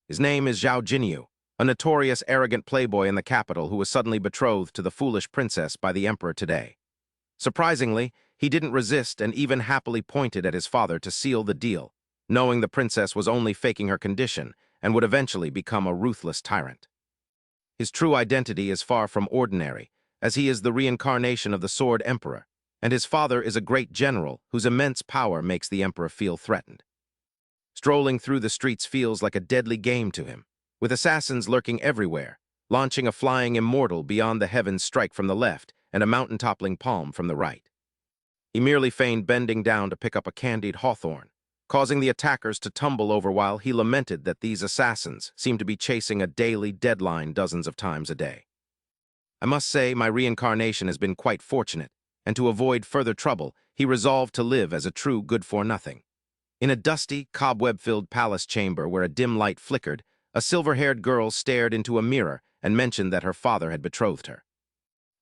His name is Zhao Jinu, a notorious arrogant playboy in the capital who was suddenly betrothed to the foolish princess by the emperor today. Surprisingly, he didn't resist and even happily pointed at his father to seal the deal, knowing the princess was only faking her condition and would eventually become a ruthless tyrant. His true identity is far from ordinary, as he is the reincarnation of the Sword Emperor, and his father is a great general whose immense power makes the emperor feel threatened. Strolling through the streets feels like a deadly game to him, with assassins lurking everywhere, launching a flying immortal beyond the heavens strike from the left and a mountain-toppling palm from the right. He merely feigned bending down to pick up a candied hawthorn, causing the attackers to tumble over while he lamented that these assassins seemed to be chasing a daily deadline dozens of times a day. I must say my reincarnation has been quite fortunate, and to avoid further trouble, he resolved to live as a true good-for-nothing. In a dusty, cobweb-filled palace chamber where a dim light flickered, a silver-haired girl stared into a mirror and mentioned that her father had betrothed her.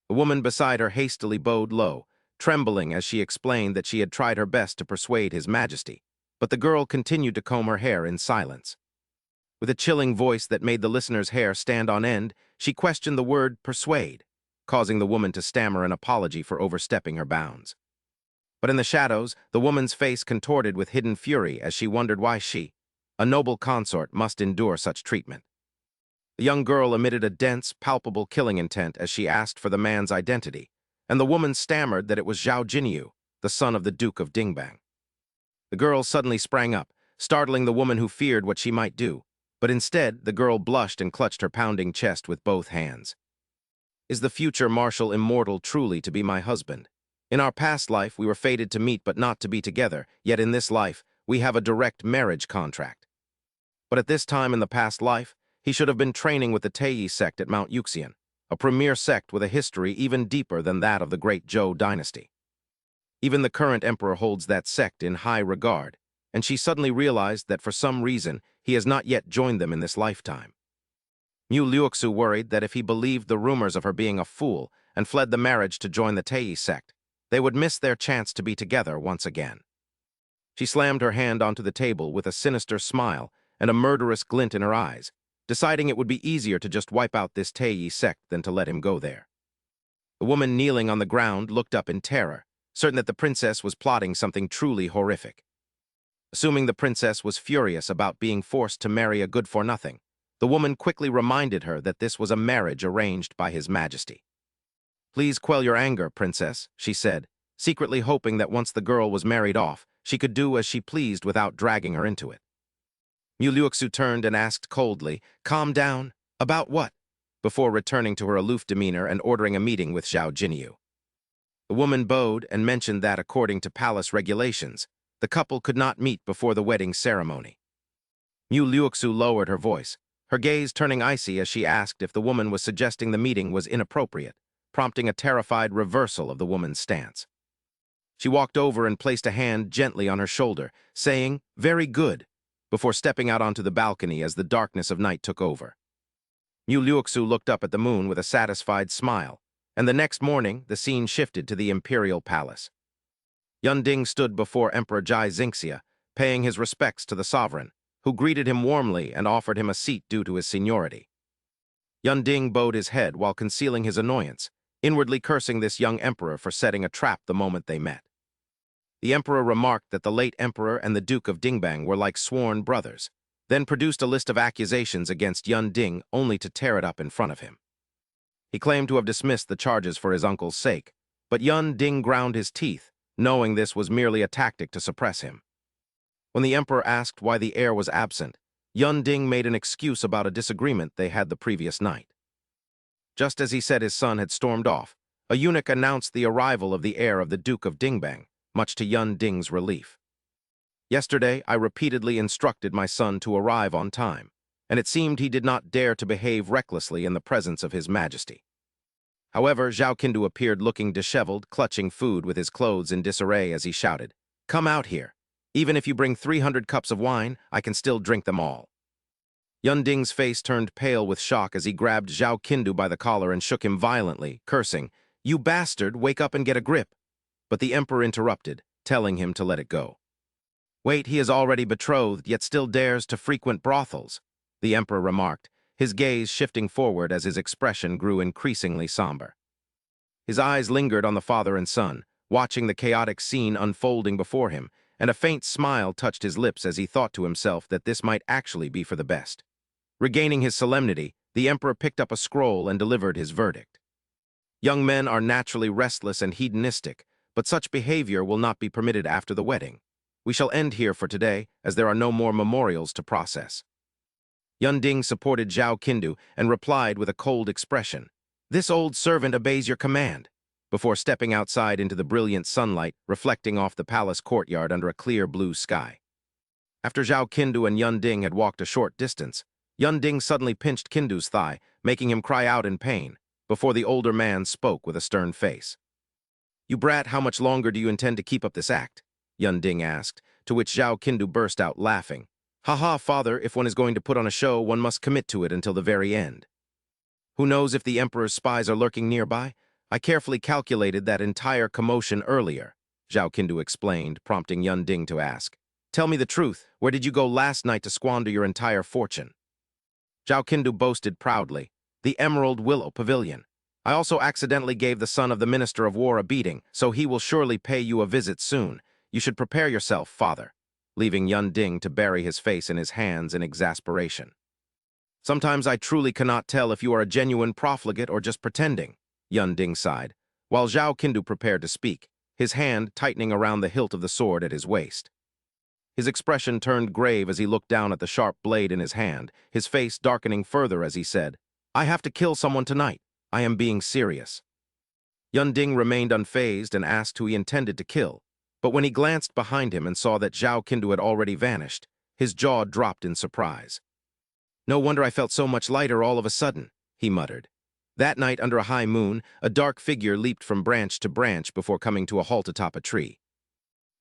The woman beside her hastily bowed low, trembling as she explained that she had tried her best to persuade His Majesty, but the girl continued to comb her hair in silence. With a chilling voice that made the listener's hair stand on end, she questioned the word persuade, causing the woman to stammer an apology for overstepping her bounds. But in the shadows, the woman's face contorted with hidden fury as she wondered why she, a noble consort, must endure such treatment. The young girl emitted a dense, palpable killing intent as she asked for the man's identity, and the woman stammered that it was Zhao Jinyu, the son of the Duke of Dingbang. The girl suddenly sprang up, startling the woman who feared what she might do, but instead the girl blushed and clutched her pounding chest with both hands. Is the future Marshal Immortal truly to be my husband? In our past life, we were fated to meet but not to be together, yet in this life, we have a direct marriage contract. But at this time in the past life, he should have been training with the Taiyi sect at Mount Yuxian, a premier sect with a history even deeper than that of the great Zhou dynasty. Even the current emperor holds that sect in high regard, and she suddenly realized that for some reason he has not yet joined them in this lifetime. Mu Liuxu worried that if he believed the rumors of her being a fool and fled the marriage to join the Taiyi sect, they would miss their chance to be together once again. She slammed her hand onto the table with a sinister smile and a murderous glint in her eyes, deciding it would be easier to just wipe out this Taiyi sect than to let him go there. The woman kneeling on the ground looked up in terror, certain that the princess was plotting something truly horrific. Assuming the princess was furious about being forced to marry a good-for-nothing, the woman quickly reminded her that this was a marriage arranged by His Majesty. "Please quell your anger, princess," she said, secretly hoping that once the girl was married off, she could do as she pleased without dragging her into it. Mu Liuxu turned and asked coldly, "Calm down? About what?" before returning to her aloof demeanor and ordering a meeting with Zhao Jinyu. The woman bowed and mentioned that, according to palace regulations, the couple could not meet before the wedding ceremony. Mu Liuxu lowered her voice, her gaze turning icy as she asked if the woman was suggesting the meeting was inappropriate, prompting a terrified reversal of the woman's stance. She walked over and placed a hand gently on her shoulder, saying, "Very good," before stepping out onto the balcony as the darkness of night took over. Mu Liuxu looked up at the moon with a satisfied smile, and the next morning the scene shifted to the Imperial Palace. Yunding stood before Emperor Jai Xingxia, paying his respects to the sovereign, who greeted him warmly and offered him a seat due to his seniority. Yunding bowed his head while concealing his annoyance, inwardly cursing this young emperor for setting a trap the moment they met. The emperor remarked that the late emperor and the Duke of Dingbang were like sworn brothers, then produced a list of accusations against Yunding only to tear it up in front of him. He claimed to have dismissed the charges for his uncle's sake, but Yunding ground his teeth, knowing this was merely a tactic to suppress him. When the emperor asked why the heir was absent, Yunding made an excuse about a disagreement they had the previous night. Just as he said his son had stormed off, a eunuch announced the arrival of the heir of the Duke of Dingbang, much to Yunding's relief. "Yesterday, I repeatedly instructed my son to arrive on time, and it seemed he did not dare to behave recklessly in the presence of His Majesty." However, Zhao Qindu appeared looking disheveled, clutching food with his clothes in disarray as he shouted, "Come out here. Even if you bring 300 cups of wine, I can still drink them all." Yunding's face turned pale with shock as he grabbed Zhao Qindu by the collar and shook him violently, cursing, "You bastard, wake up and get a grip." But the emperor interrupted, telling him to let it go. "Wait, he is already betrothed, yet still dares to frequent brothels. the emperor remarked, his gaze shifting forward as his expression grew increasingly somber. His eyes lingered on the father and son, watching the chaotic scene unfolding before him, and a faint smile touched his lips as he thought to himself that this might actually be for the best. Regaining his solemnity, the emperor picked up a scroll and delivered his verdict. Young men are naturally restless and hedonistic, but such behavior will not be permitted after the wedding. We shall end here for today, as there are no more memorials to process. Yunding supported Zhao Qindu and replied with a cold expression, "This old servant obeys your command," before stepping outside into the brilliant sunlight reflecting off the palace courtyard under a clear blue sky. After Zhao Qindu and Yunding had walked a short distance, Yunding suddenly pinched Qindu's thigh, making him cry out in pain, before the older man spoke with a stern face. "You brat, how much longer do you intend to keep up this act?" Yunding asked, to which Zhao Qindu burst out laughing. "Ha, father, if one is going to put on a show, one must commit to it until the very end. Who knows if the emperor's spies are lurking nearby? I carefully calculated that entire commotion earlier," Zhao Qindu explained, prompting Yunding to ask, "Tell me the truth, where did you go last night to squander your entire fortune?" Zhao Qindu boasted proudly, "The Emerald Willow Pavilion. I also accidentally gave the son of the Minister of War a beating, so he will surely pay you a visit soon. You should prepare yourself, father," leaving Yunding to bury his face in his hands in exasperation. "Sometimes I truly cannot tell if you are a genuine profligate or just pretending," Yunding sighed, while Zhao Qindu prepared to speak, his hand tightening around the hilt of the sword at his waist. His expression turned grave as he looked down at the sharp blade in his hand, his face darkening further as he said, "I have to kill someone tonight. I am being serious." Yunding remained unfazed and asked who he intended to kill, but when he glanced behind him and saw that Zhao Qindu had already vanished, his jaw dropped in surprise. "No wonder I felt so much lighter all of a sudden," he muttered. That night, under a high moon, a dark figure leaped from branch to branch before coming to a halt atop a tree.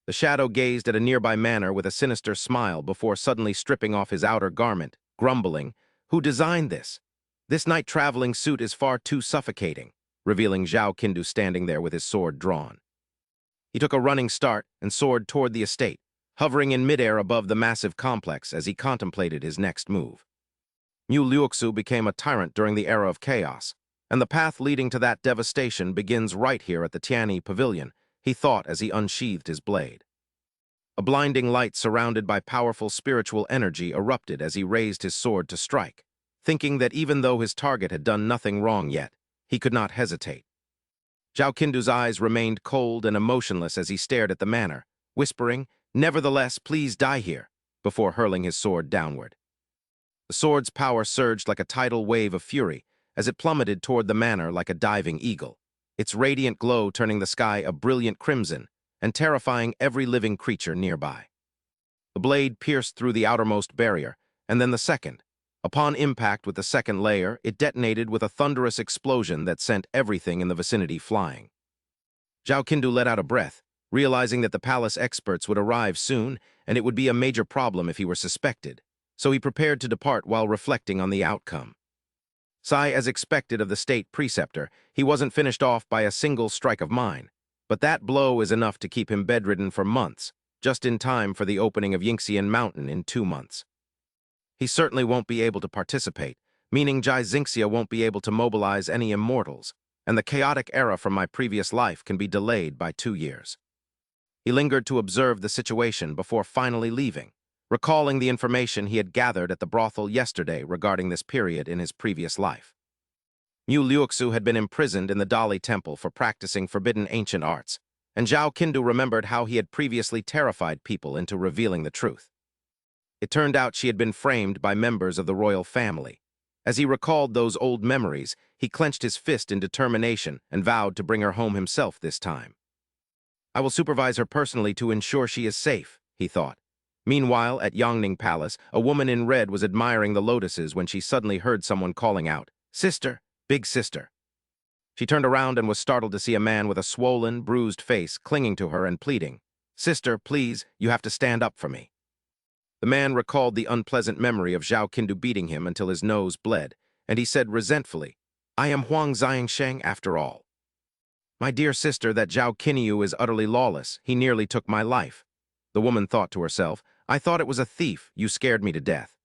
The shadow gazed at a nearby manor with a sinister smile before suddenly stripping off his outer garment, grumbling, "Who designed this? This night-traveling suit is far too suffocating," revealing Zhao Qindu standing there with his sword drawn. He took a running start and soared toward the estate, hovering in midair above the massive complex as he contemplated his next move. Mu Liuxu became a tyrant during the era of chaos, and the path leading to that devastation begins right here at the Tianyi Pavilion, he thought as he unsheathed his blade. A blinding light surrounded by powerful spiritual energy erupted as he raised his sword to strike, thinking that even though his target had done nothing wrong yet, he could not hesitate. Zhao Qindu's eyes remained cold and emotionless as he stared at the manor, whispering, "Nevertheless, please die here," before hurling his sword downward. The sword's power surged like a tidal wave of fury as it plummeted toward the manor like a diving eagle, its radiant glow turning the sky a brilliant crimson and terrifying every living creature nearby. The blade pierced through the outermost barrier, and then the second. Upon impact with the second layer, it detonated with a thunderous explosion that sent everything in the vicinity flying. Zhao Qindu let out a breath, realizing that the palace experts would arrive soon, and it would be a major problem if he were suspected, so he prepared to depart while reflecting on the outcome. As expected of the state preceptor, he wasn't finished off by a single strike of mine, but that blow is enough to keep him bedridden for months, just in time for the opening of Yingxian Mountain in 2 months. He certainly won't be able to participate, meaning Jai Xingxia won't be able to mobilize any immortals, and the chaotic era from my previous life can be delayed by 2 years. He lingered to observe the situation before finally leaving, recalling the information he had gathered at the brothel yesterday regarding this period in his previous life. Mu Liuxu had been imprisoned in the Dali Temple for practicing forbidden ancient arts, and Zhao Qindu remembered how he had previously terrified people into revealing the truth. It turned out she had been framed by members of the royal family. As he recalled those old memories, he clenched his fist in determination and vowed to bring her home himself this time. "I will supervise her personally to ensure she is safe," he thought. Meanwhile, at Yangning Palace, a woman in red was admiring the lotuses when she suddenly heard someone calling out, "Sister, big sister." She turned around and was startled to see a man with a swollen, bruised face clinging to her and pleading, "Sister, please, you have to stand up for me." The man recalled the unpleasant memory of Zhao Qindu beating him until his nose bled, and he said resentfully, "I am Huang Xiangsheng after all. My dear sister, that Zhao Qinyu is utterly lawless. He nearly took my life." The woman thought to herself, "I thought it was a thief. You scared me to death."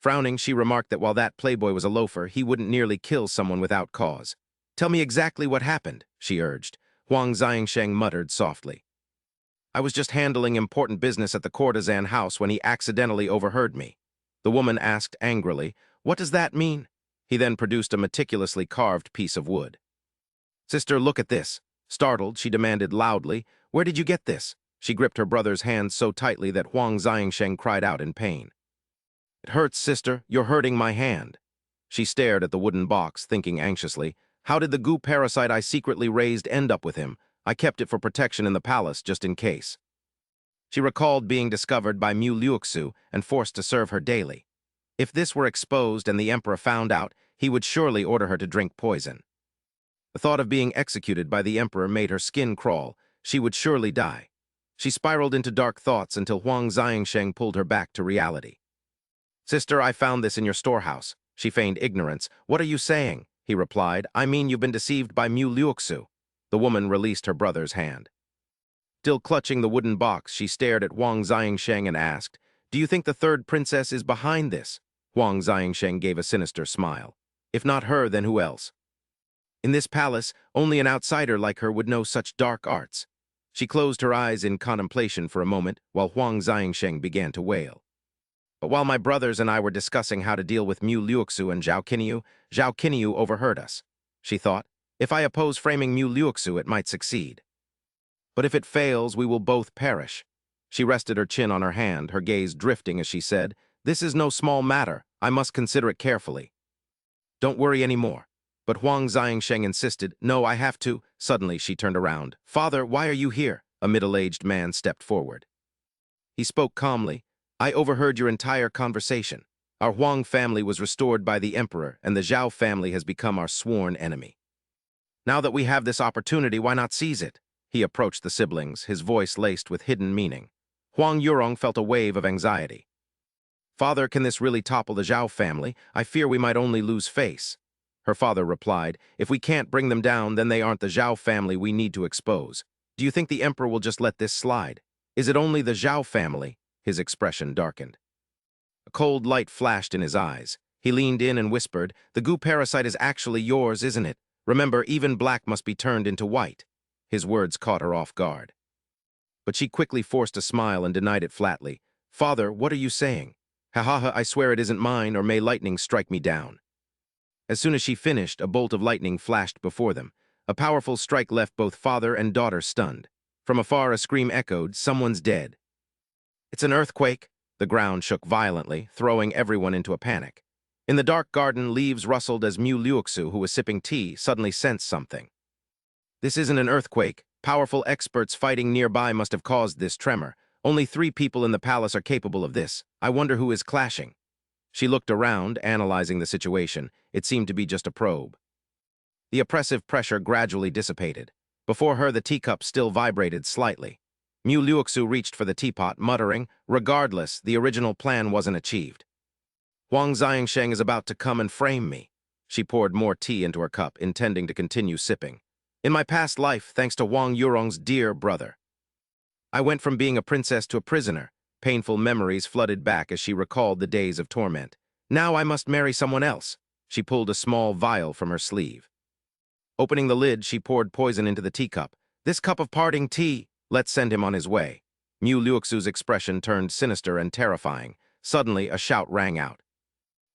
Frowning, she remarked that while that playboy was a loafer, he wouldn't nearly kill someone without cause. "Tell me exactly what happened," she urged. Huang Xiangsheng muttered softly. "I was just handling important business at the courtesan house when he accidentally overheard me." The woman asked angrily, "What does that mean?" He then produced a meticulously carved piece of wood. "Sister, look at this." Startled, she demanded loudly, "Where did you get this?" She gripped her brother's hand so tightly that Huang Xiangsheng cried out in pain. "It hurts, sister. You're hurting my hand." She stared at the wooden box, thinking anxiously, "How did the goo parasite I secretly raised end up with him? I kept it for protection in the palace, just in case." She recalled being discovered by Mu Liuxu and forced to serve her daily. If this were exposed and the emperor found out, he would surely order her to drink poison. The thought of being executed by the emperor made her skin crawl. She would surely die. She spiraled into dark thoughts until Huang Xiangsheng pulled her back to reality. "Sister, I found this in your storehouse." She feigned ignorance. "What are you saying?" He replied, "I mean you've been deceived by Mu Liuxu." The woman released her brother's hand. Still clutching the wooden box, she stared at Huang Xiangsheng and asked, "Do you think the third princess is behind this?" Huang Xiangsheng gave a sinister smile. "If not her, then who else? In this palace, only an outsider like her would know such dark arts." She closed her eyes in contemplation for a moment while Huang Xiangsheng began to wail. "But while my brothers and I were discussing how to deal with Mu Liuxu and Zhao Qinyu overheard us," she thought. "If I oppose framing Mu Liuxu, it might succeed. But if it fails, we will both perish." She rested her chin on her hand, her gaze drifting as she said, "This is no small matter. I must consider it carefully." "Don't worry any more." But Huang Xiangsheng insisted, "No, I have to." Suddenly, she turned around. "Father, why are you here?" A middle-aged man stepped forward. He spoke calmly. "I overheard your entire conversation. Our Huang family was restored by the emperor, and the Zhao family has become our sworn enemy. Now that we have this opportunity, why not seize it?" He approached the siblings, his voice laced with hidden meaning. Huang Yurong felt a wave of anxiety. "Father, can this really topple the Zhao family? I fear we might only lose face." Her father replied, "If we can't bring them down, then they aren't the Zhao family we need to expose. Do you think the emperor will just let this slide? Is it only the Zhao family?" His expression darkened. A cold light flashed in his eyes. He leaned in and whispered, "The goo parasite is actually yours, isn't it? Remember, even black must be turned into white." His words caught her off guard. But she quickly forced a smile and denied it flatly. "Father, what are you saying?" "Ha ha ha, I swear it isn't mine, or may lightning strike me down." As soon as she finished, a bolt of lightning flashed before them. A powerful strike left both father and daughter stunned. From afar, a scream echoed, "Someone's dead." "It's an earthquake." The ground shook violently, throwing everyone into a panic. In the dark garden, leaves rustled as Mu Liuxu, who was sipping tea, suddenly sensed something. "This isn't an earthquake. Powerful experts fighting nearby must have caused this tremor. Only 3 people in the palace are capable of this. I wonder who is clashing." She looked around, analyzing the situation. It seemed to be just a probe. The oppressive pressure gradually dissipated. Before her, the teacup still vibrated slightly. Mu Liuxu reached for the teapot, muttering, "Regardless, the original plan wasn't achieved. Huang Xiangsheng is about to come and frame me." She poured more tea into her cup, intending to continue sipping. "In my past life, thanks to Huang Yurong's dear brother, I went from being a princess to a prisoner." Painful memories flooded back as she recalled the days of torment. "Now I must marry someone else." She pulled a small vial from her sleeve. Opening the lid, she poured poison into the teacup. "This cup of parting tea. Let's send him on his way." Mu Liuxu's expression turned sinister and terrifying. Suddenly, a shout rang out.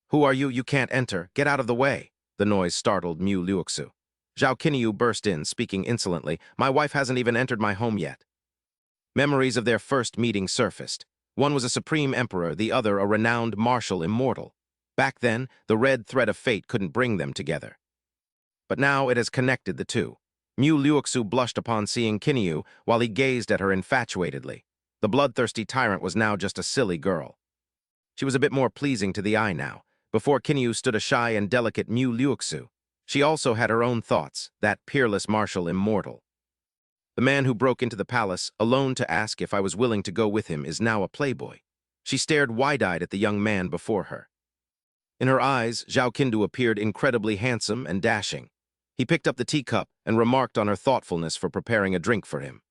"Who are you? You can't enter. Get out of the way." The noise startled Mu Liuxu. Zhao Qinyu burst in, speaking insolently, "My wife hasn't even entered my home yet." Memories of their first meeting surfaced. One was a supreme emperor, the other a renowned martial immortal. Back then, the red thread of fate couldn't bring them together. But now it has connected the two. Mu Liuxu blushed upon seeing Qinyu while he gazed at her infatuatedly. The bloodthirsty tyrant was now just a silly girl. She was a bit more pleasing to the eye now. Before Qinyu stood a shy and delicate Mu Liuxu. She also had her own thoughts, that peerless martial immortal. The man who broke into the palace, alone to ask if I was willing to go with him, is now a playboy. She stared wide-eyed at the young man before her. In her eyes, Zhao Qinyu appeared incredibly handsome and dashing. He picked up the teacup and remarked on her thoughtfulness for preparing a drink for him.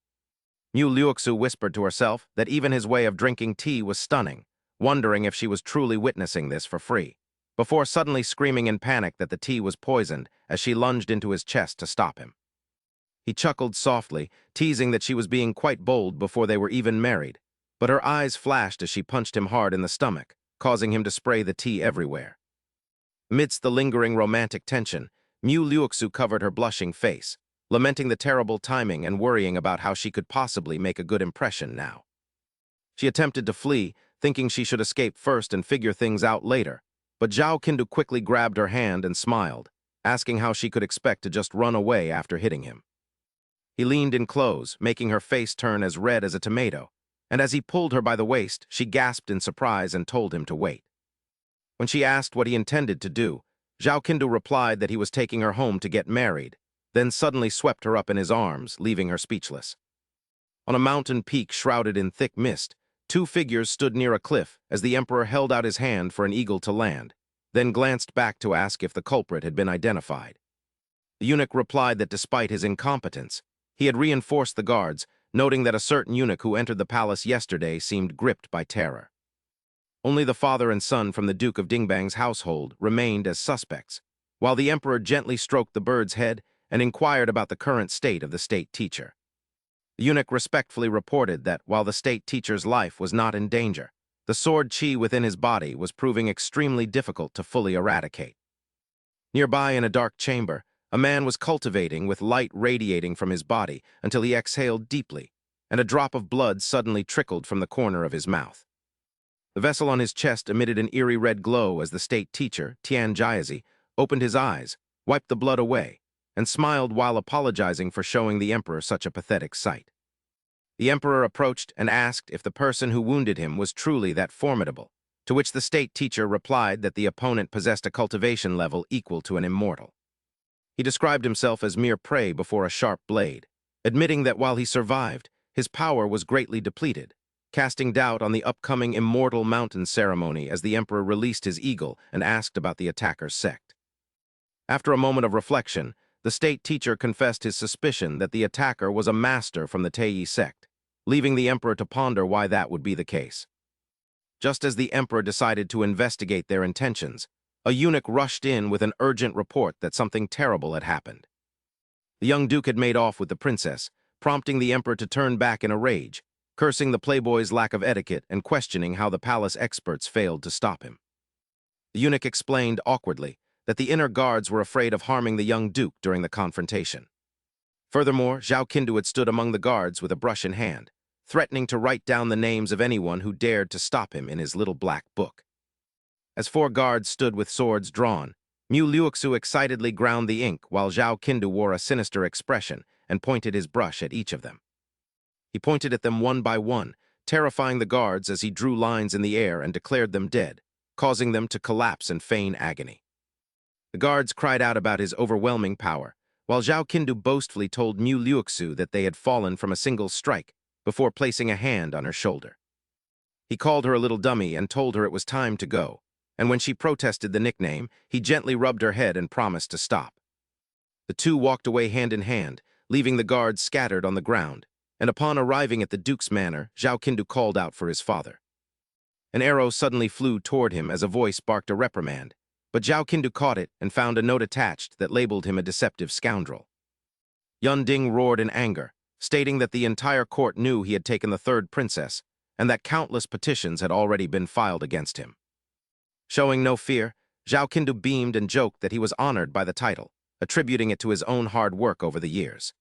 Mu Liuxu whispered to herself that even his way of drinking tea was stunning. wondering if she was truly witnessing this for free, before suddenly screaming in panic that the tea was poisoned as she lunged into his chest to stop him. He chuckled softly, teasing that she was being quite bold before they were even married, but her eyes flashed as she punched him hard in the stomach, causing him to spray the tea everywhere. Amidst the lingering romantic tension, Mu Liuxu covered her blushing face, lamenting the terrible timing and worrying about how she could possibly make a good impression now. She attempted to flee, thinking she should escape first and figure things out later, but Zhao Qindu quickly grabbed her hand and smiled, asking how she could expect to just run away after hitting him. He leaned in close, making her face turn as red as a tomato, and as he pulled her by the waist, she gasped in surprise and told him to wait. When she asked what he intended to do, Zhao Qindu replied that he was taking her home to get married, then suddenly swept her up in his arms, leaving her speechless. On a mountain peak shrouded in thick mist, two figures stood near a cliff as the emperor held out his hand for an eagle to land, then glanced back to ask if the culprit had been identified. The eunuch replied that despite his incompetence, he had reinforced the guards, noting that a certain eunuch who entered the palace yesterday seemed gripped by terror. Only the father and son from the Duke of Dingbang's household remained as suspects, while the emperor gently stroked the bird's head and inquired about the current state of the state teacher. The eunuch respectfully reported that while the state teacher's life was not in danger, the sword chi within his body was proving extremely difficult to fully eradicate. Nearby in a dark chamber, a man was cultivating with light radiating from his body until he exhaled deeply, and a drop of blood suddenly trickled from the corner of his mouth. The vessel on his chest emitted an eerie red glow as the state teacher, Tian Jiazi, opened his eyes, wiped the blood away, and smiled while apologizing for showing the emperor such a pathetic sight. The emperor approached and asked if the person who wounded him was truly that formidable, to which the state teacher replied that the opponent possessed a cultivation level equal to an immortal. He described himself as mere prey before a sharp blade, admitting that while he survived, his power was greatly depleted, casting doubt on the upcoming Immortal Mountain ceremony as the emperor released his eagle and asked about the attacker's sect. After a moment of reflection, the state teacher confessed his suspicion that the attacker was a master from the Tei sect, leaving the emperor to ponder why that would be the case. Just as the emperor decided to investigate their intentions, a eunuch rushed in with an urgent report that something terrible had happened. The young duke had made off with the princess, prompting the emperor to turn back in a rage, cursing the playboy's lack of etiquette and questioning how the palace experts failed to stop him. The eunuch explained awkwardly that the inner guards were afraid of harming the young duke during the confrontation. Furthermore, Zhao Qindu had stood among the guards with a brush in hand, threatening to write down the names of anyone who dared to stop him in his little black book. As four guards stood with swords drawn, Mu Liuxu excitedly ground the ink while Zhao Qindu wore a sinister expression and pointed his brush at each of them. He pointed at them one by one, terrifying the guards as he drew lines in the air and declared them dead, causing them to collapse and feign agony. The guards cried out about his overwhelming power, while Zhao Qindu boastfully told Mu Liuxu that they had fallen from a single strike before placing a hand on her shoulder. He called her a little dummy and told her it was time to go, and when she protested the nickname, he gently rubbed her head and promised to stop. The two walked away hand in hand, leaving the guards scattered on the ground, and upon arriving at the duke's manor, Zhao Qindu called out for his father. An arrow suddenly flew toward him as a voice barked a reprimand, but Zhao Qindu caught it and found a note attached that labeled him a deceptive scoundrel. Yun Ding roared in anger, stating that the entire court knew he had taken the third princess, and that countless petitions had already been filed against him. Showing no fear, Zhao Qindu beamed and joked that he was honored by the title, attributing it to his own hard work over the years.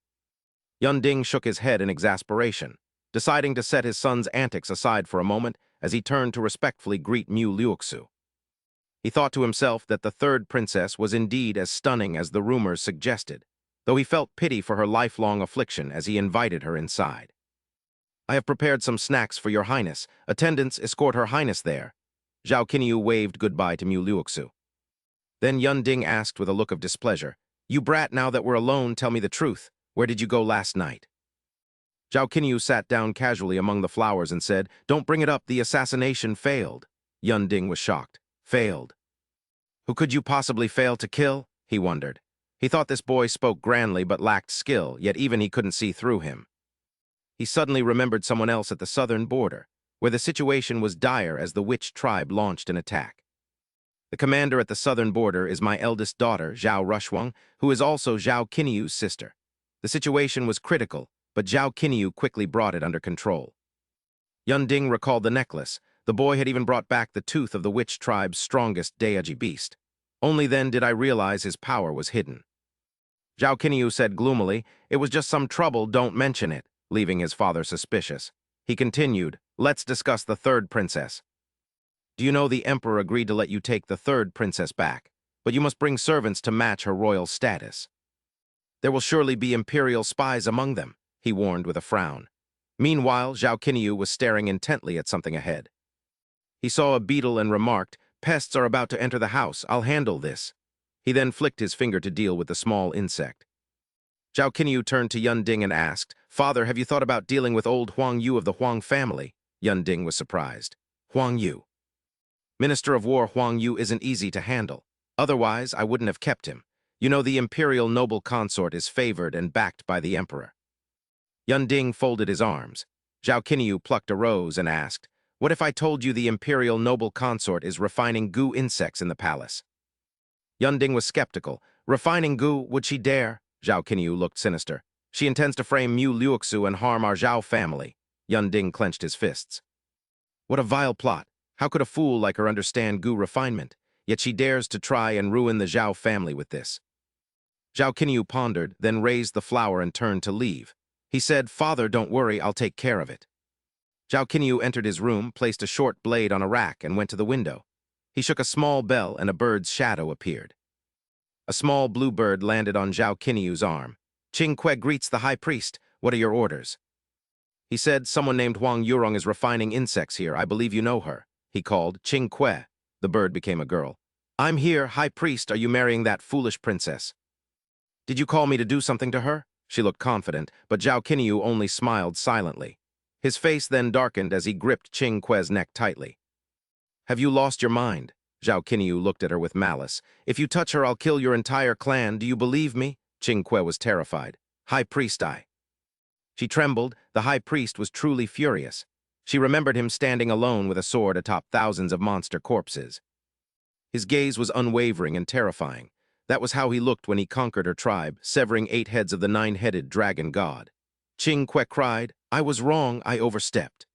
Yun Ding shook his head in exasperation, deciding to set his son's antics aside for a moment as he turned to respectfully greet Mu Liuxu. He thought to himself that the third princess was indeed as stunning as the rumors suggested, though he felt pity for her lifelong affliction as he invited her inside. "I have prepared some snacks for your highness. Attendants, escort her highness there." Zhao Qinyu waved goodbye to Mu Liuxu. Then Yun Ding asked with a look of displeasure, "You brat, now that we're alone, tell me the truth. Where did you go last night?" Zhao Qinyu sat down casually among the flowers and said, "Don't bring it up, the assassination failed." Yun Ding was shocked. Failed? Who could you possibly fail to kill? He wondered. He thought this boy spoke grandly but lacked skill, yet even he couldn't see through him. He suddenly remembered someone else at the southern border, where the situation was dire as the witch tribe launched an attack. The commander at the southern border is my eldest daughter, Zhao Rushwang, who is also Zhao Qinyu's sister. The situation was critical, but Zhao Qinyu quickly brought it under control. Yunding recalled the necklace. The boy had even brought back the tooth of the witch tribe's strongest Deiji beast. Only then did I realize his power was hidden. Zhao Qinyu said gloomily, "It was just some trouble, don't mention it," leaving his father suspicious. He continued, "Let's discuss the third princess. Do you know the emperor agreed to let you take the third princess back, but you must bring servants to match her royal status. There will surely be imperial spies among them," he warned with a frown. Meanwhile, Zhao Qinyu was staring intently at something ahead. He saw a beetle and remarked, "Pests are about to enter the house, I'll handle this." He then flicked his finger to deal with the small insect. Zhao Qinyu turned to Yunding and asked, "Father, have you thought about dealing with old Huang Yu of the Huang family?" Yunding was surprised. "Huang Yu? Minister of War Huang Yu isn't easy to handle. Otherwise, I wouldn't have kept him. You know the imperial noble consort is favored and backed by the emperor." Yunding folded his arms. Zhao Qinyu plucked a rose and asked, "What if I told you the imperial noble consort is refining goo insects in the palace?" Yunding was skeptical. "Refining goo, would she dare?" Zhao Qinyu looked sinister. "She intends to frame Mu Liuxu and harm our Zhao family." Yunding clenched his fists. "What a vile plot. How could a fool like her understand goo refinement? Yet she dares to try and ruin the Zhao family with this." Zhao Qinyu pondered, then raised the flower and turned to leave. He said, "Father, don't worry, I'll take care of it." Zhao Qinyu entered his room, placed a short blade on a rack, and went to the window. He shook a small bell, and a bird's shadow appeared. A small blue bird landed on Zhao Qinyu's arm. "Qing Kue greets the high priest. What are your orders?" He said, "Someone named Huang Yurong is refining insects here. I believe you know her." He called, "Qing Kue." The bird became a girl. "I'm here, high priest. Are you marrying that foolish princess?" "Did you call me to do something to her?" She looked confident, but Zhao Qinyu only smiled silently. His face then darkened as he gripped Qing Kue's neck tightly. "Have you lost your mind?" Zhao Qinyu looked at her with malice. "If you touch her, I'll kill your entire clan. Do you believe me?" Qing Kue was terrified. "High priest, I." She trembled. The high priest was truly furious. She remembered him standing alone with a sword atop thousands of monster corpses. His gaze was unwavering and terrifying. That was how he looked when he conquered her tribe, severing 8 heads of the 9-headed dragon god. Qing Kue cried, "I was wrong, I overstepped."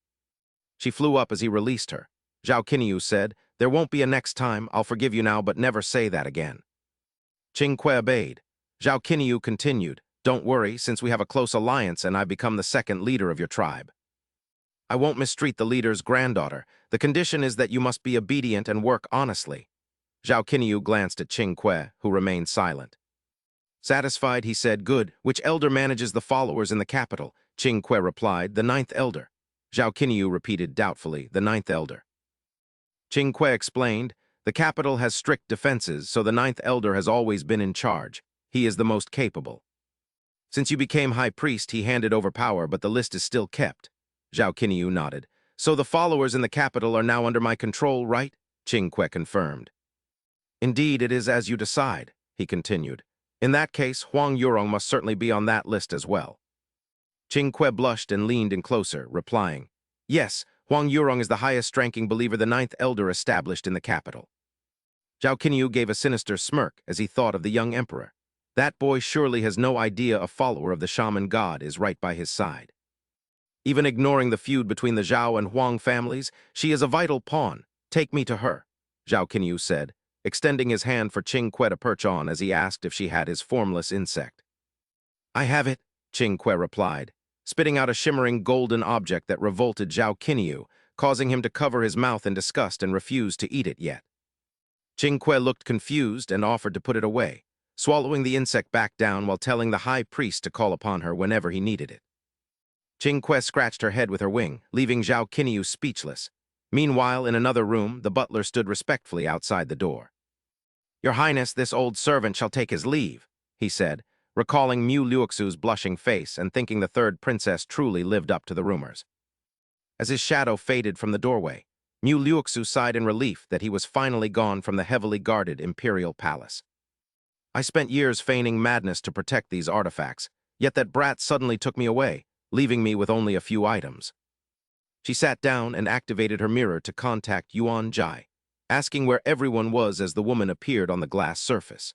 She flew up as he released her. Zhao Qinyu said, "There won't be a next time. I'll forgive you now, but never say that again." Qing Kue obeyed. Zhao Qinyu continued, "Don't worry, since we have a close alliance and I've become the second leader of your tribe. I won't mistreat the leader's granddaughter. The condition is that you must be obedient and work honestly." Zhao Qinyu glanced at Qing Kue, who remained silent. Satisfied, he said, "Good. Which elder manages the followers in the capital?" Qing Kue replied, "The 9th elder." Zhao Qinyu repeated doubtfully, "The 9th elder." Qing Kue explained, "The capital has strict defenses, so the 9th elder has always been in charge. He is the most capable. Since you became high priest, he handed over power, but the list is still kept." Zhao Qinyu nodded. "So the followers in the capital are now under my control, right?" Qing Kue confirmed. "Indeed, it is as you decide," he continued. "In that case, Huang Yurong must certainly be on that list as well." Qing Kue blushed and leaned in closer, replying, "Yes, Huang Yurong is the highest-ranking believer the 9th elder established in the capital." Zhao Qinyu gave a sinister smirk as he thought of the young emperor. That boy surely has no idea a follower of the shaman god is right by his side. Even ignoring the feud between the Zhao and Huang families, she is a vital pawn. "Take me to her," Zhao Qinyu said, extending his hand for Qing Kue to perch on as he asked if she had his formless insect. "I have it," Qing Kue replied, spitting out a shimmering golden object that revolted Zhao Qinyu, causing him to cover his mouth in disgust and refuse to eat it yet. Qing Kue looked confused and offered to put it away, swallowing the insect back down while telling the high priest to call upon her whenever he needed it. Qing Kue scratched her head with her wing, leaving Zhao Qinyu speechless. Meanwhile, in another room, the butler stood respectfully outside the door. "Your Highness, this old servant shall take his leave," he said, recalling Mu Liuxu's blushing face and thinking the third princess truly lived up to the rumors. As his shadow faded from the doorway, Mu Liuxu sighed in relief that he was finally gone from the heavily guarded imperial palace. "I spent years feigning madness to protect these artifacts, yet that brat suddenly took me away, leaving me with only a few items." She sat down and activated her mirror to contact Yuan Jai, asking where everyone was as the woman appeared on the glass surface.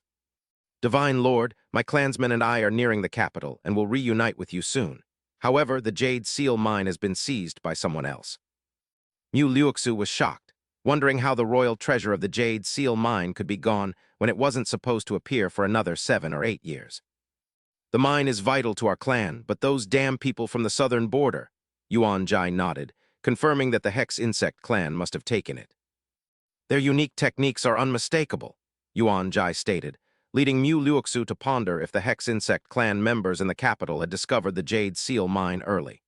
Divine Lord, my clansmen and I are nearing the capital and will reunite with you soon. However, the Jade Seal mine has been seized by someone else. Mu Liuxu was shocked, wondering how the royal treasure of the Jade Seal mine could be gone when it wasn't supposed to appear for another 7 or 8 years. The mine is vital to our clan, but those damn people from the southern border, Yuan Jai nodded, confirming that the Hex Insect clan must have taken it. Their unique techniques are unmistakable, Yuan Jai stated, leading Mu Liuxu to ponder if the Hex Insect clan members in the capital had discovered the Jade Seal mine early.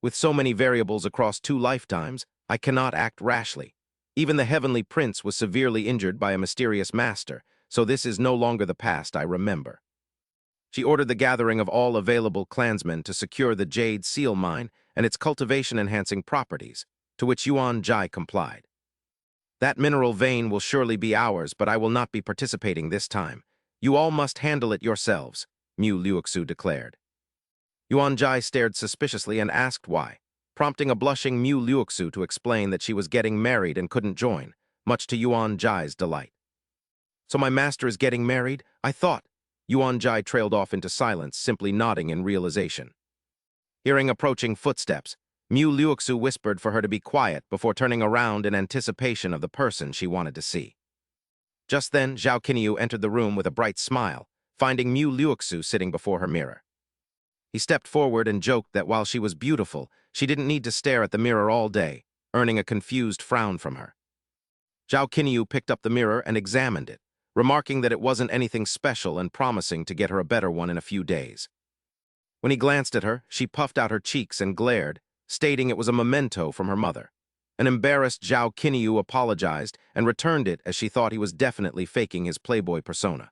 With so many variables across 2 lifetimes, I cannot act rashly. Even the Heavenly Prince was severely injured by a mysterious master, so this is no longer the past I remember. She ordered the gathering of all available clansmen to secure the Jade Seal mine and its cultivation-enhancing properties, to which Yuan Jai complied. That mineral vein will surely be ours, but I will not be participating this time. You all must handle it yourselves, Mu Liuxu declared. Yuan Jai stared suspiciously and asked why, prompting a blushing Mu Liuxu to explain that she was getting married and couldn't join, much to Yuan Jai's delight. So my master is getting married? I thought. Yuan Jai trailed off into silence, simply nodding in realization. Hearing approaching footsteps, Mu Liuxu whispered for her to be quiet before turning around in anticipation of the person she wanted to see. Just then, Zhao Qinyu entered the room with a bright smile, finding Mu Liuxu sitting before her mirror. He stepped forward and joked that while she was beautiful, she didn't need to stare at the mirror all day, earning a confused frown from her. Zhao Qinyu picked up the mirror and examined it, remarking that it wasn't anything special and promising to get her a better one in a few days. When he glanced at her, she puffed out her cheeks and glared, stating it was a memento from her mother. An embarrassed Zhao Qinyu apologized and returned it as she thought he was definitely faking his playboy persona.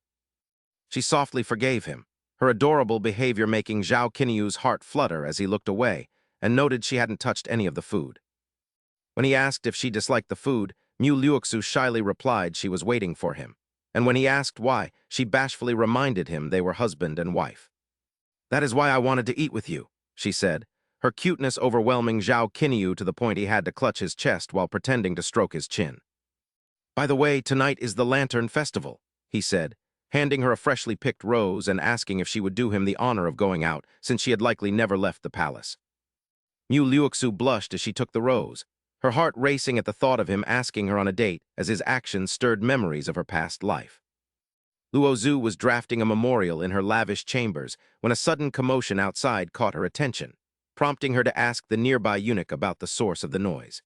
She softly forgave him, her adorable behavior making Zhao Qinyu's heart flutter as he looked away and noted she hadn't touched any of the food. When he asked if she disliked the food, Mu Liuxu shyly replied she was waiting for him, and when he asked why, she bashfully reminded him they were husband and wife. That is why I wanted to eat with you, she said, her cuteness overwhelming Zhao Qinyu to the point he had to clutch his chest while pretending to stroke his chin. By the way, tonight is the Lantern Festival, he said, handing her a freshly picked rose and asking if she would do him the honor of going out, since she had likely never left the palace. Mu Liuxu blushed as she took the rose, her heart racing at the thought of him asking her on a date as his actions stirred memories of her past life. Luo Zhu was drafting a memorial in her lavish chambers when a sudden commotion outside caught her attention, prompting her to ask the nearby eunuch about the source of the noise.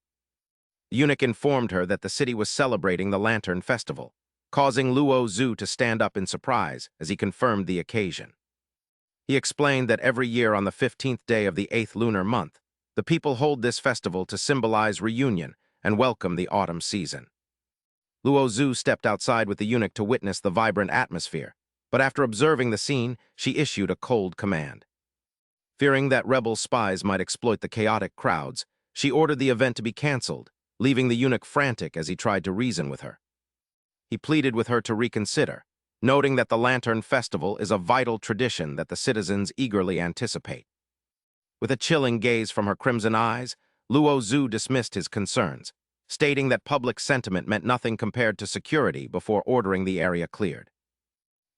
The eunuch informed her that the city was celebrating the Lantern Festival, causing Luo Zhu to stand up in surprise as he confirmed the occasion. He explained that every year on the 15th day of the 8th lunar month, the people hold this festival to symbolize reunion and welcome the autumn season. Luo Zhu stepped outside with the eunuch to witness the vibrant atmosphere, but after observing the scene, she issued a cold command. Fearing that rebel spies might exploit the chaotic crowds, she ordered the event to be canceled, leaving the eunuch frantic as he tried to reason with her. He pleaded with her to reconsider, noting that the Lantern Festival is a vital tradition that the citizens eagerly anticipate. With a chilling gaze from her crimson eyes, Luo Zhu dismissed his concerns, stating that public sentiment meant nothing compared to security before ordering the area cleared.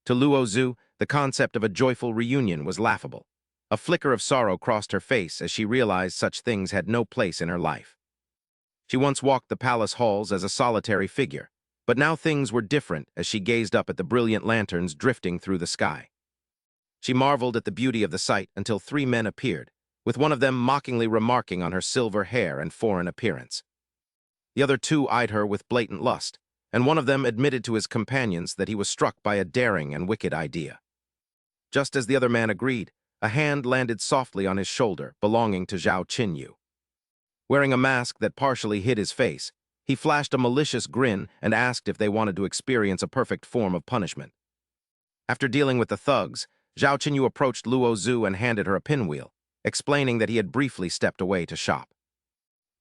To Luo Zhu, the concept of a joyful reunion was laughable. A flicker of sorrow crossed her face as she realized such things had no place in her life. She once walked the palace halls as a solitary figure, but now things were different as she gazed up at the brilliant lanterns drifting through the sky. She marveled at the beauty of the sight until 3 men appeared, with one of them mockingly remarking on her silver hair and foreign appearance. The other 2 eyed her with blatant lust, and one of them admitted to his companions that he was struck by a daring and wicked idea. Just as the other man agreed, a hand landed softly on his shoulder, belonging to Zhao Qinyu. Wearing a mask that partially hid his face, he flashed a malicious grin and asked if they wanted to experience a perfect form of punishment. After dealing with the thugs, Zhao Qinyu approached Luo Zhu and handed her a pinwheel, explaining that he had briefly stepped away to shop.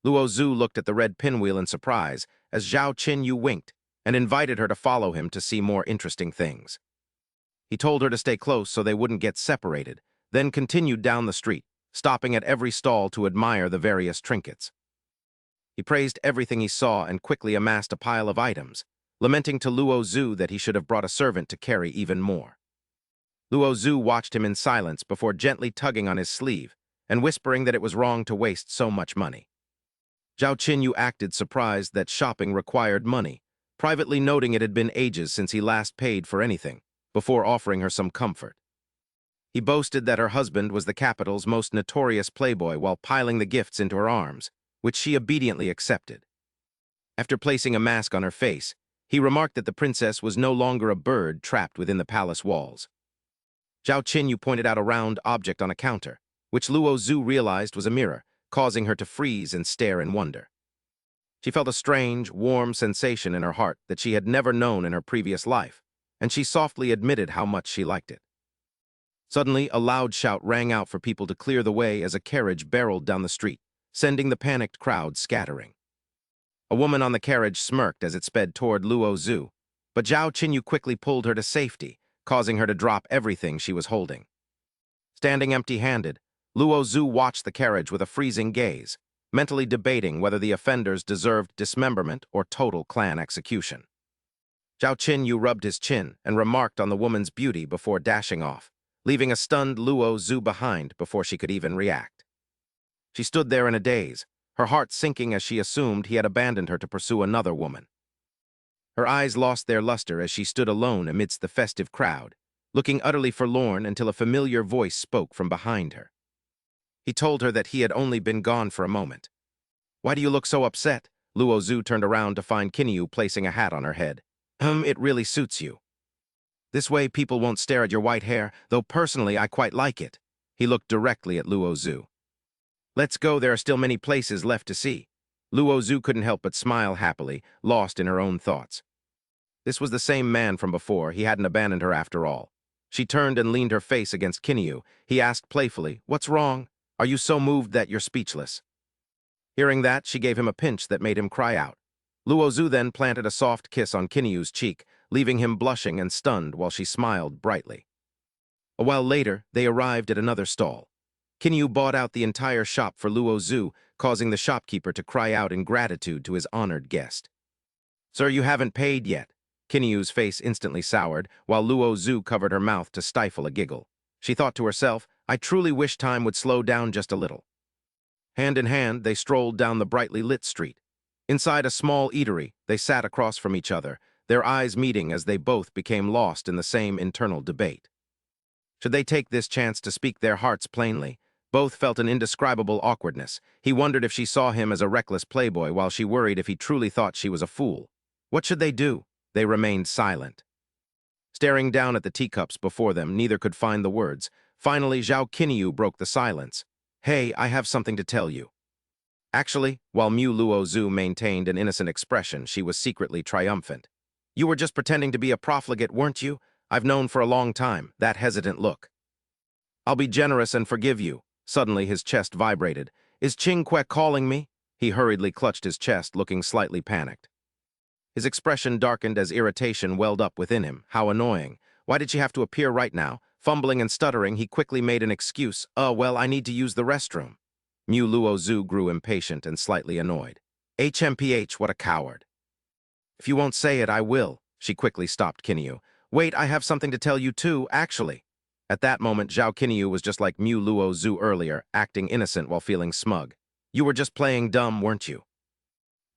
Luo Zhu looked at the red pinwheel in surprise as Zhao Qinyu winked and invited her to follow him to see more interesting things. He told her to stay close so they wouldn't get separated, then continued down the street, stopping at every stall to admire the various trinkets. He praised everything he saw and quickly amassed a pile of items, lamenting to Luo Zhu that he should have brought a servant to carry even more. Luo Zhu watched him in silence before gently tugging on his sleeve and whispering that it was wrong to waste so much money. Zhao Qinyu acted surprised that shopping required money, privately noting it had been ages since he last paid for anything, before offering her some comfort. He boasted that her husband was the capital's most notorious playboy while piling the gifts into her arms, which she obediently accepted. After placing a mask on her face, he remarked that the princess was no longer a bird trapped within the palace walls. Zhao Qinyu pointed out a round object on a counter, which Luo Zhu realized was a mirror, causing her to freeze and stare in wonder. She felt a strange, warm sensation in her heart that she had never known in her previous life, and she softly admitted how much she liked it. Suddenly, a loud shout rang out for people to clear the way as a carriage barreled down the street, sending the panicked crowd scattering. A woman on the carriage smirked as it sped toward Luo Zhu, but Zhao Qinyu quickly pulled her to safety, causing her to drop everything she was holding. Standing empty-handed, Luo Zhu watched the carriage with a freezing gaze, mentally debating whether the offenders deserved dismemberment or total clan execution. Zhao Qinyu rubbed his chin and remarked on the woman's beauty before dashing off, leaving a stunned Luo Zhu behind before she could even react. She stood there in a daze, her heart sinking as she assumed he had abandoned her to pursue another woman. Her eyes lost their luster as she stood alone amidst the festive crowd, looking utterly forlorn until a familiar voice spoke from behind her. He told her that he had only been gone for a moment. "Why do you look so upset?" Luo Zhu turned around to find Kinyu placing a hat on her head. It really suits you. This way people won't stare at your white hair, though personally I quite like it." He looked directly at Luo Zhu. "Let's go, there are still many places left to see." Luo Zhu couldn't help but smile happily, lost in her own thoughts. This was the same man from before, he hadn't abandoned her after all. She turned and leaned her face against Kinyu. He asked playfully, "What's wrong? Are you so moved that you're speechless?" Hearing that, she gave him a pinch that made him cry out. Luo Zhu then planted a soft kiss on Kinyu's cheek, leaving him blushing and stunned while she smiled brightly. A while later, they arrived at another stall. Kinyu bought out the entire shop for Luo Zhu, causing the shopkeeper to cry out in gratitude to his honored guest. "Sir, you haven't paid yet." Kinyu's face instantly soured, while Luo Zhu covered her mouth to stifle a giggle. She thought to herself, "I truly wish time would slow down just a little." Hand in hand, they strolled down the brightly lit street. Inside a small eatery, they sat across from each other, their eyes meeting as they both became lost in the same internal debate. Should they take this chance to speak their hearts plainly? Both felt an indescribable awkwardness. He wondered if she saw him as a reckless playboy, while she worried if he truly thought she was a fool. What should they do? They remained silent. Staring down at the teacups before them, neither could find the words. Finally, Zhao Kinyu broke the silence. "Hey, I have something to tell you." Actually, while Mu Luo Zhu maintained an innocent expression, she was secretly triumphant. "You were just pretending to be a profligate, weren't you? I've known for a long time, that hesitant look." "I'll be generous and forgive you." Suddenly his chest vibrated. "Is Qing Kue calling me?" He hurriedly clutched his chest, looking slightly panicked. His expression darkened as irritation welled up within him. How annoying. Why did she have to appear right now? Fumbling and stuttering, he quickly made an excuse. Well, I need to use the restroom." Mu Luo Zhu grew impatient and slightly annoyed. "HMPH, what a coward." "If you won't say it, I will." She quickly stopped Kinyu. "Wait, I have something to tell you too, actually." At that moment, Zhao Kinyu was just like Mu Luo Zhu earlier, acting innocent while feeling smug. "You were just playing dumb, weren't you?"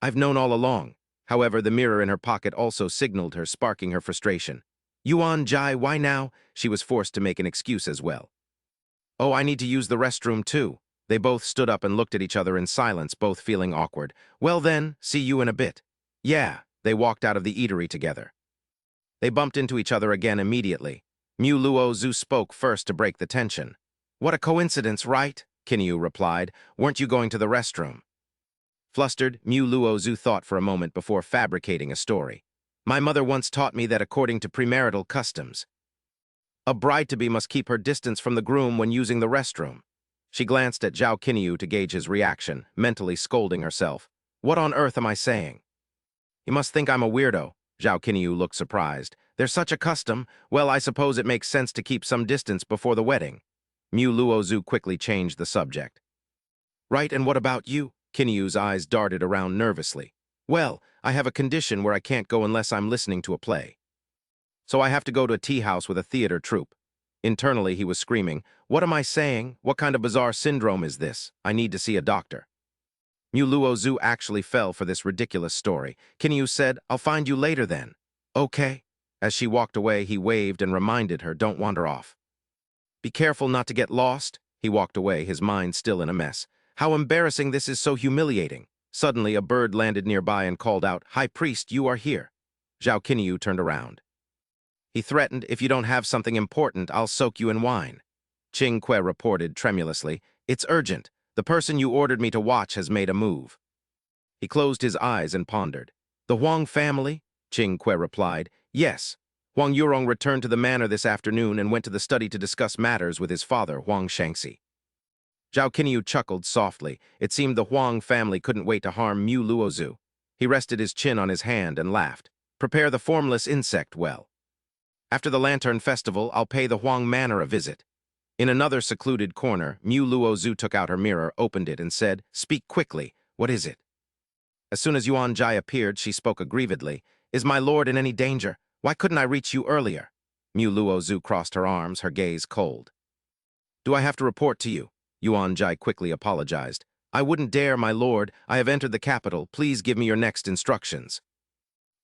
"I've known all along." However, the mirror in her pocket also signaled her, sparking her frustration. "Yuan Jai, why now?" She was forced to make an excuse as well. "Oh, I need to use the restroom too." They both stood up and looked at each other in silence, both feeling awkward. "Well then, see you in a bit." "Yeah." They walked out of the eatery together. They bumped into each other again immediately. Mu Luo Zhu spoke first to break the tension. "What a coincidence, right?" Kinyu replied. "Weren't you going to the restroom?" Flustered, Mu Luo Zhu thought for a moment before fabricating a story. "My mother once taught me that according to premarital customs, a bride-to-be must keep her distance from the groom when using the restroom." She glanced at Zhao Kinyu to gauge his reaction, mentally scolding herself. "What on earth am I saying? He must think I'm a weirdo." Zhao Kinyu looked surprised. "There's such a custom. Well, I suppose it makes sense to keep some distance before the wedding." Mu Luozu quickly changed the subject. Right, and what about you? Kinyu's eyes darted around nervously. Well, I have a condition where I can't go unless I'm listening to a play. So I have to go to a tea house with a theater troupe. Internally, he was screaming, what am I saying? What kind of bizarre syndrome is this? I need to see a doctor. Mu Luozu actually fell for this ridiculous story. Kinyu said, I'll find you later then. Okay. As she walked away, he waved and reminded her, don't wander off. Be careful not to get lost. He walked away, his mind still in a mess. How embarrassing, this is so humiliating. Suddenly, a bird landed nearby and called out, High Priest, you are here. Zhao Kinyu turned around. He threatened, if you don't have something important, I'll soak you in wine. Qing Kue reported tremulously, it's urgent. The person you ordered me to watch has made a move. He closed his eyes and pondered. The Huang family? Qing Kue replied, yes. Huang Yurong returned to the manor this afternoon and went to the study to discuss matters with his father, Huang Shangxi. Zhao Kinyu chuckled softly. It seemed the Huang family couldn't wait to harm Mu Luozu. He rested his chin on his hand and laughed. Prepare the formless insect well. After the Lantern Festival, I'll pay the Huang Manor a visit. In another secluded corner, Mu Luozu took out her mirror, opened it, and said, Speak quickly. What is it? As soon as Yuan Jai appeared, she spoke aggrievedly. Is my lord in any danger? Why couldn't I reach you earlier? Mu Luozu crossed her arms, her gaze cold. Do I have to report to you? Yuan Jai quickly apologized. I wouldn't dare, my lord. I have entered the capital. Please give me your next instructions.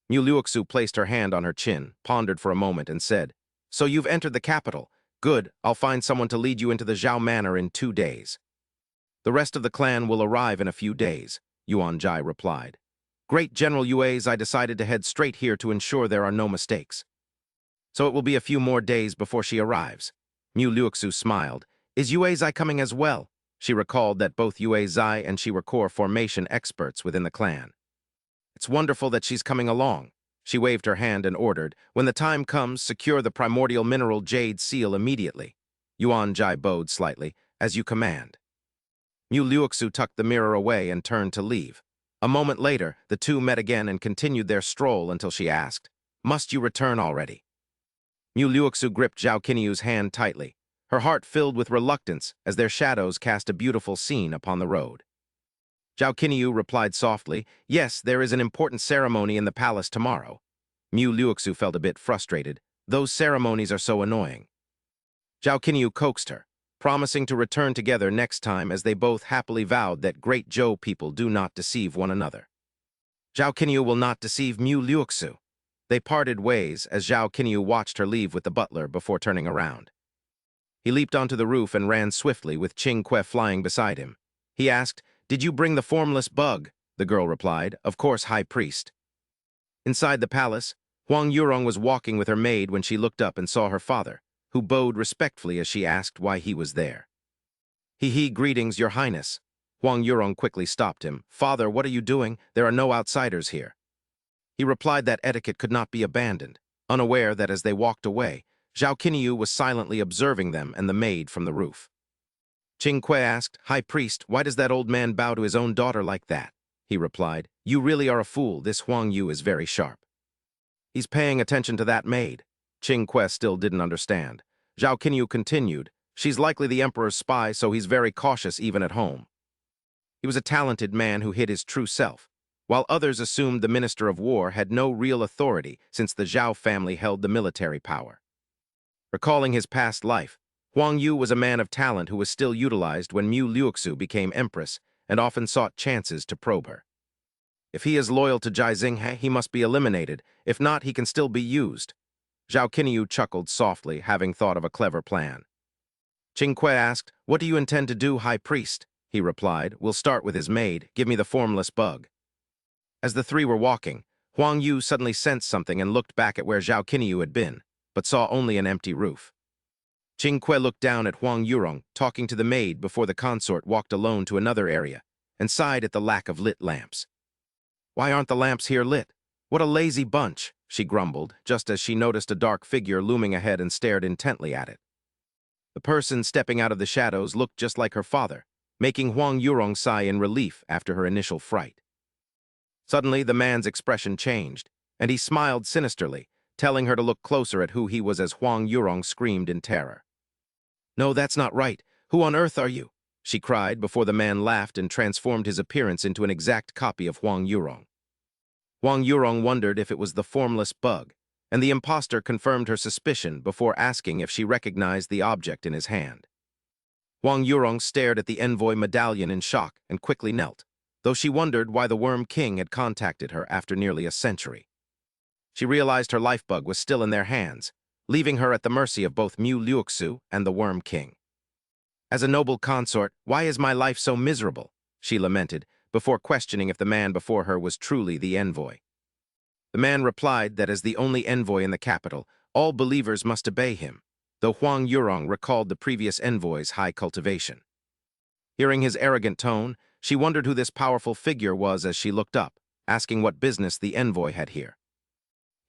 Mu Luoxu placed her hand on her chin, pondered for a moment, and said, So you've entered the capital. Good, I'll find someone to lead you into the Zhao Manor in 2 days. The rest of the clan will arrive in a few days, Yuan Jai replied. Great General Yue's, I decided to head straight here to ensure there are no mistakes. So it will be a few more days before she arrives. Mu Luoxu smiled. Is Yue Zai coming as well? She recalled that both Yue Zai and she were core formation experts within the clan. It's wonderful that she's coming along. She waved her hand and ordered, when the time comes, secure the primordial mineral jade seal immediately. Yuan Jai bowed slightly, as you command. Mu Luoxu tucked the mirror away and turned to leave. A moment later, the two met again and continued their stroll until she asked, Must you return already? Mu Luoxu gripped Zhao Kinyu's hand tightly. Her heart filled with reluctance as their shadows cast a beautiful scene upon the road. Zhao Kinyu replied softly, Yes, there is an important ceremony in the palace tomorrow. Mu Luoxu felt a bit frustrated. Those ceremonies are so annoying. Zhao Kinyu coaxed her, promising to return together next time as they both happily vowed that great Zhou people do not deceive one another. Zhao Kinyu will not deceive Mu Luoxu. They parted ways as Zhao Kinyu watched her leave with the butler before turning around. He leaped onto the roof and ran swiftly with Qing Kue flying beside him. He asked, Did you bring the formless bug? The girl replied, Of course, High Priest. Inside the palace, Huang Yurong was walking with her maid when she looked up and saw her father, who bowed respectfully as she asked why he was there. Greetings, Your Highness. Huang Yurong quickly stopped him. Father, what are you doing? There are no outsiders here. He replied that etiquette could not be abandoned, unaware that as they walked away, Zhao Kinyu was silently observing them and the maid from the roof. Qing Kue asked, High Priest, why does that old man bow to his own daughter like that? He replied, You really are a fool. This Huang Yu is very sharp. He's paying attention to that maid. Qing Kue still didn't understand. Zhao Kinyu continued, She's likely the Emperor's spy, so he's very cautious even at home. He was a talented man who hid his true self, while others assumed the Minister of War had no real authority since the Zhao family held the military power. Recalling his past life, Huang Yu was a man of talent who was still utilized when Mu Luoxu became Empress and often sought chances to probe her. If he is loyal to Jai Xinghe, he must be eliminated. If not, he can still be used. Zhao Kinyu chuckled softly, having thought of a clever plan. Qing Kue asked, What do you intend to do, High Priest? He replied, We'll start with his maid. Give me the formless bug. As the three were walking, Huang Yu suddenly sensed something and looked back at where Zhao Kinyu had been, but saw only an empty roof. Qing Kue looked down at Huang Yurong, talking to the maid before the consort walked alone to another area, and sighed at the lack of lit lamps. Why aren't the lamps here lit? What a lazy bunch, she grumbled, just as she noticed a dark figure looming ahead and stared intently at it. The person stepping out of the shadows looked just like her father, making Huang Yurong sigh in relief after her initial fright. Suddenly, the man's expression changed, and he smiled sinisterly, telling her to look closer at who he was as Huang Yurong screamed in terror. "No, that's not right. Who on earth are you?" she cried before the man laughed and transformed his appearance into an exact copy of Huang Yurong. Huang Yurong wondered if it was the formless bug, and the impostor confirmed her suspicion before asking if she recognized the object in his hand. Huang Yurong stared at the envoy medallion in shock and quickly knelt, though she wondered why the Worm King had contacted her after nearly a century. She realized her life bug was still in their hands, leaving her at the mercy of both Mu Liuxu and the Worm King. "As a noble consort, why is my life so miserable?" she lamented, before questioning if the man before her was truly the envoy. The man replied that as the only envoy in the capital, all believers must obey him, though Huang Yurong recalled the previous envoy's high cultivation. Hearing his arrogant tone, she wondered who this powerful figure was as she looked up, asking what business the envoy had here.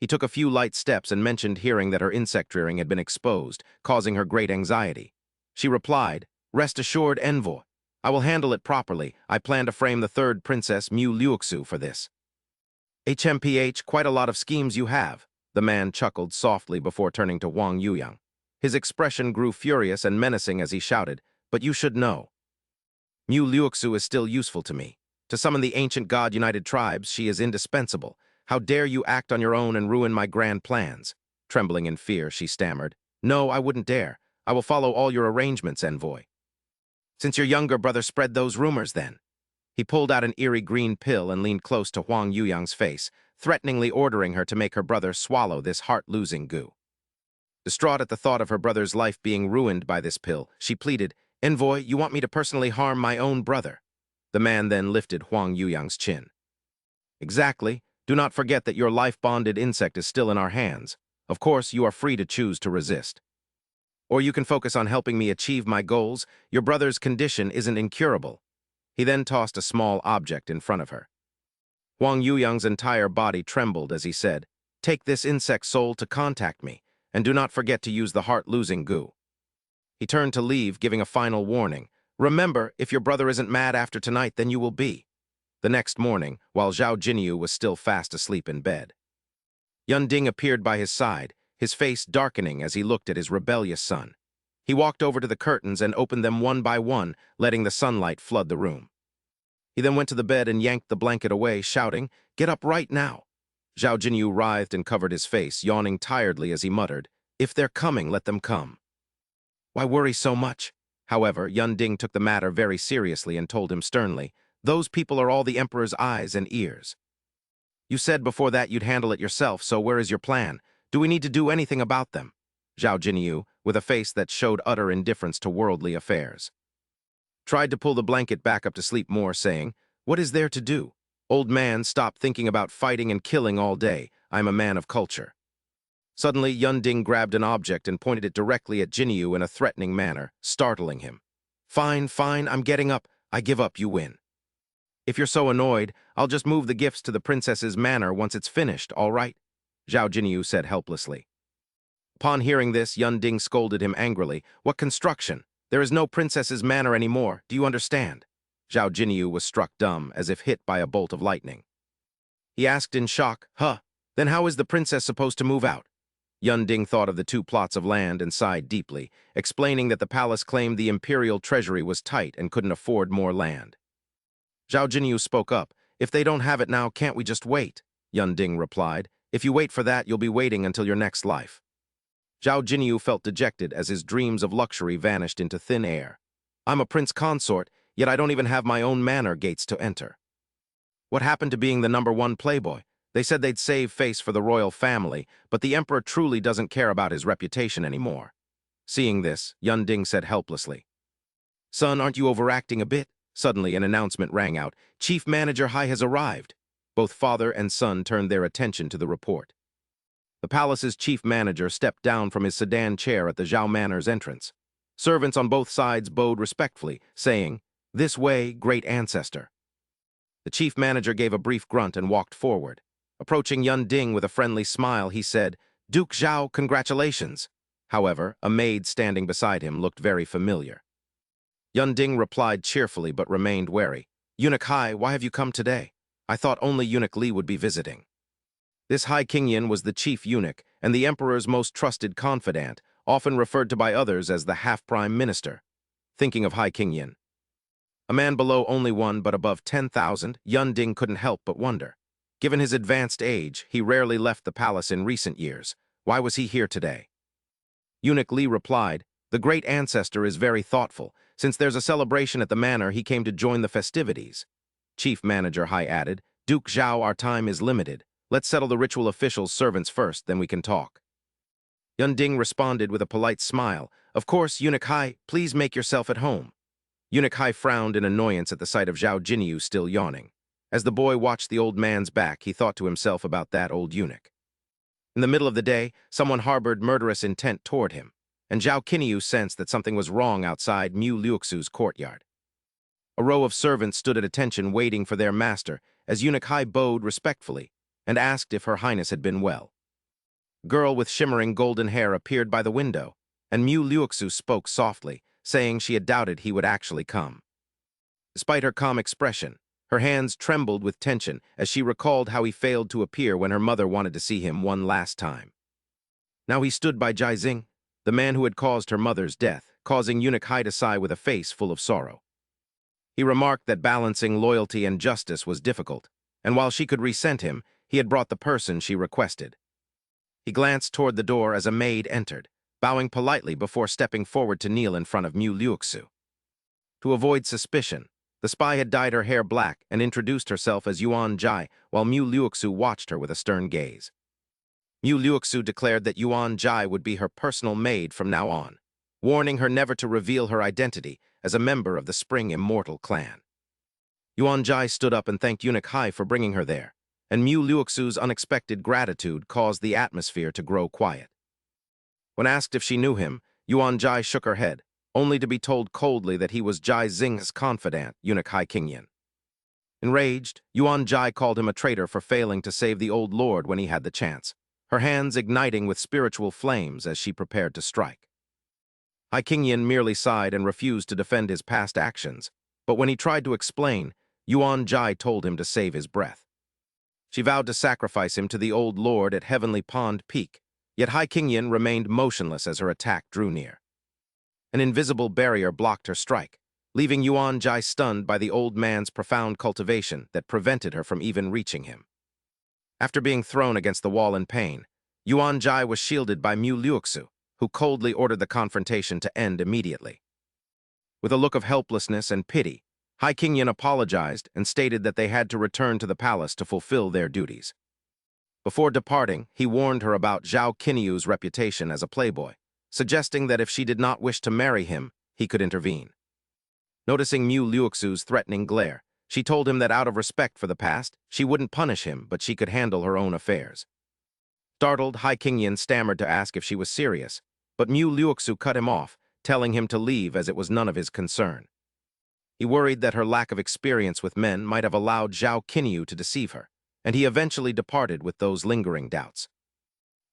He took a few light steps and mentioned hearing that her insect rearing had been exposed, causing her great anxiety. She replied, "Rest assured, envoy. I will handle it properly. I plan to frame the third princess, Mu Liuxu, for this." "HMPH, quite a lot of schemes you have," the man chuckled softly before turning to Huang Yuyang. His expression grew furious and menacing as he shouted, "But you should know. Mu Liuxu is still useful to me. To summon the ancient God-united tribes, she is indispensable. How dare you act on your own and ruin my grand plans?" Trembling in fear, she stammered, "No, I wouldn't dare. I will follow all your arrangements, envoy." "Since your younger brother spread those rumors, then." He pulled out an eerie green pill and leaned close to Huang Yuyang's face, threateningly ordering her to make her brother swallow this heart-losing goo. Distraught at the thought of her brother's life being ruined by this pill, she pleaded, "Envoy, you want me to personally harm my own brother?" The man then lifted Huang Yuyang's chin. "Exactly. Do not forget that your life-bonded insect is still in our hands. Of course, you are free to choose to resist. Or you can focus on helping me achieve my goals. Your brother's condition isn't incurable." He then tossed a small object in front of her. Huang Yuyang's entire body trembled as he said, "Take this insect soul to contact me, and do not forget to use the heart-losing goo." He turned to leave, giving a final warning. "Remember, if your brother isn't mad after tonight, then you will be." The next morning, while Zhao Jinyu was still fast asleep in bed, Yunding appeared by his side, his face darkening as he looked at his rebellious son. He walked over to the curtains and opened them one by one, letting the sunlight flood the room. He then went to the bed and yanked the blanket away, shouting, "Get up right now." Zhao Jinyu writhed and covered his face, yawning tiredly as he muttered, "If they're coming, let them come. Why worry so much?" However, Yunding took the matter very seriously and told him sternly, "Those people are all the Emperor's eyes and ears. You said before that you'd handle it yourself, so where is your plan? Do we need to do anything about them?" Zhao Jinyu, with a face that showed utter indifference to worldly affairs, tried to pull the blanket back up to sleep more, saying, "What is there to do? Old man, stop thinking about fighting and killing all day. I'm a man of culture." Suddenly, Yunding grabbed an object and pointed it directly at Jinyu in a threatening manner, startling him. "Fine, fine, I'm getting up. I give up, you win. If you're so annoyed, I'll just move the gifts to the princess's manor once it's finished, all right?" Zhao Jinyu said helplessly. Upon hearing this, Yunding scolded him angrily. "What construction? There is no princess's manor anymore, do you understand?" Zhao Jinyu was struck dumb, as if hit by a bolt of lightning. He asked in shock, "Huh, then how is the princess supposed to move out?" Yunding thought of the 2 plots of land and sighed deeply, explaining that the palace claimed the imperial treasury was tight and couldn't afford more land. Zhao Jinyu spoke up, "If they don't have it now, can't we just wait?" Yunding replied, "If you wait for that, you'll be waiting until your next life." Zhao Jinyu felt dejected as his dreams of luxury vanished into thin air. "I'm a prince consort, yet I don't even have my own manor gates to enter. What happened to being the #1 playboy? They said they'd save face for the royal family, but the emperor truly doesn't care about his reputation anymore." Seeing this, Yunding said helplessly, "Son, aren't you overacting a bit?" Suddenly, an announcement rang out. "Chief Manager Hai has arrived." Both father and son turned their attention to the report. The palace's chief manager stepped down from his sedan chair at the Zhao Manor's entrance. Servants on both sides bowed respectfully, saying, "This way, great ancestor." The chief manager gave a brief grunt and walked forward. Approaching Yunding with a friendly smile, he said, "Duke Zhao, congratulations." However, a maid standing beside him looked very familiar. Yunding replied cheerfully but remained wary. "Eunuch Hai, why have you come today? I thought only Eunuch Li would be visiting." This Hai Qingyan was the chief eunuch and the emperor's most trusted confidant, often referred to by others as the half-prime minister. Thinking of Hai Qingyan, a man below only 1 but above 10,000, Yun Ding couldn't help but wonder. Given his advanced age, he rarely left the palace in recent years. Why was he here today? Eunuch Li replied, "The great ancestor is very thoughtful. Since there's a celebration at the manor, he came to join the festivities." Chief Manager Hai added, "Duke Zhao, our time is limited. Let's settle the ritual officials' servants first, then we can talk." Yun Ding responded with a polite smile, "Of course, Eunuch Hai, please make yourself at home." Eunuch Hai frowned in annoyance at the sight of Zhao Jinu still yawning. As the boy watched the old man's back, he thought to himself about that old eunuch. In the middle of the day, someone harbored murderous intent toward him, and Zhao Qinyu sensed that something was wrong outside Mu Liuxu's courtyard. A row of servants stood at attention waiting for their master as Eunuch Hai bowed respectfully and asked if Her Highness had been well. A girl with shimmering golden hair appeared by the window, and Mu Liuxu spoke softly, saying she had doubted he would actually come. Despite her calm expression, her hands trembled with tension as she recalled how he failed to appear when her mother wanted to see him one last time. Now he stood by Jai Xing, the man who had caused her mother's death, causing Eunuch Hai to sigh with a face full of sorrow. He remarked that balancing loyalty and justice was difficult, and while she could resent him, he had brought the person she requested. He glanced toward the door as a maid entered, bowing politely before stepping forward to kneel in front of Mu Liuxu. To avoid suspicion, the spy had dyed her hair black and introduced herself as Yuan Jai, while Mu Liuxu watched her with a stern gaze. Mu Liuxu declared that Yuan Jai would be her personal maid from now on, warning her never to reveal her identity as a member of the Spring Immortal clan. Yuan Jai stood up and thanked Eunuch Hai for bringing her there, and Mu Liuxu's unexpected gratitude caused the atmosphere to grow quiet. When asked if she knew him, Yuan Jai shook her head, only to be told coldly that he was Jai Xing's confidant, Eunuch Hai Qingyan. Enraged, Yuan Jai called him a traitor for failing to save the old lord when he had the chance, her hands igniting with spiritual flames as she prepared to strike. Hai Qingyan merely sighed and refused to defend his past actions, but when he tried to explain, Yuan Jai told him to save his breath. She vowed to sacrifice him to the old lord at Heavenly Pond Peak, yet Hai Qingyan remained motionless as her attack drew near. An invisible barrier blocked her strike, leaving Yuan Jai stunned by the old man's profound cultivation that prevented her from even reaching him. After being thrown against the wall in pain, Yuan Jai was shielded by Mu Liuxu, who coldly ordered the confrontation to end immediately. With a look of helplessness and pity, Hai Qingyan apologized and stated that they had to return to the palace to fulfill their duties. Before departing, he warned her about Zhao Qinyu's reputation as a playboy, suggesting that if she did not wish to marry him, he could intervene. Noticing Mu Liuxu's threatening glare, she told him that out of respect for the past, she wouldn't punish him, but she could handle her own affairs. Startled, Hai Qingyan stammered to ask if she was serious, but Mu Liuxu cut him off, telling him to leave as it was none of his concern. He worried that her lack of experience with men might have allowed Zhao Qinyu to deceive her, and he eventually departed with those lingering doubts.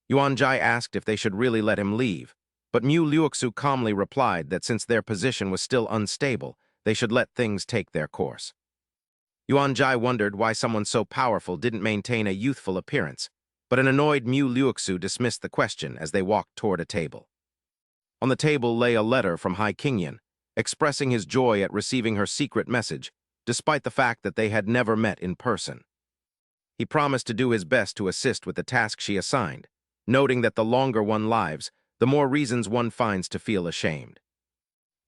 Yuan Jai asked if they should really let him leave, but Mu Liuxu calmly replied that since their position was still unstable, they should let things take their course. Yuan Jai wondered why someone so powerful didn't maintain a youthful appearance, but an annoyed Mu Liuxu dismissed the question as they walked toward a table. On the table lay a letter from Hai Qingyan, expressing his joy at receiving her secret message, despite the fact that they had never met in person. He promised to do his best to assist with the task she assigned, noting that the longer one lives, the more reasons one finds to feel ashamed.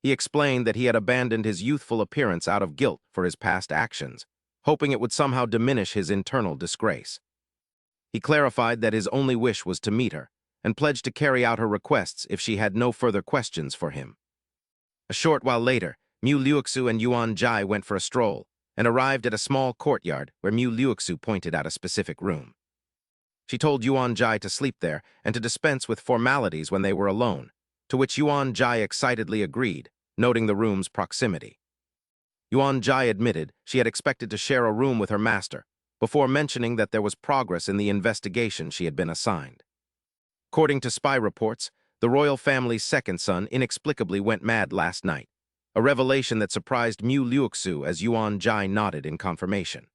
He explained that he had abandoned his youthful appearance out of guilt for his past actions, hoping it would somehow diminish his internal disgrace. He clarified that his only wish was to meet her, and pledged to carry out her requests if she had no further questions for him. A short while later, Mu Liuxu and Yuan Jai went for a stroll, and arrived at a small courtyard where Mu Liuxu pointed out a specific room. She told Yuan Jai to sleep there and to dispense with formalities when they were alone, to which Yuan Jai excitedly agreed, noting the room's proximity. Yuan Jai admitted she had expected to share a room with her master, before mentioning that there was progress in the investigation she had been assigned. According to spy reports, the royal family's second son inexplicably went mad last night, a revelation that surprised Mu Liuxu as Yuan Jai nodded in confirmation.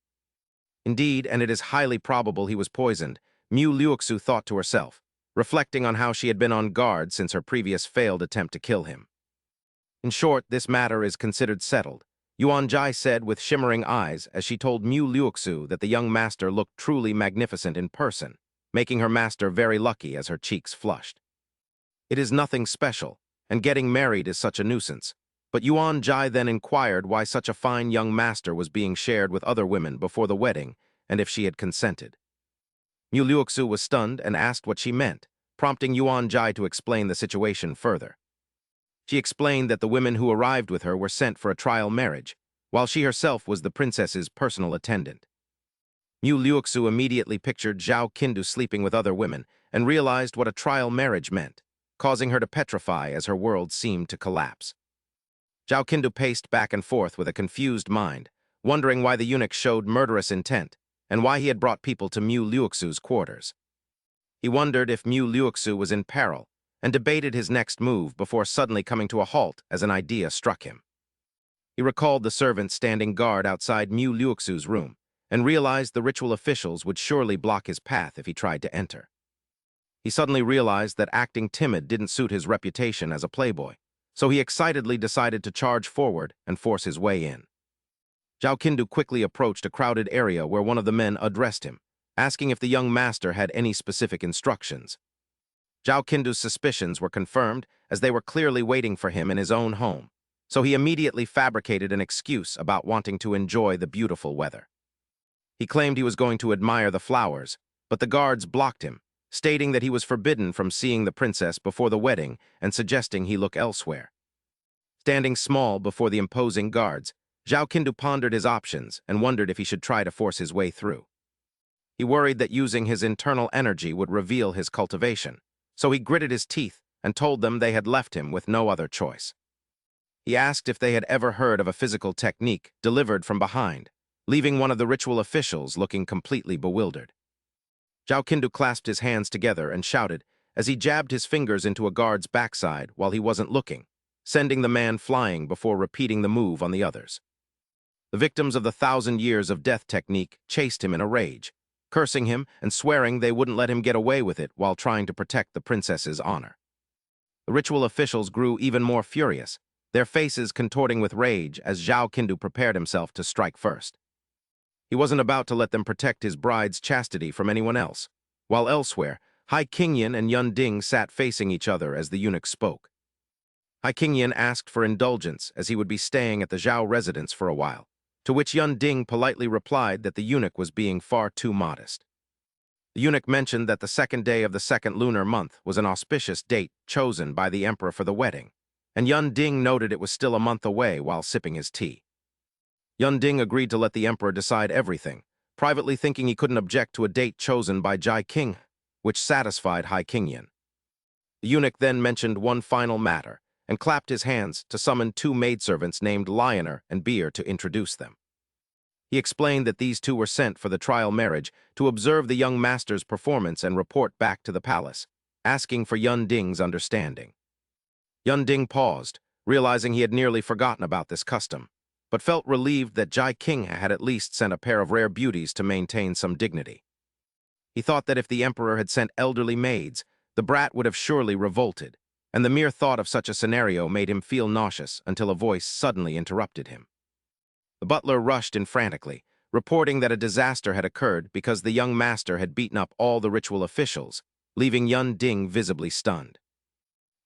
Indeed, and it is highly probable he was poisoned, Mu Liuxu thought to herself, reflecting on how she had been on guard since her previous failed attempt to kill him. In short, this matter is considered settled, Yuan Jai said with shimmering eyes as she told Mu Liuxu that the young master looked truly magnificent in person, making her master very lucky as her cheeks flushed. It is nothing special, and getting married is such a nuisance, but Yuan Jai then inquired why such a fine young master was being shared with other women before the wedding and if she had consented. Mu Liuxu was stunned and asked what she meant, prompting Yuan Jai to explain the situation further. She explained that the women who arrived with her were sent for a trial marriage, while she herself was the princess's personal attendant. Mu Liuxu immediately pictured Zhao Qindu sleeping with other women and realized what a trial marriage meant, causing her to petrify as her world seemed to collapse. Zhao Qindu paced back and forth with a confused mind, wondering why the eunuch showed murderous intent and why he had brought people to Mu Liuxu's quarters. He wondered if Mu Liuxu was in peril and debated his next move before suddenly coming to a halt as an idea struck him. He recalled the servant standing guard outside Mu Liuxu's room and realized the ritual officials would surely block his path if he tried to enter. He suddenly realized that acting timid didn't suit his reputation as a playboy, so he excitedly decided to charge forward and force his way in. Zhao Qindu quickly approached a crowded area where one of the men addressed him, asking if the young master had any specific instructions. Zhao Qindu's suspicions were confirmed as they were clearly waiting for him in his own home, so he immediately fabricated an excuse about wanting to enjoy the beautiful weather. He claimed he was going to admire the flowers, but the guards blocked him, stating that he was forbidden from seeing the princess before the wedding and suggesting he look elsewhere. Standing small before the imposing guards, Zhao Qindu pondered his options and wondered if he should try to force his way through. He worried that using his internal energy would reveal his cultivation, so he gritted his teeth and told them they had left him with no other choice. He asked if they had ever heard of a physical technique delivered from behind, leaving one of the ritual officials looking completely bewildered. Zhao Qindu clasped his hands together and shouted as he jabbed his fingers into a guard's backside while he wasn't looking, sending the man flying before repeating the move on the others. The victims of the 1,000 years of death technique chased him in a rage, cursing him and swearing they wouldn't let him get away with it while trying to protect the princess's honor. The ritual officials grew even more furious, their faces contorting with rage as Zhao Qindu prepared himself to strike first. He wasn't about to let them protect his bride's chastity from anyone else, while elsewhere, Hai Qingyan and Yun Ding sat facing each other as the eunuch spoke. Hai Qingyan asked for indulgence as he would be staying at the Zhao residence for a while, to which Yun Ding politely replied that the eunuch was being far too modest. The eunuch mentioned that the second day of the second lunar month was an auspicious date chosen by the emperor for the wedding, and Yun Ding noted it was still a month away while sipping his tea. Yun Ding agreed to let the emperor decide everything, privately thinking he couldn't object to a date chosen by Jai King, which satisfied Hai Qingyan. The eunuch then mentioned one final matter and clapped his hands to summon two maidservants named Lioner and Beer to introduce them. He explained that these two were sent for the trial marriage to observe the young master's performance and report back to the palace, asking for Yun Ding's understanding. Yun Ding paused, realizing he had nearly forgotten about this custom, but felt relieved that Jai King had at least sent a pair of rare beauties to maintain some dignity. He thought that if the emperor had sent elderly maids, the brat would have surely revolted, and the mere thought of such a scenario made him feel nauseous until a voice suddenly interrupted him. The butler rushed in frantically, reporting that a disaster had occurred because the young master had beaten up all the ritual officials, leaving Yun Ding visibly stunned.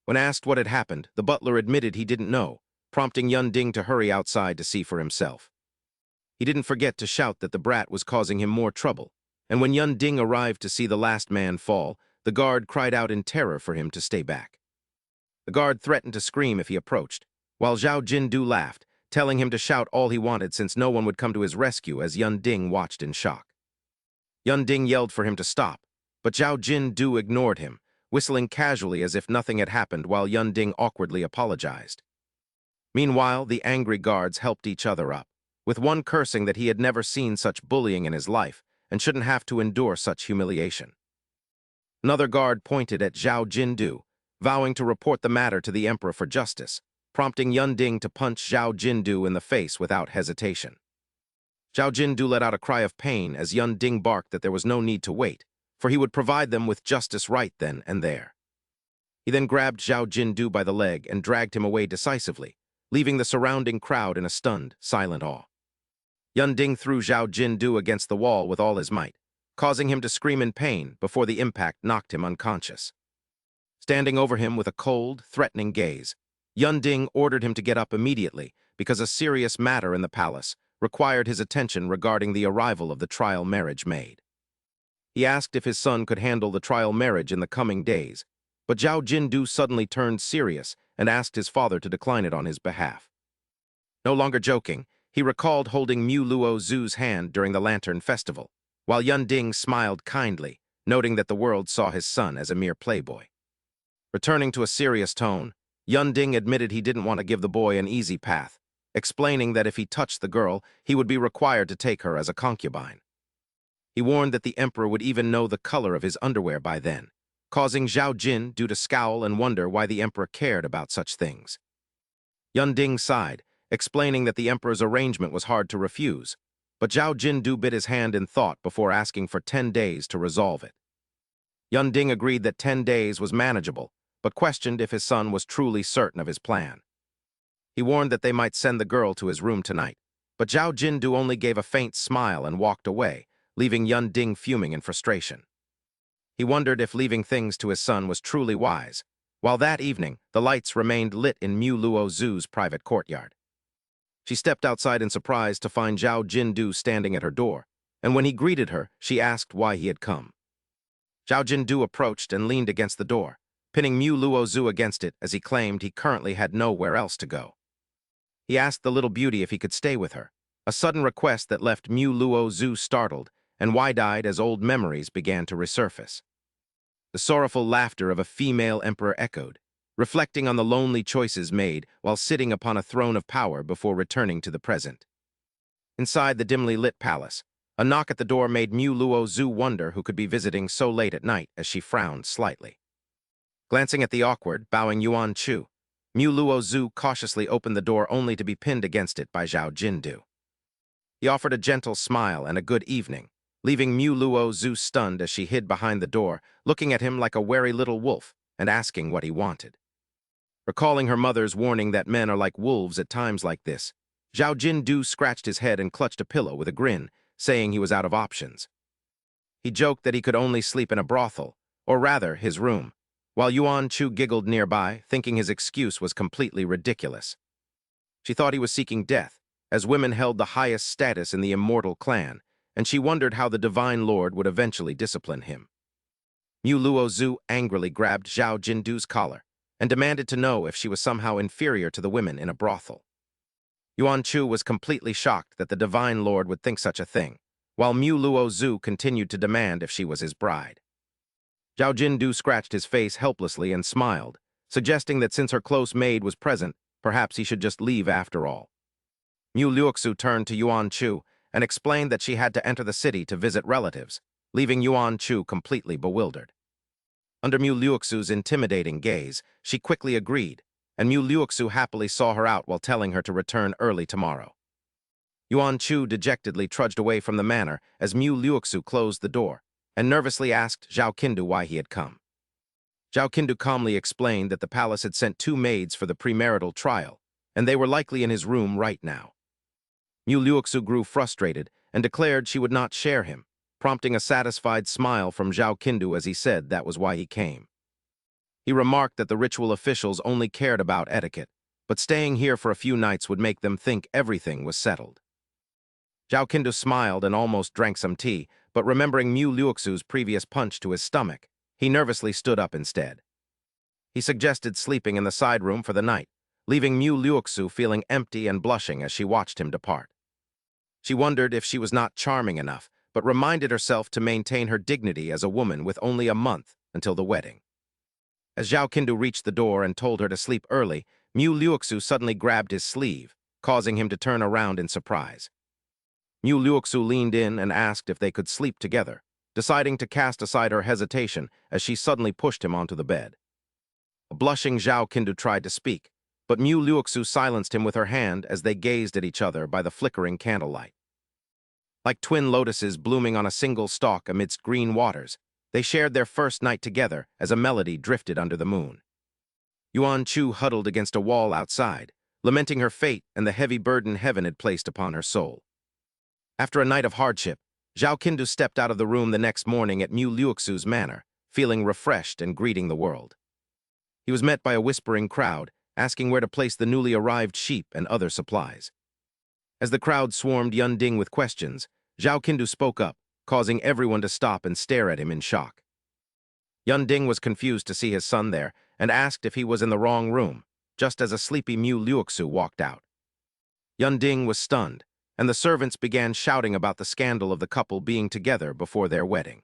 When asked what had happened, the butler admitted he didn't know, prompting Yun Ding to hurry outside to see for himself. He didn't forget to shout that the brat was causing him more trouble, and when Yun Ding arrived to see the last man fall, the guard cried out in terror for him to stay back. The guard threatened to scream if he approached, while Zhao Jindu laughed, telling him to shout all he wanted since no one would come to his rescue as Yun Ding watched in shock. Yun Ding yelled for him to stop, but Zhao Jindu ignored him, whistling casually as if nothing had happened while Yun Ding awkwardly apologized. Meanwhile, the angry guards helped each other up, with one cursing that he had never seen such bullying in his life and shouldn't have to endure such humiliation. Another guard pointed at Zhao Jindu, vowing to report the matter to the emperor for justice, prompting Yun Ding to punch Zhao Jindu in the face without hesitation. Zhao Jindu let out a cry of pain as Yun Ding barked that there was no need to wait, for he would provide them with justice right then and there. He then grabbed Zhao Jindu by the leg and dragged him away decisively, leaving the surrounding crowd in a stunned, silent awe. Yunding threw Zhao Jindu against the wall with all his might, causing him to scream in pain before the impact knocked him unconscious. Standing over him with a cold, threatening gaze, Yunding ordered him to get up immediately because a serious matter in the palace required his attention regarding the arrival of the trial marriage maid. He asked if his son could handle the trial marriage in the coming days, but Zhao Jindu suddenly turned serious and asked his father to decline it on his behalf. No longer joking, he recalled holding Mu Luo Zhu's hand during the Lantern Festival, while Yunding smiled kindly, noting that the world saw his son as a mere playboy. Returning to a serious tone, Yunding admitted he didn't want to give the boy an easy path, explaining that if he touched the girl, he would be required to take her as a concubine. He warned that the emperor would even know the color of his underwear by then, causing Zhao Jindu to scowl and wonder why the emperor cared about such things. Yunding sighed, explaining that the emperor's arrangement was hard to refuse, but Zhao Jindu bit his hand in thought before asking for 10 days to resolve it. Yunding agreed that 10 days was manageable, but questioned if his son was truly certain of his plan. He warned that they might send the girl to his room tonight, but Zhao Jindu only gave a faint smile and walked away, leaving Yunding fuming in frustration. He wondered if leaving things to his son was truly wise, while that evening the lights remained lit in Mu Luo Zhu's private courtyard. She stepped outside in surprise to find Zhao Jindu standing at her door, and when he greeted her, she asked why he had come. Zhao Jindu approached and leaned against the door, pinning Mu Luo Zhu against it as he claimed he currently had nowhere else to go. He asked the little beauty if he could stay with her, a sudden request that left Mu Luo Zhu startled and wide-eyed as old memories began to resurface. The sorrowful laughter of a female emperor echoed, reflecting on the lonely choices made while sitting upon a throne of power before returning to the present. Inside the dimly lit palace, a knock at the door made Mu Luo Zhu wonder who could be visiting so late at night as she frowned slightly. Glancing at the awkward, bowing Yuan Chu, Mu Luo Zhu cautiously opened the door only to be pinned against it by Zhao Jindu. He offered a gentle smile and a good evening, leaving Mu Luo Zhu stunned as she hid behind the door, looking at him like a wary little wolf and asking what he wanted. Recalling her mother's warning that men are like wolves at times like this, Zhao Jindu scratched his head and clutched a pillow with a grin, saying he was out of options. He joked that he could only sleep in a brothel, or rather, his room, while Yuan Chu giggled nearby, thinking his excuse was completely ridiculous. She thought he was seeking death, as women held the highest status in the immortal clan, and she wondered how the Divine Lord would eventually discipline him. Mu Luo Zhu angrily grabbed Zhao Jindu's collar and demanded to know if she was somehow inferior to the women in a brothel. Yuan Chu was completely shocked that the Divine Lord would think such a thing, while Mu Luo Zhu continued to demand if she was his bride. Zhao Jindu scratched his face helplessly and smiled, suggesting that since her close maid was present, perhaps he should just leave after all. Mu Luoxu turned to Yuan Chu and explained that she had to enter the city to visit relatives, leaving Yuan Chu completely bewildered. Under Mu Luoxu's intimidating gaze, she quickly agreed, and Mu Luoxu happily saw her out while telling her to return early tomorrow. Yuan Chu dejectedly trudged away from the manor as Mu Luoxu closed the door, and nervously asked Zhao Qindu why he had come. Zhao Qindu calmly explained that the palace had sent 2 maids for the premarital trial, and they were likely in his room right now. Mu Luoxu grew frustrated and declared she would not share him, prompting a satisfied smile from Zhao Qindu as he said that was why he came. He remarked that the ritual officials only cared about etiquette, but staying here for a few nights would make them think everything was settled. Zhao Qindu smiled and almost drank some tea, but remembering Mu Luoxu's previous punch to his stomach, he nervously stood up instead. He suggested sleeping in the side room for the night, leaving Mu Luoxu feeling empty and blushing as she watched him depart. She wondered if she was not charming enough, but reminded herself to maintain her dignity as a woman with only a month until the wedding. As Zhao Qindu reached the door and told her to sleep early, Mu Luoxu suddenly grabbed his sleeve, causing him to turn around in surprise. Mu Luoxu leaned in and asked if they could sleep together, deciding to cast aside her hesitation as she suddenly pushed him onto the bed. A blushing Zhao Qindu tried to speak, but Mu Luoxu silenced him with her hand as they gazed at each other by the flickering candlelight. Like twin lotuses blooming on a single stalk amidst green waters, They shared their first night together as a melody drifted under the moon. Yuan Chu huddled against a wall outside, lamenting her fate and the heavy burden heaven had placed upon her soul. After a night of hardship, Zhao Qindu stepped out of the room the next morning at Mu Liuxu's manor, feeling refreshed and greeting the world. He was met by a whispering crowd, asking where to place the newly arrived sheep and other supplies. As the crowd swarmed Yunding with questions, Zhao Qindu spoke up, causing everyone to stop and stare at him in shock. Yunding was confused to see his son there and asked if he was in the wrong room, just as a sleepy Mu Liuxu walked out. Yunding was stunned, and the servants began shouting about the scandal of the couple being together before their wedding.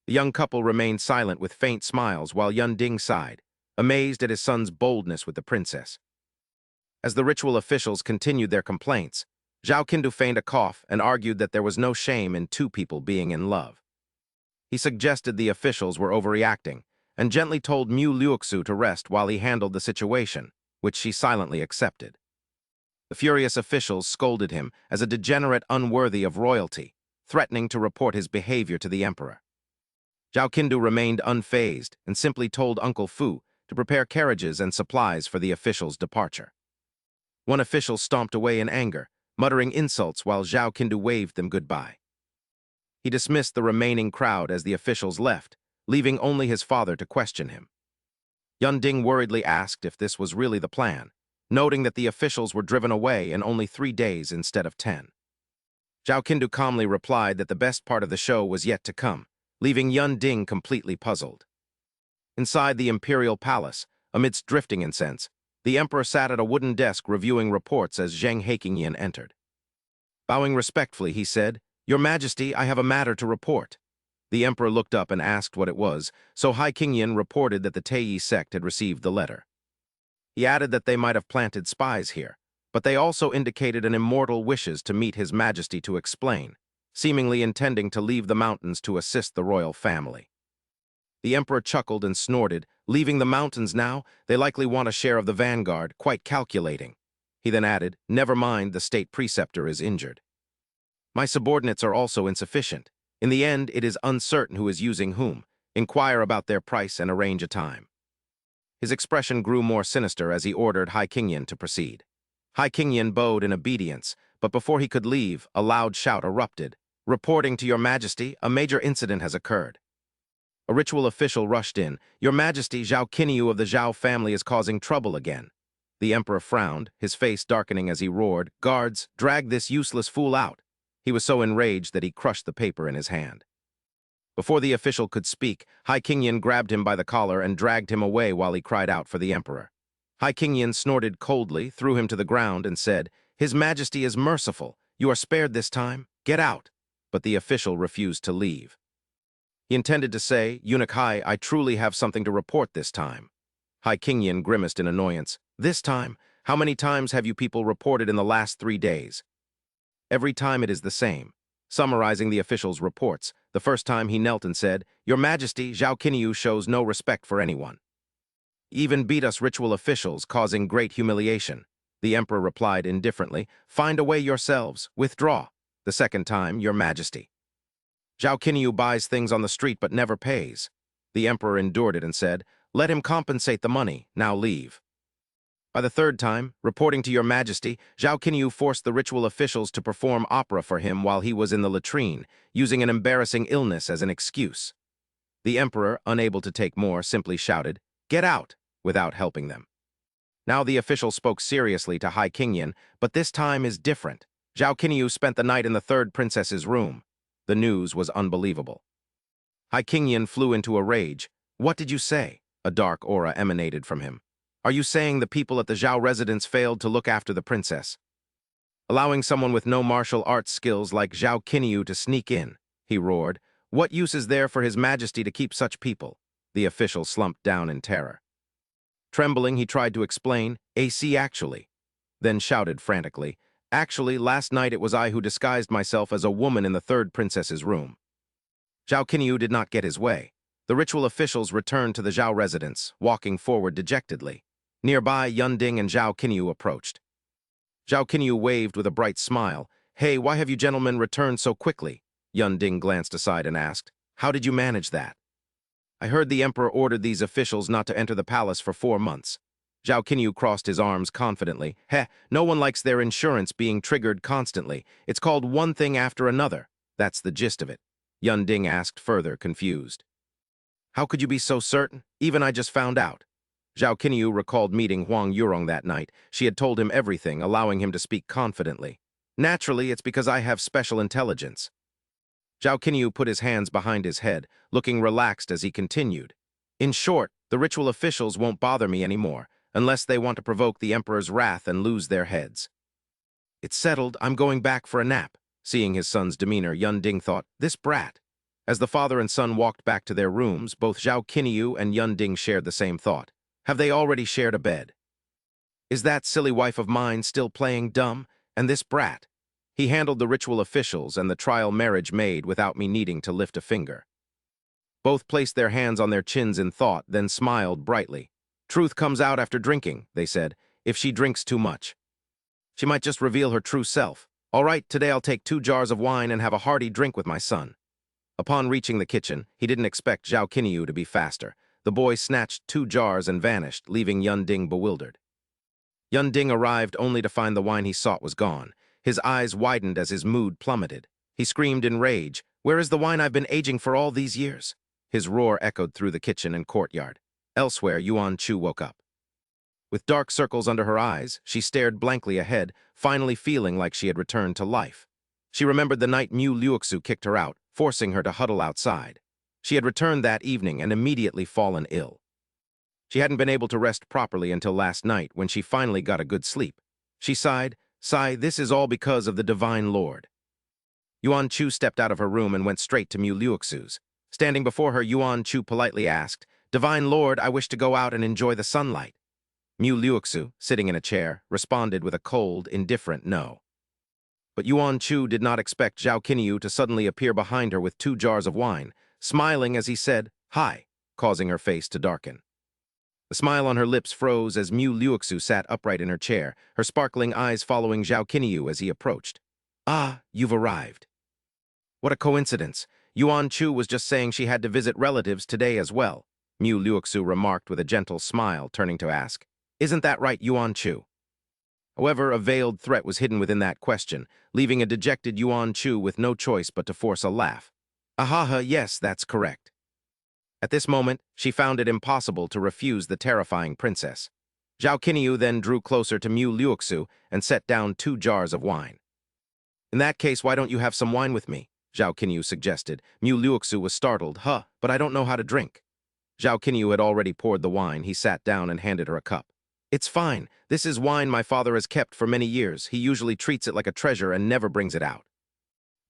The young couple remained silent with faint smiles while Yunding sighed, amazed at his son's boldness with the princess. As the ritual officials continued their complaints, Zhao Qindu feigned a cough and argued that there was no shame in two people being in love. He suggested the officials were overreacting and gently told Mu Liuxu to rest while he handled the situation, which she silently accepted. The furious officials scolded him as a degenerate unworthy of royalty, threatening to report his behavior to the emperor. Zhao Qindu remained unfazed and simply told Uncle Fu to prepare carriages and supplies for the officials' departure. One official stomped away in anger, muttering insults while Zhao Qindu waved them goodbye. He dismissed the remaining crowd as the officials left, leaving only his father to question him. Yunding worriedly asked if this was really the plan, noting that the officials were driven away in only 3 days instead of 10. Zhao Qindu calmly replied that the best part of the show was yet to come, leaving Yunding completely puzzled. Inside the Imperial Palace, amidst drifting incense, the emperor sat at a wooden desk reviewing reports as Zheng Heikingyan entered. Bowing respectfully, he said, "Your Majesty, I have a matter to report." The emperor looked up and asked what it was, so Heikingyan reported that the Taiyi sect had received the letter. He added that they might have planted spies here, but they also indicated an immortal wishes to meet His Majesty to explain, seemingly intending to leave the mountains to assist the royal family. The emperor chuckled and snorted, "Leaving the mountains now? They likely want a share of the vanguard, quite calculating." He then added, "Never mind, the state preceptor is injured. My subordinates are also insufficient. In the end, it is uncertain who is using whom. Inquire about their price and arrange a time." His expression grew more sinister as he ordered Heikingyan to proceed. Heikingyan bowed in obedience, but before he could leave, a loud shout erupted. "Reporting to Your Majesty, a major incident has occurred." A ritual official rushed in. "Your Majesty, Zhao Qinyu of the Zhao family is causing trouble again." The emperor frowned, his face darkening as he roared, "Guards, drag this useless fool out." He was so enraged that he crushed the paper in his hand. Before the official could speak, Heikingyan grabbed him by the collar and dragged him away while he cried out for the emperor. Heikingyan snorted coldly, threw him to the ground, and said, "His Majesty is merciful. You are spared this time. Get out." But the official refused to leave. He intended to say, "Eunuch Hai, I truly have something to report this time." Heikingyan grimaced in annoyance. "This time? How many times have you people reported in the last 3 days?" Every time it is the same. Summarizing the official's reports, the first time he knelt and said, "Your Majesty, Zhao Qinyu shows no respect for anyone. He even beat us ritual officials, causing great humiliation." The emperor replied indifferently, "Find a way yourselves. Withdraw." The second time, "Your Majesty, Zhao Qinyu buys things on the street but never pays." The emperor endured it and said, "Let him compensate the money. Now leave." By the third time, "Reporting to Your Majesty, Zhao Qinyu forced the ritual officials to perform opera for him while he was in the latrine, using an embarrassing illness as an excuse." The emperor, unable to take more, simply shouted, "Get out," without helping them. Now the official spoke seriously to Heikingyan, "But this time is different. Zhao Qinyu spent the night in the third princess's room." The news was unbelievable. Heikingyan flew into a rage. "What did you say?" A dark aura emanated from him. "Are you saying the people at the Zhao residence failed to look after the princess? Allowing someone with no martial arts skills like Zhao Qinyu to sneak in?" He roared. "What use is there for His Majesty to keep such people?" The official slumped down in terror. Trembling, he tried to explain, "AC actually," then shouted frantically, "Actually, last night it was I who disguised myself as a woman in the third princess's room." Zhao Qinyu did not get his way. The ritual officials returned to the Zhao residence, walking forward dejectedly. Nearby, Yunding and Zhao Qinyu approached. Zhao Qinyu waved with a bright smile. "Hey, why have you gentlemen returned so quickly?" Yunding glanced aside and asked. How did you manage that? I heard the Emperor ordered these officials not to enter the palace for 4 months. Zhao Qinyu crossed his arms confidently. Heh, no one likes their insurance being triggered constantly. It's called one thing after another. That's the gist of it. Yun Ding asked further, confused. How could you be so certain? Even I just found out. Zhao Qinyu recalled meeting Huang Yurong that night. She had told him everything, allowing him to speak confidently. Naturally, it's because I have special intelligence. Zhao Qinyu put his hands behind his head, looking relaxed as he continued. In short, the ritual officials won't bother me anymore, unless they want to provoke the Emperor's wrath and lose their heads. It's settled, I'm going back for a nap. Seeing his son's demeanor, Yun Ding thought, this brat. As the father and son walked back to their rooms, both Zhao Qinyu and Yun Ding shared the same thought. Have they already shared a bed? Is that silly wife of mine still playing dumb? And this brat? He handled the ritual officials and the trial marriage made without me needing to lift a finger. Both placed their hands on their chins in thought, then smiled brightly. Truth comes out after drinking, they said, if she drinks too much. She might just reveal her true self. All right, today I'll take 2 jars of wine and have a hearty drink with my son. Upon reaching the kitchen, he didn't expect Zhao Qinyu to be faster. The boy snatched 2 jars and vanished, leaving Yun Ding bewildered. Yun Ding arrived only to find the wine he sought was gone. His eyes widened as his mood plummeted. He screamed in rage, "Where is the wine I've been aging for all these years?" His roar echoed through the kitchen and courtyard. Elsewhere, Yuan Chu woke up. With dark circles under her eyes, she stared blankly ahead, finally feeling like she had returned to life. She remembered the night Mu Liuxu kicked her out, forcing her to huddle outside. She had returned that evening and immediately fallen ill. She hadn't been able to rest properly until last night when she finally got a good sleep. She sighed, this is all because of the Divine Lord. Yuan Chu stepped out of her room and went straight to Mu Liuxu's. Standing before her, Yuan Chu politely asked, Divine Lord, I wish to go out and enjoy the sunlight. Mu Liuxu, sitting in a chair, responded with a cold, indifferent no. But Yuan Chu did not expect Zhao Qinyu to suddenly appear behind her with 2 jars of wine, smiling as he said, Hi, causing her face to darken. The smile on her lips froze as Mu Liuxu sat upright in her chair, her sparkling eyes following Zhao Qinyu as he approached. Ah, you've arrived. What a coincidence. Yuan Chu was just saying she had to visit relatives today as well, Mu Liuxu remarked with a gentle smile, turning to ask. Isn't that right, Yuan Chu? However, a veiled threat was hidden within that question, leaving a dejected Yuan Chu with no choice but to force a laugh. Ahaha, yes, that's correct. At this moment, she found it impossible to refuse the terrifying princess. Zhao Qinyu then drew closer to Mu Liuxu and set down 2 jars of wine. In that case, why don't you have some wine with me? Zhao Qinyu suggested. Mu Liuxu was startled. But I don't know how to drink. Zhao Qinyu had already poured the wine. He sat down and handed her a cup. It's fine. This is wine my father has kept for many years. He usually treats it like a treasure and never brings it out.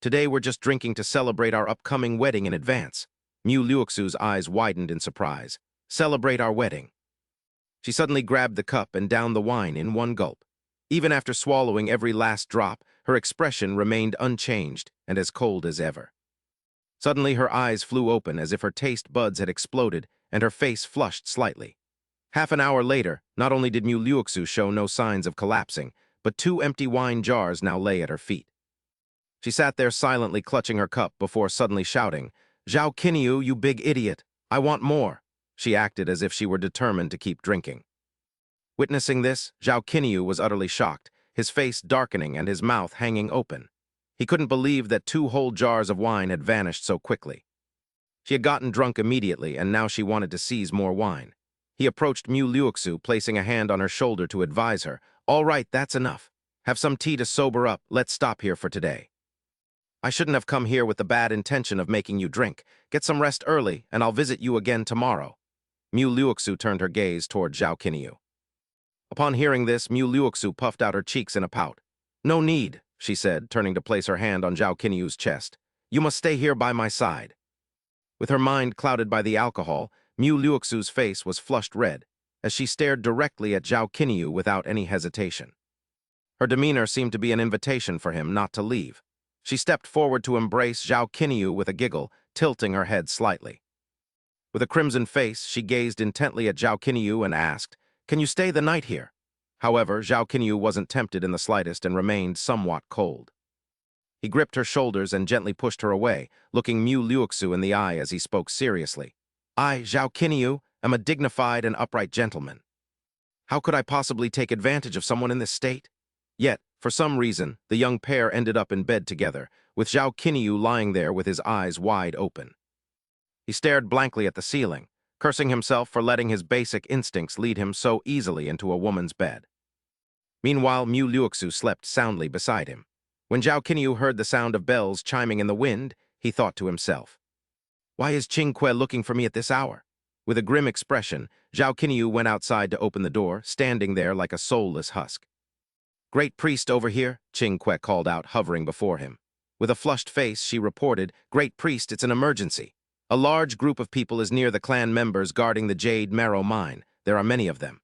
Today we're just drinking to celebrate our upcoming wedding in advance. Mu Liuxu's eyes widened in surprise. Celebrate our wedding. She suddenly grabbed the cup and downed the wine in one gulp. Even after swallowing every last drop, her expression remained unchanged and as cold as ever. Suddenly her eyes flew open as if her taste buds had exploded and her face flushed slightly. Half an hour later, not only did Mu Liuxu show no signs of collapsing, but 2 empty wine jars now lay at her feet. She sat there silently clutching her cup before suddenly shouting, Zhao Qinyu, you big idiot! I want more! She acted as if she were determined to keep drinking. Witnessing this, Zhao Qinyu was utterly shocked, his face darkening and his mouth hanging open. He couldn't believe that 2 whole jars of wine had vanished so quickly. She had gotten drunk immediately, and now she wanted to seize more wine. He approached Mu Liuxu, placing a hand on her shoulder to advise her. All right, that's enough. Have some tea to sober up. Let's stop here for today. I shouldn't have come here with the bad intention of making you drink. Get some rest early, and I'll visit you again tomorrow. Mu Liuxu turned her gaze toward Zhao Qinyu. Upon hearing this, Mu Liuxu puffed out her cheeks in a pout. No need, she said, turning to place her hand on Zhao Qinyu's chest. You must stay here by my side. With her mind clouded by the alcohol, Mu Liuxu's face was flushed red, as she stared directly at Zhao Qinyu without any hesitation. Her demeanor seemed to be an invitation for him not to leave. She stepped forward to embrace Zhao Qinyu with a giggle, tilting her head slightly. With a crimson face, she gazed intently at Zhao Qinyu and asked, Can you stay the night here? However, Zhao Qinyu wasn't tempted in the slightest and remained somewhat cold. He gripped her shoulders and gently pushed her away, looking Mu Liuxu in the eye as he spoke seriously. I, Zhao Qinyu, am a dignified and upright gentleman. How could I possibly take advantage of someone in this state? Yet, for some reason, the young pair ended up in bed together, with Zhao Qinyu lying there with his eyes wide open. He stared blankly at the ceiling, cursing himself for letting his basic instincts lead him so easily into a woman's bed. Meanwhile, Mu Liuxu slept soundly beside him. When Zhao Qinyu heard the sound of bells chiming in the wind, he thought to himself, "Why is Qingque looking for me at this hour?" With a grim expression, Zhao Qinyu went outside to open the door, standing there like a soulless husk. "Great priest over here," Qingque called out, hovering before him. With a flushed face, she reported, "Great priest, it's an emergency. A large group of people is near the clan members guarding the Jade Marrow mine. There are many of them.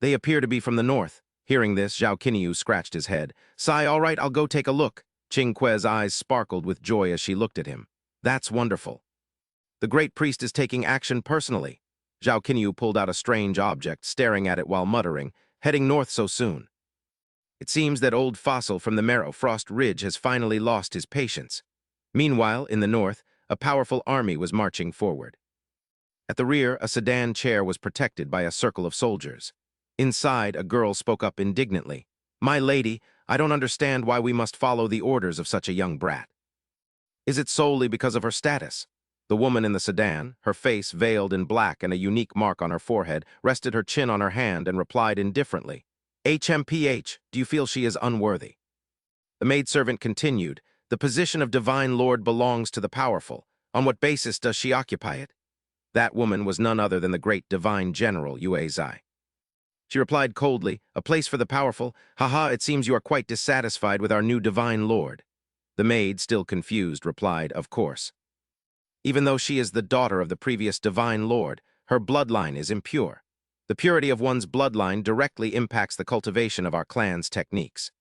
They appear to be from the north." Hearing this, Zhao Qinyu scratched his head. "Sai, all right, I'll go take a look." Qingque's eyes sparkled with joy as she looked at him. "That's wonderful. The great priest is taking action personally." Zhao Qinyu pulled out a strange object, staring at it while muttering, "Heading north so soon. It seems that old fossil from the Marrow Frost Ridge has finally lost his patience." Meanwhile, in the north, a powerful army was marching forward. At the rear, a sedan chair was protected by a circle of soldiers. Inside, a girl spoke up indignantly. "My lady, I don't understand why we must follow the orders of such a young brat. Is it solely because of her status?" The woman in the sedan, her face veiled in black and a unique mark on her forehead, rested her chin on her hand and replied indifferently, "HMPH, do you feel she is unworthy?" The maidservant continued, "The position of Divine Lord belongs to the powerful. On what basis does she occupy it?" That woman was none other than the great Divine General Yue Zai. She replied coldly, "A place for the powerful? Haha, it seems you are quite dissatisfied with our new Divine Lord." The maid, still confused, replied, "Of course. Even though she is the daughter of the previous Divine Lord, her bloodline is impure. The purity of one's bloodline directly impacts the cultivation of our clan's techniques.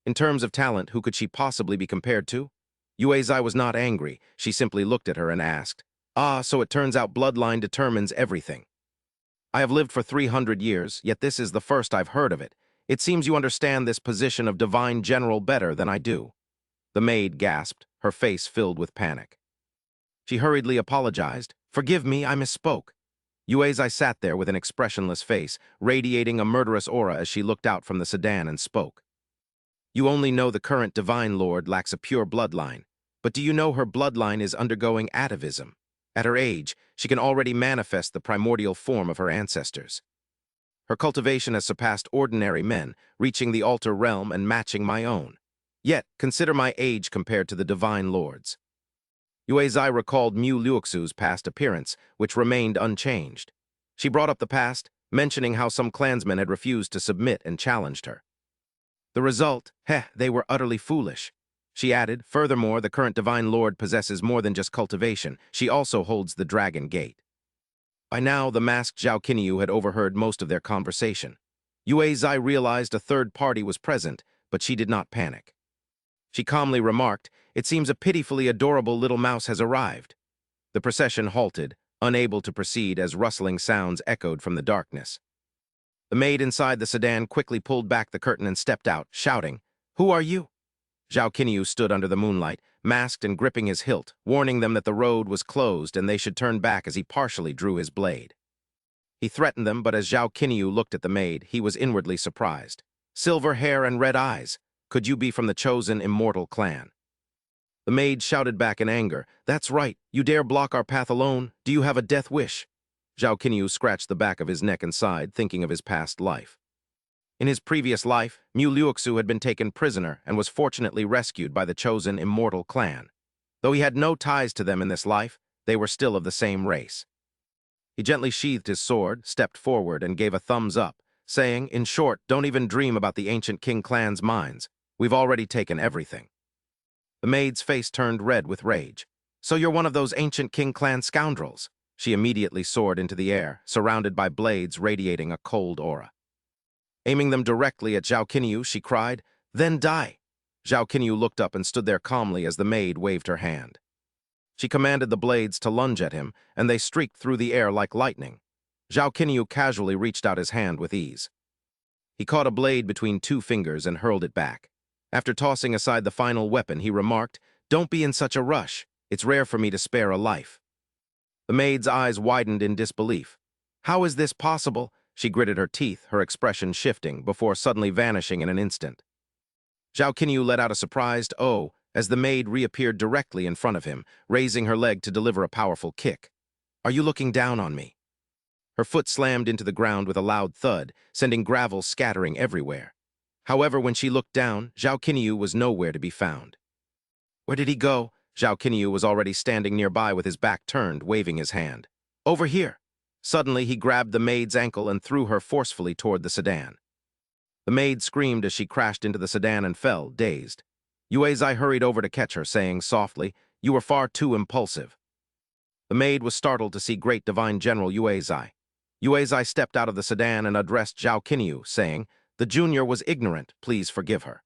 In terms of talent, who could she possibly be compared to?" Yue Zai was not angry. She simply looked at her and asked, "Ah, so it turns out bloodline determines everything. I have lived for 300 years, yet this is the first I've heard of it. It seems you understand this position of Divine General better than I do." The maid gasped, her face filled with panic. She hurriedly apologized. "Forgive me, I misspoke." Yue Zai sat there with an expressionless face, radiating a murderous aura as she looked out from the sedan and spoke. "You only know the current Divine Lord lacks a pure bloodline, but do you know her bloodline is undergoing atavism? At her age, she can already manifest the primordial form of her ancestors. Her cultivation has surpassed ordinary men, reaching the altar realm and matching my own. Yet, consider my age compared to the Divine Lord's." Yue Zai recalled Mu Liuxu's past appearance, which remained unchanged. She brought up the past, mentioning how some clansmen had refused to submit and challenged her. The result, they were utterly foolish. She added, "Furthermore, the current Divine Lord possesses more than just cultivation. She also holds the Dragon Gate." By now, the masked Zhao Qinyu had overheard most of their conversation. Yue Zai realized a third party was present, but she did not panic. She calmly remarked, "It seems a pitifully adorable little mouse has arrived." The procession halted, unable to proceed as rustling sounds echoed from the darkness. The maid inside the sedan quickly pulled back the curtain and stepped out, shouting, "Who are you?" Zhao Qinyu stood under the moonlight, masked and gripping his hilt, warning them that the road was closed and they should turn back as he partially drew his blade. He threatened them, but as Zhao Qinyu looked at the maid, he was inwardly surprised. "Silver hair and red eyes. Could you be from the chosen immortal clan?" The maid shouted back in anger, "That's right. You dare block our path alone? Do you have a death wish?" Zhao Qinyu scratched the back of his neck and sighed, thinking of his past life. In his previous life, Mu Liuxu had been taken prisoner and was fortunately rescued by the chosen immortal clan. Though he had no ties to them in this life, they were still of the same race. He gently sheathed his sword, stepped forward, and gave a thumbs up, saying, "In short, don't even dream about the ancient King clan's mines. We've already taken everything." The maid's face turned red with rage. "So you're one of those ancient King clan scoundrels." She immediately soared into the air, surrounded by blades radiating a cold aura. Aiming them directly at Zhao Qinyu, she cried, "Then die!" Zhao Qinyu looked up and stood there calmly as the maid waved her hand. She commanded the blades to lunge at him, and they streaked through the air like lightning. Zhao Qinyu casually reached out his hand with ease. He caught a blade between two fingers and hurled it back. After tossing aside the final weapon, he remarked, "Don't be in such a rush. It's rare for me to spare a life." The maid's eyes widened in disbelief. "How is this possible?" She gritted her teeth, her expression shifting, before suddenly vanishing in an instant. Zhao Qinyu let out a surprised "oh" as the maid reappeared directly in front of him, raising her leg to deliver a powerful kick. "Are you looking down on me?" Her foot slammed into the ground with a loud thud, sending gravel scattering everywhere. However, when she looked down, Zhao Qinyu was nowhere to be found. "Where did he go?" Zhao Qinyu was already standing nearby with his back turned, waving his hand. "Over here." Suddenly, he grabbed the maid's ankle and threw her forcefully toward the sedan. The maid screamed as she crashed into the sedan and fell, dazed. Yuezai hurried over to catch her, saying softly, "You were far too impulsive." The maid was startled to see Great Divine General Yuezai. Yuezai stepped out of the sedan and addressed Zhao Qinyu, saying, "The junior was ignorant, please forgive her."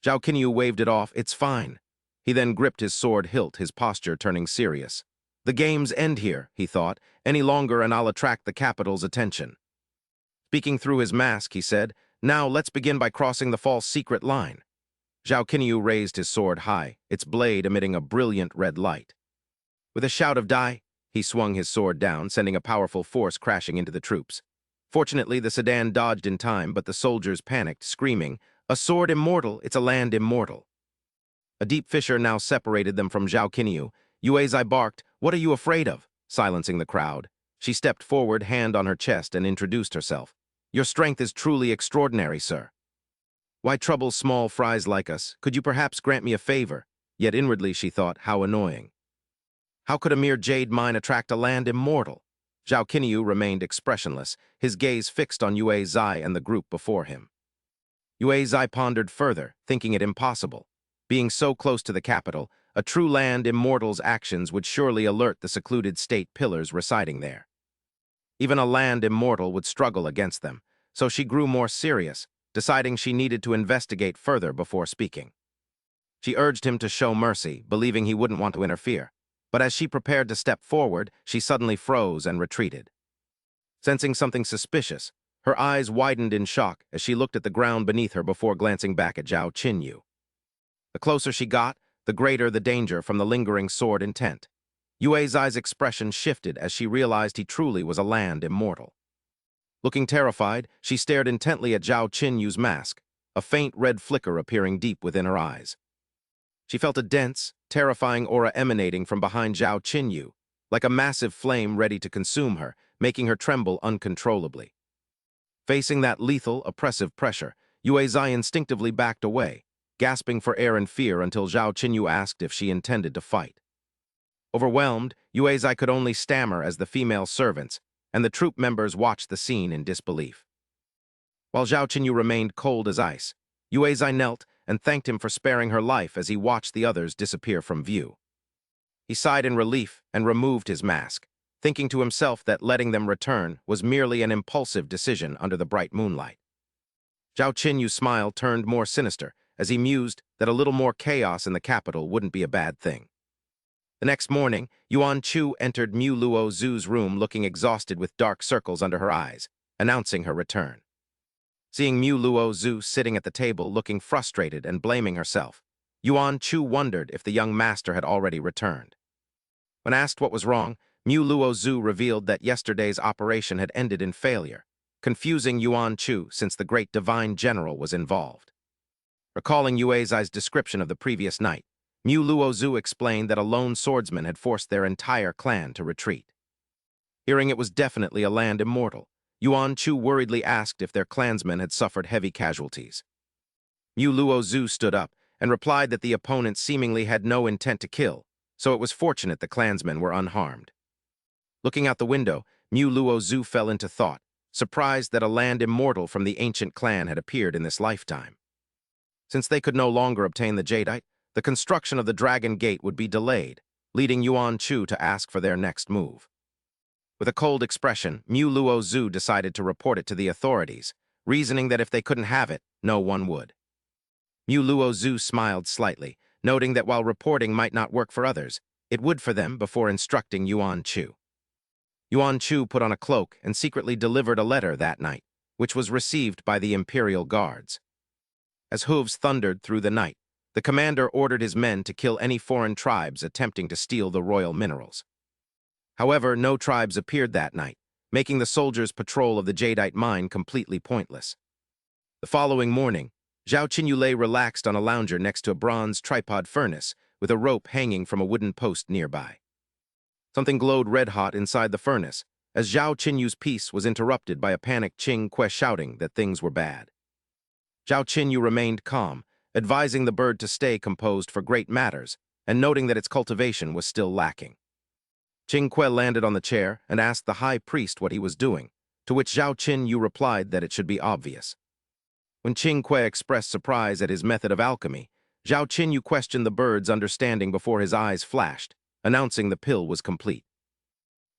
Zhao Qinyu waved it off, "It's fine." He then gripped his sword hilt, his posture turning serious. "The games end here," he thought, "any longer and I'll attract the capital's attention." Speaking through his mask, he said, "Now let's begin by crossing the false secret line." Zhao Qinyu raised his sword high, its blade emitting a brilliant red light. With a shout of "Die!" he swung his sword down, sending a powerful force crashing into the troops. Fortunately, the sedan dodged in time, but the soldiers panicked, screaming, "A sword immortal, it's a land immortal." A deep fissure now separated them from Zhao Qinyu. Yuezai barked, "What are you afraid of?" silencing the crowd. She stepped forward, hand on her chest, and introduced herself. "Your strength is truly extraordinary, sir. Why trouble small fries like us? Could you perhaps grant me a favor?" Yet inwardly she thought, how annoying. How could a mere jade mine attract a land immortal? Zhao Qinyu remained expressionless, his gaze fixed on Yuezai and the group before him. Yuezai pondered further, thinking it impossible. Being so close to the capital, a true land immortal's actions would surely alert the secluded state pillars residing there. Even a land immortal would struggle against them, so she grew more serious, deciding she needed to investigate further before speaking. She urged him to show mercy, believing he wouldn't want to interfere. But as she prepared to step forward, she suddenly froze and retreated. Sensing something suspicious, her eyes widened in shock as she looked at the ground beneath her before glancing back at Zhao Qinyu. The closer she got, the greater the danger from the lingering sword intent. Yuezai's expression shifted as she realized he truly was a land immortal. Looking terrified, she stared intently at Zhao Qinyu's mask, a faint red flicker appearing deep within her eyes. She felt a dense, terrifying aura emanating from behind Zhao Qinyu, like a massive flame ready to consume her, making her tremble uncontrollably. Facing that lethal, oppressive pressure, Yuezai instinctively backed away, gasping for air in fear until Zhao Qinyu asked if she intended to fight. Overwhelmed, Yuezai could only stammer as the female servants and the troop members watched the scene in disbelief. While Zhao Qinyu remained cold as ice, Yuezai knelt and thanked him for sparing her life as he watched the others disappear from view. He sighed in relief and removed his mask, thinking to himself that letting them return was merely an impulsive decision under the bright moonlight. Zhao Qinyu's smile turned more sinister as he mused that a little more chaos in the capital wouldn't be a bad thing. The next morning, Yuan Chu entered Mu Luo Zhu's room looking exhausted with dark circles under her eyes, announcing her return. Seeing Mu Luo Zhu sitting at the table looking frustrated and blaming herself, Yuan Chu wondered if the young master had already returned. When asked what was wrong, Mu Luo Zhu revealed that yesterday's operation had ended in failure, confusing Yuan Chu since the great divine general was involved. Recalling Yuezai's description of the previous night, Mu Luo Zhu explained that a lone swordsman had forced their entire clan to retreat. Hearing it was definitely a land immortal, Yuan Chu worriedly asked if their clansmen had suffered heavy casualties. Mu Luo Zhu stood up and replied that the opponent seemingly had no intent to kill, so it was fortunate the clansmen were unharmed. Looking out the window, Mu Luo Zhu fell into thought, surprised that a land immortal from the ancient clan had appeared in this lifetime. Since they could no longer obtain the jadeite, the construction of the Dragon Gate would be delayed, leading Yuan Chu to ask for their next move. With a cold expression, Mu Luo Zhu decided to report it to the authorities, reasoning that if they couldn't have it, no one would. Mu Luo Zhu smiled slightly, noting that while reporting might not work for others, it would for them before instructing Yuan Chu. Yuan Chu put on a cloak and secretly delivered a letter that night, which was received by the Imperial Guards. As hooves thundered through the night, the commander ordered his men to kill any foreign tribes attempting to steal the royal minerals. However, no tribes appeared that night, making the soldiers' patrol of the jadeite mine completely pointless. The following morning, Zhao Qinyu lay relaxed on a lounger next to a bronze tripod furnace with a rope hanging from a wooden post nearby. Something glowed red-hot inside the furnace, as Zhao Qinyu's peace was interrupted by a panicked Qing Kuei shouting that things were bad. Zhao Qinyu remained calm, advising the bird to stay composed for great matters, and noting that its cultivation was still lacking. Qing Kuei landed on the chair and asked the high priest what he was doing, to which Zhao Qinyu replied that it should be obvious. When Qing Kuei expressed surprise at his method of alchemy, Zhao Qinyu questioned the bird's understanding before his eyes flashed, announcing the pill was complete.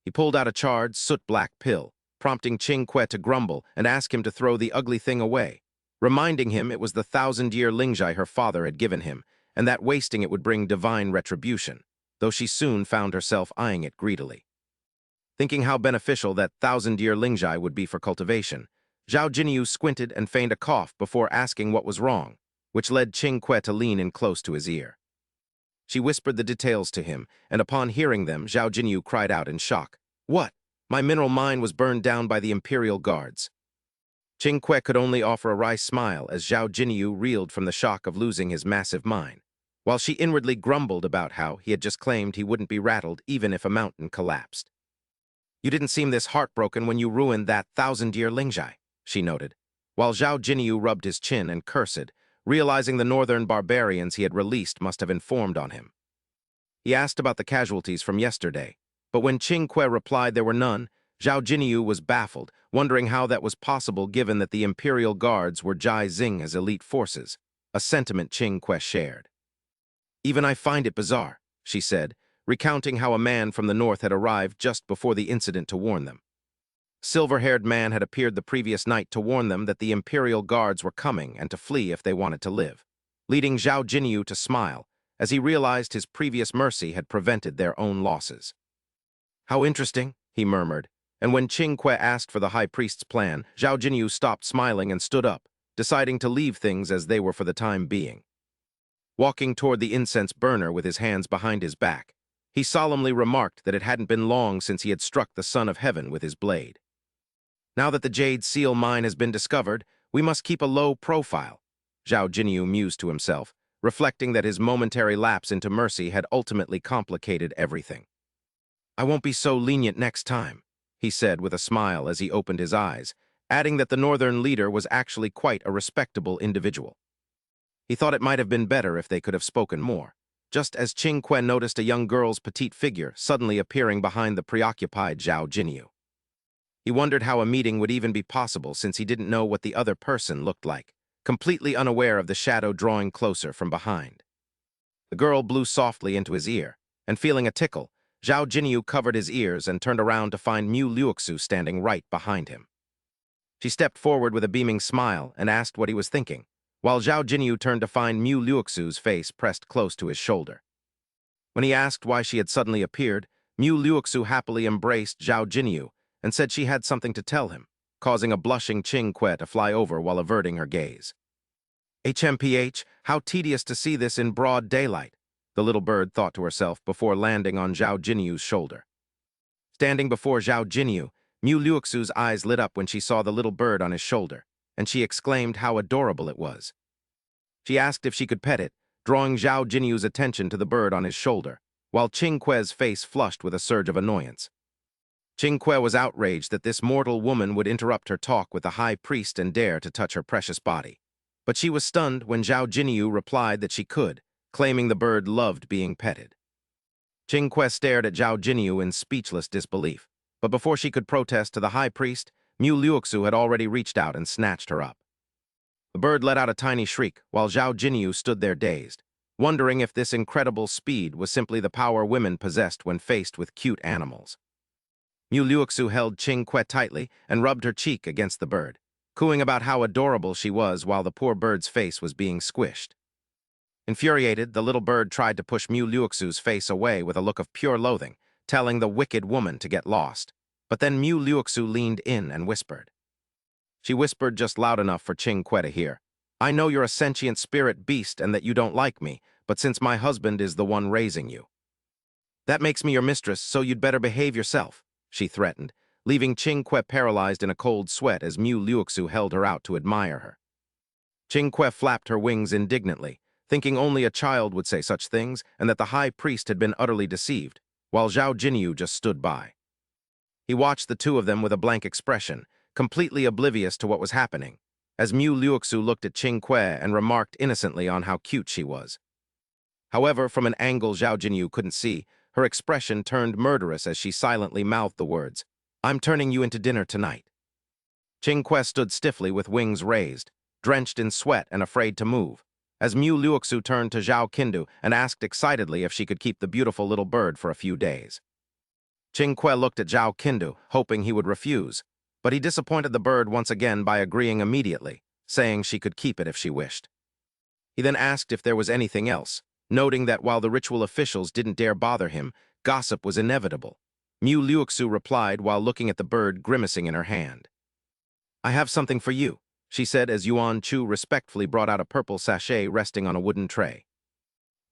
He pulled out a charred, soot-black pill, prompting Qing Kuei to grumble and ask him to throw the ugly thing away, reminding him it was the 1,000-year Lingjai her father had given him, and that wasting it would bring divine retribution, though she soon found herself eyeing it greedily. Thinking how beneficial that 1,000-year Lingjai would be for cultivation, Zhao Jinyu squinted and feigned a cough before asking what was wrong, which led Qing Kuei to lean in close to his ear. She whispered the details to him, and upon hearing them, Zhao Jinyu cried out in shock. "What? My mineral mine was burned down by the Imperial Guards." Qing Kuei could only offer a wry smile as Zhao Jinyu reeled from the shock of losing his massive mine, while she inwardly grumbled about how he had just claimed he wouldn't be rattled even if a mountain collapsed. "You didn't seem this heartbroken when you ruined that 1,000-year Lingjai," she noted, while Zhao Jinyu rubbed his chin and cursed, realizing the northern barbarians he had released must have informed on him. He asked about the casualties from yesterday, but when Qing Kuei replied there were none, Zhao Jinyu was baffled, wondering how that was possible given that the Imperial Guards were Jai Xing's elite forces, a sentiment Qing Kuei shared. "Even I find it bizarre," she said, recounting how a man from the north had arrived just before the incident to warn them. A silver-haired man had appeared the previous night to warn them that the Imperial Guards were coming and to flee if they wanted to live, leading Zhao Jinyu to smile as he realized his previous mercy had prevented their own losses. "How interesting," he murmured, and when Qing Kuei asked for the high priest's plan, Zhao Jinyu stopped smiling and stood up, deciding to leave things as they were for the time being. Walking toward the incense burner with his hands behind his back, he solemnly remarked that it hadn't been long since he had struck the Son of Heaven with his blade. "Now that the Jade Seal mine has been discovered, we must keep a low profile," Zhao Jinyu mused to himself, reflecting that his momentary lapse into mercy had ultimately complicated everything. "I won't be so lenient next time," he said with a smile as he opened his eyes, adding that the northern leader was actually quite a respectable individual. He thought it might have been better if they could have spoken more, just as Qing Kuei noticed a young girl's petite figure suddenly appearing behind the preoccupied Zhao Jinyu. He wondered how a meeting would even be possible since he didn't know what the other person looked like, completely unaware of the shadow drawing closer from behind. The girl blew softly into his ear, and feeling a tickle, Zhao Jinyu covered his ears and turned around to find Mu Liuxu standing right behind him. She stepped forward with a beaming smile and asked what he was thinking, while Zhao Jinyu turned to find Mu Liuxu's face pressed close to his shoulder. When he asked why she had suddenly appeared, Mu Liuxu happily embraced Zhao Jinyu and said she had something to tell him, causing a blushing Qing Kuei to fly over while averting her gaze. "HMPH, how tedious to see this in broad daylight," the little bird thought to herself before landing on Zhao Jinyu's shoulder. Standing before Zhao Jinyu, Mu Liuxu's eyes lit up when she saw the little bird on his shoulder, and she exclaimed how adorable it was. She asked if she could pet it, drawing Zhao Jinyu's attention to the bird on his shoulder, while Qing Kuei's face flushed with a surge of annoyance. Qing Kuei was outraged that this mortal woman would interrupt her talk with the high priest and dare to touch her precious body. But she was stunned when Zhao Jinyu replied that she could, claiming the bird loved being petted. Qing Kuei stared at Zhao Jinyu in speechless disbelief, but before she could protest to the high priest, Mu Liuxu had already reached out and snatched her up. The bird let out a tiny shriek while Zhao Jinyu stood there dazed, wondering if this incredible speed was simply the power women possessed when faced with cute animals. Mu Liuxu held Qing Kuei tightly and rubbed her cheek against the bird, cooing about how adorable she was while the poor bird's face was being squished. Infuriated, the little bird tried to push Mu Liuxu's face away with a look of pure loathing, telling the wicked woman to get lost. But then Mu Liuxu leaned in and whispered. She whispered just loud enough for Qing Kuei to hear. I know you're a sentient spirit beast and that you don't like me, but since my husband is the one raising you, that makes me your mistress, so you'd better behave yourself, she threatened, leaving Qingque paralyzed in a cold sweat as Mu Liuxu held her out to admire her. Qingque flapped her wings indignantly, thinking only a child would say such things and that the high priest had been utterly deceived, while Zhao Jinyu just stood by. He watched the two of them with a blank expression, completely oblivious to what was happening, as Mu Liuxu looked at Qingque and remarked innocently on how cute she was. However, from an angle Zhao Jinyu couldn't see, her expression turned murderous as she silently mouthed the words, "I'm turning you into dinner tonight." Qingque stood stiffly with wings raised, drenched in sweat and afraid to move, as Mu Liuxu turned to Zhao Qindu and asked excitedly if she could keep the beautiful little bird for a few days. Qingque looked at Zhao Qindu, hoping he would refuse, but he disappointed the bird once again by agreeing immediately, saying she could keep it if she wished. He then asked if there was anything else, noting that while the ritual officials didn't dare bother him, gossip was inevitable. Mu Liuxu replied while looking at the bird grimacing in her hand. "I have something for you," she said as Yuan Chu respectfully brought out a purple sachet resting on a wooden tray.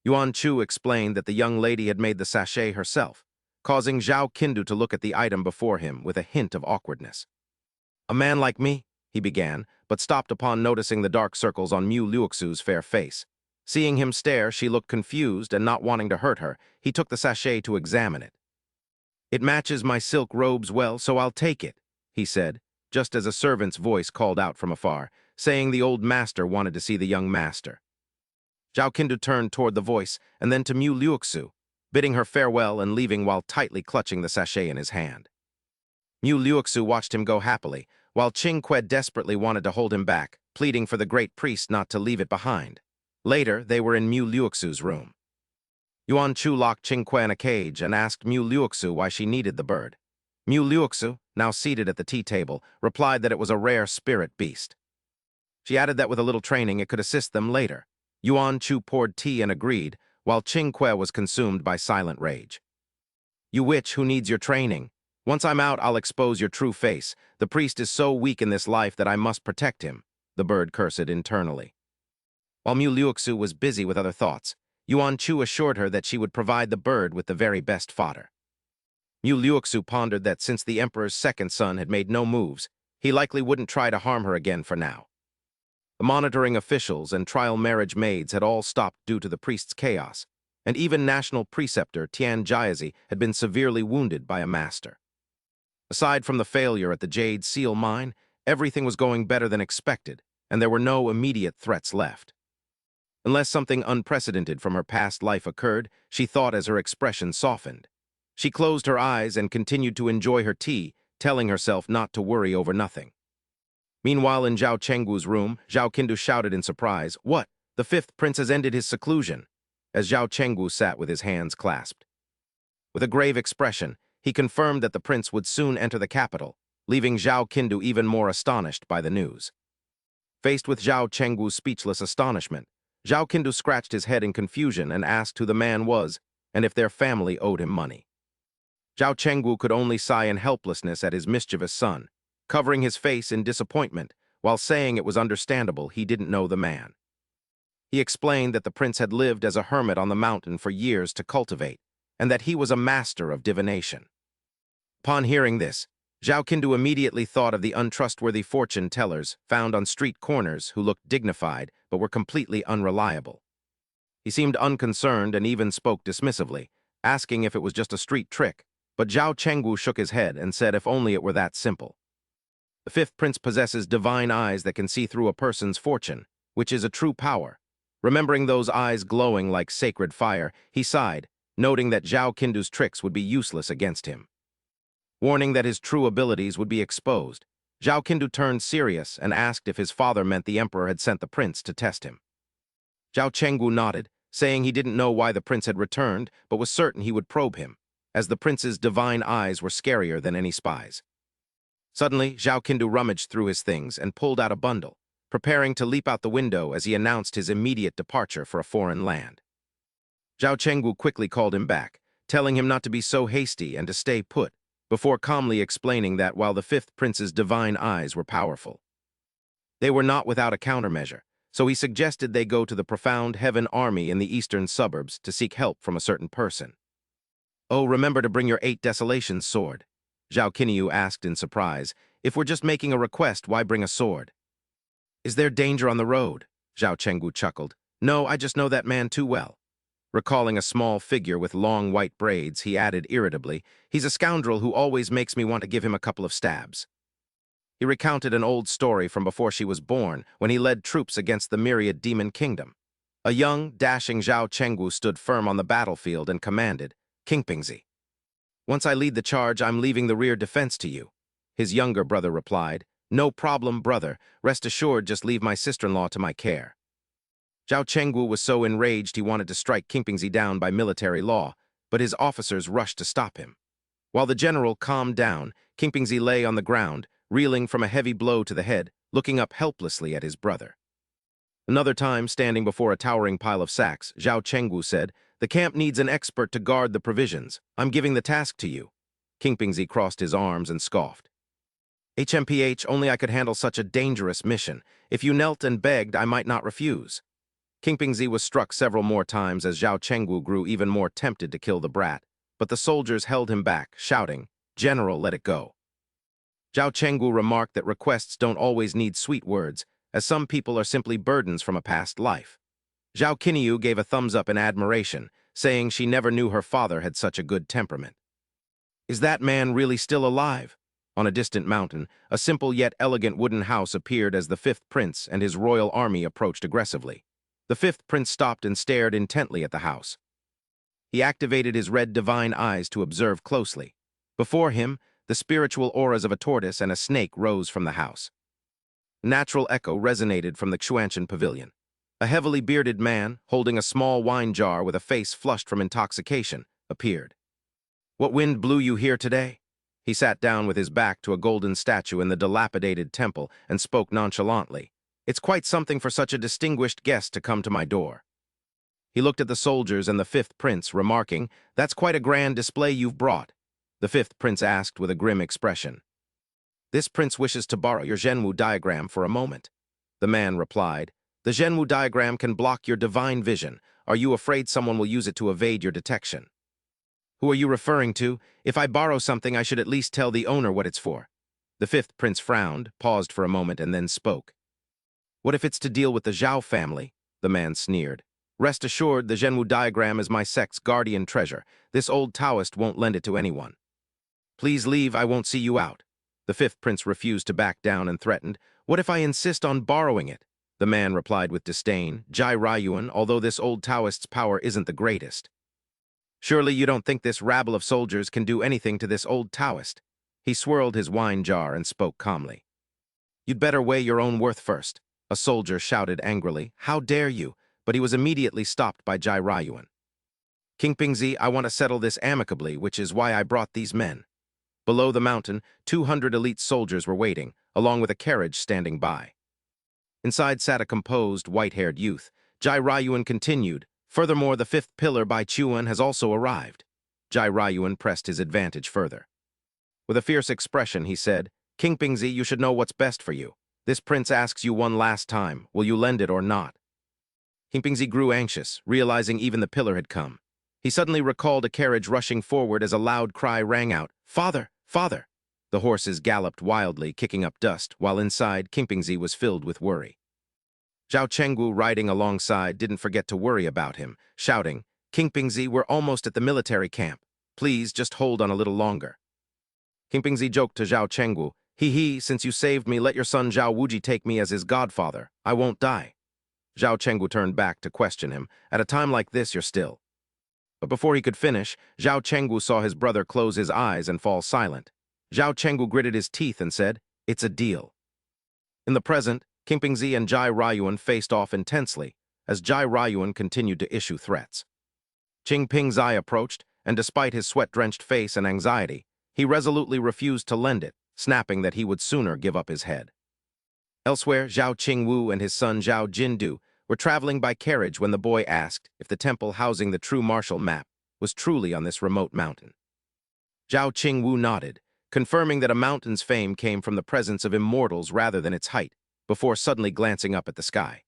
Yuan Chu explained that the young lady had made the sachet herself, causing Zhao Qindu to look at the item before him with a hint of awkwardness. "A man like me," he began, but stopped upon noticing the dark circles on Mu Liuxu's fair face. Seeing him stare, she looked confused, and not wanting to hurt her, he took the sachet to examine it. "It matches my silk robes well, so I'll take it," he said, just as a servant's voice called out from afar, saying the old master wanted to see the young master. Zhao Qindu turned toward the voice, and then to Mu Liuxu, bidding her farewell and leaving while tightly clutching the sachet in his hand. Mu Liuxu watched him go happily, while Qingque desperately wanted to hold him back, pleading for the great priest not to leave it behind. Later, they were in Mu Liuxu's room. Yuan Chu locked Qingque in a cage and asked Mu Liuxu why she needed the bird. Mu Liuxu, now seated at the tea table, replied that it was a rare spirit beast. She added that with a little training it could assist them later. Yuan Chu poured tea and agreed, while Qingque was consumed by silent rage. "You witch who needs your training. Once I'm out, I'll expose your true face. The priest is so weak in this life that I must protect him," the bird cursed internally. While Mu Liuxu was busy with other thoughts, Yuan Chu assured her that she would provide the bird with the very best fodder. Mu Liuxu pondered that since the Emperor's second son had made no moves, he likely wouldn't try to harm her again for now. The monitoring officials and trial marriage maids had all stopped due to the priest's chaos, and even National Preceptor Tian Jiazi had been severely wounded by a master. Aside from the failure at the Jade Seal mine, everything was going better than expected, and there were no immediate threats left. Unless something unprecedented from her past life occurred, she thought as her expression softened. She closed her eyes and continued to enjoy her tea, telling herself not to worry over nothing. Meanwhile, in Zhao Chenggu's room, Zhao Qindu shouted in surprise, "What? The fifth prince has ended his seclusion," as Zhao Chenggu sat with his hands clasped. With a grave expression, he confirmed that the prince would soon enter the capital, leaving Zhao Qindu even more astonished by the news. Faced with Zhao Chenggu's speechless astonishment, Zhao Qindu scratched his head in confusion and asked who the man was and if their family owed him money. Zhao Chenggu could only sigh in helplessness at his mischievous son, covering his face in disappointment while saying it was understandable he didn't know the man. He explained that the prince had lived as a hermit on the mountain for years to cultivate, and that he was a master of divination. Upon hearing this, Zhao Qindu immediately thought of the untrustworthy fortune tellers found on street corners who looked dignified but were completely unreliable. He seemed unconcerned and even spoke dismissively, asking if it was just a street trick, but Zhao Chenggu shook his head and said if only it were that simple. The fifth prince possesses divine eyes that can see through a person's fortune, which is a true power. Remembering those eyes glowing like sacred fire, he sighed, noting that Zhao Qindu's tricks would be useless against him. Warning that his true abilities would be exposed, Zhao Qindu turned serious and asked if his father meant the emperor had sent the prince to test him. Zhao Chenggu nodded, saying he didn't know why the prince had returned, but was certain he would probe him, as the prince's divine eyes were scarier than any spies. Suddenly, Zhao Qindu rummaged through his things and pulled out a bundle, preparing to leap out the window as he announced his immediate departure for a foreign land. Zhao Chenggu quickly called him back, telling him not to be so hasty and to stay put, before calmly explaining that while the fifth prince's divine eyes were powerful, they were not without a countermeasure, so he suggested they go to the Profound Heaven Army in the eastern suburbs to seek help from a certain person. "Oh, remember to bring your 8 Desolations sword," Zhao Qinyu asked in surprise. "If we're just making a request, why bring a sword?" "Is there danger on the road?" Zhao Chenggu chuckled. "No, I just know that man too well." Recalling a small figure with long white braids, he added irritably, "He's a scoundrel who always makes me want to give him a couple of stabs." He recounted an old story from before she was born, when he led troops against the myriad demon kingdom. A young, dashing Zhao Chenggu stood firm on the battlefield and commanded, "Kingpingzi. Once I lead the charge, I'm leaving the rear defense to you." His younger brother replied, "No problem, brother. Rest assured, just leave my sister-in-law to my care." Zhao Chenggu was so enraged he wanted to strike Kingpingzi down by military law, but his officers rushed to stop him. While the general calmed down, Kingpingzi lay on the ground, reeling from a heavy blow to the head, looking up helplessly at his brother. Another time, standing before a towering pile of sacks, Zhao Chenggu said, "The camp needs an expert to guard the provisions. I'm giving the task to you." Kingpingzi crossed his arms and scoffed. "HMPH, only I could handle such a dangerous mission. If you knelt and begged, I might not refuse." Kingpingzi was struck several more times as Zhao Chenggu grew even more tempted to kill the brat, but the soldiers held him back, shouting, "General, let it go." Zhao Chenggu remarked that requests don't always need sweet words, as some people are simply burdens from a past life. Zhao Qinyu gave a thumbs up in admiration, saying she never knew her father had such a good temperament. "Is that man really still alive?" On a distant mountain, a simple yet elegant wooden house appeared as the 5th prince and his royal army approached aggressively. The 5th prince stopped and stared intently at the house. He activated his red divine eyes to observe closely. Before him, the spiritual auras of a tortoise and a snake rose from the house. A natural echo resonated from the Xuantian pavilion. A heavily bearded man, holding a small wine jar with a face flushed from intoxication, appeared. "What wind blew you here today?" He sat down with his back to a golden statue in the dilapidated temple and spoke nonchalantly. "It's quite something for such a distinguished guest to come to my door." He looked at the soldiers and the 5th prince, remarking, "That's quite a grand display you've brought." The 5th prince asked with a grim expression, "This prince wishes to borrow your Zhenwu diagram for a moment." The man replied, "The Zhenwu diagram can block your divine vision. Are you afraid someone will use it to evade your detection?" "Who are you referring to? If I borrow something, I should at least tell the owner what it's for." The 5th prince frowned, paused for a moment, and then spoke. "What if it's to deal with the Zhao family?" The man sneered. "Rest assured, the Zhenwu diagram is my sect's guardian treasure. This old Taoist won't lend it to anyone." "Please leave, I won't see you out." The 5th prince refused to back down and threatened, "What if I insist on borrowing it?" The man replied with disdain, "Jai Rayuan, although this old Taoist's power isn't the greatest." "Surely you don't think this rabble of soldiers can do anything to this old Taoist?" He swirled his wine jar and spoke calmly. "You'd better weigh your own worth first." A soldier shouted angrily, "How dare you?" But he was immediately stopped by Jai Rayuan. "Kingpingzi, I want to settle this amicably, which is why I brought these men." Below the mountain, 200 elite soldiers were waiting, along with a carriage standing by. Inside sat a composed, white-haired youth. Jai Rayuan continued, "Furthermore, the 5th pillar by Chuan has also arrived." Jai Rayuan pressed his advantage further. With a fierce expression, he said, "Kingpingzi, you should know what's best for you. This prince asks you one last time, will you lend it or not?" Kingpingzi grew anxious, realizing even the pillar had come. He suddenly recalled a carriage rushing forward as a loud cry rang out, "Father! Father!" The horses galloped wildly, kicking up dust, while inside, Kingpingzi was filled with worry. Zhao Chenggu, riding alongside, didn't forget to worry about him, shouting, "Kingpingzi, we're almost at the military camp. Please, just hold on a little longer." Kingpingzi joked to Zhao Chenggu, "Hee, since you saved me, let your son Zhao Wuji take me as his godfather. I won't die." Zhao Chenggu turned back to question him, "At a time like this, you're still." But before he could finish, Zhao Chenggu saw his brother close his eyes and fall silent. Zhao Chenggu gritted his teeth and said, "It's a deal." In the present, Kingpingzi and Jai Rayuan faced off intensely, as Jai Rayuan continued to issue threats. Qingpingzi approached, and despite his sweat-drenched face and anxiety, he resolutely refused to lend it, snapping that he would sooner give up his head. Elsewhere, Zhao Qingwu and his son Zhao Jindu were traveling by carriage when the boy asked if the temple housing the true martial map was truly on this remote mountain. Zhao Qingwu nodded, confirming that a mountain's fame came from the presence of immortals rather than its height, before suddenly glancing up at the sky.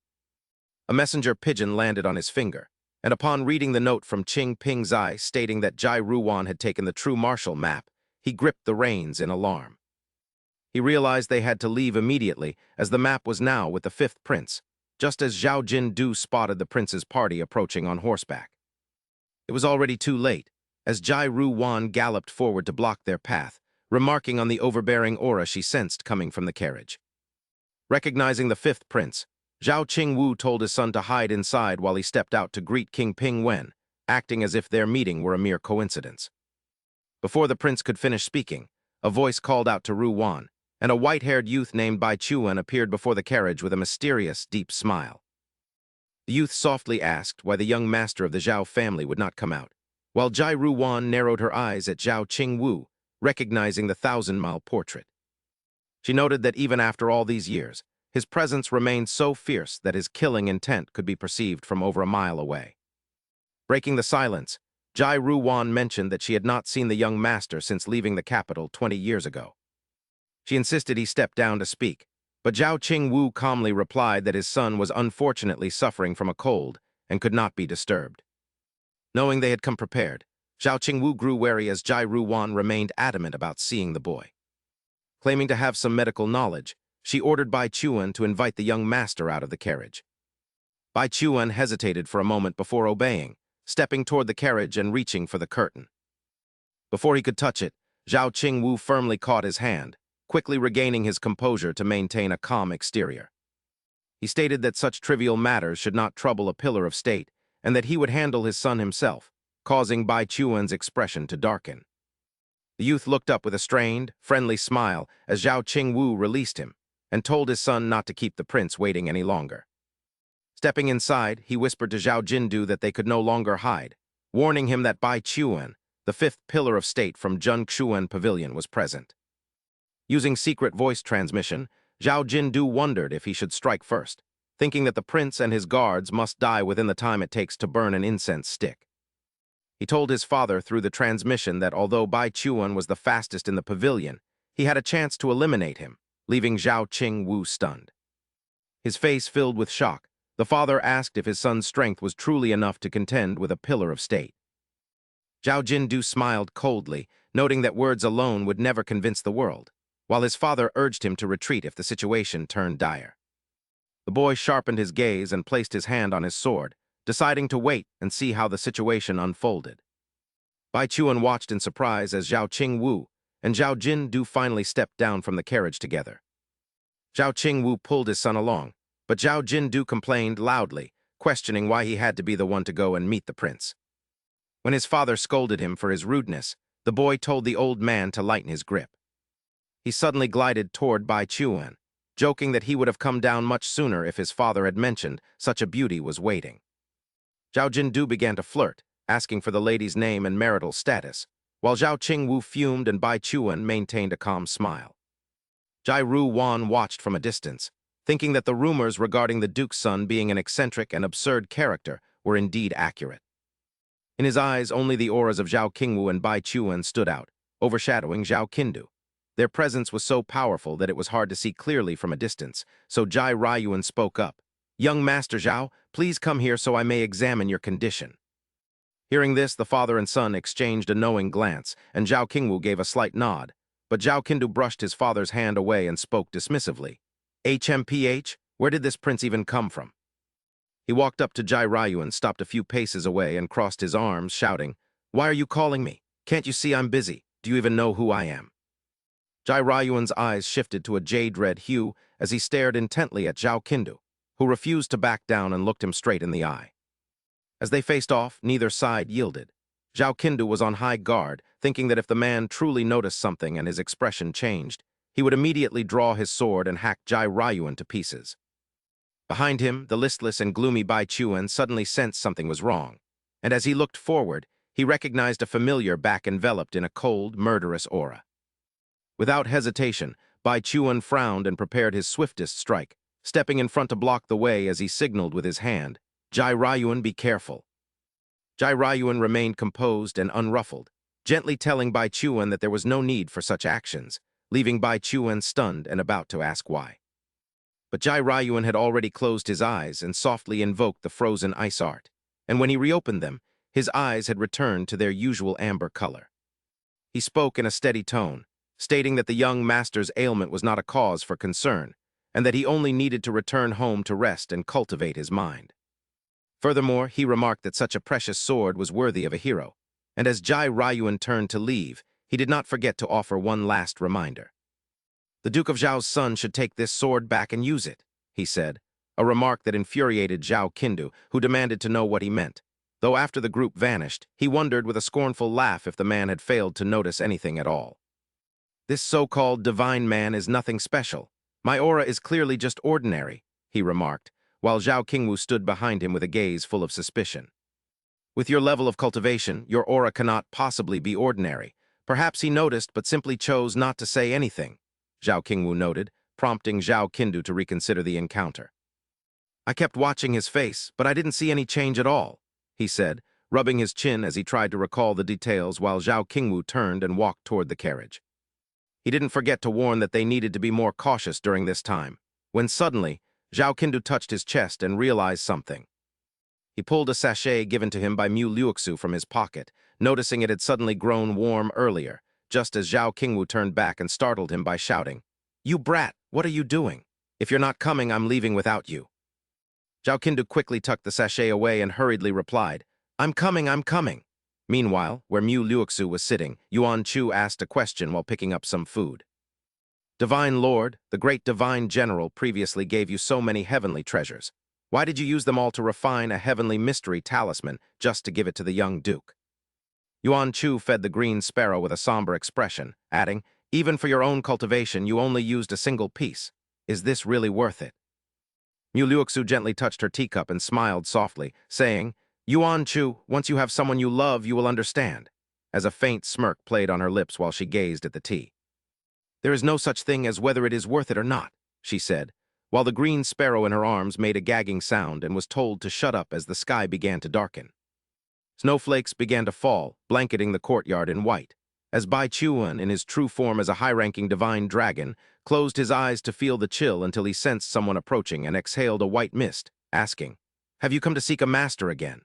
A messenger pigeon landed on his finger, and upon reading the note from Qing Ping's eye stating that Jai Ruwan had taken the true martial map, he gripped the reins in alarm. He realized they had to leave immediately, as the map was now with the fifth prince, just as Zhao Jindu spotted the prince's party approaching on horseback. It was already too late, as Jai Ruwan galloped forward to block their path, remarking on the overbearing aura she sensed coming from the carriage. Recognizing the fifth prince, Zhao Qingwu told his son to hide inside while he stepped out to greet King Ping Wen, acting as if their meeting were a mere coincidence. Before the prince could finish speaking, a voice called out to Ruwan, and a white-haired youth named Bai Chuan appeared before the carriage with a mysterious, deep smile. The youth softly asked why the young master of the Zhao family would not come out, while Jai Ruwan narrowed her eyes at Zhao Qingwu, recognizing the thousand-mile portrait. She noted that even after all these years, his presence remained so fierce that his killing intent could be perceived from over a mile away. Breaking the silence, Jai Ruwan mentioned that she had not seen the young master since leaving the capital 20 years ago. She insisted he step down to speak, but Zhao Qingwu calmly replied that his son was unfortunately suffering from a cold and could not be disturbed. Knowing they had come prepared, Zhao Qingwu grew wary as Jai Ruwan remained adamant about seeing the boy. Claiming to have some medical knowledge, she ordered Bai Chuan to invite the young master out of the carriage. Bai Chuan hesitated for a moment before obeying, stepping toward the carriage and reaching for the curtain. Before he could touch it, Zhao Qingwu firmly caught his hand, quickly regaining his composure to maintain a calm exterior. He stated that such trivial matters should not trouble a pillar of state, and that he would handle his son himself, causing Bai Chuan's expression to darken. The youth looked up with a strained, friendly smile as Zhao Qingwu released him, and told his son not to keep the prince waiting any longer. Stepping inside, he whispered to Zhao Jindu that they could no longer hide, warning him that Bai Chuan, the fifth pillar of state from Zhengxuan Pavilion, was present. Using secret voice transmission, Zhao Jindu wondered if he should strike first, thinking that the prince and his guards must die within the time it takes to burn an incense stick. He told his father through the transmission that although Bai Chuan was the fastest in the pavilion, he had a chance to eliminate him, leaving Zhao Qingwu stunned. His face filled with shock, the father asked if his son's strength was truly enough to contend with a pillar of state. Zhao Jindu smiled coldly, noting that words alone would never convince the world, while his father urged him to retreat if the situation turned dire. The boy sharpened his gaze and placed his hand on his sword, deciding to wait and see how the situation unfolded. Bai Chuan watched in surprise as Zhao Qingwu and Zhao Jindu finally stepped down from the carriage together. Zhao Qingwu pulled his son along, but Zhao Jindu complained loudly, questioning why he had to be the one to go and meet the prince. When his father scolded him for his rudeness, the boy told the old man to lighten his grip. He suddenly glided toward Bai Chuan, joking that he would have come down much sooner if his father had mentioned such a beauty was waiting. Zhao Jindu began to flirt, asking for the lady's name and marital status, while Zhao Qingwu fumed and Bai Chuan maintained a calm smile. Jai Ruwan watched from a distance, thinking that the rumors regarding the duke's son being an eccentric and absurd character were indeed accurate. In his eyes, only the auras of Zhao Qingwu and Bai Chuan stood out, overshadowing Zhao Qindu. Their presence was so powerful that it was hard to see clearly from a distance, so Jai Ruwan spoke up. "Young Master Zhao, please come here so I may examine your condition." Hearing this, the father and son exchanged a knowing glance, and Zhao Qingwu gave a slight nod, but Zhao Qindu brushed his father's hand away and spoke dismissively. "HMPH, where did this prince even come from?" He walked up to Jai Ruwan, stopped a few paces away, and crossed his arms, shouting, "Why are you calling me? Can't you see I'm busy? Do you even know who I am?" Jai Ruwan's eyes shifted to a jade-red hue as he stared intently at Zhao Qindu, who refused to back down and looked him straight in the eye. As they faced off, neither side yielded. Zhao Qindu was on high guard, thinking that if the man truly noticed something and his expression changed, he would immediately draw his sword and hack Jai Ruwan to pieces. Behind him, the listless and gloomy Bai Chuan suddenly sensed something was wrong, and as he looked forward, he recognized a familiar back enveloped in a cold, murderous aura. Without hesitation, Bai Chuan frowned and prepared his swiftest strike, stepping in front to block the way as he signaled with his hand, "Jai Ruwan, be careful." Jai Ruwan remained composed and unruffled, gently telling Bai Chuan that there was no need for such actions, leaving Bai Chuan stunned and about to ask why. But Jai Rayuan had already closed his eyes and softly invoked the frozen ice art, and when he reopened them, his eyes had returned to their usual amber color. He spoke in a steady tone, stating that the young master's ailment was not a cause for concern, and that he only needed to return home to rest and cultivate his mind. Furthermore, he remarked that such a precious sword was worthy of a hero, and as Jai Rayuan turned to leave, he did not forget to offer one last reminder. The Duke of Zhao's son should take this sword back and use it, he said, a remark that infuriated Zhao Qindu, who demanded to know what he meant. Though after the group vanished, he wondered with a scornful laugh if the man had failed to notice anything at all. This so-called divine man is nothing special. My aura is clearly just ordinary, he remarked, while Zhao Qingwu stood behind him with a gaze full of suspicion. With your level of cultivation, your aura cannot possibly be ordinary. Perhaps he noticed but simply chose not to say anything, Zhao Qingwu noted, prompting Zhao Qindu to reconsider the encounter. I kept watching his face, but I didn't see any change at all, he said, rubbing his chin as he tried to recall the details while Zhao Qingwu turned and walked toward the carriage. He didn't forget to warn that they needed to be more cautious during this time, when suddenly, Zhao Qindu touched his chest and realized something. He pulled a sachet given to him by Mu Liuxu from his pocket, noticing it had suddenly grown warm earlier, just as Zhao Qingwu turned back and startled him by shouting, "You brat, what are you doing? If you're not coming, I'm leaving without you." Zhao Qindu quickly tucked the sachet away and hurriedly replied, I'm coming. Meanwhile, where Mu Liuxu was sitting, Yuan Chu asked a question while picking up some food. Divine Lord, the great divine general previously gave you so many heavenly treasures. Why did you use them all to refine a heavenly mystery talisman just to give it to the young duke? Yuan Chu fed the green sparrow with a somber expression, adding, even for your own cultivation, you only used a single piece. Is this really worth it? Mu Liuxu gently touched her teacup and smiled softly, saying, Yuan Chu, once you have someone you love, you will understand, as a faint smirk played on her lips while she gazed at the tea. There is no such thing as whether it is worth it or not, she said, while the green sparrow in her arms made a gagging sound and was told to shut up as the sky began to darken. Snowflakes began to fall, blanketing the courtyard in white, as Bai Chuan, in his true form as a high-ranking divine dragon, closed his eyes to feel the chill until he sensed someone approaching and exhaled a white mist, asking, Have you come to seek a master again?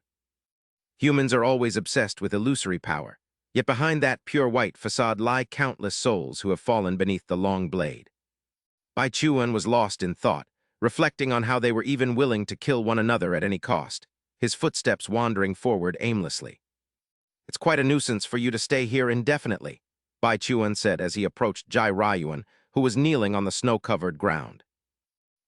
Humans are always obsessed with illusory power, yet behind that pure white facade lie countless souls who have fallen beneath the long blade. Bai Chuan was lost in thought, reflecting on how they were even willing to kill one another at any cost, his footsteps wandering forward aimlessly. It's quite a nuisance for you to stay here indefinitely, Bai Chuan said as he approached Jai Rayuan, who was kneeling on the snow-covered ground.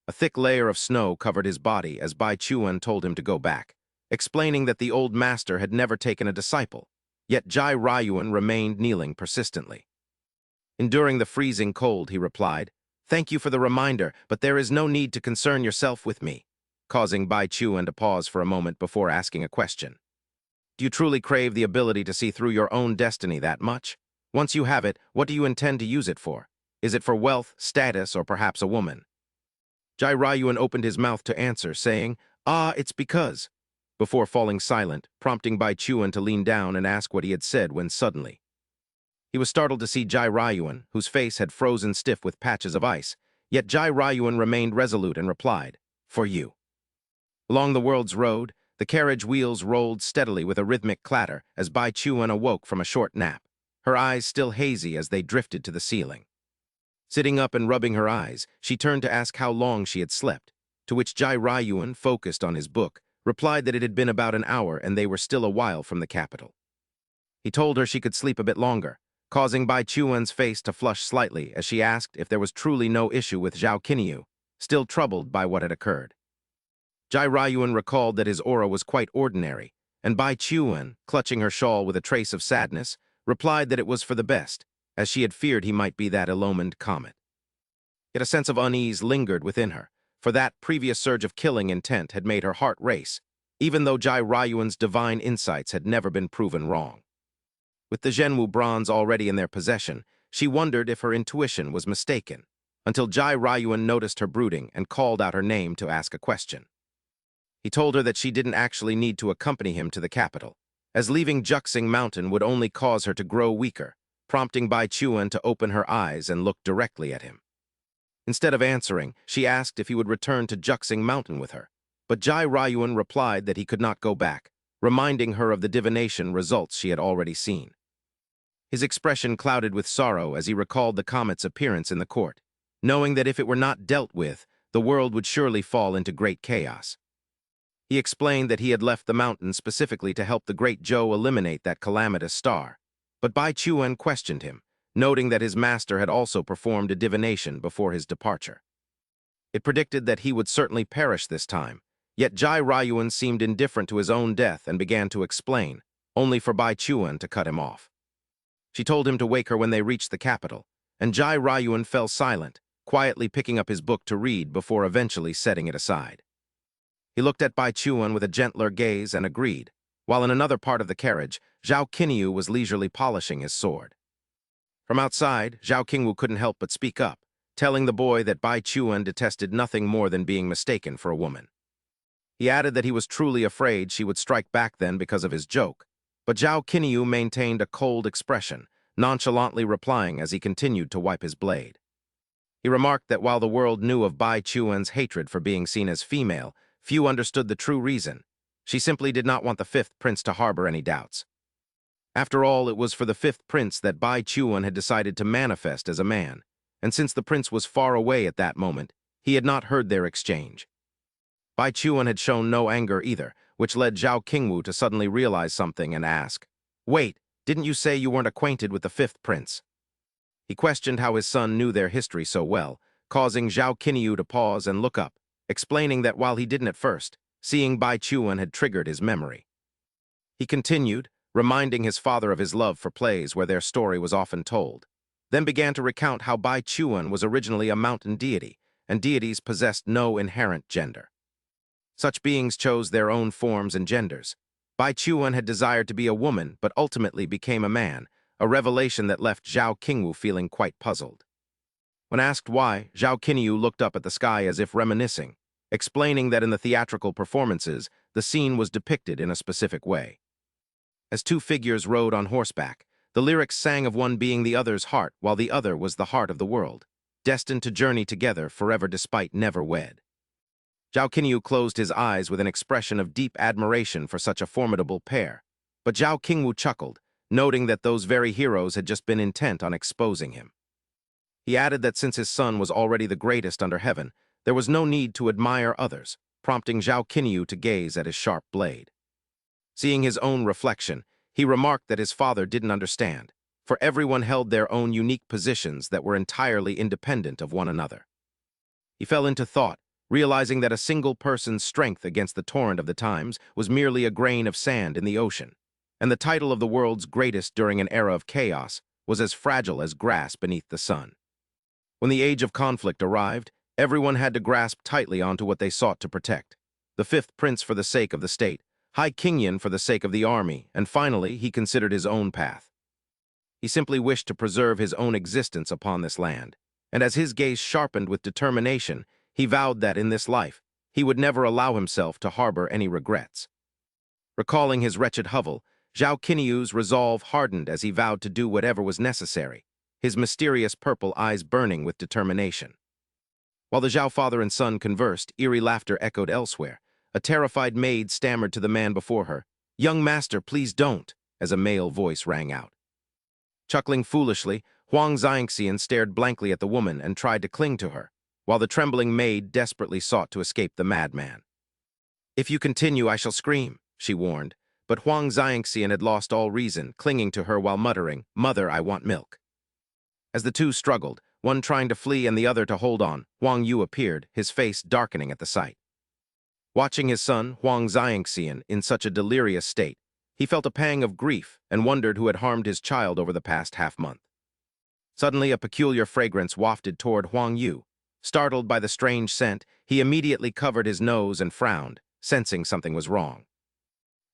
A thick layer of snow covered his body as Bai Chuan told him to go back, explaining that the old master had never taken a disciple, yet Jai Rayuan remained kneeling persistently. Enduring the freezing cold, he replied, Thank you for the reminder, but there is no need to concern yourself with me, causing Bai Chuan to pause for a moment before asking a question. Do you truly crave the ability to see through your own destiny that much? Once you have it, what do you intend to use it for? Is it for wealth, status, or perhaps a woman? Jai Rayuan opened his mouth to answer, saying, it's because, before falling silent, prompting Bai Chuan to lean down and ask what he had said when suddenly. He was startled to see Jai Rayuan, whose face had frozen stiff with patches of ice, yet Jai Rayuan remained resolute and replied, For you. Along the world's road, the carriage wheels rolled steadily with a rhythmic clatter as Bai Chuan awoke from a short nap, her eyes still hazy as they drifted to the ceiling. Sitting up and rubbing her eyes, she turned to ask how long she had slept, to which Jai Rayuan, focused on his book, replied that it had been about an hour and they were still a while from the capital. He told her she could sleep a bit longer, causing Bai Chuan's face to flush slightly as she asked if there was truly no issue with Zhao Qinyu, still troubled by what had occurred. Jai Rayuan recalled that his aura was quite ordinary, and Bai Chuan, clutching her shawl with a trace of sadness, replied that it was for the best, as she had feared he might be that illumined comet. Yet a sense of unease lingered within her, for that previous surge of killing intent had made her heart race, even though Jai Rayuan's divine insights had never been proven wrong. With the Zhenwu bronze already in their possession, she wondered if her intuition was mistaken, until Jai Rayuan noticed her brooding and called out her name to ask a question. He told her that she didn't actually need to accompany him to the capital, as leaving Juxing Mountain would only cause her to grow weaker, prompting Bai Chuan to open her eyes and look directly at him. Instead of answering, she asked if he would return to Juxing Mountain with her. But Jai Rayuan replied that he could not go back, reminding her of the divination results she had already seen. His expression clouded with sorrow as he recalled the comet's appearance in the court, knowing that if it were not dealt with, the world would surely fall into great chaos. He explained that he had left the mountain specifically to help the Great Zhou eliminate that calamitous star, but Bai Chuan questioned him, noting that his master had also performed a divination before his departure. It predicted that he would certainly perish this time, yet Jai Rayuan seemed indifferent to his own death and began to explain, only for Bai Chuan to cut him off. She told him to wake her when they reached the capital, and Jai Rayuan fell silent, quietly picking up his book to read before eventually setting it aside. He looked at Bai Chuan with a gentler gaze and agreed, while in another part of the carriage, Zhao Qinyu was leisurely polishing his sword. From outside, Zhao Qingwu couldn't help but speak up, telling the boy that Bai Chuan detested nothing more than being mistaken for a woman. He added that he was truly afraid she would strike back then because of his joke, but Zhao Qinyu maintained a cold expression, nonchalantly replying as he continued to wipe his blade. He remarked that while the world knew of Bai Chuan's hatred for being seen as female, few understood the true reason. She simply did not want the fifth prince to harbor any doubts. After all, it was for the fifth prince that Bai Chuan had decided to manifest as a man, and since the prince was far away at that moment, he had not heard their exchange. Bai Chuan had shown no anger either, which led Zhao Qingwu to suddenly realize something and ask, "Wait, didn't you say you weren't acquainted with the fifth prince?" He questioned how his son knew their history so well, causing Zhao Qinyu to pause and look up, explaining that while he didn't at first, seeing Bai Chuan had triggered his memory. He continued, reminding his father of his love for plays where their story was often told, then began to recount how Bai Chuan was originally a mountain deity, and deities possessed no inherent gender. Such beings chose their own forms and genders. Bai Chuan had desired to be a woman, but ultimately became a man, a revelation that left Zhao Qingwu feeling quite puzzled. When asked why, Zhao Qinyu looked up at the sky as if reminiscing, explaining that in the theatrical performances, the scene was depicted in a specific way. As two figures rode on horseback, the lyrics sang of one being the other's heart, while the other was the heart of the world, destined to journey together forever despite never wed. Zhao Qinyu closed his eyes with an expression of deep admiration for such a formidable pair, but Zhao Qingwu chuckled, noting that those very heroes had just been intent on exposing him. He added that since his son was already the greatest under heaven, there was no need to admire others, prompting Zhao Qinyu to gaze at his sharp blade. Seeing his own reflection, he remarked that his father didn't understand, for everyone held their own unique positions that were entirely independent of one another. He fell into thought, realizing that a single person's strength against the torrent of the times was merely a grain of sand in the ocean, and the title of the world's greatest during an era of chaos was as fragile as grass beneath the sun. When the age of conflict arrived, everyone had to grasp tightly onto what they sought to protect. The fifth prince for the sake of the state, Hai Qingyan for the sake of the army, and finally, he considered his own path. He simply wished to preserve his own existence upon this land, and as his gaze sharpened with determination, he vowed that in this life, he would never allow himself to harbor any regrets. Recalling his wretched hovel, Zhao Qinyu's resolve hardened as he vowed to do whatever was necessary, his mysterious purple eyes burning with determination. While the Zhao father and son conversed, eerie laughter echoed elsewhere. A terrified maid stammered to the man before her, "Young master, please don't," as a male voice rang out. Chuckling foolishly, Huang Xiangxian stared blankly at the woman and tried to cling to her, while the trembling maid desperately sought to escape the madman. "If you continue, I shall scream," she warned, but Huang Xiangxian had lost all reason, clinging to her while muttering, "Mother, I want milk." As the two struggled, one trying to flee and the other to hold on, Huang Yu appeared, his face darkening at the sight. Watching his son, Huang Xiangxian, in such a delirious state, he felt a pang of grief and wondered who had harmed his child over the past half-month. Suddenly, a peculiar fragrance wafted toward Huang Yu. Startled by the strange scent, he immediately covered his nose and frowned, sensing something was wrong.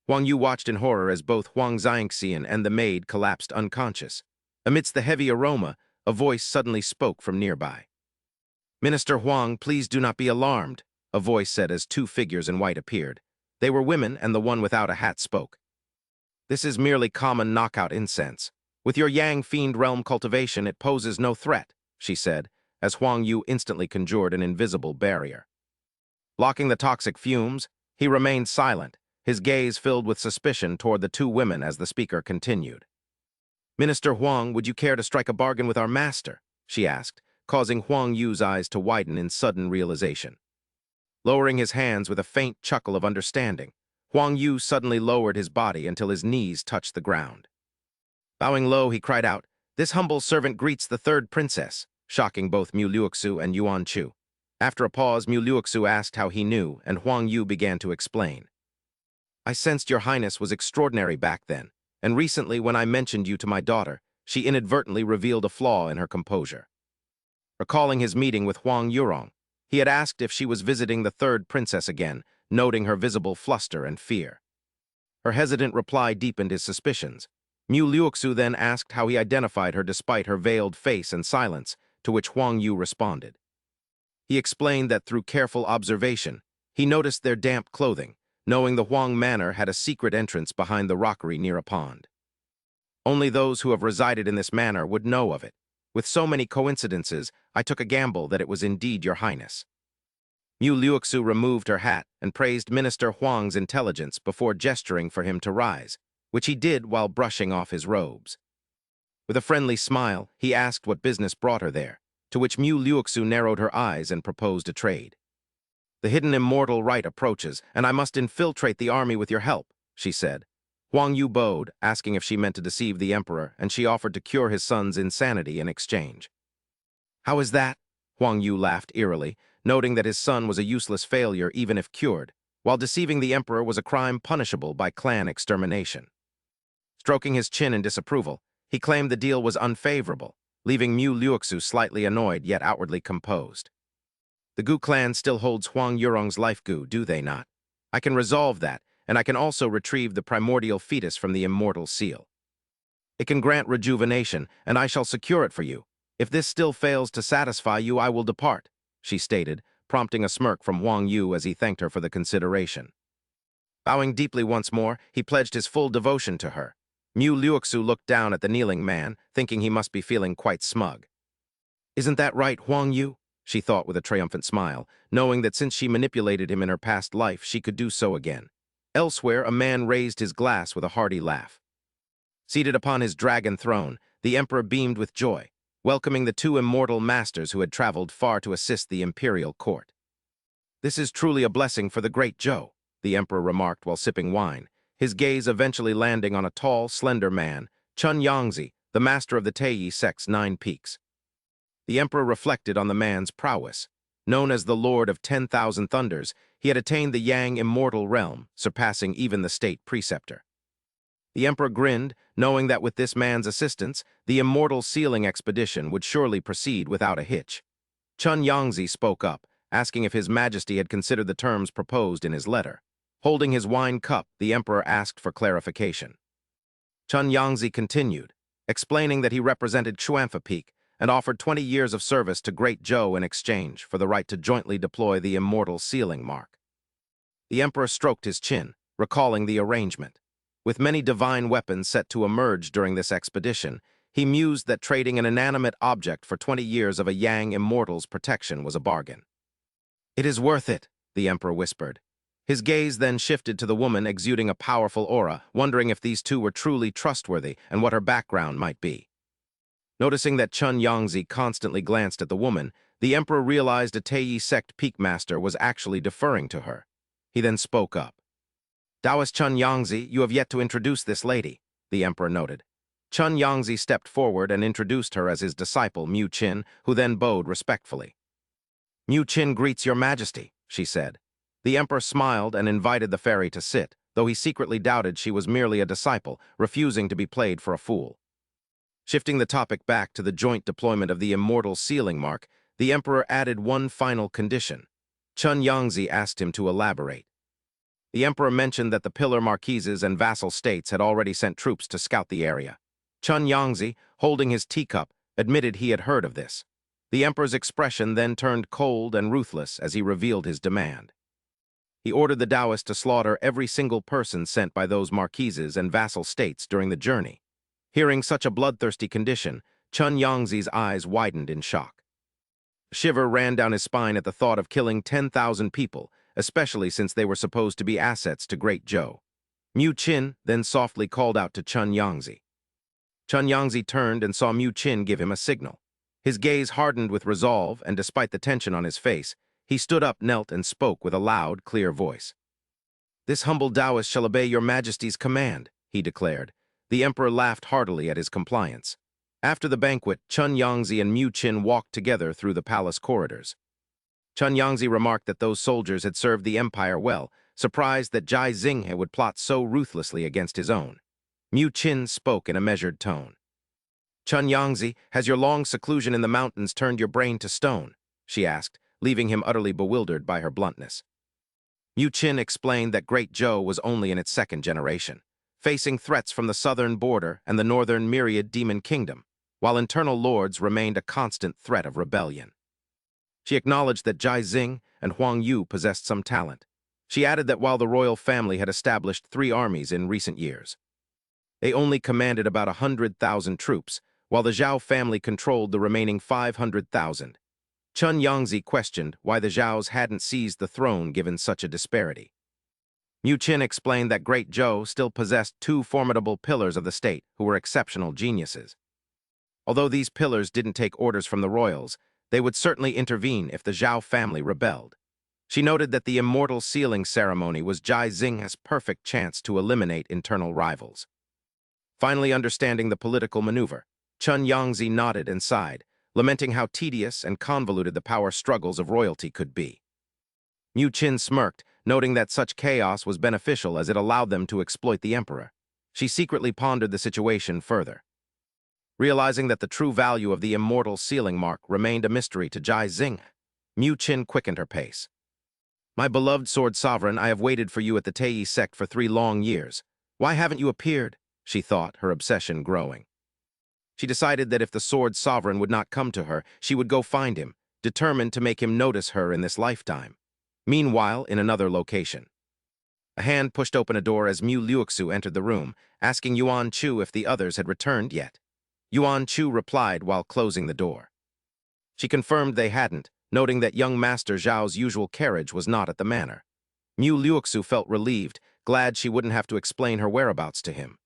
Huang Yu watched in horror as both Huang Xiangxian and the maid collapsed unconscious. Amidst the heavy aroma, a voice suddenly spoke from nearby. "Minister Huang, please do not be alarmed," a voice said as two figures in white appeared. They were women, and the one without a hat spoke. "This is merely common knockout incense. With your Yang Fiend realm cultivation, it poses no threat," she said, as Huang Yu instantly conjured an invisible barrier. Blocking the toxic fumes, he remained silent, his gaze filled with suspicion toward the two women as the speaker continued. "Minister Huang, would you care to strike a bargain with our master?" she asked, causing Huang Yu's eyes to widen in sudden realization. Lowering his hands with a faint chuckle of understanding, Huang Yu suddenly lowered his body until his knees touched the ground. Bowing low, he cried out, "This humble servant greets the third princess," shocking both Mu Luoxu and Yuan Chu. After a pause, Mu Luoxu asked how he knew, and Huang Yu began to explain. "I sensed your highness was extraordinary back then, and recently when I mentioned you to my daughter, she inadvertently revealed a flaw in her composure." Recalling his meeting with Huang Yurong, he had asked if she was visiting the third princess again, noting her visible fluster and fear. Her hesitant reply deepened his suspicions. Mu Luoxu then asked how he identified her despite her veiled face and silence, to which Huang Yu responded. He explained that through careful observation, he noticed their damp clothing, knowing the Huang Manor had a secret entrance behind the rockery near a pond. Only those who have resided in this manor would know of it. With so many coincidences, I took a gamble that it was indeed your highness. Mu Luoxu removed her hat and praised Minister Huang's intelligence before gesturing for him to rise, which he did while brushing off his robes. With a friendly smile, he asked what business brought her there, to which Mu Luoxu narrowed her eyes and proposed a trade. "The hidden immortal rite approaches, and I must infiltrate the army with your help," she said. Huang Yu bowed, asking if she meant to deceive the emperor, and she offered to cure his son's insanity in exchange. "How is that?" Huang Yu laughed eerily, noting that his son was a useless failure even if cured, while deceiving the emperor was a crime punishable by clan extermination. Stroking his chin in disapproval, he claimed the deal was unfavorable, leaving Mu Luoxu slightly annoyed yet outwardly composed. "The Gu clan still holds Huang Yurong's life Gu, do they not? I can resolve that, and I can also retrieve the primordial fetus from the immortal seal. It can grant rejuvenation, and I shall secure it for you. If this still fails to satisfy you, I will depart," she stated, prompting a smirk from Huang Yu as he thanked her for the consideration. Bowing deeply once more, he pledged his full devotion to her. Mu Luoxu looked down at the kneeling man, thinking he must be feeling quite smug. "Isn't that right, Huang Yu?" she thought with a triumphant smile, knowing that since she manipulated him in her past life, she could do so again. Elsewhere, a man raised his glass with a hearty laugh. Seated upon his dragon throne, the emperor beamed with joy, welcoming the two immortal masters who had traveled far to assist the imperial court. "This is truly a blessing for the great Zhou," the emperor remarked while sipping wine, his gaze eventually landing on a tall, slender man, Chun Yangzi, the master of the Taiyi sect's 9 peaks. The emperor reflected on the man's prowess. Known as the Lord of 10,000 Thunders, he had attained the Yang immortal realm, surpassing even the state preceptor. The emperor grinned, knowing that with this man's assistance, the immortal sealing expedition would surely proceed without a hitch. Chun Yangzi spoke up, asking if His Majesty had considered the terms proposed in his letter. Holding his wine cup, the emperor asked for clarification. Chun Yangzi continued, explaining that he represented Xuanfa Peak and offered 20 years of service to Great Zhou in exchange for the right to jointly deploy the immortal sealing mark. The emperor stroked his chin, recalling the arrangement. With many divine weapons set to emerge during this expedition, he mused that trading an inanimate object for 20 years of a Yang immortal's protection was a bargain. "It is worth it," the emperor whispered. His gaze then shifted to the woman exuding a powerful aura, wondering if these two were truly trustworthy and what her background might be. Noticing that Chun Yangzi constantly glanced at the woman, the emperor realized a Taiyi sect peak master was actually deferring to her. He then spoke up. "Taoist Chun Yangzi, you have yet to introduce this lady," the emperor noted. Chun Yangzi stepped forward and introduced her as his disciple, Mu Qin, who then bowed respectfully. "Mu Qin greets your majesty," she said. The emperor smiled and invited the fairy to sit, though he secretly doubted she was merely a disciple, refusing to be played for a fool. Shifting the topic back to the joint deployment of the immortal sealing mark, the emperor added one final condition. Chun Yangzi asked him to elaborate. The emperor mentioned that the pillar marquises and vassal states had already sent troops to scout the area. Chun Yangzi, holding his teacup, admitted he had heard of this. The emperor's expression then turned cold and ruthless as he revealed his demand. He ordered the Taoists to slaughter every single person sent by those marquises and vassal states during the journey. Hearing such a bloodthirsty condition, Chun Yangzi's eyes widened in shock. A shiver ran down his spine at the thought of killing 10,000 people, especially since they were supposed to be assets to Great Zhou. Mu Qin then softly called out to Chun Yangzi. Chun Yangzi turned and saw Mu Qin give him a signal. His gaze hardened with resolve, and despite the tension on his face, he stood up, knelt, and spoke with a loud, clear voice. "This humble Taoist shall obey your majesty's command," he declared. The emperor laughed heartily at his compliance. After the banquet, Chun Yangzi and Mu Qin walked together through the palace corridors. Chun Yangzi remarked that those soldiers had served the empire well, surprised that Jai Xinghe would plot so ruthlessly against his own. Mu Qin spoke in a measured tone. "Chun Yangzi, has your long seclusion in the mountains turned your brain to stone?" she asked, leaving him utterly bewildered by her bluntness. Mu Qin explained that Great Zhou was only in its second generation, facing threats from the southern border and the northern myriad demon kingdom, while internal lords remained a constant threat of rebellion. She acknowledged that Jai Xing and Huang Yu possessed some talent. She added that while the royal family had established 3 armies in recent years, they only commanded about 100,000 troops, while the Zhao family controlled the remaining 500,000. Chun Yangzi questioned why the Zhaos hadn't seized the throne given such a disparity. Mu Qin explained that Great Zhou still possessed 2 formidable pillars of the state who were exceptional geniuses. Although these pillars didn't take orders from the royals, they would certainly intervene if the Zhao family rebelled. She noted that the immortal sealing ceremony was Jai Xinghe's perfect chance to eliminate internal rivals. Finally understanding the political maneuver, Chun Yangzi nodded and sighed, lamenting how tedious and convoluted the power struggles of royalty could be. Mu Qin smirked, noting that such chaos was beneficial as it allowed them to exploit the emperor. She secretly pondered the situation further. Realizing that the true value of the immortal sealing mark remained a mystery to Jai Xinghe, Mu Qin quickened her pace. "My beloved Sword Sovereign, I have waited for you at the Tei sect for 3 long years. Why haven't you appeared?" she thought, her obsession growing. She decided that if the Sword Sovereign would not come to her, she would go find him, determined to make him notice her in this lifetime. Meanwhile, in another location, a hand pushed open a door as Mu Liuxu entered the room, asking Yuan Chu if the others had returned yet. Yuan Chu replied while closing the door. She confirmed they hadn't, noting that young Master Zhao's usual carriage was not at the manor. Mu Liuxu felt relieved, glad she wouldn't have to explain her whereabouts to him.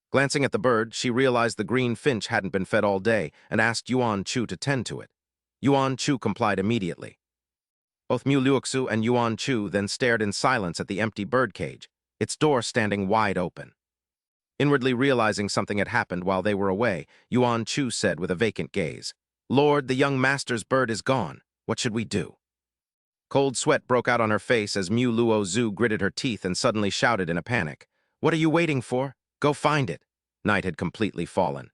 Glancing at the bird, she realized the green finch hadn't been fed all day and asked Yuan Chu to tend to it. Yuan Chu complied immediately. Both Mu Liuxu and Yuan Chu then stared in silence at the empty birdcage, its door standing wide open. Inwardly realizing something had happened while they were away, Yuan Chu said with a vacant gaze, "Lord, the young master's bird is gone. What should we do?" Cold sweat broke out on her face as Mu Luozu gritted her teeth and suddenly shouted in a panic, "What are you waiting for? Go find it." Night had completely fallen.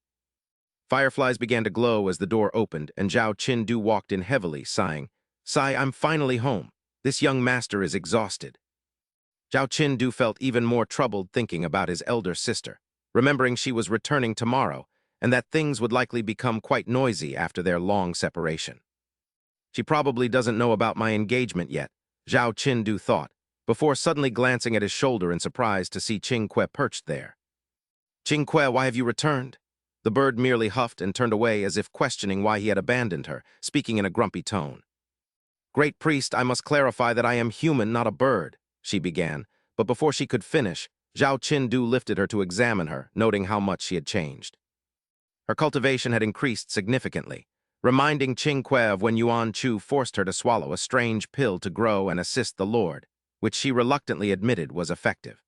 Fireflies began to glow as the door opened, and Zhao Qindu walked in heavily, sighing, "Sai, I'm finally home. This young master is exhausted." Zhao Qindu felt even more troubled thinking about his elder sister, remembering she was returning tomorrow, and that things would likely become quite noisy after their long separation. She probably doesn't know about my engagement yet, Zhao Qindu thought, before suddenly glancing at his shoulder in surprise to see Qingque perched there. "Qingque, why have you returned?" The bird merely huffed and turned away as if questioning why he had abandoned her, speaking in a grumpy tone. "Great priest, I must clarify that I am human, not a bird," she began, but before she could finish, Zhao Qindu lifted her to examine her, noting how much she had changed. Her cultivation had increased significantly, reminding Qingque of when Yuan Chu forced her to swallow a strange pill to grow and assist the Lord, which she reluctantly admitted was effective.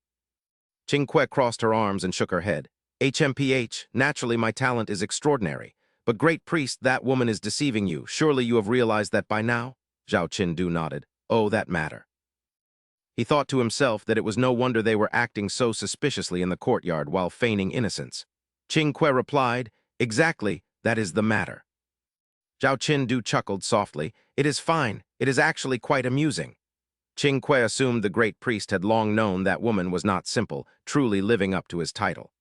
Qingque crossed her arms and shook her head. "HMPH, naturally my talent is extraordinary, but great priest, that woman is deceiving you. Surely you have realized that by now?" Zhao Qindu nodded. "Oh, that matter." He thought to himself that it was no wonder they were acting so suspiciously in the courtyard while feigning innocence. Qingque replied, "Exactly, that is the matter." Zhao Qindu chuckled softly. "It is fine. It is actually quite amusing." Qingque assumed the great priest had long known that woman was not simple, truly living up to his title.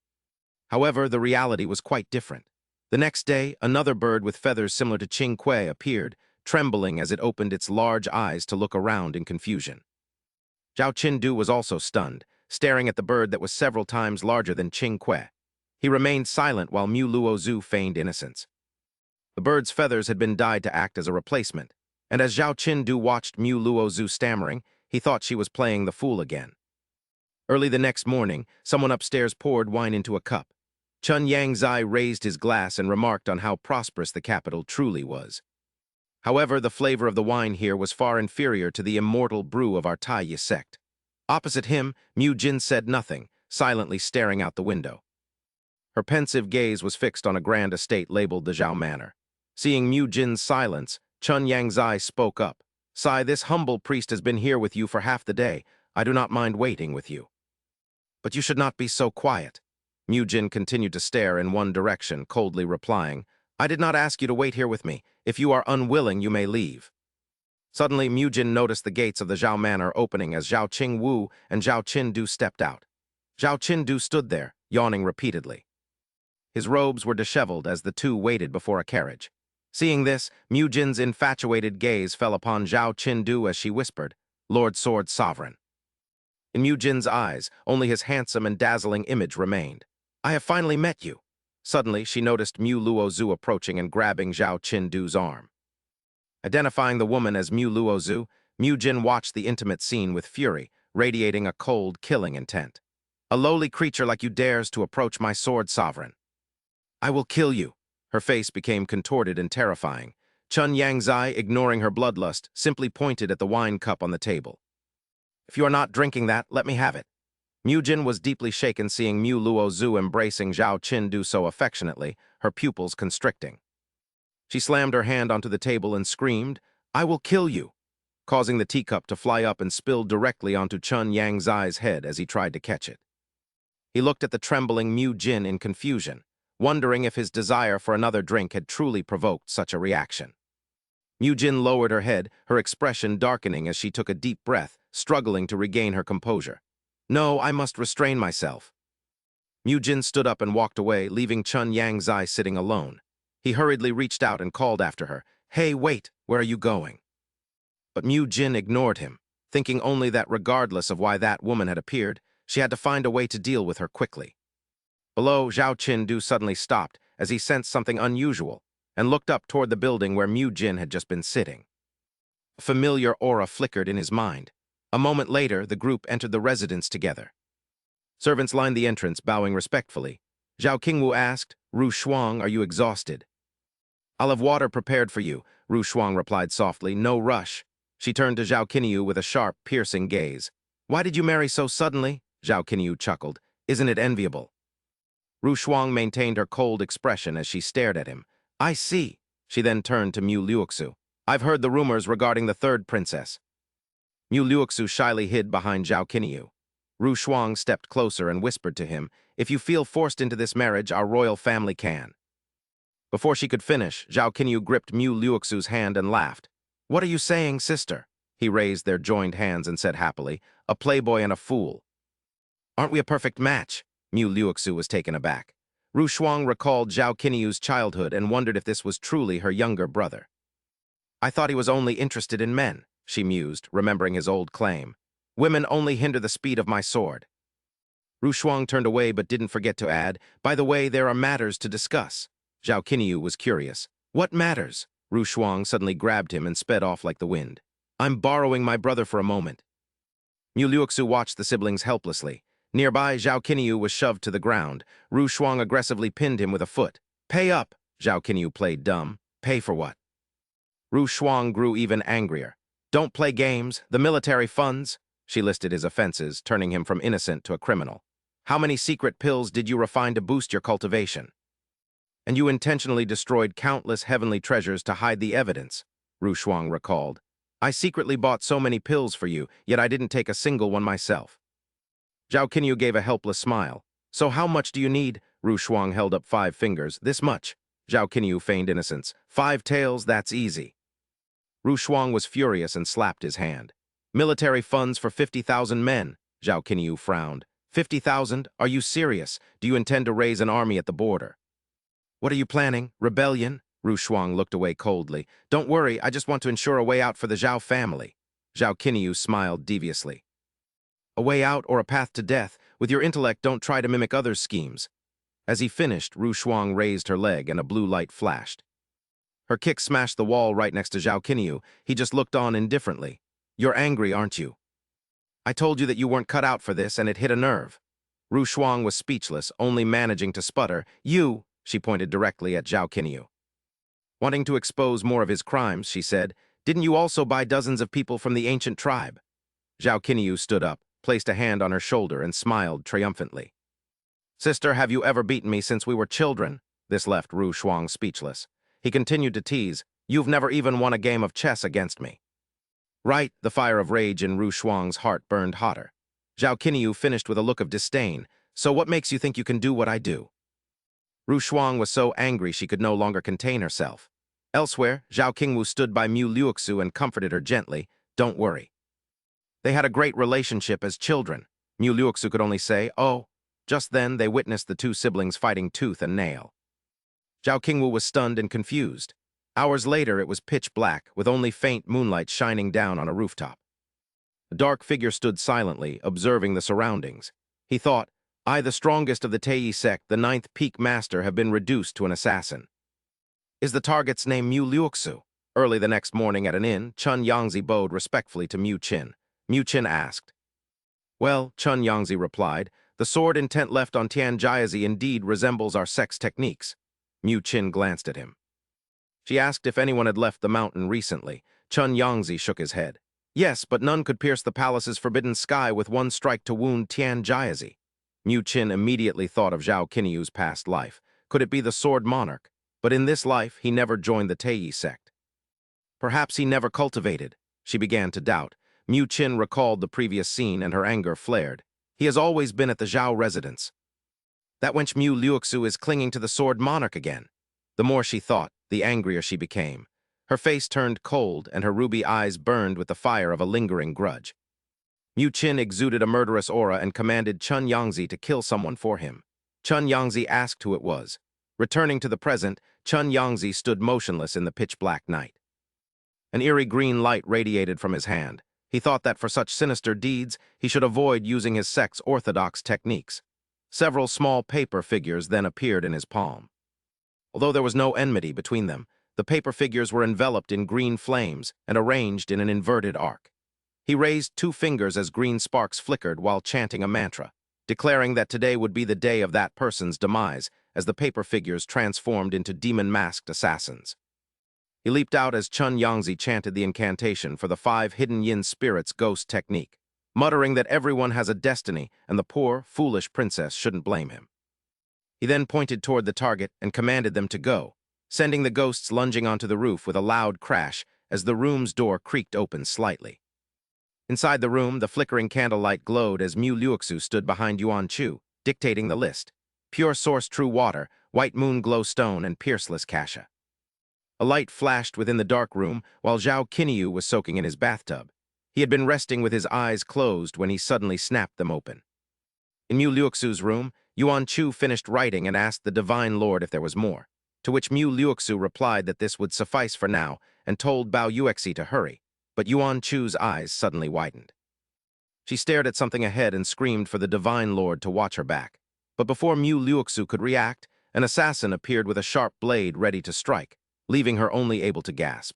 However, the reality was quite different. The next day, another bird with feathers similar to Qingque appeared, trembling as it opened its large eyes to look around in confusion. Zhao Qindu was also stunned, staring at the bird that was several times larger than Qingque. He remained silent while Mu Luozu feigned innocence. The bird's feathers had been dyed to act as a replacement, and as Zhao Qindu watched Mu Luozu stammering, he thought she was playing the fool again. Early the next morning, someone upstairs poured wine into a cup. Chun Yangzai raised his glass and remarked on how prosperous the capital truly was. However, the flavor of the wine here was far inferior to the immortal brew of our Taiyi sect. Opposite him, Mu Jin said nothing, silently staring out the window. Her pensive gaze was fixed on a grand estate labeled the Zhao Manor. Seeing Mu Jin's silence, Chun Yangzai spoke up. "Sai, this humble priest has been here with you for half the day. I do not mind waiting with you." "But you should not be so quiet." Mu Jin continued to stare in one direction, coldly replying, "I did not ask you to wait here with me. If you are unwilling, you may leave." Suddenly, Mu Jin noticed the gates of the Zhao Manor opening as Zhao Qingwu and Zhao Qindu stepped out. Zhao Qindu stood there, yawning repeatedly. His robes were disheveled as the two waited before a carriage. Seeing this, Mu Jin's infatuated gaze fell upon Zhao Qindu as she whispered, "Lord Sword Sovereign." In Mu Jin's eyes, only his handsome and dazzling image remained. "I have finally met you." Suddenly, she noticed Mu Luozu approaching and grabbing Zhao Qindu's arm. Identifying the woman as Mu Luozu, Mu Jin watched the intimate scene with fury, radiating a cold, killing intent. "A lowly creature like you dares to approach my sword sovereign. I will kill you." Her face became contorted and terrifying. Chun Yangzai, ignoring her bloodlust, simply pointed at the wine cup on the table. "If you are not drinking that, let me have it." Mu Jin was deeply shaken seeing Mu Luozu embracing Zhao Qindu so affectionately, her pupils constricting. She slammed her hand onto the table and screamed, "I will kill you," causing the teacup to fly up and spill directly onto Chun Yangzai's head as he tried to catch it. He looked at the trembling Mu Jin in confusion, wondering if his desire for another drink had truly provoked such a reaction. Mu Jin lowered her head, her expression darkening as she took a deep breath, struggling to regain her composure. "No, I must restrain myself." Mu Jin stood up and walked away, leaving Chun Yangzai sitting alone. He hurriedly reached out and called after her, "Hey, wait, where are you going?" But Mu Jin ignored him, thinking only that regardless of why that woman had appeared, she had to find a way to deal with her quickly. Below, Zhao Qindu suddenly stopped as he sensed something unusual and looked up toward the building where Mu Jin had just been sitting. A familiar aura flickered in his mind. A moment later, the group entered the residence together. Servants lined the entrance, bowing respectfully. Zhao Qingwu asked, "Ru Shuang, are you exhausted?" "I'll have water prepared for you," Ru Shuang replied softly. "No rush." She turned to Zhao Qinyu with a sharp, piercing gaze. "Why did you marry so suddenly?" Zhao Qinyu chuckled. "Isn't it enviable?" Ru Shuang maintained her cold expression as she stared at him. "I see." She then turned to Mu Luoxu. "I've heard the rumors regarding the third princess." Mu Luoxu shyly hid behind Zhao Qinyu. Ru Shuang stepped closer and whispered to him, "If you feel forced into this marriage, our royal family can." Before she could finish, Zhao Qinyu gripped Mu Luoxu's hand and laughed. "What are you saying, sister?" He raised their joined hands and said happily, "A playboy and a fool." "Aren't we a perfect match?" Mu Luoxu was taken aback. Ru Shuang recalled Zhao Qinyu's childhood and wondered if this was truly her younger brother. "I thought he was only interested in men," she mused, remembering his old claim. "Women only hinder the speed of my sword." Ru Shuang turned away but didn't forget to add, "By the way, there are matters to discuss." Zhao Qinyu was curious. "What matters?" Ru Shuang suddenly grabbed him and sped off like the wind. "I'm borrowing my brother for a moment." Mu Luoxu watched the siblings helplessly. Nearby, Zhao Qinyu was shoved to the ground. Ru Shuang aggressively pinned him with a foot. "Pay up!" Zhao Qinyu played dumb. "Pay for what?" Ru Shuang grew even angrier. "Don't play games. The military funds." She listed his offenses, turning him from innocent to a criminal. "How many secret pills did you refine to boost your cultivation?" "And you intentionally destroyed countless heavenly treasures to hide the evidence," Ru Shuang recalled. "I secretly bought so many pills for you, yet I didn't take a single one myself." Zhao Qinyu gave a helpless smile. "So how much do you need?" Ru Shuang held up 5 fingers. "This much." Zhao Qinyu feigned innocence. 5 taels, that's easy." Ru Shuang was furious and slapped his hand. "Military funds for 50,000 men," Zhao Qinyu frowned. 50,000? Are you serious? Do you intend to raise an army at the border? "What are you planning? Rebellion?" Ru Shuang looked away coldly. "Don't worry, I just want to ensure a way out for the Zhao family." Zhao Qinyu smiled deviously. "A way out or a path to death? With your intellect, don't try to mimic others' schemes." As he finished, Ru Shuang raised her leg and a blue light flashed. Her kick smashed the wall right next to Zhao Qinyu. He just looked on indifferently. "You're angry, aren't you? I told you that you weren't cut out for this, and it hit a nerve." Ru Shuang was speechless, only managing to sputter. "You," she pointed directly at Zhao Qinyu. Wanting to expose more of his crimes, she said, "Didn't you also buy dozens of people from the ancient tribe?" Zhao Qinyu stood up, placed a hand on her shoulder, and smiled triumphantly. "Sister, have you ever beaten me since we were children?" This left Ru Shuang speechless. He continued to tease, "You've never even won a game of chess against me." Right, the fire of rage in Ru Shuang's heart burned hotter. Zhao Qinyu finished with a look of disdain. "So what makes you think you can do what I do?" Ru Shuang was so angry she could no longer contain herself. Elsewhere, Zhao Qingwu stood by Mu Liuxu and comforted her gently. "Don't worry." They had a great relationship as children. Mu Liuxu could only say, "Oh." Just then, they witnessed the two siblings fighting tooth and nail. Zhao Qingwu was stunned and confused. Hours later, it was pitch black, with only faint moonlight shining down on a rooftop. A dark figure stood silently, observing the surroundings. He thought, "I, the strongest of the Tei sect, the 9th peak master, have been reduced to an assassin." "Is the target's name Mu Liuxu?" Early the next morning at an inn, Chun Yangzi bowed respectfully to Mu Qin. Mu Qin asked. "Well," Chun Yangzi replied, "the sword intent left on Tian Jiazi indeed resembles our sect's techniques." Mu Qin glanced at him. She asked if anyone had left the mountain recently. Chun Yangzi shook his head. "Yes, but none could pierce the palace's forbidden sky with one strike to wound Tian Jiazi." Mu Qin immediately thought of Zhao Qinyu's past life. Could it be the Sword Monarch? But in this life, he never joined the Tei sect. Perhaps he never cultivated. She began to doubt. Mu Qin recalled the previous scene and her anger flared. He has always been at the Zhao residence. That wench Mu Liuxu is clinging to the Sword Monarch again. The more she thought, the angrier she became. Her face turned cold, and her ruby eyes burned with the fire of a lingering grudge. Mu Qin exuded a murderous aura and commanded Chun Yangzi to kill someone for him. Chun Yangzi asked who it was. Returning to the present, Chun Yangzi stood motionless in the pitch-black night. An eerie green light radiated from his hand. He thought that for such sinister deeds, he should avoid using his sect's orthodox techniques. Several small paper figures then appeared in his palm. Although there was no enmity between them, the paper figures were enveloped in green flames and arranged in an inverted arc. He raised 2 fingers as green sparks flickered while chanting a mantra, declaring that today would be the day of that person's demise as the paper figures transformed into demon-masked assassins. He leaped out as Chun Yangzi chanted the incantation for the 5 hidden yin spirits' ghost technique, muttering that everyone has a destiny and the poor, foolish princess shouldn't blame him. He then pointed toward the target and commanded them to go, sending the ghosts lunging onto the roof with a loud crash as the room's door creaked open slightly. Inside the room, the flickering candlelight glowed as Mu Liuxu stood behind Yuan Chu, dictating the list. Pure source true water, white moon glow stone, and pierceless cassia. A light flashed within the dark room while Zhao Qinyu was soaking in his bathtub. He had been resting with his eyes closed when he suddenly snapped them open. In Mu Liuxu's room, Yuan Chu finished writing and asked the Divine Lord if there was more, to which Mu Liuxu replied that this would suffice for now and told Bao Yuexi to hurry, but Yuan Chu's eyes suddenly widened. She stared at something ahead and screamed for the Divine Lord to watch her back. But before Mu Liuxu could react, an assassin appeared with a sharp blade ready to strike, leaving her only able to gasp.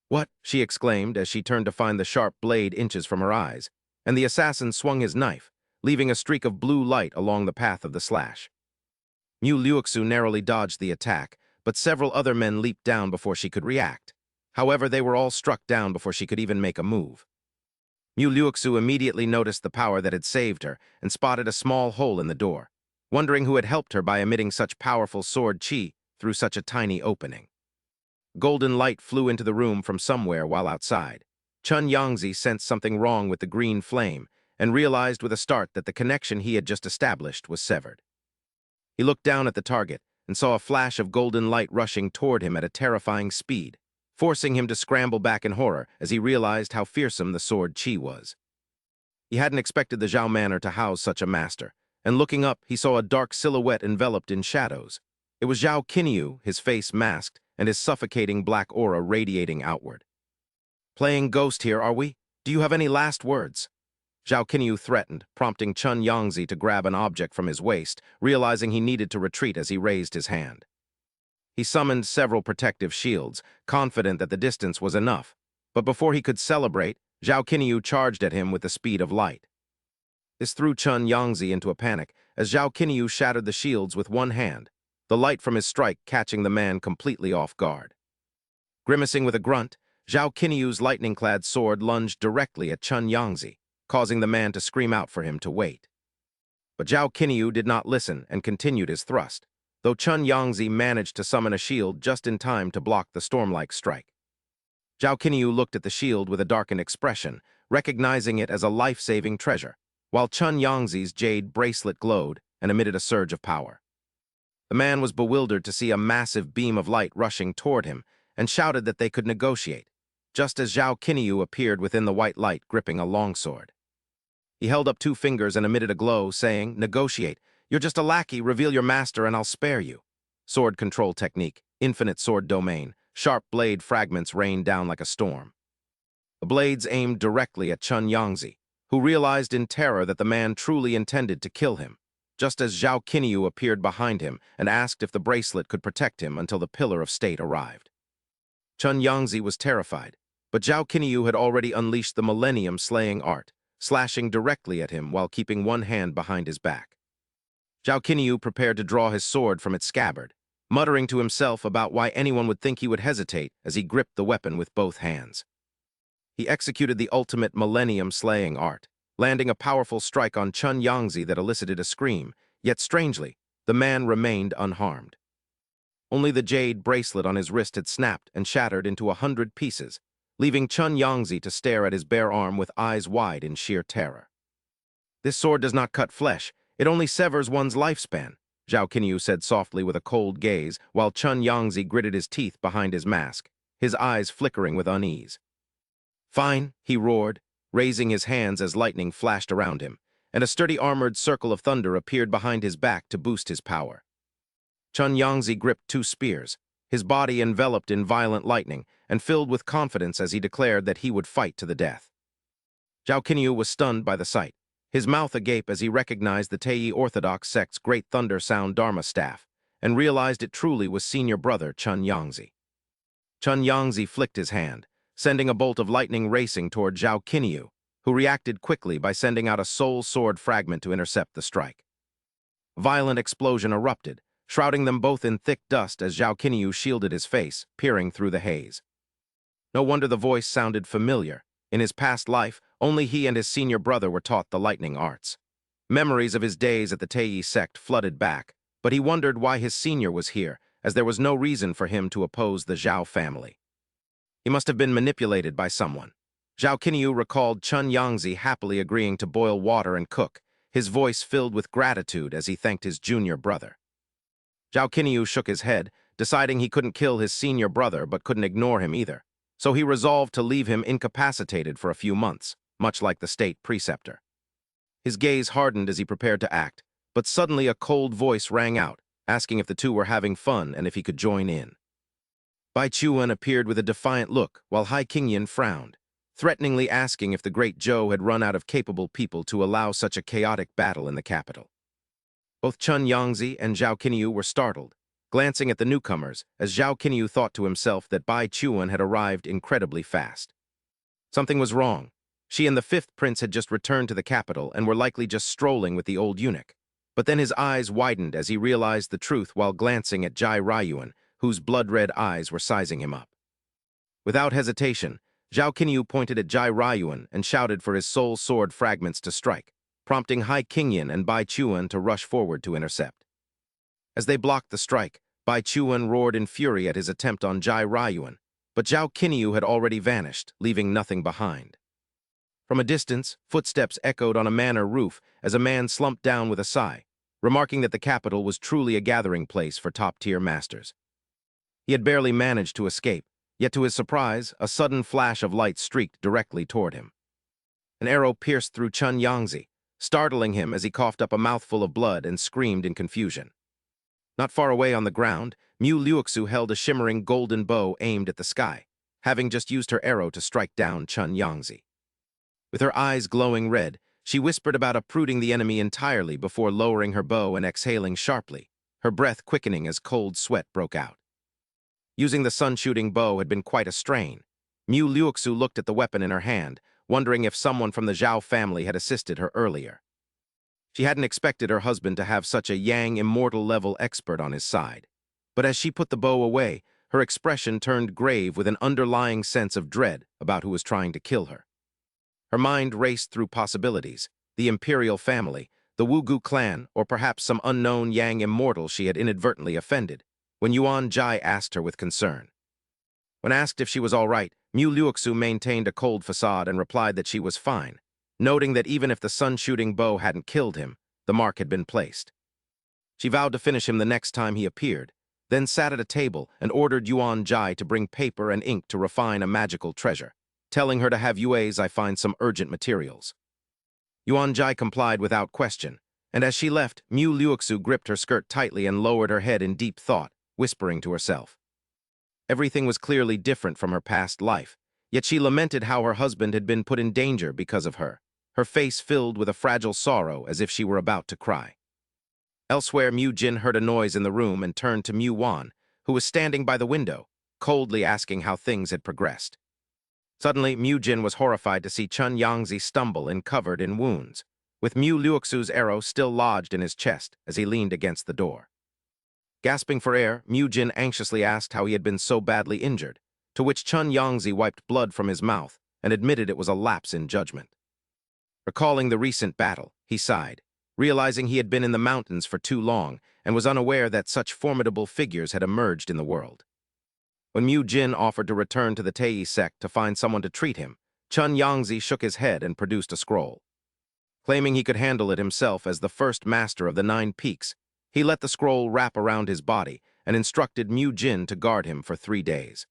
"What?" she exclaimed as she turned to find the sharp blade inches from her eyes, and the assassin swung his knife, leaving a streak of blue light along the path of the slash. Mu Liuxu narrowly dodged the attack, but several other men leaped down before she could react. However, they were all struck down before she could even make a move. Mu Liuxu immediately noticed the power that had saved her and spotted a small hole in the door, wondering who had helped her by emitting such powerful sword qi through such a tiny opening. Golden light flew into the room from somewhere while outside. Chun Yangzi sensed something wrong with the green flame and realized with a start that the connection he had just established was severed. He looked down at the target and saw a flash of golden light rushing toward him at a terrifying speed, forcing him to scramble back in horror as he realized how fearsome the sword qi was. He hadn't expected the Zhao Manor to house such a master, and looking up, he saw a dark silhouette enveloped in shadows. It was Zhao Qinyu, his face masked, and his suffocating black aura radiating outward. "Playing ghost here, are we? Do you have any last words?" Zhao Qinyu threatened, prompting Chun Yangzi to grab an object from his waist, realizing he needed to retreat as he raised his hand. He summoned several protective shields, confident that the distance was enough. But before he could celebrate, Zhao Qinyu charged at him with the speed of light. This threw Chun Yangzi into a panic, as Zhao Qinyu shattered the shields with one hand, the light from his strike catching the man completely off guard. Grimacing with a grunt, Zhao Qinyu's lightning-clad sword lunged directly at Chun Yangzi, causing the man to scream out for him to wait. But Zhao Qinyu did not listen and continued his thrust, though Chun Yangzi managed to summon a shield just in time to block the storm-like strike. Zhao Qinyu looked at the shield with a darkened expression, recognizing it as a life-saving treasure, while Chun Yangzi's jade bracelet glowed and emitted a surge of power. The man was bewildered to see a massive beam of light rushing toward him and shouted that they could negotiate, just as Zhao Qinyu appeared within the white light gripping a longsword. He held up two fingers and emitted a glow, saying, "Negotiate. You're just a lackey. Reveal your master and I'll spare you." Sword control technique, infinite sword domain, sharp blade fragments rained down like a storm. The blades aimed directly at Chun Yangzi, who realized in terror that the man truly intended to kill him, just as Zhao Qinyu appeared behind him and asked if the bracelet could protect him until the pillar of state arrived. Chun Yangzi was terrified, but Zhao Qinyu had already unleashed the millennium-slaying art, slashing directly at him while keeping one hand behind his back. Zhao Qinyu prepared to draw his sword from its scabbard, muttering to himself about why anyone would think he would hesitate as he gripped the weapon with both hands. He executed the ultimate millennium-slaying art, landing a powerful strike on Chun Yangzi that elicited a scream, yet strangely, the man remained unharmed. Only the jade bracelet on his wrist had snapped and shattered into 100 pieces, leaving Chun Yangzi to stare at his bare arm with eyes wide in sheer terror. "This sword does not cut flesh, it only severs one's lifespan," Zhao Qinyu said softly with a cold gaze, while Chun Yangzi gritted his teeth behind his mask, his eyes flickering with unease. "Fine," he roared, raising his hands as lightning flashed around him, and a sturdy armored circle of thunder appeared behind his back to boost his power. Chun Yangzi gripped two spears, his body enveloped in violent lightning and filled with confidence as he declared that he would fight to the death. Zhao Qinyu was stunned by the sight, his mouth agape as he recognized the Tei Orthodox sect's Great Thunder Sound Dharma staff and realized it truly was senior brother Chun Yangzi. Chun Yangzi flicked his hand, sending a bolt of lightning racing toward Zhao Qinyu, who reacted quickly by sending out a soul sword fragment to intercept the strike. A violent explosion erupted, shrouding them both in thick dust as Zhao Qinyu shielded his face, peering through the haze. No wonder the voice sounded familiar. In his past life, only he and his senior brother were taught the lightning arts. Memories of his days at the Tei sect flooded back, but he wondered why his senior was here, as there was no reason for him to oppose the Zhao family. He must have been manipulated by someone. Zhao Qinyu recalled Chun Yangzi happily agreeing to boil water and cook, his voice filled with gratitude as he thanked his junior brother. Zhao Qinyu shook his head, deciding he couldn't kill his senior brother but couldn't ignore him either, so he resolved to leave him incapacitated for a few months, much like the state preceptor. His gaze hardened as he prepared to act, but suddenly a cold voice rang out, asking if the two were having fun and if he could join in. Bai Chuan appeared with a defiant look, while Hai Qingyan frowned, threateningly asking if the great Zhou had run out of capable people to allow such a chaotic battle in the capital. Both Chun Yangzi and Zhao Qinyu were startled, glancing at the newcomers as Zhao Qinyu thought to himself that Bai Chuan had arrived incredibly fast. Something was wrong. She and the fifth prince had just returned to the capital and were likely just strolling with the old eunuch. But then his eyes widened as he realized the truth while glancing at Jai Ryuan, whose blood-red eyes were sizing him up. Without hesitation, Zhao Qinyu pointed at Jai Ryuan and shouted for his soul sword fragments to strike, prompting Hai Qingyan and Bai Chuan to rush forward to intercept. As they blocked the strike, Bai Chuan roared in fury at his attempt on Jai Ryuan, but Zhao Qinyu had already vanished, leaving nothing behind. From a distance, footsteps echoed on a manor roof as a man slumped down with a sigh, remarking that the capital was truly a gathering place for top-tier masters. He had barely managed to escape, yet to his surprise, a sudden flash of light streaked directly toward him. An arrow pierced through Chun Yangzi, startling him as he coughed up a mouthful of blood and screamed in confusion. Not far away on the ground, Mu Liuxu held a shimmering golden bow aimed at the sky, having just used her arrow to strike down Chun Yangzi. With her eyes glowing red, she whispered about uprooting the enemy entirely before lowering her bow and exhaling sharply, her breath quickening as cold sweat broke out. Using the sun-shooting bow had been quite a strain. Mu Liuxu looked at the weapon in her hand, wondering if someone from the Zhao family had assisted her earlier. She hadn't expected her husband to have such a Yang immortal-level expert on his side. But as she put the bow away, her expression turned grave with an underlying sense of dread about who was trying to kill her. Her mind raced through possibilities: the Imperial family, the Wugu clan, or perhaps some unknown Yang immortal she had inadvertently offended, when Yuan Jai asked her with concern. When asked if she was all right, Mu Liuxu maintained a cold facade and replied that she was fine, noting that even if the sun-shooting bow hadn't killed him, the mark had been placed. She vowed to finish him the next time he appeared, then sat at a table and ordered Yuan Jai to bring paper and ink to refine a magical treasure, telling her to have Yue's I find some urgent materials. Yuan Jai complied without question, and as she left, Mu Liuxu gripped her skirt tightly and lowered her head in deep thought, whispering to herself. Everything was clearly different from her past life, yet she lamented how her husband had been put in danger because of her, her face filled with a fragile sorrow as if she were about to cry. Elsewhere, Mu Jin heard a noise in the room and turned to Mu Wan, who was standing by the window, coldly asking how things had progressed. Suddenly, Mu Jin was horrified to see Chun Yangzi stumble and covered in wounds, with Mu Liuxu's arrow still lodged in his chest as he leaned against the door. Gasping for air, Mu Jin anxiously asked how he had been so badly injured, to which Chun Yangzi wiped blood from his mouth and admitted it was a lapse in judgment. Recalling the recent battle, he sighed, realizing he had been in the mountains for too long and was unaware that such formidable figures had emerged in the world. When Mu Jin offered to return to the Tei sect to find someone to treat him, Chun Yangzi shook his head and produced a scroll. Claiming he could handle it himself as the first master of the 9 Peaks, he let the scroll wrap around his body and instructed Mu Jin to guard him for 3 days.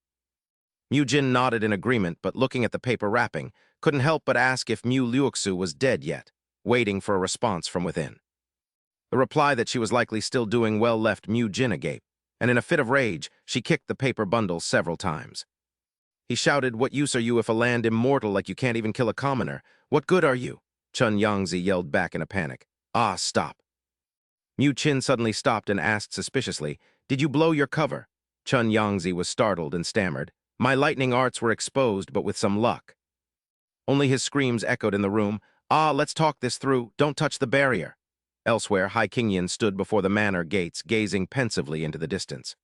Mu Jin nodded in agreement, but looking at the paper wrapping, couldn't help but ask if Mu Liuxu was dead yet, waiting for a response from within. The reply that she was likely still doing well left Mu Jin agape, and in a fit of rage, she kicked the paper bundle several times. He shouted, "What use are you if a land immortal like you can't even kill a commoner? What good are you?" Chun Yangzi yelled back in a panic. "Ah, stop." Mu Jin suddenly stopped and asked suspiciously, "Did you blow your cover?" Chun Yangzi was startled and stammered, "My lightning arts were exposed, but with some luck." Only his screams echoed in the room. "Ah, let's talk this through. Don't touch the barrier." Elsewhere, Hai Qingyan stood before the manor gates, gazing pensively into the distance.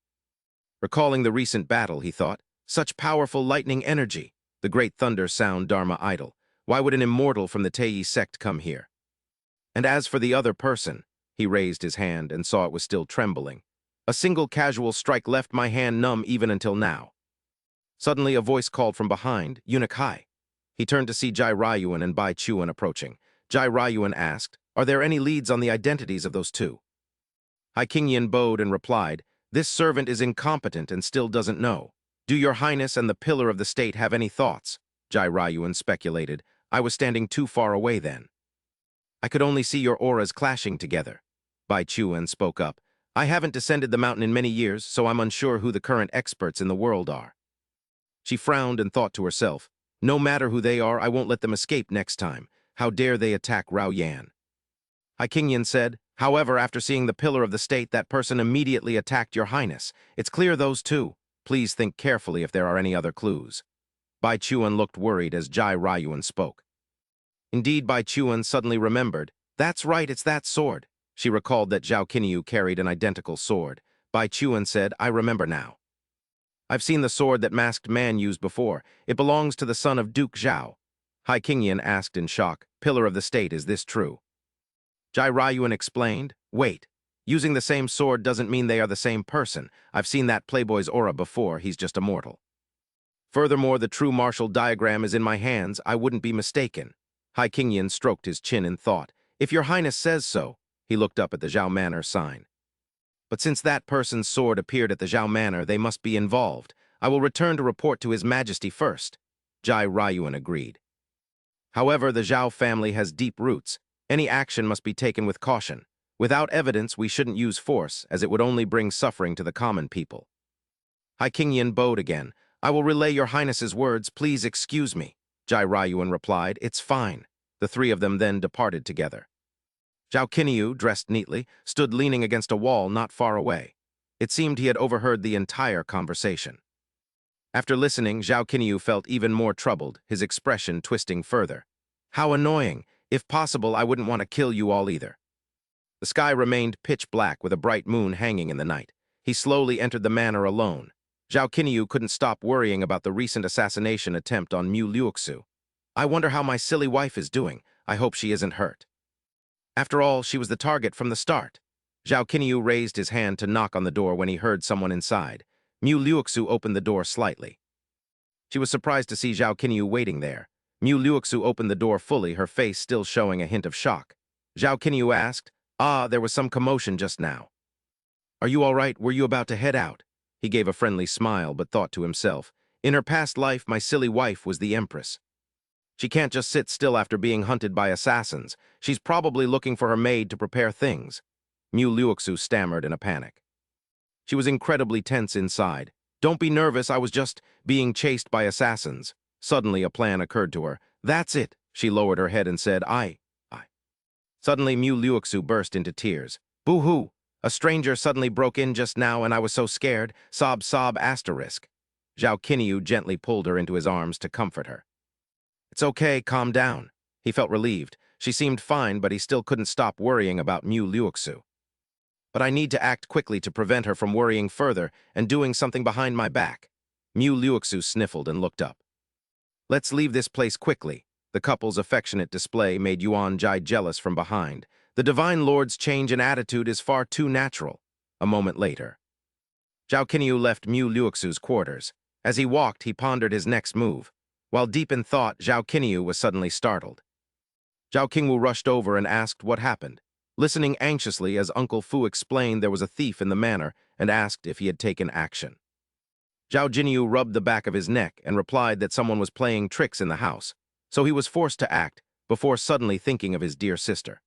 Recalling the recent battle, he thought, such powerful lightning energy, the great thunder sound Dharma idol. Why would an immortal from the Tei sect come here? And as for the other person, he raised his hand and saw it was still trembling. A single casual strike left my hand numb even until now. Suddenly, a voice called from behind, "Eunuch Hai." He turned to see Jai Ryuan and Bai Chuan approaching. Jai Ryuan asked, "Are there any leads on the identities of those two?" Hai Qingyan bowed and replied, "This servant is incompetent and still doesn't know. Do your highness and the pillar of the state have any thoughts?" Jai Ryuan speculated. "I was standing too far away then." "I could only see your auras clashing together." Bai Chuan spoke up. "I haven't descended the mountain in many years, so I'm unsure who the current experts in the world are." She frowned and thought to herself, "No matter who they are, I won't let them escape next time. How dare they attack Rao Yan?" Hai Qingyan said, "However, after seeing the pillar of the state, that person immediately attacked your highness. It's clear those two. Please think carefully if there are any other clues." Bai Chuan looked worried as Jai Ryuan spoke. Indeed, Bai Chuan suddenly remembered. "That's right, it's that sword." She recalled that Zhao Qinyu carried an identical sword. Bai Chuan said, "I remember now. I've seen the sword that masked man used before. It belongs to the son of Duke Zhao." Hai Qingyan asked in shock, "Pillar of the state, is this true?" Jai Ryuan explained, "Wait. Using the same sword doesn't mean they are the same person. I've seen that playboy's aura before, he's just a mortal. Furthermore, the true martial diagram is in my hands, I wouldn't be mistaken." Hai Qingyan stroked his chin in thought. "If your highness says so," he looked up at the Zhao Manor sign. "But since that person's sword appeared at the Zhao Manor, they must be involved. I will return to report to His Majesty first." Jai Ryuan agreed. "However, the Zhao family has deep roots. Any action must be taken with caution. Without evidence, we shouldn't use force, as it would only bring suffering to the common people." Hai Qingyan bowed again. "I will relay your highness's words. Please excuse me." Jai Ryuan replied, "It's fine." The 3 of them then departed together. Zhao Qinyu, dressed neatly, stood leaning against a wall not far away. It seemed he had overheard the entire conversation. After listening, Zhao Qinyu felt even more troubled, his expression twisting further. How annoying! If possible, I wouldn't want to kill you all either. The sky remained pitch black with a bright moon hanging in the night. He slowly entered the manor alone. Zhao Qinyu couldn't stop worrying about the recent assassination attempt on Mu Liuxu. I wonder how my silly wife is doing. I hope she isn't hurt. After all, she was the target from the start. Zhao Qinyu raised his hand to knock on the door when he heard someone inside. Mu Liuxu opened the door slightly. She was surprised to see Zhao Qinyu waiting there. Mu Liuxu opened the door fully, her face still showing a hint of shock. Zhao Qinyu asked, there was some commotion just now. Are you all right? Were you about to head out? He gave a friendly smile, but thought to himself, in her past life, my silly wife was the Empress. She can't just sit still after being hunted by assassins. She's probably looking for her maid to prepare things. Mu Liuxu stammered in a panic. She was incredibly tense inside. Don't be nervous, I was just being chased by assassins. Suddenly a plan occurred to her. That's it. She lowered her head and said, I. Suddenly Mu Liuxu burst into tears. Boo-hoo! A stranger suddenly broke in just now and I was so scared. Sob asterisk. Zhao Qinyu gently pulled her into his arms to comfort her. It's okay, calm down. He felt relieved. She seemed fine, but he still couldn't stop worrying about Mu Liuxu. But I need to act quickly to prevent her from worrying further and doing something behind my back. Mu Liuxu sniffled and looked up. Let's leave this place quickly. The couple's affectionate display made Yuan Jai jealous from behind. The Divine Lord's change in attitude is far too natural. A moment later, Zhao Qinyu left Mu Liuxu's quarters. As he walked, he pondered his next move. While deep in thought, Zhao Qinyu was suddenly startled. Zhao Qingwu rushed over and asked what happened, listening anxiously as Uncle Fu explained there was a thief in the manor and asked if he had taken action. Zhao Jinyu rubbed the back of his neck and replied that someone was playing tricks in the house, so he was forced to act before suddenly thinking of his dear sister.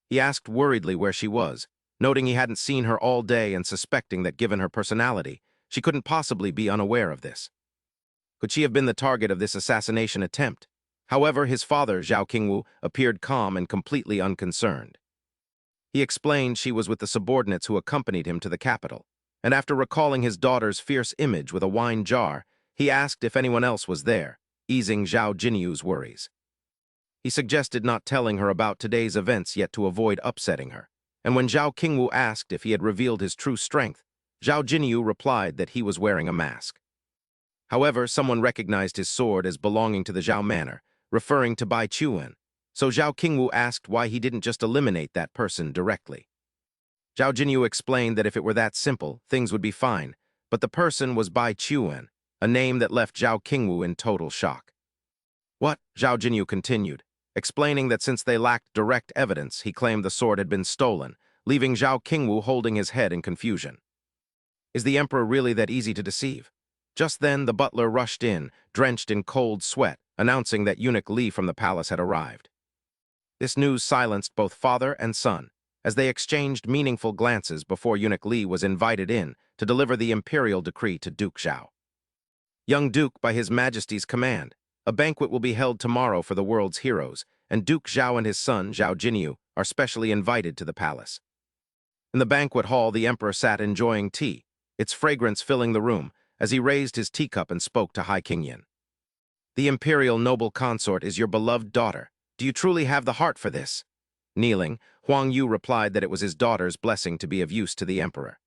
He asked worriedly where she was, noting he hadn't seen her all day and suspecting that given her personality, she couldn't possibly be unaware of this. Could she have been the target of this assassination attempt? However, his father, Zhao Qingwu, appeared calm and completely unconcerned. He explained she was with the subordinates who accompanied him to the capital, and after recalling his daughter's fierce image with a wine jar, he asked if anyone else was there, easing Zhao Jinyu's worries. He suggested not telling her about today's events yet to avoid upsetting her, and when Zhao Qingwu asked if he had revealed his true strength, Zhao Jinyu replied that he was wearing a mask. However, someone recognized his sword as belonging to the Zhao manor, referring to Bai Chuan, so Zhao Qingwu asked why he didn't just eliminate that person directly. Zhao Jinyu explained that if it were that simple, things would be fine, but the person was Bai Chuan, a name that left Zhao Qingwu in total shock. What? Zhao Jinyu continued, explaining that since they lacked direct evidence, he claimed the sword had been stolen, leaving Zhao Qingwu holding his head in confusion. Is the emperor really that easy to deceive? Just then, the butler rushed in, drenched in cold sweat, announcing that eunuch Li from the palace had arrived. This news silenced both father and son, as they exchanged meaningful glances before eunuch Li was invited in to deliver the imperial decree to Duke Zhao. Young Duke, by His Majesty's command, a banquet will be held tomorrow for the world's heroes, and Duke Zhao and his son, Zhao Jinyu, are specially invited to the palace. In the banquet hall, the emperor sat enjoying tea, its fragrance filling the room, as he raised his teacup and spoke to Hai Qingyan. The imperial noble consort is your beloved daughter. Do you truly have the heart for this? Kneeling, Huang Yu replied that it was his daughter's blessing to be of use to the emperor.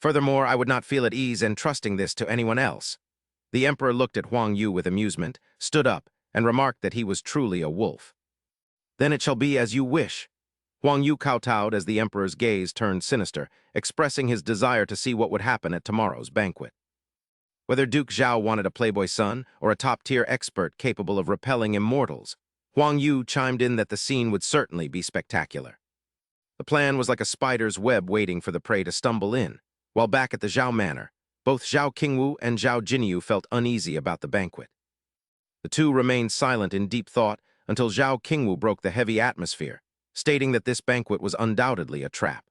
Furthermore, I would not feel at ease entrusting this to anyone else. The emperor looked at Huang Yu with amusement, stood up, and remarked that he was truly a wolf. Then it shall be as you wish. Huang Yu kowtowed as the emperor's gaze turned sinister, expressing his desire to see what would happen at tomorrow's banquet. Whether Duke Zhao wanted a playboy son or a top-tier expert capable of repelling immortals, Huang Yu chimed in that the scene would certainly be spectacular. The plan was like a spider's web waiting for the prey to stumble in, while back at the Zhao manor, both Zhao Qingwu and Zhao Jinyu felt uneasy about the banquet. The two remained silent in deep thought until Zhao Qingwu broke the heavy atmosphere, stating that this banquet was undoubtedly a trap.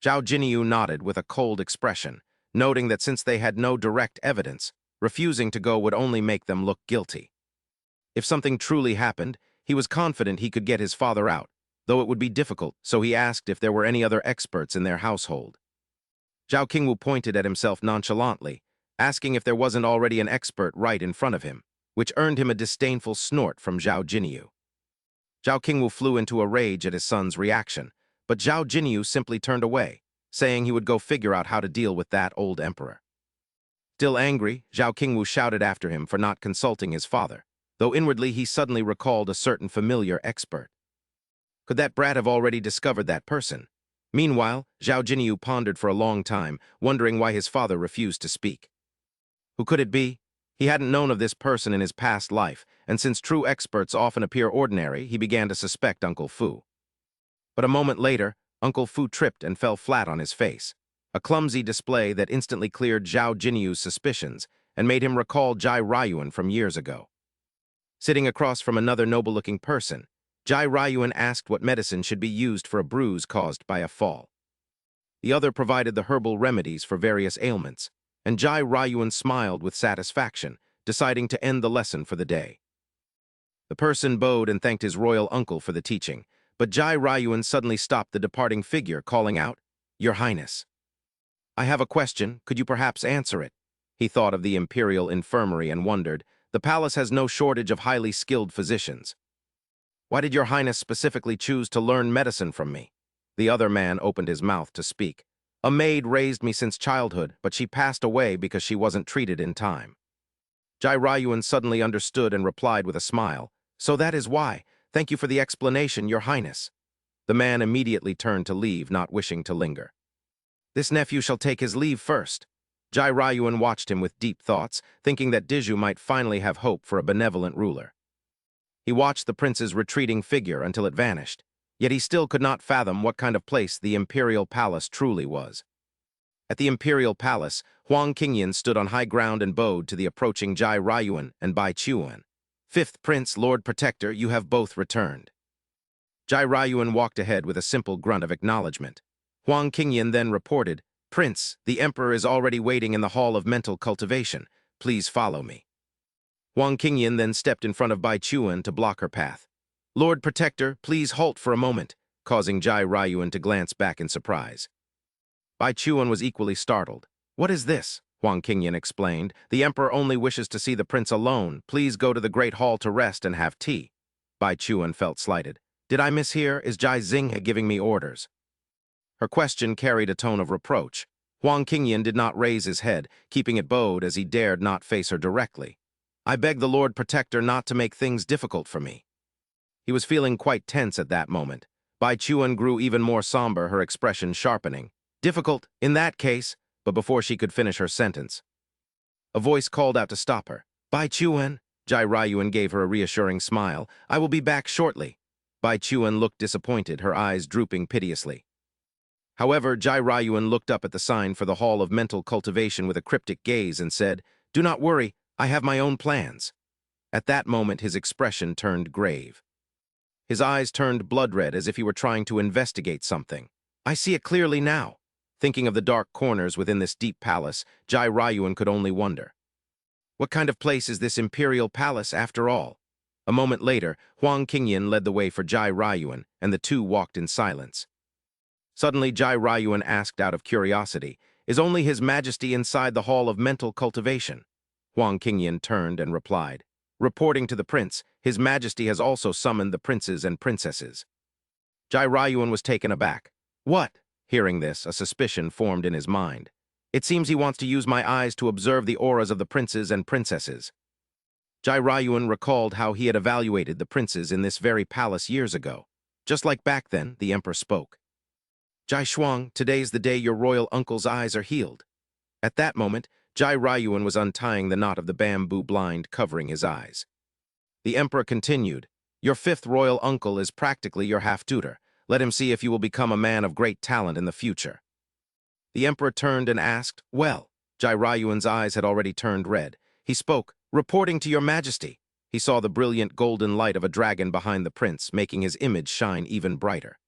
Zhao Jinyu nodded with a cold expression, noting that since they had no direct evidence, refusing to go would only make them look guilty. If something truly happened, he was confident he could get his father out, though it would be difficult, so he asked if there were any other experts in their household. Zhao Qingwu pointed at himself nonchalantly, asking if there wasn't already an expert right in front of him, which earned him a disdainful snort from Zhao Jinyu. Zhao Qingwu flew into a rage at his son's reaction, but Zhao Jinyu simply turned away, saying he would go figure out how to deal with that old emperor. Still angry, Zhao Qingwu shouted after him for not consulting his father, though inwardly he suddenly recalled a certain familiar expert. Could that brat have already discovered that person? Meanwhile, Zhao Jinyu pondered for a long time, wondering why his father refused to speak. Who could it be? He hadn't known of this person in his past life, and since true experts often appear ordinary, he began to suspect Uncle Fu. But a moment later, Uncle Fu tripped and fell flat on his face, a clumsy display that instantly cleared Zhao Jinyu's suspicions and made him recall Jai Ryuan from years ago. Sitting across from another noble-looking person, Jai Ryuan asked what medicine should be used for a bruise caused by a fall. The other provided the herbal remedies for various ailments, and Jai Ryuan smiled with satisfaction, deciding to end the lesson for the day. The person bowed and thanked his royal uncle for the teaching, but Jai Ryuan suddenly stopped the departing figure, calling out, "Your Highness, I have a question, could you perhaps answer it?" He thought of the Imperial Infirmary and wondered, the palace has no shortage of highly skilled physicians. Why did your Highness specifically choose to learn medicine from me? The other man opened his mouth to speak. A maid raised me since childhood, but she passed away because she wasn't treated in time. Jai Ryuan suddenly understood and replied with a smile, "So that is why. Thank you for the explanation, Your Highness." The man immediately turned to leave, not wishing to linger. "This nephew shall take his leave first." Jai Ryuan watched him with deep thoughts, thinking that Diju might finally have hope for a benevolent ruler. He watched the prince's retreating figure until it vanished, yet he still could not fathom what kind of place the Imperial Palace truly was. At the Imperial Palace, Huang Qingyan stood on high ground and bowed to the approaching Jai Ryuan and Bai Chuan. "Fifth Prince, Lord Protector, you have both returned." Jai Ryuan walked ahead with a simple grunt of acknowledgement. Huang Qingyan then reported, "Prince, the Emperor is already waiting in the Hall of Mental Cultivation. Please follow me." Huang Qingyan then stepped in front of Bai Chuan to block her path. "Lord Protector, please halt for a moment," causing Jai Ryuan to glance back in surprise. Bai Chuan was equally startled. "What is this?" Huang Qingyan explained. "The Emperor only wishes to see the prince alone. Please go to the Great Hall to rest and have tea." Bai Chuan felt slighted. "Did I mishear? Is Jai Xinghe giving me orders?" Her question carried a tone of reproach. Huang Qingyan did not raise his head, keeping it bowed as he dared not face her directly. "I beg the Lord Protector not to make things difficult for me." He was feeling quite tense at that moment. Bai Chuan grew even more somber, her expression sharpening. "Difficult, in that case," but before she could finish her sentence, a voice called out to stop her. "Bai Chuan," Jai Ryuan gave her a reassuring smile. "I will be back shortly." Bai Chuan looked disappointed, her eyes drooping piteously. However, Jai Ryuan looked up at the sign for the Hall of Mental Cultivation with a cryptic gaze and said, "Do not worry, I have my own plans." At that moment, his expression turned grave. His eyes turned blood-red as if he were trying to investigate something. "I see it clearly now." Thinking of the dark corners within this deep palace, Jai Ryuan could only wonder. What kind of place is this Imperial Palace, after all? A moment later, Huang Qingyan led the way for Jai Ryuan, and the two walked in silence. Suddenly, Jai Ryuan asked out of curiosity, "Is only His Majesty inside the Hall of Mental Cultivation?" Huang Qingyan turned and replied, "Reporting to the prince, His Majesty has also summoned the princes and princesses." Jai Ryuan was taken aback. "What?" Hearing this, a suspicion formed in his mind. "It seems he wants to use my eyes to observe the auras of the princes and princesses." Jai Ryuan recalled how he had evaluated the princes in this very palace years ago. Just like back then, the emperor spoke. "Jai Shuang, today's the day your royal uncle's eyes are healed." At that moment, Jai Ryuan was untying the knot of the bamboo blind covering his eyes. The emperor continued, "Your fifth royal uncle is practically your half-tutor. Let him see if you will become a man of great talent in the future." The emperor turned and asked, "Well?" Jai Ryuan's eyes had already turned red. He spoke, "Reporting to your majesty." He saw the brilliant golden light of a dragon behind the prince, making his image shine even brighter.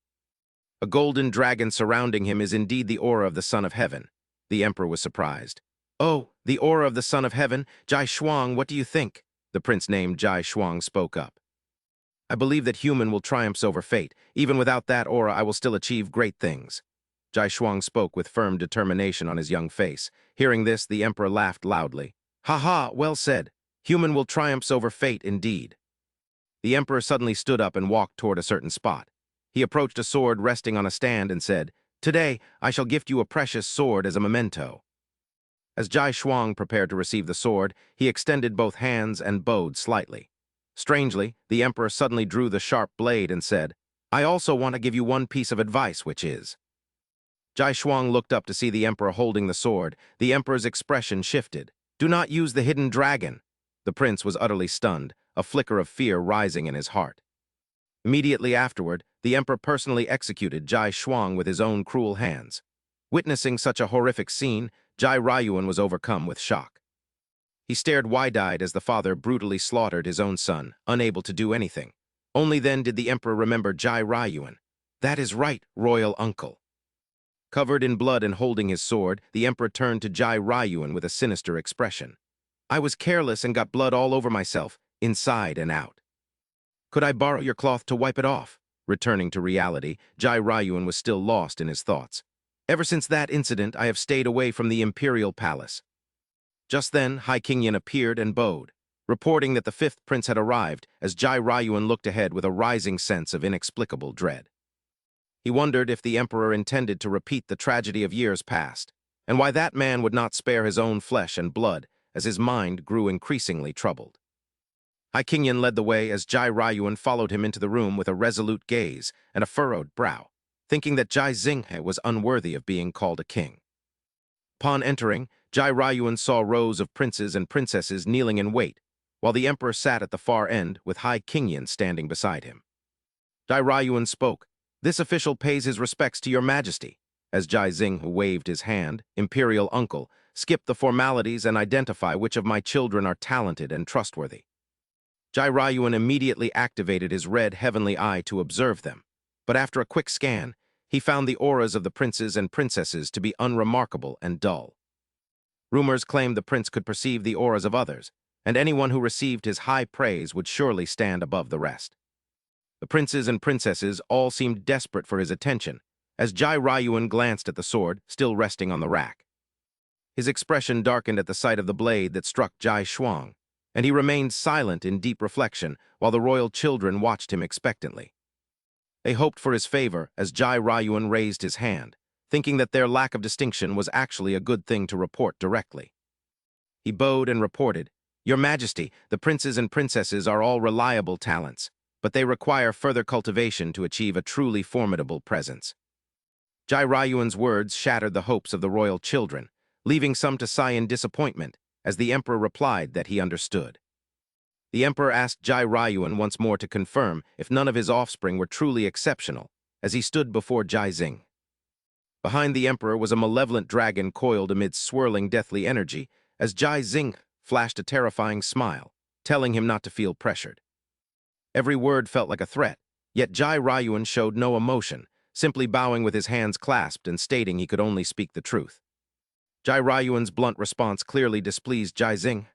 A golden dragon surrounding him is indeed the aura of the Son of Heaven. The emperor was surprised. "Oh, the aura of the Son of Heaven? Jai Shuang, what do you think?" The prince named Jai Shuang spoke up. "I believe that human will triumph over fate. Even without that aura, I will still achieve great things." Jai Shuang spoke with firm determination on his young face. Hearing this, the emperor laughed loudly. "Ha ha, well said. Human will triumph over fate indeed." The emperor suddenly stood up and walked toward a certain spot. He approached a sword resting on a stand and said, "Today, I shall gift you a precious sword as a memento." As Jai Shuang prepared to receive the sword, he extended both hands and bowed slightly. Strangely, the emperor suddenly drew the sharp blade and said, "I also want to give you one piece of advice, which is..." Jai Shuang looked up to see the emperor holding the sword. The emperor's expression shifted. "Do not use the hidden dragon." The prince was utterly stunned, a flicker of fear rising in his heart. Immediately afterward, the emperor personally executed Jai Shuang with his own cruel hands. Witnessing such a horrific scene, Jai Rayuan was overcome with shock. He stared wide-eyed as the father brutally slaughtered his own son, unable to do anything. Only then did the emperor remember Jai Rayuan. "That is right, royal uncle." Covered in blood and holding his sword, the emperor turned to Jai Rayuan with a sinister expression. "I was careless and got blood all over myself, inside and out. Could I borrow your cloth to wipe it off?" Returning to reality, Jai Rayuan was still lost in his thoughts. "Ever since that incident, I have stayed away from the Imperial Palace." Just then, Hai Qingyan appeared and bowed, reporting that the fifth prince had arrived, as Jai Rayuan looked ahead with a rising sense of inexplicable dread. He wondered if the emperor intended to repeat the tragedy of years past, and why that man would not spare his own flesh and blood, as his mind grew increasingly troubled. Hai Qingyan led the way as Jai Rayuan followed him into the room with a resolute gaze and a furrowed brow, thinking that Jai Xinghe was unworthy of being called a king. Upon entering, Jai Rayuan saw rows of princes and princesses kneeling in wait, while the emperor sat at the far end with Hai Qingyan standing beside him. Jai Rayuan spoke. "This official pays his respects to your majesty." As Jai Xinghe waved his hand, "Imperial uncle, skip the formalities and identify which of my children are talented and trustworthy." Jai Rayuan immediately activated his red heavenly eye to observe them, but after a quick scan, he found the auras of the princes and princesses to be unremarkable and dull. Rumors claimed the prince could perceive the auras of others, and anyone who received his high praise would surely stand above the rest. The princes and princesses all seemed desperate for his attention, as Jai Rayuan glanced at the sword, still resting on the rack. His expression darkened at the sight of the blade that struck Jai Shuang, and he remained silent in deep reflection while the royal children watched him expectantly. They hoped for his favor as Jai Rayuan raised his hand, thinking that their lack of distinction was actually a good thing to report directly. He bowed and reported, "Your Majesty, the princes and princesses are all reliable talents, but they require further cultivation to achieve a truly formidable presence." Jai Rayuan's words shattered the hopes of the royal children, leaving some to sigh in disappointment, as the emperor replied that he understood. The emperor asked Jai Rayuan once more to confirm if none of his offspring were truly exceptional, as he stood before Jai Xinghe. Behind the emperor was a malevolent dragon coiled amidst swirling deathly energy, as Jai Xinghe flashed a terrifying smile, telling him not to feel pressured. Every word felt like a threat, yet Jai Rayuan showed no emotion, simply bowing with his hands clasped and stating he could only speak the truth. Jai Rayuan's blunt response clearly displeased Jai Xinghe,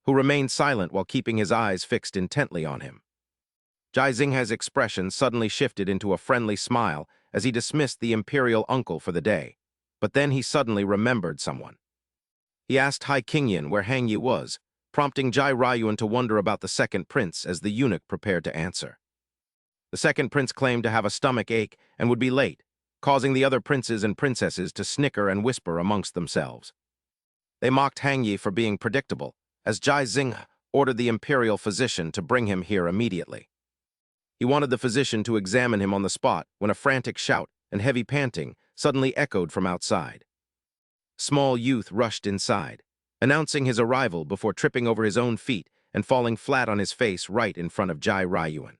who remained silent while keeping his eyes fixed intently on him. Jai Xinghe's expression suddenly shifted into a friendly smile as he dismissed the imperial uncle for the day, but then he suddenly remembered someone. He asked Hai Qingyan where Hang Yi was, prompting Jai Rayuan to wonder about the second prince as the eunuch prepared to answer. The second prince claimed to have a stomach ache and would be late, causing the other princes and princesses to snicker and whisper amongst themselves. They mocked Hang Yi for being predictable, as Jai Xinghe ordered the imperial physician to bring him here immediately. He wanted the physician to examine him on the spot when a frantic shout and heavy panting suddenly echoed from outside. Small youth rushed inside, announcing his arrival before tripping over his own feet and falling flat on his face right in front of Jai Rayuan.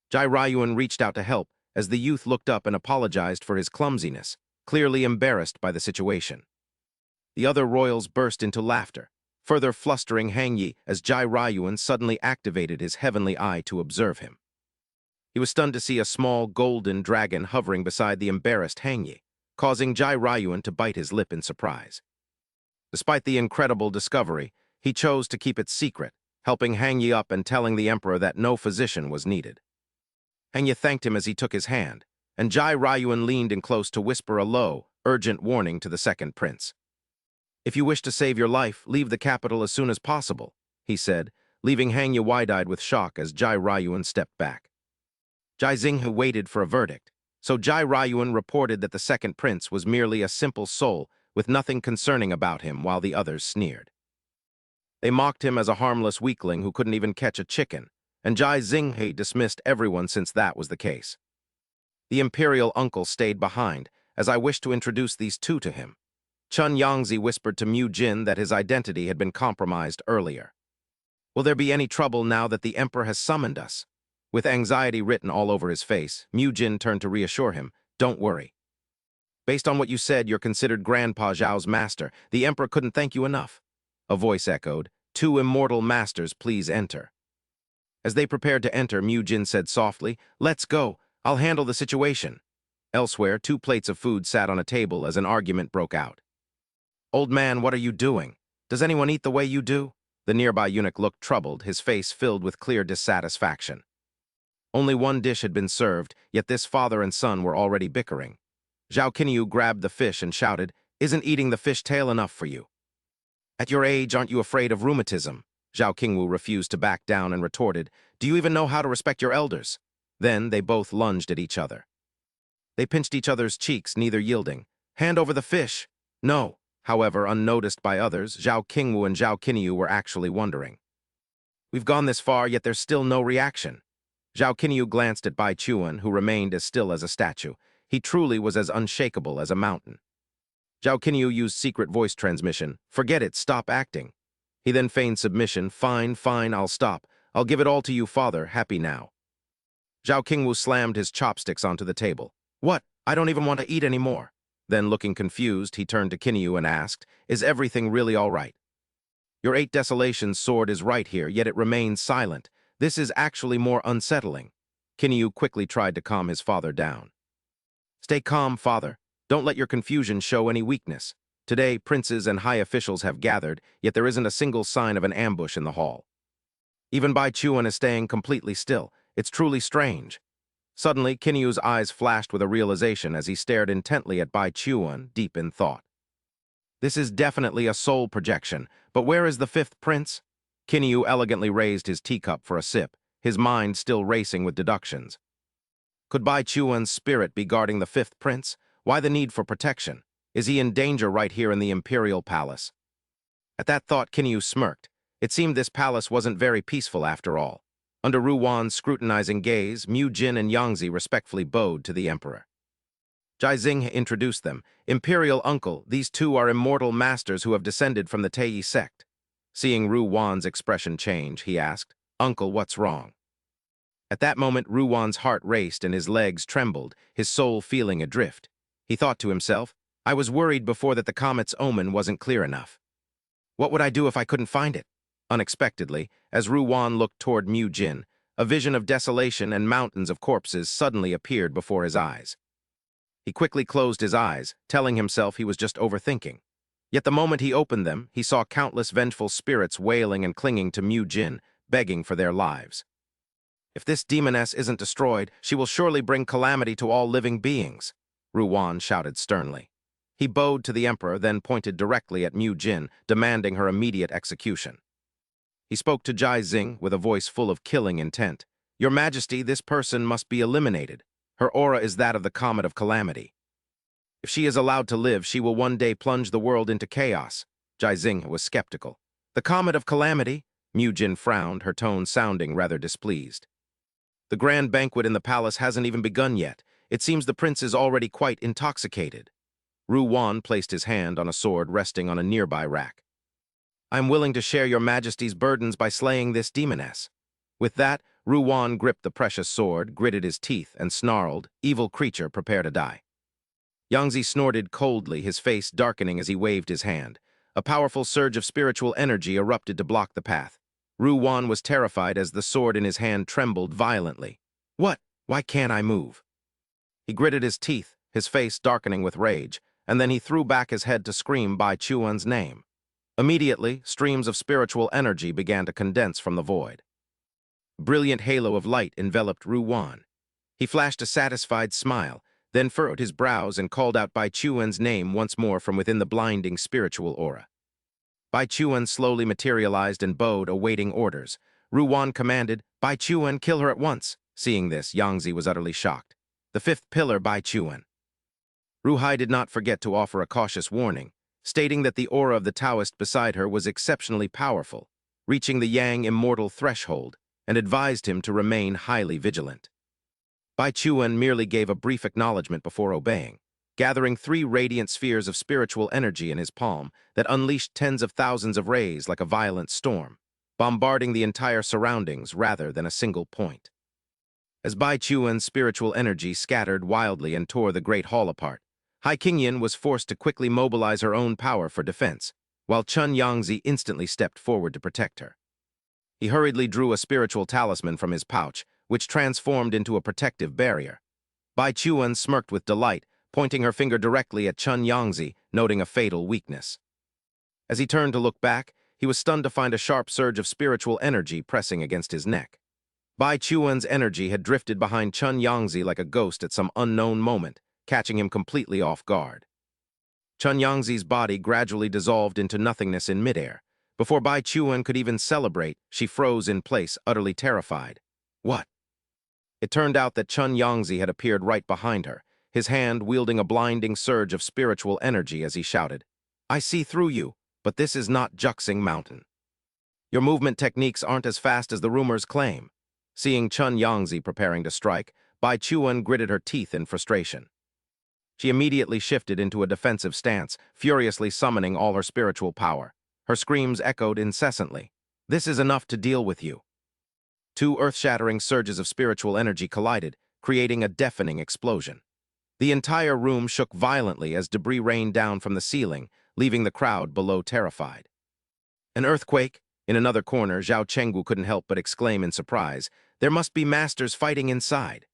Jai Rayuan reached out to help as the youth looked up and apologized for his clumsiness, clearly embarrassed by the situation. The other royals burst into laughter, further flustering Hang Yi as Jai Rayuan suddenly activated his heavenly eye to observe him. He was stunned to see a small golden dragon hovering beside the embarrassed Hang Yi, causing Jai Rayuan to bite his lip in surprise. Despite the incredible discovery, he chose to keep it secret, helping Hang Yi up and telling the emperor that no physician was needed. Hang Yi thanked him as he took his hand, and Jai Rayuan leaned in close to whisper a low, urgent warning to the second prince. "If you wish to save your life, leave the capital as soon as possible," he said, leaving Hanya wide-eyed with shock as Jai Rayuan stepped back. Jai Xinghe waited for a verdict, so Jai Rayuan reported that the second prince was merely a simple soul with nothing concerning about him, while the others sneered. They mocked him as a harmless weakling who couldn't even catch a chicken, and Jai Xinghe dismissed everyone since that was the case. The imperial uncle stayed behind, as I wished to introduce these two to him. Chun Yangzi whispered to Mu Jin that his identity had been compromised earlier. "Will there be any trouble now that the Emperor has summoned us?" With anxiety written all over his face, Mu Jin turned to reassure him, "Don't worry. Based on what you said, you're considered Grandpa Zhao's master. The Emperor couldn't thank you enough." A voice echoed, "Two immortal masters, please enter." As they prepared to enter, Mu Jin said softly, "Let's go. I'll handle the situation." Elsewhere, 2 plates of food sat on a table as an argument broke out. "Old man, what are you doing? Does anyone eat the way you do?" The nearby eunuch looked troubled, his face filled with clear dissatisfaction. Only 1 dish had been served, yet this father and son were already bickering. Zhao Qinyu grabbed the fish and shouted, "Isn't eating the fish tail enough for you? At your age, aren't you afraid of rheumatism?" Zhao Qingwu refused to back down and retorted, "Do you even know how to respect your elders?" Then they both lunged at each other. They pinched each other's cheeks, neither yielding. "Hand over the fish!" "No." However, unnoticed by others, Zhao Qingwu and Zhao Qinyu were actually wondering. "We've gone this far, yet there's still no reaction." Zhao Qinyu glanced at Bai Chuan, who remained as still as a statue. He truly was as unshakable as a mountain. Zhao Qinyu used secret voice transmission. "Forget it, stop acting." He then feigned submission. "Fine, fine, I'll stop. I'll give it all to you, father, happy now." Zhao Qingwu slammed his chopsticks onto the table. "What? I don't even want to eat anymore." Then, looking confused, he turned to Qinyu and asked, "Is everything really all right? Your 8 Desolations sword is right here, yet it remains silent. This is actually more unsettling." Qinyu quickly tried to calm his father down. "Stay calm, father. Don't let your confusion show any weakness. Today, princes and high officials have gathered, yet there isn't a single sign of an ambush in the hall. Even Bai Chuan is staying completely still. It's truly strange." Suddenly, Qinyu's eyes flashed with a realization as he stared intently at Bai Chuan, deep in thought. "This is definitely a soul projection, but where is the 5th prince?" Qinyu elegantly raised his teacup for a sip, his mind still racing with deductions. Could Bai Chuan's spirit be guarding the 5th prince? Why the need for protection? Is he in danger right here in the Imperial Palace? At that thought, Qinyu smirked. It seemed this palace wasn't very peaceful after all. Under Ruwan's scrutinizing gaze, Mu Jin and Yangzi respectfully bowed to the emperor. Jai Xinghe introduced them. "Imperial uncle, these two are immortal masters who have descended from the Tei sect." Seeing Ruwan's expression change, he asked, "Uncle, what's wrong?" At that moment, Ruwan's heart raced and his legs trembled, his soul feeling adrift. He thought to himself, "I was worried before that the comet's omen wasn't clear enough. What would I do if I couldn't find it?" Unexpectedly, as Ruwan looked toward Mu Jin, a vision of desolation and mountains of corpses suddenly appeared before his eyes. He quickly closed his eyes, telling himself he was just overthinking. Yet the moment he opened them, he saw countless vengeful spirits wailing and clinging to Mu Jin, begging for their lives. "If this demoness isn't destroyed, she will surely bring calamity to all living beings," Ruwan shouted sternly. He bowed to the emperor, then pointed directly at Mu Jin, demanding her immediate execution. He spoke to Jai Xing with a voice full of killing intent. "Your Majesty, this person must be eliminated. Her aura is that of the Comet of Calamity. If she is allowed to live, she will one day plunge the world into chaos." Jai Xing was skeptical. "The Comet of Calamity?" Mu Jin frowned, her tone sounding rather displeased. "The grand banquet in the palace hasn't even begun yet. It seems the prince is already quite intoxicated." Ruwan placed his hand on a sword resting on a nearby rack. "I'm willing to share your Majesty's burdens by slaying this demoness." With that, Ruwan gripped the precious sword, gritted his teeth, and snarled, "Evil creature, prepare to die." Yangzi snorted coldly, his face darkening as he waved his hand. A powerful surge of spiritual energy erupted to block the path. Ruwan was terrified as the sword in his hand trembled violently. "What? Why can't I move?" He gritted his teeth, his face darkening with rage, and then he threw back his head to scream Bai Chuan's name. Immediately, streams of spiritual energy began to condense from the void. A brilliant halo of light enveloped Ruwan. He flashed a satisfied smile, then furrowed his brows and called out Bai Chuan's name once more from within the blinding spiritual aura. Bai Chuan slowly materialized and bowed, awaiting orders. Ruwan commanded, Bai Chuan, kill her at once. Seeing this, Yangzi was utterly shocked. The fifth pillar, Bai Chuan. Ruhai did not forget to offer a cautious warning, stating that the aura of the Taoist beside her was exceptionally powerful, reaching the Yang immortal threshold, and advised him to remain highly vigilant. Bai Chuan merely gave a brief acknowledgement before obeying, gathering 3 radiant spheres of spiritual energy in his palm that unleashed tens of thousands of rays like a violent storm, bombarding the entire surroundings rather than a single point. As Bai Chuan's spiritual energy scattered wildly and tore the Great Hall apart, Hai Qingyan was forced to quickly mobilize her own power for defense, while Chun Yangzi instantly stepped forward to protect her. He hurriedly drew a spiritual talisman from his pouch, which transformed into a protective barrier. Bai Chuan smirked with delight, pointing her finger directly at Chun Yangzi, noting a fatal weakness. As he turned to look back, he was stunned to find a sharp surge of spiritual energy pressing against his neck. Bai Chuan's energy had drifted behind Chun Yangzi like a ghost at some unknown moment, catching him completely off guard. Chun Yangzi's body gradually dissolved into nothingness in midair. Before Bai Chuan could even celebrate, she froze in place, utterly terrified. What? It turned out that Chun Yangzi had appeared right behind her, his hand wielding a blinding surge of spiritual energy as he shouted, I see through you, but this is not Juxing Mountain. Your movement techniques aren't as fast as the rumors claim. Seeing Chun Yangzi preparing to strike, Bai Chuan gritted her teeth in frustration. She immediately shifted into a defensive stance, furiously summoning all her spiritual power. Her screams echoed incessantly. This is enough to deal with you. 2 earth-shattering surges of spiritual energy collided, creating a deafening explosion. The entire room shook violently as debris rained down from the ceiling, leaving the crowd below terrified. An earthquake? In another corner, Zhao Chenggu couldn't help but exclaim in surprise, there must be masters fighting inside.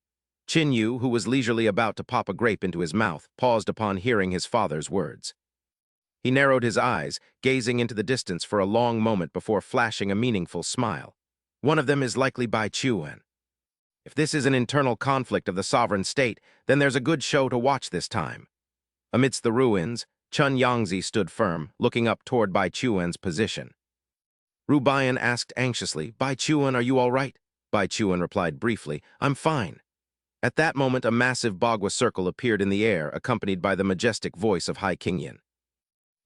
Qin Yu, who was leisurely about to pop a grape into his mouth, paused upon hearing his father's words. He narrowed his eyes, gazing into the distance for a long moment before flashing a meaningful smile. One of them is likely Bai Chuan. If this is an internal conflict of the sovereign state, then there's a good show to watch this time. Amidst the ruins, Chun Yangzi stood firm, looking up toward Bai Chuan's position. Ru Baiyan asked anxiously, Bai Chuan, are you all right? Bai Chuan replied briefly, I'm fine. At that moment, a massive Bagua circle appeared in the air, accompanied by the majestic voice of Hai Qingyan.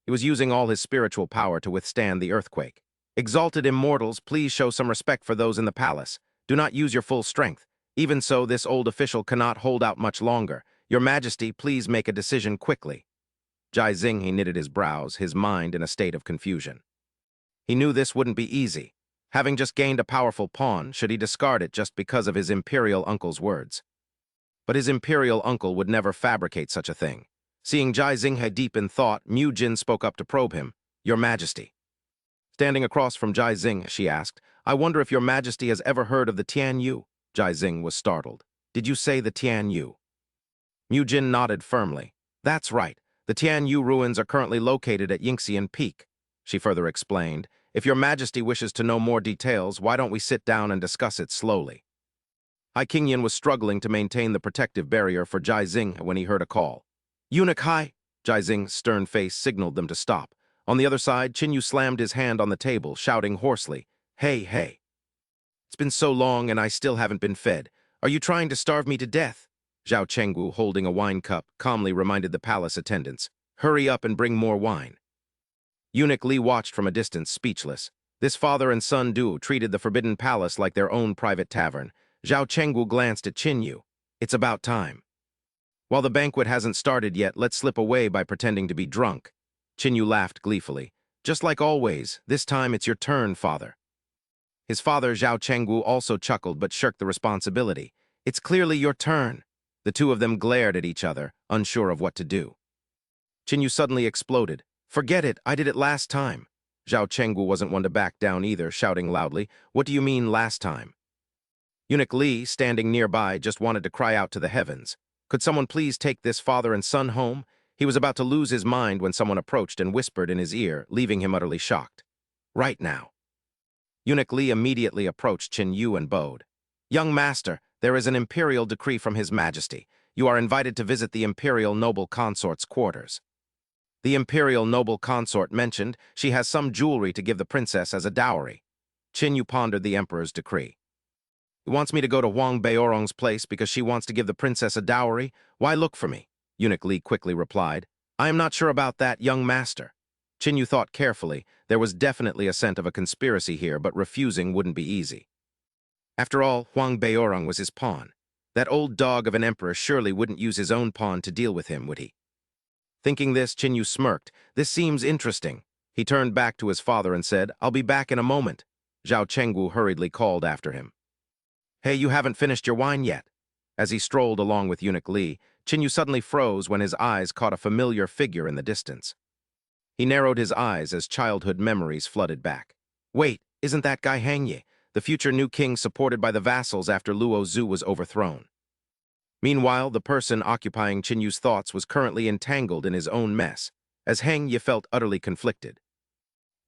He was using all his spiritual power to withstand the earthquake. Exalted immortals, please show some respect for those in the palace. Do not use your full strength. Even so, this old official cannot hold out much longer. Your Majesty, please make a decision quickly. Jai Xing knitted his brows, his mind in a state of confusion. He knew this wouldn't be easy. Having just gained a powerful pawn, should he discard it just because of his imperial uncle's words? But his imperial uncle would never fabricate such a thing. Seeing Jai Xing deep in thought, Mu Jin spoke up to probe him. Your Majesty. Standing across from Jai Xing, she asked, I wonder if your Majesty has ever heard of the Tian Yu? Jai Xing was startled. Did you say the Tian Yu? Mu Jin nodded firmly. That's right. The Tian Yu ruins are currently located at Yingxian Peak. She further explained, if your Majesty wishes to know more details, why don't we sit down and discuss it slowly? Hai Qingyan was struggling to maintain the protective barrier for Jai Xing when he heard a call. Eunuch Hai! Jai Xing's stern face signaled them to stop. On the other side, Qin Yu slammed his hand on the table, shouting hoarsely, Hey, hey! It's been so long and I still haven't been fed. Are you trying to starve me to death? Zhao Chenggu, holding a wine cup, calmly reminded the palace attendants. Hurry up and bring more wine. Eunuch Li watched from a distance, speechless. This father and son duo treated the Forbidden Palace like their own private tavern. Zhao Chenggu glanced at Qin Yu. It's about time. While the banquet hasn't started yet, let's slip away by pretending to be drunk. Qin Yu laughed gleefully. Just like always, this time it's your turn, father. His father, Zhao Chenggu, also chuckled but shirked the responsibility. It's clearly your turn. The two of them glared at each other, unsure of what to do. Qin Yu suddenly exploded. Forget it, I did it last time. Zhao Chenggu wasn't one to back down either, shouting loudly, What do you mean last time? Eunuch Li, standing nearby, just wanted to cry out to the heavens. Could someone please take this father and son home? He was about to lose his mind when someone approached and whispered in his ear, leaving him utterly shocked. Right now. Eunuch Li immediately approached Qin Yu and bowed. "Young master, there is an imperial decree from His Majesty. You are invited to visit the imperial noble consort's quarters." The imperial noble consort mentioned she has some jewelry to give the princess as a dowry. Qin pondered the emperor's decree. "He wants me to go to Huang Beorong's place because she wants to give the princess a dowry? Why look for me?" Eunuch Li quickly replied. "I am not sure about that, young master." Qin thought carefully. There was definitely a scent of a conspiracy here, but refusing wouldn't be easy. After all, Huang Beorong was his pawn. That old dog of an emperor surely wouldn't use his own pawn to deal with him, would he? Thinking this, Qin smirked. "This seems interesting." He turned back to his father and said, "I'll be back in a moment." Zhao Chengwu hurriedly called after him. "Hey, you haven't finished your wine yet." As he strolled along with Eunuch Li, Qin suddenly froze when his eyes caught a familiar figure in the distance. He narrowed his eyes as childhood memories flooded back. "Wait, isn't that guy Hangye, the future new king supported by the vassals after Luo Zhu was overthrown?" Meanwhile, the person occupying Qin thoughts was currently entangled in his own mess, as Hangye felt utterly conflicted.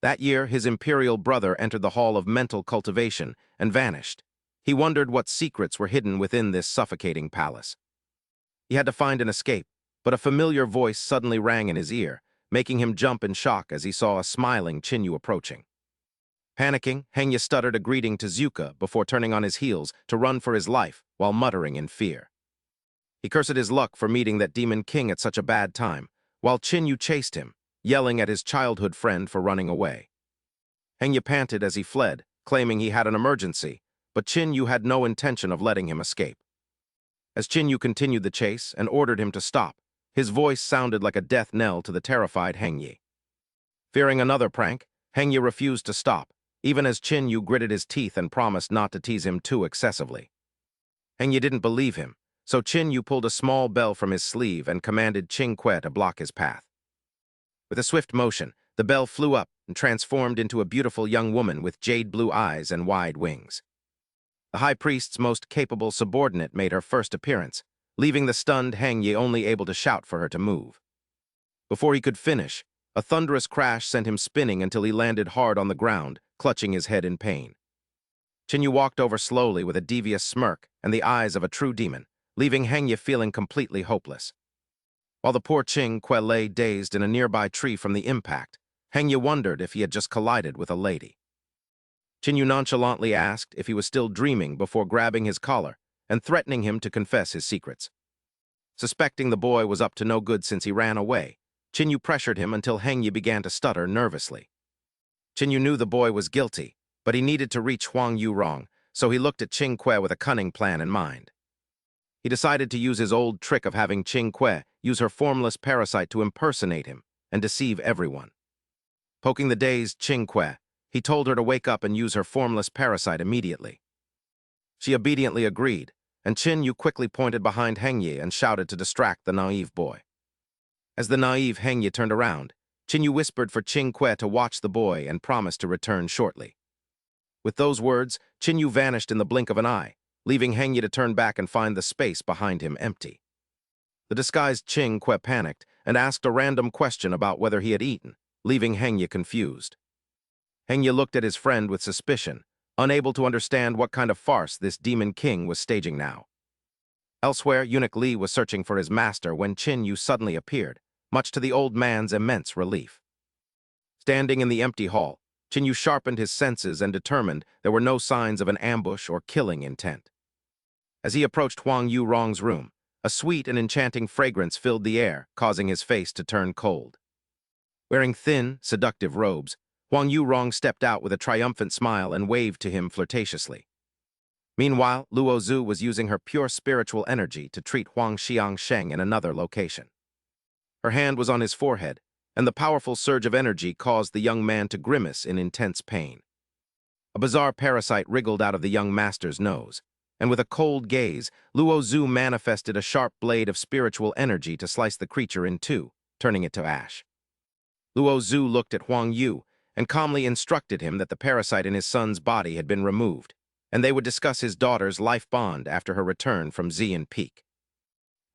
That year, his imperial brother entered the hall of mental cultivation and vanished. He wondered what secrets were hidden within this suffocating palace. He had to find an escape, but a familiar voice suddenly rang in his ear, making him jump in shock as he saw a smiling Qin approaching. Panicking, Hangye stuttered a greeting to Zuka before turning on his heels to run for his life while muttering in fear. He cursed his luck for meeting that demon king at such a bad time, while Qin chased him, yelling at his childhood friend for running away. Hangye panted as he fled, claiming he had an emergency, but Qin had no intention of letting him escape. As Qin continued the chase and ordered him to stop, his voice sounded like a death knell to the terrified Hangye. Fearing another prank, Hangye refused to stop, even as Qin gritted his teeth and promised not to tease him too excessively. Hangye didn't believe him, so Qin pulled a small bell from his sleeve and commanded Qingque to block his path. With a swift motion, the bell flew up and transformed into a beautiful young woman with jade-blue eyes and wide wings. The high priest's most capable subordinate made her first appearance, leaving the stunned Hangye only able to shout for her to move. Before he could finish, a thunderous crash sent him spinning until he landed hard on the ground, clutching his head in pain. Qin walked over slowly with a devious smirk and the eyes of a true demon, leaving Hangye feeling completely hopeless. While the poor Qingque lay dazed in a nearby tree from the impact, Hangye wondered if he had just collided with a lady. Qin nonchalantly asked if he was still dreaming before grabbing his collar and threatening him to confess his secrets. Suspecting the boy was up to no good since he ran away, Qin pressured him until Hangye began to stutter nervously. Qin knew the boy was guilty, but he needed to reach Huang Yurong, so he looked at Qingque with a cunning plan in mind. He decided to use his old trick of having Qingque use her formless parasite to impersonate him and deceive everyone. Poking the dazed Qingque, he told her to wake up and use her formless parasite immediately. She obediently agreed, and Qin quickly pointed behind Hangye and shouted to distract the naive boy. As the naive Hangye turned around, Qin whispered for Qingque to watch the boy and promised to return shortly. With those words, Qin vanished in the blink of an eye, leaving Hangye to turn back and find the space behind him empty. The disguised Qingque panicked and asked a random question about whether he had eaten, leaving Hangye confused. Hangye looked at his friend with suspicion, unable to understand what kind of farce this demon king was staging now. Elsewhere, Eunuch Li was searching for his master when Qin suddenly appeared, much to the old man's immense relief. Standing in the empty hall, Qin sharpened his senses and determined there were no signs of an ambush or killing intent. As he approached Huang Yurong's room, a sweet and enchanting fragrance filled the air, causing his face to turn cold. Wearing thin, seductive robes, Huang Yurong stepped out with a triumphant smile and waved to him flirtatiously. Meanwhile, Luo Zhu was using her pure spiritual energy to treat Huang Xiangsheng in another location. Her hand was on his forehead, and the powerful surge of energy caused the young man to grimace in intense pain. A bizarre parasite wriggled out of the young master's nose, and with a cold gaze, Luo Zhu manifested a sharp blade of spiritual energy to slice the creature in two, turning it to ash. Luo Zhu looked at Huang Yu and calmly instructed him that the parasite in his son's body had been removed, and they would discuss his daughter's life bond after her return from Xian Peak.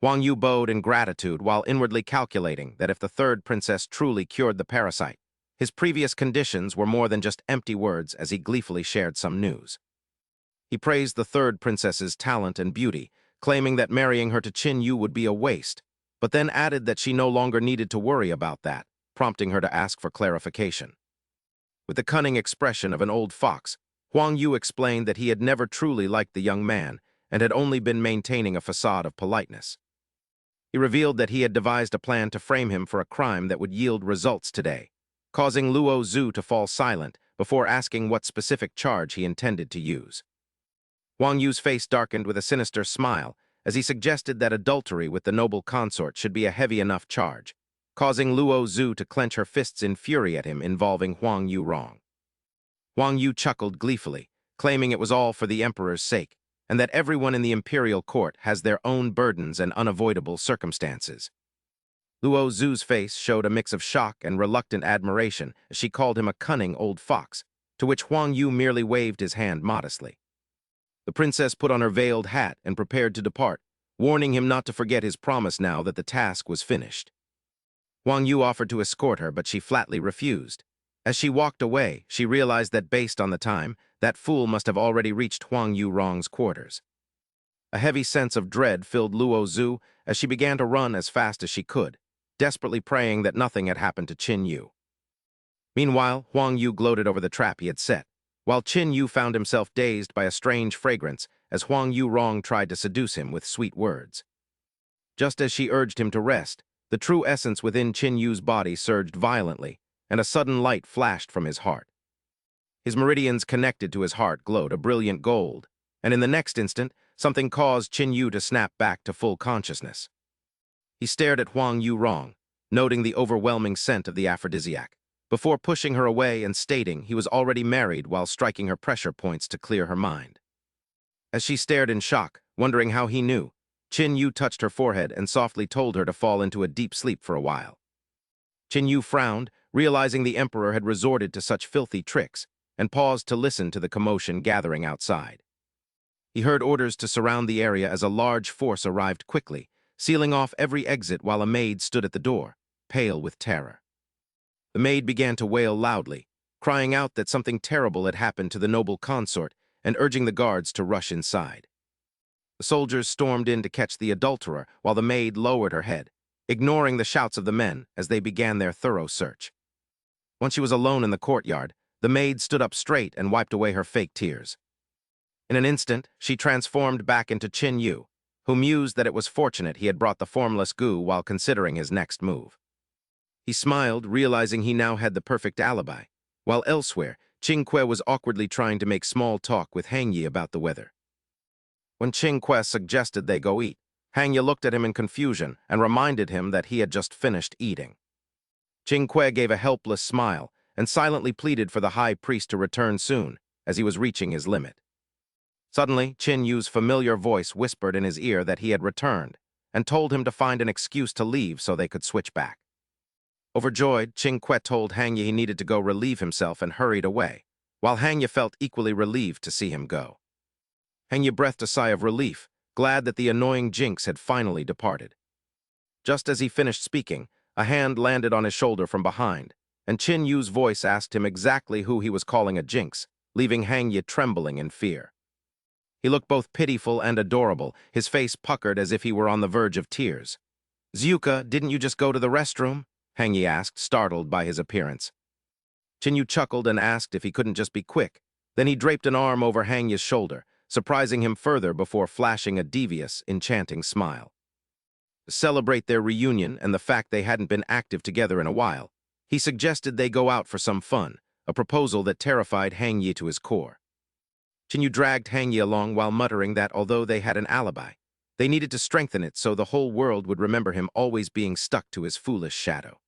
Huang Yu bowed in gratitude while inwardly calculating that if the third princess truly cured the parasite, his previous conditions were more than just empty words as he gleefully shared some news. He praised the third princess's talent and beauty, claiming that marrying her to Qin Yu would be a waste, but then added that she no longer needed to worry about that, prompting her to ask for clarification. With the cunning expression of an old fox, Huang Yu explained that he had never truly liked the young man and had only been maintaining a facade of politeness. He revealed that he had devised a plan to frame him for a crime that would yield results today, causing Luo Zhu to fall silent before asking what specific charge he intended to use. Huang Yu's face darkened with a sinister smile as he suggested that adultery with the noble consort should be a heavy enough charge, causing Luo Zhu to clench her fists in fury at him involving Huang Yu wrong. Huang Yu chuckled gleefully, claiming it was all for the emperor's sake, and that everyone in the imperial court has their own burdens and unavoidable circumstances. Luo Zhu's face showed a mix of shock and reluctant admiration as she called him a cunning old fox, to which Huang Yu merely waved his hand modestly. The princess put on her veiled hat and prepared to depart, warning him not to forget his promise now that the task was finished. Huang Yu offered to escort her, but she flatly refused. As she walked away, she realized that based on the time, that fool must have already reached Huang Yu Rong's quarters. A heavy sense of dread filled Luo Zhu as she began to run as fast as she could, desperately praying that nothing had happened to Qin Yu. Meanwhile, Huang Yu gloated over the trap he had set, while Qin Yu found himself dazed by a strange fragrance as Huang Yu Rong tried to seduce him with sweet words. Just as she urged him to rest, the true essence within Qin Yu's body surged violently, and a sudden light flashed from his heart. His meridians connected to his heart glowed a brilliant gold, and in the next instant, something caused Qin Yu to snap back to full consciousness. He stared at Huang Yu Rong, noting the overwhelming scent of the aphrodisiac, before pushing her away and stating he was already married while striking her pressure points to clear her mind. As she stared in shock, wondering how he knew, Qin Yu touched her forehead and softly told her to fall into a deep sleep for a while. Qin Yu frowned, realizing the emperor had resorted to such filthy tricks, and paused to listen to the commotion gathering outside. He heard orders to surround the area as a large force arrived quickly, sealing off every exit while a maid stood at the door, pale with terror. The maid began to wail loudly, crying out that something terrible had happened to the noble consort and urging the guards to rush inside. The soldiers stormed in to catch the adulterer while the maid lowered her head, ignoring the shouts of the men as they began their thorough search. Once she was alone in the courtyard, the maid stood up straight and wiped away her fake tears. In an instant, she transformed back into Qin Yu, who mused that it was fortunate he had brought the formless goo while considering his next move. He smiled, realizing he now had the perfect alibi, while elsewhere, Qing Kue was awkwardly trying to make small talk with Hang Yi about the weather. When Qing Kue suggested they go eat, Hang Yi looked at him in confusion and reminded him that he had just finished eating. Qing Kue gave a helpless smile and silently pleaded for the high priest to return soon, as he was reaching his limit. Suddenly, Qin Yu's familiar voice whispered in his ear that he had returned and told him to find an excuse to leave so they could switch back. Overjoyed, Qing Kue told Hang Yi he needed to go relieve himself and hurried away, while Hang Yi felt equally relieved to see him go. Hang Yi breathed a sigh of relief, glad that the annoying jinx had finally departed. Just as he finished speaking, a hand landed on his shoulder from behind, and Qin Yu's voice asked him exactly who he was calling a jinx, leaving Hang Yi trembling in fear. He looked both pitiful and adorable, his face puckered as if he were on the verge of tears. "Zyuka, didn't you just go to the restroom?" Hang Yi asked, startled by his appearance. Qin Yu chuckled and asked if he couldn't just be quick. Then he draped an arm over Hang Yi's shoulder, surprising him further before flashing a devious, enchanting smile. To celebrate their reunion and the fact they hadn't been active together in a while, he suggested they go out for some fun, a proposal that terrified Hang Yi to his core. Qin Yu dragged Hang Yi along while muttering that although they had an alibi, they needed to strengthen it so the whole world would remember him always being stuck to his foolish shadow.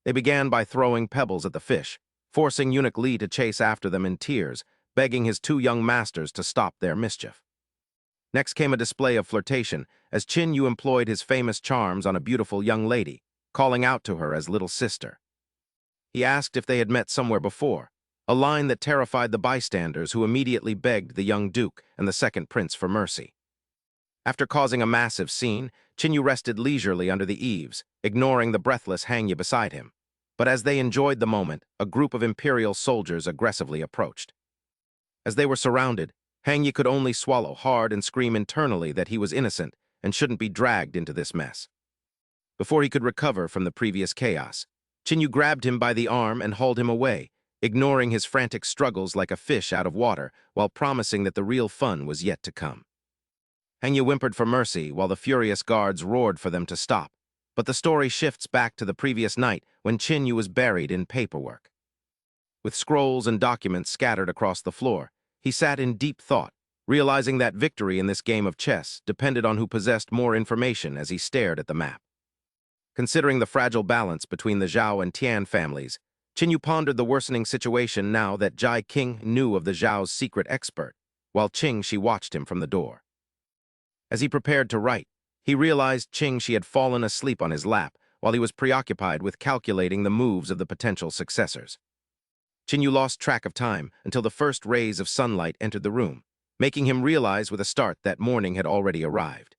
They began by throwing pebbles at the fish, forcing Eunuch Li to chase after them in tears, begging his two young masters to stop their mischief. Next came a display of flirtation, as Qin Yu employed his famous charms on a beautiful young lady, calling out to her as little sister. He asked if they had met somewhere before, a line that terrified the bystanders who immediately begged the young duke and the second prince for mercy. After causing a massive scene, Qin Yu rested leisurely under the eaves, ignoring the breathless Hang Yi beside him. But as they enjoyed the moment, a group of imperial soldiers aggressively approached. As they were surrounded, Hang Ye could only swallow hard and scream internally that he was innocent and shouldn't be dragged into this mess. Before he could recover from the previous chaos, Jinu grabbed him by the arm and hauled him away, ignoring his frantic struggles like a fish out of water while promising that the real fun was yet to come. Hang Ye whimpered for mercy while the furious guards roared for them to stop, but the story shifts back to the previous night when Jinu was buried in paperwork. With scrolls and documents scattered across the floor, he sat in deep thought, realizing that victory in this game of chess depended on who possessed more information as he stared at the map. Considering the fragile balance between the Zhao and Tian families, Jinu pondered the worsening situation now that Jai King knew of the Zhao's secret expert, while Qingxi watched him from the door. As he prepared to write, he realized Qingxi had fallen asleep on his lap while he was preoccupied with calculating the moves of the potential successors. Jinu lost track of time until the first rays of sunlight entered the room, making him realize with a start that morning had already arrived.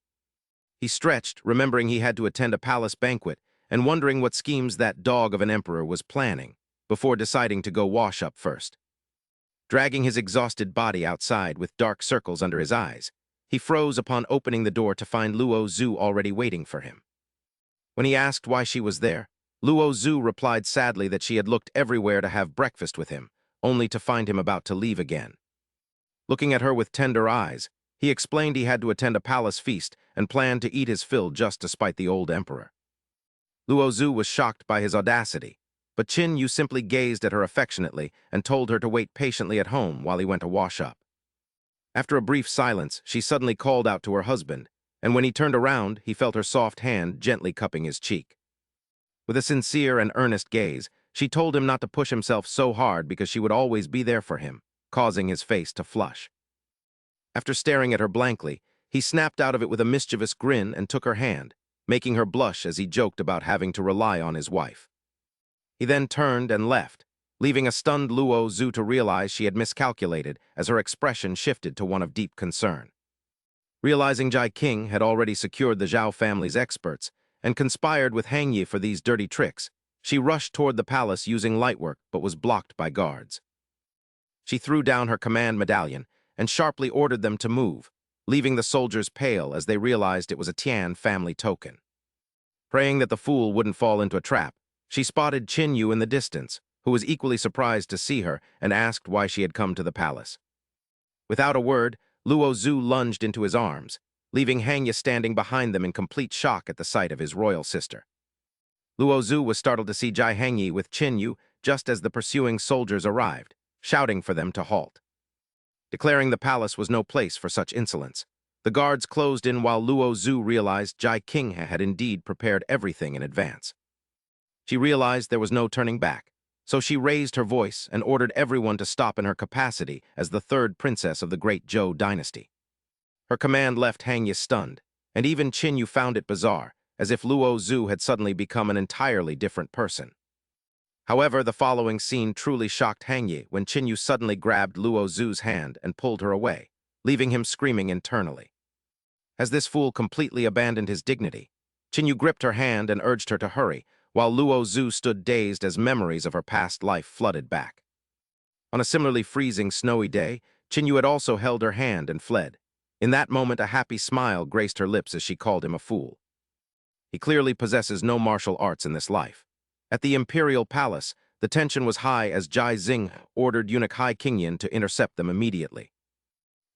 He stretched, remembering he had to attend a palace banquet and wondering what schemes that dog of an emperor was planning, before deciding to go wash up first. Dragging his exhausted body outside with dark circles under his eyes, he froze upon opening the door to find Luo Zhu already waiting for him. When he asked why she was there, Luo Zhu replied sadly that she had looked everywhere to have breakfast with him, only to find him about to leave again. Looking at her with tender eyes, he explained he had to attend a palace feast and planned to eat his fill just to spite the old emperor. Luo Zhu was shocked by his audacity, but Jinu simply gazed at her affectionately and told her to wait patiently at home while he went to wash up. After a brief silence, she suddenly called out to her husband, and when he turned around, he felt her soft hand gently cupping his cheek. With a sincere and earnest gaze, she told him not to push himself so hard because she would always be there for him, causing his face to flush. After staring at her blankly, he snapped out of it with a mischievous grin and took her hand, making her blush as he joked about having to rely on his wife. He then turned and left, leaving a stunned Luo Zhu to realize she had miscalculated as her expression shifted to one of deep concern. Realizing Jai King had already secured the Zhao family's experts and conspired with Hang Ye for these dirty tricks, she rushed toward the palace using lightwork but was blocked by guards. She threw down her command medallion and sharply ordered them to move, leaving the soldiers pale as they realized it was a Tian family token. Praying that the fool wouldn't fall into a trap, she spotted Jinu in the distance, who was equally surprised to see her and asked why she had come to the palace. Without a word, Luo Zhu lunged into his arms, leaving Hang Ye standing behind them in complete shock at the sight of his royal sister. Luo Zhu was startled to see Jai Hang Ye with Jinu just as the pursuing soldiers arrived, shouting for them to halt. Declaring the palace was no place for such insolence, the guards closed in while Luo Zhu realized Jai King had indeed prepared everything in advance. She realized there was no turning back, so she raised her voice and ordered everyone to stop in her capacity as the third princess of the great Zhou dynasty. Her command left Hang Ye stunned, and even Jinu found it bizarre, as if Luo Zhu had suddenly become an entirely different person. However, the following scene truly shocked Hang Ye when Jinu suddenly grabbed Luo Zhu's hand and pulled her away, leaving him screaming internally. As this fool completely abandoned his dignity, Jinu gripped her hand and urged her to hurry, while Luo Zhu stood dazed as memories of her past life flooded back. On a similarly freezing, snowy day, Jinu had also held her hand and fled. In that moment, a happy smile graced her lips as she called him a fool. He clearly possesses no martial arts in this life. At the Imperial Palace, the tension was high as Jai Xing ordered eunuch Hai Qingyan to intercept them immediately.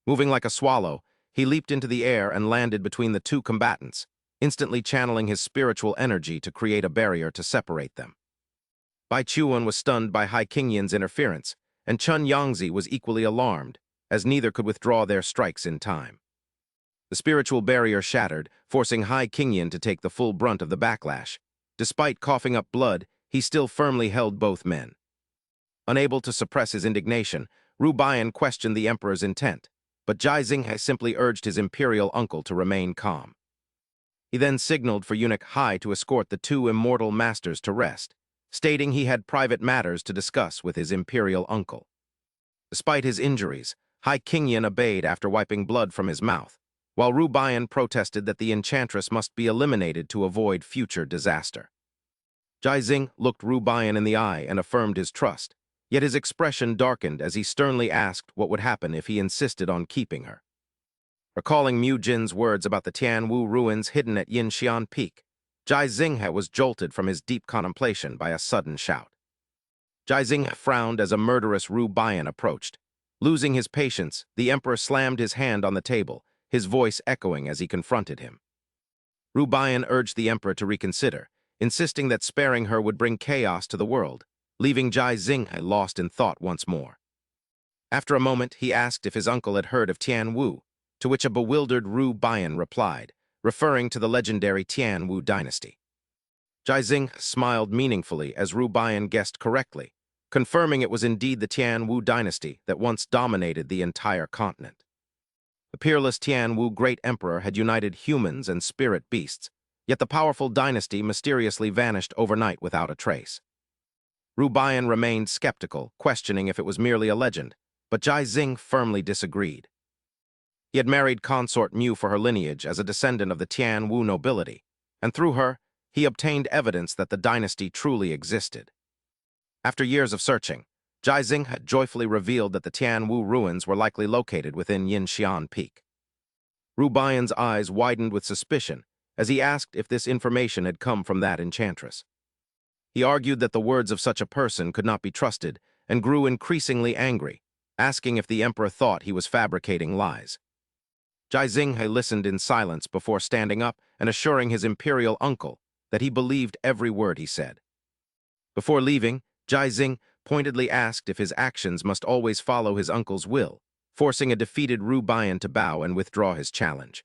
Moving like a swallow, he leaped into the air and landed between the two combatants, instantly channeling his spiritual energy to create a barrier to separate them. Bai Chuan was stunned by Hai Qingyan's interference, and Chun Yangzi was equally alarmed, as neither could withdraw their strikes in time. The spiritual barrier shattered, forcing Hai Qingyan to take the full brunt of the backlash. Despite coughing up blood, he still firmly held both men. Unable to suppress his indignation, Ru Baiyan questioned the emperor's intent, but Jai Xing simply urged his imperial uncle to remain calm. He then signaled for eunuch Hai to escort the two immortal masters to rest, stating he had private matters to discuss with his imperial uncle. Despite his injuries, Hai Qingyan obeyed after wiping blood from his mouth, while Ru Baiyan protested that the enchantress must be eliminated to avoid future disaster. Jai Xing looked Ru Baiyan in the eye and affirmed his trust, Yet his expression darkened as he sternly asked what would happen if he insisted on keeping her. Recalling Mu Jin's words about the Tianwu ruins hidden at Yinxian Peak, Jai Xinghe was jolted from his deep contemplation by a sudden shout. Jai Xinghe frowned as a murderous Ru Bian approached. Losing his patience, the Emperor slammed his hand on the table, his voice echoing as he confronted him. Ru Bian urged the Emperor to reconsider, insisting that sparing her would bring chaos to the world, leaving Jai Xinghe lost in thought once more. After a moment, he asked if his uncle had heard of Tianwu, to which a bewildered Ru Bian replied, referring to the legendary Tianwu dynasty. Jai Xinghe smiled meaningfully as Ru Bian guessed correctly, confirming it was indeed the Tianwu dynasty that once dominated the entire continent. The peerless Tianwu Great Emperor had united humans and spirit beasts, yet the powerful dynasty mysteriously vanished overnight without a trace. Ru Bian remained skeptical, questioning if it was merely a legend, but Jai Xinghe firmly disagreed. He had married consort Mu for her lineage as a descendant of the Tianwu nobility, and through her, he obtained evidence that the dynasty truly existed. After years of searching, Jai Xinghe had joyfully revealed that the Tianwu ruins were likely located within Yinxian Peak. Ru Bian's eyes widened with suspicion as he asked if this information had come from that enchantress. He argued that the words of such a person could not be trusted and grew increasingly angry, asking if the Emperor thought he was fabricating lies. Jai Xinghe listened in silence before standing up and assuring his imperial uncle that he believed every word he said. Before leaving, Jai Xinghe pointedly asked if his actions must always follow his uncle's will, forcing a defeated Ru Bian to bow and withdraw his challenge.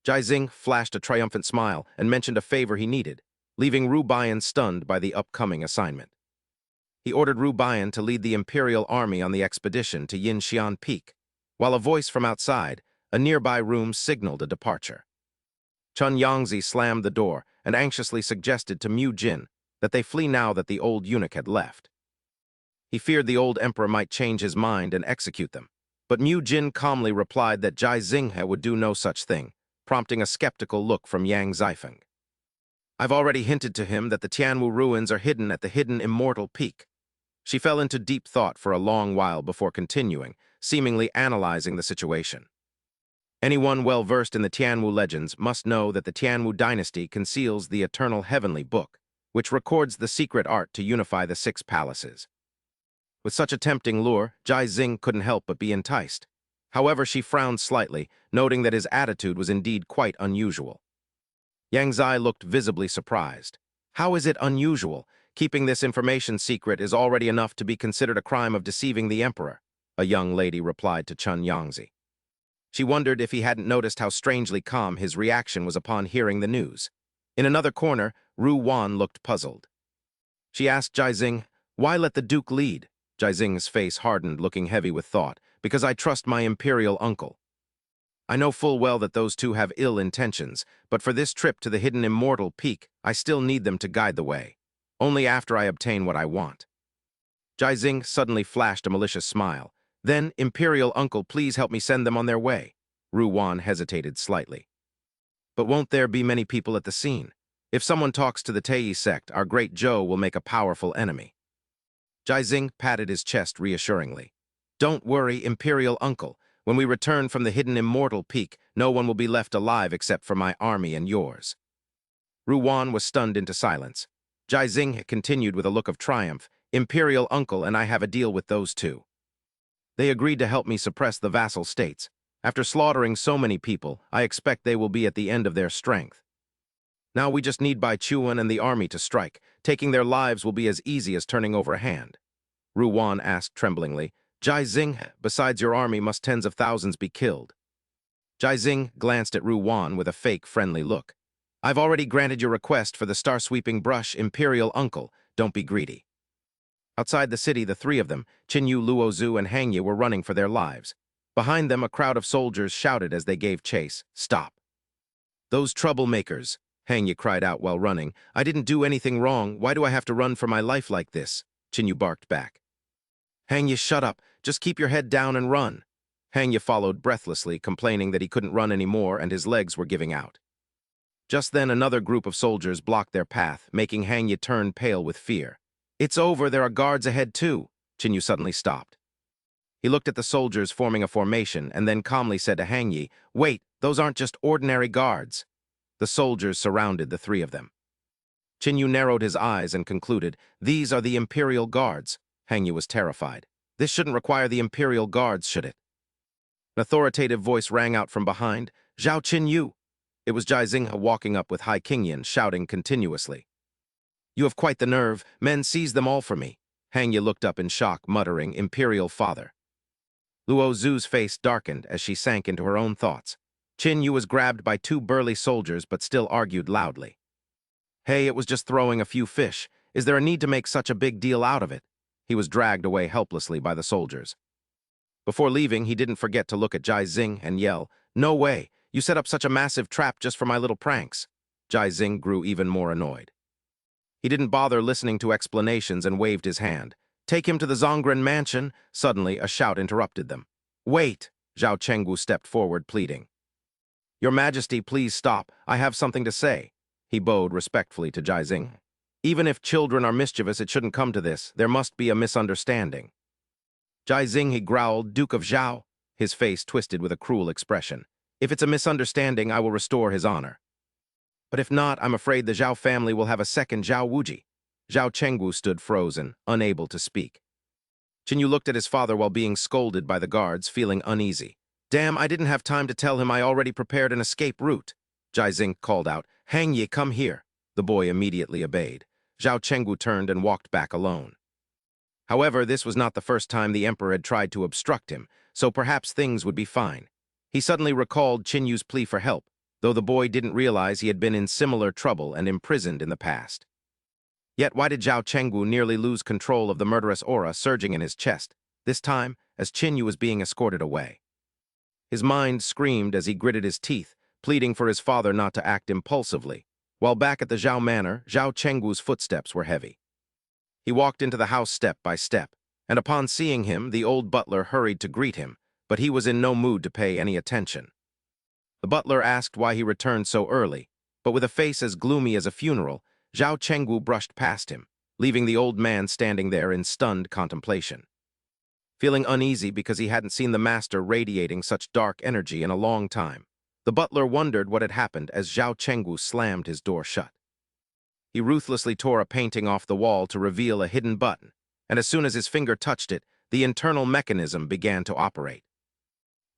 Jai Xinghe flashed a triumphant smile and mentioned a favor he needed, leaving Ru Bian stunned by the upcoming assignment. He ordered Ru Bian to lead the Imperial army on the expedition to Yinxian Peak, while a voice from outside, a nearby room, signaled a departure. Chun Yangzi slammed the door and anxiously suggested to Mu Jin that they flee now that the old eunuch had left. He feared the old emperor might change his mind and execute them, but Mu Jin calmly replied that Jai Xinghe would do no such thing, prompting a skeptical look from Yang Zifeng. I've already hinted to him that the Tianwu ruins are hidden at the hidden Immortal Peak. She fell into deep thought for a long while before continuing, seemingly analyzing the situation. Anyone well-versed in the Tianwu legends must know that the Tianwu dynasty conceals the eternal heavenly book, which records the secret art to unify the 6 palaces. With such a tempting lure, Jai Xinghe couldn't help but be enticed. However, she frowned slightly, noting that his attitude was indeed quite unusual. Yang Zai looked visibly surprised. How is it unusual? Keeping this information secret is already enough to be considered a crime of deceiving the emperor, a young lady replied to Chun Yangzi. She wondered if he hadn't noticed how strangely calm his reaction was upon hearing the news. In another corner, Ru Wan looked puzzled. She asked Jai Xinghe, "Why let the Duke lead?" Jai Xinghe's face hardened, looking heavy with thought. "Because I trust my imperial uncle. I know full well that those two have ill intentions, but for this trip to the hidden Immortal Peak, I still need them to guide the way. Only after I obtain what I want." Jai Xinghe suddenly flashed a malicious smile. "Then, imperial uncle, please help me send them on their way." Ru Wan hesitated slightly. "But won't there be many people at the scene? If someone talks to the Tei sect, our great Zhou will make a powerful enemy." Jai Xinghe patted his chest reassuringly. "Don't worry, imperial uncle. When we return from the hidden Immortal Peak, no one will be left alive except for my army and yours." Ru Wan was stunned into silence. Jai Xinghe continued with a look of triumph. "Imperial uncle and I have a deal with those two. They agreed to help me suppress the vassal states. After slaughtering so many people, I expect they will be at the end of their strength. Now we just need Bai Chuan and the army to strike. Taking their lives will be as easy as turning over a hand." Ru Wan asked tremblingly, "Jai Xinghe, besides your army must tens of thousands be killed?" Jai Xinghe glanced at Ru Wan with a fake friendly look. "I've already granted your request for the star-sweeping brush, imperial uncle. Don't be greedy." Outside the city, the 3 of them, Qinyu, Luozu, and Hangye, were running for their lives. Behind them, a crowd of soldiers shouted as they gave chase, "Stop!" "Those troublemakers!" Hangye cried out while running. "I didn't do anything wrong. Why do I have to run for my life like this?" Qinyu barked back. "Hangye, shut up. Just keep your head down and run." Hangye followed breathlessly, complaining that he couldn't run anymore and his legs were giving out. Just then, another group of soldiers blocked their path, making Hangye turn pale with fear. "It's over. There are guards ahead too." Qin Yu suddenly stopped. He looked at the soldiers forming a formation and then calmly said to Han Yi, "Wait, those aren't just ordinary guards." The soldiers surrounded the three of them. Qin Yu narrowed his eyes and concluded, "These are the Imperial Guards." Han Yi was terrified. "This shouldn't require the Imperial Guards, should it?" An authoritative voice rang out from behind, "Zhao Qin Yu." It was Jai Xinghe walking up with Hai Qingyan, shouting continuously. "You have quite the nerve. Men, seize them all for me." Han Yi looked up in shock, muttering, "Imperial father." Luo Zhu's face darkened as she sank into her own thoughts. Qin Yu was grabbed by two burly soldiers but still argued loudly. "Hey, it was just throwing a few fish. Is there a need to make such a big deal out of it?" He was dragged away helplessly by the soldiers. Before leaving, he didn't forget to look at Jai Xinghe and yell, "No way! You set up such a massive trap just for my little pranks." Jai Xinghe grew even more annoyed. He didn't bother listening to explanations and waved his hand. "Take him to the Zongren mansion." Suddenly, a shout interrupted them. "Wait!" Zhao Chengwu stepped forward, pleading. "Your Majesty, please stop. I have something to say." He bowed respectfully to Jai Xinghe. "Even if children are mischievous, it shouldn't come to this. There must be a misunderstanding." Jai Xinghe growled, "Duke of Zhao," his face twisted with a cruel expression. "If it's a misunderstanding, I will restore his honor. But if not, I'm afraid the Zhao family will have a second Zhao Wuji." Zhao Chengwu stood frozen, unable to speak. Qin Yu looked at his father while being scolded by the guards, feeling uneasy. "Damn, I didn't have time to tell him I already prepared an escape route." Jai Xinghe called out, "Han Yi, come here." The boy immediately obeyed. Zhao Chengwu turned and walked back alone. However, this was not the first time the emperor had tried to obstruct him, so perhaps things would be fine. He suddenly recalled Qin Yu's plea for help, though the boy didn't realize he had been in similar trouble and imprisoned in the past. Yet why did Zhao Chengwu nearly lose control of the murderous aura surging in his chest, this time as Qin Yu was being escorted away? His mind screamed as he gritted his teeth, pleading for his father not to act impulsively. While back at the Zhao manor, Zhao Chengwu's footsteps were heavy. He walked into the house step by step, and upon seeing him, the old butler hurried to greet him, but he was in no mood to pay any attention. The butler asked why he returned so early, but with a face as gloomy as a funeral, Zhao Chengwu brushed past him, leaving the old man standing there in stunned contemplation. Feeling uneasy because he hadn't seen the master radiating such dark energy in a long time, the butler wondered what had happened as Zhao Chengwu slammed his door shut. He ruthlessly tore a painting off the wall to reveal a hidden button, and as soon as his finger touched it, the internal mechanism began to operate.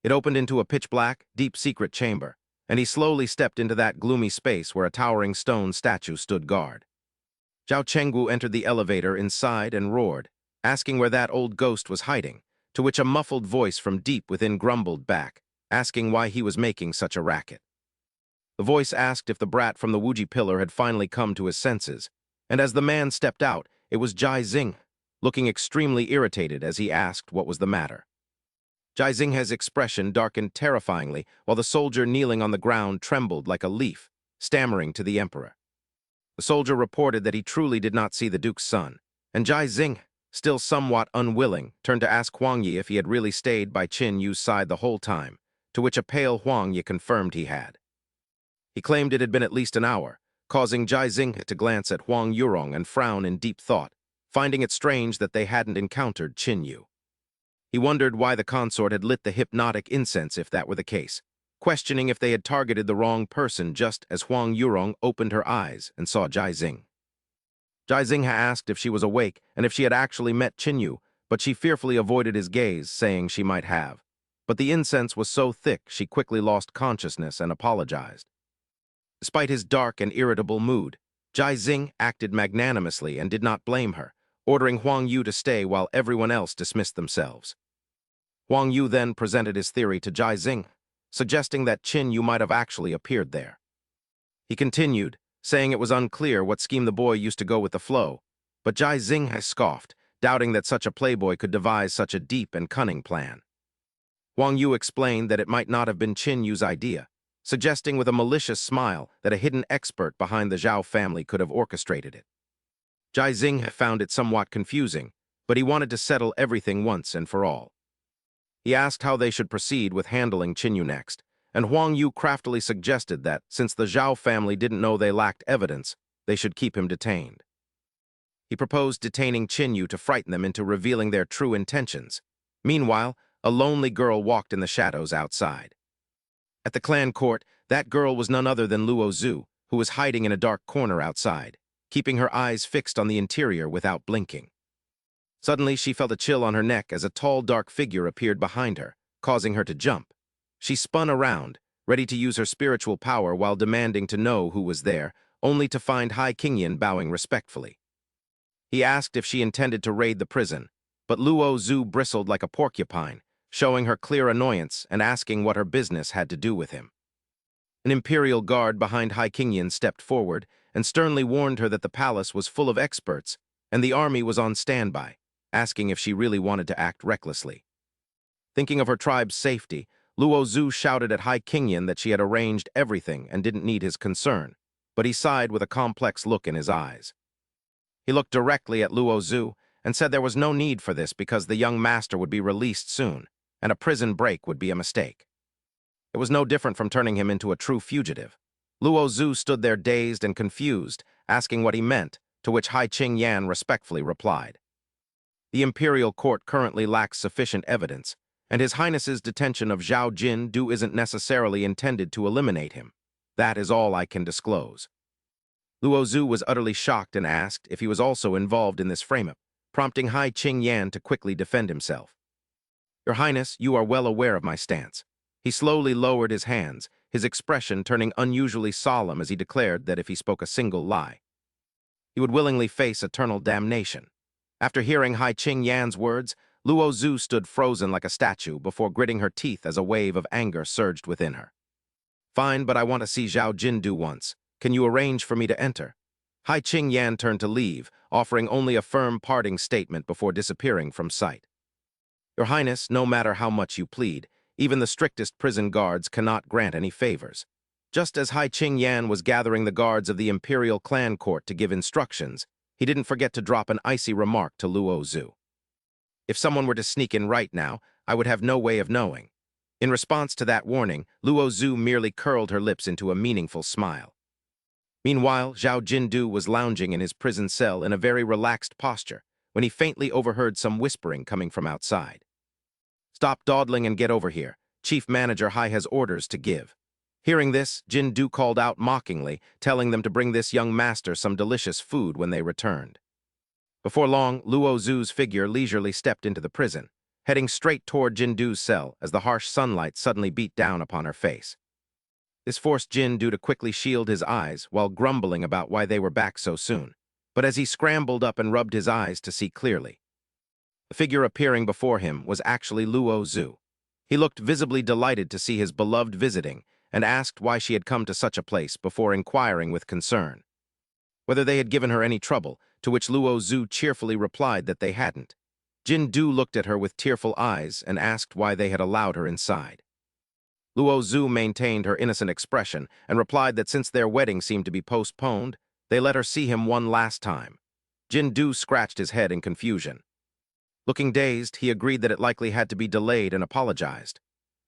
It opened into a pitch-black, deep-secret chamber, and he slowly stepped into that gloomy space where a towering stone statue stood guard. Zhao Chengwu entered the elevator inside and roared, asking where that old ghost was hiding, to which a muffled voice from deep within grumbled back, asking why he was making such a racket. The voice asked if the brat from the Wuji pillar had finally come to his senses, and as the man stepped out, it was Jai Xinghe, looking extremely irritated as he asked what was the matter. Jai Xinghe's expression darkened terrifyingly, while the soldier kneeling on the ground trembled like a leaf, stammering to the emperor. The soldier reported that he truly did not see the duke's son, and Jai Xinghe, still somewhat unwilling, turned to ask Huang Yi if he had really stayed by Qin Yu's side the whole time, to which a pale Huang Yi confirmed he had. He claimed it had been at least an hour, causing Jai Xinghe to glance at Huang Yurong and frown in deep thought, finding it strange that they hadn't encountered Qin Yu. He wondered why the consort had lit the hypnotic incense if that were the case, questioning if they had targeted the wrong person just as Huang Yurong opened her eyes and saw Jai Xinghe. Jai Xinghe asked if she was awake and if she had actually met Qin Yu, but she fearfully avoided his gaze, saying she might have. But the incense was so thick she quickly lost consciousness and apologized. Despite his dark and irritable mood, Jai Xinghe acted magnanimously and did not blame her, ordering Huang Yu to stay while everyone else dismissed themselves. Huang Yu then presented his theory to Jai Xinghe, suggesting that Qin Yu might have actually appeared there. He continued, saying it was unclear what scheme the boy used to go with the flow, but Jai Xinghe scoffed, doubting that such a playboy could devise such a deep and cunning plan. Huang Yu explained that it might not have been Qin Yu's idea, suggesting with a malicious smile that a hidden expert behind the Zhao family could have orchestrated it. Jai Xinghe found it somewhat confusing, but he wanted to settle everything once and for all. He asked how they should proceed with handling Qin Yu next, and Huang Yu craftily suggested that, since the Zhao family didn't know they lacked evidence, they should keep him detained. He proposed detaining Jinu to frighten them into revealing their true intentions. Meanwhile, a lonely girl walked in the shadows outside. At the clan court, that girl was none other than Luo Zhu, who was hiding in a dark corner outside, keeping her eyes fixed on the interior without blinking. Suddenly, she felt a chill on her neck as a tall, dark figure appeared behind her, causing her to jump. She spun around, ready to use her spiritual power while demanding to know who was there, only to find Hai Qingyan bowing respectfully. He asked if she intended to raid the prison, but Luo Zhu bristled like a porcupine, showing her clear annoyance and asking what her business had to do with him. An imperial guard behind Hai Qingyan stepped forward and sternly warned her that the palace was full of experts and the army was on standby, asking if she really wanted to act recklessly. Thinking of her tribe's safety, Luo Zhu shouted at Hai Qingyan that she had arranged everything and didn't need his concern, but he sighed with a complex look in his eyes. He looked directly at Luo Zhu and said there was no need for this because the young master would be released soon, and a prison break would be a mistake. It was no different from turning him into a true fugitive. Luo Zhu stood there dazed and confused, asking what he meant, to which Hai Qingyan respectfully replied. The imperial court currently lacks sufficient evidence, and His Highness's detention of Zhao Jin isn't necessarily intended to eliminate him. That is all I can disclose. Luo Zhu was utterly shocked and asked if he was also involved in this frame-up, prompting Hai Qingyan to quickly defend himself. Your Highness, you are well aware of my stance. He slowly lowered his hands, his expression turning unusually solemn as he declared that if he spoke a single lie, he would willingly face eternal damnation. After hearing Hai Qingyan's words, Luo Zhu stood frozen like a statue before gritting her teeth as a wave of anger surged within her. Fine, but I want to see Zhao Jin once. Can you arrange for me to enter? Hai Qingyan turned to leave, offering only a firm parting statement before disappearing from sight. Your Highness, no matter how much you plead, even the strictest prison guards cannot grant any favors. Just as Hai Qingyan was gathering the guards of the Imperial Clan Court to give instructions, he didn't forget to drop an icy remark to Luo Zhu. If someone were to sneak in right now, I would have no way of knowing. In response to that warning, Luo Zhu merely curled her lips into a meaningful smile. Meanwhile, Zhao Jin was lounging in his prison cell in a very relaxed posture when he faintly overheard some whispering coming from outside. Stop dawdling and get over here. Chief Manager Hai has orders to give. Hearing this, Jin called out mockingly, telling them to bring this young master some delicious food when they returned. Before long, Luo Zhu's figure leisurely stepped into the prison, heading straight toward Jindu's cell as the harsh sunlight suddenly beat down upon her face. This forced Jindu to quickly shield his eyes while grumbling about why they were back so soon, but as he scrambled up and rubbed his eyes to see clearly, the figure appearing before him was actually Luo Zhu. He looked visibly delighted to see his beloved visiting and asked why she had come to such a place before inquiring with concern whether they had given her any trouble, to which Luo Zhu cheerfully replied that they hadn't. Jindu looked at her with tearful eyes and asked why they had allowed her inside. Luo Zhu maintained her innocent expression and replied that since their wedding seemed to be postponed, they let her see him one last time. Jindu scratched his head in confusion. Looking dazed, he agreed that it likely had to be delayed and apologized.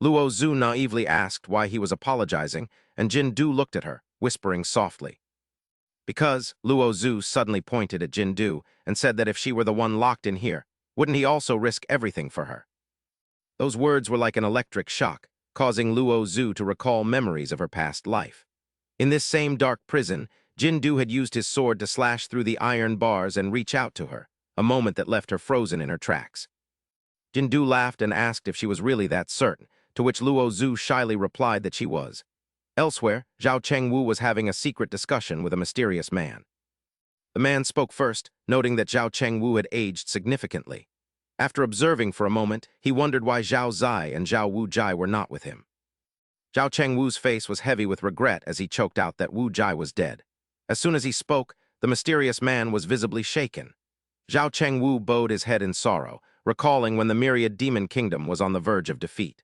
Luo Zhu naively asked why he was apologizing, and Jindu looked at her, whispering softly. Because, Luo Zhu suddenly pointed at Jindu and said that if she were the one locked in here, wouldn't he also risk everything for her? Those words were like an electric shock, causing Luo Zhu to recall memories of her past life. In this same dark prison, Jindu had used his sword to slash through the iron bars and reach out to her, a moment that left her frozen in her tracks. Jindu laughed and asked if she was really that certain, to which Luo Zhu shyly replied that she was. Elsewhere, Zhao Chengwu was having a secret discussion with a mysterious man. The man spoke first, noting that Zhao Chengwu had aged significantly. After observing for a moment, he wondered why Zhao Zai and Zhao Wu Jai were not with him. Zhao Chengwu's face was heavy with regret as he choked out that Wu Jai was dead. As soon as he spoke, the mysterious man was visibly shaken. Zhao Chengwu bowed his head in sorrow, recalling when the myriad demon kingdom was on the verge of defeat.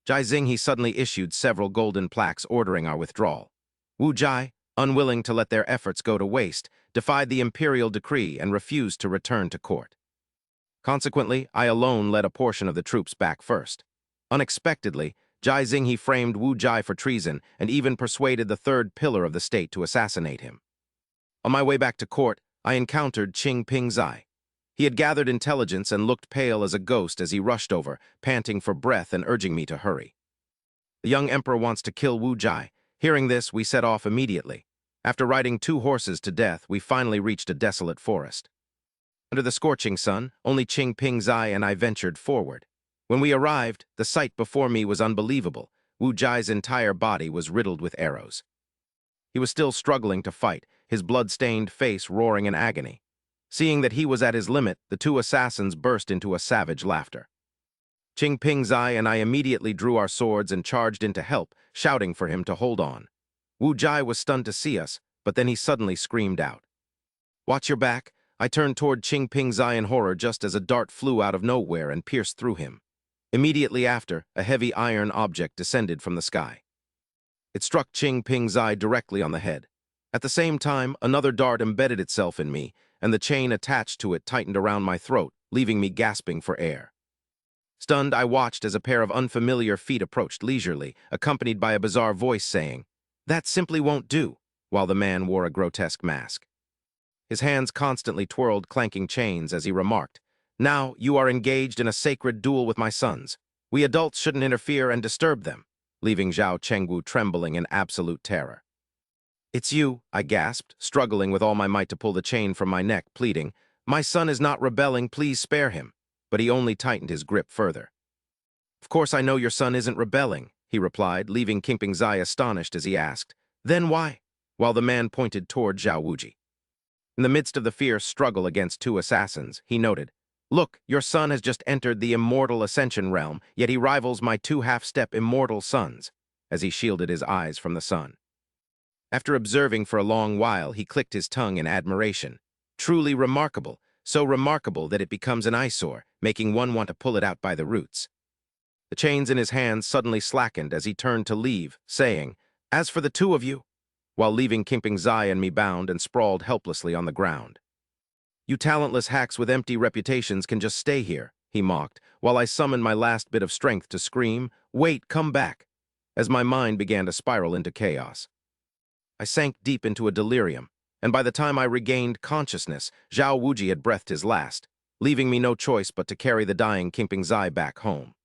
Jai he suddenly issued several golden plaques ordering our withdrawal. Wu Jai, unwilling to let their efforts go to waste, defied the imperial decree and refused to return to court. Consequently, I alone led a portion of the troops back first. Unexpectedly, Jai he framed Wu Jai for treason and even persuaded the third pillar of the state to assassinate him. On my way back to court, I encountered Qing Pingzai. He had gathered intelligence and looked pale as a ghost as he rushed over, panting for breath and urging me to hurry. The young emperor wants to kill Wu Jai. Hearing this, we set off immediately. After riding 2 horses to death, we finally reached a desolate forest. Under the scorching sun, only Qing Pingzai and I ventured forward. When we arrived, the sight before me was unbelievable. Wu Jai's entire body was riddled with arrows. He was still struggling to fight, his blood-stained face roaring in agony. Seeing that he was at his limit, the 2 assassins burst into a savage laughter. Qing Pingzai and I immediately drew our swords and charged in to help, shouting for him to hold on. Wu Jai was stunned to see us, but then he suddenly screamed out. "Watch your back!" I turned toward Qing Pingzai in horror just as a dart flew out of nowhere and pierced through him. Immediately after, a heavy iron object descended from the sky. It struck Qing Pingzai directly on the head. At the same time, another dart embedded itself in me, and the chain attached to it tightened around my throat, leaving me gasping for air. Stunned, I watched as a pair of unfamiliar feet approached leisurely, accompanied by a bizarre voice saying, "That simply won't do," while the man wore a grotesque mask. His hands constantly twirled clanking chains as he remarked, "Now you are engaged in a sacred duel with my sons. We adults shouldn't interfere and disturb them," leaving Zhao Chengwu trembling in absolute terror. "It's you," I gasped, struggling with all my might to pull the chain from my neck, pleading, "My son is not rebelling, please spare him." But he only tightened his grip further. "Of course I know your son isn't rebelling," he replied, leaving Qing Pingzai astonished as he asked, "Then why?" while the man pointed toward Zhao Wuji. In the midst of the fierce struggle against 2 assassins, he noted, "Look, your son has just entered the immortal ascension realm, yet he rivals my 2 half-step immortal sons," as he shielded his eyes from the sun. After observing for a long while, he clicked his tongue in admiration. "Truly remarkable, so remarkable that it becomes an eyesore, making one want to pull it out by the roots." The chains in his hands suddenly slackened as he turned to leave, saying, "As for the 2 of you," while leaving Qing Pingzai and me bound and sprawled helplessly on the ground. "You talentless hacks with empty reputations can just stay here," he mocked, while I summoned my last bit of strength to scream, "Wait, come back," as my mind began to spiral into chaos. I sank deep into a delirium, and by the time I regained consciousness, Zhao Wuji had breathed his last, leaving me no choice but to carry the dying Qing Pingzai back home.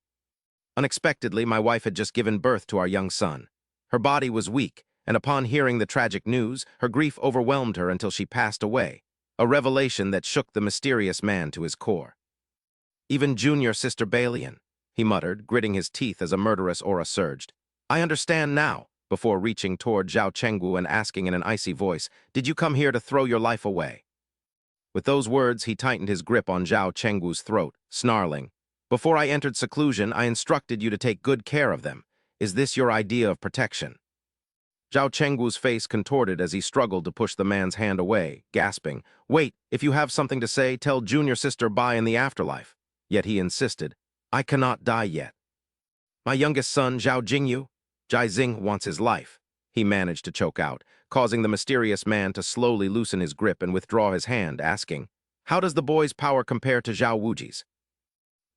Unexpectedly, my wife had just given birth to our young son. Her body was weak, and upon hearing the tragic news, her grief overwhelmed her until she passed away, a revelation that shook the mysterious man to his core. "Even junior Sister Balian," he muttered, gritting his teeth as a murderous aura surged. "I understand now," before reaching toward Zhao Chengwu and asking in an icy voice, "Did you come here to throw your life away?" With those words, he tightened his grip on Zhao Chengwu's throat, snarling, "Before I entered seclusion, I instructed you to take good care of them. Is this your idea of protection?" Zhao Chengwu's face contorted as he struggled to push the man's hand away, gasping, "Wait, if you have something to say, tell junior sister Bai in the afterlife." Yet he insisted, "I cannot die yet. My youngest son, Zhao Jingyu, Jai Xing wants his life," he managed to choke out, causing the mysterious man to slowly loosen his grip and withdraw his hand, asking, "How does the boy's power compare to Zhao Wuji's?"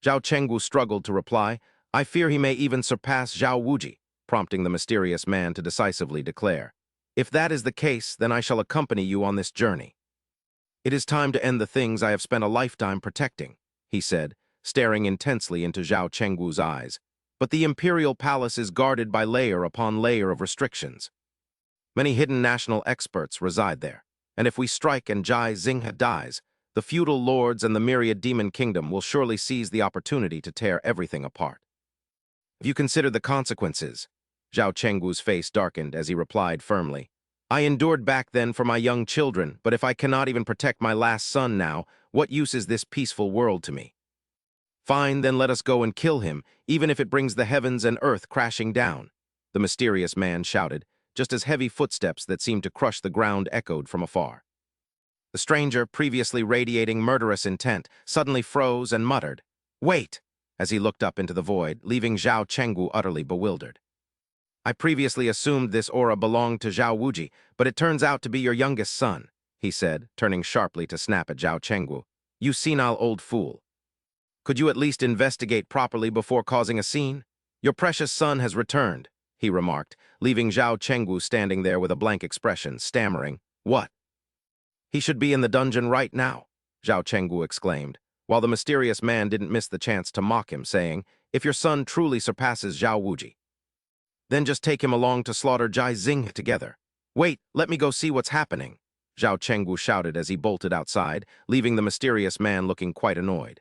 Zhao Chengwu struggled to reply, "I fear he may even surpass Zhao Wuji," prompting the mysterious man to decisively declare, "If that is the case, then I shall accompany you on this journey." "It is time to end the things I have spent a lifetime protecting," he said, staring intensely into Zhao Chengwu's eyes. "But the Imperial Palace is guarded by layer upon layer of restrictions. Many hidden national experts reside there, and if we strike and Jai Xing dies, the feudal lords and the myriad demon kingdom will surely seize the opportunity to tear everything apart. Have you considered the consequences?" Zhao Chengwu's face darkened as he replied firmly, "I endured back then for my young children, but if I cannot even protect my last son now, what use is this peaceful world to me?" "Fine, then let us go and kill him, even if it brings the heavens and earth crashing down," the mysterious man shouted, just as heavy footsteps that seemed to crush the ground echoed from afar. The stranger, previously radiating murderous intent, suddenly froze and muttered, "Wait," as he looked up into the void, leaving Zhao Chengwu utterly bewildered. "I previously assumed this aura belonged to Zhao Wuji, but it turns out to be your youngest son," he said, turning sharply to snap at Zhao Chengwu. "You senile old fool. Could you at least investigate properly before causing a scene? Your precious son has returned," he remarked, leaving Zhao Chengwu standing there with a blank expression, stammering, "What?" He should be in the dungeon right now, Zhao Chenggu exclaimed, while the mysterious man didn't miss the chance to mock him, saying, if your son truly surpasses Zhao Wuji, then just take him along to slaughter Jai Xing together. Wait, let me go see what's happening, Zhao Chenggu shouted as he bolted outside, leaving the mysterious man looking quite annoyed.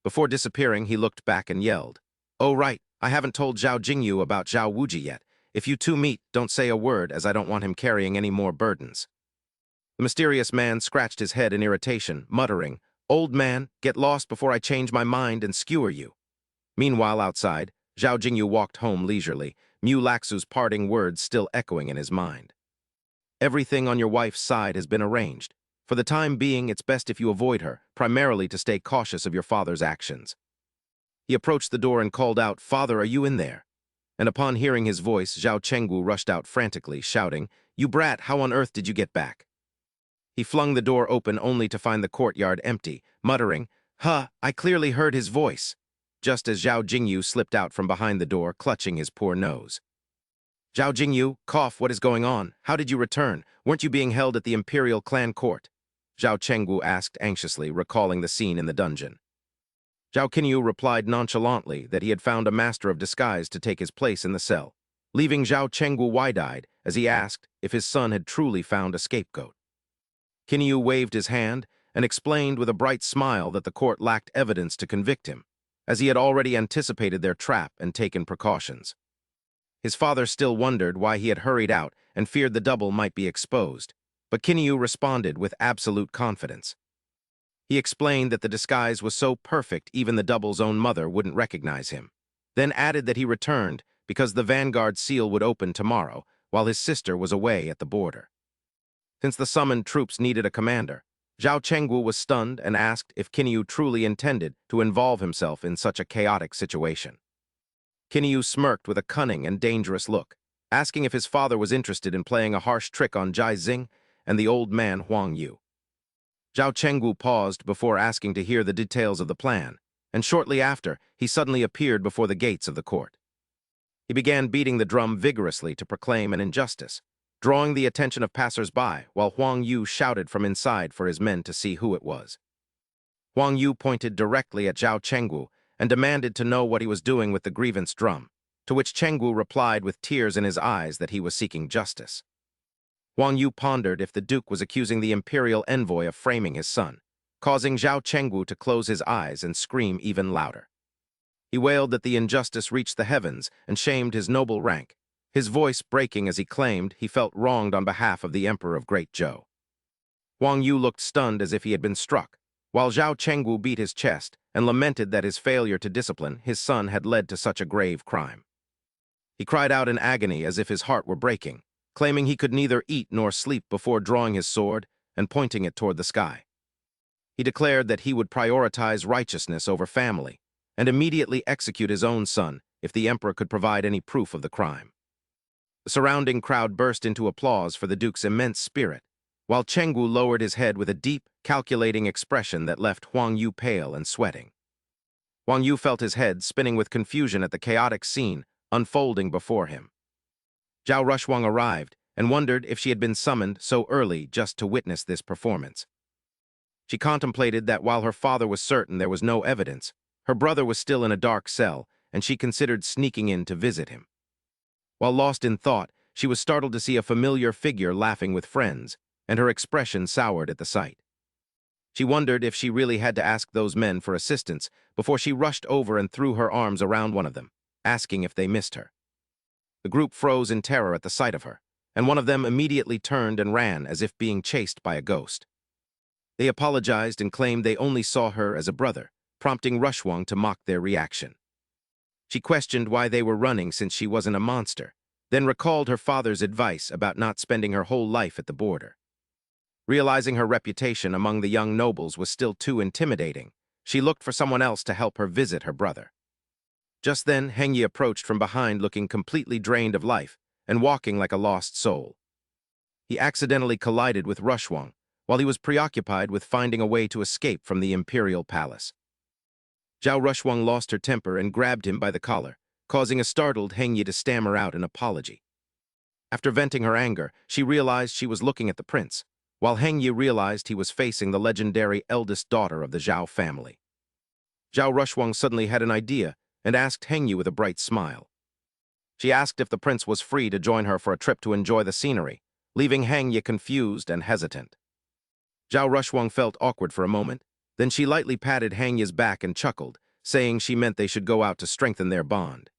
Before disappearing, he looked back and yelled, oh right, I haven't told Zhao Jingyu about Zhao Wuji yet. If you two meet, don't say a word, as I don't want him carrying any more burdens. The mysterious man scratched his head in irritation, muttering, old man, get lost before I change my mind and skewer you. Meanwhile, outside, Zhao Jingyu walked home leisurely, Mu Laxu's parting words still echoing in his mind. Everything on your wife's side has been arranged. For the time being, it's best if you avoid her, primarily to stay cautious of your father's actions. He approached the door and called out, Father, are you in there? And upon hearing his voice, Zhao Chenggu rushed out frantically, shouting, you brat, how on earth did you get back? He flung the door open only to find the courtyard empty, muttering, I clearly heard his voice, just as Zhao Jingyu slipped out from behind the door, clutching his poor nose. Zhao Jingyu, cough, what is going on? How did you return? Weren't you being held at the Imperial clan court? Zhao Chenggu asked anxiously, recalling the scene in the dungeon. Zhao Qinyu replied nonchalantly that he had found a master of disguise to take his place in the cell, leaving Zhao Chenggu wide-eyed as he asked if his son had truly found a scapegoat. Qinyu waved his hand and explained with a bright smile that the court lacked evidence to convict him, as he had already anticipated their trap and taken precautions. His father still wondered why he had hurried out and feared the double might be exposed, but Qinyu responded with absolute confidence. He explained that the disguise was so perfect even the double's own mother wouldn't recognize him, then added that he returned because the Vanguard seal would open tomorrow while his sister was away at the border. Since the summoned troops needed a commander, Zhao Chenggu was stunned and asked if Qinyu truly intended to involve himself in such a chaotic situation. Qinyu smirked with a cunning and dangerous look, asking if his father was interested in playing a harsh trick on Jai Xing and the old man Huang Yu. Zhao Chenggu paused before asking to hear the details of the plan, and shortly after, he suddenly appeared before the gates of the court. He began beating the drum vigorously to proclaim an injustice, drawing the attention of passers-by, while Huang Yu shouted from inside for his men to see who it was. Huang Yu pointed directly at Zhao Chenggu and demanded to know what he was doing with the grievance drum, to which Chenggu replied with tears in his eyes that he was seeking justice. Huang Yu pondered if the Duke was accusing the Imperial envoy of framing his son, causing Zhao Chenggu to close his eyes and scream even louder. He wailed that the injustice reached the heavens and shamed his noble rank, his voice breaking as he claimed he felt wronged on behalf of the Emperor of Great Zhou. Huang Yu looked stunned as if he had been struck, while Zhao Chenggu beat his chest and lamented that his failure to discipline his son had led to such a grave crime. He cried out in agony as if his heart were breaking, claiming he could neither eat nor sleep before drawing his sword and pointing it toward the sky. He declared that he would prioritize righteousness over family and immediately execute his own son if the Emperor could provide any proof of the crime. The surrounding crowd burst into applause for the Duke's immense spirit, while Chenggu lowered his head with a deep, calculating expression that left Huang Yu pale and sweating. Huang Yu felt his head spinning with confusion at the chaotic scene unfolding before him. Zhao Rushwang arrived and wondered if she had been summoned so early just to witness this performance. She contemplated that while her father was certain there was no evidence, her brother was still in a dark cell, and she considered sneaking in to visit him. While lost in thought, she was startled to see a familiar figure laughing with friends, and her expression soured at the sight. She wondered if she really had to ask those men for assistance before she rushed over and threw her arms around one of them, asking if they missed her. The group froze in terror at the sight of her, and one of them immediately turned and ran as if being chased by a ghost. They apologized and claimed they only saw her as a brother, prompting Rushwang to mock their reaction. She questioned why they were running since she wasn't a monster, then recalled her father's advice about not spending her whole life at the border. Realizing her reputation among the young nobles was still too intimidating, she looked for someone else to help her visit her brother. Just then, Hengyi approached from behind looking completely drained of life and walking like a lost soul. He accidentally collided with Rushwang while he was preoccupied with finding a way to escape from the Imperial Palace. Zhao Rushwang lost her temper and grabbed him by the collar, causing a startled Hengyi to stammer out an apology. After venting her anger, she realized she was looking at the prince, while Heng Yi realized he was facing the legendary eldest daughter of the Zhao family. Zhao Rushwang suddenly had an idea and asked Heng Yi with a bright smile. She asked if the prince was free to join her for a trip to enjoy the scenery, leaving Heng Yi confused and hesitant. Zhao Rushwang felt awkward for a moment, then she lightly patted Heng Yi's back and chuckled, saying she meant they should go out to strengthen their bond.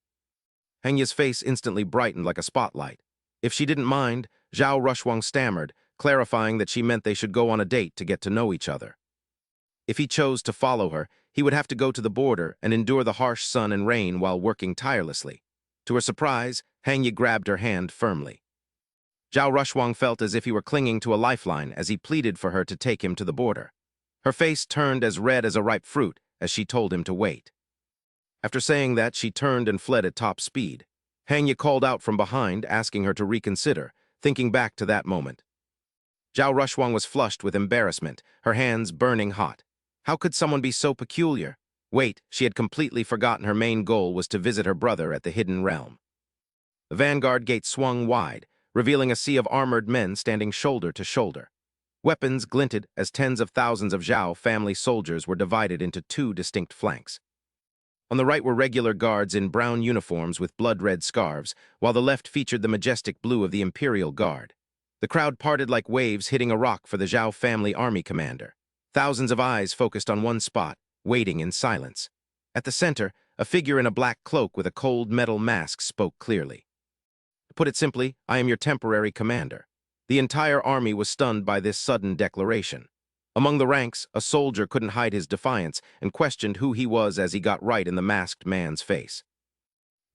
Heng Yi's face instantly brightened like a spotlight. If she didn't mind, Zhao Rushwang stammered, clarifying that she meant they should go on a date to get to know each other. If he chose to follow her, he would have to go to the border and endure the harsh sun and rain while working tirelessly. To her surprise, Heng Yi grabbed her hand firmly. Zhao Rushwang felt as if he were clinging to a lifeline as he pleaded for her to take him to the border. Her face turned as red as a ripe fruit as she told him to wait. After saying that, she turned and fled at top speed. Heng Yi called out from behind, asking her to reconsider, thinking back to that moment. Zhao Rushwang was flushed with embarrassment, her hands burning hot. How could someone be so peculiar? Wait, she had completely forgotten her main goal was to visit her brother at the Hidden Realm. The Vanguard gate swung wide, revealing a sea of armored men standing shoulder to shoulder. Weapons glinted as tens of thousands of Zhao family soldiers were divided into two distinct flanks. On the right were regular guards in brown uniforms with blood-red scarves, while the left featured the majestic blue of the Imperial Guard. The crowd parted like waves hitting a rock for the Zhao family army commander. Thousands of eyes focused on one spot, waiting in silence. At the center, a figure in a black cloak with a cold metal mask spoke clearly. To put it simply, I am your temporary commander. The entire army was stunned by this sudden declaration. Among the ranks, a soldier couldn't hide his defiance and questioned who he was as he got right in the masked man's face.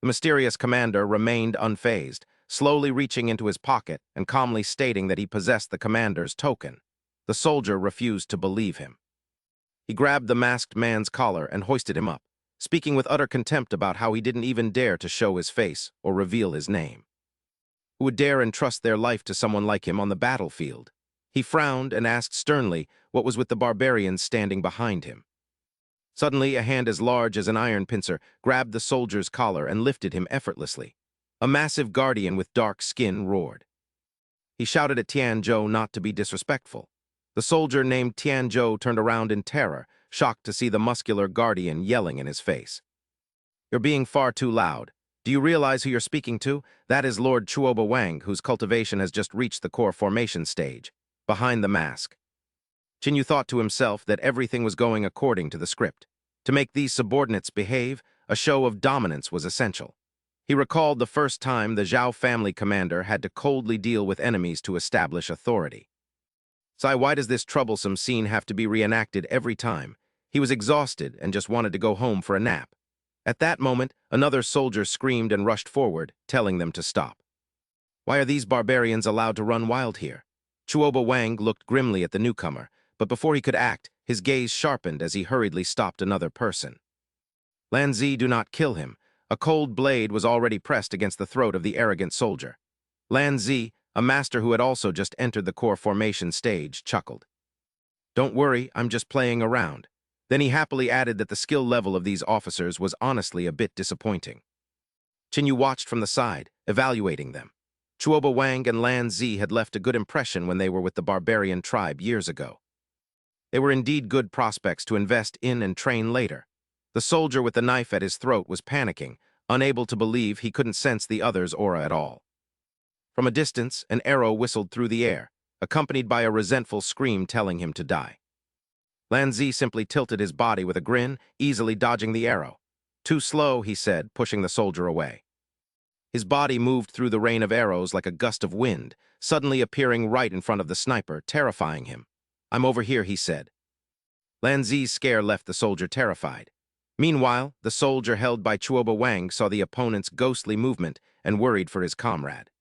The mysterious commander remained unfazed, slowly reaching into his pocket and calmly stating that he possessed the commander's token. The soldier refused to believe him. He grabbed the masked man's collar and hoisted him up, speaking with utter contempt about how he didn't even dare to show his face or reveal his name. Who would dare entrust their life to someone like him on the battlefield? He frowned and asked sternly what was with the barbarians standing behind him. Suddenly, a hand as large as an iron pincer grabbed the soldier's collar and lifted him effortlessly. A massive guardian with dark skin roared. He shouted at Tianzhou not to be disrespectful. The soldier named Tianzhou turned around in terror, shocked to see the muscular guardian yelling in his face. You're being far too loud. Do you realize who you're speaking to? That is Lord Chuoba Wang, whose cultivation has just reached the core formation stage, behind the mask. Jinu thought to himself that everything was going according to the script. To make these subordinates behave, a show of dominance was essential. He recalled the first time the Zhao family commander had to coldly deal with enemies to establish authority. Sai, why does this troublesome scene have to be reenacted every time? He was exhausted and just wanted to go home for a nap. At that moment, another soldier screamed and rushed forward, telling them to stop. Why are these barbarians allowed to run wild here? Chuoba Wang looked grimly at the newcomer, but before he could act, his gaze sharpened as he hurriedly stopped another person. Lan Zi, do not kill him. A cold blade was already pressed against the throat of the arrogant soldier. Lan Zi, a master who had also just entered the core formation stage, chuckled. Don't worry, I'm just playing around. Then he happily added that the skill level of these officers was honestly a bit disappointing. Jinu watched from the side, evaluating them. Chuoba Wang and Lan Zi had left a good impression when they were with the barbarian tribe years ago. They were indeed good prospects to invest in and train later. The soldier with the knife at his throat was panicking, unable to believe he couldn't sense the other's aura at all. From a distance, an arrow whistled through the air, accompanied by a resentful scream telling him to die. Lan Zi simply tilted his body with a grin, easily dodging the arrow. Too slow, he said, pushing the soldier away. His body moved through the rain of arrows like a gust of wind, suddenly appearing right in front of the sniper, terrifying him. I'm over here, he said. Lan Zi's scare left the soldier terrified. Meanwhile, the soldier held by Chuoba Wang saw the opponent's ghostly movement and worried for his comrade.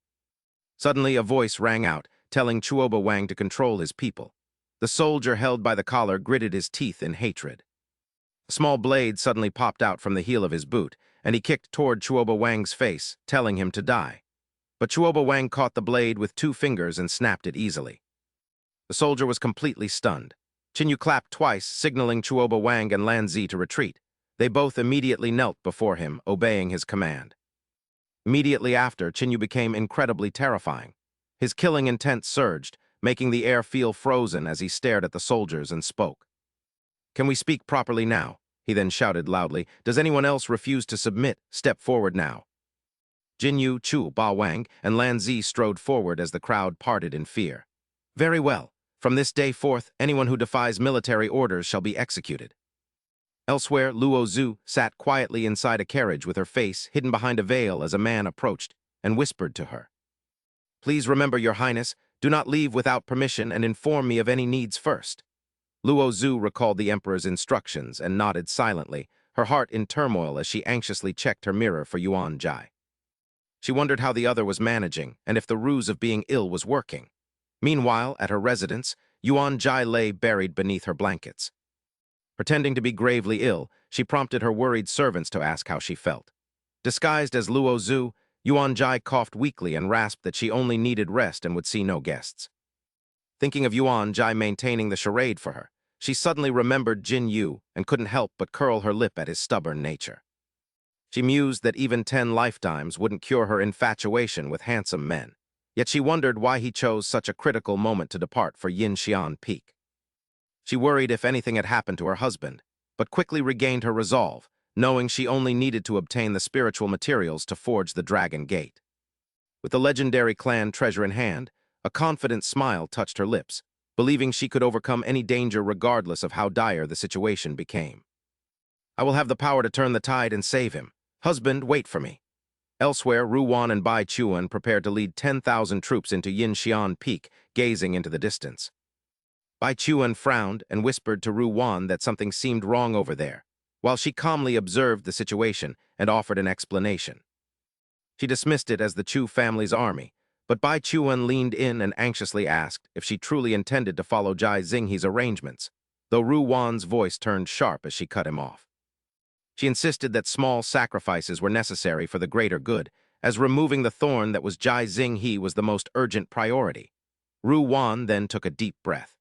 Suddenly, a voice rang out, telling Chuoba Wang to control his people. The soldier held by the collar gritted his teeth in hatred. A small blade suddenly popped out from the heel of his boot, and he kicked toward Chuoba Wang's face, telling him to die. But Chuoba Wang caught the blade with 2 fingers and snapped it easily. The soldier was completely stunned. Jinu clapped twice, signaling Chuoba Wang and Lan Zi to retreat. They both immediately knelt before him, obeying his command. Immediately after, Jinu became incredibly terrifying. His killing intent surged, making the air feel frozen as he stared at the soldiers and spoke. "Can we speak properly now?" He then shouted loudly. "Does anyone else refuse to submit? Step forward now." Jinu, Chu, Ba Wang, and Lan Zi strode forward as the crowd parted in fear. "Very well. From this day forth, anyone who defies military orders shall be executed." Elsewhere, Luo Zhu sat quietly inside a carriage with her face hidden behind a veil as a man approached and whispered to her. "Please remember, Your Highness, do not leave without permission and inform me of any needs first." Luo Zhu recalled the Emperor's instructions and nodded silently, her heart in turmoil as she anxiously checked her mirror for Yuan Jai. She wondered how the other was managing and if the ruse of being ill was working. Meanwhile, at her residence, Yuan Jai lay buried beneath her blankets. Pretending to be gravely ill, she prompted her worried servants to ask how she felt. Disguised as Luo Zhu, Yuan Jai coughed weakly and rasped that she only needed rest and would see no guests. Thinking of Yuan Jai maintaining the charade for her, she suddenly remembered Jin Yu and couldn't help but curl her lip at his stubborn nature. She mused that even 10 lifetimes wouldn't cure her infatuation with handsome men, yet she wondered why he chose such a critical moment to depart for Yinxian Peak. She worried if anything had happened to her husband, but quickly regained her resolve, knowing she only needed to obtain the spiritual materials to forge the Dragon Gate. With the legendary clan treasure in hand, a confident smile touched her lips, believing she could overcome any danger regardless of how dire the situation became. "I will have the power to turn the tide and save him. Husband, wait for me." Elsewhere, Ruwan and Bai Chuan prepared to lead 10,000 troops into Yinxian Peak, gazing into the distance. Bai Chuan frowned and whispered to Ruwan that something seemed wrong over there, while she calmly observed the situation and offered an explanation. She dismissed it as the Chu family's army, but Bai Chuan leaned in and anxiously asked if she truly intended to follow Jai Xinghe's arrangements, though Ruwan's voice turned sharp as she cut him off. She insisted that small sacrifices were necessary for the greater good, as removing the thorn that was Jai Xinghe was the most urgent priority. Ruwan then took a deep breath.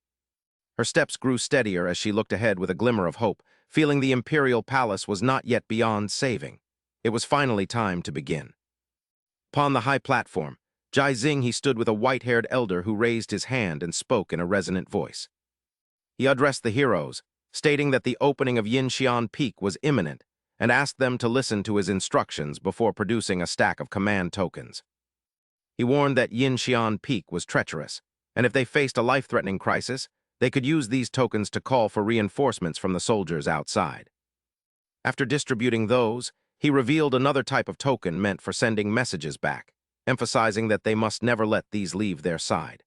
Her steps grew steadier as she looked ahead with a glimmer of hope, feeling the Imperial Palace was not yet beyond saving. It was finally time to begin. Upon the high platform, Jai Xinghe stood with a white-haired elder who raised his hand and spoke in a resonant voice. He addressed the heroes, stating that the opening of Yinxian Peak was imminent, and asked them to listen to his instructions before producing a stack of command tokens. He warned that Yinxian Peak was treacherous, and if they faced a life-threatening crisis, they could use these tokens to call for reinforcements from the soldiers outside. After distributing those, he revealed another type of token meant for sending messages back, emphasizing that they must never let these leave their side.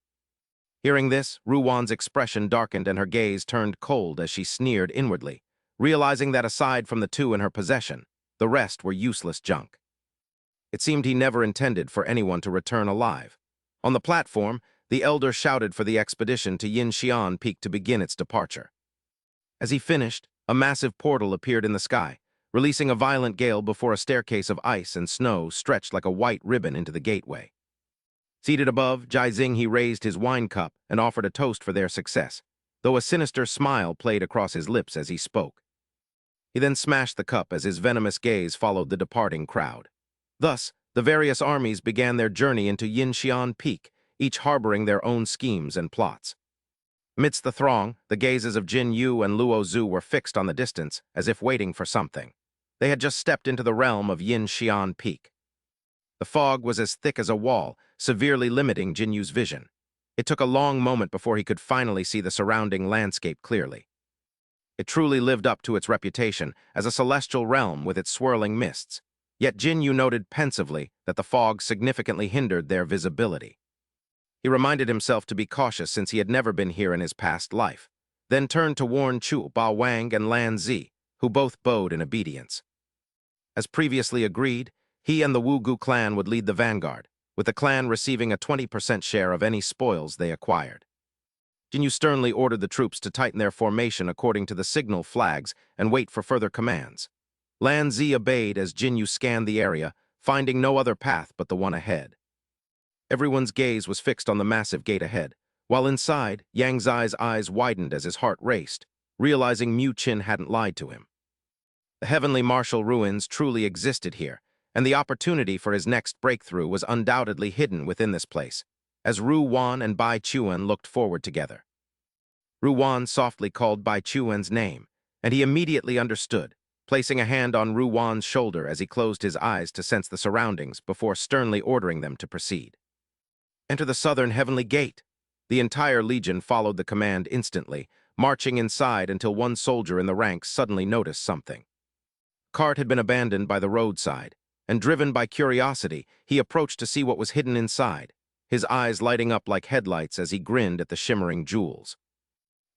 Hearing this, Ruwan's expression darkened and her gaze turned cold as she sneered inwardly, realizing that aside from the two in her possession, the rest were useless junk. It seemed he never intended for anyone to return alive. On the platform, the elder shouted for the expedition to Yinxian Peak to begin its departure. As he finished, a massive portal appeared in the sky, releasing a violent gale before a staircase of ice and snow stretched like a white ribbon into the gateway. Seated above, Jai Xinghe raised his wine cup and offered a toast for their success, though a sinister smile played across his lips as he spoke. He then smashed the cup as his venomous gaze followed the departing crowd. Thus, the various armies began their journey into Yinxian Peak, each harboring their own schemes and plots. Amidst the throng, the gazes of Jin Yu and Luo Zhu were fixed on the distance, as if waiting for something. They had just stepped into the realm of Yinxian Peak. The fog was as thick as a wall, severely limiting Jin Yu's vision. It took a long moment before he could finally see the surrounding landscape clearly. It truly lived up to its reputation as a celestial realm with its swirling mists, yet Jin Yu noted pensively that the fog significantly hindered their visibility. He reminded himself to be cautious since he had never been here in his past life, then turned to warn Chu, Ba Wang, and Lan Zi, who both bowed in obedience. As previously agreed, he and the Wugu clan would lead the vanguard, with the clan receiving a 20% share of any spoils they acquired. Jinu sternly ordered the troops to tighten their formation according to the signal flags and wait for further commands. Lan Zi obeyed as Jinu scanned the area, finding no other path but the one ahead. Everyone's gaze was fixed on the massive gate ahead, while inside, Yang Zai's eyes widened as his heart raced, realizing Mu Qin hadn't lied to him. The heavenly martial ruins truly existed here, and the opportunity for his next breakthrough was undoubtedly hidden within this place, as Ru Wan and Bai Chuan looked forward together. Ru Wan softly called Bai Chuan's name, and he immediately understood, placing a hand on Ru Wan's shoulder as he closed his eyes to sense the surroundings before sternly ordering them to proceed. Enter the southern heavenly gate. The entire legion followed the command instantly, marching inside until one soldier in the ranks suddenly noticed something. Cart had been abandoned by the roadside, and driven by curiosity, he approached to see what was hidden inside, his eyes lighting up like headlights as he grinned at the shimmering jewels.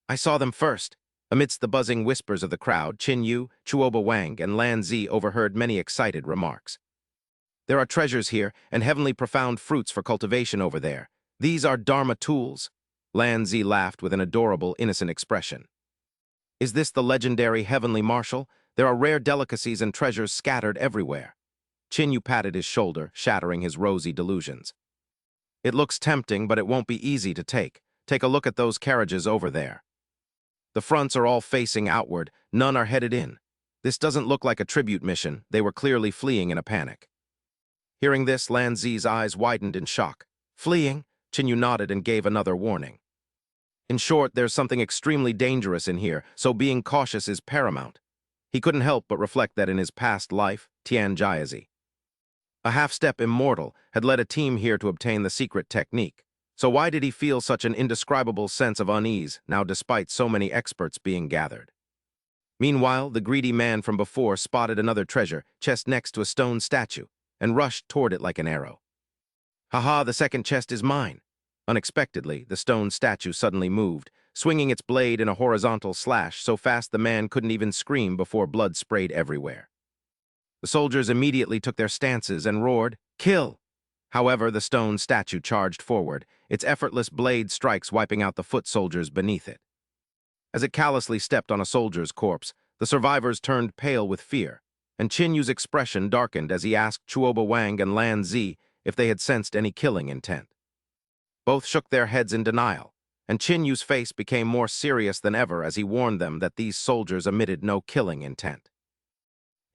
I saw them first. Amidst the buzzing whispers of the crowd, Qin Yu, Chuoba Wang, and Lan Zi overheard many excited remarks. There are treasures here, and heavenly profound fruits for cultivation over there. These are Dharma tools. Lan Zi laughed with an adorable, innocent expression. Is this the legendary heavenly marshal? There are rare delicacies and treasures scattered everywhere. Qin Yu patted his shoulder, shattering his rosy delusions. It looks tempting, but it won't be easy to take. Take a look at those carriages over there. The fronts are all facing outward, none are headed in. This doesn't look like a tribute mission, they were clearly fleeing in a panic. Hearing this, Lan Zi's eyes widened in shock. Fleeing? Qin Yu nodded and gave another warning. In short, there's something extremely dangerous in here, so being cautious is paramount. He couldn't help but reflect that in his past life, Tian Jiazi, a half-step immortal, had led a team here to obtain the secret technique. So why did he feel such an indescribable sense of unease now despite so many experts being gathered? Meanwhile, the greedy man from before spotted another treasure, chest next to a stone statue, and rushed toward it like an arrow. Haha, the second chest is mine. Unexpectedly, the stone statue suddenly moved, swinging its blade in a horizontal slash so fast the man couldn't even scream before blood sprayed everywhere. The soldiers immediately took their stances and roared, "Kill!" However, the stone statue charged forward, its effortless blade strikes wiping out the foot soldiers beneath it. As it callously stepped on a soldier's corpse, the survivors turned pale with fear, and Qin Yu's expression darkened as he asked Chuoba Wang and Lan Zi if they had sensed any killing intent. Both shook their heads in denial, and Qin Yu's face became more serious than ever as he warned them that these soldiers emitted no killing intent.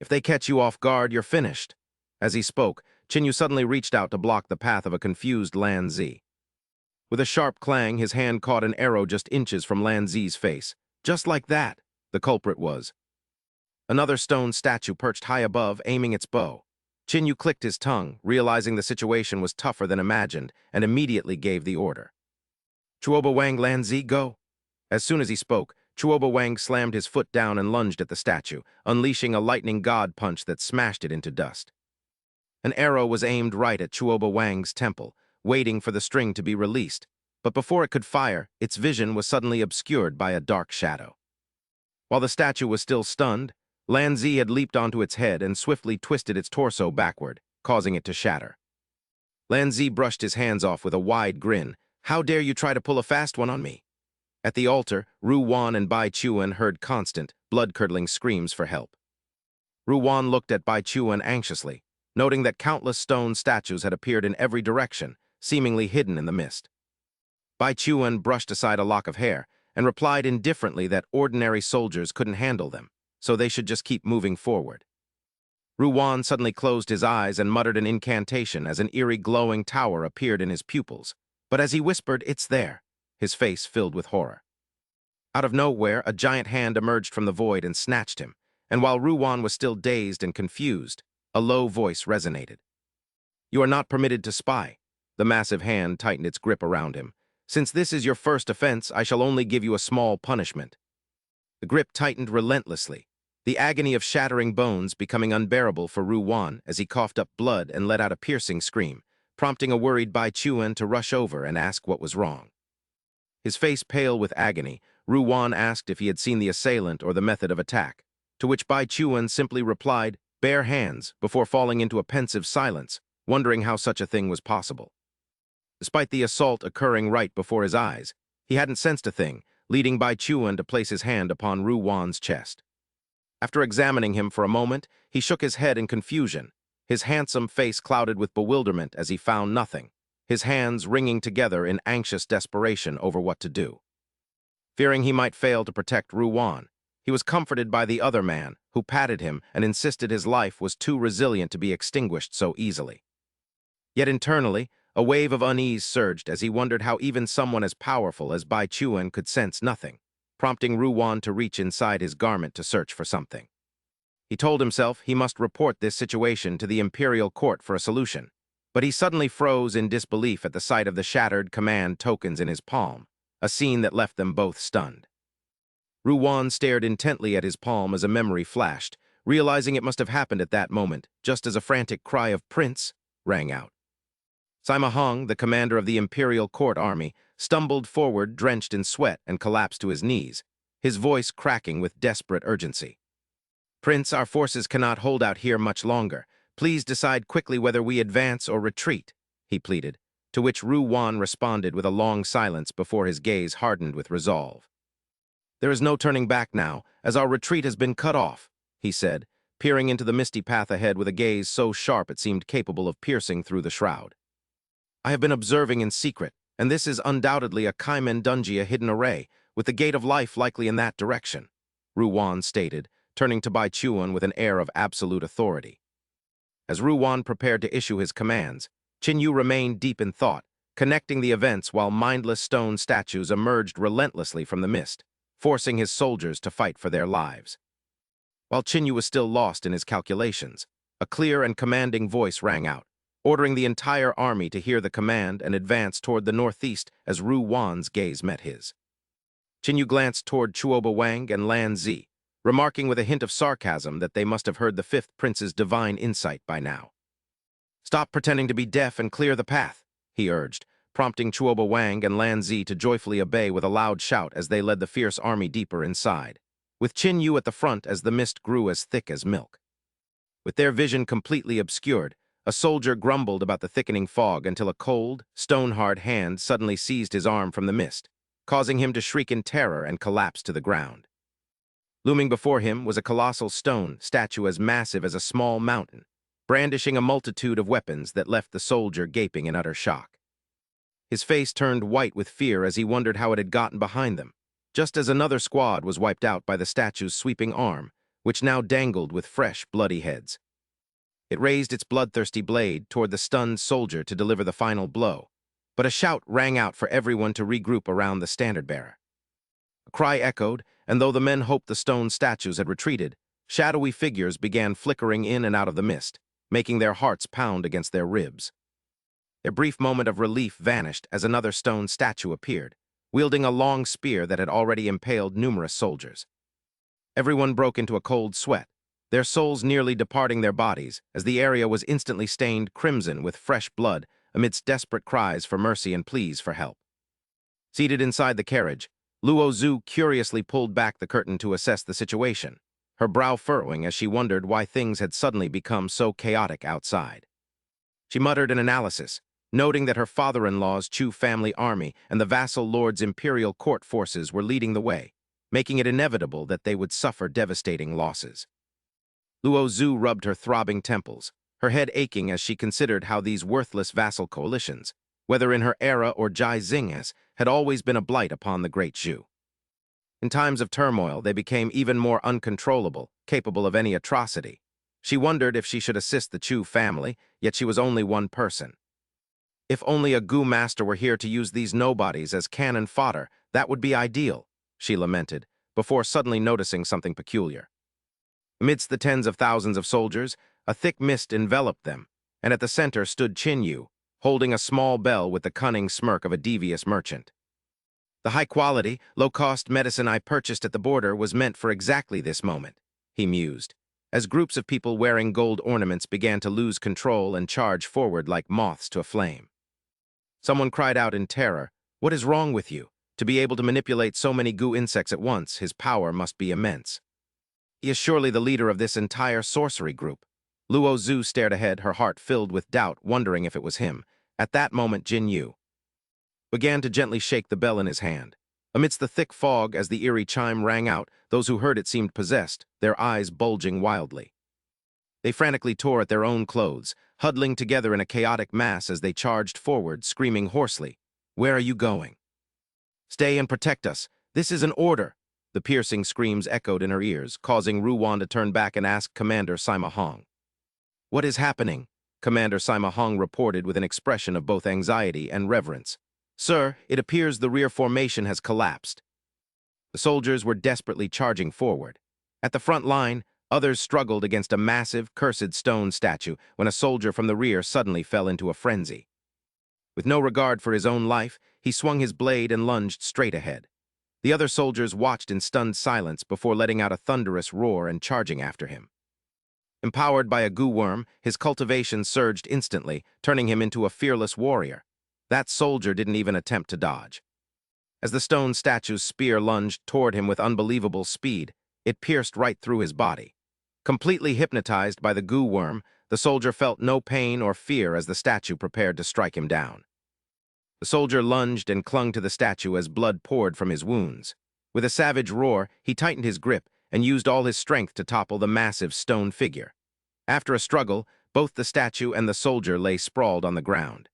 If they catch you off guard, you're finished. As he spoke, Qin Yu suddenly reached out to block the path of a confused Lan Zi. With a sharp clang, his hand caught an arrow just inches from Lan Zi's face. Just like that, the culprit was. Another stone statue perched high above, aiming its bow. Qin Yu clicked his tongue, realizing the situation was tougher than imagined, and immediately gave the order. Chuoba Wang, Lan Zi, go. As soon as he spoke, Chuoba Wang slammed his foot down and lunged at the statue, unleashing a lightning god punch that smashed it into dust. An arrow was aimed right at Chuoba Wang's temple, waiting for the string to be released, but before it could fire, its vision was suddenly obscured by a dark shadow. While the statue was still stunned, Lan Zi had leaped onto its head and swiftly twisted its torso backward, causing it to shatter. Lan Zi brushed his hands off with a wide grin. How dare you try to pull a fast one on me? At the altar, Ru Wan and Bai Chuan heard constant, blood-curdling screams for help. Ru Wan looked at Bai Chuan anxiously, noting that countless stone statues had appeared in every direction, seemingly hidden in the mist. Bai Chuan brushed aside a lock of hair and replied indifferently that ordinary soldiers couldn't handle them, so they should just keep moving forward. Ru Wan suddenly closed his eyes and muttered an incantation as an eerie glowing tower appeared in his pupils, but as he whispered, "It's there," his face filled with horror. Out of nowhere, a giant hand emerged from the void and snatched him, and while Ru Wan was still dazed and confused, a low voice resonated. "You are not permitted to spy." The massive hand tightened its grip around him. "Since this is your first offense, I shall only give you a small punishment." The grip tightened relentlessly, the agony of shattering bones becoming unbearable for Ru Wan as he coughed up blood and let out a piercing scream, prompting a worried Bai Chuan to rush over and ask what was wrong. His face pale with agony, Ru Wan asked if he had seen the assailant or the method of attack, to which Bai Chuan simply replied, "Bare hands," before falling into a pensive silence, wondering how such a thing was possible. Despite the assault occurring right before his eyes, he hadn't sensed a thing, leading Bai Chuan to place his hand upon Ru Wan's chest. After examining him for a moment, he shook his head in confusion, his handsome face clouded with bewilderment as he found nothing, his hands wringing together in anxious desperation over what to do. Fearing he might fail to protect Ru Wan, he was comforted by the other man, who patted him and insisted his life was too resilient to be extinguished so easily. Yet internally, A wave of unease surged as he wondered how even someone as powerful as Bai Chuan could sense nothing, prompting Ruwan to reach inside his garment to search for something. He told himself he must report this situation to the Imperial Court for a solution, but he suddenly froze in disbelief at the sight of the shattered command tokens in his palm, a scene that left them both stunned. Ruwan stared intently at his palm as a memory flashed, realizing it must have happened at that moment, just as a frantic cry of "Prince!" rang out. Sima Hong, the commander of the Imperial Court army, stumbled forward, drenched in sweat, and collapsed to his knees, his voice cracking with desperate urgency. "Prince, our forces cannot hold out here much longer. Please decide quickly whether we advance or retreat," he pleaded, to which Ruwan responded with a long silence before his gaze hardened with resolve. "There is no turning back now, as our retreat has been cut off," he said, peering into the misty path ahead with a gaze so sharp it seemed capable of piercing through the shroud. "I have been observing in secret, and this is undoubtedly a Kaimendungia hidden array, with the Gate of Life likely in that direction," Ruwan stated, turning to Bai Chuan with an air of absolute authority. As Ruwan prepared to issue his commands, Qin remained deep in thought, connecting the events while mindless stone statues emerged relentlessly from the mist, forcing his soldiers to fight for their lives. While Qin was still lost in his calculations, a clear and commanding voice rang out, ordering the entire army to hear the command and advance toward the northeast as Ruwan's gaze met his. Qin glanced toward Chuoba Wang and Lan Zi, remarking with a hint of sarcasm that they must have heard the fifth prince's divine insight by now. "Stop pretending to be deaf and clear the path," he urged, prompting Chuoba Wang and Lan Zi to joyfully obey with a loud shout as they led the fierce army deeper inside, with Qin at the front as the mist grew as thick as milk. With their vision completely obscured, a soldier grumbled about the thickening fog until a cold, stone-hard hand suddenly seized his arm from the mist, causing him to shriek in terror and collapse to the ground. Looming before him was a colossal stone statue as massive as a small mountain, brandishing a multitude of weapons that left the soldier gaping in utter shock. His face turned white with fear as he wondered how it had gotten behind them, just as another squad was wiped out by the statue's sweeping arm, which now dangled with fresh, bloody heads. It raised its bloodthirsty blade toward the stunned soldier to deliver the final blow, but a shout rang out for everyone to regroup around the standard-bearer. A cry echoed, and though the men hoped the stone statues had retreated, shadowy figures began flickering in and out of the mist, making their hearts pound against their ribs. Their brief moment of relief vanished as another stone statue appeared, wielding a long spear that had already impaled numerous soldiers. Everyone broke into a cold sweat, their souls nearly departing their bodies as the area was instantly stained crimson with fresh blood amidst desperate cries for mercy and pleas for help. Seated inside the carriage, Luo Zhu curiously pulled back the curtain to assess the situation, her brow furrowing as she wondered why things had suddenly become so chaotic outside. She muttered an analysis, noting that her father-in-law's Chu family army and the vassal lord's imperial court forces were leading the way, making it inevitable that they would suffer devastating losses. Luo Zhu rubbed her throbbing temples, her head aching as she considered how these worthless vassal coalitions, whether in her era or Jai Xing's, had always been a blight upon the great Zhu. In times of turmoil, they became even more uncontrollable, capable of any atrocity. She wondered if she should assist the Chu family, yet she was only one person. If only a Gu master were here to use these nobodies as cannon fodder, that would be ideal, she lamented, before suddenly noticing something peculiar. Amidst the tens of thousands of soldiers, a thick mist enveloped them, and at the center stood Qin, holding a small bell with the cunning smirk of a devious merchant. "The high-quality, low-cost medicine I purchased at the border was meant for exactly this moment," he mused, as groups of people wearing gold ornaments began to lose control and charge forward like moths to a flame. Someone cried out in terror, "What is wrong with you? To be able to manipulate so many Gu insects at once, his power must be immense. He is surely the leader of this entire sorcery group." Luo Zhu stared ahead, her heart filled with doubt, wondering if it was him. At that moment, Jinu began to gently shake the bell in his hand. Amidst the thick fog, as the eerie chime rang out, those who heard it seemed possessed, their eyes bulging wildly. They frantically tore at their own clothes, huddling together in a chaotic mass as they charged forward, screaming hoarsely, "Where are you going? Stay and protect us. This is an order." The piercing screams echoed in her ears, causing Ruwan to turn back and ask Commander Sima Hong, "What is happening?" Commander Sima Hong reported with an expression of both anxiety and reverence. "Sir, it appears the rear formation has collapsed." The soldiers were desperately charging forward. At the front line, others struggled against a massive, cursed stone statue when a soldier from the rear suddenly fell into a frenzy. With no regard for his own life, he swung his blade and lunged straight ahead. The other soldiers watched in stunned silence before letting out a thunderous roar and charging after him. Empowered by a goo worm, his cultivation surged instantly, turning him into a fearless warrior. That soldier didn't even attempt to dodge. As the stone statue's spear lunged toward him with unbelievable speed, it pierced right through his body. Completely hypnotized by the goo worm, the soldier felt no pain or fear as the statue prepared to strike him down. The soldier lunged and clung to the statue as blood poured from his wounds. With a savage roar, he tightened his grip and used all his strength to topple the massive stone figure. After a struggle, both the statue and the soldier lay sprawled on the ground.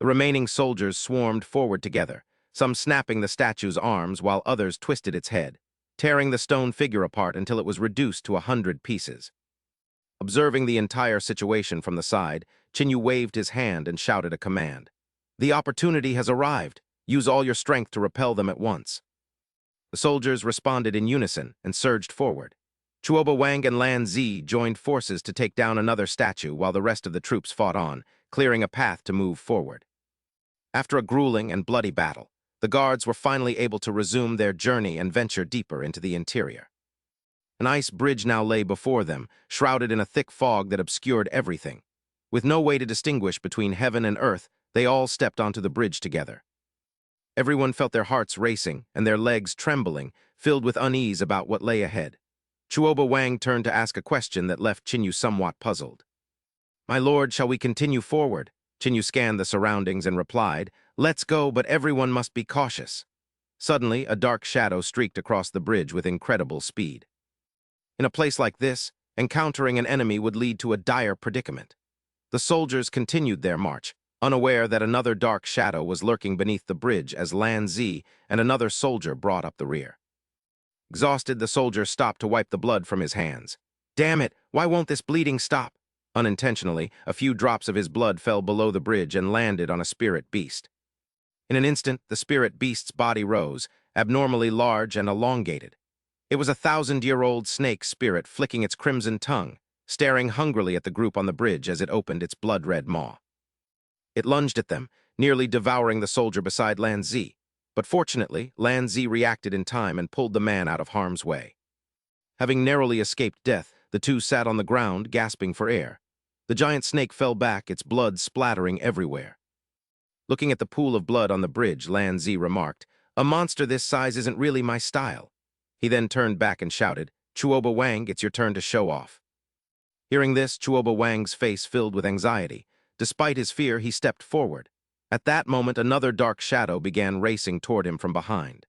The remaining soldiers swarmed forward together, some snapping the statue's arms while others twisted its head, tearing the stone figure apart until it was reduced to 100 pieces. Observing the entire situation from the side, Jinu waved his hand and shouted a command. "The opportunity has arrived. Use all your strength to repel them at once." The soldiers responded in unison and surged forward. Chuoba Wang and Lan Zi joined forces to take down another statue while the rest of the troops fought on, clearing a path to move forward. After a grueling and bloody battle, the guards were finally able to resume their journey and venture deeper into the interior. An ice bridge now lay before them, shrouded in a thick fog that obscured everything. With no way to distinguish between heaven and earth, they all stepped onto the bridge together. Everyone felt their hearts racing and their legs trembling, filled with unease about what lay ahead. Chuoba Wang turned to ask a question that left Jinu somewhat puzzled. "My lord, shall we continue forward?" Jinu scanned the surroundings and replied, "Let's go, but everyone must be cautious." Suddenly, a dark shadow streaked across the bridge with incredible speed. In a place like this, encountering an enemy would lead to a dire predicament. The soldiers continued their march, unaware that another dark shadow was lurking beneath the bridge as Lan Zi and another soldier brought up the rear. Exhausted, the soldier stopped to wipe the blood from his hands. "Damn it, why won't this bleeding stop?" Unintentionally, a few drops of his blood fell below the bridge and landed on a spirit beast. In an instant, the spirit beast's body rose, abnormally large and elongated. It was a 1,000-year-old snake spirit flicking its crimson tongue, staring hungrily at the group on the bridge as it opened its blood-red maw. It lunged at them, nearly devouring the soldier beside Lan Zi. But fortunately, Lan Zi reacted in time and pulled the man out of harm's way. Having narrowly escaped death, the two sat on the ground, gasping for air. The giant snake fell back, its blood splattering everywhere. Looking at the pool of blood on the bridge, Lan Zi remarked, "A monster this size isn't really my style." He then turned back and shouted, "Chuoba Wang, it's your turn to show off." Hearing this, Chuoba Wang's face filled with anxiety. Despite his fear, he stepped forward. At that moment, another dark shadow began racing toward him from behind.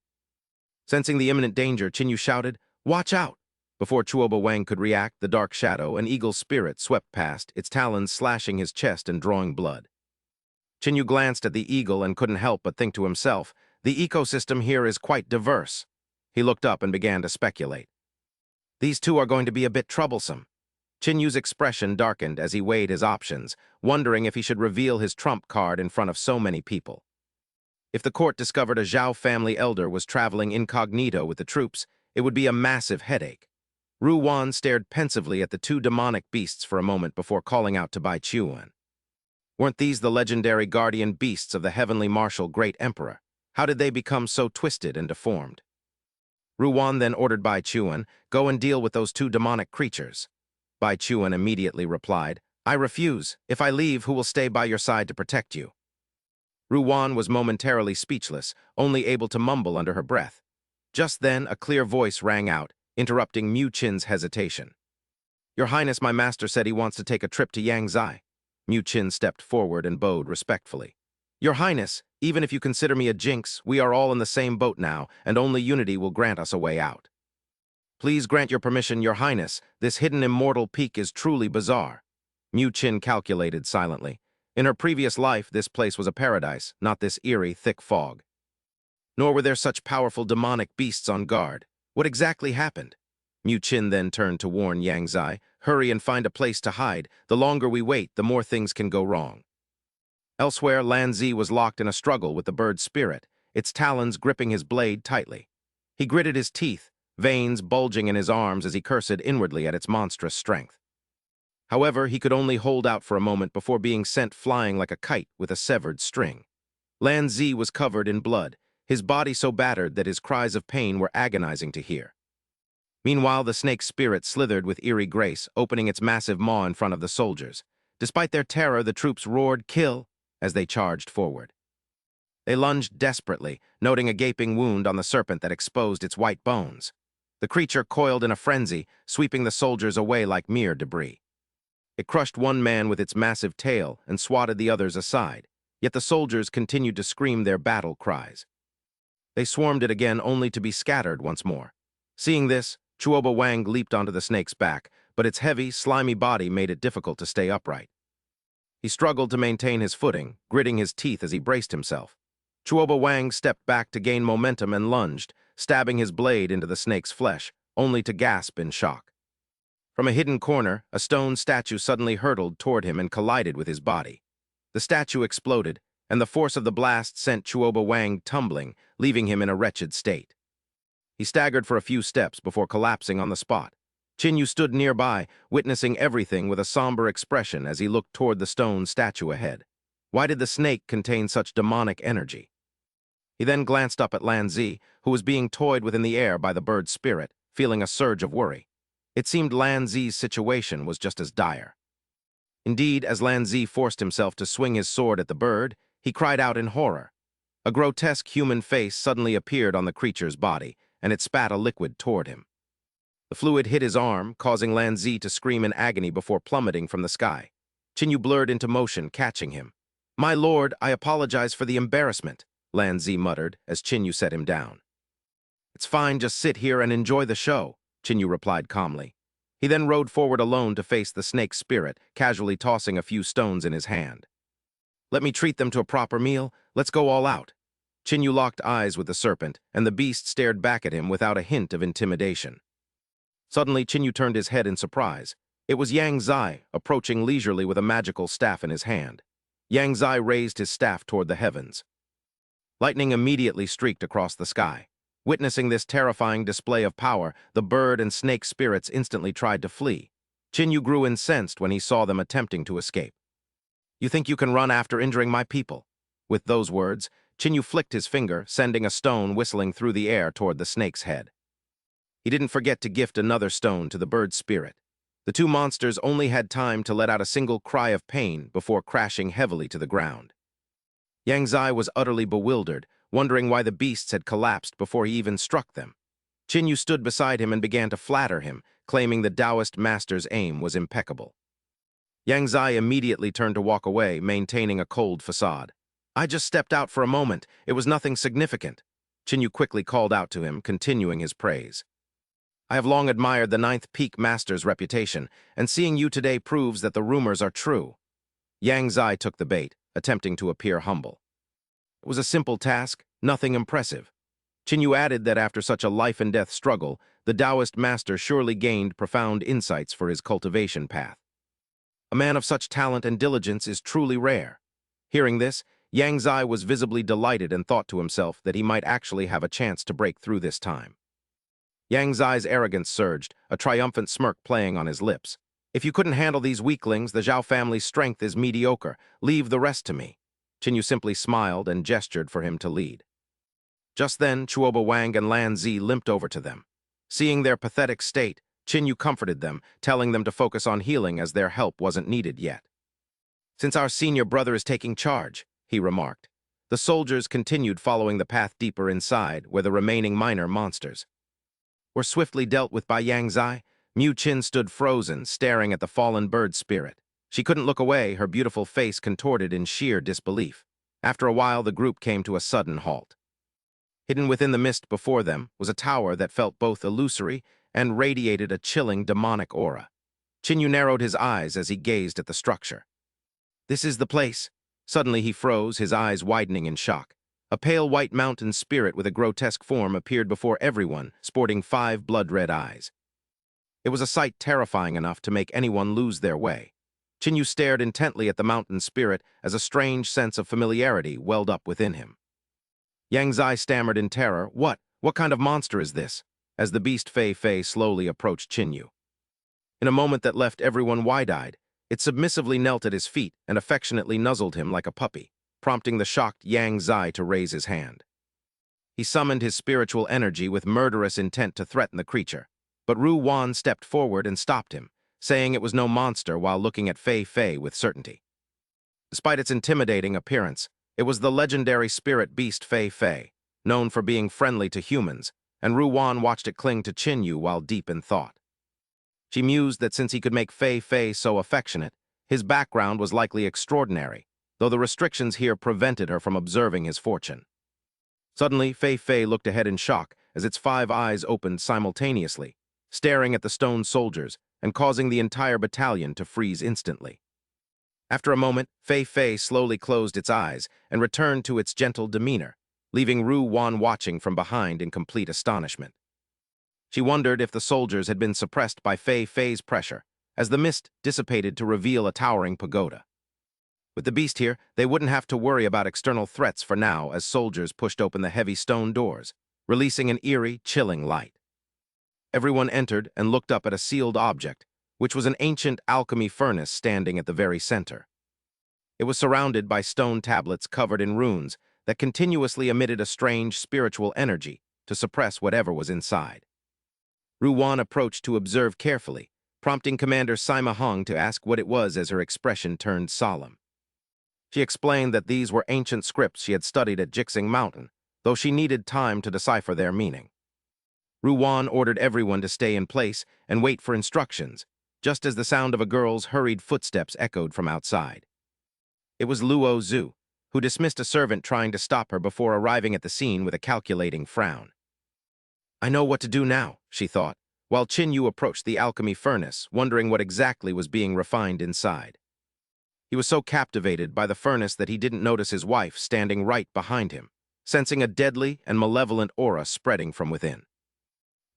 Sensing the imminent danger, Jinu shouted, "Watch out!" Before Chuoba Wang could react, the dark shadow, an eagle spirit, swept past, its talons slashing his chest and drawing blood. Jinu glanced at the eagle and couldn't help but think to himself, the ecosystem here is quite diverse. He looked up and began to speculate. These two are going to be a bit troublesome. Jinu's expression darkened as he weighed his options, wondering if he should reveal his trump card in front of so many people. If the court discovered a Zhao family elder was traveling incognito with the troops, it would be a massive headache. Ru Wan stared pensively at the two demonic beasts for a moment before calling out to Bai Chuan. Weren't these the legendary guardian beasts of the heavenly martial great emperor? How did they become so twisted and deformed? Ru Wan then ordered Bai Chuan, "Go and deal with those two demonic creatures." Bai Chuan immediately replied, "I refuse. If I leave, who will stay by your side to protect you?" Ru Wan was momentarily speechless, only able to mumble under her breath. Just then, a clear voice rang out, interrupting Mu Qin's hesitation. "Your Highness, my master said he wants to take a trip to Yangzai." Mu Qin stepped forward and bowed respectfully. "Your Highness, even if you consider me a jinx, we are all in the same boat now, and only unity will grant us a way out." "Please grant your permission, Your Highness. This hidden immortal peak is truly bizarre." Mu Qin calculated silently. In her previous life, this place was a paradise, not this eerie, thick fog. Nor were there such powerful demonic beasts on guard. What exactly happened? Mu Qin then turned to warn Yang Zai, Hurry and find a place to hide. The longer we wait, the more things can go wrong. Elsewhere, Lan Zi was locked in a struggle with the bird's spirit, its talons gripping his blade tightly. He gritted his teeth, veins bulging in his arms as he cursed inwardly at its monstrous strength. However, he could only hold out for a moment before being sent flying like a kite with a severed string. Lan Zi was covered in blood, his body so battered that his cries of pain were agonizing to hear. Meanwhile, the snake's spirit slithered with eerie grace, opening its massive maw in front of the soldiers. Despite their terror, the troops roared, "Kill!" as they charged forward. They lunged desperately, noting a gaping wound on the serpent that exposed its white bones. The creature coiled in a frenzy, sweeping the soldiers away like mere debris. It crushed one man with its massive tail and swatted the others aside, yet the soldiers continued to scream their battle cries. They swarmed it again only to be scattered once more. Seeing this, Chuoba Wang leaped onto the snake's back, but its heavy, slimy body made it difficult to stay upright. He struggled to maintain his footing, gritting his teeth as he braced himself. Chuoba Wang stepped back to gain momentum and lunged, stabbing his blade into the snake's flesh, only to gasp in shock. From a hidden corner, a stone statue suddenly hurtled toward him and collided with his body. The statue exploded, and the force of the blast sent Chuoba Wang tumbling, leaving him in a wretched state. He staggered for a few steps before collapsing on the spot. Jinu stood nearby, witnessing everything with a somber expression as he looked toward the stone statue ahead. Why did the snake contain such demonic energy? He then glanced up at Lan Zi, who was being toyed with in the air by the bird's spirit, feeling a surge of worry. It seemed Lan Zi's situation was just as dire. Indeed, as Lan Zi forced himself to swing his sword at the bird, he cried out in horror. A grotesque human face suddenly appeared on the creature's body, and it spat a liquid toward him. The fluid hit his arm, causing Lan Zi to scream in agony before plummeting from the sky. Jinu blurred into motion, catching him. "My lord, I apologize for the embarrassment," Lan Zi muttered as Jinu set him down. "It's fine, just sit here and enjoy the show," Jinu replied calmly. He then rode forward alone to face the snake's spirit, casually tossing a few stones in his hand. "Let me treat them to a proper meal. Let's go all out." Jinu locked eyes with the serpent, and the beast stared back at him without a hint of intimidation. Suddenly, Jinu turned his head in surprise. It was Yang Zai, approaching leisurely with a magical staff in his hand. Yang Zai raised his staff toward the heavens. Lightning immediately streaked across the sky. Witnessing this terrifying display of power, the bird and snake spirits instantly tried to flee. Jinu grew incensed when he saw them attempting to escape. "You think you can run after injuring my people?" With those words, Jinu flicked his finger, sending a stone whistling through the air toward the snake's head. He didn't forget to gift another stone to the bird's spirit. The two monsters only had time to let out a single cry of pain before crashing heavily to the ground. Yang Zai was utterly bewildered, wondering why the beasts had collapsed before he even struck them. Jinu stood beside him and began to flatter him, claiming the Taoist master's aim was impeccable. Yang Zai immediately turned to walk away, maintaining a cold facade. "I just stepped out for a moment. It was nothing significant." Jinu quickly called out to him, continuing his praise. "I have long admired the Ninth Peak Master's reputation, and seeing you today proves that the rumors are true." Yang Zai took the bait, attempting to appear humble. It was a simple task, nothing impressive. Jinu added that after such a life-and-death struggle, the Taoist master surely gained profound insights for his cultivation path. A man of such talent and diligence is truly rare. Hearing this, Yang Zai was visibly delighted and thought to himself that he might actually have a chance to break through this time. Yang Zai's arrogance surged, a triumphant smirk playing on his lips. "If you couldn't handle these weaklings, the Zhao family's strength is mediocre. Leave the rest to me." Jinu simply smiled and gestured for him to lead. Just then, Chuoba Wang and Lan Zi limped over to them. Seeing their pathetic state, Jinu comforted them, telling them to focus on healing as their help wasn't needed yet. "Since our senior brother is taking charge," he remarked. The soldiers continued following the path deeper inside, where the remaining minor monsters were swiftly dealt with by Yang Zai. Mu Qin stood frozen, staring at the fallen bird spirit. She couldn't look away, her beautiful face contorted in sheer disbelief. After a while, the group came to a sudden halt. Hidden within the mist before them was a tower that felt both illusory and radiated a chilling demonic aura. Jinu narrowed his eyes as he gazed at the structure. "This is the place." Suddenly he froze, his eyes widening in shock. A pale white mountain spirit with a grotesque form appeared before everyone, sporting 5 blood-red eyes. It was a sight terrifying enough to make anyone lose their way. Chinyu stared intently at the mountain spirit as a strange sense of familiarity welled up within him. Yang Zai stammered in terror, What kind of monster is this?" as the beast Fei Fei slowly approached Chinyu. In a moment that left everyone wide-eyed, it submissively knelt at his feet and affectionately nuzzled him like a puppy, prompting the shocked Yang Zai to raise his hand. He summoned his spiritual energy with murderous intent to threaten the creature, but Ru Wan stepped forward and stopped him, saying it was no monster while looking at Fei Fei with certainty. Despite its intimidating appearance, it was the legendary spirit beast Fei Fei, known for being friendly to humans, and Ru Wan watched it cling to Chinyu while deep in thought. She mused that since he could make Fei Fei so affectionate, his background was likely extraordinary, though the restrictions here prevented her from observing his fortune. Suddenly, Fei Fei looked ahead in shock as its 5 eyes opened simultaneously, staring at the stone soldiers and causing the entire battalion to freeze instantly. After a moment, Fei Fei slowly closed its eyes and returned to its gentle demeanor, leaving Ru Wan watching from behind in complete astonishment. She wondered if the soldiers had been suppressed by Fei Fei's pressure, as the mist dissipated to reveal a towering pagoda. With the beast here, they wouldn't have to worry about external threats for now as soldiers pushed open the heavy stone doors, releasing an eerie, chilling light. Everyone entered and looked up at a sealed object, which was an ancient alchemy furnace standing at the very center. It was surrounded by stone tablets covered in runes that continuously emitted a strange spiritual energy to suppress whatever was inside. Ru Wan approached to observe carefully, prompting Commander Sima Hong to ask what it was as her expression turned solemn. She explained that these were ancient scripts she had studied at Jixing Mountain, though she needed time to decipher their meaning. Ru Wan ordered everyone to stay in place and wait for instructions, just as the sound of a girl's hurried footsteps echoed from outside. It was Luo Zhu, who dismissed a servant trying to stop her before arriving at the scene with a calculating frown. "I know what to do now," she thought, while Chinyu approached the alchemy furnace, wondering what exactly was being refined inside. He was so captivated by the furnace that he didn't notice his wife standing right behind him, sensing a deadly and malevolent aura spreading from within.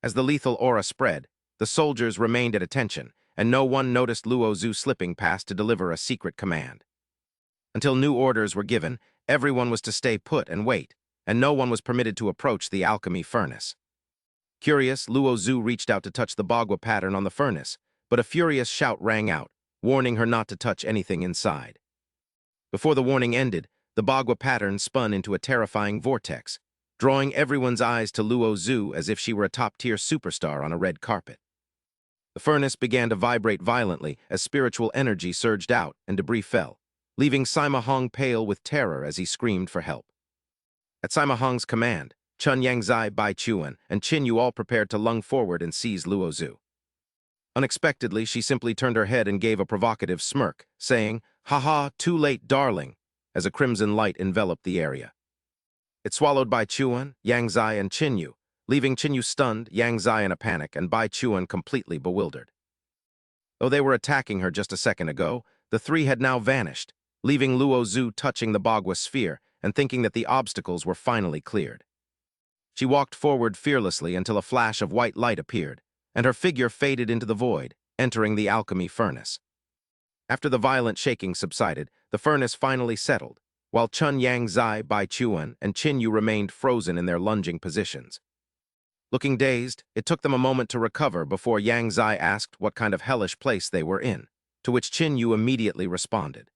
As the lethal aura spread, the soldiers remained at attention, and no one noticed Luo Zhu slipping past to deliver a secret command. Until new orders were given, everyone was to stay put and wait, and no one was permitted to approach the alchemy furnace. Curious, Luo Zhu reached out to touch the Bagua pattern on the furnace, but a furious shout rang out, warning her not to touch anything inside. Before the warning ended, the Bagua pattern spun into a terrifying vortex, drawing everyone's eyes to Luo Zhu as if she were a top-tier superstar on a red carpet. The furnace began to vibrate violently as spiritual energy surged out and debris fell, leaving Sima Hong pale with terror as he screamed for help. At Sima Hong's command, Chun Yangzai, Bai Chuan, and Qin Yu all prepared to lung forward and seize Luo Zhu. Unexpectedly, she simply turned her head and gave a provocative smirk, saying, "Ha-ha, too late, darling," as a crimson light enveloped the area. It swallowed Bai Chuan, Yangzai, and Qin Yu, leaving Qin Yu stunned, Yangzai in a panic, and Bai Chuan completely bewildered. Though they were attacking her just a second ago, the 3 had now vanished, leaving Luo Zhu touching the Bagua sphere and thinking that the obstacles were finally cleared. She walked forward fearlessly until a flash of white light appeared, and her figure faded into the void, entering the alchemy furnace. After the violent shaking subsided, the furnace finally settled, while Chun Yangzai, Bai Chuan, and Qin Yu remained frozen in their lunging positions. Looking dazed, it took them a moment to recover before Yangzai asked what kind of hellish place they were in, to which Qin Yu immediately responded.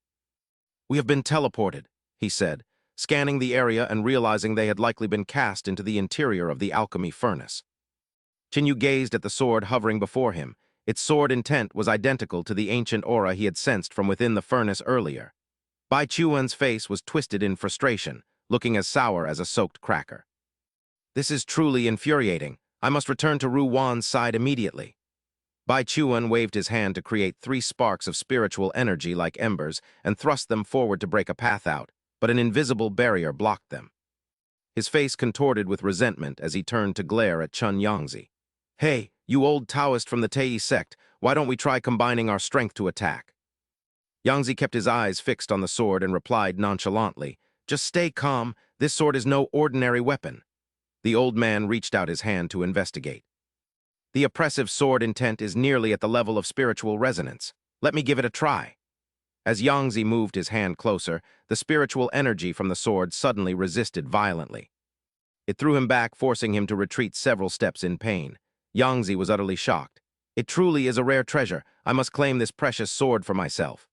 "We have been teleported," he said, scanning the area and realizing they had likely been cast into the interior of the alchemy furnace. Qin Yu gazed at the sword hovering before him. Its sword intent was identical to the ancient aura he had sensed from within the furnace earlier. Bai Chuan's face was twisted in frustration, looking as sour as a soaked cracker. "This is truly infuriating. I must return to Ru Wan's side immediately." Bai Chuan waved his hand to create 3 sparks of spiritual energy like embers and thrust them forward to break a path out, but an invisible barrier blocked them. His face contorted with resentment as he turned to glare at Chun Yangzi. "Hey, you old Taoist from the Tei sect, why don't we try combining our strength to attack?" Yangzi kept his eyes fixed on the sword and replied nonchalantly, "Just stay calm, this sword is no ordinary weapon." The old man reached out his hand to investigate. The oppressive sword intent is nearly at the level of spiritual resonance. Let me give it a try. As Yangzi moved his hand closer, the spiritual energy from the sword suddenly resisted violently. It threw him back, forcing him to retreat several steps in pain. Yangzi was utterly shocked. It truly is a rare treasure. I must claim this precious sword for myself.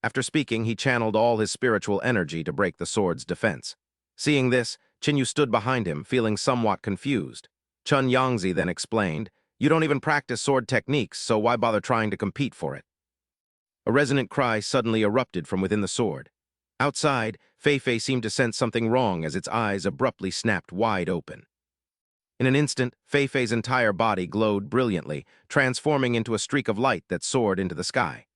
After speaking, he channeled all his spiritual energy to break the sword's defense. Seeing this, Qinyu stood behind him, feeling somewhat confused. Chun Yangzi then explained, "You don't even practice sword techniques, so why bother trying to compete for it?" A resonant cry suddenly erupted from within the sword. Outside, Fei Fei seemed to sense something wrong as its eyes abruptly snapped wide open. In an instant, Fei Fei's entire body glowed brilliantly, transforming into a streak of light that soared into the sky.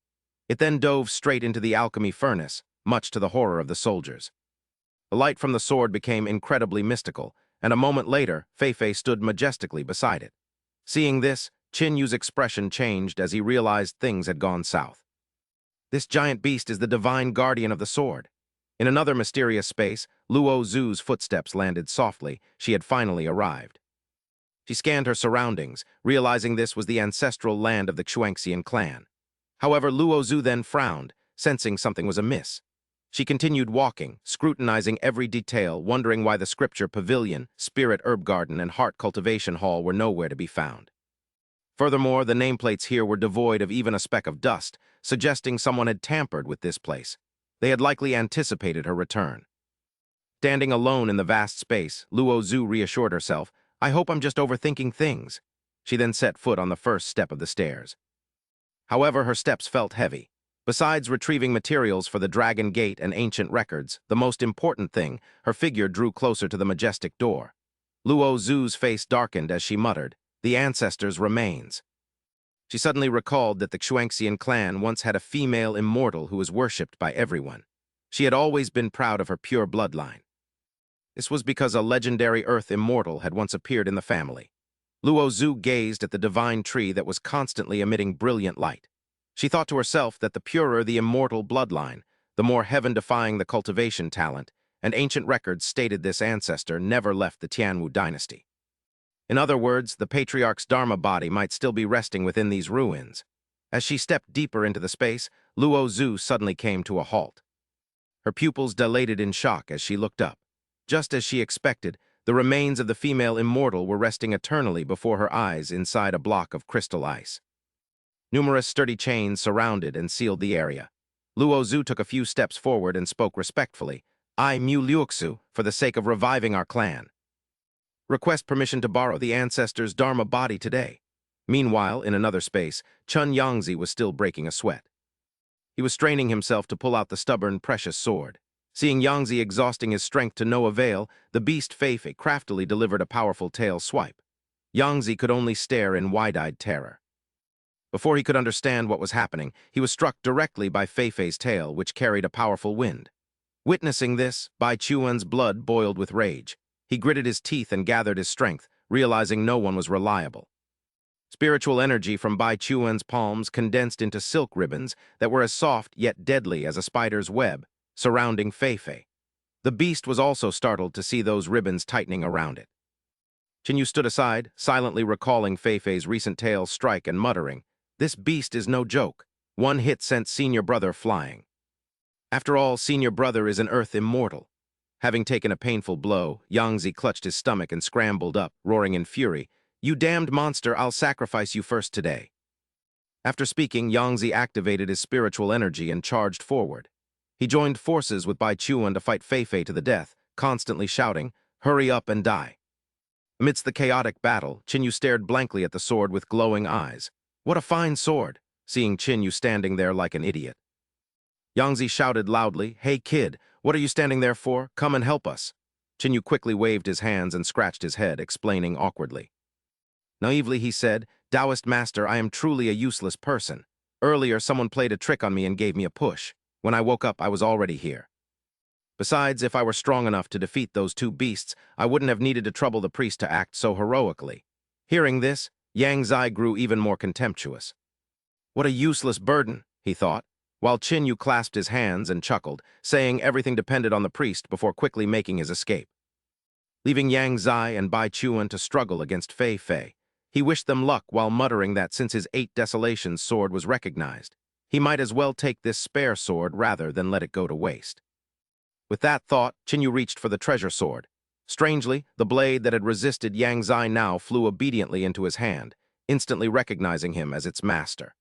It then dove straight into the alchemy furnace, much to the horror of the soldiers. The light from the sword became incredibly mystical, and a moment later, Fei Fei stood majestically beside it. Seeing this, Qinyu's expression changed as he realized things had gone south. This giant beast is the divine guardian of the sword. In another mysterious space, Luo Zhu's footsteps landed softly. She had finally arrived. She scanned her surroundings, realizing this was the ancestral land of the Xuanxian clan. However, Luo Zhu then frowned, sensing something was amiss. She continued walking, scrutinizing every detail, wondering why the scripture pavilion, spirit herb garden, and heart cultivation hall were nowhere to be found. Furthermore, the nameplates here were devoid of even a speck of dust, suggesting someone had tampered with this place. They had likely anticipated her return. Standing alone in the vast space, Luo Zhu reassured herself, "I hope I'm just overthinking things." She then set foot on the first step of the stairs. However, her steps felt heavy. Besides retrieving materials for the Dragon Gate and ancient records, the most important thing, her figure drew closer to the majestic door. Luo Zhu's face darkened as she muttered, "The Ancestors' Remains." She suddenly recalled that the Xuanxian clan once had a female immortal who was worshipped by everyone. She had always been proud of her pure bloodline. This was because a legendary Earth immortal had once appeared in the family. Luo Zhu gazed at the divine tree that was constantly emitting brilliant light. She thought to herself that the purer the immortal bloodline, the more heaven-defying the cultivation talent, and ancient records stated this ancestor never left the Tianwu dynasty. In other words, the patriarch's Dharma body might still be resting within these ruins. As she stepped deeper into the space, Luo Zhu suddenly came to a halt. Her pupils dilated in shock as she looked up. Just as she expected, the remains of the female immortal were resting eternally before her eyes inside a block of crystal ice. Numerous sturdy chains surrounded and sealed the area. Luo Zhu took a few steps forward and spoke respectfully, "I, Mu Liuxu, for the sake of reviving our clan, request permission to borrow the ancestors' Dharma body today." Meanwhile, in another space, Chun Yangzi was still breaking a sweat. He was straining himself to pull out the stubborn, precious sword. Seeing Yangzi exhausting his strength to no avail, the beast Fei Fei craftily delivered a powerful tail swipe. Yangzi could only stare in wide-eyed terror. Before he could understand what was happening, he was struck directly by Fei Fei's tail, which carried a powerful wind. Witnessing this, Bai Chuan's blood boiled with rage. He gritted his teeth and gathered his strength, realizing no one was reliable. Spiritual energy from Bai Chuan's palms condensed into silk ribbons that were as soft yet deadly as a spider's web, surrounding Fei Fei. The beast was also startled to see those ribbons tightening around it. Qinyu stood aside, silently recalling Fei Fei's recent tail strike and muttering, "This beast is no joke. One hit sent senior brother flying." After all, senior brother is an Earth immortal. Having taken a painful blow, Yangzi clutched his stomach and scrambled up, roaring in fury, "You damned monster, I'll sacrifice you first today." After speaking, Yangzi activated his spiritual energy and charged forward. He joined forces with Bai Chuan to fight Fei Fei to the death, constantly shouting, "Hurry up and die." Amidst the chaotic battle, Qinyu stared blankly at the sword with glowing eyes. "What a fine sword," seeing Qinyu standing there like an idiot. Yangzi shouted loudly, "Hey kid, what are you standing there for? Come and help us." Qinyu quickly waved his hands and scratched his head, explaining awkwardly. Naively he said, "Taoist master, I am truly a useless person. Earlier, someone played a trick on me and gave me a push. When I woke up, I was already here. Besides, if I were strong enough to defeat those two beasts, I wouldn't have needed to trouble the priest to act so heroically." Hearing this, Yang Zai grew even more contemptuous. What a useless burden, he thought, while Qinyu clasped his hands and chuckled, saying everything depended on the priest before quickly making his escape. Leaving Yang Zai and Bai Chuan to struggle against Fei Fei, He wished them luck while muttering that since his 8 Desolations sword was recognized, he might as well take this spare sword rather than let it go to waste. With that thought, Jinu reached for the treasure sword. Strangely, the blade that had resisted Yang Zai now flew obediently into his hand, instantly recognizing him as its master.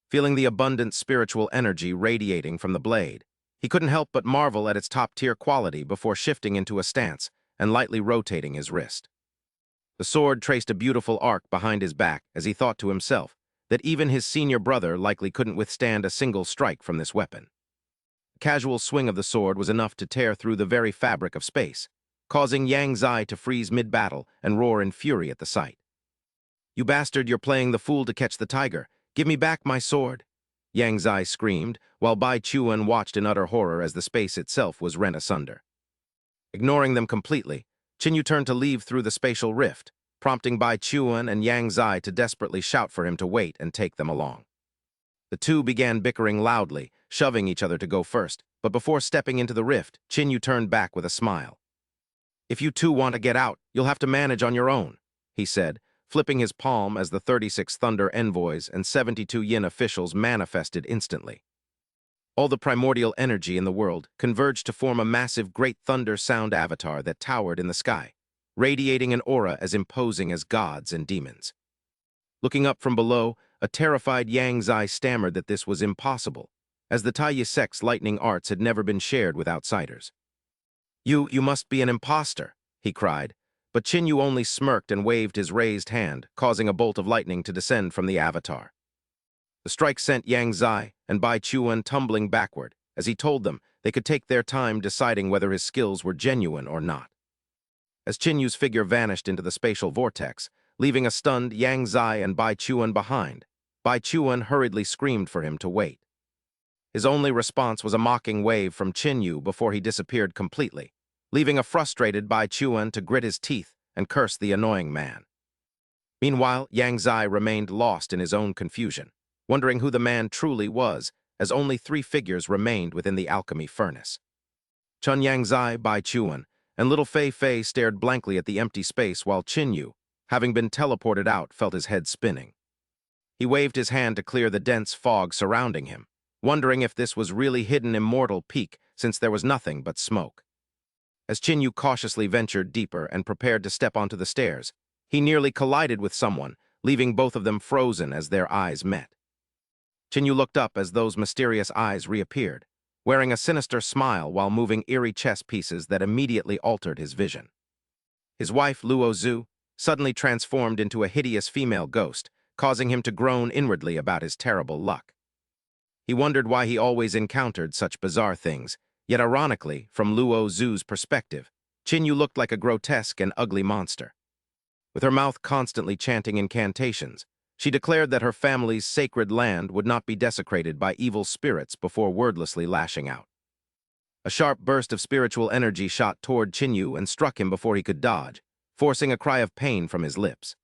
Feeling the abundant spiritual energy radiating from the blade, he couldn't help but marvel at its top-tier quality before shifting into a stance and lightly rotating his wrist. The sword traced a beautiful arc behind his back as he thought to himself that even his senior brother likely couldn't withstand a single strike from this weapon. The casual swing of the sword was enough to tear through the very fabric of space, causing Yang Zai to freeze mid-battle and roar in fury at the sight. "You bastard, you're playing the fool to catch the tiger. Give me back my sword!" Yang Zai screamed, while Bai Chuan watched in utter horror as the space itself was rent asunder. Ignoring them completely, Jinu turned to leave through the spatial rift, prompting Bai Chuan and Yang Zai to desperately shout for him to wait and take them along. The two began bickering loudly, shoving each other to go first, but before stepping into the rift, Jinu turned back with a smile. "If you two want to get out, you'll have to manage on your own," he said, flipping his palm as the 36 Thunder envoys and 72 Yin officials manifested instantly. All the primordial energy in the world converged to form a massive Great Thunder sound avatar that towered in the sky, radiating an aura as imposing as gods and demons. Looking up from below, a terrified Yang Zai stammered that this was impossible, as the Taiyisek's lightning arts had never been shared with outsiders. You must be an imposter," he cried, but Jinu only smirked and waved his raised hand, causing a bolt of lightning to descend from the avatar. The strike sent Yang Zai and Bai Chuan tumbling backward, as he told them they could take their time deciding whether his skills were genuine or not. As Jinu's figure vanished into the spatial vortex, leaving a stunned Yang Zai and Bai Chuan behind, Bai Chuan hurriedly screamed for him to wait. His only response was a mocking wave from Jinu before he disappeared completely, leaving a frustrated Bai Chuan to grit his teeth and curse the annoying man. Meanwhile, Yang Zai remained lost in his own confusion, wondering who the man truly was, as only 3 figures remained within the alchemy furnace. Chun Yang Zai, Bai Chuan, and little Fei Fei stared blankly at the empty space while Jinu, having been teleported out, felt his head spinning. He waved his hand to clear the dense fog surrounding him, wondering if this was really hidden immortal peak since there was nothing but smoke. As Jinu cautiously ventured deeper and prepared to step onto the stairs, he nearly collided with someone, leaving both of them frozen as their eyes met. Jinu looked up as those mysterious eyes reappeared, wearing a sinister smile while moving eerie chess pieces that immediately altered his vision. His wife, Luo Zhu, suddenly transformed into a hideous female ghost, causing him to groan inwardly about his terrible luck. He wondered why he always encountered such bizarre things, yet ironically, from Luo Zhu's perspective, Jinu looked like a grotesque and ugly monster. With her mouth constantly chanting incantations, she declared that her family's sacred land would not be desecrated by evil spirits before wordlessly lashing out. A sharp burst of spiritual energy shot toward Jinu and struck him before he could dodge, forcing a cry of pain from his lips.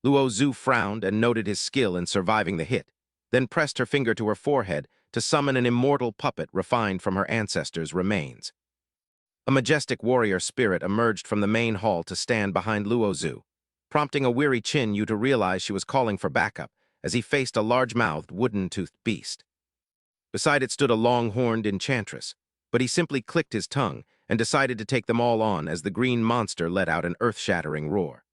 Luo Zhu frowned and noted his skill in surviving the hit, then pressed her finger to her forehead to summon an immortal puppet refined from her ancestors' remains. A majestic warrior spirit emerged from the main hall to stand behind Luo Zhu, prompting a weary Jinu to realize she was calling for backup as he faced a large-mouthed, wooden-toothed beast. Beside it stood a long-horned enchantress, but he simply clicked his tongue and decided to take them all on as the green monster let out an earth-shattering roar.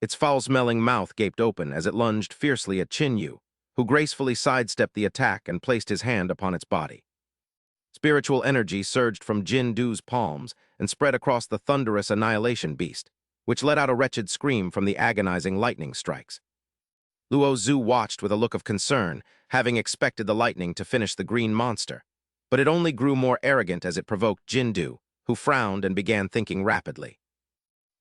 Its foul-smelling mouth gaped open as it lunged fiercely at Jinu, who gracefully sidestepped the attack and placed his hand upon its body. Spiritual energy surged from Jindu's palms and spread across the thunderous annihilation beast, which let out a wretched scream from the agonizing lightning strikes. Luo Zhu watched with a look of concern, having expected the lightning to finish the green monster, but it only grew more arrogant as it provoked Jindu, who frowned and began thinking rapidly.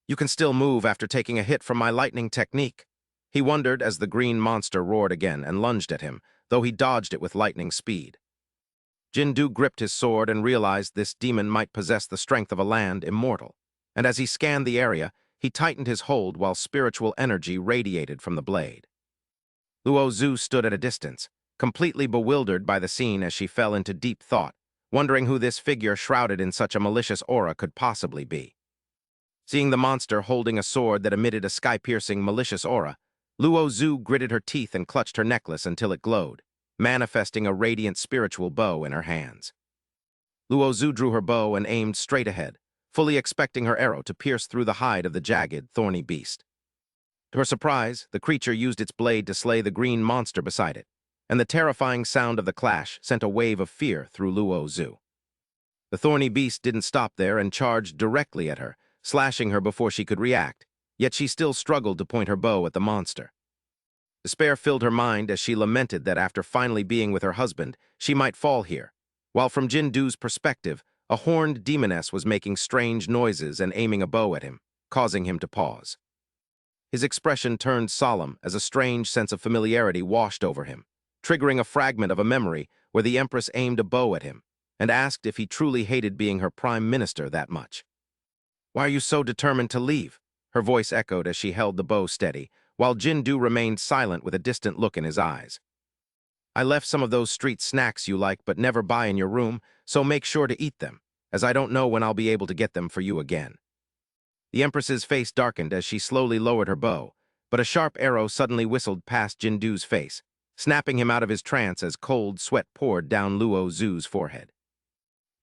"You can still move after taking a hit from my lightning technique," he wondered as the green monster roared again and lunged at him, though he dodged it with lightning speed. Jindu gripped his sword and realized this demon might possess the strength of a Land Immortal, and as he scanned the area, he tightened his hold while spiritual energy radiated from the blade. Luo Zhu stood at a distance, completely bewildered by the scene as she fell into deep thought, wondering who this figure shrouded in such a malicious aura could possibly be. Seeing the monster holding a sword that emitted a sky-piercing, malicious aura, Luo Zhu gritted her teeth and clutched her necklace until it glowed, manifesting a radiant spiritual bow in her hands. Luo Zhu drew her bow and aimed straight ahead, fully expecting her arrow to pierce through the hide of the jagged, thorny beast. To her surprise, the creature used its blade to slay the green monster beside it, and the terrifying sound of the clash sent a wave of fear through Luo Zhu. The thorny beast didn't stop there and charged directly at her, slashing her before she could react, yet she still struggled to point her bow at the monster. Despair filled her mind as she lamented that after finally being with her husband, she might fall here, while from Jindu's perspective, a horned demoness was making strange noises and aiming a bow at him, causing him to pause. His expression turned solemn as a strange sense of familiarity washed over him, triggering a fragment of a memory where the Empress aimed a bow at him and asked if he truly hated being her prime minister that much. "Why are you so determined to leave?" her voice echoed as she held the bow steady, while Jindu remained silent with a distant look in his eyes. "I left some of those street snacks you like but never buy in your room, so make sure to eat them, as I don't know when I'll be able to get them for you again." The Empress's face darkened as she slowly lowered her bow, but a sharp arrow suddenly whistled past Jindu's face, snapping him out of his trance as cold sweat poured down Luo Zhu's forehead.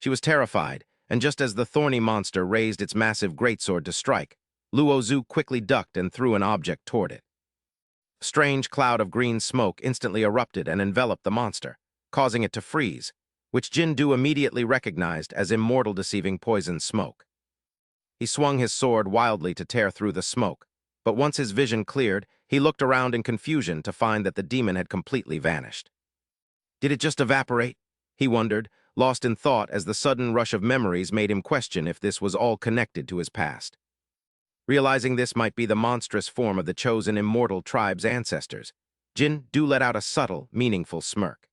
She was terrified, and just as the thorny monster raised its massive greatsword to strike, Luo Zhu quickly ducked and threw an object toward it. A strange cloud of green smoke instantly erupted and enveloped the monster, causing it to freeze, which Jindu immediately recognized as immortal-deceiving poison smoke. He swung his sword wildly to tear through the smoke, but once his vision cleared, he looked around in confusion to find that the demon had completely vanished. Did it just evaporate? He wondered, lost in thought as the sudden rush of memories made him question if this was all connected to his past. Realizing this might be the monstrous form of the chosen immortal tribe's ancestors, Jindu let out a subtle, meaningful smirk.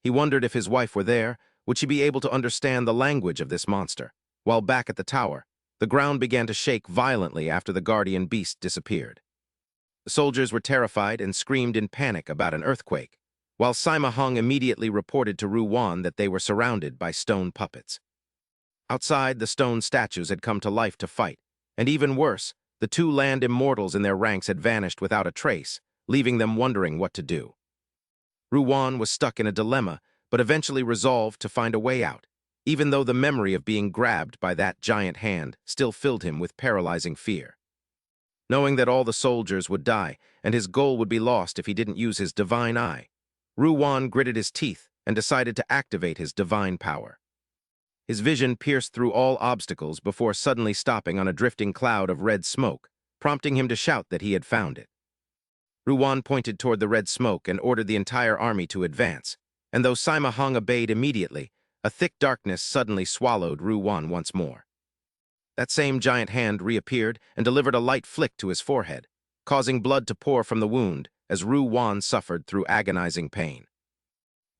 He wondered if his wife were there, would she be able to understand the language of this monster? While back at the tower, the ground began to shake violently after the guardian beast disappeared. The soldiers were terrified and screamed in panic about an earthquake, while Sima Hong immediately reported to Ruwan that they were surrounded by stone puppets. Outside, the stone statues had come to life to fight, and even worse, the two Land Immortals in their ranks had vanished without a trace, leaving them wondering what to do. Ruwan was stuck in a dilemma, but eventually resolved to find a way out, even though the memory of being grabbed by that giant hand still filled him with paralyzing fear. Knowing that all the soldiers would die and his goal would be lost if he didn't use his divine eye, Ruwan gritted his teeth and decided to activate his divine power. His vision pierced through all obstacles before suddenly stopping on a drifting cloud of red smoke, prompting him to shout that he had found it. Ruwan pointed toward the red smoke and ordered the entire army to advance, and though Sima Hong obeyed immediately, a thick darkness suddenly swallowed Ruwan once more. That same giant hand reappeared and delivered a light flick to his forehead, causing blood to pour from the wound as Ruwan suffered through agonizing pain.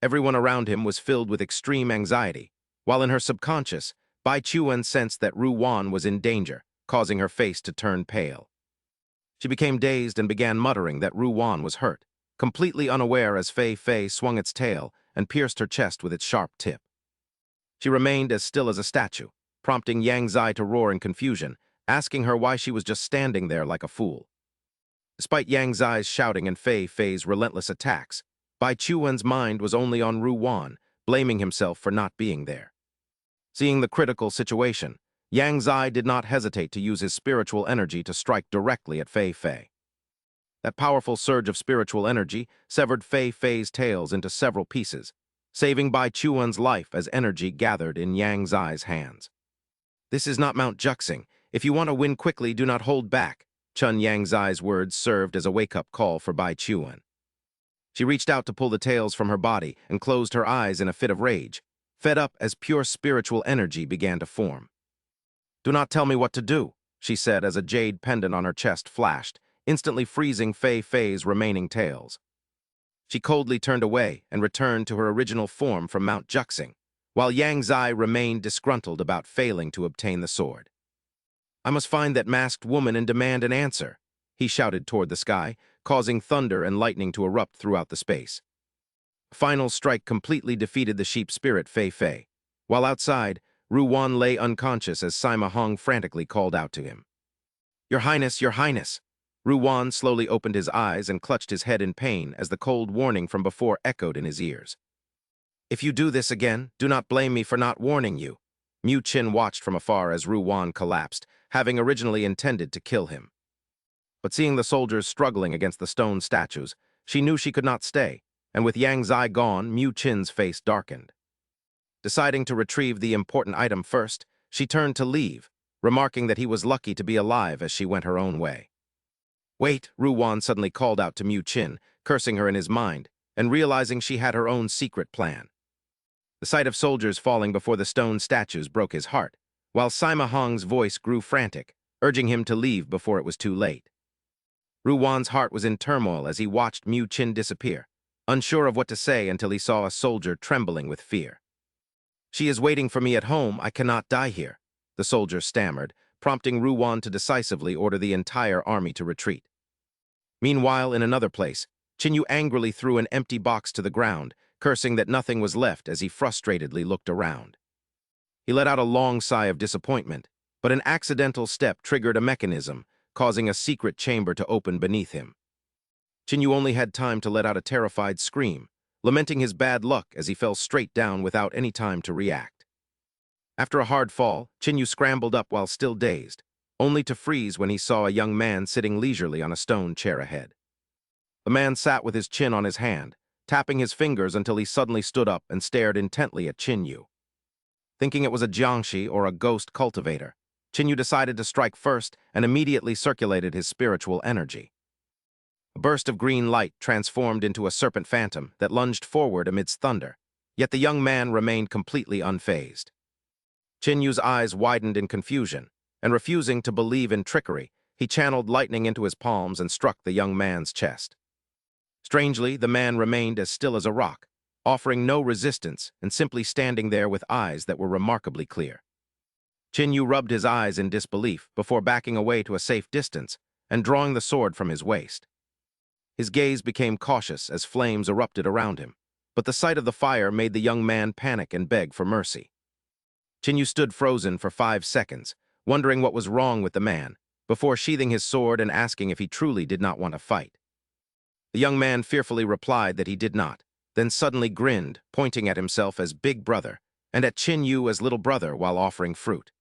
Everyone around him was filled with extreme anxiety, while in her subconscious, Bai Chuan sensed that Ruwan was in danger, causing her face to turn pale. She became dazed and began muttering that Ruwan was hurt, completely unaware as Fei Fei swung its tail and pierced her chest with its sharp tip. She remained as still as a statue, prompting Yang Zai to roar in confusion, asking her why she was just standing there like a fool. Despite Yang Zai's shouting and Fei Fei's relentless attacks, Bai Chuan's mind was only on Ruwan, blaming himself for not being there. Seeing the critical situation, Yang Zai did not hesitate to use his spiritual energy to strike directly at Fei Fei. That powerful surge of spiritual energy severed Fei Fei's tails into several pieces, saving Bai Chuan's life as energy gathered in Yang Zai's hands. "This is not Mount Juxing. If you want to win quickly, do not hold back." Chun Yang Zai's words served as a wake-up call for Bai Chuan. She reached out to pull the tails from her body and closed her eyes in a fit of rage, fed up as pure spiritual energy began to form. "Do not tell me what to do," she said as a jade pendant on her chest flashed, instantly freezing Fei Fei's remaining tails. She coldly turned away and returned to her original form from Mount Juxing, while Yang Zai remained disgruntled about failing to obtain the sword. "I must find that masked woman and demand an answer," he shouted toward the sky, causing thunder and lightning to erupt throughout the space. A final strike completely defeated the sheep spirit Fei Fei, while outside, Ruwan lay unconscious as Sima Hong frantically called out to him. Your Highness, Your Highness! Ruwan slowly opened his eyes and clutched his head in pain as the cold warning from before echoed in his ears. If you do this again, do not blame me for not warning you. Mu Qin watched from afar as Ruwan collapsed, having originally intended to kill him. But seeing the soldiers struggling against the stone statues, she knew she could not stay, and with Yang Zai gone, Mu Qin's face darkened. Deciding to retrieve the important item first, she turned to leave, remarking that he was lucky to be alive as she went her own way. Wait, Ruwan suddenly called out to Mu Qin, cursing her in his mind, and realizing she had her own secret plan. The sight of soldiers falling before the stone statues broke his heart, while Sima Hong's voice grew frantic, urging him to leave before it was too late. Ruwan's heart was in turmoil as he watched Mu Qin disappear, unsure of what to say until he saw a soldier trembling with fear. She is waiting for me at home, I cannot die here, the soldier stammered, prompting Ruwan to decisively order the entire army to retreat. Meanwhile, in another place, Qinyu angrily threw an empty box to the ground, cursing that nothing was left as he frustratedly looked around. He let out a long sigh of disappointment, but an accidental step triggered a mechanism, causing a secret chamber to open beneath him. Qinyu only had time to let out a terrified scream, lamenting his bad luck as he fell straight down without any time to react. After a hard fall, Qinyu scrambled up while still dazed, only to freeze when he saw a young man sitting leisurely on a stone chair ahead. The man sat with his chin on his hand, tapping his fingers until he suddenly stood up and stared intently at Qinyu. Thinking it was a jiangshi or a ghost cultivator, Qinyu decided to strike first and immediately circulated his spiritual energy. A burst of green light transformed into a serpent phantom that lunged forward amidst thunder, yet the young man remained completely unfazed. Qinyu's eyes widened in confusion, and refusing to believe in trickery, he channeled lightning into his palms and struck the young man's chest. Strangely, the man remained as still as a rock, offering no resistance and simply standing there with eyes that were remarkably clear. Qinyu rubbed his eyes in disbelief before backing away to a safe distance and drawing the sword from his waist. His gaze became cautious as flames erupted around him, but the sight of the fire made the young man panic and beg for mercy. Qinyu stood frozen for 5 seconds, wondering what was wrong with the man, before sheathing his sword and asking if he truly did not want to fight. The young man fearfully replied that he did not, then suddenly grinned, pointing at himself as Big Brother, and at Qinyu as Little Brother while offering fruit.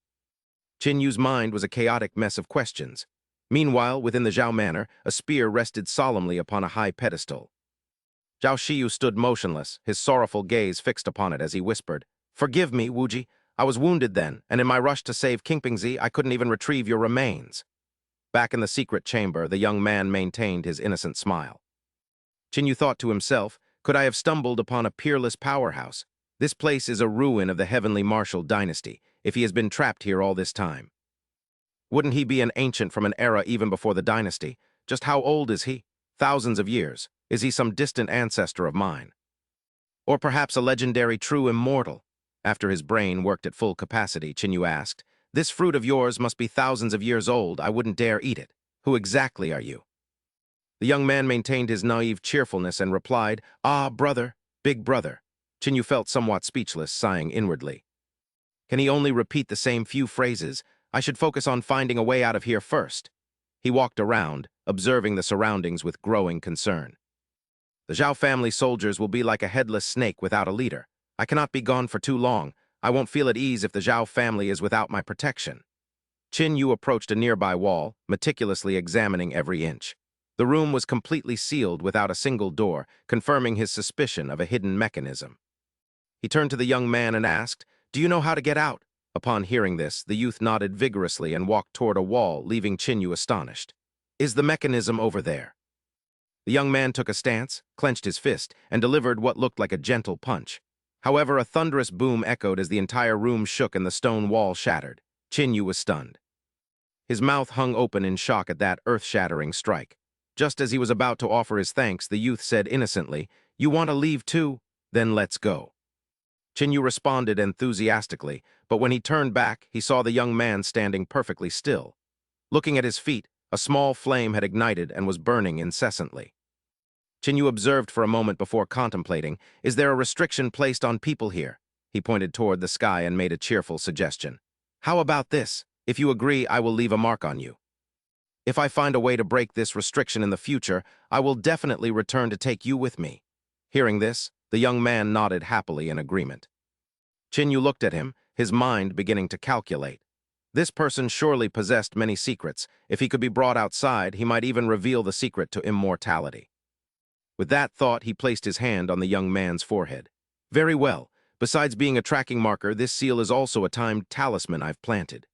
Qinyu's mind was a chaotic mess of questions. Meanwhile, within the Zhao Manor, a spear rested solemnly upon a high pedestal. Zhao Shiyu stood motionless, his sorrowful gaze fixed upon it as he whispered, "Forgive me, Wuji. I was wounded then, and in my rush to save Kingpingzi, I couldn't even retrieve your remains." Back in the secret chamber, the young man maintained his innocent smile. Qinyu thought to himself, could I have stumbled upon a peerless powerhouse? This place is a ruin of the heavenly martial dynasty, if he has been trapped here all this time. Wouldn't he be an ancient from an era even before the dynasty? Just how old is he? Thousands of years. Is he some distant ancestor of mine? Or perhaps a legendary true immortal? After his brain worked at full capacity, Qinyu asked, "This fruit of yours must be thousands of years old. I wouldn't dare eat it. Who exactly are you?" The young man maintained his naive cheerfulness and replied, "Ah, brother, Big Brother." Qinyu felt somewhat speechless, sighing inwardly. Can he only repeat the same few phrases? I should focus on finding a way out of here first. He walked around, observing the surroundings with growing concern. The Zhao family soldiers will be like a headless snake without a leader. I cannot be gone for too long. I won't feel at ease if the Zhao family is without my protection. Qinyu approached a nearby wall, meticulously examining every inch. The room was completely sealed without a single door, confirming his suspicion of a hidden mechanism. He turned to the young man and asked, "Do you know how to get out?" Upon hearing this, the youth nodded vigorously and walked toward a wall, leaving Qinyu astonished. "Is the mechanism over there?" The young man took a stance, clenched his fist, and delivered what looked like a gentle punch. However, a thunderous boom echoed as the entire room shook and the stone wall shattered. Qinyu was stunned. His mouth hung open in shock at that earth-shattering strike. Just as he was about to offer his thanks, the youth said innocently, "You want to leave too? Then let's go." Qinyu responded enthusiastically, but when he turned back, he saw the young man standing perfectly still. Looking at his feet, a small flame had ignited and was burning incessantly. Qinyu observed for a moment before contemplating, "Is there a restriction placed on people here?" He pointed toward the sky and made a cheerful suggestion. How about this? If you agree, I will leave a mark on you. If I find a way to break this restriction in the future, I will definitely return to take you with me. Hearing this, the young man nodded happily in agreement. Jinu looked at him, his mind beginning to calculate. This person surely possessed many secrets. If he could be brought outside, he might even reveal the secret to immortality. With that thought, he placed his hand on the young man's forehead. Very well. Besides being a tracking marker, this seal is also a timed talisman I've planted.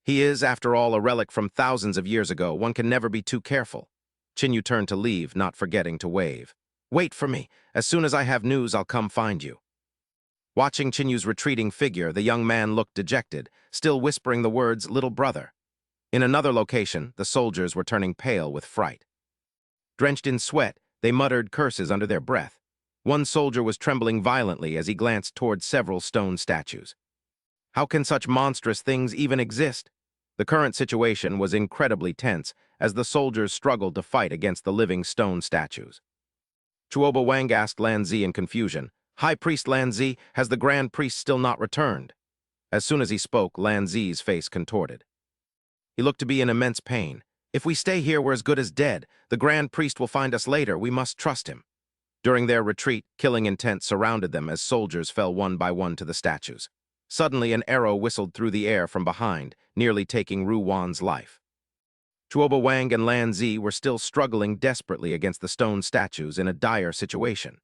He is, after all, a relic from thousands of years ago. One can never be too careful. Jinu turned to leave, not forgetting to wave. Wait for me. As soon as I have news, I'll come find you. Watching Chinu's retreating figure, the young man looked dejected, still whispering the words, little brother. In another location, the soldiers were turning pale with fright. Drenched in sweat, they muttered curses under their breath. One soldier was trembling violently as he glanced toward several stone statues. How can such monstrous things even exist? The current situation was incredibly tense as the soldiers struggled to fight against the living stone statues. Chuoba Wang asked Lan Zi in confusion, High Priest Lan Zi, has the Grand Priest still not returned? As soon as he spoke, Lan Zi's face contorted. He looked to be in immense pain. If we stay here, we're as good as dead. The Grand Priest will find us later. We must trust him. During their retreat, killing intent surrounded them as soldiers fell one by one to the statues. Suddenly, an arrow whistled through the air from behind, nearly taking Ru Wan's life. Chuoba Wang and Lan Zi were still struggling desperately against the stone statues in a dire situation.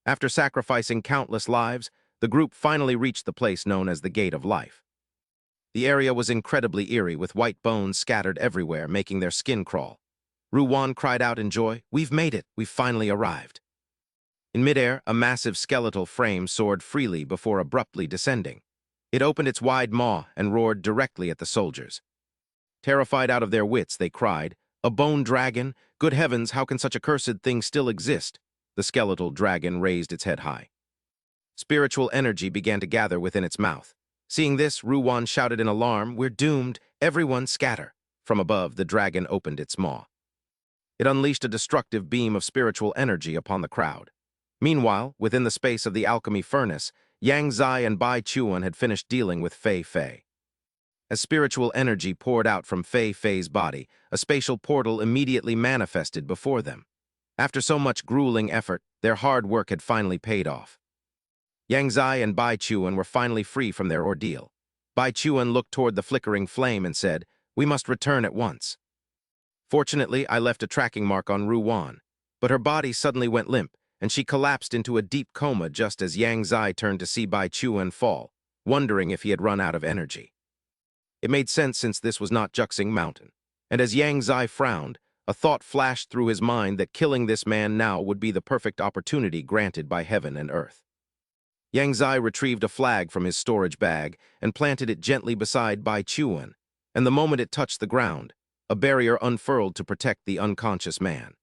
After sacrificing countless lives, the group finally reached the place known as the Gate of Life. The area was incredibly eerie, with white bones scattered everywhere, making their skin crawl. Ru Wan cried out in joy, We've made it! We've finally arrived! In midair, a massive skeletal frame soared freely before abruptly descending. It opened its wide maw and roared directly at the soldiers. Terrified out of their wits, they cried, A bone dragon? Good heavens, how can such a cursed thing still exist? The skeletal dragon raised its head high. Spiritual energy began to gather within its mouth. Seeing this, Ru Wan shouted in alarm, We're doomed! Everyone scatter! From above, the dragon opened its maw. It unleashed a destructive beam of spiritual energy upon the crowd. Meanwhile, within the space of the alchemy furnace, Yang Zai and Bai Chuan had finished dealing with Fei Fei. As spiritual energy poured out from Fei Fei's body, a spatial portal immediately manifested before them. After so much grueling effort, their hard work had finally paid off. Yang Zai and Bai Chuan were finally free from their ordeal. Bai Chuan looked toward the flickering flame and said, We must return at once. Fortunately, I left a tracking mark on Ru Wan, but her body suddenly went limp, and she collapsed into a deep coma just as Yang Zai turned to see Bai Chuan fall, wondering if he had run out of energy. It made sense since this was not Juxing Mountain, and as Yang Zai frowned, a thought flashed through his mind that killing this man now would be the perfect opportunity granted by heaven and earth. Yang Zai retrieved a flag from his storage bag and planted it gently beside Bai Chuan, and the moment it touched the ground, a barrier unfurled to protect the unconscious man.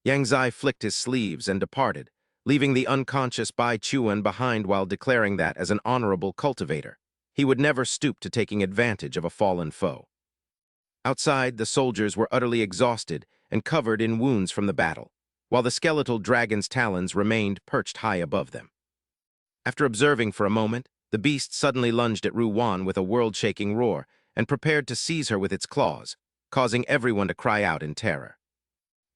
Yang Zai flicked his sleeves and departed, leaving the unconscious Bai Chuan behind while declaring that, as an honorable cultivator, he would never stoop to taking advantage of a fallen foe. Outside, the soldiers were utterly exhausted and covered in wounds from the battle, while the skeletal dragon's talons remained perched high above them. After observing for a moment, the beast suddenly lunged at Ru Wan with a world-shaking roar and prepared to seize her with its claws, causing everyone to cry out in terror.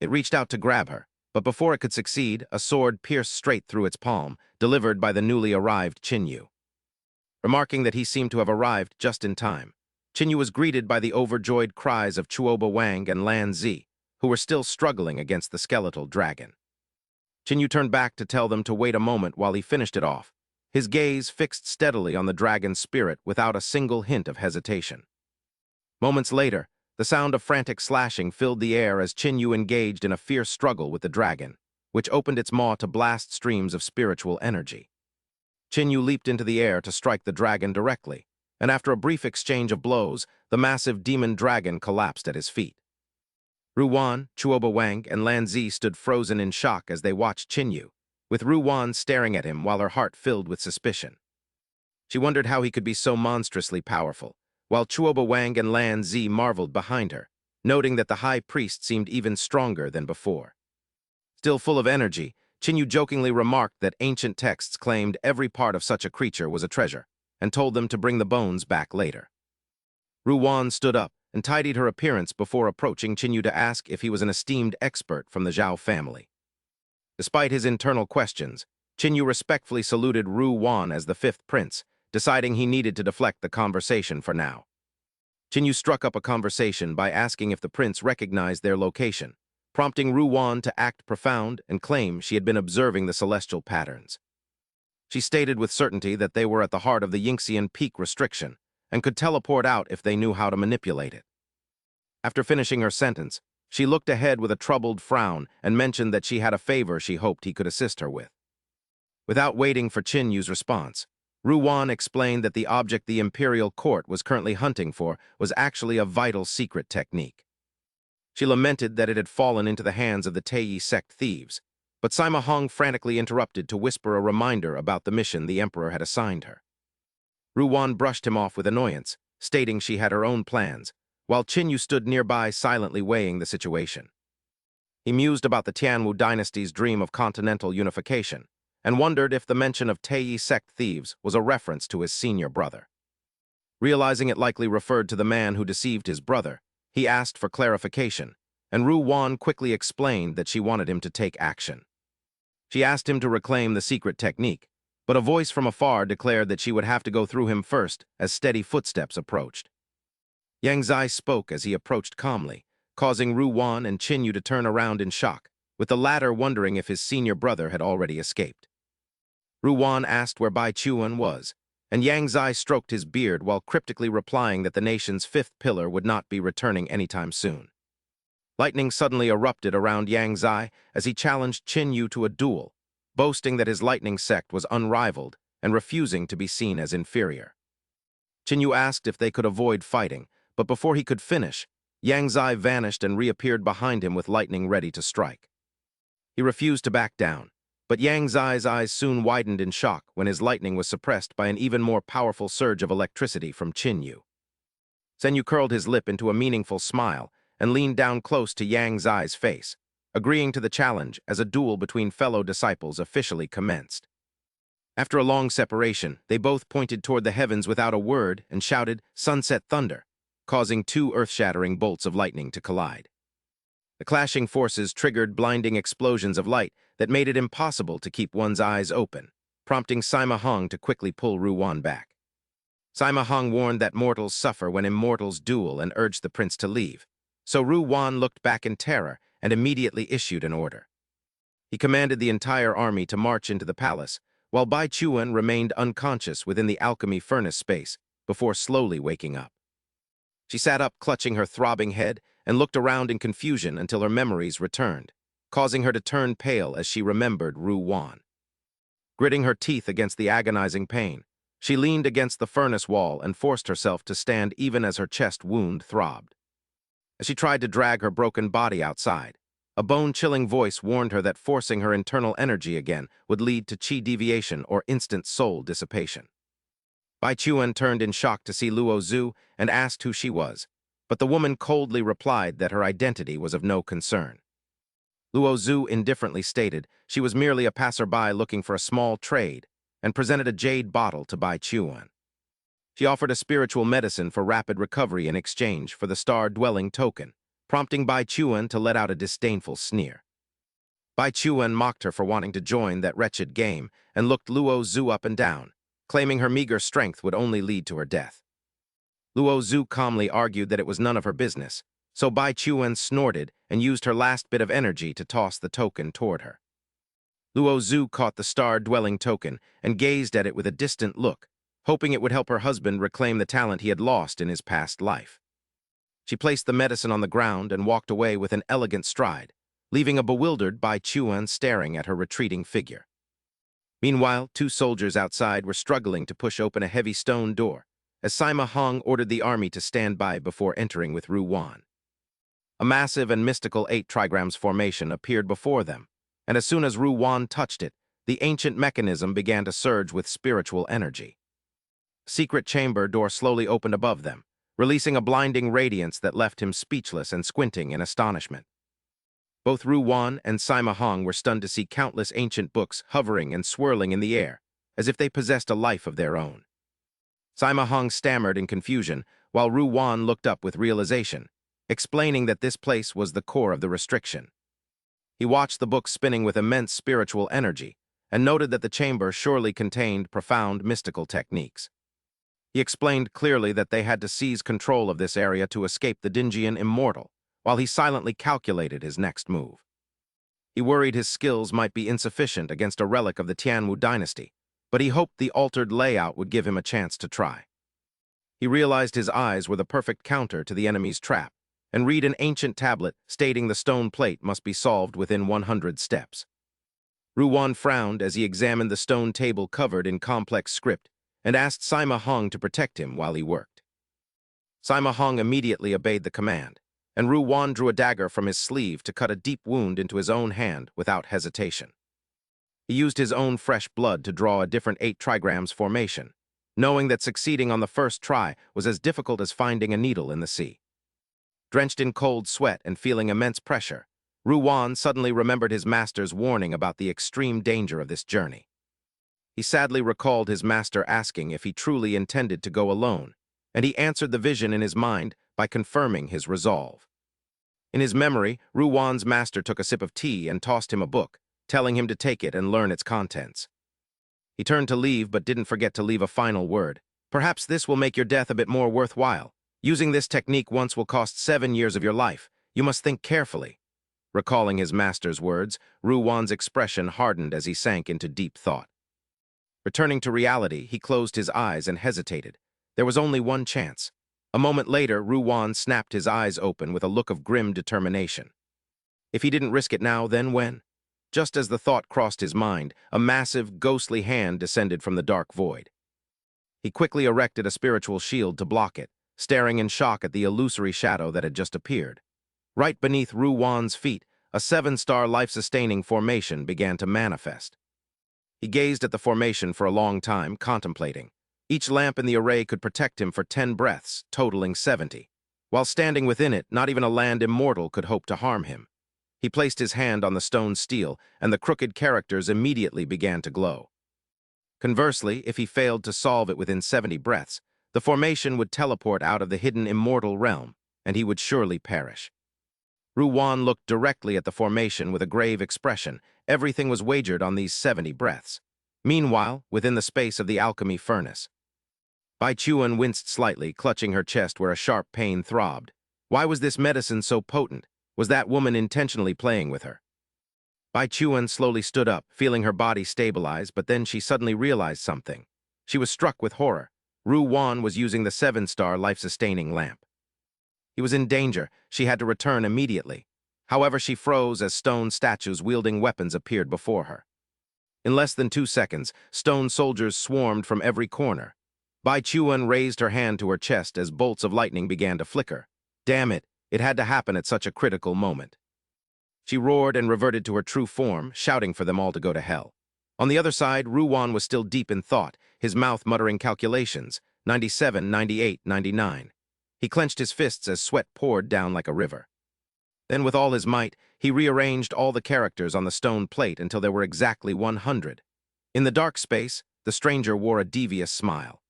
It reached out to grab her, but before it could succeed, a sword pierced straight through its palm, delivered by the newly arrived Jinu. Remarking that he seemed to have arrived just in time, Jinu was greeted by the overjoyed cries of Chuoba Wang and Lan Zi, who were still struggling against the skeletal dragon. Jinu turned back to tell them to wait a moment while he finished it off, his gaze fixed steadily on the dragon's spirit without a single hint of hesitation. Moments later, the sound of frantic slashing filled the air as Jinu engaged in a fierce struggle with the dragon, which opened its maw to blast streams of spiritual energy. Jinu leaped into the air to strike the dragon directly, and after a brief exchange of blows, the massive demon dragon collapsed at his feet. Ru Wan, Chuoba Wang, and Lan Zi stood frozen in shock as they watched Jinu, with Ru Wan staring at him while her heart filled with suspicion. She wondered how he could be so monstrously powerful, while Chuoba Wang and Lan Zi marveled behind her, noting that the high priest seemed even stronger than before. Still full of energy, Chinyu jokingly remarked that ancient texts claimed every part of such a creature was a treasure, and told them to bring the bones back later. Ruwan stood up and tidied her appearance before approaching Chinyu to ask if he was an esteemed expert from the Zhao family. Despite his internal questions, Chinyu respectfully saluted Ruwan as the fifth prince, deciding he needed to deflect the conversation for now. Chinyu struck up a conversation by asking if the prince recognized their location, prompting Ruwan to act profound and claim she had been observing the celestial patterns. She stated with certainty that they were at the heart of the Yingxian peak restriction and could teleport out if they knew how to manipulate it. After finishing her sentence, she looked ahead with a troubled frown and mentioned that she had a favor she hoped he could assist her with. Without waiting for Chinyu's response, Ruwan explained that the object the Imperial Court was currently hunting for was actually a vital secret technique. She lamented that it had fallen into the hands of the Taiyi sect thieves, but Sima Hong frantically interrupted to whisper a reminder about the mission the Emperor had assigned her. Ruwan brushed him off with annoyance, stating she had her own plans, while Chinyu stood nearby silently weighing the situation. He mused about the Tianwu dynasty's dream of continental unification, and wondered if the mention of Taiyi sect thieves was a reference to his senior brother. Realizing it likely referred to the man who deceived his brother, he asked for clarification, and Ruwan quickly explained that she wanted him to take action. She asked him to reclaim the secret technique, but a voice from afar declared that she would have to go through him first as steady footsteps approached. Yang Zai spoke as he approached calmly, causing Ruwan and Chinyu to turn around in shock, with the latter wondering if his senior brother had already escaped. Ruwan asked where Bai Chuan was, and Yang Zai stroked his beard while cryptically replying that the nation's fifth pillar would not be returning anytime soon. Lightning suddenly erupted around Yang Zai as he challenged Chinyu to a duel, boasting that his lightning sect was unrivaled and refusing to be seen as inferior. Chinyu asked if they could avoid fighting, but before he could finish, Yang Zai vanished and reappeared behind him with lightning ready to strike. He refused to back down, but Yang Zai's eyes soon widened in shock when his lightning was suppressed by an even more powerful surge of electricity from Chinyu. Senyu curled his lip into a meaningful smile and leaned down close to Yang Zai's face, agreeing to the challenge as a duel between fellow disciples officially commenced. After a long separation, they both pointed toward the heavens without a word and shouted, "Sunset Thunder," causing two earth-shattering bolts of lightning to collide. The clashing forces triggered blinding explosions of light that made it impossible to keep one's eyes open, prompting Sima Hong to quickly pull Ruwan back. Sima Hong warned that mortals suffer when immortals duel and urged the prince to leave, so Ruwan looked back in terror and immediately issued an order. He commanded the entire army to march into the palace, while Bai Chuan remained unconscious within the alchemy furnace space before slowly waking up. She sat up, clutching her throbbing head, and looked around in confusion until her memories returned, causing her to turn pale as she remembered Ruwan. Gritting her teeth against the agonizing pain, she leaned against the furnace wall and forced herself to stand even as her chest wound throbbed. As she tried to drag her broken body outside, a bone-chilling voice warned her that forcing her internal energy again would lead to chi deviation or instant soul dissipation. Bai Chuan turned in shock to see Luo Zhu and asked who she was, but the woman coldly replied that her identity was of no concern. Luo Zhu indifferently stated she was merely a passerby looking for a small trade and presented a jade bottle to Bai Chuan. She offered a spiritual medicine for rapid recovery in exchange for the star-dwelling token, prompting Bai Chuan to let out a disdainful sneer. Bai Chuan mocked her for wanting to join that wretched game and looked Luo Zhu up and down, claiming her meager strength would only lead to her death. Luo Zhu calmly argued that it was none of her business, so Bai Chuan snorted and used her last bit of energy to toss the token toward her. Luo Zhu caught the star-dwelling token and gazed at it with a distant look, hoping it would help her husband reclaim the talent he had lost in his past life. She placed the medicine on the ground and walked away with an elegant stride, leaving a bewildered Bai Chuan staring at her retreating figure. Meanwhile, two soldiers outside were struggling to push open a heavy stone door, as Sima Hong ordered the army to stand by before entering with Ruwan. A massive and mystical 8 trigrams formation appeared before them, and as soon as Ruwan touched it, the ancient mechanism began to surge with spiritual energy. A secret chamber door slowly opened above them, releasing a blinding radiance that left him speechless and squinting in astonishment. Both Ru Wan and Sima Hong were stunned to see countless ancient books hovering and swirling in the air, as if they possessed a life of their own. Sima Hong stammered in confusion, while Ru Wan looked up with realization, explaining that this place was the core of the restriction. He watched the books spinning with immense spiritual energy, and noted that the chamber surely contained profound mystical techniques. He explained clearly that they had to seize control of this area to escape the Dingian Immortal, while he silently calculated his next move. He worried his skills might be insufficient against a relic of the Tianwu dynasty, but he hoped the altered layout would give him a chance to try. He realized his eyes were the perfect counter to the enemy's trap, and read an ancient tablet stating the stone plate must be solved within 100 steps. Ru Wan frowned as he examined the stone table covered in complex script and asked Sima Hong to protect him while he worked. Sima Hong immediately obeyed the command, and Ru Wan drew a dagger from his sleeve to cut a deep wound into his own hand without hesitation. He used his own fresh blood to draw a different 8 trigrams formation, knowing that succeeding on the first try was as difficult as finding a needle in the sea. Drenched in cold sweat and feeling immense pressure, Ru Wan suddenly remembered his master's warning about the extreme danger of this journey. He sadly recalled his master asking if he truly intended to go alone, and he answered the vision in his mind by confirming his resolve. In his memory, Ru Wan's master took a sip of tea and tossed him a book, telling him to take it and learn its contents. He turned to leave but didn't forget to leave a final word. Perhaps this will make your death a bit more worthwhile. Using this technique once will cost 7 years of your life. You must think carefully. Recalling his master's words, Ru Wan's expression hardened as he sank into deep thought. Returning to reality, he closed his eyes and hesitated. There was only one chance. A moment later, Ru Wan snapped his eyes open with a look of grim determination. If he didn't risk it now, then when? Just as the thought crossed his mind, a massive, ghostly hand descended from the dark void. He quickly erected a spiritual shield to block it, staring in shock at the illusory shadow that had just appeared. Right beneath Ru Wan's feet, a 7-star life-sustaining formation began to manifest. He gazed at the formation for a long time, contemplating. Each lamp in the array could protect him for 10 breaths, totaling 70. While standing within it, not even a Land Immortal could hope to harm him. He placed his hand on the stone steel, and the crooked characters immediately began to glow. Conversely, if he failed to solve it within 70 breaths, the formation would teleport out of the hidden immortal realm, and he would surely perish. Ru Wan looked directly at the formation with a grave expression. Everything was wagered on these 70 breaths. Meanwhile, within the space of the alchemy furnace, Bai Chuan winced slightly, clutching her chest where a sharp pain throbbed. Why was this medicine so potent? Was that woman intentionally playing with her? Bai Chuan slowly stood up, feeling her body stabilize, but then she suddenly realized something. She was struck with horror. Ru Wan was using the 7-star life-sustaining lamp. He was in danger. She had to return immediately. However, she froze as stone statues wielding weapons appeared before her. In less than 2 seconds, stone soldiers swarmed from every corner. Bai Chuan raised her hand to her chest as bolts of lightning began to flicker. Damn it, it had to happen at such a critical moment. She roared and reverted to her true form, shouting for them all to go to hell. On the other side, Ru Wan was still deep in thought, his mouth muttering calculations, 97, 98, 99. He clenched his fists as sweat poured down like a river. Then with all his might, he rearranged all the characters on the stone plate until there were exactly 100. In the dark space, the stranger wore a devious smile.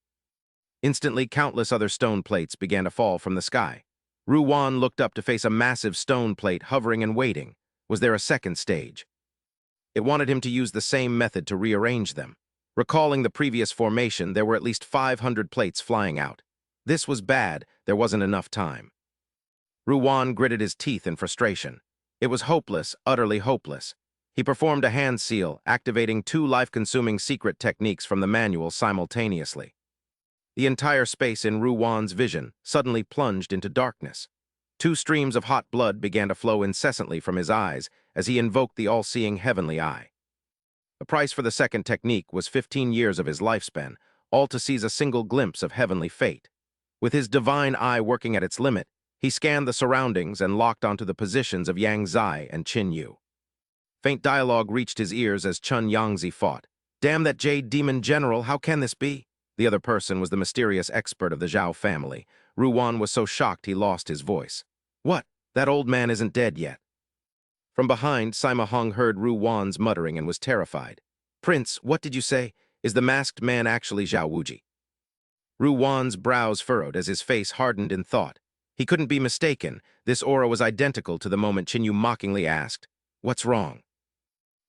Instantly, countless other stone plates began to fall from the sky. Ru Wan looked up to face a massive stone plate hovering and waiting. Was there a second stage? It wanted him to use the same method to rearrange them. Recalling the previous formation, there were at least 500 plates flying out. This was bad. There wasn't enough time. Ru Wan gritted his teeth in frustration. It was hopeless, utterly hopeless. He performed a hand seal, activating 2 life-consuming secret techniques from the manual simultaneously. The entire space in Ru Wan's vision suddenly plunged into darkness. 2 streams of hot blood began to flow incessantly from his eyes as he invoked the all-seeing heavenly eye. The price for the second technique was 15 years of his lifespan, all to seize a single glimpse of heavenly fate. With his divine eye working at its limit, he scanned the surroundings and locked onto the positions of Yang Zai and Qin Yu. Faint dialogue reached his ears as Chun Yangzi fought. Damn that jade demon general, how can this be? The other person was the mysterious expert of the Zhao family. Ru Wan was so shocked he lost his voice. What? That old man isn't dead yet. From behind, Sima Hong heard Ru Wan's muttering and was terrified. "Prince, what did you say? Is the masked man actually Zhao Wuji?" Ru Wan's brows furrowed as his face hardened in thought. He couldn't be mistaken. This aura was identical to the moment Qin Yu mockingly asked, "What's wrong?"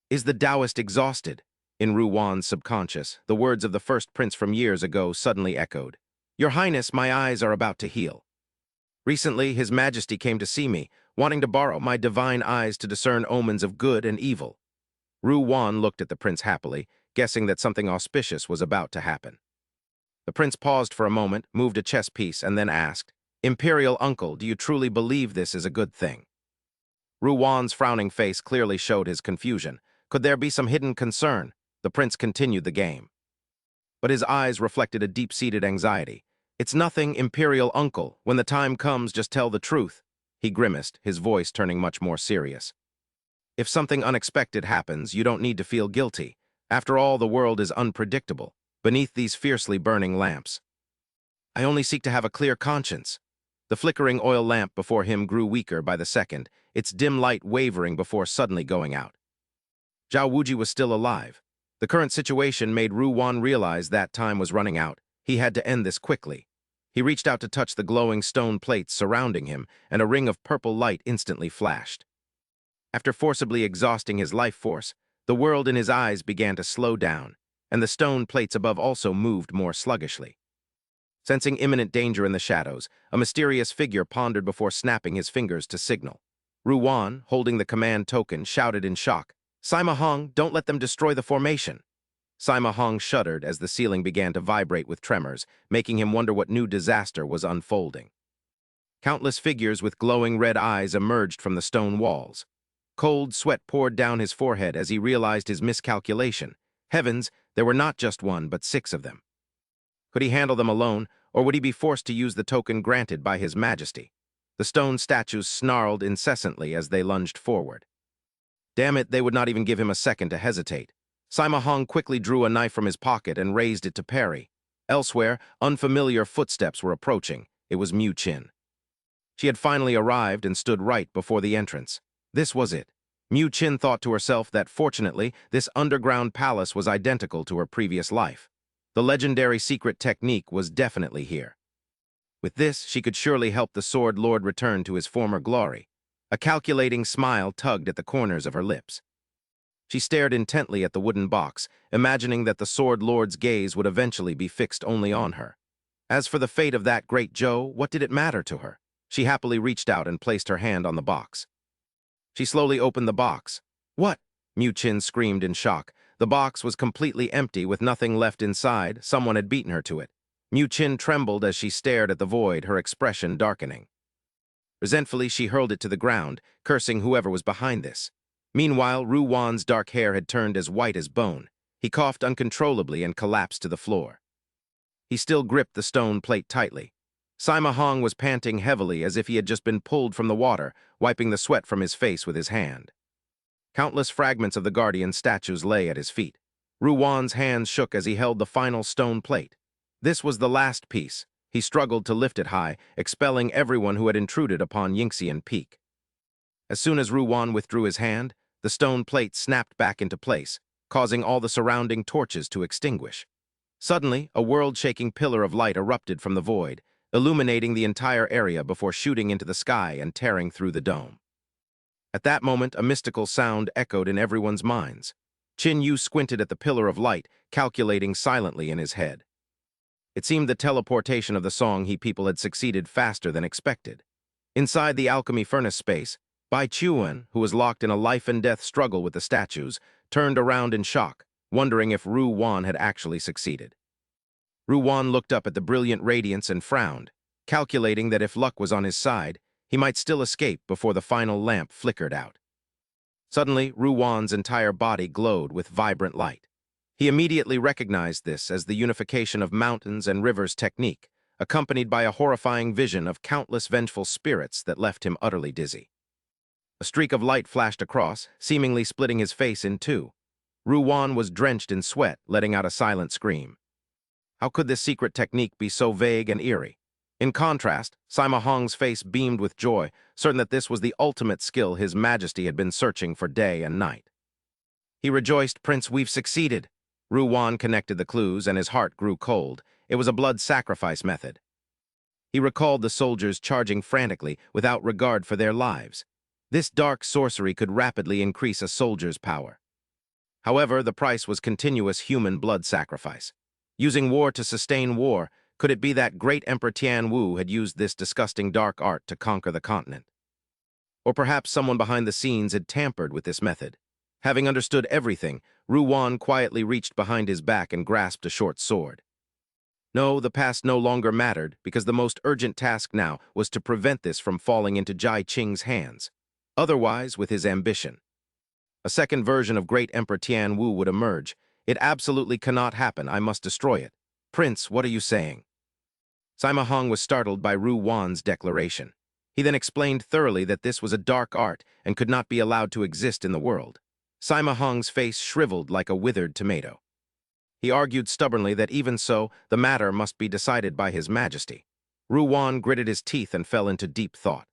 "Is the Taoist exhausted?" In Ru Wan's subconscious, the words of the first prince from years ago suddenly echoed. "Your Highness, my eyes are about to heal. Recently, His Majesty came to see me, wanting to borrow my divine eyes to discern omens of good and evil." Ru Wan looked at the prince happily, guessing that something auspicious was about to happen. The prince paused for a moment, moved a chess piece, and then asked, "Imperial Uncle, do you truly believe this is a good thing?" Ru Wan's frowning face clearly showed his confusion. Could there be some hidden concern? The prince continued the game. But his eyes reflected a deep-seated anxiety. "It's nothing, Imperial Uncle. When the time comes, just tell the truth." He grimaced, his voice turning much more serious. "If something unexpected happens, you don't need to feel guilty. After all, the world is unpredictable, beneath these fiercely burning lamps. I only seek to have a clear conscience." The flickering oil lamp before him grew weaker by the second, its dim light wavering before suddenly going out. Zhao Wuji was still alive. The current situation made Ru Wan realize that time was running out. He had to end this quickly. He reached out to touch the glowing stone plates surrounding him, and a ring of purple light instantly flashed. After forcibly exhausting his life force, the world in his eyes began to slow down, and the stone plates above also moved more sluggishly. Sensing imminent danger in the shadows, a mysterious figure pondered before snapping his fingers to signal. Ru Wan, holding the command token, shouted in shock, "Sima Hong, don't let them destroy the formation." Sima Hong shuddered as the ceiling began to vibrate with tremors, making him wonder what new disaster was unfolding. Countless figures with glowing red eyes emerged from the stone walls. Cold sweat poured down his forehead as he realized his miscalculation. Heavens, there were not just one, but 6 of them. Could he handle them alone, or would he be forced to use the token granted by His Majesty? The stone statues snarled incessantly as they lunged forward. Damn it, they would not even give him a second to hesitate. Sima Hong quickly drew a knife from his pocket and raised it to parry. Elsewhere, unfamiliar footsteps were approaching. It was Mu Qin. She had finally arrived and stood right before the entrance. This was it. Mu Qin thought to herself that, fortunately, this underground palace was identical to her previous life. The legendary secret technique was definitely here. With this, she could surely help the Sword Lord return to his former glory. A calculating smile tugged at the corners of her lips. She stared intently at the wooden box, imagining that the Sword Lord's gaze would eventually be fixed only on her. As for the fate of that great Zhou, what did it matter to her? She happily reached out and placed her hand on the box. She slowly opened the box. "What?" Mu Qin screamed in shock. The box was completely empty, with nothing left inside. Someone had beaten her to it. Mu Qin trembled as she stared at the void, her expression darkening. Resentfully, she hurled it to the ground, cursing whoever was behind this. Meanwhile, Ru Wan's dark hair had turned as white as bone. He coughed uncontrollably and collapsed to the floor. He still gripped the stone plate tightly. Sima Hong was panting heavily as if he had just been pulled from the water, wiping the sweat from his face with his hand. Countless fragments of the guardian statues lay at his feet. Ru Wan's hands shook as he held the final stone plate. This was the last piece. He struggled to lift it high, expelling everyone who had intruded upon Yingxian Peak. As soon as Ru Wan withdrew his hand, the stone plate snapped back into place, causing all the surrounding torches to extinguish. Suddenly, a world-shaking pillar of light erupted from the void, illuminating the entire area before shooting into the sky and tearing through the dome. At that moment, a mystical sound echoed in everyone's minds. Qin Yu squinted at the pillar of light, calculating silently in his head. It seemed the teleportation of the Song He people had succeeded faster than expected. Inside the alchemy furnace space, Bai Chuan, who was locked in a life-and-death struggle with the statues, turned around in shock, wondering if Ru Wan had actually succeeded. Ru Wan looked up at the brilliant radiance and frowned, calculating that if luck was on his side, he might still escape before the final lamp flickered out. Suddenly, Ru Wan's entire body glowed with vibrant light. He immediately recognized this as the unification of mountains and rivers technique, accompanied by a horrifying vision of countless vengeful spirits that left him utterly dizzy. A streak of light flashed across, seemingly splitting his face in two. Ru Wan was drenched in sweat, letting out a silent scream. How could this secret technique be so vague and eerie? In contrast, Sima Hong's face beamed with joy, certain that this was the ultimate skill His Majesty had been searching for day and night. He rejoiced, "Prince, we've succeeded." Ruwan connected the clues, and his heart grew cold. It was a blood sacrifice method. He recalled the soldiers charging frantically without regard for their lives. This dark sorcery could rapidly increase a soldier's power. However, the price was continuous human blood sacrifice. Using war to sustain war, could it be that great Emperor Tian Wu had used this disgusting dark art to conquer the continent? Or perhaps someone behind the scenes had tampered with this method. Having understood everything, Ruwan quietly reached behind his back and grasped a short sword. No, the past no longer mattered, because the most urgent task now was to prevent this from falling into Jai Qing's hands. Otherwise, with his ambition, a second version of great Emperor Tian Wu would emerge. It absolutely cannot happen. I must destroy it. Prince, what are you saying? Sima Hong was startled by Ru Wan's declaration. He then explained thoroughly that this was a dark art and could not be allowed to exist in the world. Sima Hong's face shriveled like a withered tomato. He argued stubbornly that even so, the matter must be decided by His Majesty. Ru Wan gritted his teeth and fell into deep thought.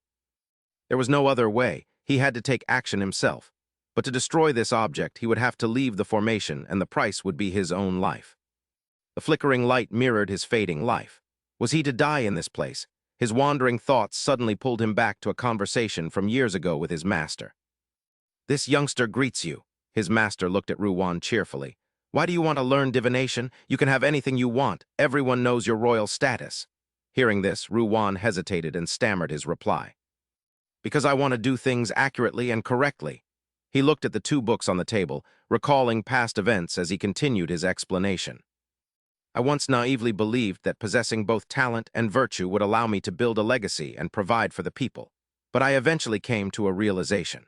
There was no other way. He had to take action himself. But to destroy this object, he would have to leave the formation, and the price would be his own life. The flickering light mirrored his fading life. Was he to die in this place? His wandering thoughts suddenly pulled him back to a conversation from years ago with his master. "This youngster greets you." His master looked at Ruwan cheerfully. "Why do you want to learn divination? You can have anything you want. Everyone knows your royal status." Hearing this, Ruwan hesitated and stammered his reply. "Because I want to do things accurately and correctly." He looked at the two books on the table, recalling past events as he continued his explanation. "I once naively believed that possessing both talent and virtue would allow me to build a legacy and provide for the people. But I eventually came to a realization.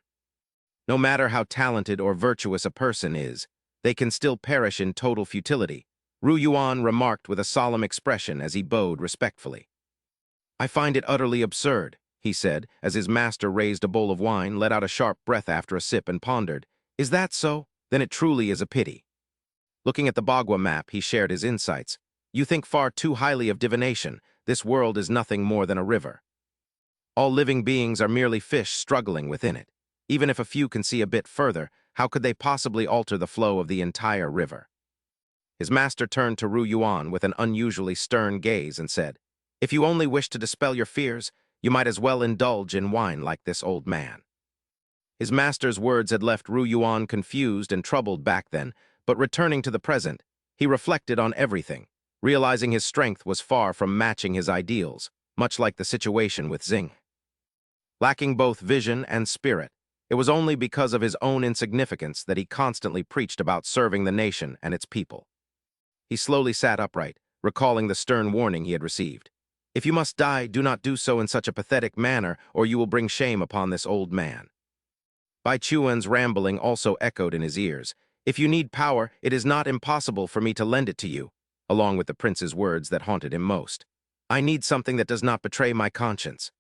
No matter how talented or virtuous a person is, they can still perish in total futility," Ru Yuan remarked with a solemn expression as he bowed respectfully. "I find it utterly absurd," he said, as his master raised a bowl of wine, let out a sharp breath after a sip, and pondered. "Is that so? Then it truly is a pity." Looking at the Bagua map, he shared his insights. "You think far too highly of divination. This world is nothing more than a river. All living beings are merely fish struggling within it. Even if a few can see a bit further, how could they possibly alter the flow of the entire river?" His master turned to Ru Yuan with an unusually stern gaze and said, "If you only wish to dispel your fears, you might as well indulge in wine like this old man." His master's words had left Ru Yuan confused and troubled back then, but returning to the present, he reflected on everything, realizing his strength was far from matching his ideals, much like the situation with Xing. Lacking both vision and spirit, it was only because of his own insignificance that he constantly preached about serving the nation and its people. He slowly sat upright, recalling the stern warning he had received. "If you must die, do not do so in such a pathetic manner, or you will bring shame upon this old man." Bai Chuan's rambling also echoed in his ears. "If you need power, it is not impossible for me to lend it to you," along with the prince's words that haunted him most. "I need something that does not betray my conscience."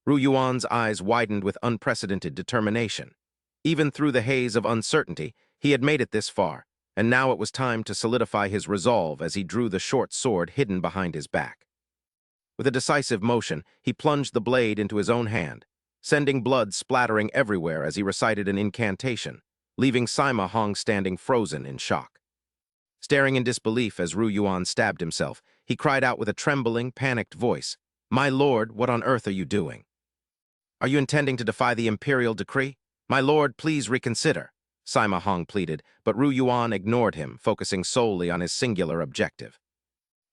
Ru Yuan's eyes widened with unprecedented determination. Even through the haze of uncertainty, he had made it this far, and now it was time to solidify his resolve as he drew the short sword hidden behind his back. With a decisive motion, he plunged the blade into his own hand, sending blood splattering everywhere as he recited an incantation, leaving Sima Hong standing frozen in shock. Staring in disbelief as Ru Yuan stabbed himself, he cried out with a trembling, panicked voice, "My lord, what on earth are you doing? Are you intending to defy the imperial decree? My lord, please reconsider," Sima Hong pleaded, but Ru Yuan ignored him, focusing solely on his singular objective.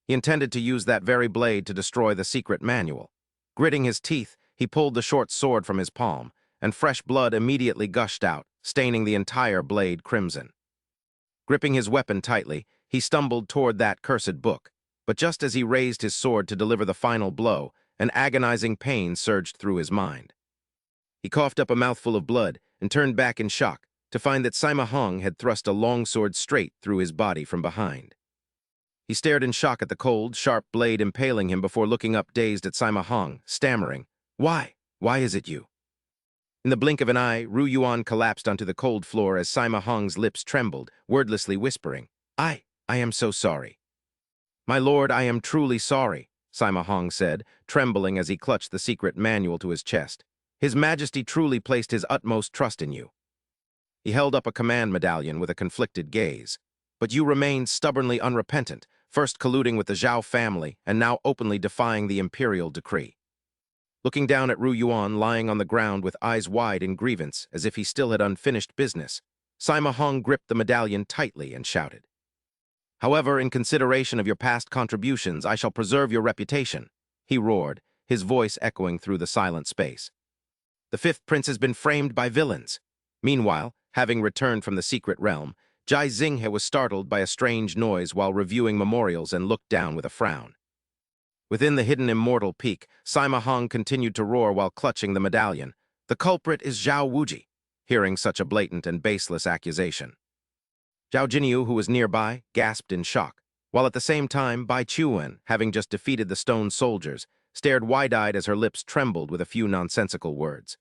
He intended to use that very blade to destroy the secret manual. Gritting his teeth, he pulled the short sword from his palm, and fresh blood immediately gushed out, staining the entire blade crimson. Gripping his weapon tightly, he stumbled toward that cursed book, but just as he raised his sword to deliver the final blow, an agonizing pain surged through his mind. He coughed up a mouthful of blood and turned back in shock to find that Sima Hong had thrust a long sword straight through his body from behind. He stared in shock at the cold, sharp blade impaling him before looking up dazed at Sima Hong, stammering, "Why? Why is it you?" In the blink of an eye, Ru Yuan collapsed onto the cold floor as Sima Hong's lips trembled, wordlessly whispering, I am so sorry." "My lord, I am truly sorry," Sima Hong said, trembling as he clutched the secret manual to his chest. His Majesty truly placed his utmost trust in you. He held up a command medallion with a conflicted gaze. But you remained stubbornly unrepentant, first colluding with the Zhao family and now openly defying the imperial decree. Looking down at Ru Yuan lying on the ground with eyes wide in grievance as if he still had unfinished business, Sima Hong gripped the medallion tightly and shouted. However, in consideration of your past contributions, I shall preserve your reputation, he roared, his voice echoing through the silent space. The fifth prince has been framed by villains. Meanwhile, having returned from the secret realm, Jai Xinghe was startled by a strange noise while reviewing memorials and looked down with a frown. Within the hidden immortal peak, Sima Hong continued to roar while clutching the medallion. The culprit is Zhao Wuji, hearing such a blatant and baseless accusation. Zhao Jinu, who was nearby, gasped in shock, while at the same time Bai Chuan, having just defeated the stone soldiers, stared wide-eyed as her lips trembled with a few nonsensical words.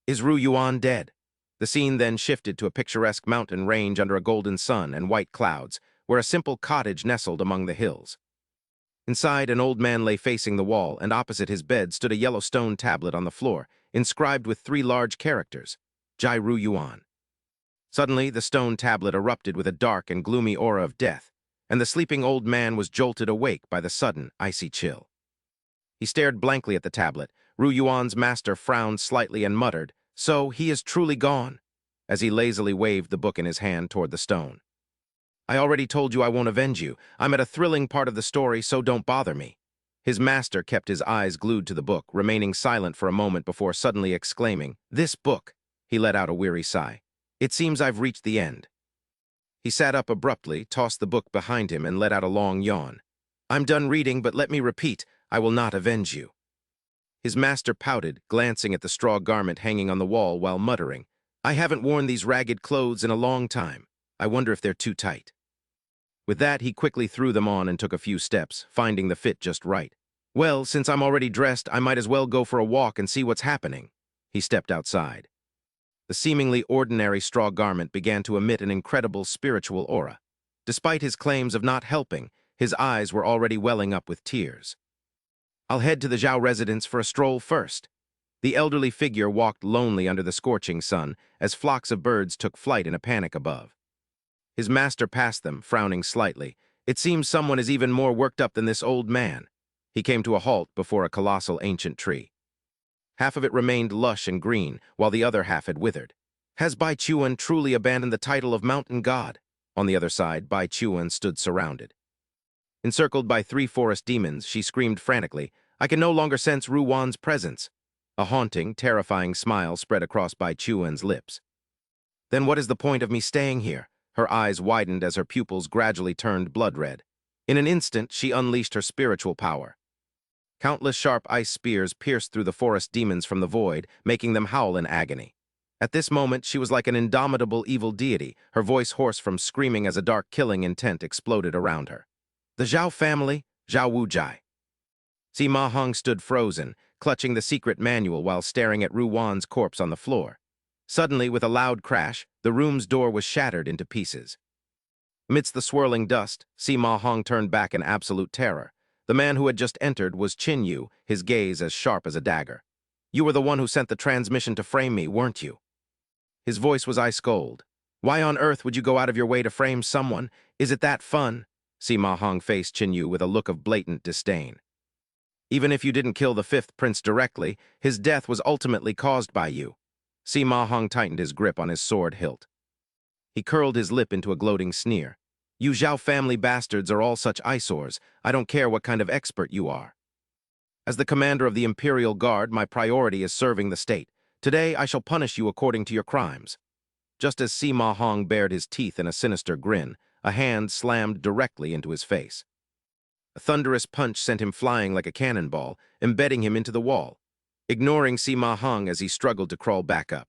Is Ru Yuan dead? The scene then shifted to a picturesque mountain range under a golden sun and white clouds, where a simple cottage nestled among the hills. Inside, an old man lay facing the wall, and opposite his bed stood a yellow stone tablet on the floor, inscribed with 3 large characters, Jai Ru Yuan. Suddenly, the stone tablet erupted with a dark and gloomy aura of death, and the sleeping old man was jolted awake by the sudden, icy chill. He stared blankly at the tablet. Ru Yuan's master frowned slightly and muttered, "So he is truly gone," as he lazily waved the book in his hand toward the stone. "I already told you I won't avenge you. I'm at a thrilling part of the story, so don't bother me." His master kept his eyes glued to the book, remaining silent for a moment before suddenly exclaiming, "This book!" He let out a weary sigh. "It seems I've reached the end." He sat up abruptly, tossed the book behind him, and let out a long yawn. "I'm done reading, but let me repeat, I will not avenge you." His master pouted, glancing at the straw garment hanging on the wall while muttering, "I haven't worn these ragged clothes in a long time. I wonder if they're too tight." With that, he quickly threw them on and took a few steps, finding the fit just right. "Well, since I'm already dressed, I might as well go for a walk and see what's happening." He stepped outside. The seemingly ordinary straw garment began to emit an incredible spiritual aura. Despite his claims of not helping, his eyes were already welling up with tears. "I'll head to the Zhao residence for a stroll first." The elderly figure walked lonely under the scorching sun as flocks of birds took flight in a panic above. His master passed them, frowning slightly. "It seems someone is even more worked up than this old man." He came to a halt before a colossal ancient tree. Half of it remained lush and green, while the other half had withered. Has Bai Chuan truly abandoned the title of mountain god? On the other side, Bai Chuan stood surrounded. Encircled by 3 forest demons, she screamed frantically, "I can no longer sense Ru Wan's presence." A haunting, terrifying smile spread across Bai Chuan's lips. "Then what is the point of me staying here?" Her eyes widened as her pupils gradually turned blood red. In an instant, she unleashed her spiritual power. Countless sharp ice spears pierced through the forest demons from the void, making them howl in agony. At this moment, she was like an indomitable evil deity, her voice hoarse from screaming as a dark killing intent exploded around her. "The Zhao family, Zhao Wujai." Sima Hong stood frozen, clutching the secret manual while staring at Ru Wan's corpse on the floor. Suddenly, with a loud crash, the room's door was shattered into pieces. Amidst the swirling dust, Sima Hong turned back in absolute terror. The man who had just entered was Qin Yu, his gaze as sharp as a dagger. "You were the one who sent the transmission to frame me, weren't you?" His voice was ice cold. "Why on earth would you go out of your way to frame someone? Is it that fun?" Sima Hong faced Qin Yu with a look of blatant disdain. "Even if you didn't kill the 5th prince directly, his death was ultimately caused by you." Sima Hong tightened his grip on his sword hilt. He curled his lip into a gloating sneer. "You Zhao family bastards are all such eyesores. I don't care what kind of expert you are. As the commander of the Imperial Guard, my priority is serving the state. Today, I shall punish you according to your crimes." Just as Sima Hong bared his teeth in a sinister grin, a hand slammed directly into his face. A thunderous punch sent him flying like a cannonball, embedding him into the wall, ignoring Sima Hong as he struggled to crawl back up.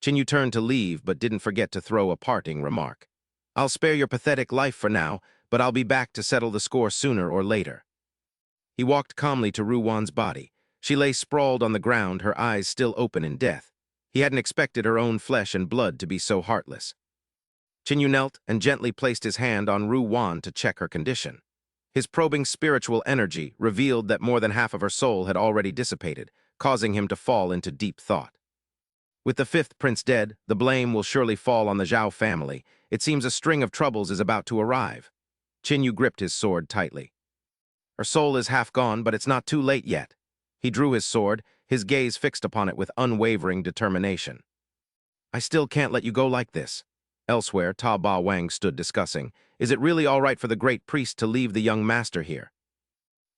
Qin Yu turned to leave, but didn't forget to throw a parting remark. "I'll spare your pathetic life for now, but I'll be back to settle the score sooner or later." He walked calmly to Ru Wan's body. She lay sprawled on the ground, her eyes still open in death. He hadn't expected her own flesh and blood to be so heartless. Qin Yu knelt and gently placed his hand on Ru Wan to check her condition. His probing spiritual energy revealed that more than half of her soul had already dissipated, causing him to fall into deep thought. With the fifth prince dead, the blame will surely fall on the Zhao family. It seems a string of troubles is about to arrive. Qinyu gripped his sword tightly. Her soul is half gone, but it's not too late yet. He drew his sword, his gaze fixed upon it with unwavering determination. I still can't let you go like this. Elsewhere, Ta Ba Wang stood discussing. Is it really all right for the great priest to leave the young master here?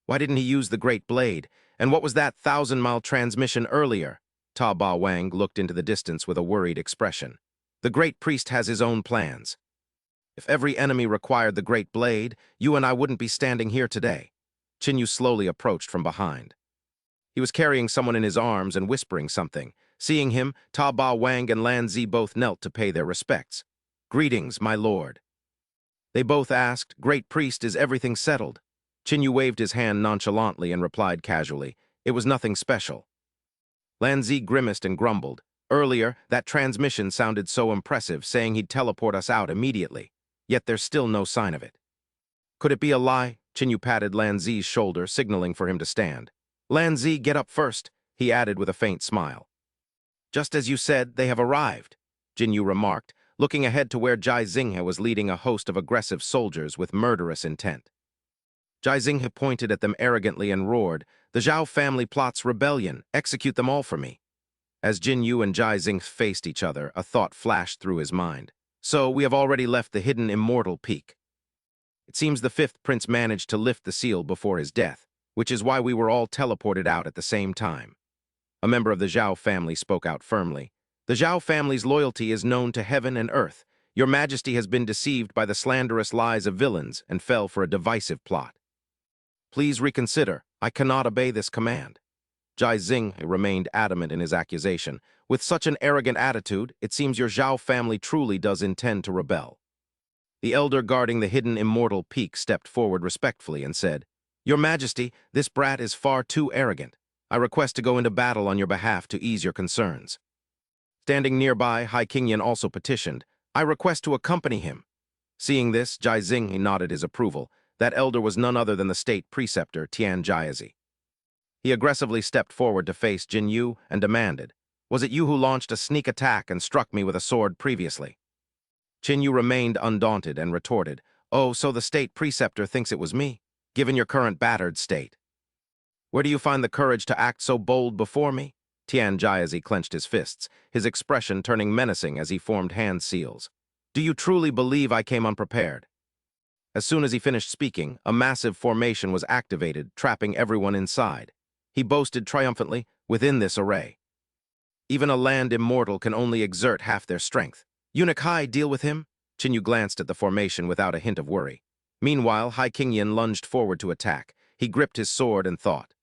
Why didn't he use the great blade? And what was that 1,000-mile transmission earlier? Ta Ba Wang looked into the distance with a worried expression. The great priest has his own plans. If every enemy required the great blade, you and I wouldn't be standing here today. Qinyu slowly approached from behind. He was carrying someone in his arms and whispering something. Seeing him, Ta Ba Wang and Lan Zi both knelt to pay their respects. Greetings, my lord. They both asked, Great priest, is everything settled? Qinyu waved his hand nonchalantly and replied casually, It was nothing special. Lan Zi grimaced and grumbled. Earlier, that transmission sounded so impressive, saying he'd teleport us out immediately. Yet there's still no sign of it. Could it be a lie? Qinyu patted Lan Zi's shoulder, signaling for him to stand. Lan Zi, get up first, he added with a faint smile. Just as you said, they have arrived, Jinyu remarked, looking ahead to where Jai Xinghe was leading a host of aggressive soldiers with murderous intent. Jai Xinghe pointed at them arrogantly and roared, The Zhao family plots rebellion, execute them all for me. As Jinyu and Jai Xinghe faced each other, a thought flashed through his mind. So, we have already left the hidden immortal peak. It seems the fifth prince managed to lift the seal before his death, which is why we were all teleported out at the same time. A member of the Zhao family spoke out firmly. The Zhao family's loyalty is known to heaven and earth. Your Majesty has been deceived by the slanderous lies of villains and fell for a divisive plot. Please reconsider. I cannot obey this command. Jai Xinghe remained adamant in his accusation. With such an arrogant attitude, it seems your Zhao family truly does intend to rebel. The elder guarding the hidden immortal peak stepped forward respectfully and said, Your Majesty, this brat is far too arrogant. I request to go into battle on your behalf to ease your concerns. Standing nearby, Hai Qingyan also petitioned, I request to accompany him. Seeing this, Jai Xinghe nodded his approval. That elder was none other than the state preceptor, Tian Jiazi. He aggressively stepped forward to face Jinyu and demanded, Was it you who launched a sneak attack and struck me with a sword previously? Jinyu remained undaunted and retorted, Oh, so the state preceptor thinks it was me, given your current battered state. Where do you find the courage to act so bold before me? Tian Jiazi clenched his fists, his expression turning menacing as he formed hand seals. Do you truly believe I came unprepared? As soon as he finished speaking, a massive formation was activated, trapping everyone inside. He boasted triumphantly, within this array. Even a Land Immortal can only exert half their strength. Eunuch Hai, deal with him? Qinyu glanced at the formation without a hint of worry. Meanwhile, Hai Qingyan lunged forward to attack. He gripped his sword and thought.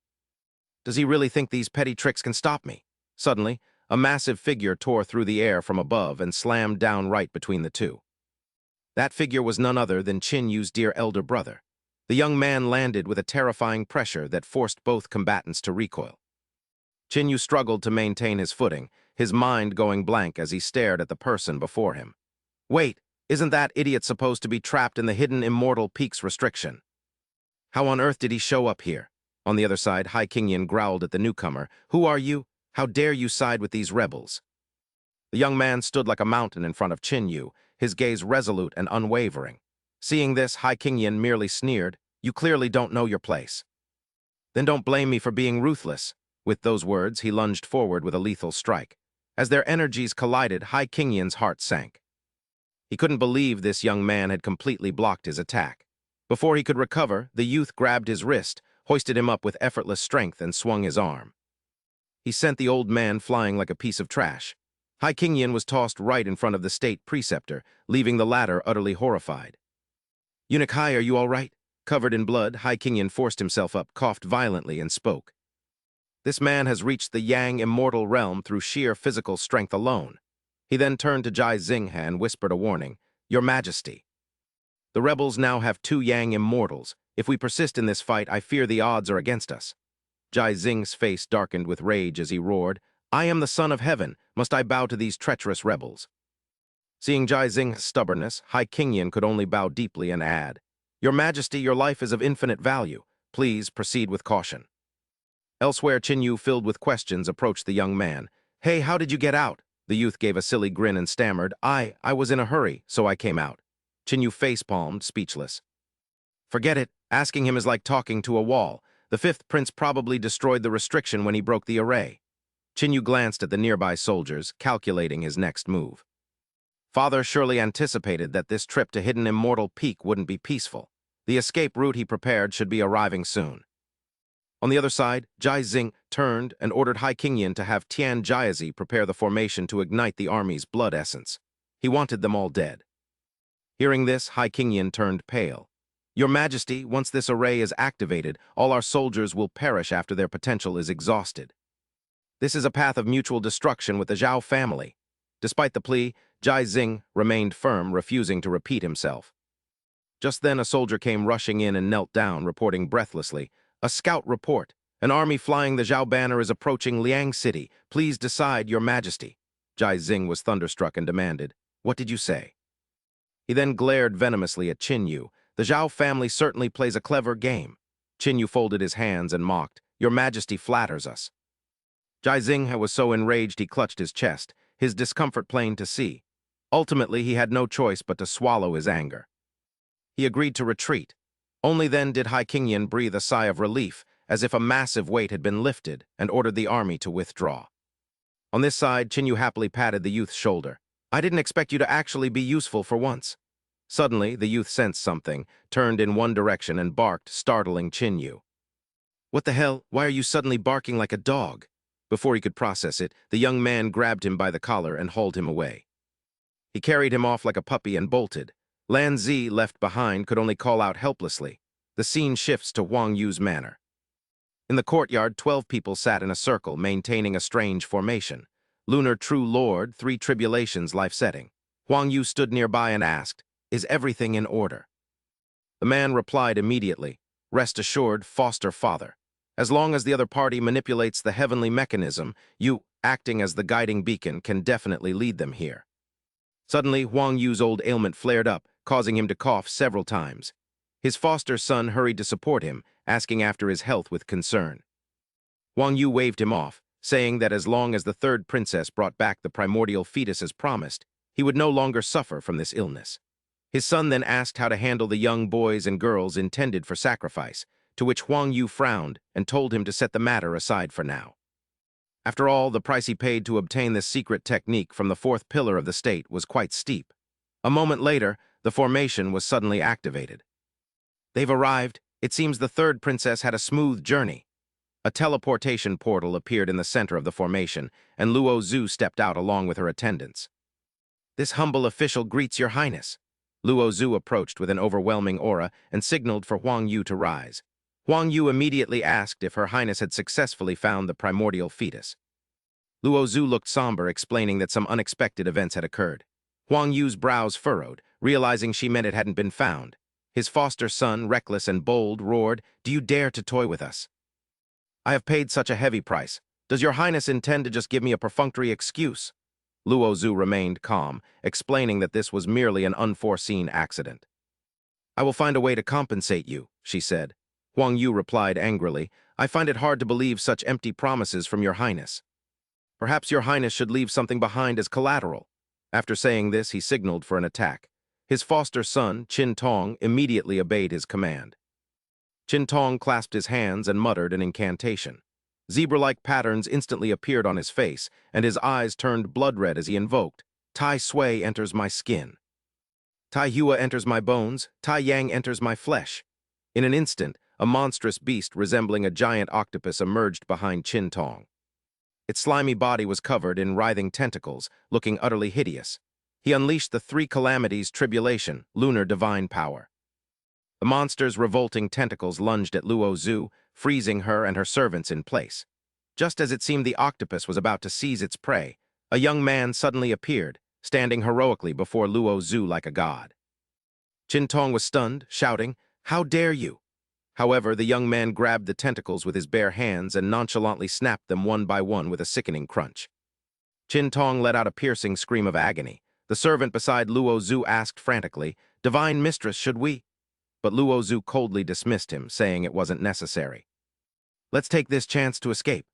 Does he really think these petty tricks can stop me? Suddenly, a massive figure tore through the air from above and slammed down right between the two. That figure was none other than Qinyu's dear elder brother. The young man landed with a terrifying pressure that forced both combatants to recoil. Qinyu struggled to maintain his footing, his mind going blank as he stared at the person before him. Wait, isn't that idiot supposed to be trapped in the hidden immortal peak's restriction? How on earth did he show up here? On the other side, Hai Qingyan growled at the newcomer. Who are you? How dare you side with these rebels? The young man stood like a mountain in front of Qinyu, his gaze resolute and unwavering. Seeing this, Hai Qingyan merely sneered, You clearly don't know your place. Then don't blame me for being ruthless. With those words, he lunged forward with a lethal strike. As their energies collided, Hai Qingyan's heart sank. He couldn't believe this young man had completely blocked his attack. Before he could recover, the youth grabbed his wrist, hoisted him up with effortless strength, and swung his arm. He sent the old man flying like a piece of trash. Hai Qingyan was tossed right in front of the state preceptor, leaving the latter utterly horrified. Eunuch Hai, are you all right? Covered in blood, Hai Qingyan forced himself up, coughed violently, and spoke. This man has reached the Yang immortal realm through sheer physical strength alone. He then turned to Jai Xinghe and whispered a warning. Your Majesty. The rebels now have 2 Yang immortals. If we persist in this fight, I fear the odds are against us. Jai Xinghe's face darkened with rage as he roared, I am the son of heaven. Must I bow to these treacherous rebels? Seeing Jai Xinghe's stubbornness, Hai Qingyan could only bow deeply and add, Your Majesty, your life is of infinite value. Please proceed with caution. Elsewhere, Jinu, filled with questions, approached the young man. Hey, how did you get out? The youth gave a silly grin and stammered, I was in a hurry, so I came out. Jinu face-palmed, speechless. Forget it. Asking him is like talking to a wall. The fifth prince probably destroyed the restriction when he broke the array. Jinu glanced at the nearby soldiers, calculating his next move. Father surely anticipated that this trip to Hidden Immortal Peak wouldn't be peaceful. The escape route he prepared should be arriving soon. On the other side, Jai Xing turned and ordered Hai Qingyan to have Tian Jiazi prepare the formation to ignite the army's blood essence. He wanted them all dead. Hearing this, Hai Qingyan turned pale. Your Majesty, once this array is activated, all our soldiers will perish after their potential is exhausted. This is a path of mutual destruction with the Zhao family. Despite the plea, Jai Xing remained firm, refusing to repeat himself. Just then a soldier came rushing in and knelt down, reporting breathlessly, "A scout report. An army flying the Zhao banner is approaching Liang City. Please decide, Your Majesty." Jai Xing was thunderstruck and demanded, "What did you say?" He then glared venomously at Jinu. The Zhao family certainly plays a clever game. Jinu folded his hands and mocked, "Your Majesty flatters us." Jai Xing was so enraged he clutched his chest, his discomfort plain to see. Ultimately, he had no choice but to swallow his anger. He agreed to retreat. Only then did Hai Qingyan breathe a sigh of relief, as if a massive weight had been lifted, and ordered the army to withdraw. On this side, Jinu happily patted the youth's shoulder. "I didn't expect you to actually be useful for once." Suddenly, the youth sensed something, turned in one direction and barked, startling Jinu. "What the hell? Why are you suddenly barking like a dog?" Before he could process it, the young man grabbed him by the collar and hauled him away. He carried him off like a puppy and bolted. Lan Zi, left behind, could only call out helplessly. The scene shifts to Huang Yu's manor. In the courtyard, 12 people sat in a circle, maintaining a strange formation. Lunar True Lord, 3 Tribulations life setting. Huang Yu stood nearby and asked, "Is everything in order?" The man replied immediately, "Rest assured, foster father. As long as the other party manipulates the heavenly mechanism, you, acting as the guiding beacon, can definitely lead them here." Suddenly, Huang Yu's old ailment flared up, causing him to cough several times. His foster son hurried to support him, asking after his health with concern. Huang Yu waved him off, saying that as long as the third princess brought back the primordial fetus as promised, he would no longer suffer from this illness. His son then asked how to handle the young boys and girls intended for sacrifice, to which Huang Yu frowned and told him to set the matter aside for now. After all, the price he paid to obtain this secret technique from the fourth pillar of the state was quite steep. A moment later, the formation was suddenly activated. "They've arrived. It seems the third princess had a smooth journey." A teleportation portal appeared in the center of the formation, and Luo Zhu stepped out along with her attendants. "This humble official greets your highness." Luo Zhu approached with an overwhelming aura and signaled for Huang Yu to rise. Huang Yu immediately asked if her highness had successfully found the primordial fetus. Luo Zhu looked somber, explaining that some unexpected events had occurred. Huang Yu's brows furrowed, realizing she meant it hadn't been found. His foster son, reckless and bold, roared, "Do you dare to toy with us? I have paid such a heavy price. Does your highness intend to just give me a perfunctory excuse?" Luo Zhu remained calm, explaining that this was merely an unforeseen accident. "I will find a way to compensate you," she said. Huang Yu replied angrily, "I find it hard to believe such empty promises from your highness. Perhaps your highness should leave something behind as collateral." After saying this, he signaled for an attack. His foster son, Qin Tong, immediately obeyed his command. Qin Tong clasped his hands and muttered an incantation. Zebra-like patterns instantly appeared on his face, and his eyes turned blood-red as he invoked, "Tai Sui enters my skin. Tai Hua enters my bones, Tai Yang enters my flesh." In an instant, a monstrous beast resembling a giant octopus emerged behind Qin Tong. Its slimy body was covered in writhing tentacles, looking utterly hideous. He unleashed the 3 calamities tribulation, lunar divine power. The monster's revolting tentacles lunged at Luo Zhu, freezing her and her servants in place. Just as it seemed the octopus was about to seize its prey, a young man suddenly appeared, standing heroically before Luo Zhu like a god. Qin Tong was stunned, shouting, "How dare you?" However, the young man grabbed the tentacles with his bare hands and nonchalantly snapped them one by one with a sickening crunch. Qin Tong let out a piercing scream of agony. The servant beside Luo Zhu asked frantically, "Divine Mistress, should we?" but Luo Zhu coldly dismissed him, saying it wasn't necessary. "Let's take this chance to escape."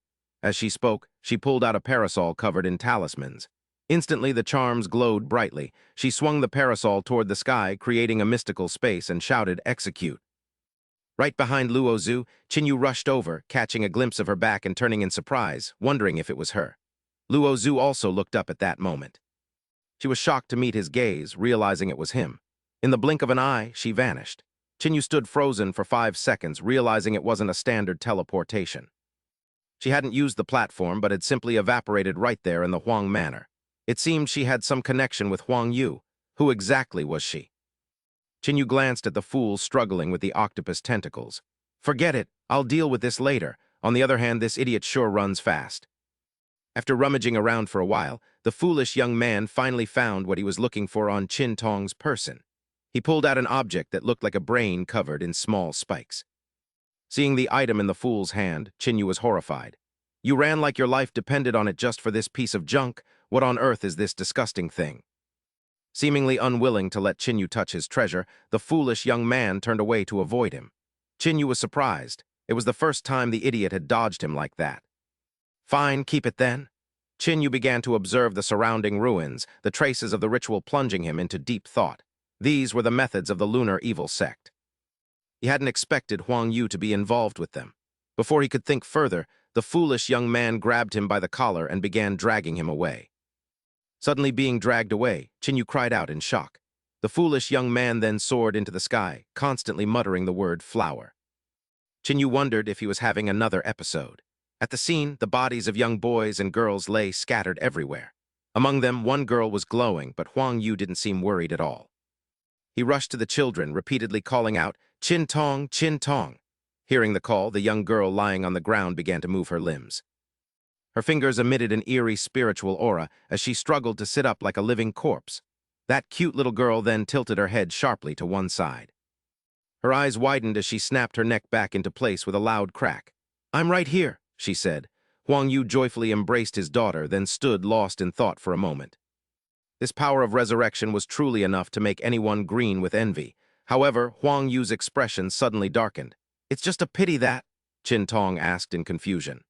As she spoke, she pulled out a parasol covered in talismans. Instantly, the charms glowed brightly. She swung the parasol toward the sky, creating a mystical space, and shouted, "Execute." Right behind Luo Zhu, Qinyu rushed over, catching a glimpse of her back and turning in surprise, wondering if it was her. Luo Zhu also looked up at that moment. She was shocked to meet his gaze, realizing it was him. In the blink of an eye, she vanished. Qinyu stood frozen for 5 seconds, realizing it wasn't a standard teleportation. She hadn't used the platform, but had simply evaporated right there in the Huang manor. It seemed she had some connection with Huang Yu. Who exactly was she? Qinyu glanced at the fool struggling with the octopus tentacles. "Forget it, I'll deal with this later. On the other hand, this idiot sure runs fast." After rummaging around for a while, the foolish young man finally found what he was looking for on Qin Tong's person. He pulled out an object that looked like a brain covered in small spikes. Seeing the item in the fool's hand, Qinyu was horrified. "You ran like your life depended on it just for this piece of junk. What on earth is this disgusting thing?" Seemingly unwilling to let Qinyu touch his treasure, the foolish young man turned away to avoid him. Qinyu was surprised. It was the first time the idiot had dodged him like that. "Fine, keep it then." Qinyu began to observe the surrounding ruins, the traces of the ritual plunging him into deep thought. These were the methods of the lunar evil sect. He hadn't expected Huang Yu to be involved with them. Before he could think further, the foolish young man grabbed him by the collar and began dragging him away. Suddenly being dragged away, Qinyu cried out in shock. The foolish young man then soared into the sky, constantly muttering the word flower. Qinyu wondered if he was having another episode. At the scene, the bodies of young boys and girls lay scattered everywhere. Among them, one girl was glowing, but Huang Yu didn't seem worried at all. He rushed to the children, repeatedly calling out, "Qin Tong, Qin Tong." Hearing the call, the young girl lying on the ground began to move her limbs. Her fingers emitted an eerie spiritual aura as she struggled to sit up like a living corpse. That cute little girl then tilted her head sharply to one side. Her eyes widened as she snapped her neck back into place with a loud crack. "I'm right here," she said. Huang Yu joyfully embraced his daughter, then stood lost in thought for a moment. This power of resurrection was truly enough to make anyone green with envy. However, Huang Yu's expression suddenly darkened. "It's just a pity that," Qin Tong asked in confusion.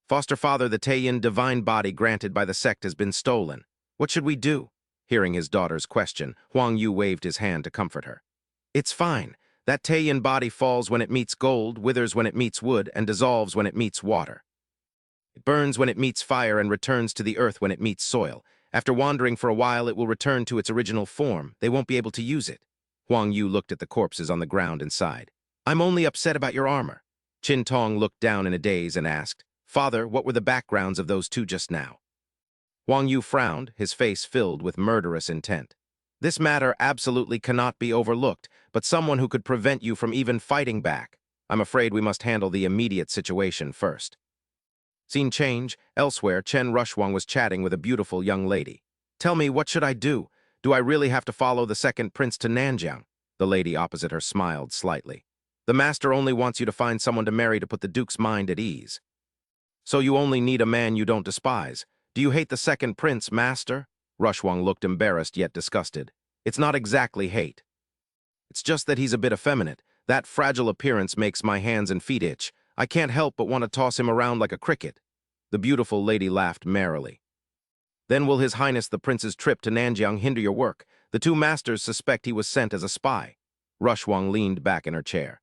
"Foster father, the Taiyan divine body granted by the sect has been stolen. What should we do?" Hearing his daughter's question, Huang Yu waved his hand to comfort her. "It's fine. That Taiyan body falls when it meets gold, withers when it meets wood, and dissolves when it meets water. It burns when it meets fire and returns to the earth when it meets soil. After wandering for a while, it will return to its original form. They won't be able to use it." Huang Yu looked at the corpses on the ground and sighed. "I'm only upset about your armor." Qin Tong looked down in a daze and asked, "Father, what were the backgrounds of those two just now?" Huang Yu frowned, his face filled with murderous intent. "This matter absolutely cannot be overlooked, but someone who could prevent you from even fighting back. I'm afraid we must handle the immediate situation first." Scene change. Elsewhere, Chen Rushwang was chatting with a beautiful young lady. "Tell me, what should I do? Do I really have to follow the second prince to Nanjiang?" The lady opposite her smiled slightly. "The master only wants you to find someone to marry to put the duke's mind at ease." "So you only need a man you don't despise. Do you hate the second prince, master?" Rushwang looked embarrassed yet disgusted. "It's not exactly hate. It's just that he's a bit effeminate. That fragile appearance makes my hands and feet itch. I can't help but want to toss him around like a cricket." The beautiful lady laughed merrily. "Then will His Highness the Prince's trip to Nanjiang hinder your work? The two masters suspect he was sent as a spy." Rushwang leaned back in her chair.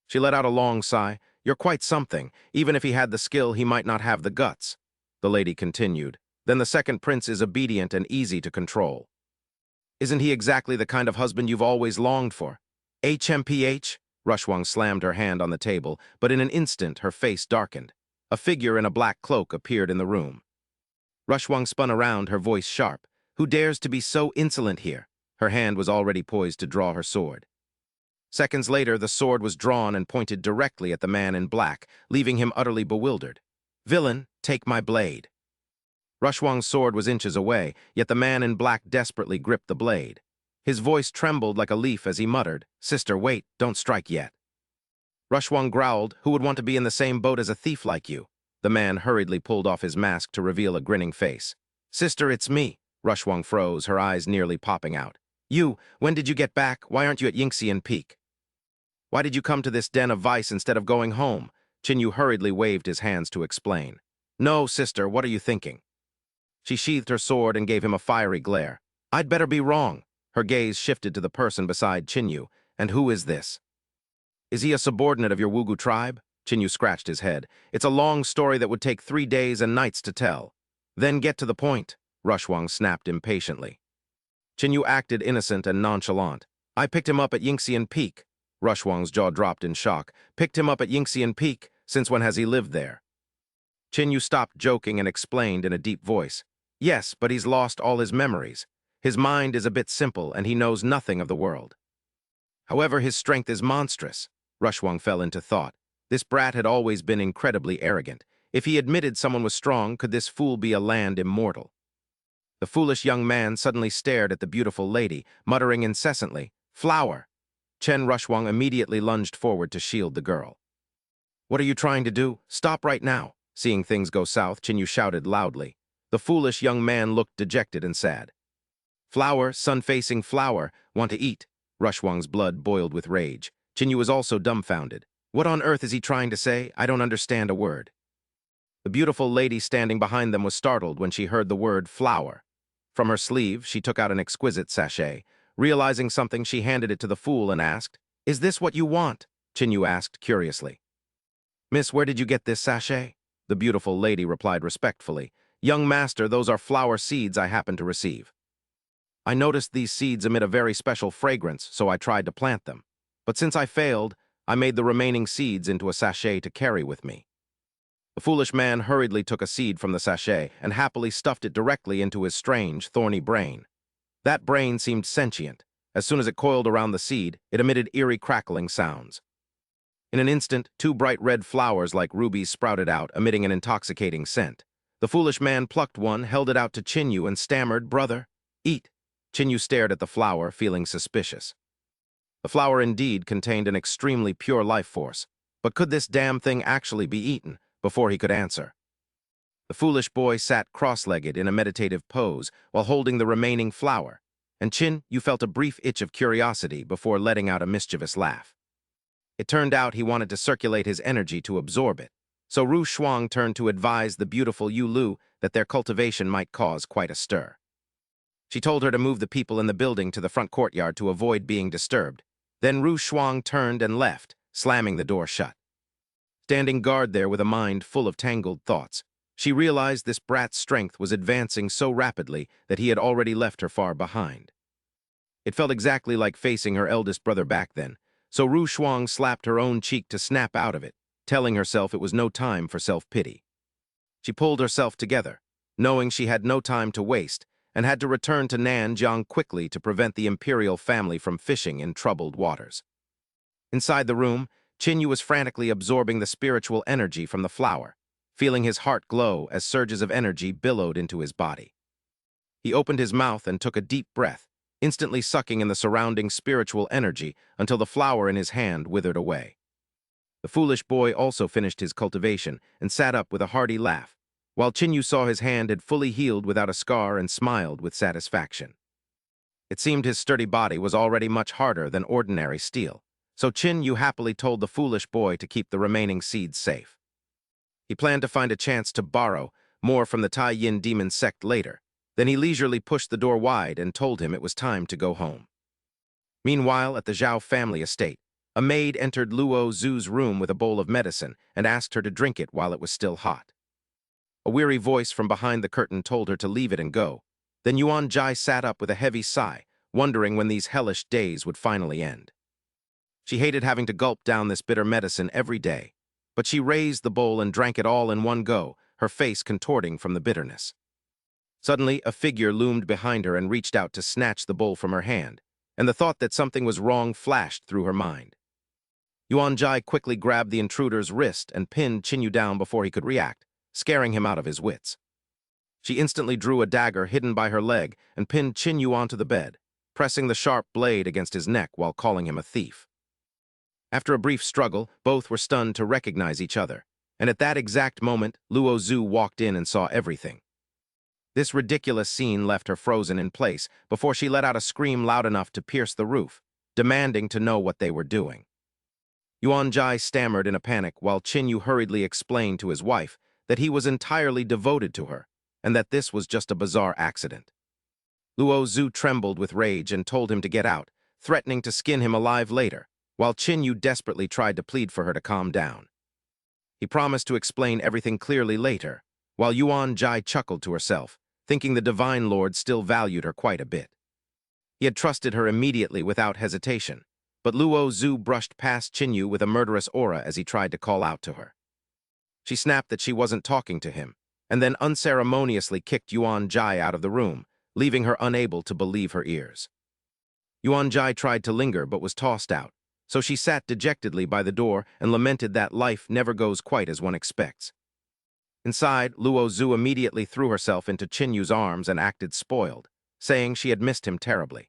She let out a long sigh. "You're quite something. Even if he had the skill, he might not have the guts." The lady continued. "Then the second prince is obedient and easy to control. Isn't he exactly the kind of husband you've always longed for?" "HMPH?" Rushwang slammed her hand on the table, but in an instant her face darkened. A figure in a black cloak appeared in the room. Rushwang spun around, her voice sharp. "Who dares to be so insolent here?" Her hand was already poised to draw her sword. Seconds later, the sword was drawn and pointed directly at the man in black, leaving him utterly bewildered. "Villain, take my blade." Rushwang's sword was inches away, yet the man in black desperately gripped the blade. His voice trembled like a leaf as he muttered, "Sister, wait, don't strike yet." Rushwang growled, "Who would want to be in the same boat as a thief like you?" The man hurriedly pulled off his mask to reveal a grinning face. "Sister, it's me." Rushwang froze, her eyes nearly popping out. When did you get back? Why aren't you at Yingxian Peak? Why did you come to this den of vice instead of going home? Chinyu hurriedly waved his hands to explain. No, sister, what are you thinking? She sheathed her sword and gave him a fiery glare. I'd better be wrong. Her gaze shifted to the person beside Chinyu. And who is this? Is he a subordinate of your Wugu tribe? Chinyu scratched his head. It's a long story that would take 3 days and nights to tell. Then get to the point, Rushwang snapped impatiently. Chinyu acted innocent and nonchalant. I picked him up at Yingxian Peak. Rushwang's jaw dropped in shock. Picked him up at Yingxian Peak? Since when has he lived there? Chinyu stopped joking and explained in a deep voice. Yes, but he's lost all his memories. His mind is a bit simple and he knows nothing of the world. However, his strength is monstrous. Rushwang fell into thought. This brat had always been incredibly arrogant. If he admitted someone was strong, could this fool be a Land Immortal? The foolish young man suddenly stared at the beautiful lady, muttering incessantly, Flower! Chen Rushwang immediately lunged forward to shield the girl. What are you trying to do? Stop right now! Seeing things go south, Chinyu shouted loudly. The foolish young man looked dejected and sad. Flower, sun-facing flower, want to eat. Rushwang's blood boiled with rage. Chinyu was also dumbfounded. What on earth is he trying to say? I don't understand a word. The beautiful lady standing behind them was startled when she heard the word flower. From her sleeve, she took out an exquisite sachet. Realizing something, she handed it to the fool and asked, Is this what you want? Chinyu asked curiously. Miss, where did you get this sachet? The beautiful lady replied respectfully. Young master, those are flower seeds I happened to receive. I noticed these seeds emit a very special fragrance, so I tried to plant them. But since I failed, I made the remaining seeds into a sachet to carry with me. The foolish man hurriedly took a seed from the sachet and happily stuffed it directly into his strange, thorny brain. That brain seemed sentient. As soon as it coiled around the seed, it emitted eerie crackling sounds. In an instant, 2 bright red flowers like rubies sprouted out, emitting an intoxicating scent. The foolish man plucked one, held it out to Chinyu, and stammered, Brother, eat. Chinyu stared at the flower, feeling suspicious. The flower indeed contained an extremely pure life force, but could this damn thing actually be eaten? Before he could answer, the foolish boy sat cross-legged in a meditative pose while holding the remaining flower, and Chinyu felt a brief itch of curiosity before letting out a mischievous laugh. It turned out he wanted to circulate his energy to absorb it, so Ru Shuang turned to advise the beautiful Yu Lu that their cultivation might cause quite a stir. She told her to move the people in the building to the front courtyard to avoid being disturbed. Then Ru Shuang turned and left, slamming the door shut. Standing guard there with a mind full of tangled thoughts, she realized this brat's strength was advancing so rapidly that he had already left her far behind. It felt exactly like facing her eldest brother back then, so Ru Shuang slapped her own cheek to snap out of it, telling herself it was no time for self-pity. She pulled herself together, knowing she had no time to waste, and had to return to Nanjiang quickly to prevent the Imperial family from fishing in troubled waters. Inside the room, Chinyu was frantically absorbing the spiritual energy from the flower, feeling his heart glow as surges of energy billowed into his body. He opened his mouth and took a deep breath, instantly sucking in the surrounding spiritual energy until the flower in his hand withered away. The foolish boy also finished his cultivation and sat up with a hearty laugh, while Chinyu saw his hand had fully healed without a scar and smiled with satisfaction. It seemed his sturdy body was already much harder than ordinary steel, so Chinyu happily told the foolish boy to keep the remaining seeds safe. He planned to find a chance to borrow more from the Tai Yin demon sect later. Then he leisurely pushed the door wide and told him it was time to go home. Meanwhile, at the Zhao family estate, a maid entered Luo Zhu's room with a bowl of medicine and asked her to drink it while it was still hot. A weary voice from behind the curtain told her to leave it and go. Then Yuan Jai sat up with a heavy sigh, wondering when these hellish days would finally end. She hated having to gulp down this bitter medicine every day, but she raised the bowl and drank it all in one go, her face contorting from the bitterness. Suddenly, a figure loomed behind her and reached out to snatch the bowl from her hand, and the thought that something was wrong flashed through her mind. Yuan Jai quickly grabbed the intruder's wrist and pinned Chinyu down before he could react, scaring him out of his wits. She instantly drew a dagger hidden by her leg and pinned Chinyu onto the bed, pressing the sharp blade against his neck while calling him a thief. After a brief struggle, both were stunned to recognize each other, and at that exact moment, Luo Zhu walked in and saw everything. This ridiculous scene left her frozen in place before she let out a scream loud enough to pierce the roof, demanding to know what they were doing. Yuan Jai stammered in a panic while Qin hurriedly explained to his wife that he was entirely devoted to her and that this was just a bizarre accident. Luo Zhu trembled with rage and told him to get out, threatening to skin him alive later, while Qin desperately tried to plead for her to calm down. He promised to explain everything clearly later, while Yuan Jai chuckled to herself, thinking the Divine Lord still valued her quite a bit. He had trusted her immediately without hesitation, but Luo Zhu brushed past Qin with a murderous aura as he tried to call out to her. She snapped that she wasn't talking to him, and then unceremoniously kicked Yuan Jai out of the room, leaving her unable to believe her ears. Yuan Jai tried to linger but was tossed out, so she sat dejectedly by the door and lamented that life never goes quite as one expects. Inside, Luo Zhu immediately threw herself into Qinyu's arms and acted spoiled, saying she had missed him terribly.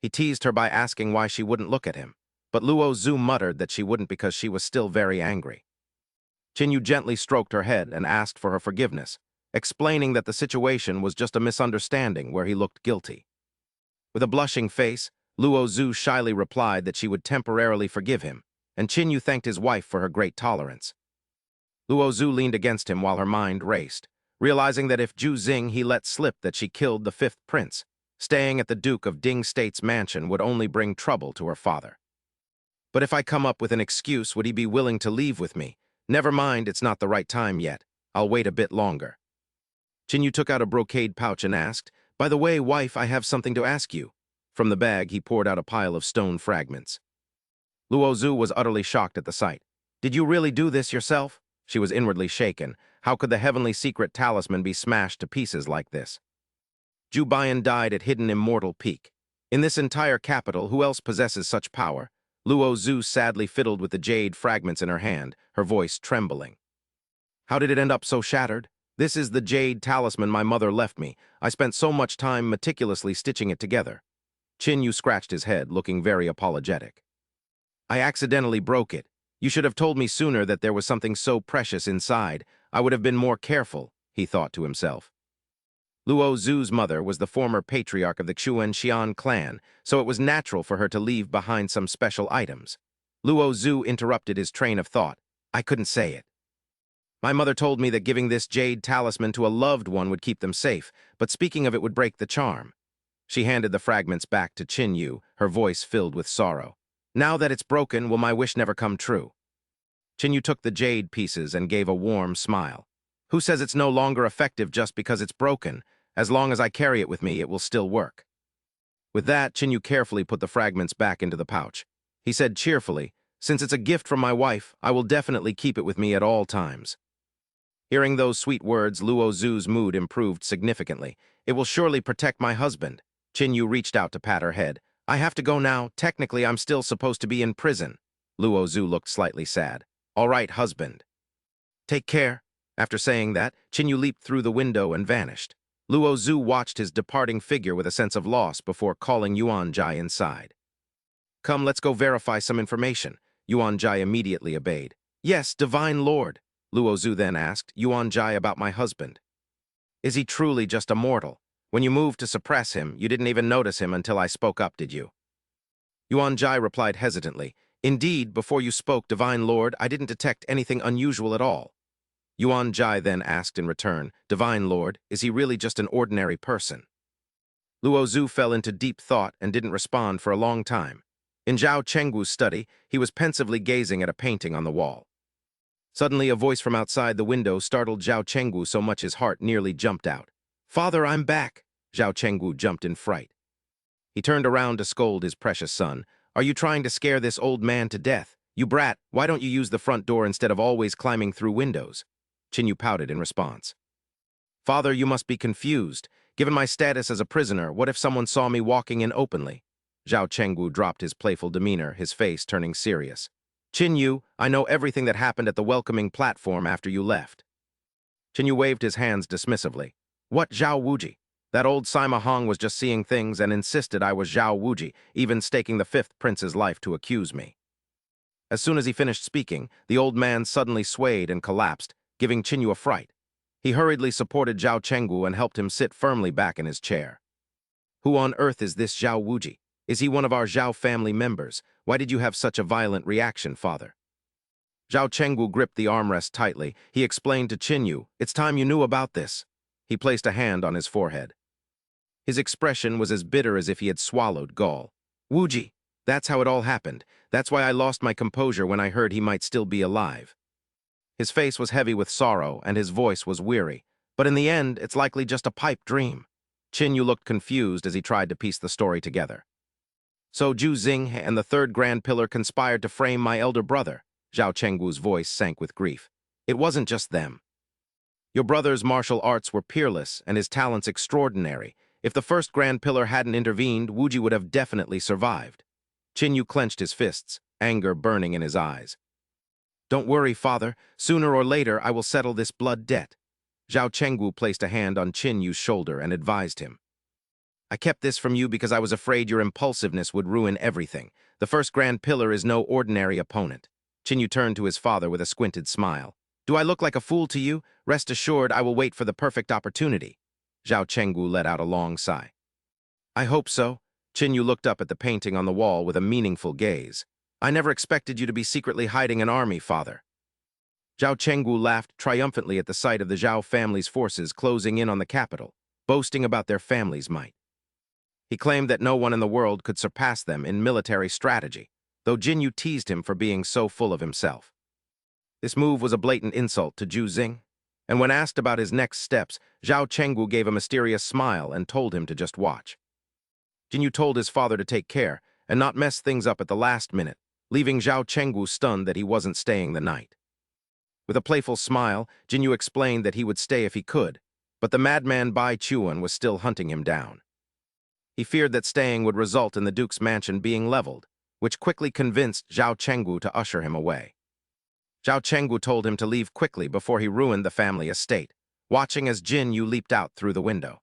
He teased her by asking why she wouldn't look at him, but Luo Zhu muttered that she wouldn't because she was still very angry. Qinyu gently stroked her head and asked for her forgiveness, explaining that the situation was just a misunderstanding where he looked guilty. With a blushing face, Luo Zhu shyly replied that she would temporarily forgive him, and Qinyu thanked his wife for her great tolerance. Luo Zhu leaned against him while her mind raced, realizing that if Zhu Xing he let slip that she killed the fifth prince, staying at the Duke of Ding State's mansion would only bring trouble to her father. But if I come up with an excuse, would he be willing to leave with me? Never mind, it's not the right time yet. I'll wait a bit longer. Qinyu took out a brocade pouch and asked, "By the way, wife, I have something to ask you." From the bag, he poured out a pile of stone fragments. Luo Zhu was utterly shocked at the sight. "Did you really do this yourself?" She was inwardly shaken. How could the heavenly secret talisman be smashed to pieces like this? Zhu Baiyan died at Hidden Immortal Peak. In this entire capital, who else possesses such power? Luo Zhu sadly fiddled with the jade fragments in her hand, her voice trembling. "How did it end up so shattered? This is the jade talisman my mother left me. I spent so much time meticulously stitching it together." Qinyu scratched his head, looking very apologetic. "I accidentally broke it. You should have told me sooner that there was something so precious inside. I would have been more careful," he thought to himself. Luo Zhu's mother was the former patriarch of the Xuanxian clan, so it was natural for her to leave behind some special items. Luo Zhu interrupted his train of thought. "I couldn't say it. My mother told me that giving this jade talisman to a loved one would keep them safe, but speaking of it would break the charm." She handed the fragments back to Qinyu, her voice filled with sorrow. "Now that it's broken, will my wish never come true?" Qinyu took the jade pieces and gave a warm smile. "Who says it's no longer effective just because it's broken? As long as I carry it with me, it will still work." With that, Qinyu carefully put the fragments back into the pouch. He said cheerfully, "Since it's a gift from my wife, I will definitely keep it with me at all times." Hearing those sweet words, Luo Zhu's mood improved significantly. "It will surely protect my husband." Qinyu reached out to pat her head. "I have to go now. Technically, I'm still supposed to be in prison." Luo Zhu looked slightly sad. "All right, husband. Take care." After saying that, Qinyu leaped through the window and vanished. Luo Zhu watched his departing figure with a sense of loss before calling Yuan Jai inside. "Come, let's go verify some information." Yuan Jai immediately obeyed. "Yes, Divine Lord." Luo Zhu then asked Yuan Jai about my husband. "Is he truly just a mortal? When you moved to suppress him, you didn't even notice him until I spoke up, did you?" Yuan Jai replied hesitantly, "Indeed, before you spoke, Divine Lord, I didn't detect anything unusual at all." Yuan Jai then asked in return, "Divine Lord, is he really just an ordinary person?" Luo Zhu fell into deep thought and didn't respond for a long time. In Zhao Chenggu's study, he was pensively gazing at a painting on the wall. Suddenly, a voice from outside the window startled Zhao Chenggu so much his heart nearly jumped out. "Father, I'm back!" Zhao Chenggu jumped in fright. He turned around to scold his precious son. "Are you trying to scare this old man to death? You brat, why don't you use the front door instead of always climbing through windows?" Qinyu pouted in response. "Father, you must be confused. Given my status as a prisoner, what if someone saw me walking in openly?" Zhao Chenggu dropped his playful demeanor, his face turning serious. "Qinyu, I know everything that happened at the welcoming platform after you left." Qinyu waved his hands dismissively. "What, Zhao Wuji? That old Sima Hong was just seeing things and insisted I was Zhao Wuji, even staking the fifth prince's life to accuse me." As soon as he finished speaking, the old man suddenly swayed and collapsed, giving Qinyu a fright. He hurriedly supported Zhao Chenggu and helped him sit firmly back in his chair. "Who on earth is this Zhao Wuji? Is he one of our Zhao family members? Why did you have such a violent reaction, father?" Zhao Chenggu gripped the armrest tightly. He explained to Qinyu, "It's time you knew about this." He placed a hand on his forehead. His expression was as bitter as if he had swallowed gall. "Wuji, that's how it all happened. That's why I lost my composure when I heard he might still be alive." His face was heavy with sorrow, and his voice was weary. "But in the end, it's likely just a pipe dream." Qinyu looked confused as he tried to piece the story together. "So Zhu Xing and the third Grand Pillar conspired to frame my elder brother." Zhao Chenggu's voice sank with grief. "It wasn't just them. Your brother's martial arts were peerless and his talents extraordinary. If the first Grand Pillar hadn't intervened, Wuji would have definitely survived." Qinyu clenched his fists, anger burning in his eyes. "Don't worry, father. Sooner or later, I will settle this blood debt." Zhao Chenggu placed a hand on Qinyu's shoulder and advised him. "I kept this from you because I was afraid your impulsiveness would ruin everything. The first Grand Pillar is no ordinary opponent." Qinyu turned to his father with a squinted smile. "Do I look like a fool to you? Rest assured I will wait for the perfect opportunity." Zhao Chenggu let out a long sigh. "I hope so." Qinyu looked up at the painting on the wall with a meaningful gaze. "I never expected you to be secretly hiding an army, father." Zhao Chenggu laughed triumphantly at the sight of the Zhao family's forces closing in on the capital, boasting about their family's might. He claimed that no one in the world could surpass them in military strategy, though Jinyu teased him for being so full of himself. This move was a blatant insult to Zhu Xing, and when asked about his next steps, Zhao Chenggu gave a mysterious smile and told him to just watch. Jinyu told his father to take care and not mess things up at the last minute, leaving Zhao Chenggu stunned that he wasn't staying the night. With a playful smile, Jinyu explained that he would stay if he could, but the madman Bai Chuan was still hunting him down. He feared that staying would result in the Duke's mansion being leveled, which quickly convinced Zhao Chenggu to usher him away. Zhao Chenggu told him to leave quickly before he ruined the family estate, watching as Jinyu leaped out through the window.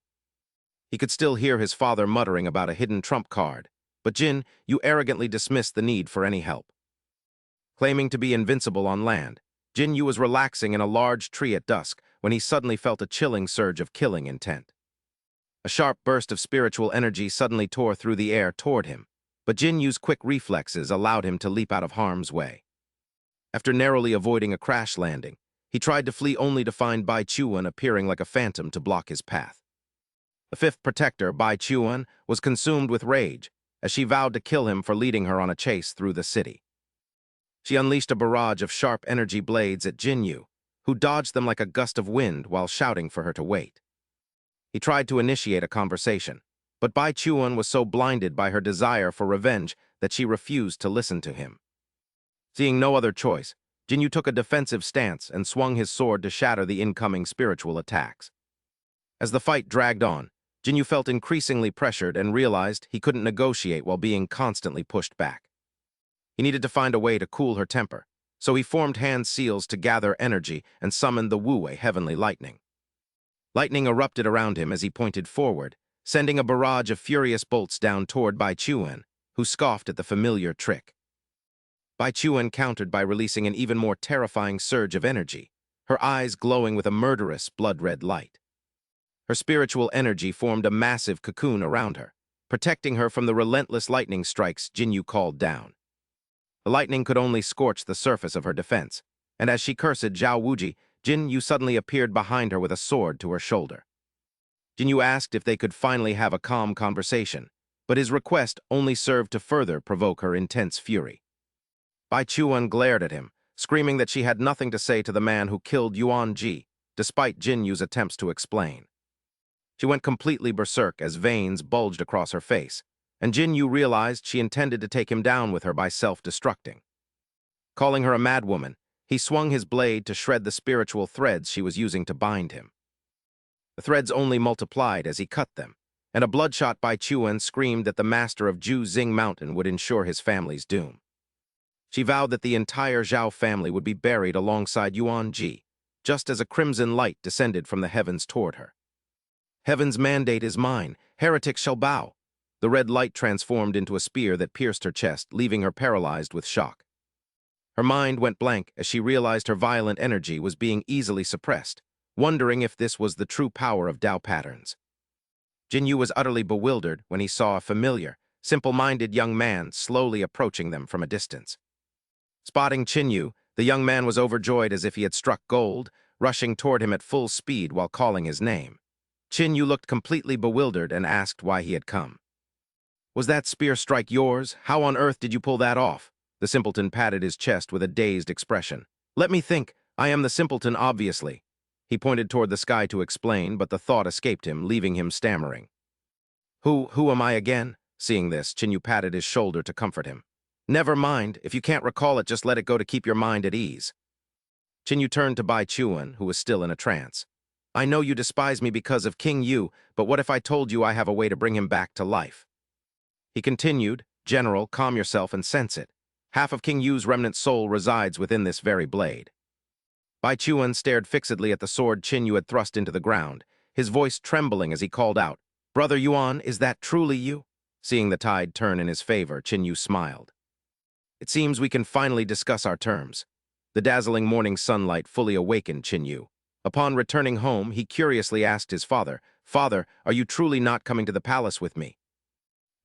He could still hear his father muttering about a hidden trump card, but Jinyu arrogantly dismissed the need for any help. Claiming to be invincible on land, Jinyu was relaxing in a large tree at dusk when he suddenly felt a chilling surge of killing intent. A sharp burst of spiritual energy suddenly tore through the air toward him, but Jinyu's quick reflexes allowed him to leap out of harm's way. After narrowly avoiding a crash landing, he tried to flee only to find Bai Chuan appearing like a phantom to block his path. The fifth protector, Bai Chuan, was consumed with rage, as she vowed to kill him for leading her on a chase through the city. She unleashed a barrage of sharp energy blades at Jinyu, who dodged them like a gust of wind while shouting for her to wait. He tried to initiate a conversation, but Bai Chuan was so blinded by her desire for revenge that she refused to listen to him. Seeing no other choice, Jinyu took a defensive stance and swung his sword to shatter the incoming spiritual attacks. As the fight dragged on, Jinyu felt increasingly pressured and realized he couldn't negotiate while being constantly pushed back. He needed to find a way to cool her temper, so he formed hand seals to gather energy and summoned the Wu-Wei heavenly lightning. Lightning erupted around him as he pointed forward, sending a barrage of furious bolts down toward Bai Chuan, who scoffed at the familiar trick. Bai Chuan countered by releasing an even more terrifying surge of energy, her eyes glowing with a murderous, blood-red light. Her spiritual energy formed a massive cocoon around her, protecting her from the relentless lightning strikes Jinyu called down. The lightning could only scorch the surface of her defense, and as she cursed Zhao Wuji, Jinyu suddenly appeared behind her with a sword to her shoulder. Jinyu asked if they could finally have a calm conversation, but his request only served to further provoke her intense fury. Bai Chuan glared at him, screaming that she had nothing to say to the man who killed Yuan Ji, despite Jinyu's attempts to explain. She went completely berserk as veins bulged across her face, and Jinyu realized she intended to take him down with her by self-destructing. Calling her a madwoman, he swung his blade to shred the spiritual threads she was using to bind him. The threads only multiplied as he cut them, and a bloodshot Bai Chuan screamed that the master of Zhu Xing Mountain would ensure his family's doom. She vowed that the entire Zhao family would be buried alongside Yuan Ji, just as a crimson light descended from the heavens toward her. "Heaven's mandate is mine. Heretics shall bow." The red light transformed into a spear that pierced her chest, leaving her paralyzed with shock. Her mind went blank as she realized her violent energy was being easily suppressed, wondering if this was the true power of Tao patterns. Jinu was utterly bewildered when he saw a familiar, simple-minded young man slowly approaching them from a distance. Spotting Chinyu, the young man was overjoyed as if he had struck gold, rushing toward him at full speed while calling his name. Chinyu looked completely bewildered and asked why he had come. "Was that spear strike yours? How on earth did you pull that off?" The simpleton patted his chest with a dazed expression. "Let me think. I am the simpleton, obviously." He pointed toward the sky to explain, but the thought escaped him, leaving him stammering. Who am I again?" Seeing this, Chinyu patted his shoulder to comfort him. "Never mind. If you can't recall it, just let it go to keep your mind at ease." Chinyu turned to Bai Chuan, who was still in a trance. "I know you despise me because of King Yu, but what if I told you I have a way to bring him back to life?" He continued, "General, calm yourself and sense it. Half of King Yu's remnant soul resides within this very blade." Bai Chuan stared fixedly at the sword Chinyu had thrust into the ground, his voice trembling as he called out, "Brother Yuan, is that truly you?" Seeing the tide turn in his favor, Chinyu smiled. "It seems we can finally discuss our terms." The dazzling morning sunlight fully awakened Chinyu. Upon returning home, he curiously asked his father, "Father, are you truly not coming to the palace with me?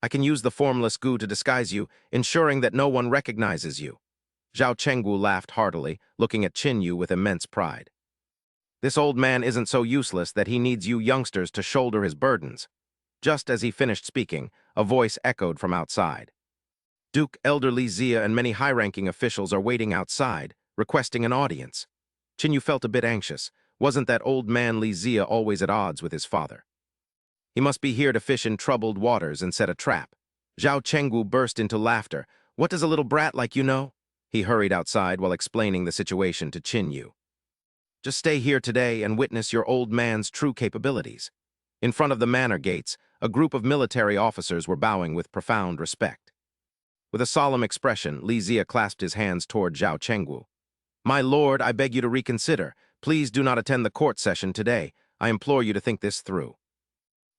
I can use the formless goo to disguise you, ensuring that no one recognizes you." Zhao Chengwu laughed heartily, looking at Chinyu with immense pride. "This old man isn't so useless that he needs you youngsters to shoulder his burdens." Just as he finished speaking, a voice echoed from outside. "Duke, Elder Li Zia, and many high-ranking officials are waiting outside, requesting an audience." Chinyu felt a bit anxious. Wasn't that old man Li Zia always at odds with his father? He must be here to fish in troubled waters and set a trap. Zhao Chengwu burst into laughter. "What does a little brat like you know?" He hurried outside while explaining the situation to Chinyu. "Just stay here today and witness your old man's true capabilities." In front of the manor gates, a group of military officers were bowing with profound respect. With a solemn expression, Li Zia clasped his hands toward Zhao Chengwu. "My lord, I beg you to reconsider. Please do not attend the court session today. I implore you to think this through."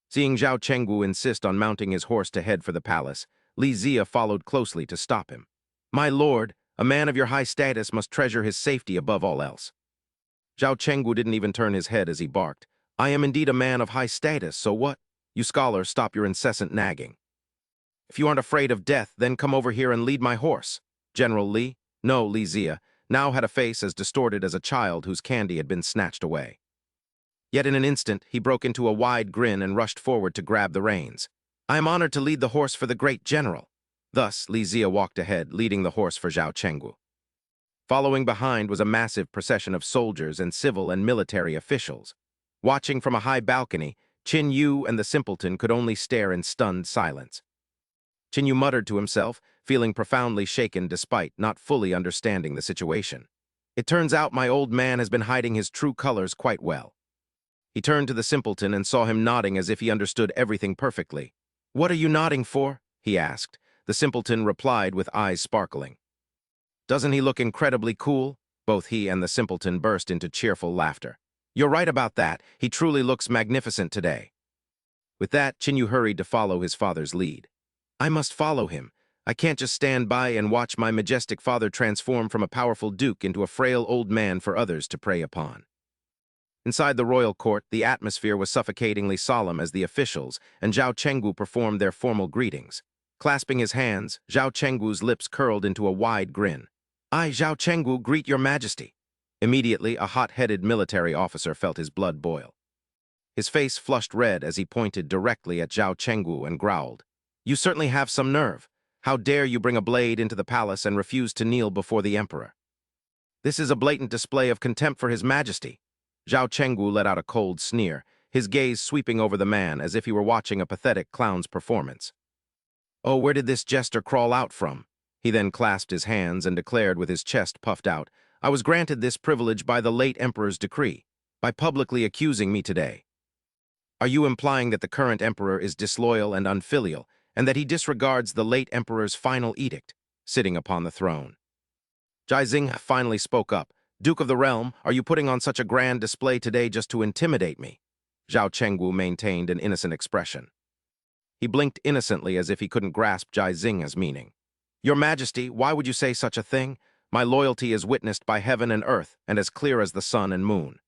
Seeing Zhao Chengwu insist on mounting his horse to head for the palace, Li Zia followed closely to stop him. "My lord, a man of your high status must treasure his safety above all else." Zhao Chengwu didn't even turn his head as he barked. "I am indeed a man of high status, so what? You scholars, stop your incessant nagging. If you aren't afraid of death, then come over here and lead my horse." General Li, no, Li Zia, now had a face as distorted as a child whose candy had been snatched away. Yet in an instant, he broke into a wide grin and rushed forward to grab the reins. "I am honored to lead the horse for the great general." Thus, Li Zia walked ahead, leading the horse for Zhao Chengwu. Following behind was a massive procession of soldiers and civil and military officials. Watching from a high balcony, Qin Yu and the simpleton could only stare in stunned silence. Qin Yu muttered to himself, feeling profoundly shaken despite not fully understanding the situation. "It turns out my old man has been hiding his true colors quite well." He turned to the simpleton and saw him nodding as if he understood everything perfectly. "What are you nodding for?" he asked. The simpleton replied with eyes sparkling. "Doesn't he look incredibly cool?" Both he and the simpleton burst into cheerful laughter. "You're right about that. He truly looks magnificent today." With that, Chinyu hurried to follow his father's lead. "I must follow him. I can't just stand by and watch my majestic father transform from a powerful duke into a frail old man for others to prey upon." Inside the royal court, the atmosphere was suffocatingly solemn as the officials and Zhao Chengwu performed their formal greetings. Clasping his hands, Zhao Chengwu's lips curled into a wide grin. "I, Zhao Chengwu, greet your majesty." Immediately, a hot-headed military officer felt his blood boil. His face flushed red as he pointed directly at Zhao Chengwu and growled, "You certainly have some nerve. How dare you bring a blade into the palace and refuse to kneel before the emperor? This is a blatant display of contempt for his majesty." Zhao Chengwu let out a cold sneer, his gaze sweeping over the man as if he were watching a pathetic clown's performance. "Oh, where did this jester crawl out from?" He then clasped his hands and declared with his chest puffed out, "I was granted this privilege by the late emperor's decree, by publicly accusing me today." "Are you implying that the current emperor is disloyal and unfilial, and that he disregards the late emperor's final edict, sitting upon the throne?" Jaizing finally spoke up. "Duke of the realm, are you putting on such a grand display today just to intimidate me?" Zhao Chengwu maintained an innocent expression. He blinked innocently as if he couldn't grasp Jaizing's meaning. "Your Majesty, why would you say such a thing? My loyalty is witnessed by heaven and earth and as clear as the sun and moon."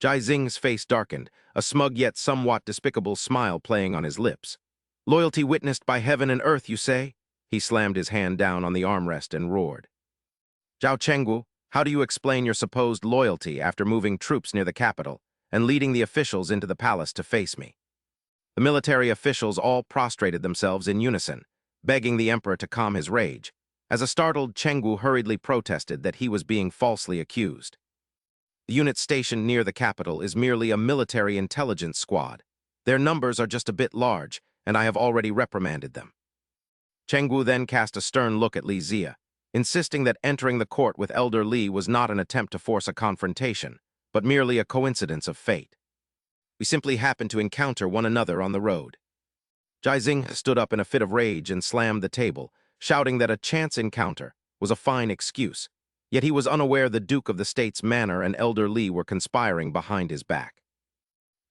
Jai Xing's face darkened, a smug yet somewhat despicable smile playing on his lips. Loyalty witnessed by heaven and earth, you say? He slammed his hand down on the armrest and roared. Zhao Chengwu, how do you explain your supposed loyalty after moving troops near the capital and leading the officials into the palace to face me? The military officials all prostrated themselves in unison, begging the emperor to calm his rage, as a startled Chengwu hurriedly protested that he was being falsely accused. The unit stationed near the capital is merely a military intelligence squad. Their numbers are just a bit large, and I have already reprimanded them. Chengwu then cast a stern look at Li Zia, insisting that entering the court with Elder Li was not an attempt to force a confrontation, but merely a coincidence of fate. We simply happened to encounter one another on the road. Jai Xing stood up in a fit of rage and slammed the table, shouting that a chance encounter was a fine excuse, yet he was unaware the Duke of the State's manor and Elder Li were conspiring behind his back.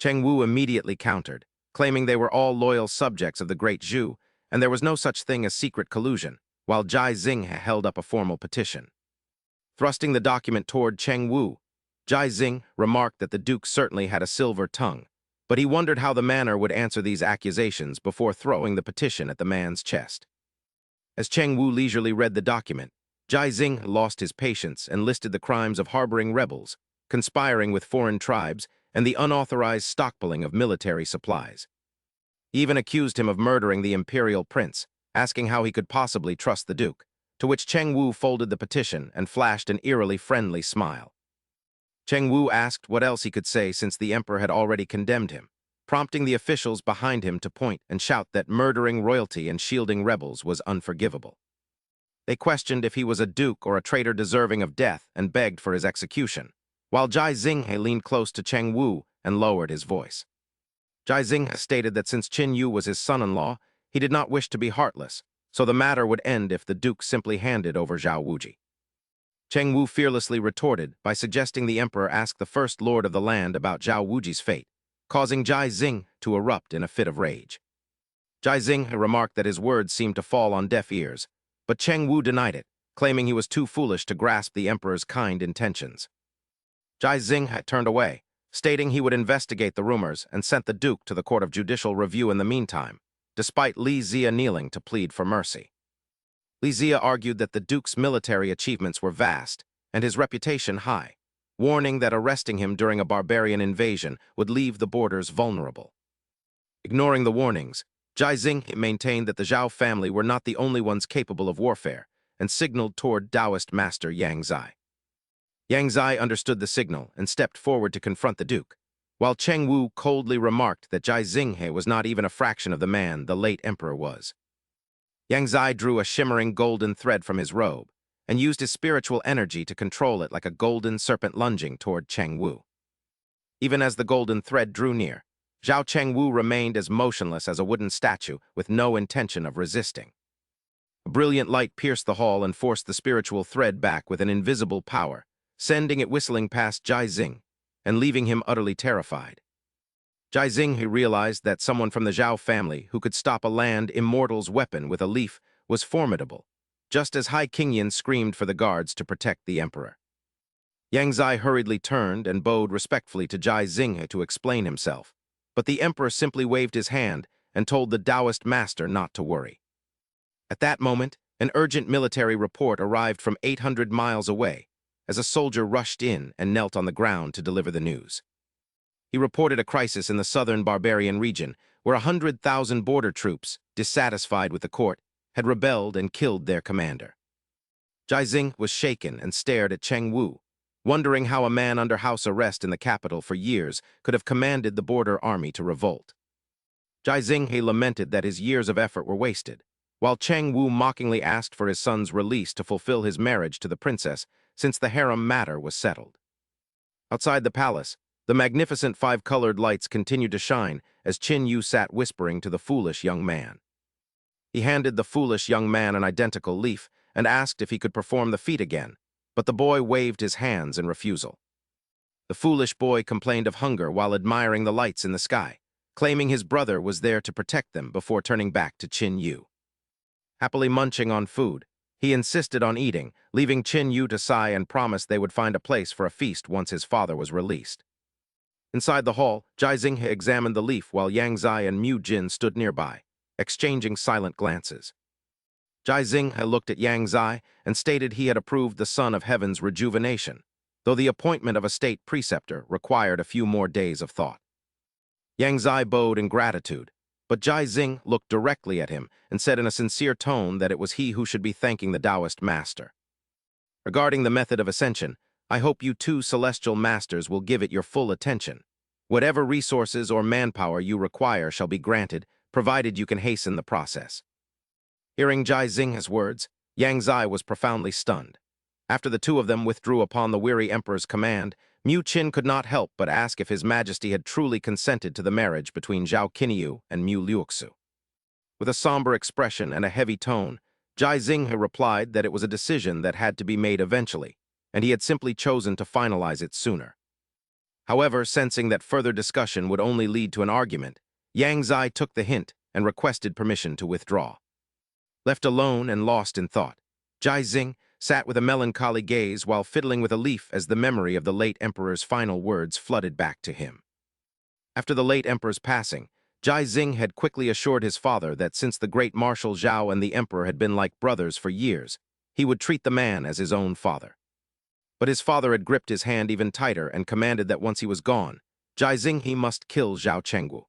Chengwu immediately countered, claiming they were all loyal subjects of the Great Zhu, and there was no such thing as secret collusion, while Jai Xing held up a formal petition. Thrusting the document toward Chengwu, Jai Xing remarked that the Duke certainly had a silver tongue, but he wondered how the manor would answer these accusations before throwing the petition at the man's chest. As Chengwu leisurely read the document, Jai Xing lost his patience and listed the crimes of harboring rebels, conspiring with foreign tribes, and the unauthorized stockpiling of military supplies. He even accused him of murdering the imperial prince, asking how he could possibly trust the Duke, to which Chengwu folded the petition and flashed an eerily friendly smile. Chengwu asked what else he could say since the emperor had already condemned him, prompting the officials behind him to point and shout that murdering royalty and shielding rebels was unforgivable. They questioned if he was a duke or a traitor deserving of death and begged for his execution, while Jai Xing leaned close to Chengwu and lowered his voice. Jai Xing stated that since Qin Yu was his son-in-law, he did not wish to be heartless, so the matter would end if the Duke simply handed over Zhao Wuji. Chengwu fearlessly retorted by suggesting the emperor ask the First Lord of the land about Zhao Wuji's fate, causing Jai Xing to erupt in a fit of rage. Jai Xing remarked that his words seemed to fall on deaf ears, but Chengwu denied it, claiming he was too foolish to grasp the emperor's kind intentions. Jai Xing had turned away, stating he would investigate the rumors and sent the Duke to the Court of Judicial Review in the meantime, despite Li Zia kneeling to plead for mercy. Li Zia argued that the Duke's military achievements were vast and his reputation high, warning that arresting him during a barbarian invasion would leave the borders vulnerable. Ignoring the warnings, Jai Xing maintained that the Zhao family were not the only ones capable of warfare and signaled toward Taoist master Yang Zai. Yang Zai understood the signal and stepped forward to confront the Duke, while Chengwu coldly remarked that Jai Xing was not even a fraction of the man the late emperor was. Yang Zai drew a shimmering golden thread from his robe and used his spiritual energy to control it like a golden serpent lunging toward Chengwu. Even as the golden thread drew near, Zhao Chengwu remained as motionless as a wooden statue with no intention of resisting. A brilliant light pierced the hall and forced the spiritual thread back with an invisible power, sending it whistling past Jai Xing and leaving him utterly terrified. Jai Xing realized that someone from the Zhao family who could stop a Land Immortal's weapon with a leaf was formidable, just as High Qingyan screamed for the guards to protect the emperor. Yang Zai hurriedly turned and bowed respectfully to Jai Xing to explain himself, but the emperor simply waved his hand and told the Taoist master not to worry. At that moment, an urgent military report arrived from 800 miles away, as a soldier rushed in and knelt on the ground to deliver the news. He reported a crisis in the southern barbarian region where 100,000 border troops, dissatisfied with the court, had rebelled and killed their commander. Jai Xing was shaken and stared at Chengwu, wondering how a man under house arrest in the capital for years could have commanded the border army to revolt. Jai Xing lamented that his years of effort were wasted, while Chengwu mockingly asked for his son's release to fulfill his marriage to the princess since the harem matter was settled. Outside the palace, the magnificent five-colored lights continued to shine as Qin Yu sat whispering to the foolish young man. He handed the foolish young man an identical leaf and asked if he could perform the feat again, but the boy waved his hands in refusal. The foolish boy complained of hunger while admiring the lights in the sky, claiming his brother was there to protect them before turning back to Qin Yu. Happily munching on food, he insisted on eating, leaving Qin Yu to sigh and promise they would find a place for a feast once his father was released. Inside the hall, Jai Xinghe examined the leaf while Yang Zai and Mu Jin stood nearby, exchanging silent glances. Jai Xinghe looked at Yang Zai and stated he had approved the Son of Heaven's rejuvenation, though the appointment of a state preceptor required a few more days of thought. Yang Zai bowed in gratitude, but Jai Xing looked directly at him and said in a sincere tone that it was he who should be thanking the Taoist master. Regarding the method of ascension, I hope you two celestial masters will give it your full attention. Whatever resources or manpower you require shall be granted, provided you can hasten the process. Hearing Jai Xinghe's words, Yang Zai was profoundly stunned. After the two of them withdrew upon the weary emperor's command, Mu Qin could not help but ask if His Majesty had truly consented to the marriage between Zhao Qinyu and Mu Liuxu. With a somber expression and a heavy tone, Jai Xinghe replied that it was a decision that had to be made eventually, and he had simply chosen to finalize it sooner. However, sensing that further discussion would only lead to an argument, Yang Zai took the hint and requested permission to withdraw. Left alone and lost in thought, Jai Xing sat with a melancholy gaze while fiddling with a leaf as the memory of the late emperor's final words flooded back to him. After the late emperor's passing, Jai Xing had quickly assured his father that since the great Marshal Zhao and the emperor had been like brothers for years, he would treat the man as his own father. But his father had gripped his hand even tighter and commanded that once he was gone, Jai Xinghe must kill Zhao Chenggu.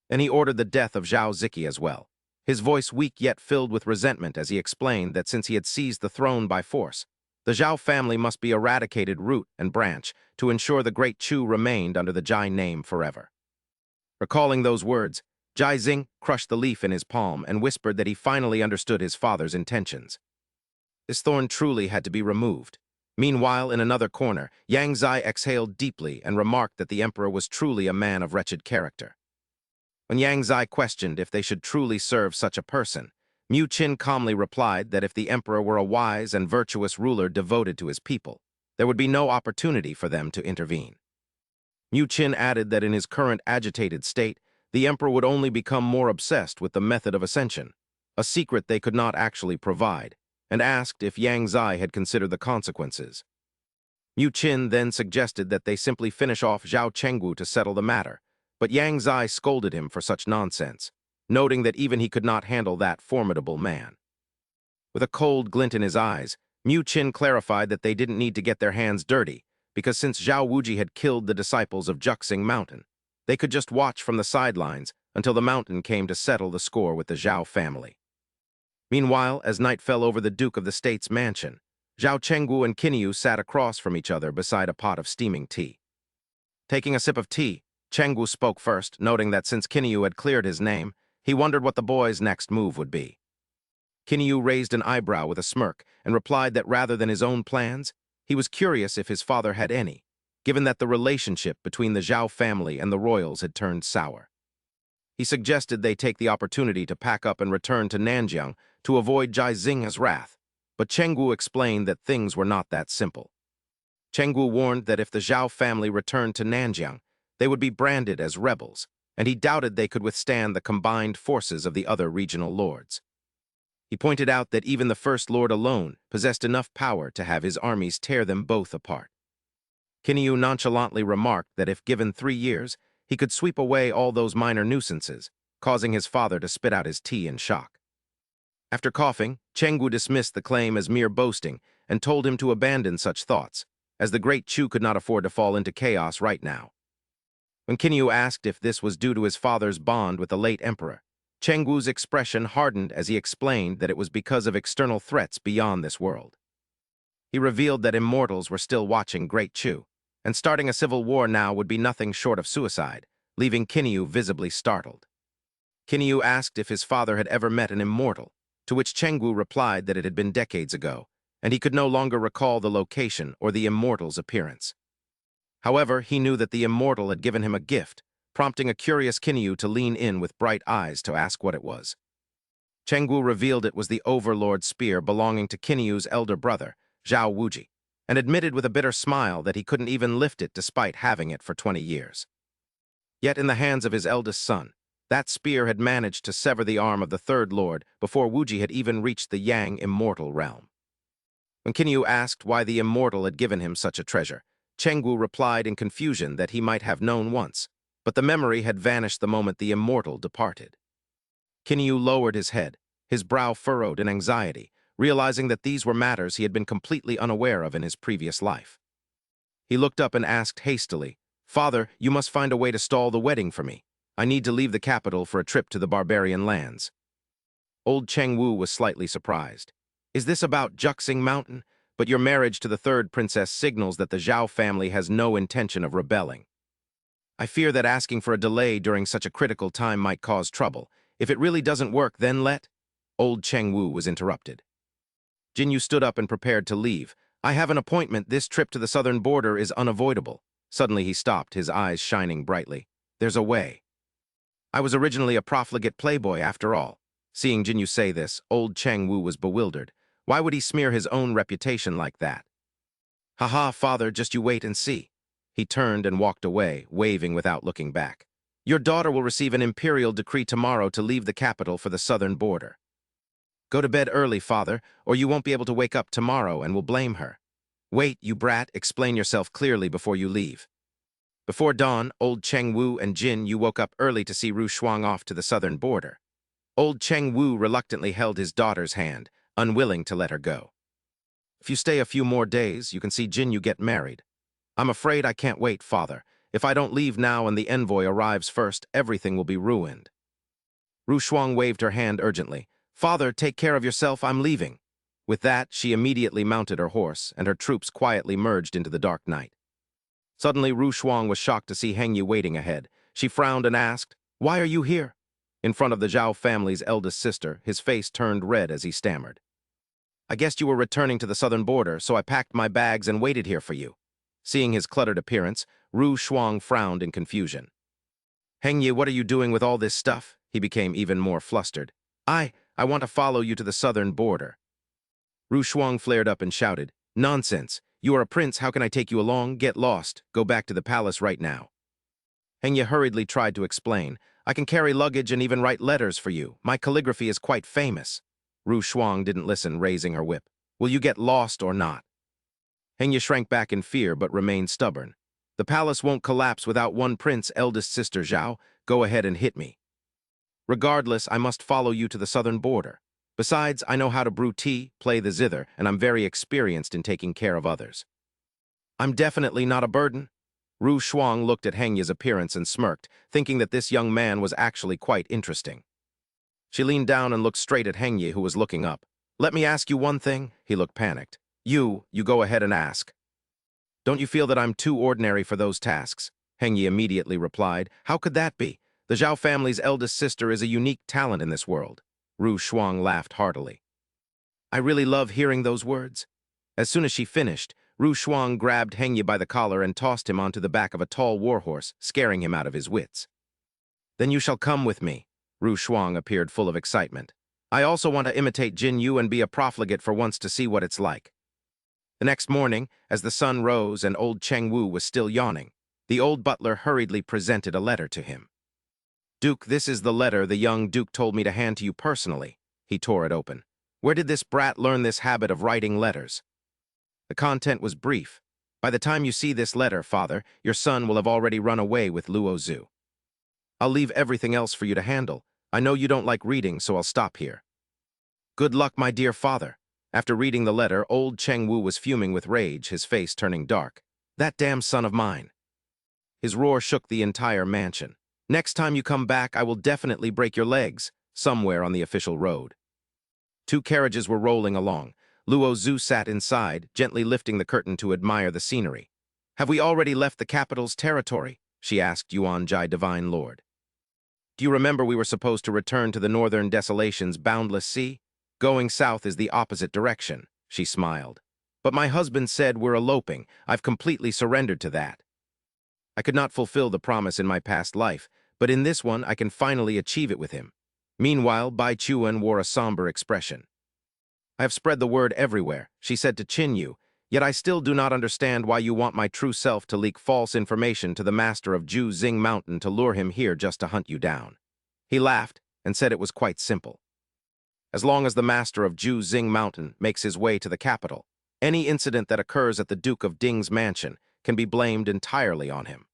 Then he ordered the death of Zhao Ziki as well, his voice weak yet filled with resentment as he explained that since he had seized the throne by force, the Zhao family must be eradicated root and branch to ensure the Great Chu remained under the Jai name forever. Recalling those words, Jai Xing crushed the leaf in his palm and whispered that he finally understood his father's intentions. This thorn truly had to be removed. Meanwhile, in another corner, Yang Zai exhaled deeply and remarked that the emperor was truly a man of wretched character. When Yang Zai questioned if they should truly serve such a person, Mu Qin calmly replied that if the emperor were a wise and virtuous ruler devoted to his people, there would be no opportunity for them to intervene. Mu Qin added that in his current agitated state, the emperor would only become more obsessed with the method of ascension, a secret they could not actually provide, and asked if Yang Zai had considered the consequences. Mu Qin then suggested that they simply finish off Zhao Chenggu to settle the matter, but Yang Zai scolded him for such nonsense, noting that even he could not handle that formidable man. With a cold glint in his eyes, Mu Qin clarified that they didn't need to get their hands dirty, because since Zhao Wuji had killed the disciples of Juxing Mountain, they could just watch from the sidelines until the mountain came to settle the score with the Zhao family. Meanwhile, as night fell over the Duke of the State's mansion, Zhao Chenggu and Qinyu sat across from each other beside a pot of steaming tea. Taking a sip of tea, Chenggu spoke first, noting that since Qinyu had cleared his name, he wondered what the boy's next move would be. Qinyu raised an eyebrow with a smirk and replied that rather than his own plans, he was curious if his father had any, given that the relationship between the Zhao family and the royals had turned sour. He suggested they take the opportunity to pack up and return to Nanjiang to avoid Jai Xinghe's wrath, but Chenggu explained that things were not that simple. Chenggu warned that if the Zhao family returned to Nanjiang, they would be branded as rebels, and he doubted they could withstand the combined forces of the other regional lords. He pointed out that even the First Lord alone possessed enough power to have his armies tear them both apart. Qinyu nonchalantly remarked that if given 3 years, he could sweep away all those minor nuisances, causing his father to spit out his tea in shock. After coughing, Chenggu dismissed the claim as mere boasting and told him to abandon such thoughts, as the Great Chu could not afford to fall into chaos right now. When Qinyu asked if this was due to his father's bond with the late emperor, Chenggu's expression hardened as he explained that it was because of external threats beyond this world. He revealed that immortals were still watching Great Chu, and starting a civil war now would be nothing short of suicide, leaving Qinyu visibly startled. Qinyu asked if his father had ever met an immortal, to which Chenggu replied that it had been decades ago, and he could no longer recall the location or the immortal's appearance. However, he knew that the immortal had given him a gift, prompting a curious Qinyu to lean in with bright eyes to ask what it was. Chenggu revealed it was the Overlord spear belonging to Qinyu's elder brother, Zhao Wuji, and admitted with a bitter smile that he couldn't even lift it despite having it for 20 years. Yet in the hands of his eldest son, that spear had managed to sever the arm of the third lord before Wuji had even reached the Yang immortal realm. When Qinyu asked why the immortal had given him such a treasure, Chengwu replied in confusion that he might have known once, but the memory had vanished the moment the immortal departed. Kinyu lowered his head, his brow furrowed in anxiety, realizing that these were matters he had been completely unaware of in his previous life. He looked up and asked hastily, "Father, you must find a way to stall the wedding for me. I need to leave the capital for a trip to the barbarian lands." Old Chengwu was slightly surprised. "Is this about Juxing Mountain? But your marriage to the third princess signals that the Zhao family has no intention of rebelling. I fear that asking for a delay during such a critical time might cause trouble. If it really doesn't work, then let—" Old Chengwu was interrupted. Jinu stood up and prepared to leave. "I have an appointment. This trip to the southern border is unavoidable." Suddenly he stopped, his eyes shining brightly. "There's a way. I was originally a profligate playboy after all." Seeing Jinu say this, old Chengwu was bewildered. Why would he smear his own reputation like that? "Haha, father, just you wait and see." He turned and walked away, waving without looking back. "Your daughter will receive an imperial decree tomorrow to leave the capital for the southern border. Go to bed early, father, or you won't be able to wake up tomorrow and will blame her. Wait, you brat, explain yourself clearly before you leave." Before dawn, old Chengwu and Jin woke up early to see Ru Shuang off to the southern border. Old Chengwu reluctantly held his daughter's hand, unwilling to let her go. "If you stay a few more days, you can see Jin get married." "I'm afraid I can't wait, father. If I don't leave now and the envoy arrives first, everything will be ruined." Ru Shuang waved her hand urgently. "Father, take care of yourself, I'm leaving." With that, she immediately mounted her horse, and her troops quietly merged into the dark night. Suddenly, Ru Shuang was shocked to see Hengyi waiting ahead. She frowned and asked, "Why are you here?" In front of the Zhao family's eldest sister, his face turned red as he stammered. "I guessed you were returning to the southern border, so I packed my bags and waited here for you." Seeing his cluttered appearance, Ru Shuang frowned in confusion. "Hengyi, what are you doing with all this stuff?" He became even more flustered. I want to follow you to the southern border." Ru Shuang flared up and shouted, "Nonsense! You are a prince, how can I take you along? Get lost. Go back to the palace right now." Hengyi hurriedly tried to explain, "I can carry luggage and even write letters for you. My calligraphy is quite famous." Ru Shuang didn't listen, raising her whip. "Will you get lost or not?" Hengyi shrank back in fear but remained stubborn. "The palace won't collapse without one prince, eldest sister Zhao. Go ahead and hit me. Regardless, I must follow you to the southern border. Besides, I know how to brew tea, play the zither, and I'm very experienced in taking care of others." "I'm definitely not a burden." Ru Shuang looked at Hengyi's appearance and smirked, thinking that this young man was actually quite interesting. She leaned down and looked straight at Hengyi, who was looking up. "Let me ask you one thing?" He looked panicked. You go ahead and ask." "Don't you feel that I'm too ordinary for those tasks?" Hengyi immediately replied. "How could that be? The Zhao family's eldest sister is a unique talent in this world." Ru Shuang laughed heartily. "I really love hearing those words." As soon as she finished, Ru Shuang grabbed Hengyi by the collar and tossed him onto the back of a tall warhorse, scaring him out of his wits. "Then you shall come with me." Ru Shuang appeared full of excitement. "I also want to imitate Jin and be a profligate for once to see what it's like." The next morning, as the sun rose and old Chengwu was still yawning, the old butler hurriedly presented a letter to him. "Duke, this is the letter the young Duke told me to hand to you personally." He tore it open. "Where did this brat learn this habit of writing letters?" The content was brief. "By the time you see this letter, father, your son will have already run away with Luo Zhu. I'll leave everything else for you to handle. I know you don't like reading, so I'll stop here." "Good luck, my dear father." After reading the letter, old Chengwu was fuming with rage, his face turning dark. "That damn son of mine." His roar shook the entire mansion. "Next time you come back, I will definitely break your legs," somewhere on the official road. Two carriages were rolling along. Luo Zhu sat inside, gently lifting the curtain to admire the scenery. "Have we already left the capital's territory?" she asked Yuan Jai Divine Lord. "Do you remember we were supposed to return to the northern desolation's boundless sea? Going south is the opposite direction," she smiled. "But my husband said we're eloping. I've completely surrendered to that. I could not fulfill the promise in my past life, but in this one I can finally achieve it with him." Meanwhile, Bai Chuan wore a somber expression. "I have spread the word everywhere," she said to Qin Yu, "yet I still do not understand why you want my true self to leak false information to the master of Ju Xing Mountain to lure him here just to hunt you down." He laughed and said it was quite simple. As long as the master of Ju Xing Mountain makes his way to the capital, any incident that occurs at the Duke of Ding's mansion can be blamed entirely on him.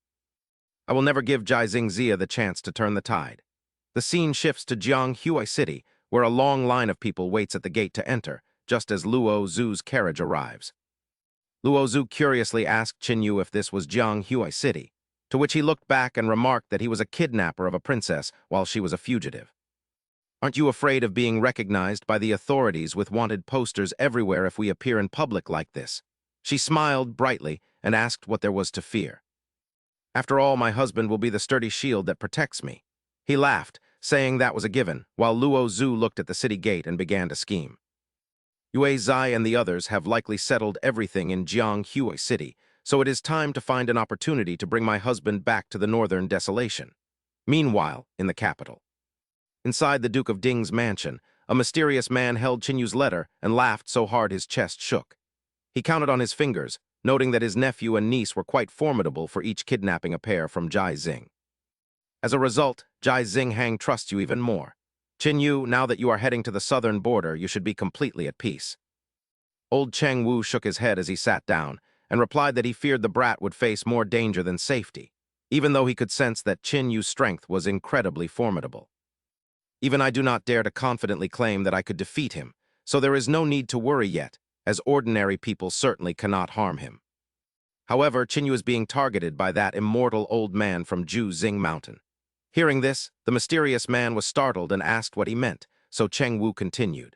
I will never give Jai Xingzia the chance to turn the tide. The scene shifts to Jianghui City, where a long line of people waits at the gate to enter, just as Luo Zhu's carriage arrives. Luo Zhu curiously asked Qin if this was Jianghui City, to which he looked back and remarked that he was a kidnapper of a princess while she was a fugitive. Aren't you afraid of being recognized by the authorities with wanted posters everywhere if we appear in public like this? She smiled brightly and asked what there was to fear. After all, my husband will be the sturdy shield that protects me. He laughed, saying that was a given, while Luo Zhu looked at the city gate and began to scheme. Yue Zai and the others have likely settled everything in Jianghui City, so it is time to find an opportunity to bring my husband back to the northern desolation. Meanwhile, in the capital. Inside the Duke of Ding's mansion, a mysterious man held Qinyu's letter and laughed so hard his chest shook. He counted on his fingers, noting that his nephew and niece were quite formidable for each kidnapping a pair from Jai Xing. As a result, Jai Xinghang trusts you even more. Qinyu, now that you are heading to the southern border, you should be completely at peace. Old Cheng Wu shook his head as he sat down and replied that he feared the brat would face more danger than safety, even though he could sense that Qinyu's strength was incredibly formidable. Even I do not dare to confidently claim that I could defeat him, so there is no need to worry yet, as ordinary people certainly cannot harm him. However, Qinyu is being targeted by that immortal old man from Ju Xing Mountain. Hearing this, the mysterious man was startled and asked what he meant, so Cheng Wu continued.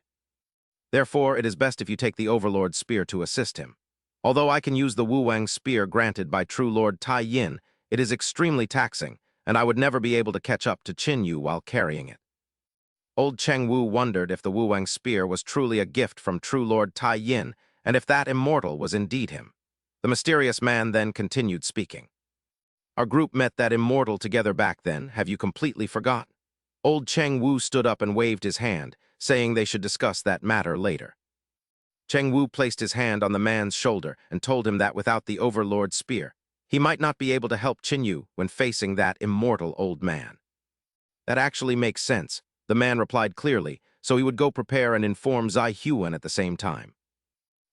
Therefore, it is best if you take the Overlord's spear to assist him. Although I can use the Wu Wang spear granted by True Lord Tai Yin, it is extremely taxing, and I would never be able to catch up to Qinyu while carrying it. Old Cheng Wu wondered if the Wu Wang spear was truly a gift from True Lord Tai Yin, and if that immortal was indeed him. The mysterious man then continued speaking. Our group met that immortal together back then, have you completely forgotten? Old Cheng Wu stood up and waved his hand, saying they should discuss that matter later. Cheng Wu placed his hand on the man's shoulder and told him that without the Overlord's spear, he might not be able to help Qinyu when facing that immortal old man. That actually makes sense, the man replied clearly, so he would go prepare and inform Zai Huan at the same time.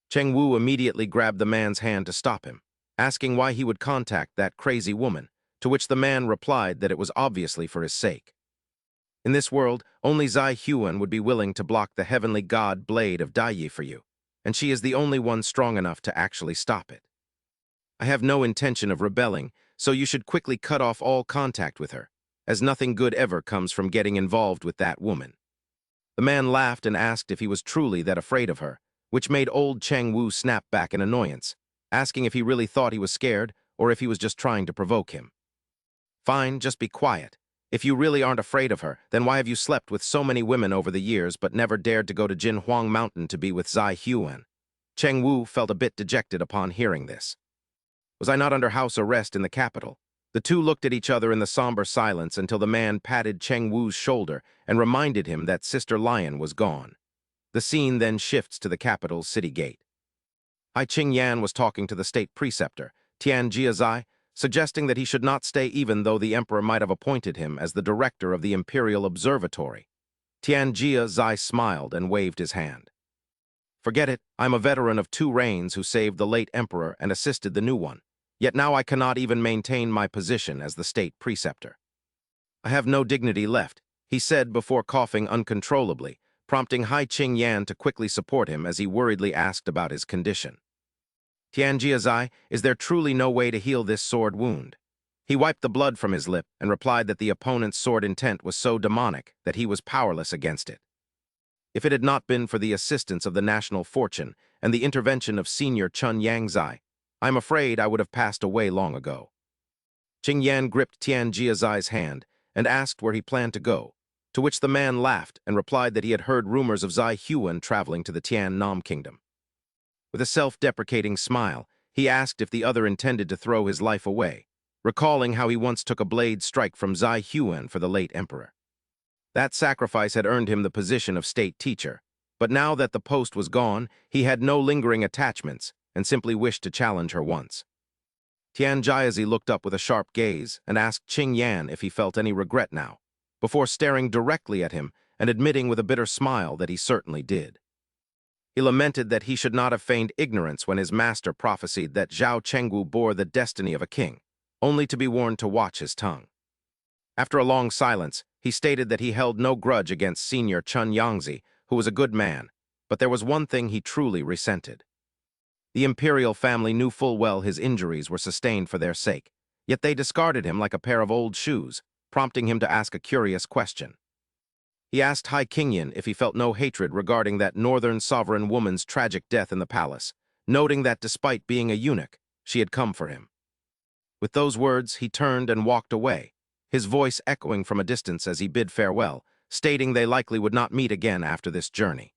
Cheng Wu immediately grabbed the man's hand to stop him, asking why he would contact that crazy woman, to which the man replied that it was obviously for his sake. In this world, only Zai Huan would be willing to block the heavenly god blade of Daiyi for you, and she is the only one strong enough to actually stop it. I have no intention of rebelling, so you should quickly cut off all contact with her, as nothing good ever comes from getting involved with that woman. The man laughed and asked if he was truly that afraid of her, which made old Cheng Wu snap back in annoyance, asking if he really thought he was scared or if he was just trying to provoke him. Fine, just be quiet. If you really aren't afraid of her, then why have you slept with so many women over the years but never dared to go to Jinhuang Mountain to be with Zai Huan? Cheng Wu felt a bit dejected upon hearing this. Was I not under house arrest in the capital? The two looked at each other in the somber silence until the man patted Cheng Wu's shoulder and reminded him that Sister Lion was gone. The scene then shifts to the capital's city gate. Hai Qingyan was talking to the state preceptor, Tian Jiazai, suggesting that he should not stay even though the emperor might have appointed him as the director of the Imperial Observatory. Tian Jiazai smiled and waved his hand. Forget it, I'm a veteran of 2 reigns who saved the late emperor and assisted the new one. Yet now I cannot even maintain my position as the state preceptor. I have no dignity left, he said before coughing uncontrollably, prompting Hai Qingyan to quickly support him as he worriedly asked about his condition. Tian Jiazai, is there truly no way to heal this sword wound? He wiped the blood from his lip and replied that the opponent's sword intent was so demonic that he was powerless against it. If it had not been for the assistance of the national fortune and the intervention of Senior Chun Yangzai, I'm afraid I would have passed away long ago. Qingyan gripped Tian Jiazai's hand and asked where he planned to go, to which the man laughed and replied that he had heard rumors of Zai Huan traveling to the Tian Nam Kingdom. With a self-deprecating smile, he asked if the other intended to throw his life away, recalling how he once took a blade strike from Zai Huan for the late emperor. That sacrifice had earned him the position of state teacher, but now that the post was gone, he had no lingering attachments and simply wished to challenge her once. Tian Jiazi looked up with a sharp gaze and asked Qingyan if he felt any regret now, before staring directly at him and admitting with a bitter smile that he certainly did. He lamented that he should not have feigned ignorance when his master prophesied that Zhao Chengwu bore the destiny of a king, only to be warned to watch his tongue. After a long silence, he stated that he held no grudge against Senior Chun Yangzi, who was a good man, but there was one thing he truly resented. The imperial family knew full well his injuries were sustained for their sake, yet they discarded him like a pair of old shoes, prompting him to ask a curious question. He asked Hai Qingyan if he felt no hatred regarding that northern sovereign woman's tragic death in the palace, noting that despite being a eunuch, she had come for him. With those words, he turned and walked away, his voice echoing from a distance as he bid farewell, stating they likely would not meet again after this journey.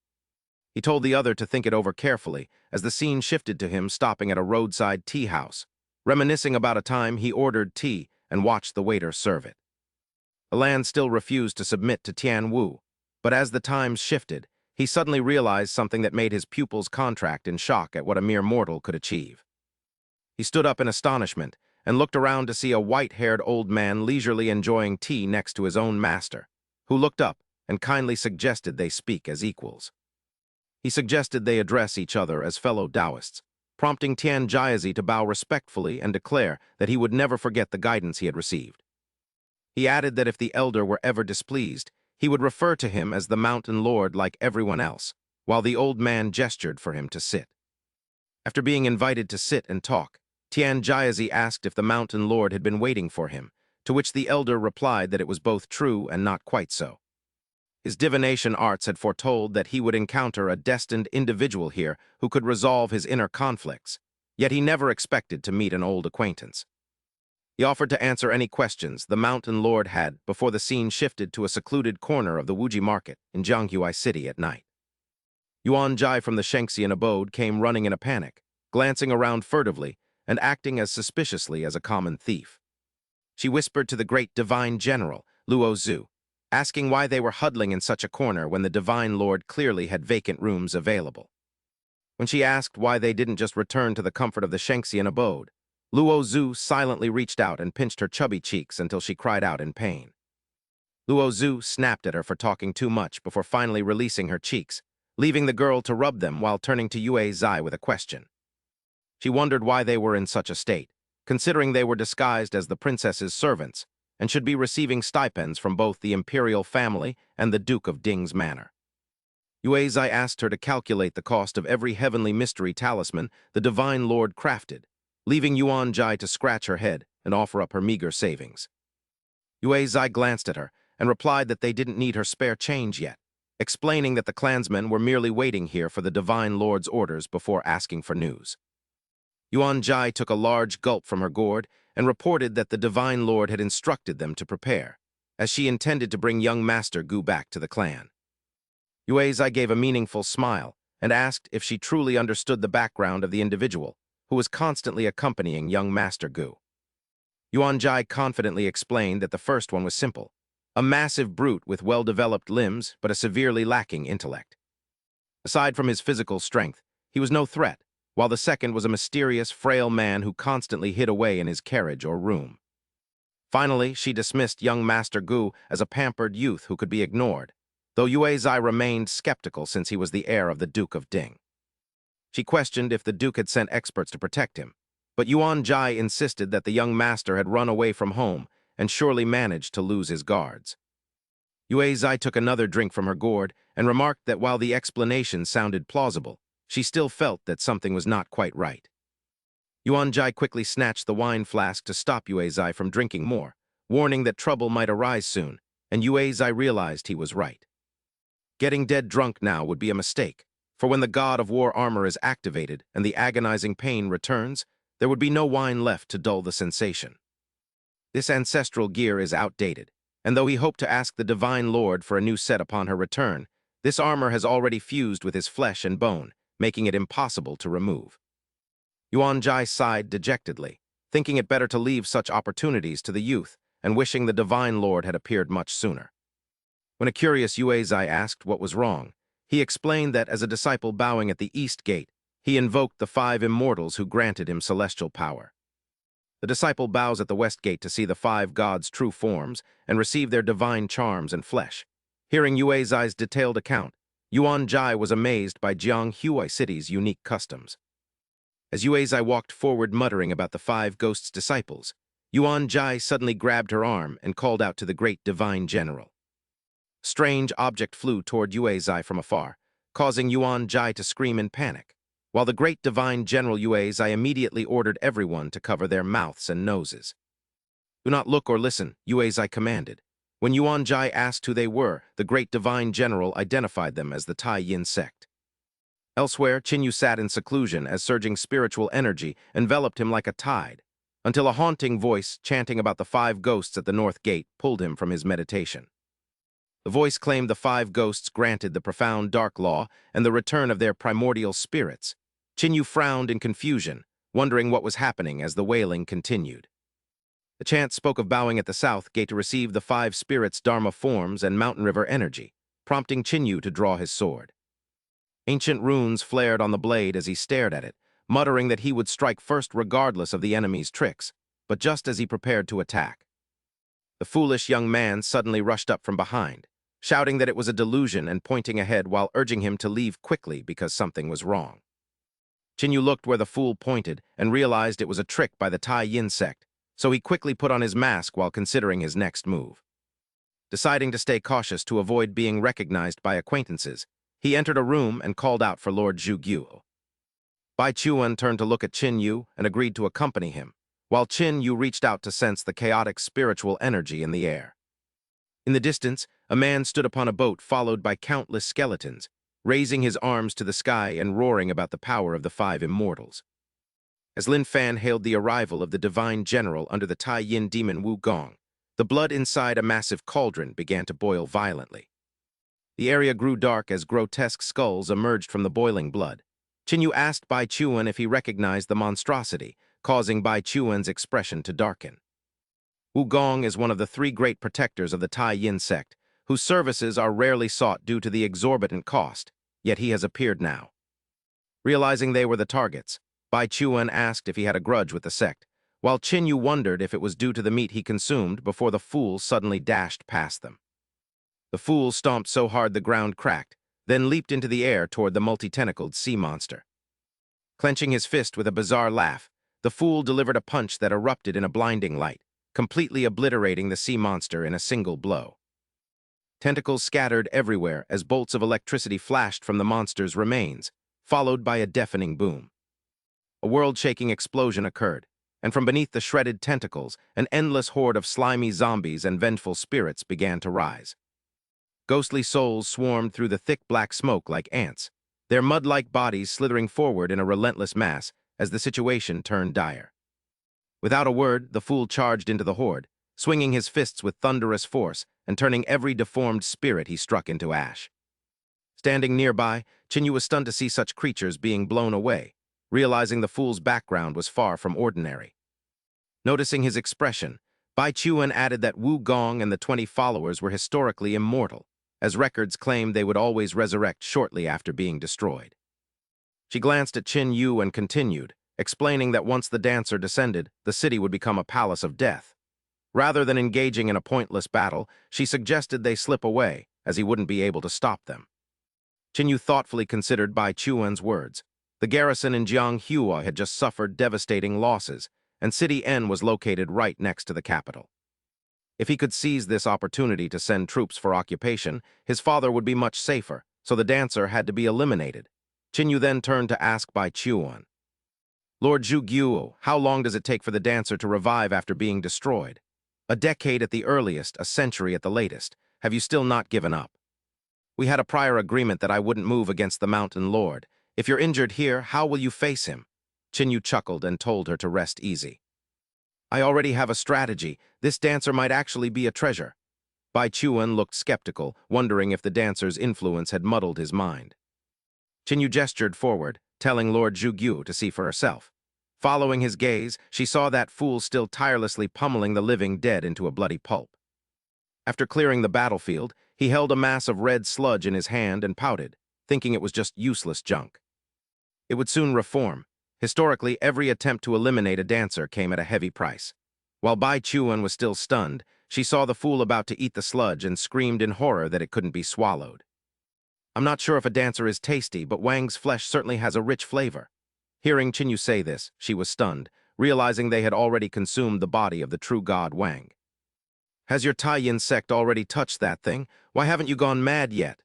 He told the other to think it over carefully as the scene shifted to him stopping at a roadside tea house, reminiscing about a time he ordered tea and watched the waiter serve it. Alan still refused to submit to Tian Wu, but as the times shifted, he suddenly realized something that made his pupils contract in shock at what a mere mortal could achieve. He stood up in astonishment and looked around to see a white-haired old man leisurely enjoying tea next to his own master, who looked up and kindly suggested they speak as equals. He suggested they address each other as fellow Taoists, prompting Tian Jiazi to bow respectfully and declare that he would never forget the guidance he had received. He added that if the elder were ever displeased, he would refer to him as the Mountain Lord like everyone else, while the old man gestured for him to sit. After being invited to sit and talk, Tian Jiazi asked if the Mountain Lord had been waiting for him, to which the elder replied that it was both true and not quite so. His divination arts had foretold that he would encounter a destined individual here who could resolve his inner conflicts, yet he never expected to meet an old acquaintance. He offered to answer any questions the Mountain Lord had before the scene shifted to a secluded corner of the Wuji Market in Jianghuai City at night. Yuan Jai from the Shengxian abode came running in a panic, glancing around furtively and acting as suspiciously as a common thief. She whispered to the great divine general, Luo Zhu, asking why they were huddling in such a corner when the divine lord clearly had vacant rooms available. When she asked why they didn't just return to the comfort of the Shengxian abode, Luo Zhu silently reached out and pinched her chubby cheeks until she cried out in pain. Luo Zhu snapped at her for talking too much before finally releasing her cheeks, leaving the girl to rub them while turning to Yue Zai with a question. She wondered why they were in such a state, considering they were disguised as the princess's servants and should be receiving stipends from both the imperial family and the Duke of Ding's manor. Yue Zai asked her to calculate the cost of every heavenly mystery talisman the divine lord crafted, leaving Yuan Jai to scratch her head and offer up her meager savings. Yue Zai glanced at her and replied that they didn't need her spare change yet, explaining that the clansmen were merely waiting here for the divine lord's orders before asking for news. Yuan Jai took a large gulp from her gourd and reported that the divine lord had instructed them to prepare, as she intended to bring young Master Gu back to the clan. Yue Zai gave a meaningful smile and asked if she truly understood the background of the individual who was constantly accompanying young Master Gu. Yuan Jai confidently explained that the first one was simple, a massive brute with well-developed limbs but a severely lacking intellect. Aside from his physical strength, he was no threat, while the second was a mysterious, frail man who constantly hid away in his carriage or room. Finally, she dismissed young Master Gu as a pampered youth who could be ignored, though Yue Zai remained skeptical since he was the heir of the Duke of Ding. She questioned if the Duke had sent experts to protect him, but Yuan Jai insisted that the young master had run away from home and surely managed to lose his guards. Yue Zai took another drink from her gourd and remarked that while the explanation sounded plausible, she still felt that something was not quite right. Yuan Jai quickly snatched the wine flask to stop Yue Zai from drinking more, warning that trouble might arise soon, and Yue Zai realized he was right. Getting dead drunk now would be a mistake, for when the god of war armor is activated and the agonizing pain returns, there would be no wine left to dull the sensation. This ancestral gear is outdated, and though he hoped to ask the Divine Lord for a new set upon her return, this armor has already fused with his flesh and bone, making it impossible to remove. Yuan Jai sighed dejectedly, thinking it better to leave such opportunities to the youth and wishing the Divine Lord had appeared much sooner. When a curious Yue Zai asked what was wrong, he explained that as a disciple bowing at the east gate, he invoked the 5 immortals who granted him celestial power. The disciple bows at the west gate to see the 5 gods' true forms and receive their divine charms and flesh. Hearing Yue Zai's detailed account, Yuan Jai was amazed by Jiang Huai City's unique customs. As Yuezai walked forward muttering about the 5 ghosts' disciples, Yuan Jai suddenly grabbed her arm and called out to the great divine general. A strange object flew toward Yuezai from afar, causing Yuan Jai to scream in panic, while the great divine general Yuezai immediately ordered everyone to cover their mouths and noses. "Do not look or listen," Yuezai commanded. When Yuan Jai asked who they were, the great divine general identified them as the Tai Yin sect. Elsewhere, Qinyu sat in seclusion as surging spiritual energy enveloped him like a tide, until a haunting voice chanting about the 5 ghosts at the north gate pulled him from his meditation. The voice claimed the 5 ghosts granted the profound dark law and the return of their primordial spirits. Qinyu frowned in confusion, wondering what was happening as the wailing continued. The chant spoke of bowing at the south gate to receive the 5 spirits' Dharma forms and mountain river energy, prompting Qinyu to draw his sword. Ancient runes flared on the blade as he stared at it, muttering that he would strike first regardless of the enemy's tricks, but just as he prepared to attack. The foolish young man suddenly rushed up from behind, shouting that it was a delusion and pointing ahead while urging him to leave quickly because something was wrong. Qinyu looked where the fool pointed and realized it was a trick by the Tai Yin sect, so he quickly put on his mask while considering his next move. Deciding to stay cautious to avoid being recognized by acquaintances, he entered a room and called out for Lord Zhugyuo. Bai Chuan turned to look at Qin Yu and agreed to accompany him, while Qin Yu reached out to sense the chaotic spiritual energy in the air. In the distance, a man stood upon a boat followed by countless skeletons, raising his arms to the sky and roaring about the power of the 5 immortals. As Lin Fan hailed the arrival of the divine general under the Tai Yin demon Wu Gong, the blood inside a massive cauldron began to boil violently. The area grew dark as grotesque skulls emerged from the boiling blood. Qinyu asked Bai Chuan if he recognized the monstrosity, causing Bai Chuan's expression to darken. Wu Gong is one of the 3 great protectors of the Tai Yin sect, whose services are rarely sought due to the exorbitant cost, yet he has appeared now. Realizing they were the targets, Bai Chuan asked if he had a grudge with the sect, while Qinyu wondered if it was due to the meat he consumed before the fool suddenly dashed past them. The fool stomped so hard the ground cracked, then leaped into the air toward the multi-tentacled sea monster. Clenching his fist with a bizarre laugh, the fool delivered a punch that erupted in a blinding light, completely obliterating the sea monster in a single blow. Tentacles scattered everywhere as bolts of electricity flashed from the monster's remains, followed by a deafening boom. A world-shaking explosion occurred, and from beneath the shredded tentacles, an endless horde of slimy zombies and vengeful spirits began to rise. Ghostly souls swarmed through the thick black smoke like ants, their mud-like bodies slithering forward in a relentless mass as the situation turned dire. Without a word, the fool charged into the horde, swinging his fists with thunderous force and turning every deformed spirit he struck into ash. Standing nearby, Qinyu was stunned to see such creatures being blown away, realizing the fool's background was far from ordinary. Noticing his expression, Bai Chuan added that Wu Gong and the 20 followers were historically immortal, as records claimed they would always resurrect shortly after being destroyed. She glanced at Qin Yu and continued, explaining that once the dancer descended, the city would become a palace of death. Rather than engaging in a pointless battle, she suggested they slip away, as he wouldn't be able to stop them. Qin Yu thoughtfully considered Bai Chuan's words. The garrison in Jianghua had just suffered devastating losses, and City N was located right next to the capital. If he could seize this opportunity to send troops for occupation, his father would be much safer, so the dancer had to be eliminated. Qin Yu then turned to ask Bai Chuan, "Lord Zhugyuo, how long does it take for the dancer to revive after being destroyed? A decade at the earliest, a century at the latest. Have you still not given up? We had a prior agreement that I wouldn't move against the Mountain Lord. If you're injured here, how will you face him?" Qin Yu chuckled and told her to rest easy. "I already have a strategy. This dancer might actually be a treasure." Bai Chuan looked skeptical, wondering if the dancer's influence had muddled his mind. Qin Yu gestured forward, telling Lord Zhugyu to see for herself. Following his gaze, she saw that fool still tirelessly pummeling the living dead into a bloody pulp. After clearing the battlefield, he held a mass of red sludge in his hand and pouted, thinking it was just useless junk. It would soon reform. Historically, every attempt to eliminate a dancer came at a heavy price. While Bai Chuan was still stunned, she saw the fool about to eat the sludge and screamed in horror that it couldn't be swallowed. I'm not sure if a dancer is tasty, but Wang's flesh certainly has a rich flavor. Hearing Qinyu say this, she was stunned, realizing they had already consumed the body of the true god Wang. Has your Taiyin sect already touched that thing? Why haven't you gone mad yet?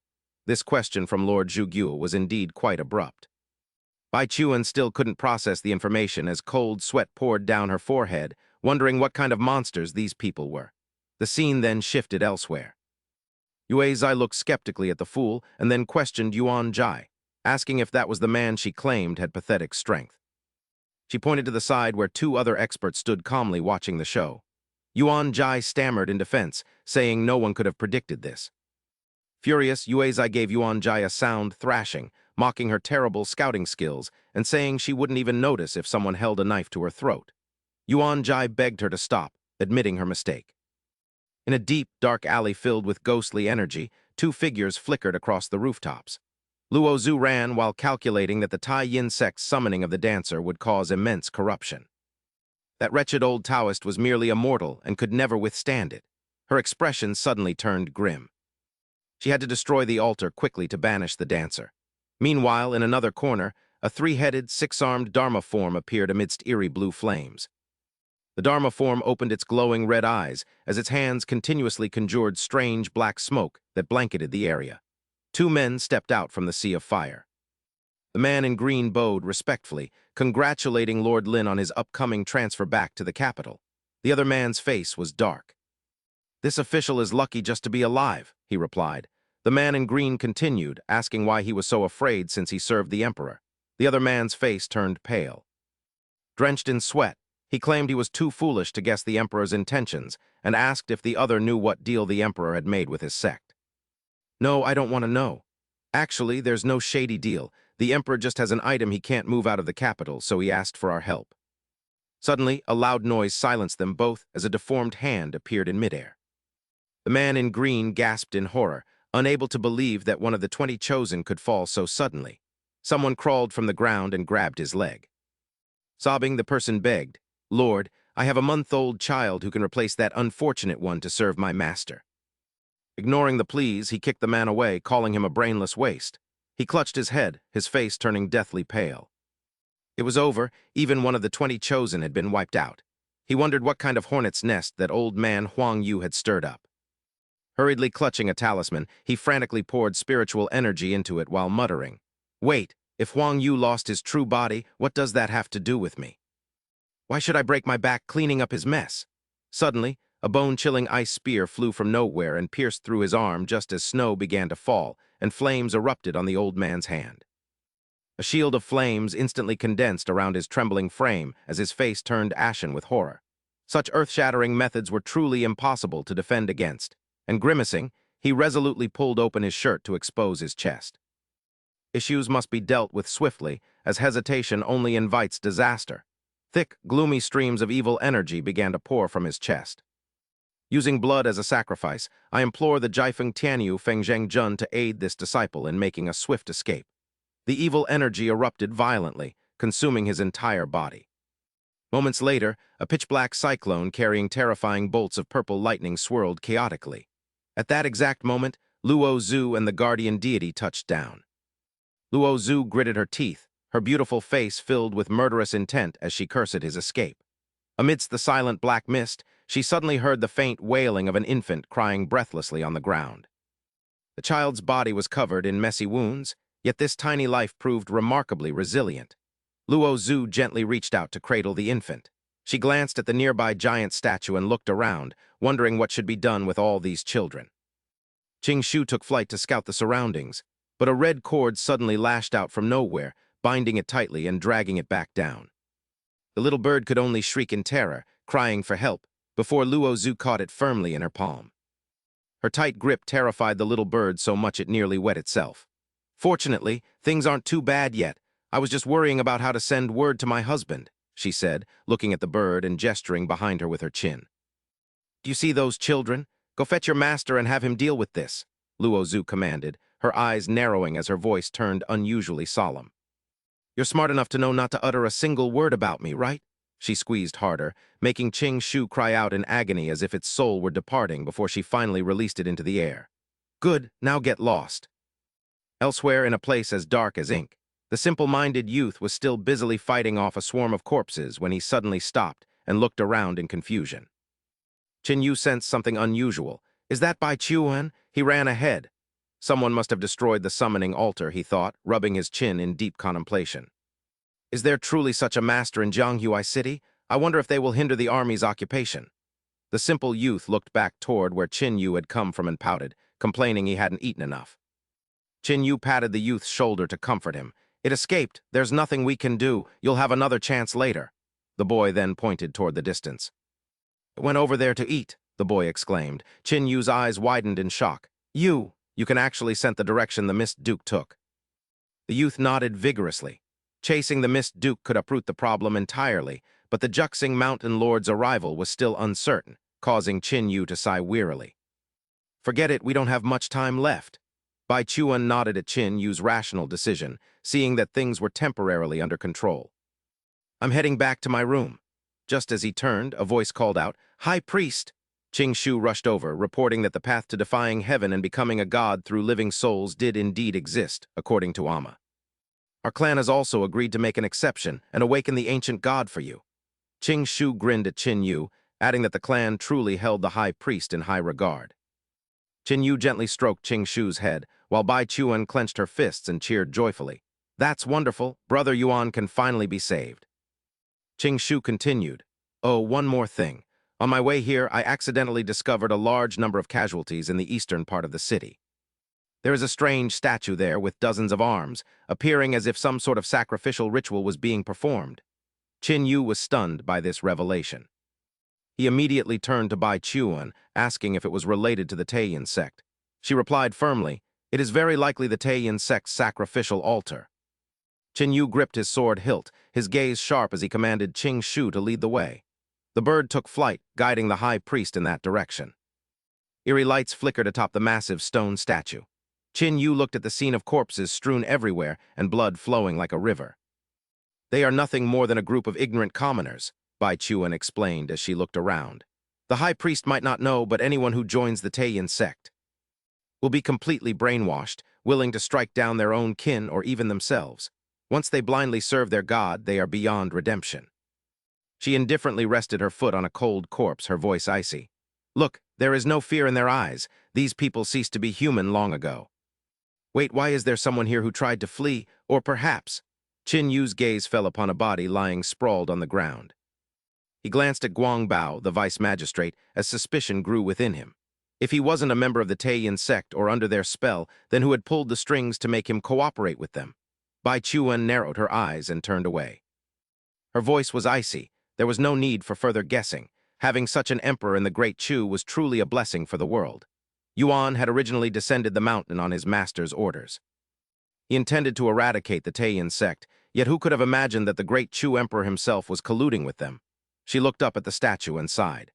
This question from Lord Zhugyue was indeed quite abrupt. Bai Chuan still couldn't process the information as cold sweat poured down her forehead, wondering what kind of monsters these people were. The scene then shifted elsewhere. Yue Zai looked skeptically at the fool and then questioned Yuan Jai, asking if that was the man she claimed had pathetic strength. She pointed to the side where two other experts stood calmly watching the show. Yuan Jai stammered in defense, saying no one could have predicted this. Furious, Yue Zai gave Yuan Jai a sound thrashing, mocking her terrible scouting skills and saying she wouldn't even notice if someone held a knife to her throat. Yuan Jai begged her to stop, admitting her mistake. In a deep, dark alley filled with ghostly energy, two figures flickered across the rooftops. Luo Zhu ran while calculating that the Tai Yin sect's summoning of the dancer would cause immense corruption. That wretched old Taoist was merely a mortal and could never withstand it. Her expression suddenly turned grim. She had to destroy the altar quickly to banish the dancer. Meanwhile, in another corner, a three-headed, six-armed Dharma form appeared amidst eerie blue flames. The Dharma form opened its glowing red eyes as its hands continuously conjured strange black smoke that blanketed the area. Two men stepped out from the sea of fire. The man in green bowed respectfully, congratulating Lord Lin on his upcoming transfer back to the capital. The other man's face was dark. "This official is lucky just to be alive," he replied. The man in green continued, asking why he was so afraid since he served the emperor. The other man's face turned pale. Drenched in sweat, he claimed he was too foolish to guess the emperor's intentions and asked if the other knew what deal the emperor had made with his sect. "No, I don't want to know. Actually, there's no shady deal. The emperor just has an item he can't move out of the capital, so he asked for our help." Suddenly, a loud noise silenced them both as a deformed hand appeared in midair. The man in green gasped in horror, unable to believe that one of the 20 chosen could fall so suddenly. Someone crawled from the ground and grabbed his leg. Sobbing, the person begged, "Lord, I have a month-old child who can replace that unfortunate one to serve my master." Ignoring the pleas, he kicked the man away, calling him a brainless waste. He clutched his head, his face turning deathly pale. It was over. Even one of the 20 chosen had been wiped out. He wondered what kind of hornet's nest that old man Huang Yu had stirred up. Hurriedly clutching a talisman, he frantically poured spiritual energy into it while muttering, "Wait, if Huang Yu lost his true body, what does that have to do with me? Why should I break my back cleaning up his mess?" Suddenly, a bone-chilling ice spear flew from nowhere and pierced through his arm just as snow began to fall, and flames erupted on the old man's hand. A shield of flames instantly condensed around his trembling frame as his face turned ashen with horror. Such earth-shattering methods were truly impossible to defend against, and grimacing, he resolutely pulled open his shirt to expose his chest. Issues must be dealt with swiftly, as hesitation only invites disaster. Thick, gloomy streams of evil energy began to pour from his chest. Using blood as a sacrifice, I implore the Jiefeng Tianyu Fengzheng Jun to aid this disciple in making a swift escape. The evil energy erupted violently, consuming his entire body. Moments later, a pitch-black cyclone carrying terrifying bolts of purple lightning swirled chaotically. At that exact moment, Luo Zhu and the guardian deity touched down. Luo Zhu gritted her teeth, her beautiful face filled with murderous intent as she cursed his escape. Amidst the silent black mist, she suddenly heard the faint wailing of an infant crying breathlessly on the ground. The child's body was covered in messy wounds, yet this tiny life proved remarkably resilient. Luo Zhu gently reached out to cradle the infant. She glanced at the nearby giant statue and looked around, wondering what should be done with all these children. Qing Shu took flight to scout the surroundings, but a red cord suddenly lashed out from nowhere, binding it tightly and dragging it back down. The little bird could only shriek in terror, crying for help, before Luo Zhu caught it firmly in her palm. Her tight grip terrified the little bird so much it nearly wet itself. "Fortunately, things aren't too bad yet. I was just worrying about how to send word to my husband," she said, looking at the bird and gesturing behind her with her chin. "Do you see those children? Go fetch your master and have him deal with this," Luo Zhu commanded, her eyes narrowing as her voice turned unusually solemn. "You're smart enough to know not to utter a single word about me, right?" She squeezed harder, making Qing Shu cry out in agony as if its soul were departing before she finally released it into the air. "Good, now get lost." Elsewhere, in a place as dark as ink, the simple-minded youth was still busily fighting off a swarm of corpses when he suddenly stopped and looked around in confusion. Qin Yu sensed something unusual. Is that Bai Chuan? He ran ahead. Someone must have destroyed the summoning altar, he thought, rubbing his chin in deep contemplation. Is there truly such a master in Jianghuai City? I wonder if they will hinder the army's occupation. The simple youth looked back toward where Qin Yu had come from and pouted, complaining he hadn't eaten enough. Qin Yu patted the youth's shoulder to comfort him. It escaped. There's nothing we can do. You'll have another chance later. The boy then pointed toward the distance. It went over there to eat, the boy exclaimed. Qin Yu's eyes widened in shock. You can actually sense the direction the Mist Duke took. The youth nodded vigorously. Chasing the Mist Duke could uproot the problem entirely, but the Juxing Mountain Lord's arrival was still uncertain, causing Qin Yu to sigh wearily. Forget it, we don't have much time left. Bai Chuan nodded at Qin Yu's rational decision, seeing that things were temporarily under control. I'm heading back to my room. Just as he turned, a voice called out, High Priest! Qing Shu rushed over, reporting that the path to defying heaven and becoming a god through living souls did indeed exist, according to Amma. Our clan has also agreed to make an exception and awaken the ancient god for you. Qing Shu grinned at Qin Yu, adding that the clan truly held the high priest in high regard. Qin Yu gently stroked Qing Shu's head, while Bai Chuan clenched her fists and cheered joyfully. That's wonderful. Brother Yuan can finally be saved. Qing Shu continued. Oh, one more thing. On my way here, I accidentally discovered a large number of casualties in the eastern part of the city. There is a strange statue there with dozens of arms, appearing as if some sort of sacrificial ritual was being performed. Qin Yu was stunned by this revelation. He immediately turned to Bai Chuan, asking if it was related to the Taiyan sect. She replied firmly, It is very likely the Taiyan sect's sacrificial altar. Qin Yu gripped his sword hilt, his gaze sharp as he commanded Qing Shu to lead the way. The bird took flight, guiding the high priest in that direction. Eerie lights flickered atop the massive stone statue. Qin Yu looked at the scene of corpses strewn everywhere and blood flowing like a river. They are nothing more than a group of ignorant commoners, Bai Chuan explained as she looked around. The high priest might not know, but anyone who joins the Taiyan sect will be completely brainwashed, willing to strike down their own kin or even themselves. Once they blindly serve their god, they are beyond redemption. She indifferently rested her foot on a cold corpse, her voice icy. Look, there is no fear in their eyes. These people ceased to be human long ago. Wait, why is there someone here who tried to flee? Or perhaps... Qin Yu's gaze fell upon a body lying sprawled on the ground. He glanced at Guang Bao, the vice magistrate, as suspicion grew within him. If he wasn't a member of the Taiyan sect or under their spell, then who had pulled the strings to make him cooperate with them? Bai Chuan narrowed her eyes and turned away. Her voice was icy. There was no need for further guessing. Having such an emperor in the Great Chu was truly a blessing for the world. Yuan had originally descended the mountain on his master's orders. He intended to eradicate the Taiyan sect, yet who could have imagined that the Great Chu Emperor himself was colluding with them? She looked up at the statue and sighed.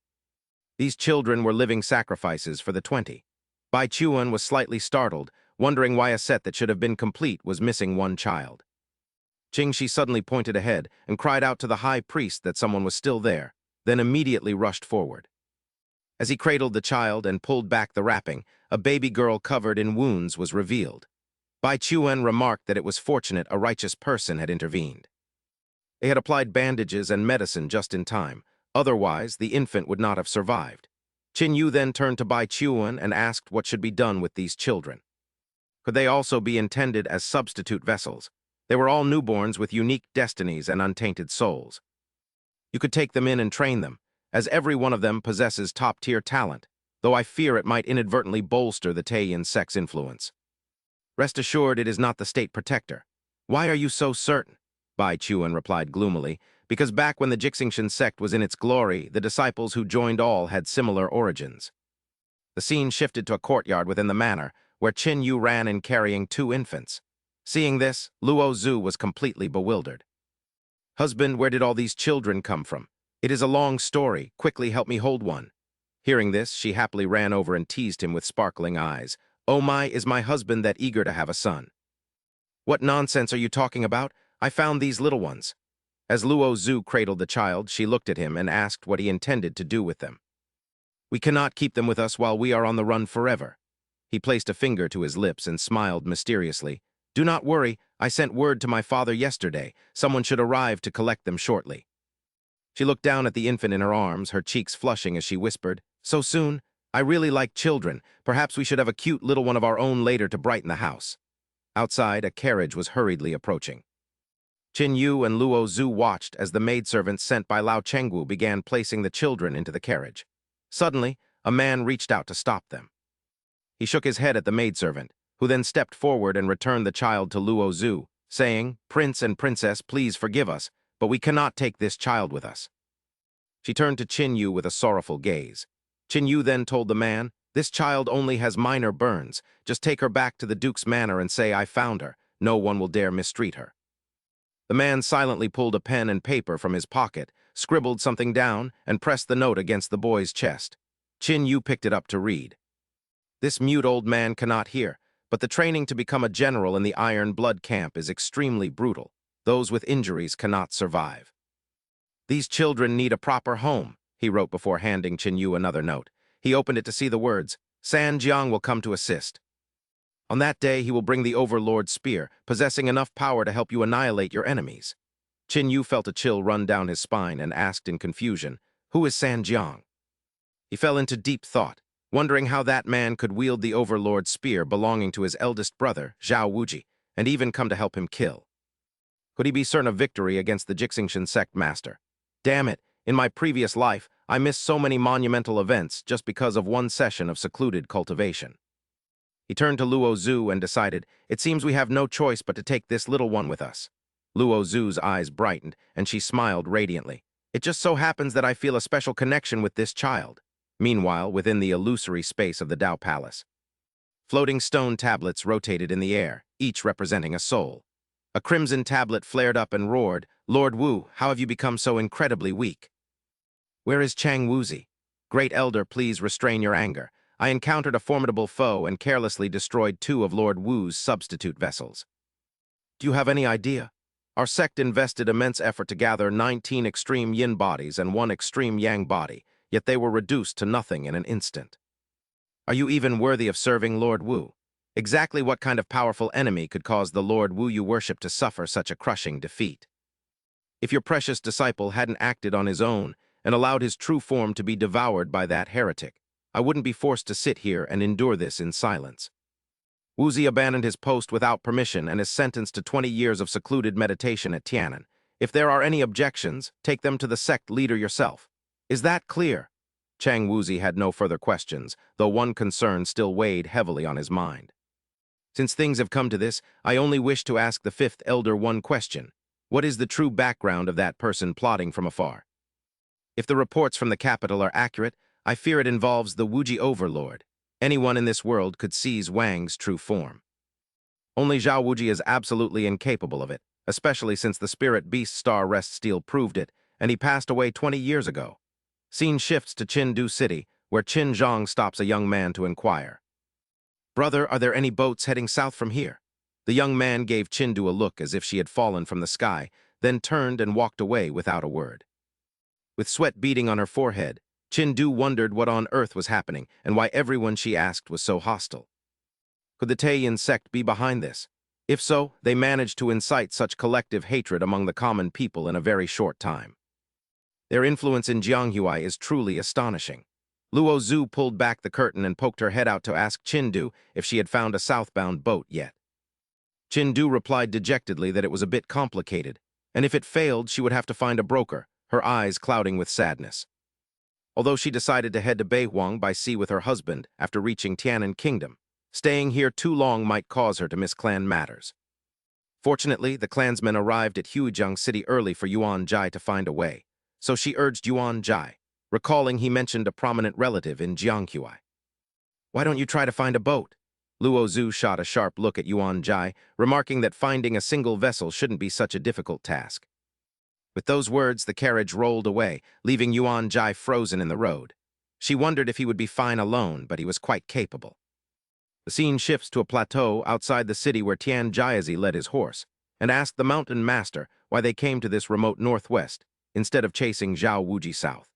These children were living sacrifices for the 20. Bai Chuan was slightly startled, wondering why a set that should have been complete was missing one child. Qing Shi suddenly pointed ahead and cried out to the high priest that someone was still there, then immediately rushed forward. As he cradled the child and pulled back the wrapping, a baby girl covered in wounds was revealed. Bai Chuan remarked that it was fortunate a righteous person had intervened. They had applied bandages and medicine just in time. Otherwise, the infant would not have survived. Qin Yu then turned to Bai Chuan and asked what should be done with these children. Could they also be intended as substitute vessels? They were all newborns with unique destinies and untainted souls. You could take them in and train them, as every one of them possesses top-tier talent, though I fear it might inadvertently bolster the Taiyan sect's influence. Rest assured it is not the state protector. Why are you so certain? Bai Chuan replied gloomily, because back when the Jixingshan sect was in its glory, the disciples who joined all had similar origins. The scene shifted to a courtyard within the manor, where Qin Yu ran in carrying 2 infants. Seeing this, Luo Zhu was completely bewildered. Husband, where did all these children come from? It is a long story. Quickly help me hold one. Hearing this, she happily ran over and teased him with sparkling eyes. Oh my, is my husband that eager to have a son? What nonsense are you talking about? I found these little ones. As Luo Zhu cradled the child, she looked at him and asked what he intended to do with them. We cannot keep them with us while we are on the run forever. He placed a finger to his lips and smiled mysteriously. "Do not worry, I sent word to my father yesterday. Someone should arrive to collect them shortly." She looked down at the infant in her arms, her cheeks flushing as she whispered, "So soon? I really like children. Perhaps we should have a cute little one of our own later to brighten the house." Outside, a carriage was hurriedly approaching. Qin Yu and Luo Zhu watched as the maidservants sent by Lao Chengwu began placing the children into the carriage. Suddenly, a man reached out to stop them. He shook his head at the maidservant, who then stepped forward and returned the child to Luo Zhu, saying, "Prince and Princess, please forgive us, but we cannot take this child with us." She turned to Qin Yu with a sorrowful gaze. Qin Yu then told the man, "This child only has minor burns. Just take her back to the Duke's manor and say I found her. No one will dare mistreat her." The man silently pulled a pen and paper from his pocket, scribbled something down, and pressed the note against the boy's chest. Qin Yu picked it up to read. "This mute old man cannot hear, but the training to become a general in the Iron Blood camp is extremely brutal. Those with injuries cannot survive. These children need a proper home," he wrote before handing Qin Yu another note. He opened it to see the words, "San Jiang will come to assist. On that day, he will bring the Overlord's spear, possessing enough power to help you annihilate your enemies." Qin Yu felt a chill run down his spine and asked in confusion, "Who is San Jiang?" He fell into deep thought, wondering how that man could wield the Overlord's spear belonging to his eldest brother, Zhao Wuji, and even come to help him kill. Could he be certain of victory against the Jixingshan sect master? Damn it, in my previous life, I missed so many monumental events just because of one session of secluded cultivation. He turned to Luo Zhu and decided, "It seems we have no choice but to take this little one with us." Luo Zhu's eyes brightened, and she smiled radiantly. "It just so happens that I feel a special connection with this child." Meanwhile, within the illusory space of the Dao Palace, floating stone tablets rotated in the air, each representing a soul. A crimson tablet flared up and roared, "Lord Wu, how have you become so incredibly weak?" "Where is Chang Wuzi? Great Elder, please restrain your anger. I encountered a formidable foe and carelessly destroyed 2 of Lord Wu's substitute vessels." "Do you have any idea? Our sect invested immense effort to gather 19 extreme yin bodies and 1 extreme yang body, yet they were reduced to nothing in an instant. Are you even worthy of serving Lord Wu? Exactly what kind of powerful enemy could cause the Lord Wu you worship to suffer such a crushing defeat? If your precious disciple hadn't acted on his own and allowed his true form to be devoured by that heretic, I wouldn't be forced to sit here and endure this in silence." Wuzi abandoned his post without permission and is sentenced to 20 years of secluded meditation at Tianan. If there are any objections, take them to the sect leader yourself. Is that clear? Chang Wuzi had no further questions, though one concern still weighed heavily on his mind. "Since things have come to this, I only wish to ask the 5th Elder one question. What is the true background of that person plotting from afar? If the reports from the capital are accurate, I fear it involves the Wuji Overlord. Anyone in this world could seize Wang's true form. Only Zhao Wuji is absolutely incapable of it, especially since the Spirit Beast Star Rest Steel proved it, and he passed away 20 years ago." Scene shifts to Qindu City, where Qin Zhang stops a young man to inquire. "Brother, are there any boats heading south from here?" The young man gave Qindu a look as if she had fallen from the sky, then turned and walked away without a word. With sweat beading on her forehead, Qindu wondered what on earth was happening and why everyone she asked was so hostile. Could the Taiyin sect be behind this? If so, they managed to incite such collective hatred among the common people in a very short time. Their influence in Jianghui is truly astonishing. Luo Zhu pulled back the curtain and poked her head out to ask Qindu if she had found a southbound boat yet. Qindu replied dejectedly that it was a bit complicated, and if it failed, she would have to find a broker, her eyes clouding with sadness. Although she decided to head to Beihuang by sea with her husband after reaching Tianan Kingdom, staying here too long might cause her to miss clan matters. Fortunately, the clansmen arrived at Huijiang City early for Yuan Jai to find a way, so she urged Yuan Jai, recalling he mentioned a prominent relative in Jianghui. "Why don't you try to find a boat?" Luo Zhu shot a sharp look at Yuan Jai, remarking that finding a single vessel shouldn't be such a difficult task. With those words, the carriage rolled away, leaving Yuan Jai frozen in the road. She wondered if he would be fine alone, but he was quite capable. The scene shifts to a plateau outside the city where Tian Jiazi led his horse, and asked the mountain master why they came to this remote northwest, instead of chasing Zhao Wuji south.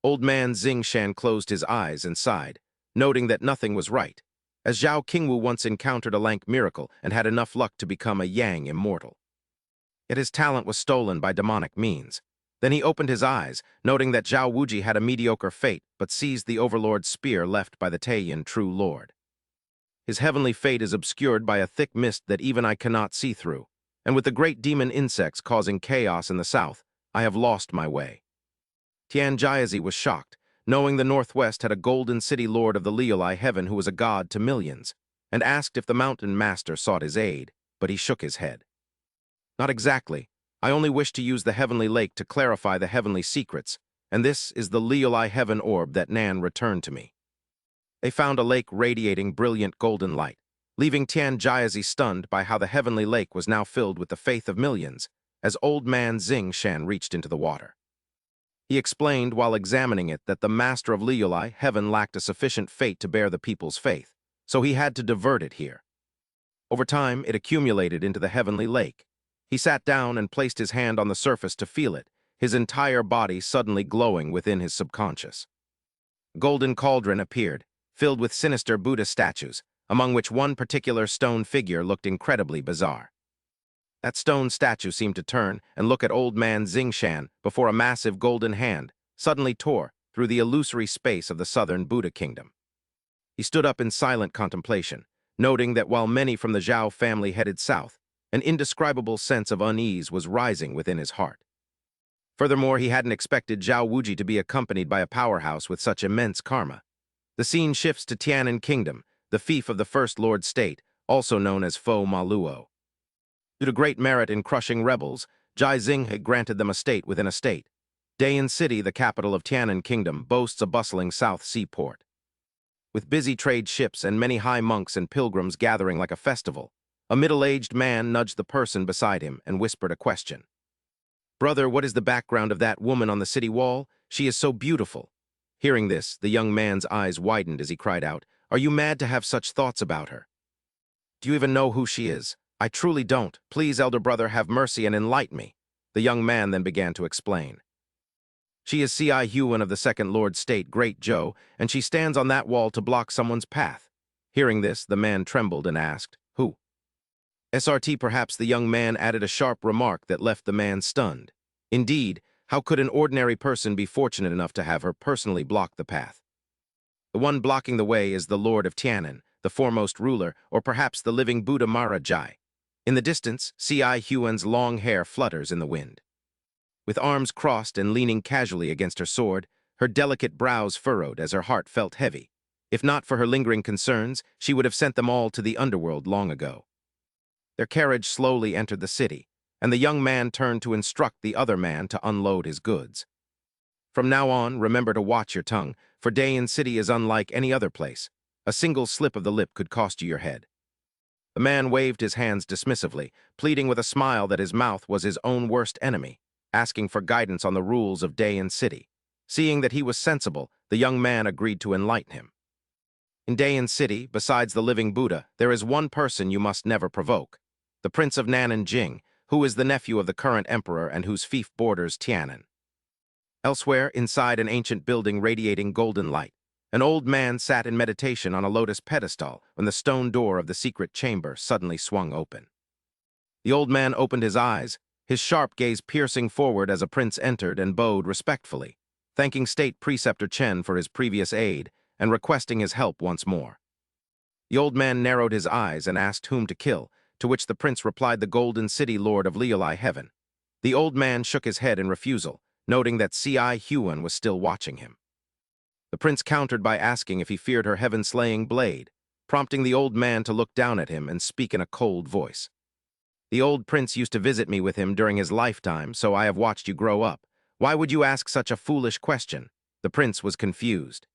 Old man Xing Shan closed his eyes and sighed, noting that nothing was right. as Zhao Qingwu once encountered a lank miracle and had enough luck to become a Yang immortal. Yet his talent was stolen by demonic means. Then he opened his eyes, noting that Zhao Wuji had a mediocre fate but seized the Overlord's spear left by the Taiyan True Lord. His heavenly fate is obscured by a thick mist that even I cannot see through, and with the great demon insects causing chaos in the south, I have lost my way. Tian Jiazi was shocked, knowing the Northwest had a golden city lord of the Liulai heaven who was a god to millions, and asked if the mountain master sought his aid, but he shook his head. Not exactly. I only wish to use the heavenly lake to clarify the heavenly secrets, and this is the Liulai heaven orb that Nan returned to me. They found a lake radiating brilliant golden light, leaving Tian Jiazi stunned by how the heavenly lake was now filled with the faith of millions, as old man Xing Shan reached into the water. He explained while examining it that the master of Liulai heaven lacked a sufficient fate to bear the people's faith, so he had to divert it here. Over time, it accumulated into the heavenly lake. He sat down and placed his hand on the surface to feel it, his entire body suddenly glowing within his subconscious. A golden cauldron appeared, filled with sinister Buddha statues, among which one particular stone figure looked incredibly bizarre. That stone statue seemed to turn and look at old man Xingshan before a massive golden hand suddenly tore through the illusory space of the southern Buddha kingdom. He stood up in silent contemplation, noting that while many from the Zhao family headed south, an indescribable sense of unease was rising within his heart. Furthermore, he hadn't expected Zhao Wuji to be accompanied by a powerhouse with such immense karma. The scene shifts to Tianan Kingdom, the fief of the First Lord State, also known as Fo Maluo. Due to great merit in crushing rebels, Jai Xing had granted them a state within a state. Dayan City, the capital of Tianan Kingdom, boasts a bustling South Seaport. With busy trade ships and many high monks and pilgrims gathering like a festival, a middle-aged man nudged the person beside him and whispered a question. "Brother, what is the background of that woman on the city wall? She is so beautiful." Hearing this, the young man's eyes widened as he cried out, "Are you mad to have such thoughts about her? Do you even know who she is?" "I truly don't. Please, elder brother, have mercy and enlighten me." The young man then began to explain. "She is C.I. Huan of the Second Lord State, Great Zhou, and she stands on that wall to block someone's path." Hearing this, the man trembled and asked, "Who?" SRT. Perhaps the young man added a sharp remark that left the man stunned. Indeed, how could an ordinary person be fortunate enough to have her personally block the path? The one blocking the way is the Lord of Tianan, the foremost ruler, or perhaps the living Buddha Marajai. In the distance, C.I. Huan's long hair flutters in the wind. With arms crossed and leaning casually against her sword, her delicate brows furrowed as her heart felt heavy. If not for her lingering concerns, she would have sent them all to the underworld long ago. Their carriage slowly entered the city, and the young man turned to instruct the other man to unload his goods. "From now on, remember to watch your tongue, for Dayan City is unlike any other place. A single slip of the lip could cost you your head." The man waved his hands dismissively, pleading with a smile that his mouth was his own worst enemy, asking for guidance on the rules of Dayan City. Seeing that he was sensible, the young man agreed to enlighten him. "In Dayan City, besides the living Buddha, there is one person you must never provoke, the Prince of Nananjing, who is the nephew of the current emperor and whose fief borders Tianan." Elsewhere, inside an ancient building radiating golden light, an old man sat in meditation on a lotus pedestal when the stone door of the secret chamber suddenly swung open. The old man opened his eyes, his sharp gaze piercing forward as a prince entered and bowed respectfully, thanking State Preceptor Chen for his previous aid and requesting his help once more. The old man narrowed his eyes and asked whom to kill, to which the prince replied the Golden City Lord of Liulai Heaven. The old man shook his head in refusal, noting that C.I. Huan was still watching him. The prince countered by asking if he feared her heaven-slaying blade, prompting the old man to look down at him and speak in a cold voice. "The old prince used to visit me with him during his lifetime, so I have watched you grow up. Why would you ask such a foolish question?" The prince was confused.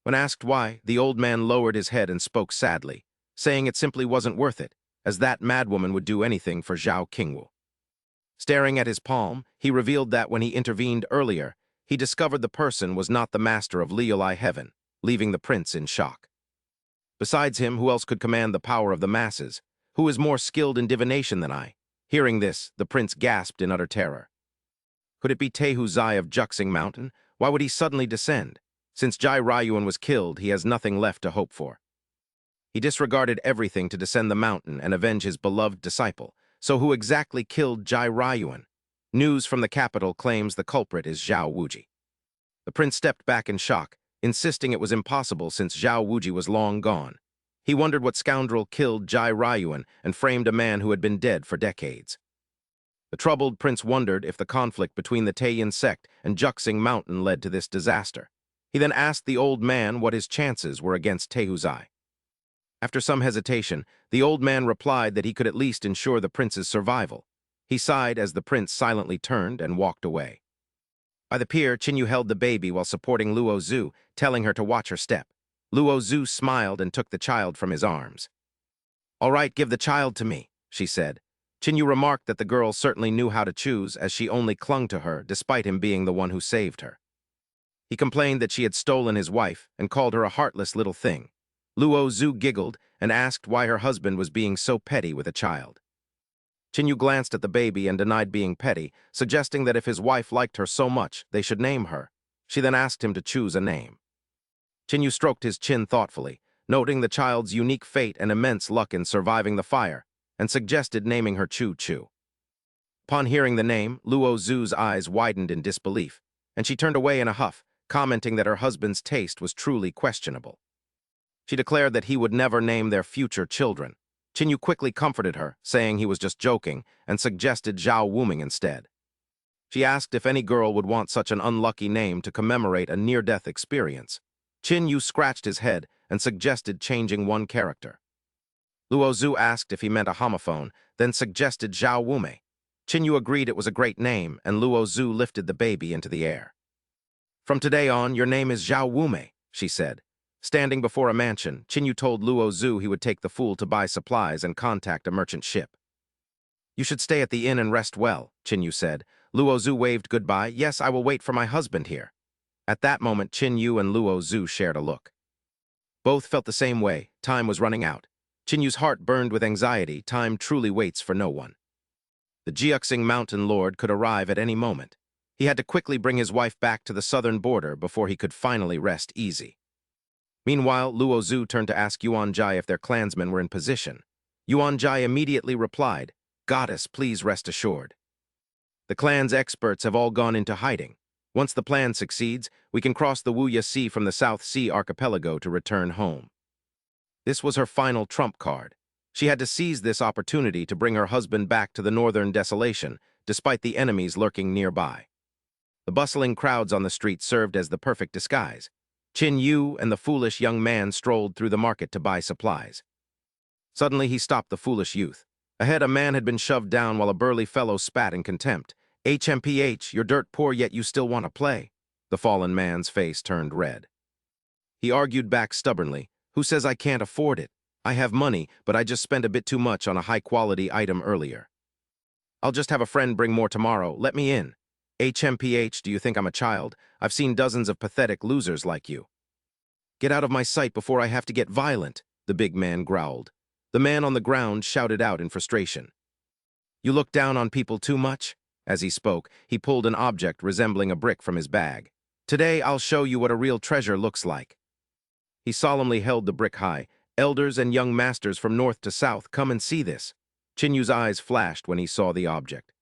When asked why, the old man lowered his head and spoke sadly, saying it simply wasn't worth it, as that madwoman would do anything for Zhao Qingwu. Staring at his palm, he revealed that when he intervened earlier, he discovered the person was not the master of Liulai Heaven, leaving the prince in shock. Besides him, who else could command the power of the masses? Who is more skilled in divination than I? Hearing this, the prince gasped in utter terror. Could it be Tehu Zai of Juxing Mountain? Why would he suddenly descend? Since Jai Rayuan was killed, he has nothing left to hope for. He disregarded everything to descend the mountain and avenge his beloved disciple. So who exactly killed Jai Rayuan? News from the capital claims the culprit is Zhao Wuji. The prince stepped back in shock, insisting it was impossible since Zhao Wuji was long gone. He wondered what scoundrel killed Jai Rayuan and framed a man who had been dead for decades. The troubled prince wondered if the conflict between the Taiyin sect and Juxing Mountain led to this disaster. He then asked the old man what his chances were against Tehuzai. After some hesitation, the old man replied that he could at least ensure the prince's survival. He sighed as the prince silently turned and walked away. By the pier, Qinyu held the baby while supporting Luo Zhu, telling her to watch her step. Luo Zhu smiled and took the child from his arms. "All right, give the child to me," she said. Qinyu remarked that the girl certainly knew how to choose as she only clung to her despite him being the one who saved her. He complained that she had stolen his wife and called her a heartless little thing. Luo Zhu giggled and asked why her husband was being so petty with a child. Qinyu glanced at the baby and denied being petty, suggesting that if his wife liked her so much, they should name her. She then asked him to choose a name. Qinyu stroked his chin thoughtfully, noting the child's unique fate and immense luck in surviving the fire, and suggested naming her Chu Chu. Upon hearing the name, Luo Zhu's eyes widened in disbelief, and she turned away in a huff, commenting that her husband's taste was truly questionable. She declared that he would never name their future children. Qinyu quickly comforted her, saying he was just joking, and suggested Zhao Wuming instead. She asked if any girl would want such an unlucky name to commemorate a near-death experience. Qinyu scratched his head and suggested changing one character. Luo Zhu asked if he meant a homophone, then suggested Zhao Wumei. Qinyu agreed it was a great name, and Luo Zhu lifted the baby into the air. "From today on, your name is Zhao Wumei," she said. Standing before a mansion, Qinyu told Luo Zhu he would take the fool to buy supplies and contact a merchant ship. "You should stay at the inn and rest well," Qinyu said. Luo Zhu waved goodbye. "Yes, I will wait for my husband here." At that moment, Qinyu and Luo Zhu shared a look. Both felt the same way. Time was running out. Qinyu's heart burned with anxiety. Time truly waits for no one. The Jiuxing Mountain Lord could arrive at any moment. He had to quickly bring his wife back to the southern border before he could finally rest easy. Meanwhile, Luo Zhu turned to ask Yuan Jai if their clansmen were in position. Yuan Jai immediately replied, "Goddess, please rest assured. The clan's experts have all gone into hiding. Once the plan succeeds, we can cross the Wuya Sea from the South Sea archipelago to return home." This was her final trump card. She had to seize this opportunity to bring her husband back to the northern desolation, despite the enemies lurking nearby. The bustling crowds on the street served as the perfect disguise. Qin Yu and the foolish young man strolled through the market to buy supplies. Suddenly, he stopped the foolish youth. Ahead, a man had been shoved down while a burly fellow spat in contempt. "HMPH, you're dirt poor yet you still want to play." The fallen man's face turned red. He argued back stubbornly, "Who says I can't afford it? I have money, but I just spent a bit too much on a high-quality item earlier. I'll just have a friend bring more tomorrow. Let me in." "HMPH, do you think I'm a child? I've seen dozens of pathetic losers like you." "Get out of my sight before I have to get violent," the big man growled. The man on the ground shouted out in frustration. "You look down on people too much?" As he spoke, he pulled an object resembling a brick from his bag. "Today, I'll show you what a real treasure looks like." He solemnly held the brick high. "Elders and young masters from north to south, come and see this." Qinyu's eyes flashed when he saw the object.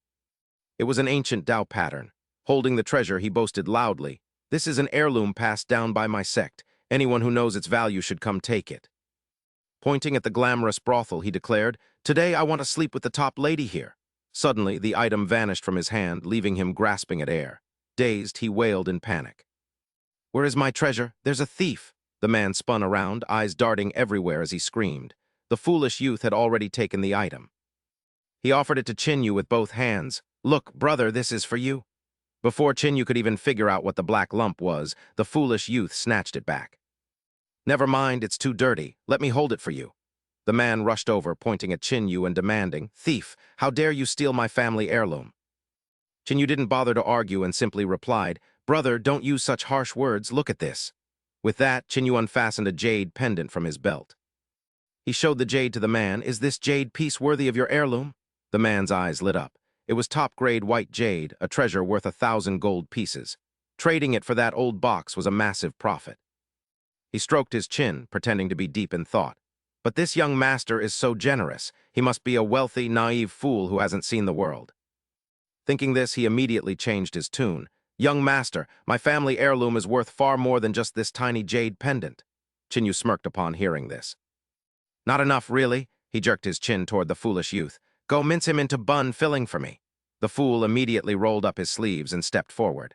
It was an ancient Dao pattern. Holding the treasure, he boasted loudly, "This is an heirloom passed down by my sect. Anyone who knows its value should come take it." Pointing at the glamorous brothel, he declared, "Today I want to sleep with the top lady here." Suddenly, the item vanished from his hand, leaving him grasping at air. Dazed, he wailed in panic. "Where is my treasure? There's a thief!" The man spun around, eyes darting everywhere as he screamed. The foolish youth had already taken the item. He offered it to Qinyu with both hands. "Look, brother, this is for you." Before Qinyu could even figure out what the black lump was, the foolish youth snatched it back. "Never mind, it's too dirty. Let me hold it for you." The man rushed over, pointing at Qinyu and demanding, "Thief, how dare you steal my family heirloom?" Qinyu didn't bother to argue and simply replied, "Brother, don't use such harsh words. Look at this." With that, Qinyu unfastened a jade pendant from his belt. He showed the jade to the man. "Is this jade piece worthy of your heirloom?" The man's eyes lit up. It was top-grade white jade, a treasure worth 1,000 gold pieces. Trading it for that old box was a massive profit. He stroked his chin, pretending to be deep in thought. But this young master is so generous. He must be a wealthy, naive fool who hasn't seen the world. Thinking this, he immediately changed his tune. Young master, my family heirloom is worth far more than just this tiny jade pendant. Jinu smirked upon hearing this. Not enough, really? He jerked his chin toward the foolish youth. Go mince him into bun filling for me. The fool immediately rolled up his sleeves and stepped forward.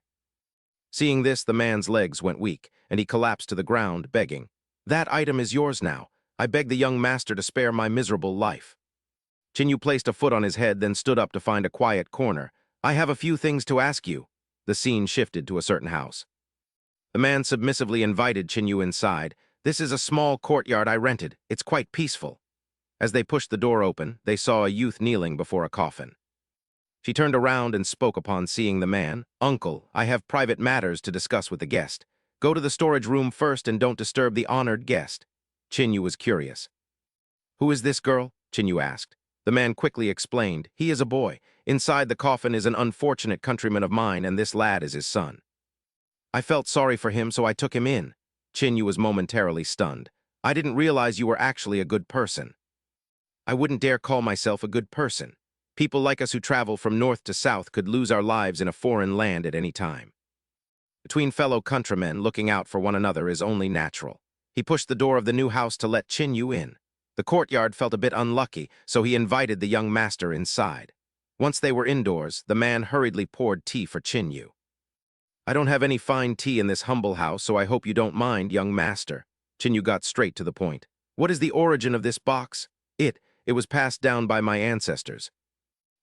Seeing this, the man's legs went weak, and he collapsed to the ground, begging, That item is yours now. I beg the young master to spare my miserable life. Jinu placed a foot on his head, then stood up to find a quiet corner. I have a few things to ask you. The scene shifted to a certain house. The man submissively invited Jinu inside. This is a small courtyard I rented. It's quite peaceful. As they pushed the door open, they saw a youth kneeling before a coffin. She turned around and spoke upon seeing the man. Uncle, I have private matters to discuss with the guest. Go to the storage room first and don't disturb the honored guest. Jinu was curious. Who is this girl? Jinu asked. The man quickly explained. He is a boy. Inside the coffin is an unfortunate countryman of mine, and this lad is his son. I felt sorry for him, so I took him in. Jinu was momentarily stunned. I didn't realize you were actually a good person. I wouldn't dare call myself a good person. People like us who travel from north to south could lose our lives in a foreign land at any time. Between fellow countrymen, looking out for one another is only natural. He pushed the door of the new house to let Jinu in. The courtyard felt a bit unlucky, so he invited the young master inside. Once they were indoors, the man hurriedly poured tea for Jinu. I don't have any fine tea in this humble house, so I hope you don't mind, young master. Jinu got straight to the point. What is the origin of this box? It was passed down by my ancestors.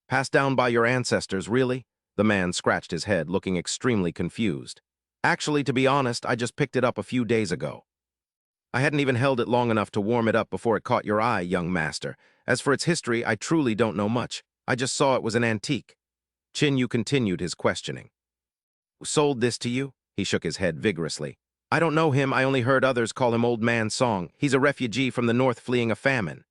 Passed down by your ancestors, really? The man scratched his head, looking extremely confused. Actually, to be honest, I just picked it up a few days ago. I hadn't even held it long enough to warm it up before it caught your eye, young master. As for its history, I truly don't know much. I just saw it was an antique. Jinu continued his questioning. Who sold this to you? He shook his head vigorously. I don't know him, I only heard others call him Old Man Song. He's a refugee from the north fleeing a famine.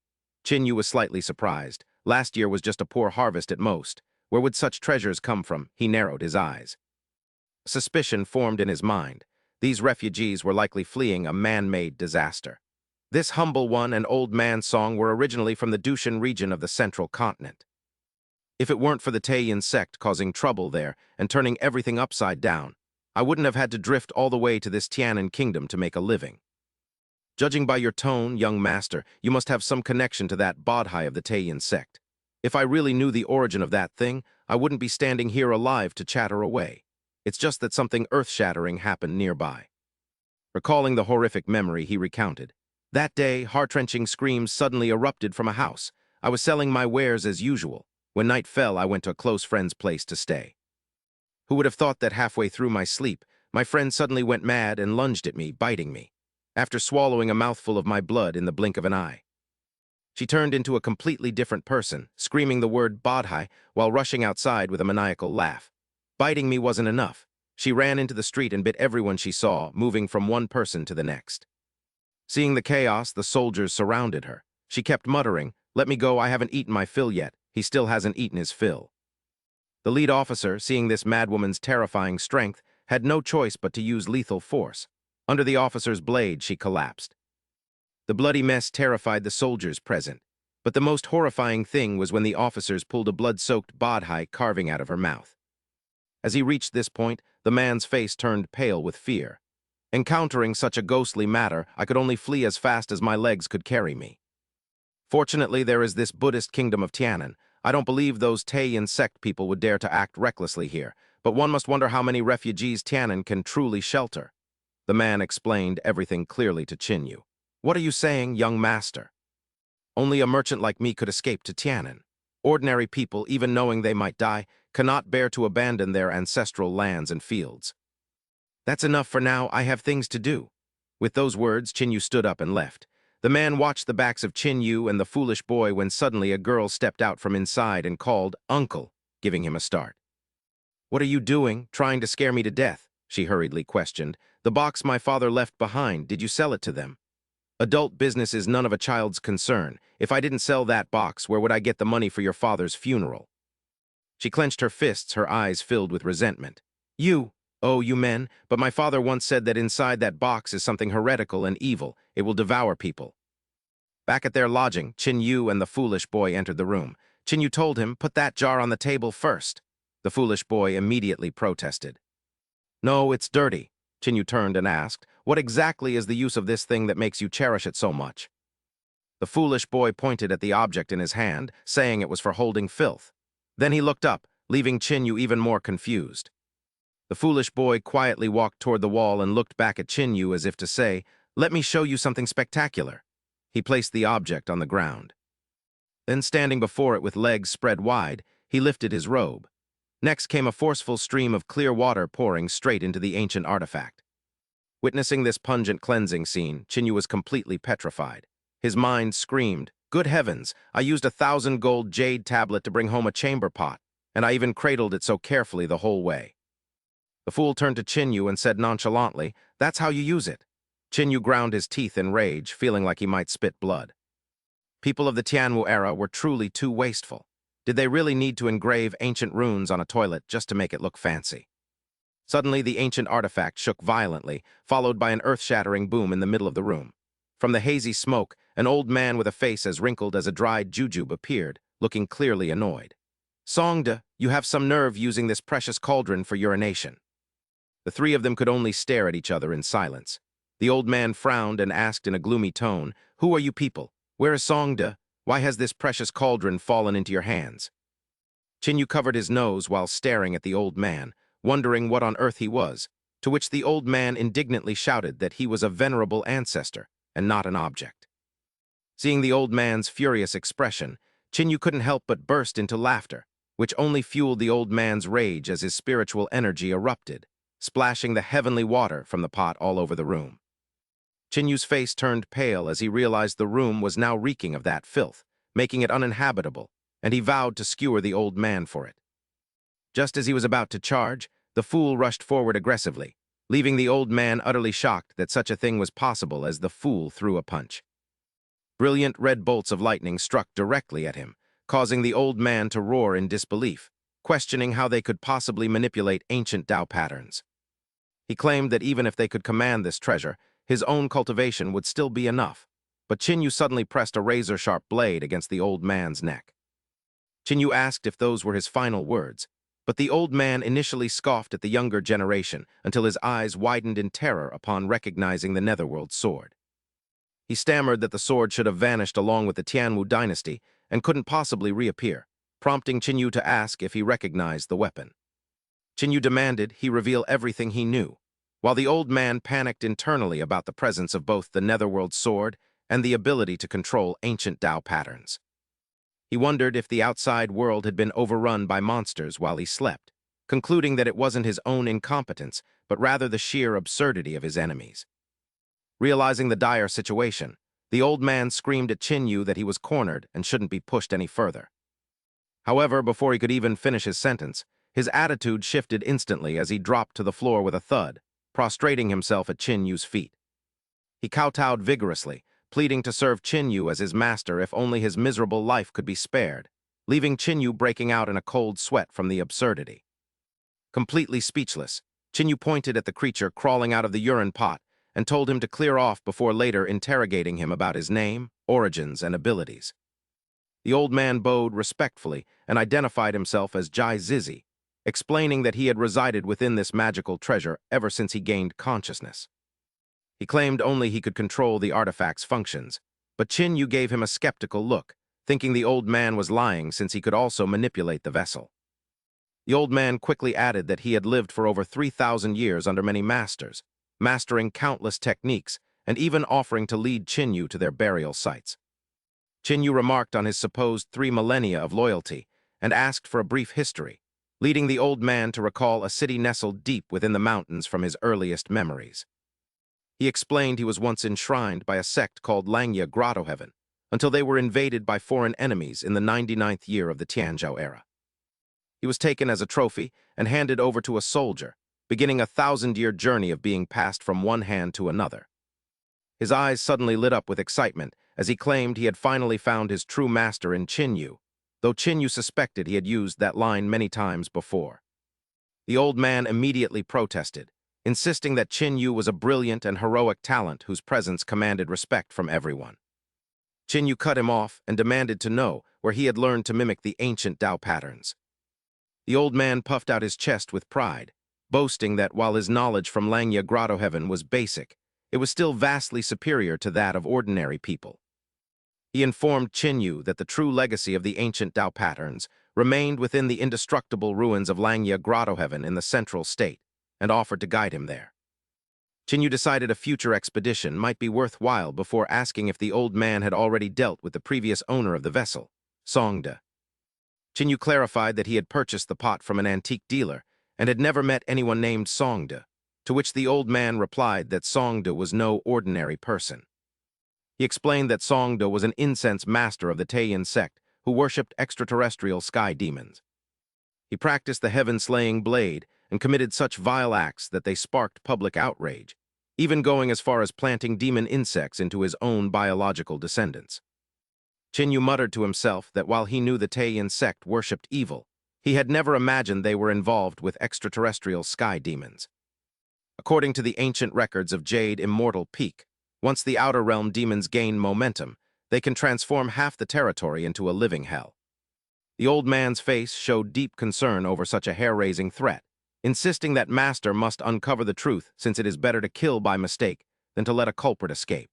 Jinu was slightly surprised. Last year was just a poor harvest at most. Where would such treasures come from? He narrowed his eyes. Suspicion formed in his mind. These refugees were likely fleeing a man-made disaster. This humble one and Old Man Song were originally from the Dushan region of the central continent. If it weren't for the Taiyan sect causing trouble there and turning everything upside down, I wouldn't have had to drift all the way to this Tianan kingdom to make a living. Judging by your tone, young master, you must have some connection to that Bodhi of the Taiyan sect. If I really knew the origin of that thing, I wouldn't be standing here alive to chatter away. It's just that something earth-shattering happened nearby. Recalling the horrific memory, he recounted. That day, heart-wrenching screams suddenly erupted from a house. I was selling my wares as usual. When night fell, I went to a close friend's place to stay. Who would have thought that halfway through my sleep, my friend suddenly went mad and lunged at me, biting me, after swallowing a mouthful of my blood in the blink of an eye. She turned into a completely different person, screaming the word Bodhi while rushing outside with a maniacal laugh. Biting me wasn't enough. She ran into the street and bit everyone she saw, moving from one person to the next. Seeing the chaos, the soldiers surrounded her. She kept muttering, "Let me go, I haven't eaten my fill yet." He still hasn't eaten his fill. The lead officer, seeing this madwoman's terrifying strength, had no choice but to use lethal force. Under the officer's blade, she collapsed. The bloody mess terrified the soldiers present, but the most horrifying thing was when the officers pulled a blood-soaked bodhi carving out of her mouth. As he reached this point, the man's face turned pale with fear. Encountering such a ghostly matter, I could only flee as fast as my legs could carry me. Fortunately, there is this Buddhist kingdom of Tianan. I don't believe those Taiyan sect people would dare to act recklessly here, but one must wonder how many refugees Tianan can truly shelter. The man explained everything clearly to Jinu. What are you saying, young master? Only a merchant like me could escape to Tianan. Ordinary people, even knowing they might die, cannot bear to abandon their ancestral lands and fields. That's enough for now, I have things to do. With those words, Jinu stood up and left. The man watched the backs of Jinu and the foolish boy when suddenly a girl stepped out from inside and called, "Uncle," giving him a start. "What are you doing, trying to scare me to death?" she hurriedly questioned. "The box my father left behind, did you sell it to them?" "Adult business is none of a child's concern. If I didn't sell that box, where would I get the money for your father's funeral?" She clenched her fists, her eyes filled with resentment. You men, but my father once said that inside that box is something heretical and evil. It will devour people." Back at their lodging, Qin Yu and the foolish boy entered the room. Qin Yu told him, "Put that jar on the table first." The foolish boy immediately protested. "No, it's dirty." Qin Yu turned and asked, "What exactly is the use of this thing that makes you cherish it so much?" The foolish boy pointed at the object in his hand, saying it was for holding filth. Then he looked up, leaving Qin Yu even more confused. The foolish boy quietly walked toward the wall and looked back at Qin Yu as if to say, "Let me show you something spectacular." He placed the object on the ground. Then, standing before it with legs spread wide, he lifted his robe. Next came a forceful stream of clear water pouring straight into the ancient artifact. Witnessing this pungent cleansing scene, Qin Yu was completely petrified. His mind screamed, "Good heavens, I used 1,000 gold jade tablet to bring home a chamber pot, and I even cradled it so carefully the whole way." The fool turned to Qin Yu and said nonchalantly, "That's how you use it." Qin Yu ground his teeth in rage, feeling like he might spit blood. People of the Tianwu era were truly too wasteful. Did they really need to engrave ancient runes on a toilet just to make it look fancy? Suddenly, the ancient artifact shook violently, followed by an earth-shattering boom in the middle of the room. From the hazy smoke, an old man with a face as wrinkled as a dried jujube appeared, looking clearly annoyed. "Songde, you have some nerve using this precious cauldron for urination." The three of them could only stare at each other in silence. The old man frowned and asked in a gloomy tone, "Who are you people? Where is Songde? Why has this precious cauldron fallen into your hands?" Qin Yu covered his nose while staring at the old man, wondering what on earth he was, to which the old man indignantly shouted that he was a venerable ancestor and not an object. Seeing the old man's furious expression, Qin Yu couldn't help but burst into laughter, which only fueled the old man's rage as his spiritual energy erupted, splashing the heavenly water from the pot all over the room. Qin Yu's face turned pale as he realized the room was now reeking of that filth, making it uninhabitable, and he vowed to skewer the old man for it. Just as he was about to charge, the fool rushed forward aggressively, leaving the old man utterly shocked that such a thing was possible as the fool threw a punch. Brilliant red bolts of lightning struck directly at him, causing the old man to roar in disbelief, questioning how they could possibly manipulate ancient Tao patterns. He claimed that even if they could command this treasure, his own cultivation would still be enough, but Qin Yu suddenly pressed a razor-sharp blade against the old man's neck. Qin Yu asked if those were his final words, but the old man initially scoffed at the younger generation until his eyes widened in terror upon recognizing the Netherworld sword. He stammered that the sword should have vanished along with the Tianwu dynasty and couldn't possibly reappear, prompting Qin Yu to ask if he recognized the weapon. Qin Yu demanded he reveal everything he knew, while the old man panicked internally about the presence of both the Netherworld sword and the ability to control ancient Tao patterns. He wondered if the outside world had been overrun by monsters while he slept, concluding that it wasn't his own incompetence, but rather the sheer absurdity of his enemies. Realizing the dire situation, the old man screamed at Qin Yu that he was cornered and shouldn't be pushed any further. However, before he could even finish his sentence, his attitude shifted instantly as he dropped to the floor with a thud, prostrating himself at Qin Yu's feet. He kowtowed vigorously, pleading to serve Qin Yu as his master if only his miserable life could be spared, leaving Qin Yu breaking out in a cold sweat from the absurdity. Completely speechless, Qin Yu pointed at the creature crawling out of the urine pot and told him to clear off before later interrogating him about his name, origins, and abilities. The old man bowed respectfully and identified himself as Jai Zizi, explaining that he had resided within this magical treasure ever since he gained consciousness. He claimed only he could control the artifact's functions, but Qin Yu gave him a skeptical look, thinking the old man was lying since he could also manipulate the vessel. The old man quickly added that he had lived for over 3,000 years under many masters, mastering countless techniques and even offering to lead Qin Yu to their burial sites. Qin Yu remarked on his supposed 3 millennia of loyalty and asked for a brief history, leading the old man to recall a city nestled deep within the mountains from his earliest memories. He explained he was once enshrined by a sect called Langya Grotto Heaven, until they were invaded by foreign enemies in the 99th year of the Tianzhou era. He was taken as a trophy and handed over to a soldier, beginning a 1,000-year journey of being passed from one hand to another. His eyes suddenly lit up with excitement as he claimed he had finally found his true master in Qin Yu, though Qin Yu suspected he had used that line many times before. The old man immediately protested, insisting that Qin Yu was a brilliant and heroic talent whose presence commanded respect from everyone. Jinu cut him off and demanded to know where he had learned to mimic the ancient Tao patterns. The old man puffed out his chest with pride, boasting that while his knowledge from Langya Grotto Heaven was basic, it was still vastly superior to that of ordinary people. He informed Jinu that the true legacy of the ancient Tao patterns remained within the indestructible ruins of Langya Grotto Heaven in the central state, and offered to guide him there. Jinu decided a future expedition might be worthwhile before asking if the old man had already dealt with the previous owner of the vessel, Songde. Jinu clarified that he had purchased the pot from an antique dealer and had never met anyone named Songde, to which the old man replied that Songde was no ordinary person. He explained that Songde was an incense master of the Taiyan sect who worshipped extraterrestrial sky demons. He practiced the heaven-slaying blade and committed such vile acts that they sparked public outrage, even going as far as planting demon insects into his own biological descendants. Jinu muttered to himself that while he knew the Taiyan sect worshipped evil, he had never imagined they were involved with extraterrestrial sky demons. According to the ancient records of Land Immortal Peak, once the Outer Realm demons gain momentum, they can transform half the territory into a living hell. The old man's face showed deep concern over such a hair-raising threat, insisting that Master must uncover the truth since it is better to kill by mistake than to let a culprit escape.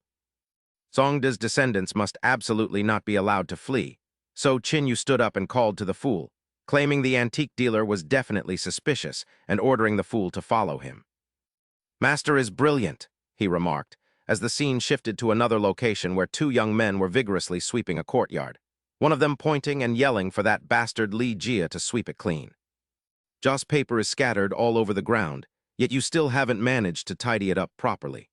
Songde's descendants must absolutely not be allowed to flee, so Jinu stood up and called to the fool, claiming the antique dealer was definitely suspicious and ordering the fool to follow him. "Master is brilliant," he remarked, as the scene shifted to another location where two young men were vigorously sweeping a courtyard, one of them pointing and yelling for that bastard Li Jia to sweep it clean. "Joss paper is scattered all over the ground, yet you still haven't managed to tidy it up properly."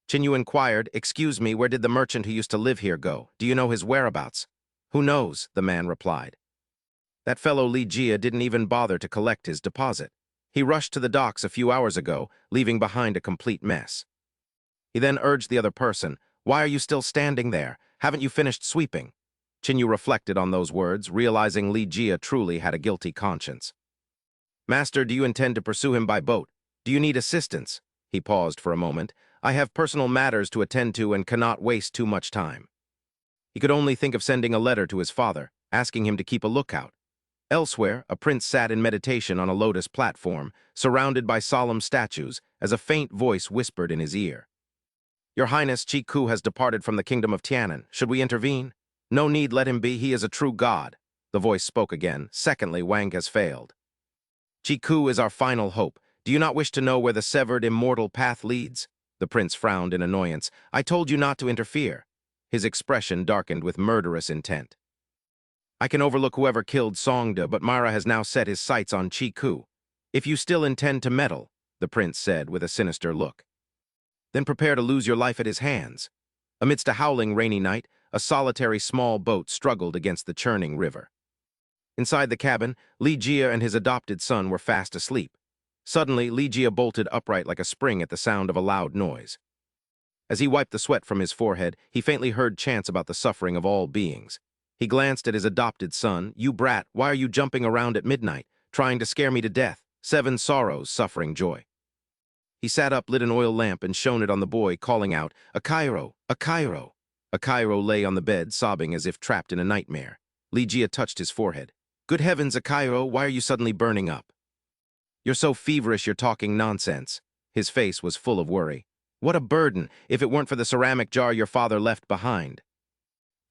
Jinu inquired, "Excuse me, where did the merchant who used to live here go? Do you know his whereabouts?" "Who knows?" the man replied. "That fellow Li Jia didn't even bother to collect his deposit. He rushed to the docks a few hours ago, leaving behind a complete mess." He then urged the other person, "Why are you still standing there? Haven't you finished sweeping?" Jinu reflected on those words, realizing Li Jia truly had a guilty conscience. "Master, do you intend to pursue him by boat? Do you need assistance?" He paused for a moment. "I have personal matters to attend to and cannot waste too much time." He could only think of sending a letter to his father, asking him to keep a lookout. Elsewhere, a prince sat in meditation on a lotus platform, surrounded by solemn statues, as a faint voice whispered in his ear. "Your Highness, Chi-Ku has departed from the kingdom of Tianan. Should we intervene?" "No need, let him be. He is a true god." The voice spoke again. "Secondly, Wang has failed. Chi-Ku is our final hope. Do you not wish to know where the severed immortal path leads?" The prince frowned in annoyance. "I told you not to interfere." His expression darkened with murderous intent. "I can overlook whoever killed Songde, but Mara has now set his sights on Chi-Ku. If you still intend to meddle," the prince said with a sinister look, "then prepare to lose your life at his hands." Amidst a howling rainy night, a solitary small boat struggled against the churning river. Inside the cabin, Li Jia and his adopted son were fast asleep. Suddenly, Li Jia bolted upright like a spring at the sound of a loud noise. As he wiped the sweat from his forehead, he faintly heard chants about the suffering of all beings. He glanced at his adopted son. "You brat, why are you jumping around at midnight, trying to scare me to death? 7 sorrows, suffering joy." He sat up, lit an oil lamp, and shone it on the boy, calling out, "A Cairo! A Cairo!" A Cairo lay on the bed, sobbing as if trapped in a nightmare. Li Jia touched his forehead. "Good heavens, A Cairo, why are you suddenly burning up? You're so feverish you're talking nonsense." His face was full of worry. "What a burden, if it weren't for the ceramic jar your father left behind.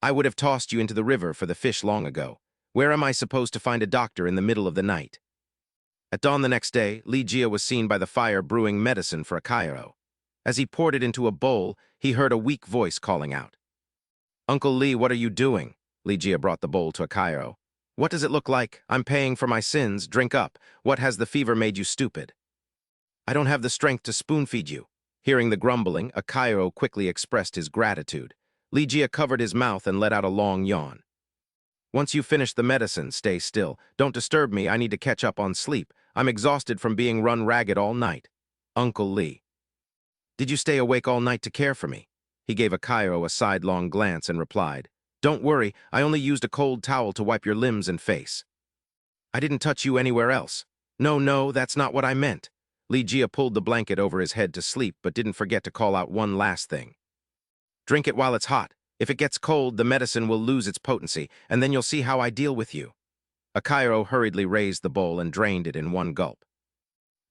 I would have tossed you into the river for the fish long ago. Where am I supposed to find a doctor in the middle of the night?" At dawn the next day, Li Jia was seen by the fire brewing medicine for a Cairo. As he poured it into a bowl, he heard a weak voice calling out. "Uncle Li, what are you doing?" Li Jia brought the bowl to a Cairo. "What does it look like? I'm paying for my sins. Drink up. What has the fever made you stupid?" "I don't have the strength to spoon-feed you." Hearing the grumbling, a Cairo quickly expressed his gratitude. Li Jia covered his mouth and let out a long yawn. "Once you've finished the medicine, stay still. Don't disturb me, I need to catch up on sleep. I'm exhausted from being run ragged all night." "Uncle Li, did you stay awake all night to care for me?" He gave a Cairo a sidelong glance and replied, "Don't worry, I only used a cold towel to wipe your limbs and face. I didn't touch you anywhere else." No, that's not what I meant." Li Jia pulled the blanket over his head to sleep, but didn't forget to call out one last thing. "Drink it while it's hot. If it gets cold, the medicine will lose its potency, and then you'll see how I deal with you. Akairo hurriedly raised the bowl and drained it in one gulp.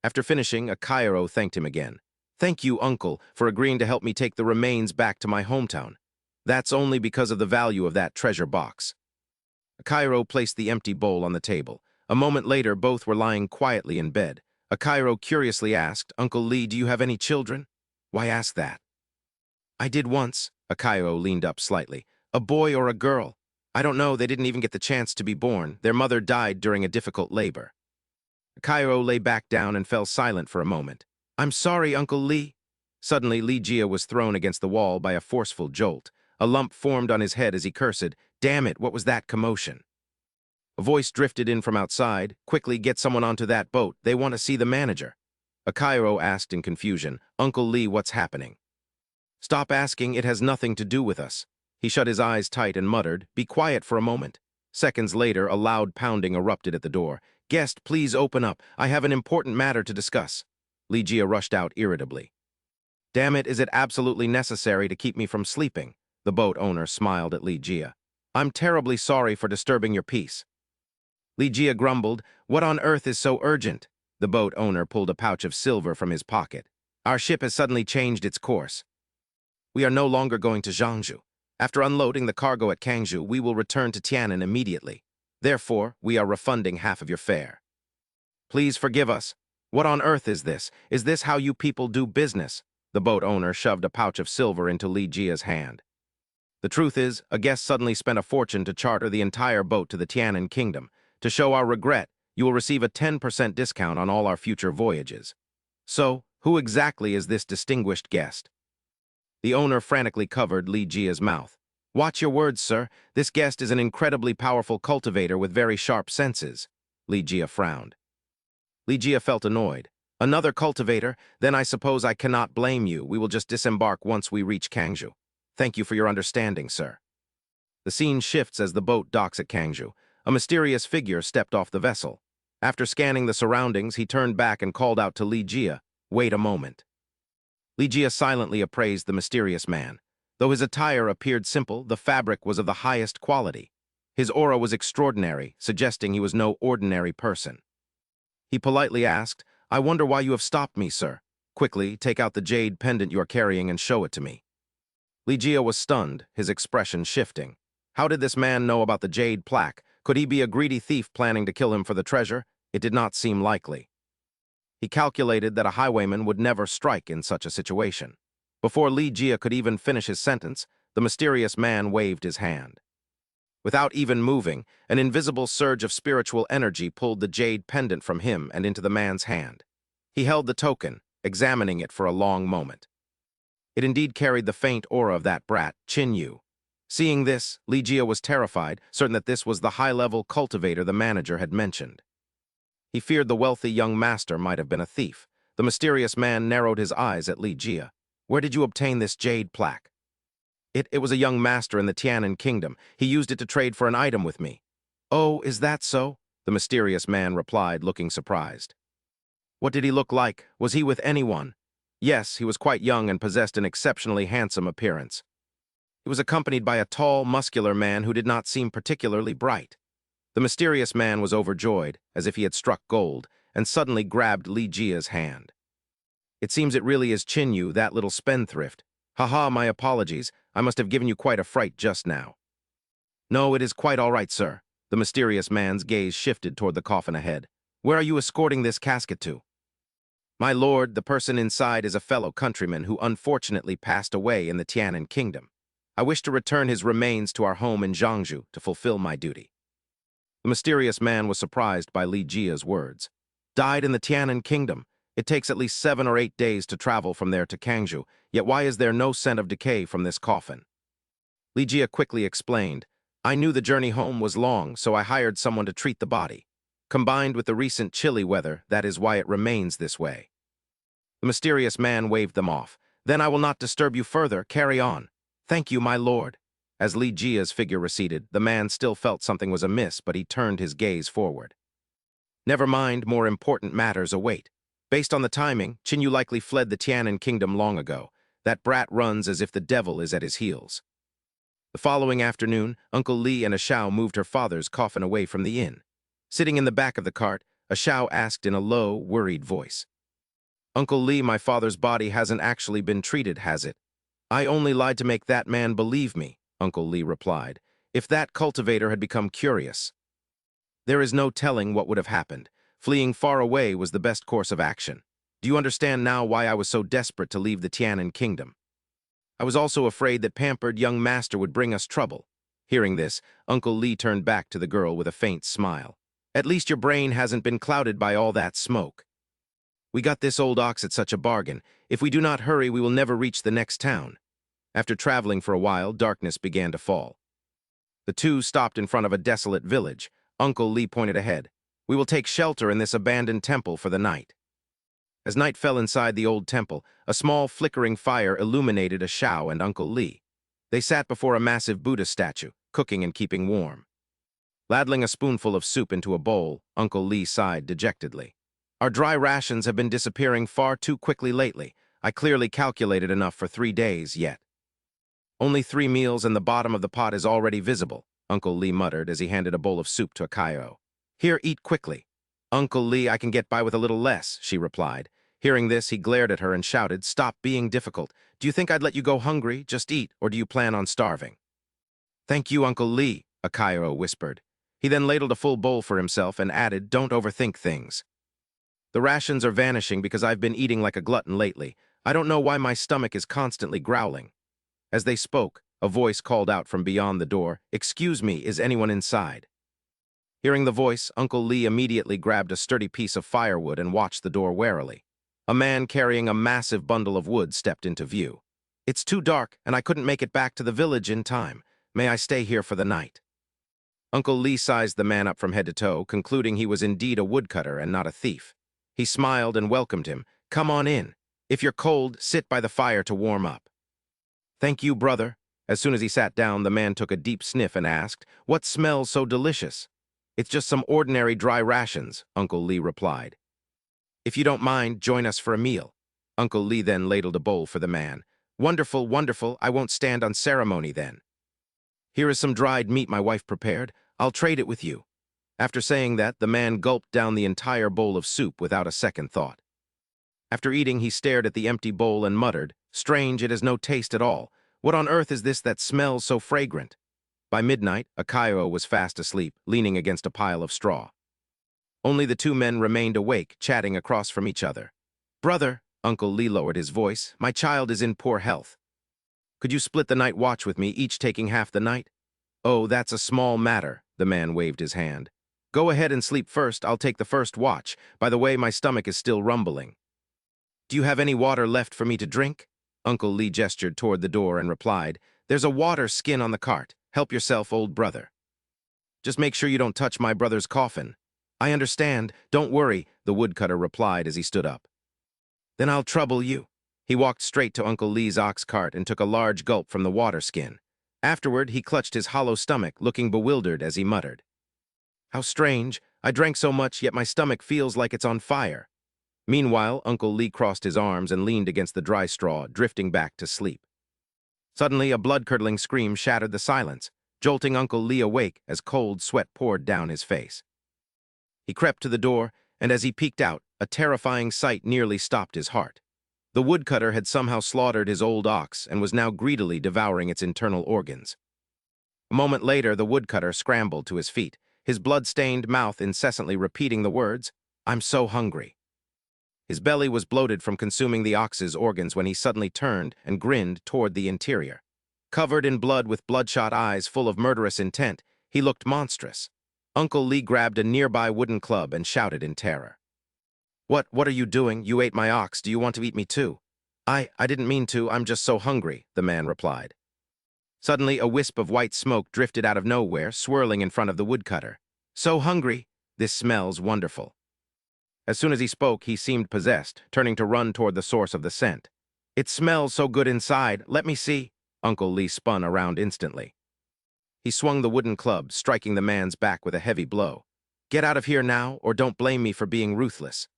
After finishing, Akairo thanked him again. Thank you, uncle, for agreeing to help me take the remains back to my hometown. That's only because of the value of that treasure box. Akairo placed the empty bowl on the table. A moment later, both were lying quietly in bed. Akairo curiously asked, Uncle Lee, do you have any children? Why ask that? I did once. Akairo leaned up slightly. A boy or a girl? I don't know, they didn't even get the chance to be born. Their mother died during a difficult labor. Akairo lay back down and fell silent for a moment. I'm sorry, Uncle Lee. Suddenly, Lee Jia was thrown against the wall by a forceful jolt. A lump formed on his head as he cursed. Damn it, what was that commotion? A voice drifted in from outside. Quickly, get someone onto that boat. They want to see the manager. Akairo asked in confusion, Uncle Lee, what's happening? Stop asking, it has nothing to do with us. He shut his eyes tight and muttered, Be quiet for a moment. Seconds later, a loud pounding erupted at the door. Guest, please open up. I have an important matter to discuss. Lee Jia rushed out irritably. Damn it, is it absolutely necessary to keep me from sleeping? The boat owner smiled at Lee Jia. I'm terribly sorry for disturbing your peace. Lee Jia grumbled, What on earth is so urgent? The boat owner pulled a pouch of silver from his pocket. Our ship has suddenly changed its course. We are no longer going to Zhangzhou. After unloading the cargo at Kangzhou, we will return to Tianan immediately. Therefore, we are refunding half of your fare. Please forgive us. What on earth is this? Is this how you people do business? The boat owner shoved a pouch of silver into Lee Jia's hand. The truth is, a guest suddenly spent a fortune to charter the entire boat to the Tianan Kingdom. To show our regret, you will receive a 10% discount on all our future voyages. So, who exactly is this distinguished guest? The owner frantically covered Lee Jia's mouth. Watch your words, sir. This guest is an incredibly powerful cultivator with very sharp senses. Lee Jia frowned. Lee Jia felt annoyed. Another cultivator? Then I suppose I cannot blame you. We will just disembark once we reach Kangzhou. Thank you for your understanding, sir. The scene shifts as the boat docks at Kangzhou. A mysterious figure stepped off the vessel. After scanning the surroundings, he turned back and called out to Lee Jia, Wait a moment. Lee Jia silently appraised the mysterious man. Though his attire appeared simple, the fabric was of the highest quality. His aura was extraordinary, suggesting he was no ordinary person. He politely asked, I wonder why you have stopped me, sir. Quickly, take out the jade pendant you are carrying and show it to me. Lee Jia was stunned, his expression shifting. How did this man know about the jade plaque? Could he be a greedy thief planning to kill him for the treasure? It did not seem likely. He calculated that a highwayman would never strike in such a situation. Before Lee Jia could even finish his sentence, the mysterious man waved his hand. Without even moving, an invisible surge of spiritual energy pulled the jade pendant from him and into the man's hand. He held the token, examining it for a long moment. It indeed carried the faint aura of that brat, Jinu. Seeing this, Lee Jia was terrified, certain that this was the high-level cultivator the manager had mentioned. He feared the wealthy young master might have been a thief. The mysterious man narrowed his eyes at Lee Jia. Where did you obtain this jade plaque? It was a young master in the Tianan Kingdom. He used it to trade for an item with me. Oh, is that so? The mysterious man replied, looking surprised. What did he look like? Was he with anyone? Yes, he was quite young and possessed an exceptionally handsome appearance. He was accompanied by a tall, muscular man who did not seem particularly bright. The mysterious man was overjoyed, as if he had struck gold, and suddenly grabbed Lee Jia's hand. It seems it really is Jinu, that little spendthrift. Haha, my apologies. I must have given you quite a fright just now. No, it is quite all right, sir. The mysterious man's gaze shifted toward the coffin ahead. Where are you escorting this casket to? My lord, the person inside is a fellow countryman who unfortunately passed away in the Tianan Kingdom. I wish to return his remains to our home in Zhangzhou to fulfill my duty. The mysterious man was surprised by Lee Jia's words. Died in the Tianan Kingdom. It takes at least 7 or 8 days to travel from there to Kangzhou, yet why is there no scent of decay from this coffin? Lee Jia quickly explained, I knew the journey home was long, so I hired someone to treat the body. Combined with the recent chilly weather, that is why it remains this way. The mysterious man waved them off. Then I will not disturb you further. Carry on. Thank you, my lord. As Lee Jia's figure receded, the man still felt something was amiss, but he turned his gaze forward. Never mind, more important matters await. Based on the timing, Jinu likely fled the Tianan Kingdom long ago. That brat runs as if the devil is at his heels. The following afternoon, Uncle Lee and Ashao moved her father's coffin away from the inn. Sitting in the back of the cart, Ashao asked in a low, worried voice, "Uncle Lee, my father's body hasn't actually been treated, has it?" "I only lied to make that man believe me," Uncle Lee replied. "If that cultivator had become curious, there is no telling what would have happened. Fleeing far away was the best course of action. Do you understand now why I was so desperate to leave the Tianan kingdom? I was also afraid that pampered young master would bring us trouble." Hearing this, Uncle Lee turned back to the girl with a faint smile. "At least your brain hasn't been clouded by all that smoke. We got this old ox at such a bargain. If we do not hurry, we will never reach the next town." After traveling for a while, darkness began to fall. The two stopped in front of a desolate village. Uncle Lee pointed ahead. "We will take shelter in this abandoned temple for the night." As night fell inside the old temple, a small flickering fire illuminated Ashao and Uncle Lee. They sat before a massive Buddha statue, cooking and keeping warm. Ladling a spoonful of soup into a bowl, Uncle Lee sighed dejectedly. "Our dry rations have been disappearing far too quickly lately. I clearly calculated enough for 3 days yet." "Only 3 meals and the bottom of the pot is already visible," Uncle Lee muttered as he handed a bowl of soup to Akayo. "Here, eat quickly." "Uncle Lee, I can get by with a little less," she replied. Hearing this, he glared at her and shouted, "Stop being difficult. Do you think I'd let you go hungry? Just eat, or do you plan on starving?" "Thank you, Uncle Lee," Akayo whispered. He then ladled a full bowl for himself and added, "Don't overthink things. The rations are vanishing because I've been eating like a glutton lately. I don't know why my stomach is constantly growling." As they spoke, a voice called out from beyond the door, "Excuse me, is anyone inside?" Hearing the voice, Uncle Lee immediately grabbed a sturdy piece of firewood and watched the door warily. A man carrying a massive bundle of wood stepped into view. "It's too dark, and I couldn't make it back to the village in time. May I stay here for the night?" Uncle Lee sized the man up from head to toe, concluding he was indeed a woodcutter and not a thief. He smiled and welcomed him. "Come on in. If you're cold, sit by the fire to warm up." "Thank you, brother." As soon as he sat down, the man took a deep sniff and asked, "What smells so delicious?" "It's just some ordinary dry rations," Uncle Lee replied. "If you don't mind, join us for a meal." Uncle Lee then ladled a bowl for the man. "Wonderful, wonderful. I won't stand on ceremony then. Here is some dried meat my wife prepared. I'll trade it with you." After saying that, the man gulped down the entire bowl of soup without a second thought. After eating, he stared at the empty bowl and muttered, "Strange, it has no taste at all. What on earth is this that smells so fragrant?" By midnight, Akayo was fast asleep, leaning against a pile of straw. Only the two men remained awake, chatting across from each other. "Brother," Uncle Lee lowered his voice, "my child is in poor health. Could you split the night watch with me, each taking half the night?" "Oh, that's a small matter," the man waved his hand. "Go ahead and sleep first, I'll take the first watch. By the way, my stomach is still rumbling." "Do you have any water left for me to drink?" Uncle Lee gestured toward the door and replied, "There's a water skin on the cart. Help yourself, old brother. Just make sure you don't touch my brother's coffin." "I understand. Don't worry," the woodcutter replied as he stood up. "Then I'll trouble you." He walked straight to Uncle Lee's ox cart and took a large gulp from the water skin. Afterward, he clutched his hollow stomach, looking bewildered as he muttered, "How strange. I drank so much, yet my stomach feels like it's on fire." Meanwhile, Uncle Lee crossed his arms and leaned against the dry straw, drifting back to sleep. Suddenly, a blood-curdling scream shattered the silence, jolting Uncle Lee awake as cold sweat poured down his face. He crept to the door, and as he peeked out, a terrifying sight nearly stopped his heart. The woodcutter had somehow slaughtered his old ox and was now greedily devouring its internal organs. A moment later, the woodcutter scrambled to his feet, his blood-stained mouth incessantly repeating the words, "I'm so hungry." His belly was bloated from consuming the ox's organs when he suddenly turned and grinned toward the interior. Covered in blood with bloodshot eyes full of murderous intent, he looked monstrous. Uncle Lee grabbed a nearby wooden club and shouted in terror. What are you doing? You ate my ox. Do you want to eat me too?" I didn't mean to. I'm just so hungry," the man replied. Suddenly, a wisp of white smoke drifted out of nowhere, swirling in front of the woodcutter. "So hungry. This smells wonderful." As soon as he spoke, he seemed possessed, turning to run toward the source of the scent. "It smells so good inside. Let me see." Uncle Lee spun around instantly. He swung the wooden club, striking the man's back with a heavy blow. "Get out of here now, or don't blame me for being ruthless."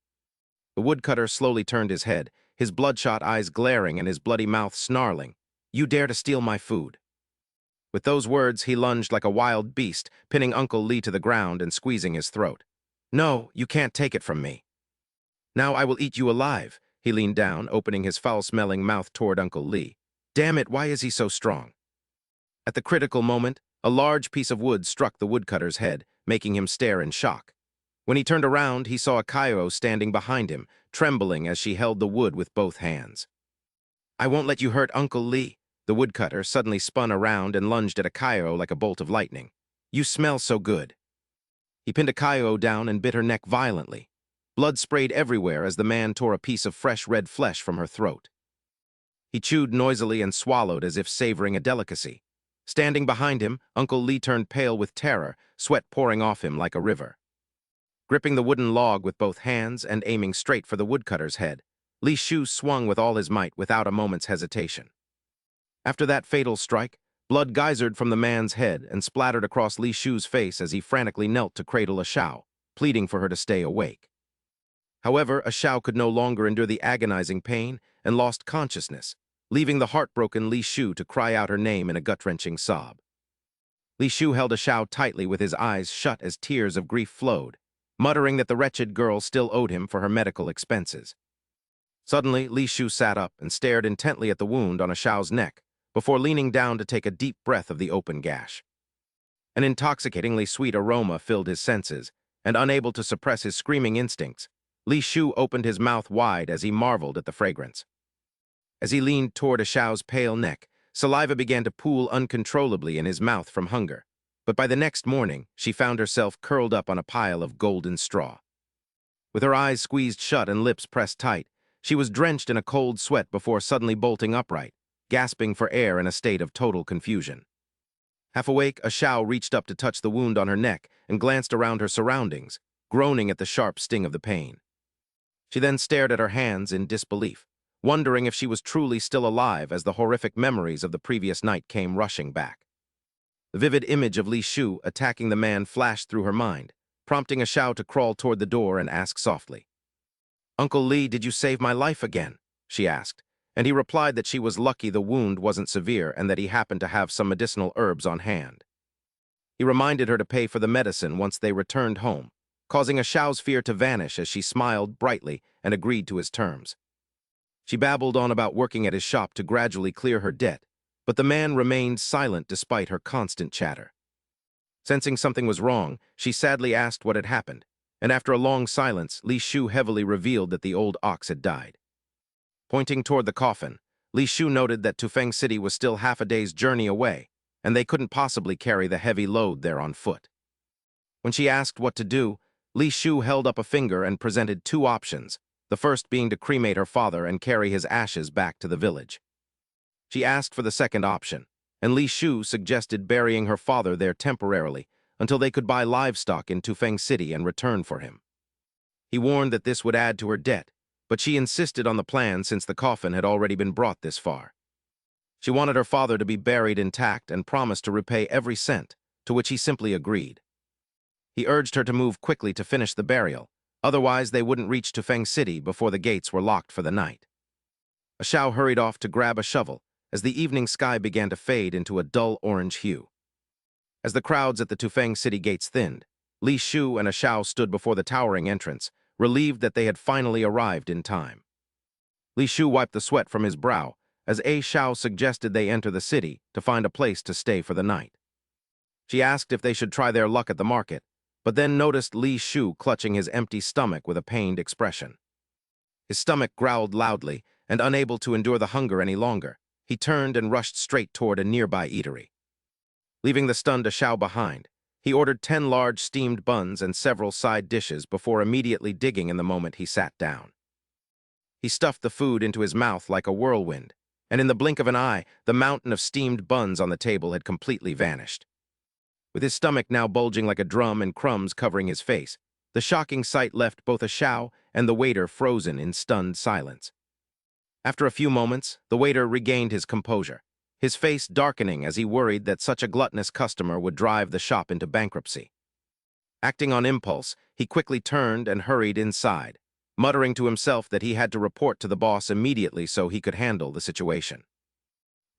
The woodcutter slowly turned his head, his bloodshot eyes glaring and his bloody mouth snarling. "You dare to steal my food." With those words, he lunged like a wild beast, pinning Uncle Lee to the ground and squeezing his throat. "No, you can't take it from me. Now I will eat you alive." He leaned down, opening his foul-smelling mouth toward Uncle Lee. Damn it, why is he so strong? At the critical moment, a large piece of wood struck the woodcutter's head, making him stare in shock. When he turned around, he saw Akayo standing behind him, trembling as she held the wood with both hands. "I won't let you hurt Uncle Lee." The woodcutter suddenly spun around and lunged at Akayo like a bolt of lightning. "You smell so good." He pinned Akayo down and bit her neck violently. Blood sprayed everywhere as the man tore a piece of fresh red flesh from her throat. He chewed noisily and swallowed as if savoring a delicacy. Standing behind him, Uncle Lee turned pale with terror, sweat pouring off him like a river. Gripping the wooden log with both hands and aiming straight for the woodcutter's head, Li Shu swung with all his might without a moment's hesitation. After that fatal strike, blood geysered from the man's head and splattered across Li Shu's face as he frantically knelt to cradle a Shao, pleading for her to stay awake. However, a Shao could no longer endure the agonizing pain and lost consciousness, leaving the heartbroken Li Shu to cry out her name in a gut-wrenching sob. Li Shu held a Shao tightly with his eyes shut as tears of grief flowed, muttering that the wretched girl still owed him for her medical expenses. Suddenly, Li Shu sat up and stared intently at the wound on a Shao's neck, before leaning down to take a deep breath of the open gash. An intoxicatingly sweet aroma filled his senses, and unable to suppress his screaming instincts, Li Shu opened his mouth wide as he marveled at the fragrance. As he leaned toward a Shao's pale neck, saliva began to pool uncontrollably in his mouth from hunger, but by the next morning, she found herself curled up on a pile of golden straw. With her eyes squeezed shut and lips pressed tight, she was drenched in a cold sweat before suddenly bolting upright, gasping for air in a state of total confusion. Half awake, a Shao reached up to touch the wound on her neck and glanced around her surroundings, groaning at the sharp sting of the pain. She then stared at her hands in disbelief, wondering if she was truly still alive as the horrific memories of the previous night came rushing back. The vivid image of Li Shu attacking the man flashed through her mind, prompting a Shao to crawl toward the door and ask softly, "Uncle Lee, did you save my life again?" she asked, and he replied that she was lucky the wound wasn't severe and that he happened to have some medicinal herbs on hand. He reminded her to pay for the medicine once they returned home, causing a Shao's fear to vanish as she smiled brightly and agreed to his terms. She babbled on about working at his shop to gradually clear her debt, but the man remained silent despite her constant chatter. Sensing something was wrong, she sadly asked what had happened, and after a long silence, Li Shu heavily revealed that the old ox had died. Pointing toward the coffin, Li Shu noted that Tufeng City was still half a day's journey away, and they couldn't possibly carry the heavy load there on foot. When she asked what to do, Li Shu held up a finger and presented two options, the first being to cremate her father and carry his ashes back to the village. She asked for the second option, and Li Shu suggested burying her father there temporarily until they could buy livestock in Tufeng City and return for him. He warned that this would add to her debt, but she insisted on the plan since the coffin had already been brought this far. She wanted her father to be buried intact and promised to repay every cent, to which he simply agreed. He urged her to move quickly to finish the burial, otherwise they wouldn't reach Tufeng City before the gates were locked for the night. A Shao hurried off to grab a shovel as the evening sky began to fade into a dull orange hue. As the crowds at the Tufeng City gates thinned, Li Shu and a Shao stood before the towering entrance, relieved that they had finally arrived in time. Li Shu wiped the sweat from his brow as A Shao suggested they enter the city to find a place to stay for the night. She asked if they should try their luck at the market, but then noticed Li Shu clutching his empty stomach with a pained expression. His stomach growled loudly, and unable to endure the hunger any longer, he turned and rushed straight toward a nearby eatery. Leaving the stunned Shao behind, he ordered 10 large steamed buns and several side dishes before immediately digging in the moment he sat down. He stuffed the food into his mouth like a whirlwind, and in the blink of an eye, the mountain of steamed buns on the table had completely vanished. With his stomach now bulging like a drum and crumbs covering his face, the shocking sight left both a Shao and the waiter frozen in stunned silence. After a few moments, the waiter regained his composure, his face darkening as he worried that such a gluttonous customer would drive the shop into bankruptcy. Acting on impulse, he quickly turned and hurried inside, muttering to himself that he had to report to the boss immediately so he could handle the situation.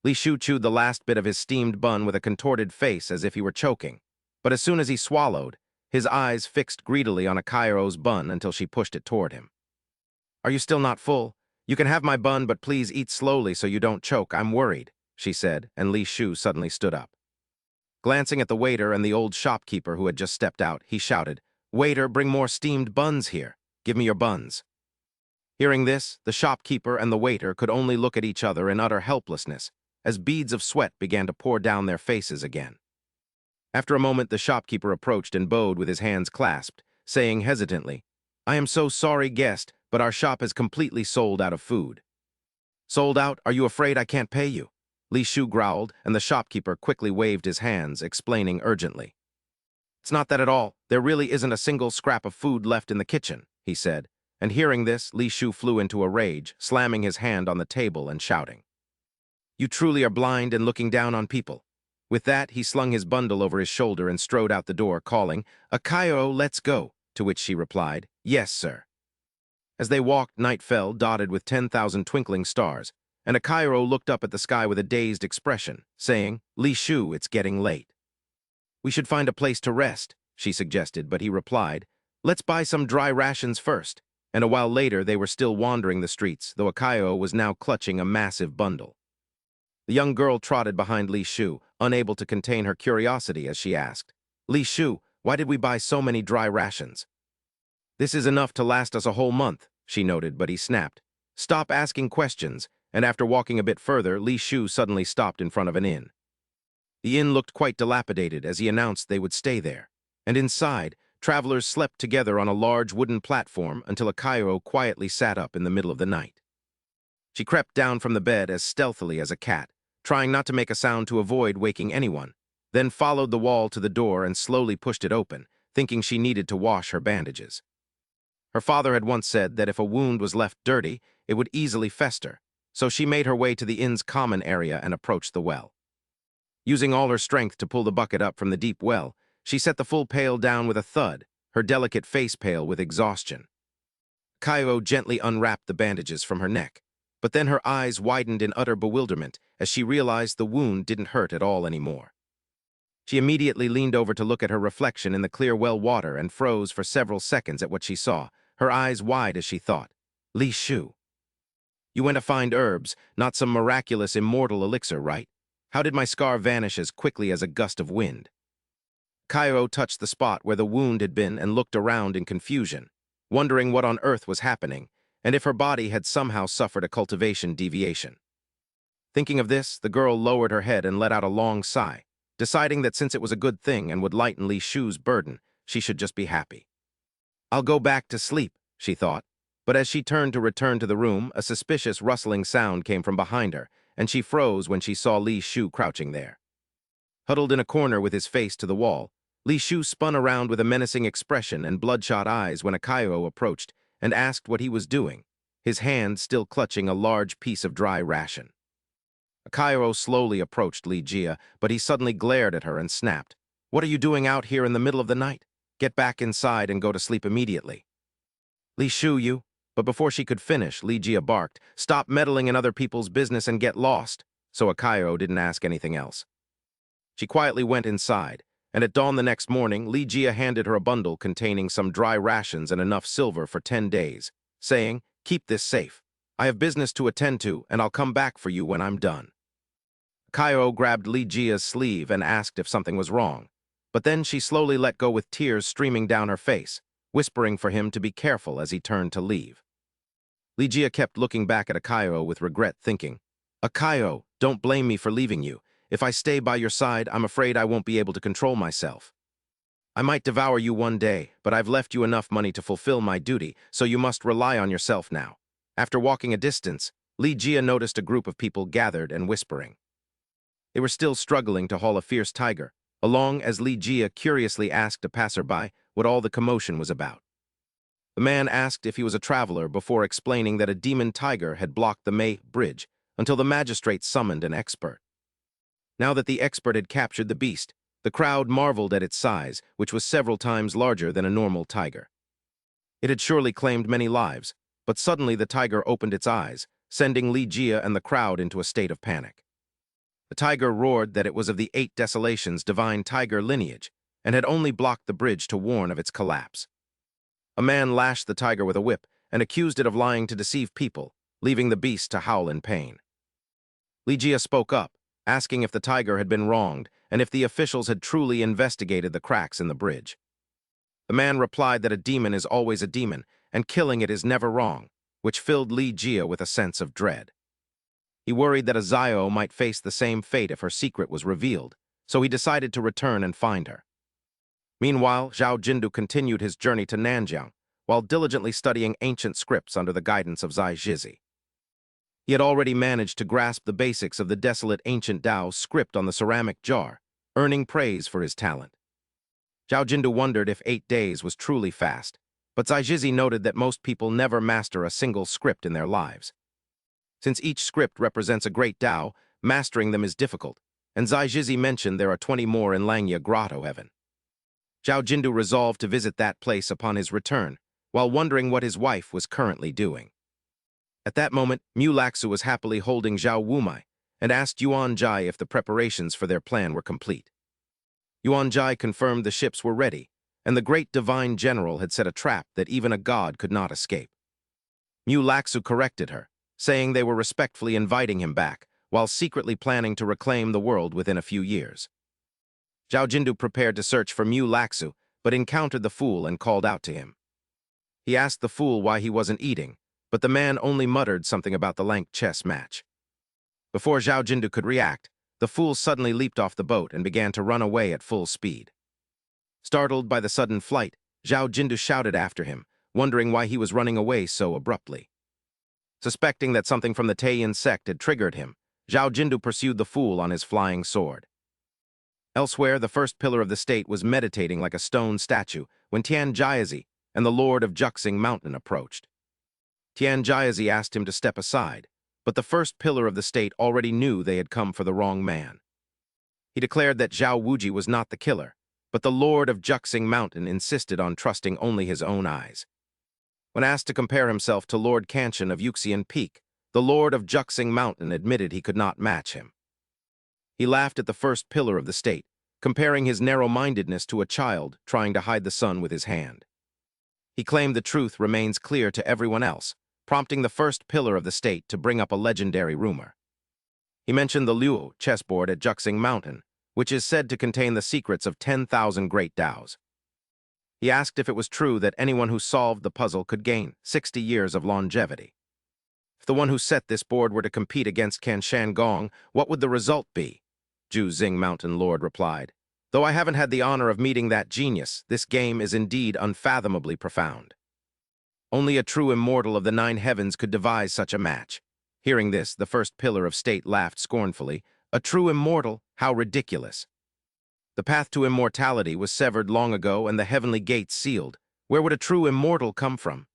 Li Shu chewed the last bit of his steamed bun with a contorted face as if he were choking. But as soon as he swallowed, his eyes fixed greedily on Akairo's bun until she pushed it toward him. "Are you still not full? You can have my bun, but please eat slowly so you don't choke. I'm worried," she said, and Li Shu suddenly stood up. Glancing at the waiter and the old shopkeeper who had just stepped out, he shouted, "Waiter, bring more steamed buns here. Give me your buns." Hearing this, the shopkeeper and the waiter could only look at each other in utter helplessness, as beads of sweat began to pour down their faces again. After a moment, the shopkeeper approached and bowed with his hands clasped, saying hesitantly, "I am so sorry, guest, but our shop has completely sold out of food." "Sold out? Are you afraid I can't pay you?" Li Shu growled, and the shopkeeper quickly waved his hands, explaining urgently. "It's not that at all. There really isn't a single scrap of food left in the kitchen," he said, and hearing this, Li Shu flew into a rage, slamming his hand on the table and shouting, "You truly are blind and looking down on people." With that, he slung his bundle over his shoulder and strode out the door, calling, "Akairo, let's go," to which she replied, "Yes, sir." As they walked, night fell, dotted with 10,000 twinkling stars, and Akairo looked up at the sky with a dazed expression, saying, "Li Shu, it's getting late." "We should find a place to rest," she suggested, but he replied, "Let's buy some dry rations first," and a while later they were still wandering the streets, though Akairo was now clutching a massive bundle. The young girl trotted behind Li Shu, unable to contain her curiosity as she asked, "Li Shu, why did we buy so many dry rations?" "This is enough to last us a whole month," she noted, but he snapped, "Stop asking questions," and after walking a bit further, Li Shu suddenly stopped in front of an inn. The inn looked quite dilapidated as he announced they would stay there, and inside, travelers slept together on a large wooden platform until Akairo quietly sat up in the middle of the night. She crept down from the bed as stealthily as a cat, trying not to make a sound to avoid waking anyone, then followed the wall to the door and slowly pushed it open, thinking she needed to wash her bandages. Her father had once said that if a wound was left dirty, it would easily fester, so she made her way to the inn's common area and approached the well. Using all her strength to pull the bucket up from the deep well, she set the full pail down with a thud, her delicate face pale with exhaustion. Cairo gently unwrapped the bandages from her neck, but then her eyes widened in utter bewilderment as she realized the wound didn't hurt at all anymore. She immediately leaned over to look at her reflection in the clear well water and froze for several seconds at what she saw, her eyes wide as she thought, "Li Shu. You went to find herbs, not some miraculous immortal elixir, right? How did my scar vanish as quickly as a gust of wind?" Cairo touched the spot where the wound had been and looked around in confusion, wondering what on earth was happening, and if her body had somehow suffered a cultivation deviation. Thinking of this, the girl lowered her head and let out a long sigh, deciding that since it was a good thing and would lighten Li Shu's burden, she should just be happy. "I'll go back to sleep," she thought, but as she turned to return to the room, a suspicious rustling sound came from behind her, and she froze when she saw Li Shu crouching there. Huddled in a corner with his face to the wall, Li Shu spun around with a menacing expression and bloodshot eyes when Akairo approached and asked what he was doing, his hand still clutching a large piece of dry ration. Akairo slowly approached Li Jia, but he suddenly glared at her and snapped, "What are you doing out here in the middle of the night? Get back inside and go to sleep immediately." "Li Shu, you..." But before she could finish, Li Jia barked, "Stop meddling in other people's business and get lost," so Akairo didn't ask anything else. She quietly went inside, and at dawn the next morning, Li Jia handed her a bundle containing some dry rations and enough silver for 10 days, saying, "Keep this safe. I have business to attend to, and I'll come back for you when I'm done." Cairo grabbed Li Jia's sleeve and asked if something was wrong, but then she slowly let go with tears streaming down her face, whispering for him to be careful as he turned to leave. Li Jia kept looking back at Akairo with regret, thinking, "Akairo, don't blame me for leaving you. If I stay by your side, I'm afraid I won't be able to control myself. I might devour you one day, but I've left you enough money to fulfill my duty, so you must rely on yourself now." After walking a distance, Li Jia noticed a group of people gathered and whispering. They were still struggling to haul a fierce tiger, along as Li Jia curiously asked a passerby what all the commotion was about. The man asked if he was a traveler before explaining that a demon tiger had blocked the May Bridge until the magistrate summoned an expert. Now that the expert had captured the beast, the crowd marveled at its size, which was several times larger than a normal tiger. It had surely claimed many lives, but suddenly the tiger opened its eyes, sending Li Jia and the crowd into a state of panic. The tiger roared that it was of the 8 Desolations' divine tiger lineage and had only blocked the bridge to warn of its collapse. A man lashed the tiger with a whip and accused it of lying to deceive people, leaving the beast to howl in pain. Ligia spoke up, asking if the tiger had been wronged and if the officials had truly investigated the cracks in the bridge. The man replied that a demon is always a demon, and killing it is never wrong, which filled Ligia with a sense of dread. He worried that Azayo might face the same fate if her secret was revealed, so he decided to return and find her. Meanwhile, Zhao Jindu continued his journey to Nanjiang, while diligently studying ancient scripts under the guidance of Zai Jizi. He had already managed to grasp the basics of the desolate ancient Dao script on the ceramic jar, earning praise for his talent. Zhao Jindu wondered if 8 days was truly fast, but Zai Jizi noted that most people never master a single script in their lives. Since each script represents a great Dao, mastering them is difficult, and Zai Jizi mentioned there are 20 more in Langya Grotto Heaven. Zhao Jindu resolved to visit that place upon his return, while wondering what his wife was currently doing. At that moment, Mu Laxu was happily holding Zhao Wumai and asked Yuan Jai if the preparations for their plan were complete. Yuan Jai confirmed the ships were ready, and the great divine general had set a trap that even a god could not escape. Mu Laxu corrected her, saying they were respectfully inviting him back, while secretly planning to reclaim the world within a few years. Zhao Jindu prepared to search for Mu Laxu, but encountered the fool and called out to him. He asked the fool why he wasn't eating, but the man only muttered something about the lank chess match. Before Zhao Jindu could react, the fool suddenly leaped off the boat and began to run away at full speed. Startled by the sudden flight, Zhao Jindu shouted after him, wondering why he was running away so abruptly. Suspecting that something from the Taiyin sect had triggered him, Zhao Jindu pursued the fool on his flying sword. Elsewhere, the first pillar of the state was meditating like a stone statue when Tian Jiazi and the Lord of Juxing Mountain approached. Tian Jiazi asked him to step aside, but the first pillar of the state already knew they had come for the wrong man. He declared that Zhao Wuji was not the killer, but the Lord of Juxing Mountain insisted on trusting only his own eyes. When asked to compare himself to Lord Canshan of Yuxian Peak, the Lord of Juxing Mountain admitted he could not match him. He laughed at the first pillar of the state, comparing his narrow-mindedness to a child trying to hide the sun with his hand. He claimed the truth remains clear to everyone else, prompting the first pillar of the state to bring up a legendary rumor. He mentioned the Luo chessboard at Juxing Mountain, which is said to contain the secrets of 10,000 great Daos. He asked if it was true that anyone who solved the puzzle could gain 60 years of longevity. If the one who set this board were to compete against Canshan Gong, what would the result be? Zhu Xing Mountain Lord replied, "Though I haven't had the honor of meeting that genius, this game is indeed unfathomably profound. Only a true immortal of the 9 heavens could devise such a match." Hearing this, the first pillar of state laughed scornfully. "A true immortal? How ridiculous. The path to immortality was severed long ago and the heavenly gates sealed. Where would a true immortal come from?"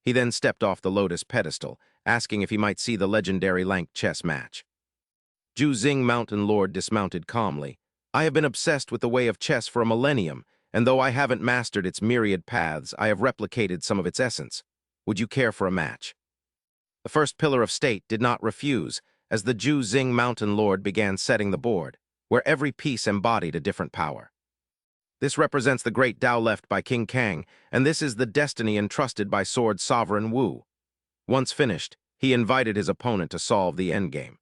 He then stepped off the lotus pedestal, asking if he might see the legendary lank chess match. Zhu Xing Mountain Lord dismounted calmly. "I have been obsessed with the way of chess for a millennium, and though I haven't mastered its myriad paths, I have replicated some of its essence. Would you care for a match?" The first pillar of state did not refuse, as the Zhu Xing Mountain Lord began setting the board, where every piece embodied a different power. This represents the great Dao left by King Kang, and this is the destiny entrusted by Sword Sovereign Wu. Once finished, he invited his opponent to solve the endgame.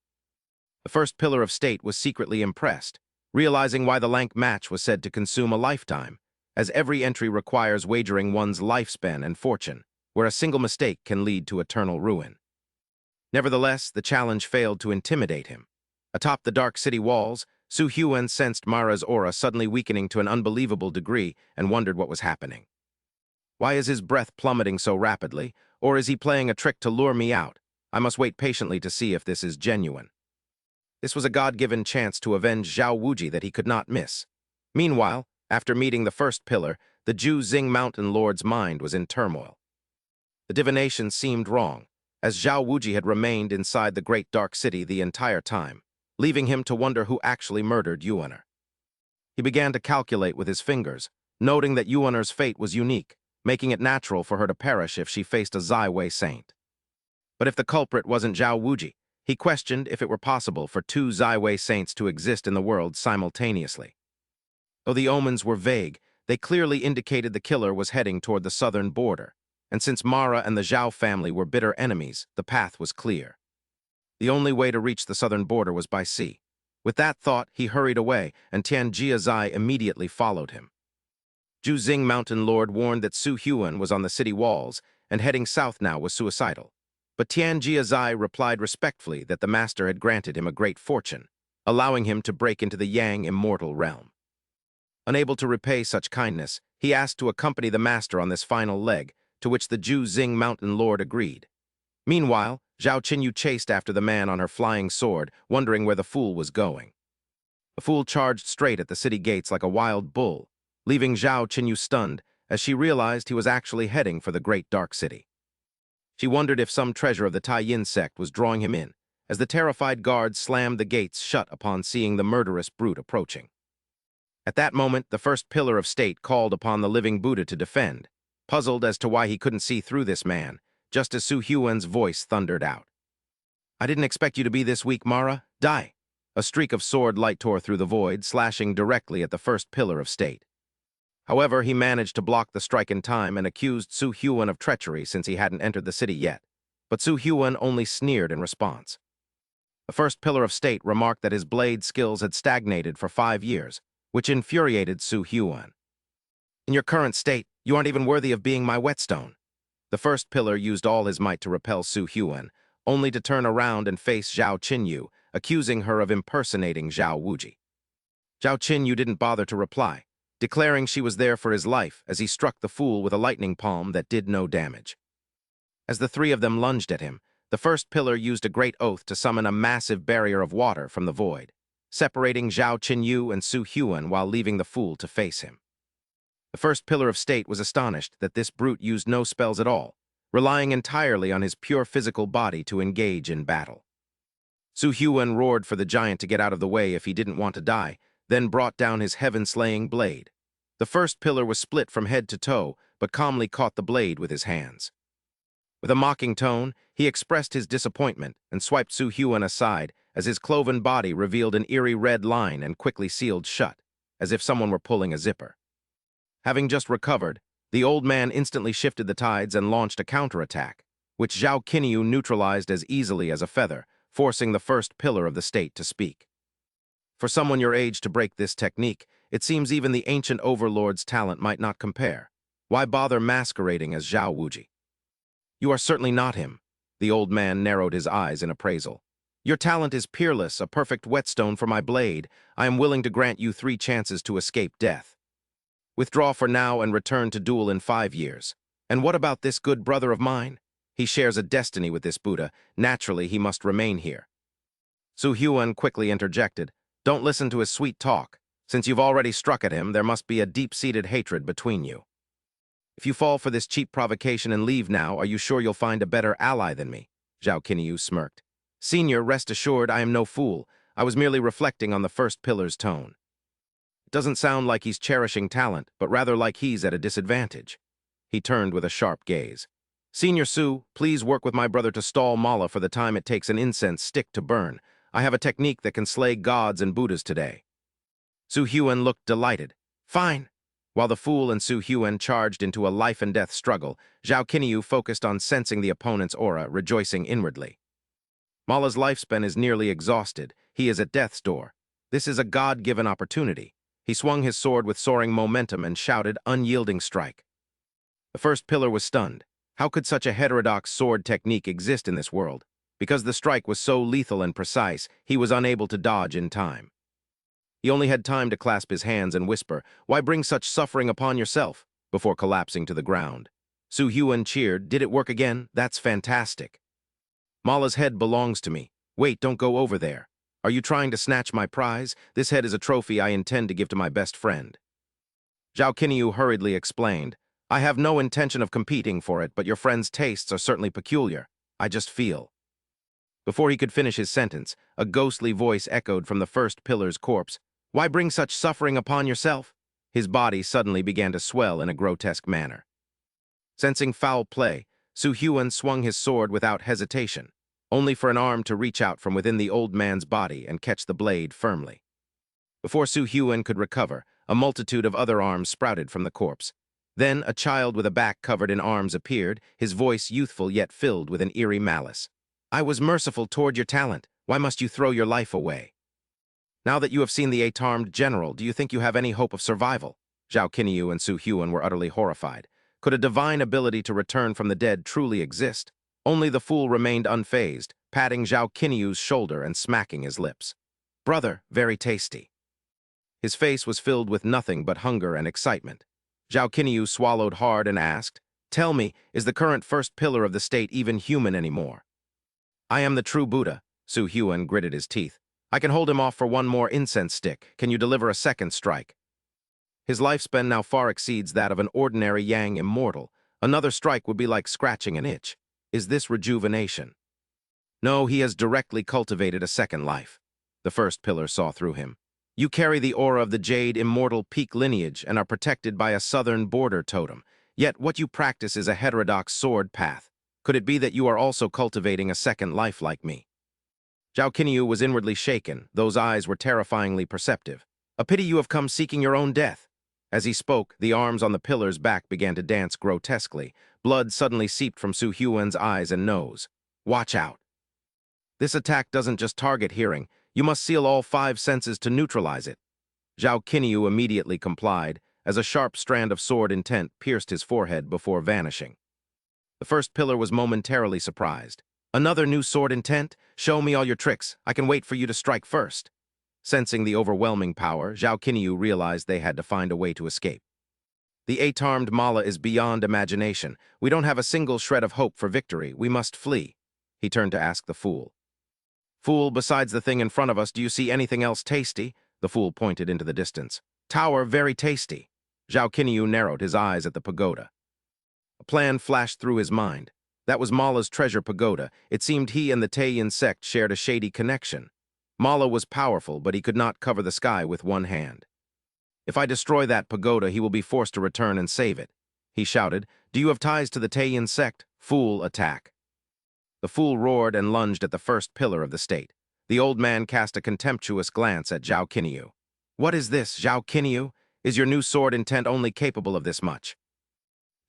The first pillar of state was secretly impressed, realizing why the lank match was said to consume a lifetime, as every entry requires wagering one's lifespan and fortune, where a single mistake can lead to eternal ruin. Nevertheless, the challenge failed to intimidate him. Atop the dark city walls, Su Huan sensed Mara's aura suddenly weakening to an unbelievable degree and wondered what was happening. Why is his breath plummeting so rapidly, or is he playing a trick to lure me out? I must wait patiently to see if this is genuine. This was a God-given chance to avenge Zhao Wuji that he could not miss. Meanwhile, after meeting the first pillar, the Zhu Xing Mountain Lord's mind was in turmoil. The divination seemed wrong, as Zhao Wuji had remained inside the great dark city the entire time, leaving him to wonder who actually murdered Yuaner. He began to calculate with his fingers, noting that Yuaner's fate was unique, making it natural for her to perish if she faced a Zai Wei saint. But if the culprit wasn't Zhao Wuji, He questioned if it were possible for two Zaiwei saints to exist in the world simultaneously. Though the omens were vague, they clearly indicated the killer was heading toward the southern border, and since Mara and the Zhao family were bitter enemies, the path was clear. The only way to reach the southern border was by sea. With that thought, he hurried away, and Tian Jiazai immediately followed him. Juzing Mountain Lord warned that Su Huan was on the city walls, and heading south now was suicidal. But Tian Jiazai replied respectfully that the master had granted him a great fortune, allowing him to break into the Yang Immortal realm. Unable to repay such kindness, he asked to accompany the master on this final leg, to which the Juzing Mountain Lord agreed. Meanwhile, Zhao Qinyu chased after the man on her flying sword, wondering where the fool was going. The fool charged straight at the city gates like a wild bull, leaving Zhao Qinyu stunned as she realized he was actually heading for the great dark city. She wondered if some treasure of the Taiyin sect was drawing him in, as the terrified guards slammed the gates shut upon seeing the murderous brute approaching. At that moment, the first pillar of state called upon the living Buddha to defend, puzzled as to why he couldn't see through this man, just as Su Huan's voice thundered out. "I didn't expect you to be this weak, Mara. Die!" A streak of sword light tore through the void, slashing directly at the first pillar of state. However, he managed to block the strike in time and accused Su Huan of treachery since he hadn't entered the city yet. But Su Huan only sneered in response. The first pillar of state remarked that his blade skills had stagnated for 5 years, which infuriated Su Huan. "In your current state, you aren't even worthy of being my whetstone." The first pillar used all his might to repel Su Huan, only to turn around and face Zhao Qinyu, accusing her of impersonating Zhao Wuji. Zhao Qinyu didn't bother to reply, declaring she was there for his life as he struck the fool with a lightning palm that did no damage. As the three of them lunged at him, the first pillar used a great oath to summon a massive barrier of water from the void, separating Zhao Qinyu and Su Huan while leaving the fool to face him. The first pillar of state was astonished that this brute used no spells at all, relying entirely on his pure physical body to engage in battle. Su Huan roared for the giant to get out of the way if he didn't want to die, then brought down his heaven-slaying blade. The first pillar was split from head to toe, but calmly caught the blade with his hands. With a mocking tone, he expressed his disappointment and swiped Su Huan aside as his cloven body revealed an eerie red line and quickly sealed shut, as if someone were pulling a zipper. Having just recovered, the old man instantly shifted the tides and launched a counterattack, which Zhao Qinyu neutralized as easily as a feather, forcing the first pillar of the state to speak. For someone your age to break this technique, it seems even the ancient overlord's talent might not compare. Why bother masquerading as Zhao Wuji? You are certainly not him. The old man narrowed his eyes in appraisal. Your talent is peerless, a perfect whetstone for my blade. I am willing to grant you 3 chances to escape death. Withdraw for now and return to duel in 5 years. And what about this good brother of mine? He shares a destiny with this Buddha. Naturally, he must remain here. Su Huan quickly interjected. Don't listen to his sweet talk. Since you've already struck at him, there must be a deep-seated hatred between you. If you fall for this cheap provocation and leave now, are you sure you'll find a better ally than me? Zhao Qinyu smirked. Senior, rest assured I am no fool. I was merely reflecting on the first pillar's tone. It doesn't sound like he's cherishing talent, but rather like he's at a disadvantage. He turned with a sharp gaze. Senior Su, please work with my brother to stall Mala for the time it takes an incense stick to burn. I have a technique that can slay gods and Buddhas today. Su Huan looked delighted. Fine. While the fool and Su Huan charged into a life-and-death struggle, Zhao Qinyu focused on sensing the opponent's aura, rejoicing inwardly. Mala's lifespan is nearly exhausted. He is at death's door. This is a God-given opportunity. He swung his sword with soaring momentum and shouted, unyielding strike. The first pillar was stunned. How could such a heterodox sword technique exist in this world? Because the strike was so lethal and precise, he was unable to dodge in time. He only had time to clasp his hands and whisper, "Why bring such suffering upon yourself?" before collapsing to the ground. Su Huan cheered, "Did it work again? That's fantastic." Mala's head belongs to me. Wait, don't go over there. Are you trying to snatch my prize? This head is a trophy I intend to give to my best friend. Zhao Qinyu hurriedly explained, I have no intention of competing for it, but your friend's tastes are certainly peculiar. I just feel. Before he could finish his sentence, a ghostly voice echoed from the first pillar's corpse. Why bring such suffering upon yourself? His body suddenly began to swell in a grotesque manner. Sensing foul play, Su Huan swung his sword without hesitation. only for an arm to reach out from within the old man's body and catch the blade firmly. Before Su Hyun could recover, a multitude of other arms sprouted from the corpse. Then a child with a back covered in arms appeared, his voice youthful yet filled with an eerie malice. "I was merciful toward your talent. Why must you throw your life away? Now that you have seen the eight-armed general, do you think you have any hope of survival?" Zhao Qinyu and Su Hyun were utterly horrified. Could a divine ability to return from the dead truly exist? Only the fool remained unfazed, patting Zhao Qinyu's shoulder and smacking his lips. "Brother, very tasty." His face was filled with nothing but hunger and excitement. Zhao Qinyu swallowed hard and asked, "Tell me, is the current first pillar of the state even human anymore?" "I am the true Buddha," Su Hyun gritted his teeth. "I can hold him off for one more incense stick. Can you deliver a second strike?" His lifespan now far exceeds that of an ordinary Yang immortal. Another strike would be like scratching an itch. Is this rejuvenation? No, he has directly cultivated a second life. The first pillar saw through him. "You carry the aura of the Jade immortal peak lineage and are protected by a southern border totem. Yet what you practice is a heterodox sword path. Could it be that you are also cultivating a second life like me?" Zhao Qinyu was inwardly shaken. Those eyes were terrifyingly perceptive. "A pity you have come seeking your own death." As he spoke, the arms on the pillar's back began to dance grotesquely. Blood suddenly seeped from Su Hyun's eyes and nose. "Watch out. This attack doesn't just target hearing. You must seal all 5 senses to neutralize it." Zhao Qinyu immediately complied, as a sharp strand of sword intent pierced his forehead before vanishing. The first pillar was momentarily surprised. "Another new sword intent? Show me all your tricks. I can wait for you to strike first." Sensing the overwhelming power, Zhao Qinyu realized they had to find a way to escape. "The eight-armed Mala is beyond imagination. We don't have a single shred of hope for victory. We must flee." He turned to ask the fool. "Fool, besides the thing in front of us, do you see anything else tasty?" The fool pointed into the distance. "Tower, very tasty." Zhao Qinyu narrowed his eyes at the pagoda. A plan flashed through his mind. That was Mala's treasure pagoda. It seemed he and the Taiyin sect shared a shady connection. Mala was powerful, but he could not cover the sky with one hand. "If I destroy that pagoda, he will be forced to return and save it." He shouted, "Do you have ties to the Taiyin sect? Fool, attack." The fool roared and lunged at the first pillar of the state. The old man cast a contemptuous glance at Zhao Qinyu. "What is this, Zhao Qinyu? Is your new sword intent only capable of this much?"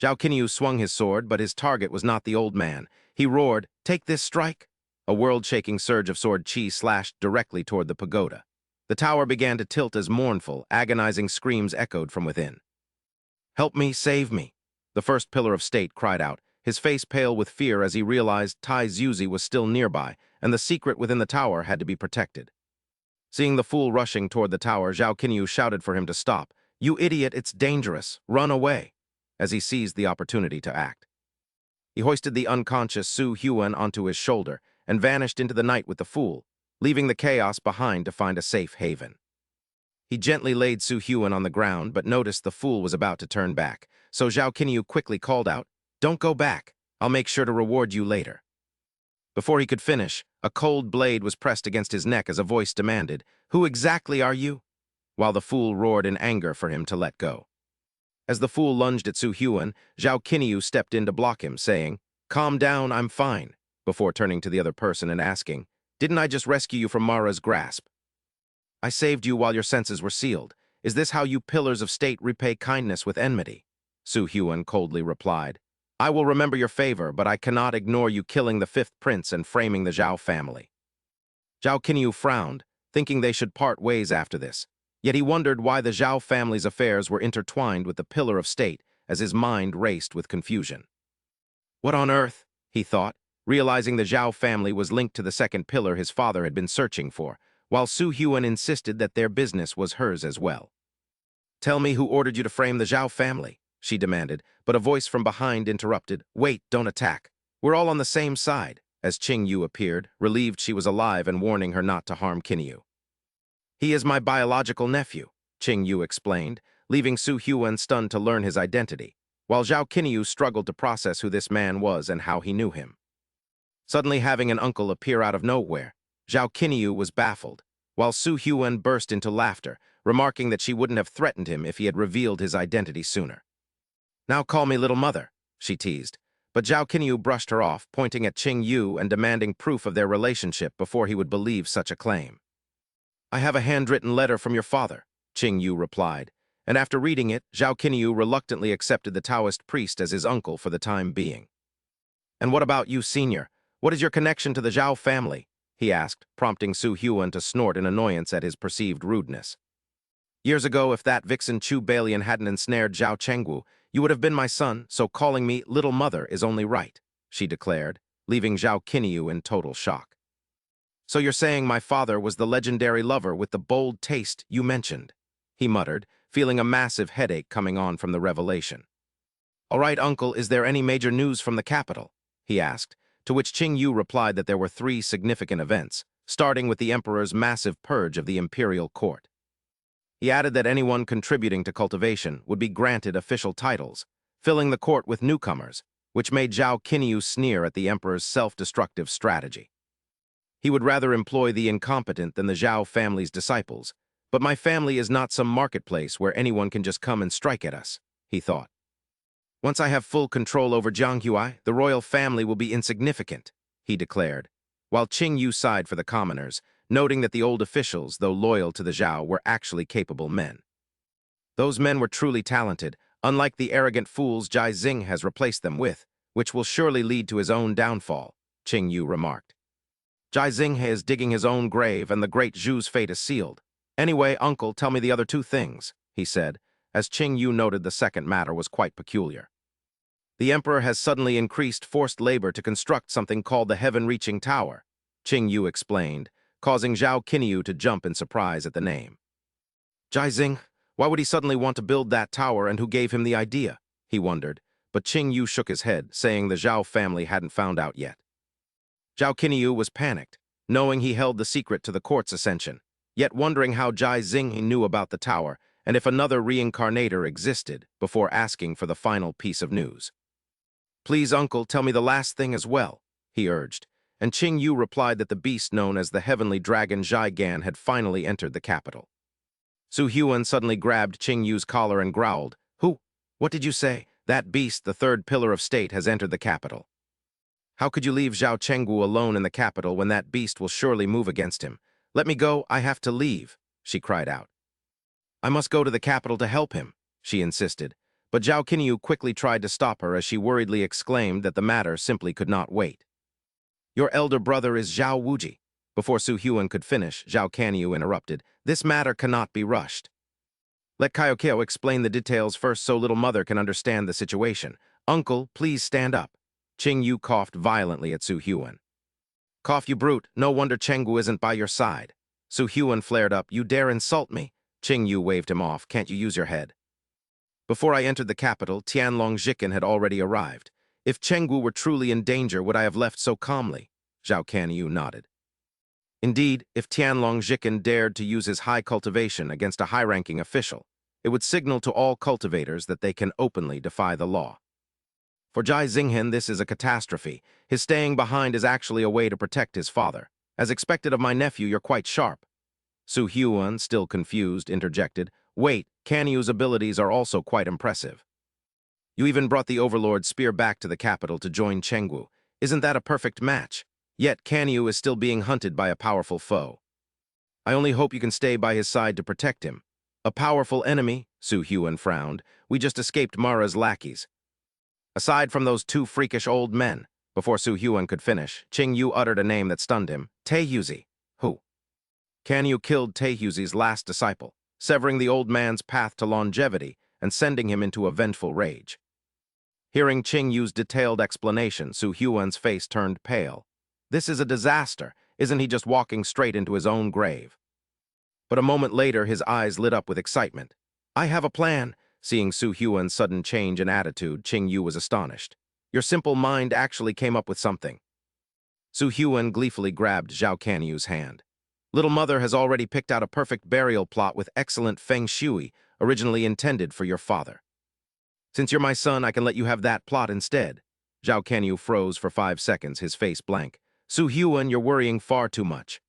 Zhao Qinyu swung his sword, but his target was not the old man. He roared, "Take this strike!" A world-shaking surge of sword chi slashed directly toward the pagoda. The tower began to tilt as mournful, agonizing screams echoed from within. "Help me, save me!" The first pillar of state cried out, his face pale with fear as he realized Tai Zuzi was still nearby, and the secret within the tower had to be protected. Seeing the fool rushing toward the tower, Zhao Qinyu shouted for him to stop. "You idiot, it's dangerous. Run away!" As he seized the opportunity to act. He hoisted the unconscious Su Hyun onto his shoulder and vanished into the night with the fool, leaving the chaos behind to find a safe haven. He gently laid Su Hyun on the ground, but noticed the fool was about to turn back, so Zhao Qinyu quickly called out, "Don't go back. I'll make sure to reward you later." Before he could finish, a cold blade was pressed against his neck as a voice demanded, "Who exactly are you?" While the fool roared in anger for him to let go. As the fool lunged at Su Hyun, Zhao Qinyu stepped in to block him, saying, "Calm down, I'm fine," before turning to the other person and asking, "Didn't I just rescue you from Mara's grasp?" "I saved you while your senses were sealed. Is this how you pillars of state repay kindness with enmity?" Su Hyun coldly replied. "I will remember your favor, but I cannot ignore you killing the 5th prince and framing the Zhao family." Zhao Qinyu frowned, thinking they should part ways after this. Yet he wondered why the Zhao family's affairs were intertwined with the pillar of state as his mind raced with confusion. "What on earth?" he thought, realizing the Zhao family was linked to the second pillar his father had been searching for, while Su Hyun insisted that their business was hers as well. "Tell me who ordered you to frame the Zhao family," she demanded, but a voice from behind interrupted, "Wait, don't attack. We're all on the same side," as Qing Yu appeared, relieved she was alive and warning her not to harm Qinyu. "He is my biological nephew," Qing Yu explained, leaving Su Hyun stunned to learn his identity, while Zhao Qinyu struggled to process who this man was and how he knew him. Suddenly having an uncle appear out of nowhere, Zhao Qinyu was baffled, while Su Hyun burst into laughter, remarking that she wouldn't have threatened him if he had revealed his identity sooner. "Now call me little mother," she teased, But Zhao Qinyu brushed her off, pointing at Qing Yu and demanding proof of their relationship before he would believe such a claim. "I have a handwritten letter from your father," Qing Yu replied, and after reading it, Zhao Qinyu reluctantly accepted the Taoist priest as his uncle for the time being. "And what about you, senior? What is your connection to the Zhao family?" he asked, prompting Su Huan to snort in annoyance at his perceived rudeness. "Years ago, if that vixen Chu Balian hadn't ensnared Zhao Chengwu, you would have been my son, so calling me Little Mother is only right," she declared, leaving Zhao Qinyu in total shock. "So you're saying my father was the legendary lover with the bold taste you mentioned," he muttered, feeling a massive headache coming on from the revelation. "All right, uncle, is there any major news from the capital?" he asked, to which Qing Yu replied that there were 3 significant events, starting with the emperor's massive purge of the imperial court. He added that anyone contributing to cultivation would be granted official titles, filling the court with newcomers, which made Zhao Qinyu sneer at the emperor's self-destructive strategy. He would rather employ the incompetent than the Zhao family's disciples, but my family is not some marketplace where anyone can just come and strike at us, he thought. "Once I have full control over Jianghuai, the royal family will be insignificant," he declared, while Qing Yu sighed for the commoners, noting that the old officials, though loyal to the Zhao, were actually capable men. Those men were truly talented, unlike the arrogant fools Jai Xing has replaced them with, which will surely lead to his own downfall, Qing Yu remarked. "Jai Xing is digging his own grave and the great Zhu's fate is sealed. Anyway, uncle, tell me the other 2 things, he said, as Qing Yu noted the second matter was quite peculiar. "The emperor has suddenly increased forced labor to construct something called the Heaven-Reaching Tower," Qing Yu explained, causing Zhao Qinyu to jump in surprise at the name. "Jai Xing, why would he suddenly want to build that tower and who gave him the idea?" he wondered, but Qing Yu shook his head, saying the Zhao family hadn't found out yet. Zhao Qinyu was panicked, knowing he held the secret to the court's ascension, yet wondering how Jai Xing knew about the tower and if another reincarnator existed before asking for the final piece of news. "Please, uncle, tell me the last thing as well," he urged, and Qing Yu replied that the beast known as the heavenly dragon Zhai Gan had finally entered the capital. Su Huan suddenly grabbed Qing Yu's collar and growled, "Who? What did you say? That beast, the 3rd pillar of state, has entered the capital. How could you leave Zhao Chengwu alone in the capital when that beast will surely move against him? Let me go, I have to leave," she cried out. "I must go to the capital to help him," she insisted, but Zhao Qinyu quickly tried to stop her as she worriedly exclaimed that the matter simply could not wait. "Your elder brother is Zhao Wuji." Before Su Huan could finish, Zhao Qinyu interrupted, "This matter cannot be rushed. Let Kaiokiao explain the details first so little mother can understand the situation. Uncle, please stand up." Qing Yu coughed violently at Su Huan. "Cough, you brute. No wonder Chengwu isn't by your side." Su Huan flared up. "You dare insult me?" Qing Yu waved him off. "Can't you use your head?" "Before I entered the capital, Tianlong Jiken had already arrived. If Chengwu were truly in danger, would I have left so calmly?" Zhao Qinyu nodded. "Indeed, if Tianlong Jiken dared to use his high cultivation against a high-ranking official, it would signal to all cultivators that they can openly defy the law. For Jai Xinghen, this is a catastrophe. His staying behind is actually a way to protect his father. As expected of my nephew, you're quite sharp." Su Huan, still confused, interjected, "Wait, Kanyu's abilities are also quite impressive. You even brought the Overlord's spear back to the capital to join Chengwu. Isn't that a perfect match? Yet Kanyu is still being hunted by a powerful foe. I only hope you can stay by his side to protect him. A powerful enemy," Su Huan frowned. "We just escaped Mara's lackeys. Aside from those 2 freakish old men." Before Su Huan could finish, Qing Yu uttered a name that stunned him. "Taehuzi." "Who?" "Kanyu killed Taehuzi's last disciple, severing the old man's path to longevity and sending him into a vengeful rage." Hearing Qing Yu's detailed explanation, Su Huan's face turned pale. This is a disaster. Isn't he just walking straight into his own grave? But a moment later, his eyes lit up with excitement. "I have a plan." Seeing Su Huan's sudden change in attitude, Qing Yu was astonished. "Your simple mind actually came up with something." Su Huan gleefully grabbed Zhao Kanyu's hand. "Little mother has already picked out a perfect burial plot with excellent feng shui, originally intended for your father. Since you're my son, I can let you have that plot instead." Zhao Kanyu froze for 5 seconds, his face blank. "Su Huan, you're worrying far too much."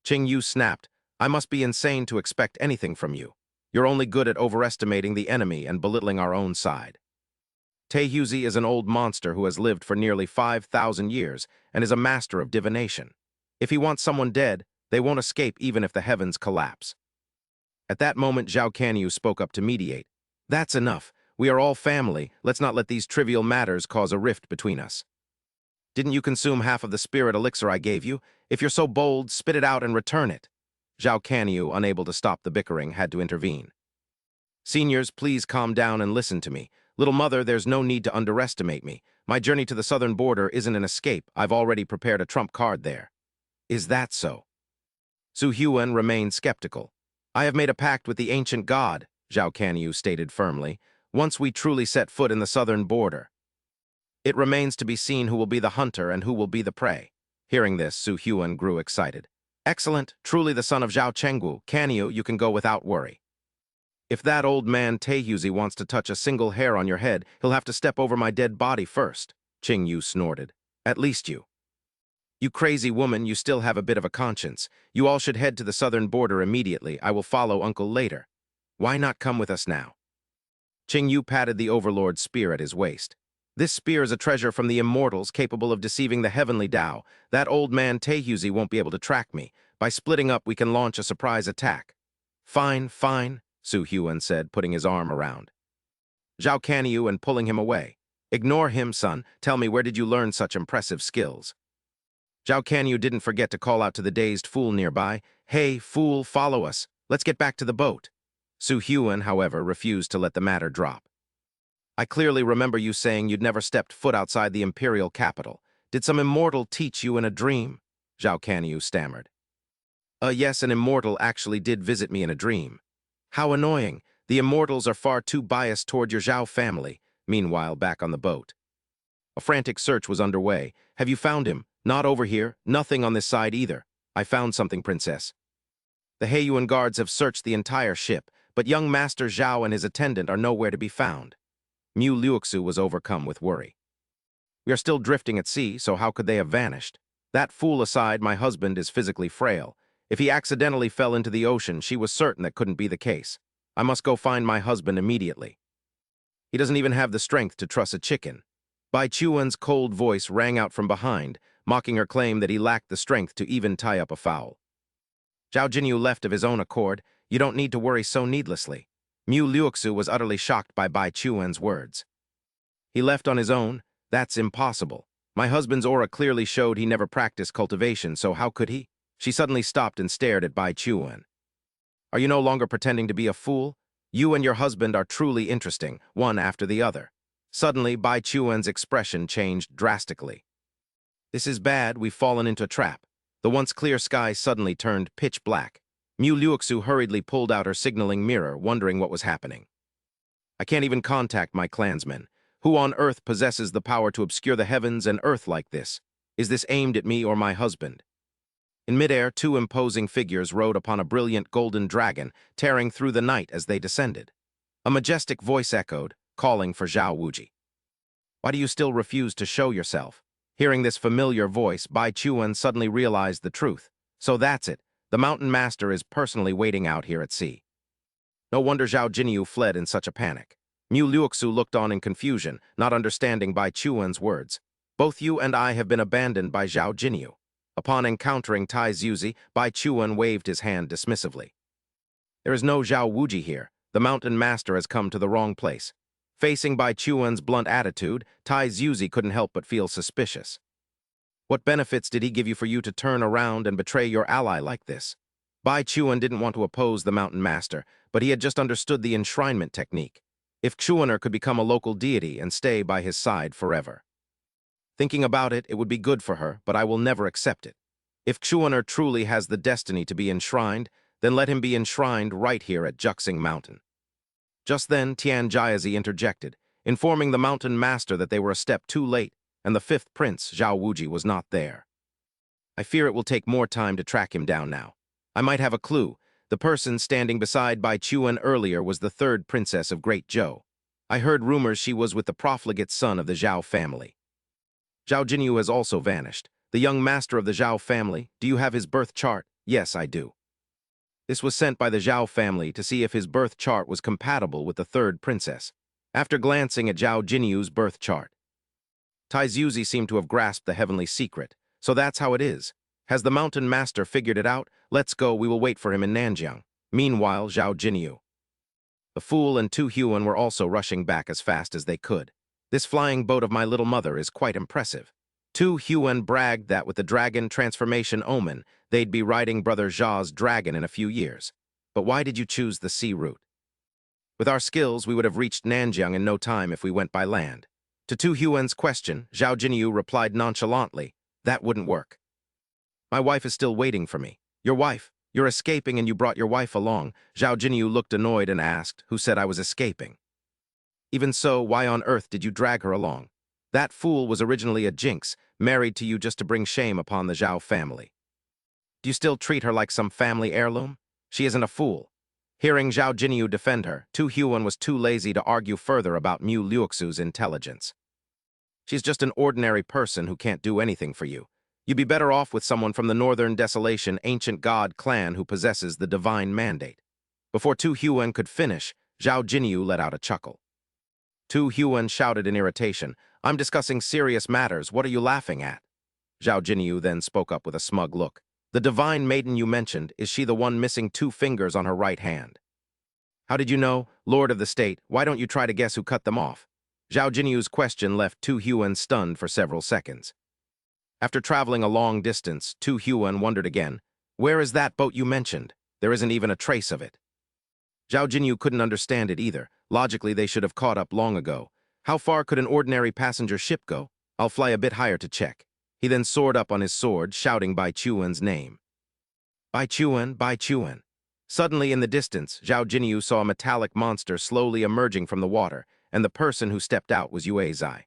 Qing Yu snapped, "I must be insane to expect anything from you. You're only good at overestimating the enemy and belittling our own side." Taehuzi is an old monster who has lived for nearly 5,000 years and is a master of divination. If he wants someone dead, they won't escape even if the heavens collapse. At that moment, Zhao Canyu spoke up to mediate. That's enough. We are all family. Let's not let these trivial matters cause a rift between us. Didn't you consume half of the spirit elixir I gave you? If you're so bold, spit it out and return it. Zhao Canyu, unable to stop the bickering, had to intervene. Seniors, please calm down and listen to me. Little mother, there's no need to underestimate me. My journey to the southern border isn't an escape. I've already prepared a trump card there. Is that so? Su Huan remained skeptical. I have made a pact with the ancient god, Zhao Canyu stated firmly, once we truly set foot in the southern border. It remains to be seen who will be the hunter and who will be the prey. Hearing this, Su Huan grew excited. Excellent, truly the son of Zhao Chenggu. Canyu, you can go without worry. If that old man Taehuzi wants to touch a single hair on your head, he'll have to step over my dead body first, Qing Yu snorted. At least you. You crazy woman, you still have a bit of a conscience. You all should head to the southern border immediately. I will follow uncle later. Why not come with us now? Qing Yu patted the overlord's spear at his waist. This spear is a treasure from the immortals capable of deceiving the heavenly Tao. That old man Taehuzi won't be able to track me. By splitting up, we can launch a surprise attack. Fine, fine, Su Huan said, putting his arm around Zhao Canyu and pulling him away. Ignore him, son. Tell me, where did you learn such impressive skills? Zhao Canyu didn't forget to call out to the dazed fool nearby. Hey, fool, follow us. Let's get back to the boat. Su Huan, however, refused to let the matter drop. I clearly remember you saying you'd never stepped foot outside the imperial capital. Did some immortal teach you in a dream? Zhao Canyu stammered. Yes, an immortal actually did visit me in a dream. How annoying. The immortals are far too biased toward your Zhao family. Meanwhile, back on the boat. A frantic search was underway. Have you found him? Not over here. Nothing on this side either. I found something, princess. The Heiyuan guards have searched the entire ship, but young Master Zhao and his attendant are nowhere to be found. Mu Liuxu was overcome with worry. We are still drifting at sea, so how could they have vanished? That fool aside, my husband is physically frail. If he accidentally fell into the ocean, she was certain that couldn't be the case. I must go find my husband immediately. He doesn't even have the strength to truss a chicken. Bai Chuan's cold voice rang out from behind, mocking her claim that he lacked the strength to even tie up a fowl. Zhao Jinu left of his own accord. You don't need to worry so needlessly. Mu Liuxu was utterly shocked by Bai Chuan's words. He left on his own? That's impossible. My husband's aura clearly showed he never practiced cultivation, so how could he? She suddenly stopped and stared at Bai Chuan. Are you no longer pretending to be a fool? You and your husband are truly interesting, one after the other. Suddenly, Bai Chuan's expression changed drastically. This is bad, we've fallen into a trap. The once clear sky suddenly turned pitch black. Mu Liuxu hurriedly pulled out her signaling mirror, wondering what was happening. I can't even contact my clansmen. Who on earth possesses the power to obscure the heavens and earth like this? Is this aimed at me or my husband? In midair, two imposing figures rode upon a brilliant golden dragon, tearing through the night as they descended. A majestic voice echoed, calling for Zhao Wuji. Why do you still refuse to show yourself? Hearing this familiar voice, Bai Chuan suddenly realized the truth. So that's it. The mountain master is personally waiting out here at sea. No wonder Zhao Jinyu fled in such a panic. Mu Liuxu looked on in confusion, not understanding Bai Chuan's words. Both you and I have been abandoned by Zhao Jinyu. Upon encountering Tai Zuzi, Bai Chuan waved his hand dismissively. There is no Zhao Wuji here. The mountain master has come to the wrong place. Facing Bai Chuan's blunt attitude, Tai Zuzi couldn't help but feel suspicious. What benefits did he give you for you to turn around and betray your ally like this? Bai Chuan didn't want to oppose the mountain master, but he had just understood the enshrinement technique. If Chuaner could become a local deity and stay by his side forever. Thinking about it, it would be good for her, but I will never accept it. If Chuaner truly has the destiny to be enshrined, then let him be enshrined right here at Juxing Mountain. Just then, Tian Jiazi interjected, informing the mountain master that they were a step too late, and the fifth prince, Zhao Wuji, was not there. I fear it will take more time to track him down now. I might have a clue. The person standing beside Bai Chuan earlier was the third princess of Great Zhou. I heard rumors she was with the profligate son of the Zhao family. Zhao Jinyu has also vanished. The young master of the Zhao family, do you have his birth chart? Yes, I do. This was sent by the Zhao family to see if his birth chart was compatible with the third princess. After glancing at Zhao Jinyu's birth chart, Taizuzi seemed to have grasped the heavenly secret. So that's how it is. Has the mountain master figured it out? Let's go, we will wait for him in Nanjiang. Meanwhile, Zhao Jinyu. The fool and Tu Huan were also rushing back as fast as they could. This flying boat of my little mother is quite impressive. Tu Huan bragged that with the dragon transformation omen, they'd be riding Brother Zha's dragon in a few years. But why did you choose the sea route? With our skills, we would have reached Nanjiang in no time if we went by land. To Tu Huan's question, Zhao Jinyu replied nonchalantly, that wouldn't work. My wife is still waiting for me. Your wife? You're escaping and you brought your wife along. Zhao Jinyu looked annoyed and asked, who said I was escaping? Even so, why on earth did you drag her along? That fool was originally a jinx, married to you just to bring shame upon the Zhao family. Do you still treat her like some family heirloom? She isn't a fool. Hearing Zhao Jinyu defend her, Tu Huan was too lazy to argue further about Mu Liuxu's intelligence. She's just an ordinary person who can't do anything for you. You'd be better off with someone from the Northern Desolation ancient god clan who possesses the divine mandate. Before Tu Huan could finish, Zhao Jinyu let out a chuckle. Tu Huan shouted in irritation, I'm discussing serious matters, what are you laughing at? Zhao Jinyu then spoke up with a smug look. The divine maiden you mentioned, is she the one missing 2 fingers on her right hand? How did you know, Lord of the State? Why don't you try to guess who cut them off? Zhao Jinyu's question left Tu Huan stunned for several seconds. After traveling a long distance, Tu Huan wondered again, where is that boat you mentioned? There isn't even a trace of it. Zhao Jinyu couldn't understand it either. Logically, they should have caught up long ago. How far could an ordinary passenger ship go? I'll fly a bit higher to check. He then soared up on his sword, shouting Bai Chuan's name. Bai Chuan, Bai Chuan. Suddenly, in the distance, Zhao Jinyu saw a metallic monster slowly emerging from the water, and the person who stepped out was Yue Zai.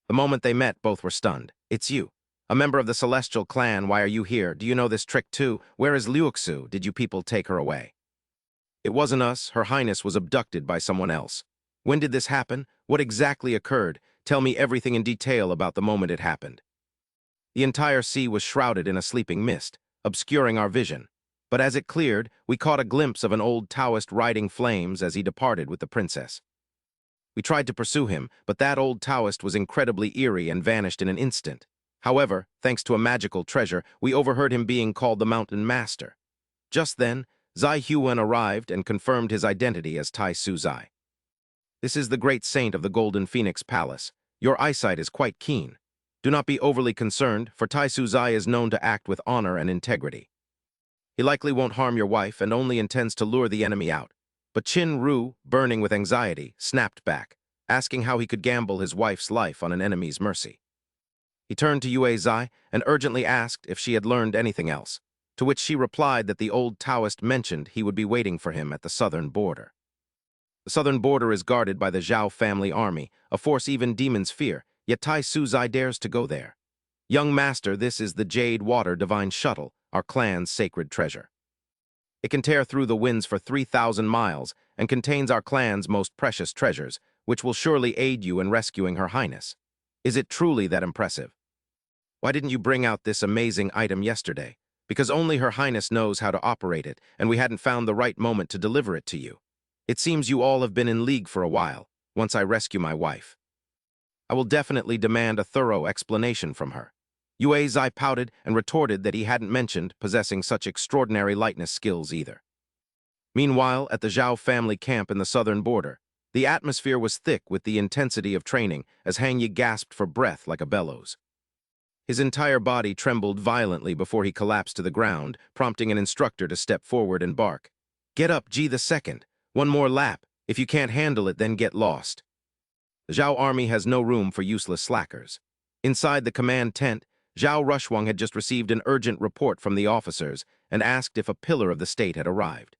The moment they met, both were stunned. It's you. A member of the Celestial Clan, why are you here? Do you know this trick too? Where is Liuxu? Did you people take her away? It wasn't us. Her Highness was abducted by someone else. When did this happen? What exactly occurred? Tell me everything in detail about the moment it happened. The entire sea was shrouded in a sleeping mist, obscuring our vision. But as it cleared, we caught a glimpse of an old Taoist riding flames as he departed with the princess. We tried to pursue him, but that old Taoist was incredibly eerie and vanished in an instant. However, thanks to a magical treasure, we overheard him being called the Mountain Master. Just then, Zai Huan arrived and confirmed his identity as Tai Su Zai. This is the great saint of the Golden Phoenix Palace. Your eyesight is quite keen. Do not be overly concerned, for Tai Su Zai is known to act with honor and integrity. He likely won't harm your wife and only intends to lure the enemy out. But Qin Ru, burning with anxiety, snapped back, asking how he could gamble his wife's life on an enemy's mercy. He turned to Yue Zai and urgently asked if she had learned anything else, to which she replied that the old Taoist mentioned he would be waiting for him at the southern border. The southern border is guarded by the Zhao family army, a force even demons fear, yet Tai Su Zai dares to go there. Young master, this is the Jade Water Divine Shuttle, our clan's sacred treasure. It can tear through the winds for 3,000 miles and contains our clan's most precious treasures, which will surely aid you in rescuing Her Highness. Is it truly that impressive? Why didn't you bring out this amazing item yesterday? Because only Her Highness knows how to operate it, and we hadn't found the right moment to deliver it to you. It seems you all have been in league for a while, once I rescue my wife. I will definitely demand a thorough explanation from her. Yue Zai pouted and retorted that he hadn't mentioned possessing such extraordinary lightness skills either. Meanwhile, at the Zhao family camp in the southern border, the atmosphere was thick with the intensity of training as Hang Yi gasped for breath like a bellows. His entire body trembled violently before he collapsed to the ground, prompting an instructor to step forward and bark. Get up, Ji the Second. One more lap. If you can't handle it, then get lost. The Zhao army has no room for useless slackers. Inside the command tent, Zhao Rushwang had just received an urgent report from the officers and asked if a pillar of the state had arrived.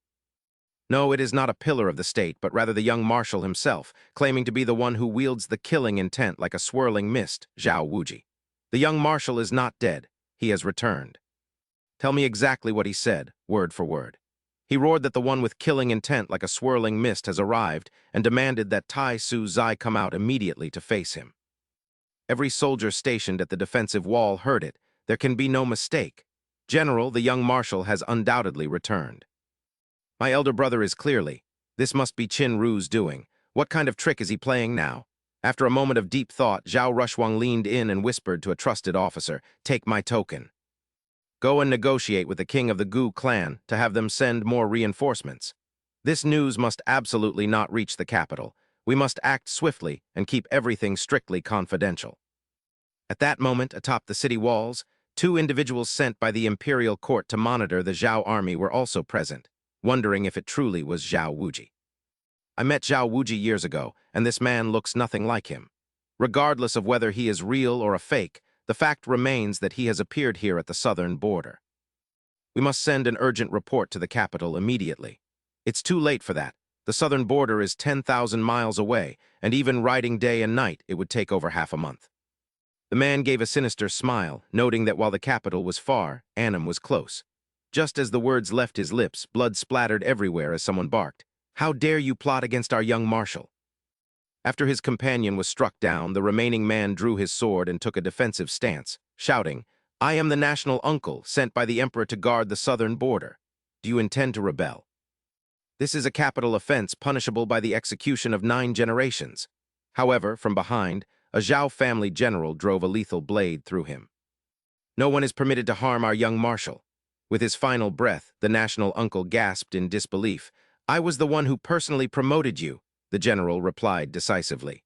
No, it is not a pillar of the state, but rather the young marshal himself, claiming to be the one who wields the killing intent like a swirling mist, Zhao Wuji. The young marshal is not dead. He has returned. Tell me exactly what he said, word for word. He roared that the one with killing intent like a swirling mist has arrived and demanded that Tai Su Zai come out immediately to face him. Every soldier stationed at the defensive wall heard it. There can be no mistake. General, the young marshal has undoubtedly returned. My elder brother is clearly. This must be Qin Ru's doing. What kind of trick is he playing now? After a moment of deep thought, Zhao Rushwang leaned in and whispered to a trusted officer, "Take my token. Go and negotiate with the king of the Gu clan to have them send more reinforcements. This news must absolutely not reach the capital. We must act swiftly and keep everything strictly confidential." At that moment, atop the city walls, two individuals sent by the imperial court to monitor the Zhao army were also present, wondering if it truly was Zhao Wuji. I met Zhao Wuji years ago, and this man looks nothing like him. Regardless of whether he is real or a fake, the fact remains that he has appeared here at the southern border. We must send an urgent report to the capital immediately. It's too late for that. The southern border is 10,000 miles away, and even riding day and night, it would take over half a month. The man gave a sinister smile, noting that while the capital was far, Annam was close. Just as the words left his lips, blood splattered everywhere as someone barked, "How dare you plot against our young marshal?" After his companion was struck down, the remaining man drew his sword and took a defensive stance, shouting, "I am the national uncle sent by the emperor to guard the southern border. Do you intend to rebel? This is a capital offense punishable by the execution of 9 generations." However, from behind, a Zhao family general drove a lethal blade through him. "No one is permitted to harm our young marshal." With his final breath, the national uncle gasped in disbelief. "I was the one who personally promoted you," the general replied decisively.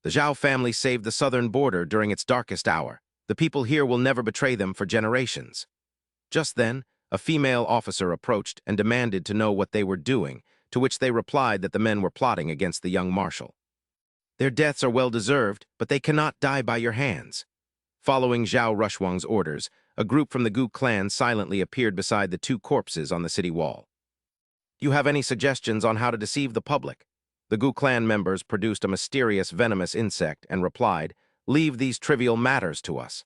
"The Zhao family saved the southern border during its darkest hour. The people here will never betray them for generations." Just then, a female officer approached and demanded to know what they were doing, to which they replied that the men were plotting against the young marshal. "Their deaths are well-deserved, but they cannot die by your hands." Following Zhao Rushwang's orders, a group from the Gu clan silently appeared beside the 2 corpses on the city wall. "Do you have any suggestions on how to deceive the public?" The Gu clan members produced a mysterious venomous insect and replied, "Leave these trivial matters to us.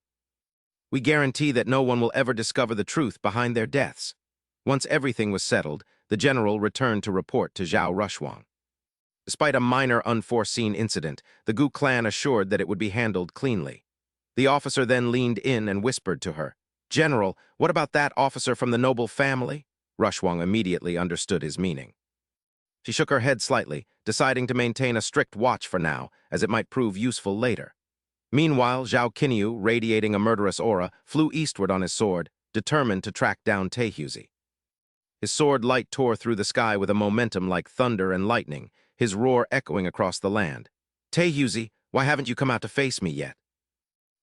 We guarantee that no one will ever discover the truth behind their deaths." Once everything was settled, the general returned to report to Zhao Rushwang. Despite a minor unforeseen incident, the Gu clan assured that it would be handled cleanly. The officer then leaned in and whispered to her, "General, what about that officer from the noble family?" Rushwang immediately understood his meaning. She shook her head slightly, deciding to maintain a strict watch for now, as it might prove useful later. Meanwhile, Zhao Qinyu, radiating a murderous aura, flew eastward on his sword, determined to track down Taehuzi. His sword light tore through the sky with a momentum like thunder and lightning, his roar echoing across the land. "Taehuzi, why haven't you come out to face me yet?"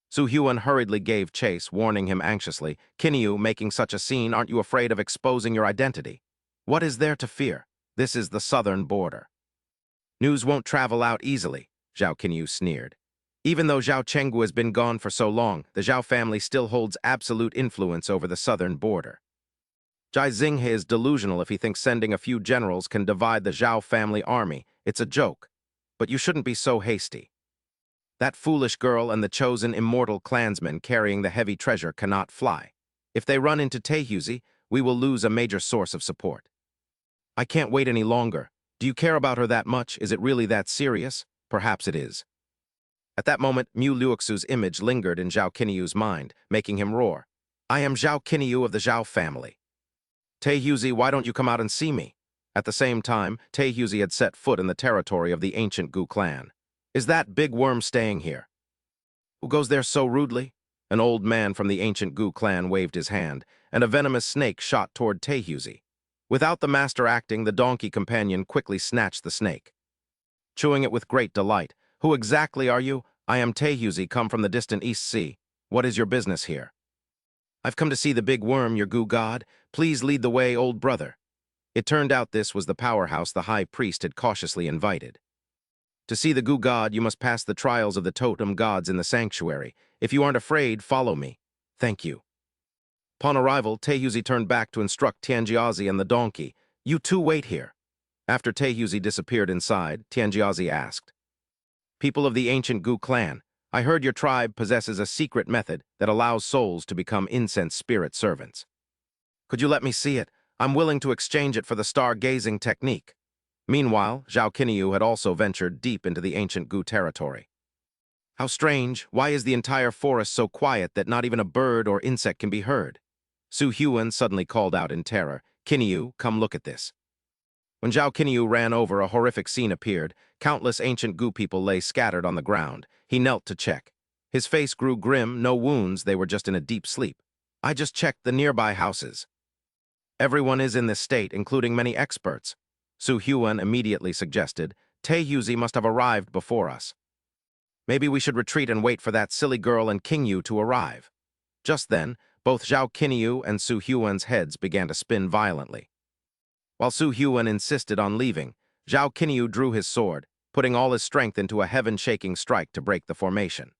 Su Huan hurriedly gave chase, warning him anxiously, "Qinyu, making such a scene, aren't you afraid of exposing your identity? What is there to fear? This is the southern border." "News won't travel out easily," Zhao Qinyu sneered. "Even though Zhao Chenggu has been gone for so long, the Zhao family still holds absolute influence over the southern border. Jai Xinghe is delusional if he thinks sending a few generals can divide the Zhao family army. It's a joke. But you shouldn't be so hasty. That foolish girl and the chosen immortal clansmen carrying the heavy treasure cannot fly. If they run into Taehuzi, we will lose a major source of support. I can't wait any longer. Do you care about her that much? Is it really that serious? Perhaps it is." At that moment, Mu Luoxu's image lingered in Zhao Qinyu's mind, making him roar, "I am Zhao Qinyu of the Zhao family. Taehuzi, why don't you come out and see me?" At the same time, Taehuzi had set foot in the territory of the ancient Gu clan. "Is that big worm staying here? Who goes there so rudely?" An old man from the ancient Gu clan waved his hand, and a venomous snake shot toward Taehuzi. Without the master acting, the donkey companion quickly snatched the snake. Chewing it with great delight, "Who exactly are you?" "I am Taehuzi, come from the distant East Sea. What is your business here?" "I've come to see the big worm, your Gu god. Please lead the way, old brother." It turned out this was the powerhouse the high priest had cautiously invited. "To see the Gu god, you must pass the trials of the totem gods in the sanctuary. If you aren't afraid, follow me." "Thank you." Upon arrival, Taehuzi turned back to instruct Tianjiazi and the donkey, "You two wait here." After Taehuzi disappeared inside, Tianjiazi asked, "People of the ancient Gu clan, I heard your tribe possesses a secret method that allows souls to become incense spirit servants. Could you let me see it? I'm willing to exchange it for the star-gazing technique." Meanwhile, Zhao Qinyu had also ventured deep into the ancient Gu territory. "How strange! Why is the entire forest so quiet that not even a bird or insect can be heard?" Su Huan suddenly called out in terror, "Qinyu, come look at this." When Zhao Qinyu ran over, a horrific scene appeared. Countless ancient goo people lay scattered on the ground. He knelt to check. His face grew grim, no wounds, they were just in a deep sleep. I just checked the nearby houses. Everyone is in this state, including many experts. Su Huan immediately suggested. Taehyuzi must have arrived before us. Maybe we should retreat and wait for that silly girl and Qingyu to arrive. Just then, both Zhao Qinyu and Su Huan's heads began to spin violently. While Su Huan insisted on leaving, Zhao Qinyu drew his sword, putting all his strength into a heaven-shaking strike to break the formation.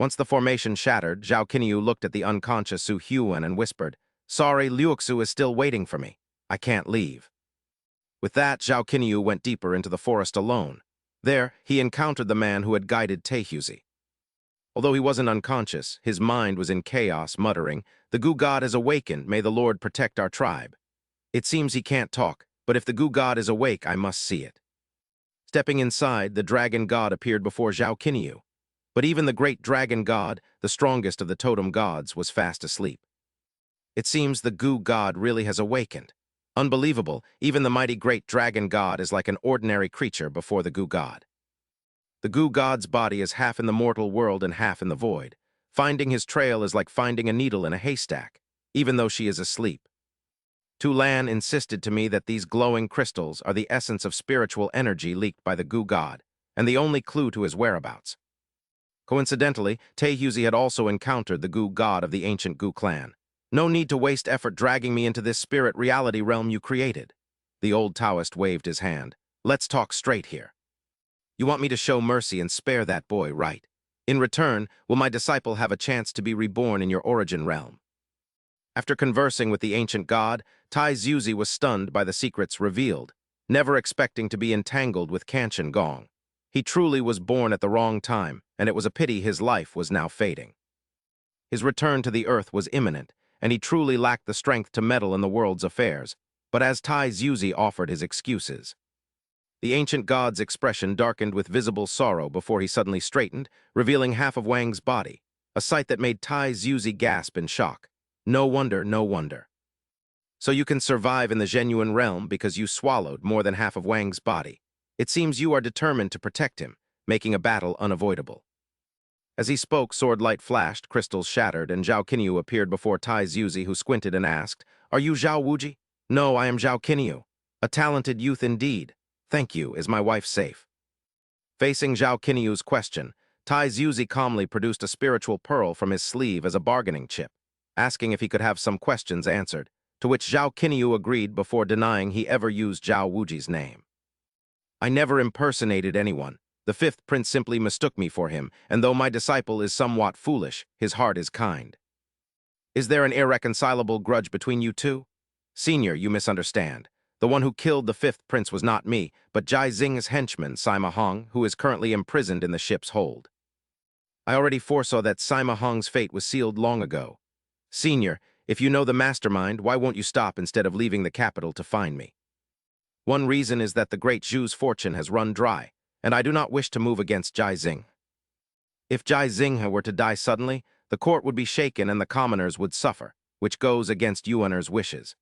Once the formation shattered, Zhao Qinyu looked at the unconscious Su Huan and whispered, "Sorry, Liuxu is still waiting for me. I can't leave." With that, Zhao Qinyu went deeper into the forest alone. There, he encountered the man who had guided Taehyuzi. Although he wasn't unconscious, his mind was in chaos, muttering, "The Goo God is awakened, may the Lord protect our tribe. It seems he can't talk, but if the Goo God is awake, I must see it." Stepping inside, the Dragon God appeared before Zhao Qinyu. But even the great Dragon God, the strongest of the totem gods, was fast asleep. It seems the Goo God really has awakened. Unbelievable, even the mighty great Dragon God is like an ordinary creature before the Goo God. The Goo God's body is half in the mortal world and half in the void. Finding his trail is like finding a needle in a haystack, even though she is asleep. Tu Lan insisted to me that these glowing crystals are the essence of spiritual energy leaked by the Goo God, and the only clue to his whereabouts. Coincidentally, Taehyuzi had also encountered the Goo God of the ancient Goo clan. "No need to waste effort dragging me into this spirit reality realm you created." The old Taoist waved his hand. "Let's talk straight here. You want me to show mercy and spare that boy, right? In return, will my disciple have a chance to be reborn in your origin realm?" After conversing with the ancient god, Taehyuzi was stunned by the secrets revealed, never expecting to be entangled with Kanchan Gong. He truly was born at the wrong time, and it was a pity his life was now fading. His return to the earth was imminent, and he truly lacked the strength to meddle in the world's affairs, but as Taehyuzi offered his excuses. The ancient god's expression darkened with visible sorrow before he suddenly straightened, revealing half of Wang's body, a sight that made Taehyuzi gasp in shock. No wonder, no wonder. "So you can survive in the genuine realm because you swallowed more than half of Wang's body. It seems you are determined to protect him, making a battle unavoidable." As he spoke, sword light flashed, crystals shattered, and Zhao Qinyu appeared before Taehyuzi, who squinted and asked, "Are you Zhao Wuji?" "No, I am Zhao Qinyu. A talented youth indeed. Thank you. Is my wife safe?" Facing Zhao Qinyu's question, Taehyuzi calmly produced a spiritual pearl from his sleeve as a bargaining chip, asking if he could have some questions answered, to which Zhao Qinyu agreed before denying he ever used Zhao Wuji's name. "I never impersonated anyone. The fifth prince simply mistook me for him, and though my disciple is somewhat foolish, his heart is kind." "Is there an irreconcilable grudge between you two?" "Senior, you misunderstand. The one who killed the fifth prince was not me, but Jai Xing's henchman, Sima Hong, who is currently imprisoned in the ship's hold. I already foresaw that Sima Hong's fate was sealed long ago. Senior, if you know the mastermind, why won't you stop instead of leaving the capital to find me? One reason is that the great Zhu's fortune has run dry, and I do not wish to move against Jai Xing. If Jai Xing were to die suddenly, the court would be shaken and the commoners would suffer, which goes against Yuaner's wishes.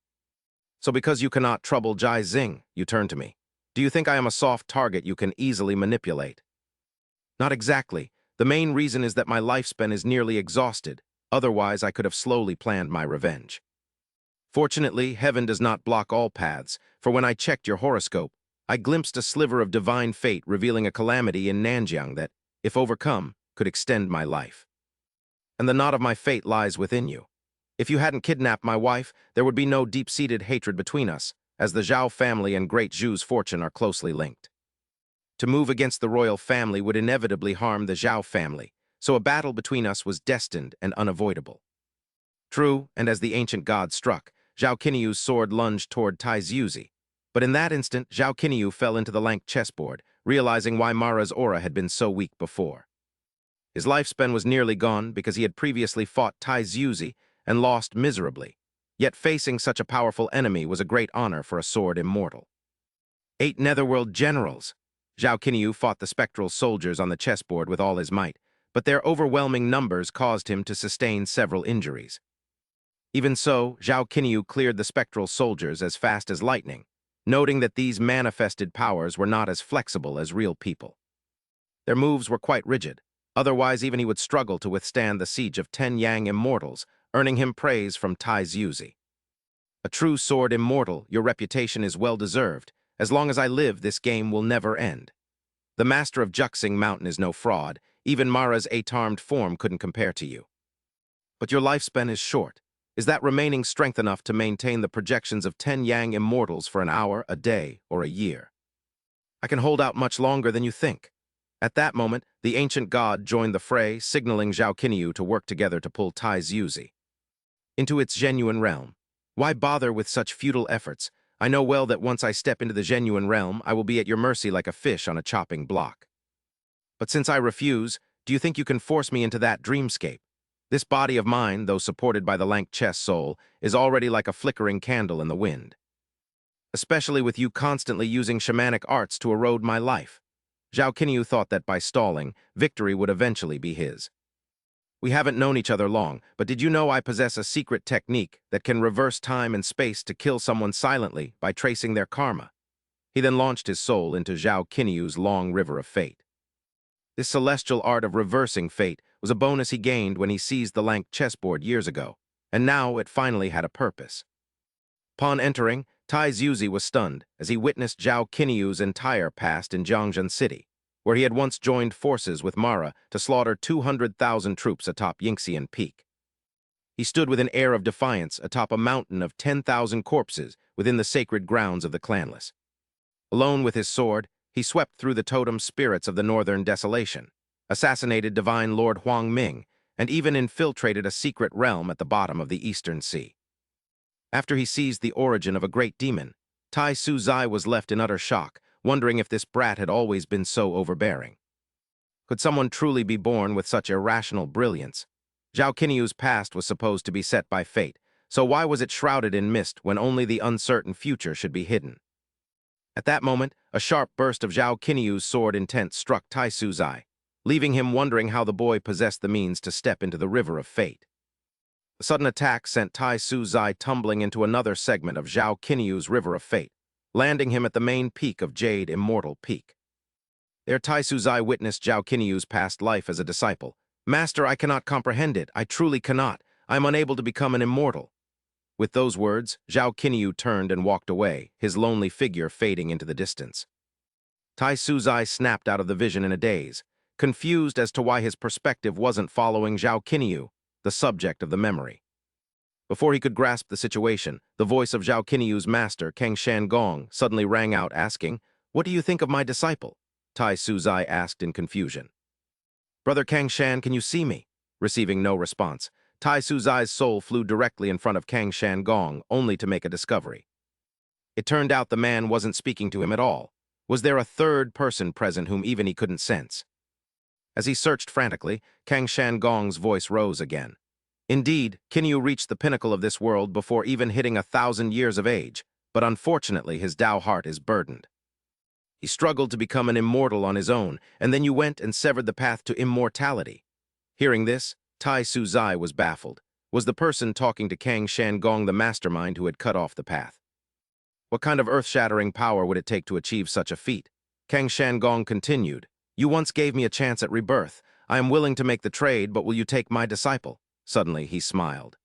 So because you cannot trouble Jai Xing, you turn to me. Do you think I am a soft target you can easily manipulate?" "Not exactly. The main reason is that my lifespan is nearly exhausted. Otherwise, I could have slowly planned my revenge. Fortunately, heaven does not block all paths, for when I checked your horoscope, I glimpsed a sliver of divine fate revealing a calamity in Nanjiang that, if overcome, could extend my life. And the knot of my fate lies within you. If you hadn't kidnapped my wife, there would be no deep-seated hatred between us, as the Zhao family and Great Zhu's fortune are closely linked. To move against the royal family would inevitably harm the Zhao family, so a battle between us was destined and unavoidable." True, and as the ancient god struck, Zhao Qinyu's sword lunged toward Taehyuzi, but in that instant, Zhao Qinyu fell into the lank chessboard, realizing why Mara's aura had been so weak before. His lifespan was nearly gone because he had previously fought Taehyuzi and lost miserably, yet facing such a powerful enemy was a great honor for a sword immortal. 8 netherworld generals! Zhao Qinyu fought the spectral soldiers on the chessboard with all his might, but their overwhelming numbers caused him to sustain several injuries. Even so, Zhao Qinyu cleared the spectral soldiers as fast as lightning, noting that these manifested powers were not as flexible as real people. Their moves were quite rigid, otherwise even he would struggle to withstand the siege of 10 Yang immortals, earning him praise from Tai Zuzi. A true sword immortal, your reputation is well-deserved. As long as I live, this game will never end. The master of Juxing Mountain is no fraud. Even Mara's 8-armed form couldn't compare to you. But your lifespan is short. Is that remaining strength enough to maintain the projections of 10 Yang immortals for an hour, a day, or a year? I can hold out much longer than you think. At that moment, the ancient god joined the fray, signaling Zhao Qinyu to work together to pull Tai Zuzi into its genuine realm. Why bother with such futile efforts? I know well that once I step into the genuine realm, I will be at your mercy like a fish on a chopping block. But since I refuse, do you think you can force me into that dreamscape? This body of mine, though supported by the lank chest soul, is already like a flickering candle in the wind. Especially with you constantly using shamanic arts to erode my life. Zhao Qinyu thought that by stalling, victory would eventually be his. We haven't known each other long, but did you know I possess a secret technique that can reverse time and space to kill someone silently by tracing their karma? He then launched his soul into Zhao Qinyu's long river of fate. This celestial art of reversing fate was a bonus he gained when he seized the lank chessboard years ago, and now it finally had a purpose. Upon entering, Tai Zuzi was stunned as he witnessed Zhao Qinyu's entire past in Jiangzhen City, where he had once joined forces with Mara to slaughter 200,000 troops atop Yingxian Peak. He stood with an air of defiance atop a mountain of 10,000 corpses within the sacred grounds of the clanless. Alone with his sword, he swept through the totem spirits of the Northern Desolation, assassinated Divine Lord Huang Ming, and even infiltrated a secret realm at the bottom of the Eastern Sea. After he seized the origin of a great demon, Tai Suzai was left in utter shock, wondering if this brat had always been so overbearing. Could someone truly be born with such irrational brilliance? Zhao Qinyu's past was supposed to be set by fate, so why was it shrouded in mist when only the uncertain future should be hidden? At that moment, a sharp burst of Zhao Qinyu's sword intent struck Tai Suzai, leaving him wondering how the boy possessed the means to step into the river of fate. The sudden attack sent Tai Suzai tumbling into another segment of Zhao Qinyu's river of fate, landing him at the main peak of Jade Immortal Peak. There Tai Suzai witnessed Zhao Qinyu's past life as a disciple. Master, I cannot comprehend it. I truly cannot. I am unable to become an immortal. With those words, Zhao Qinyu turned and walked away, his lonely figure fading into the distance. Tai Suzai snapped out of the vision in a daze, confused as to why his perspective wasn't following Zhao Qinyu, the subject of the memory. Before he could grasp the situation, the voice of Zhao Qinyu's master, Kang Shangong, suddenly rang out, asking, "What do you think of my disciple?" Tai Suzai asked in confusion. "Brother Kang Shan, can you see me?" Receiving no response, Tai Suzai's soul flew directly in front of Kang Shangong, only to make a discovery. It turned out the man wasn't speaking to him at all. Was there a third person present whom even he couldn't sense? As he searched frantically, Kang Shangong's voice rose again. Indeed, Qinyu reached the pinnacle of this world before even hitting 1,000 years of age, but unfortunately his Tao heart is burdened. He struggled to become an immortal on his own, and then you went and severed the path to immortality. Hearing this, Tai Suzai was baffled. Was the person talking to Kang Shangong the mastermind who had cut off the path? What kind of earth-shattering power would it take to achieve such a feat? Kang Shangong continued, "You once gave me a chance at rebirth. I am willing to make the trade, but will you take my disciple?" Suddenly, he smiled.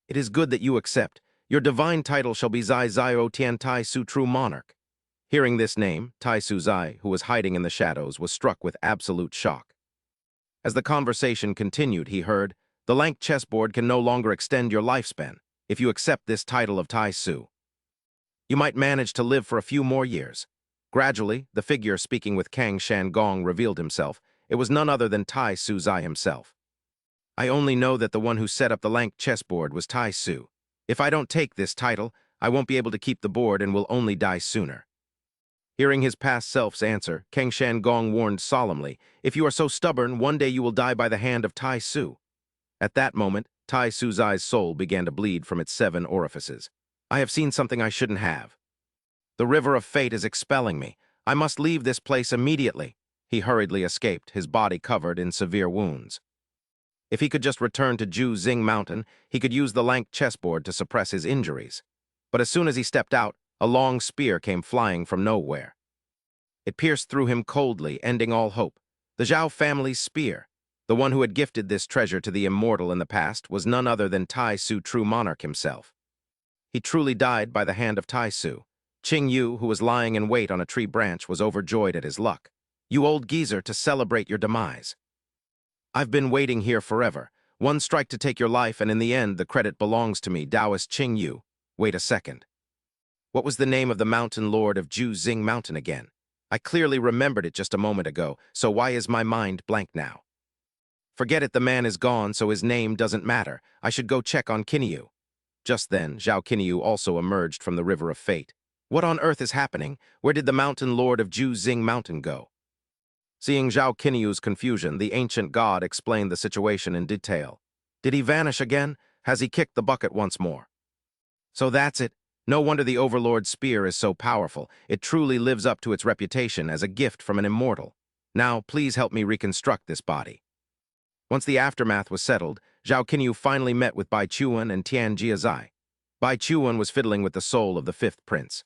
"It is good that you accept. Your divine title shall be Zai Zio Tian Tai Su True Monarch." Hearing this name, Tai Suzai, who was hiding in the shadows, was struck with absolute shock. As the conversation continued, he heard, "The lank chessboard can no longer extend your lifespan. If you accept this title of Tai Su, you might manage to live for a few more years." Gradually, the figure speaking with Kang Shangong revealed himself. It was none other than Tai Suzai himself. "I only know that the one who set up the lank chessboard was Tai Su. If I don't take this title, I won't be able to keep the board and will only die sooner." Hearing his past self's answer, Kang Shangong warned solemnly, "If you are so stubborn, one day you will die by the hand of Tai Su." At that moment, Tai Suzai's soul began to bleed from its 7 orifices. "I have seen something I shouldn't have. The river of fate is expelling me. I must leave this place immediately." He hurriedly escaped, his body covered in severe wounds. If he could just return to Ju Xing Mountain, he could use the lank chessboard to suppress his injuries. But as soon as he stepped out, A long spear came flying from nowhere. It pierced through him coldly, ending all hope. The Zhao family's spear. The one who had gifted this treasure to the immortal in the past was none other than Tai Su, true monarch himself. He truly died by the hand of Tai Su. Qing Yu, who was lying in wait on a tree branch, was overjoyed at his luck. "You old geezer, to celebrate your demise. I've been waiting here forever. One strike to take your life, and in the end, the credit belongs to me, Taoist Qing Yu. Wait a second. What was the name of the mountain lord of Ju Xing Mountain again? I clearly remembered it just a moment ago, so why is my mind blank now? Forget it, the man is gone, so his name doesn't matter. I should go check on Kinyu." Just then, Zhao Kinyu also emerged from the River of Fate. What on earth is happening? Where did the mountain lord of Ju Xing Mountain go? Seeing Zhao Kinyu's confusion, the ancient god explained the situation in detail. Did he vanish again? Has he kicked the bucket once more? So that's it. No wonder the Overlord's spear is so powerful. It truly lives up to its reputation as a gift from an immortal. Now, please help me reconstruct this body. Once the aftermath was settled, Zhao Kinyu finally met with Bai Chuan and Tian Jiazai. Bai Chuan was fiddling with the soul of the fifth prince.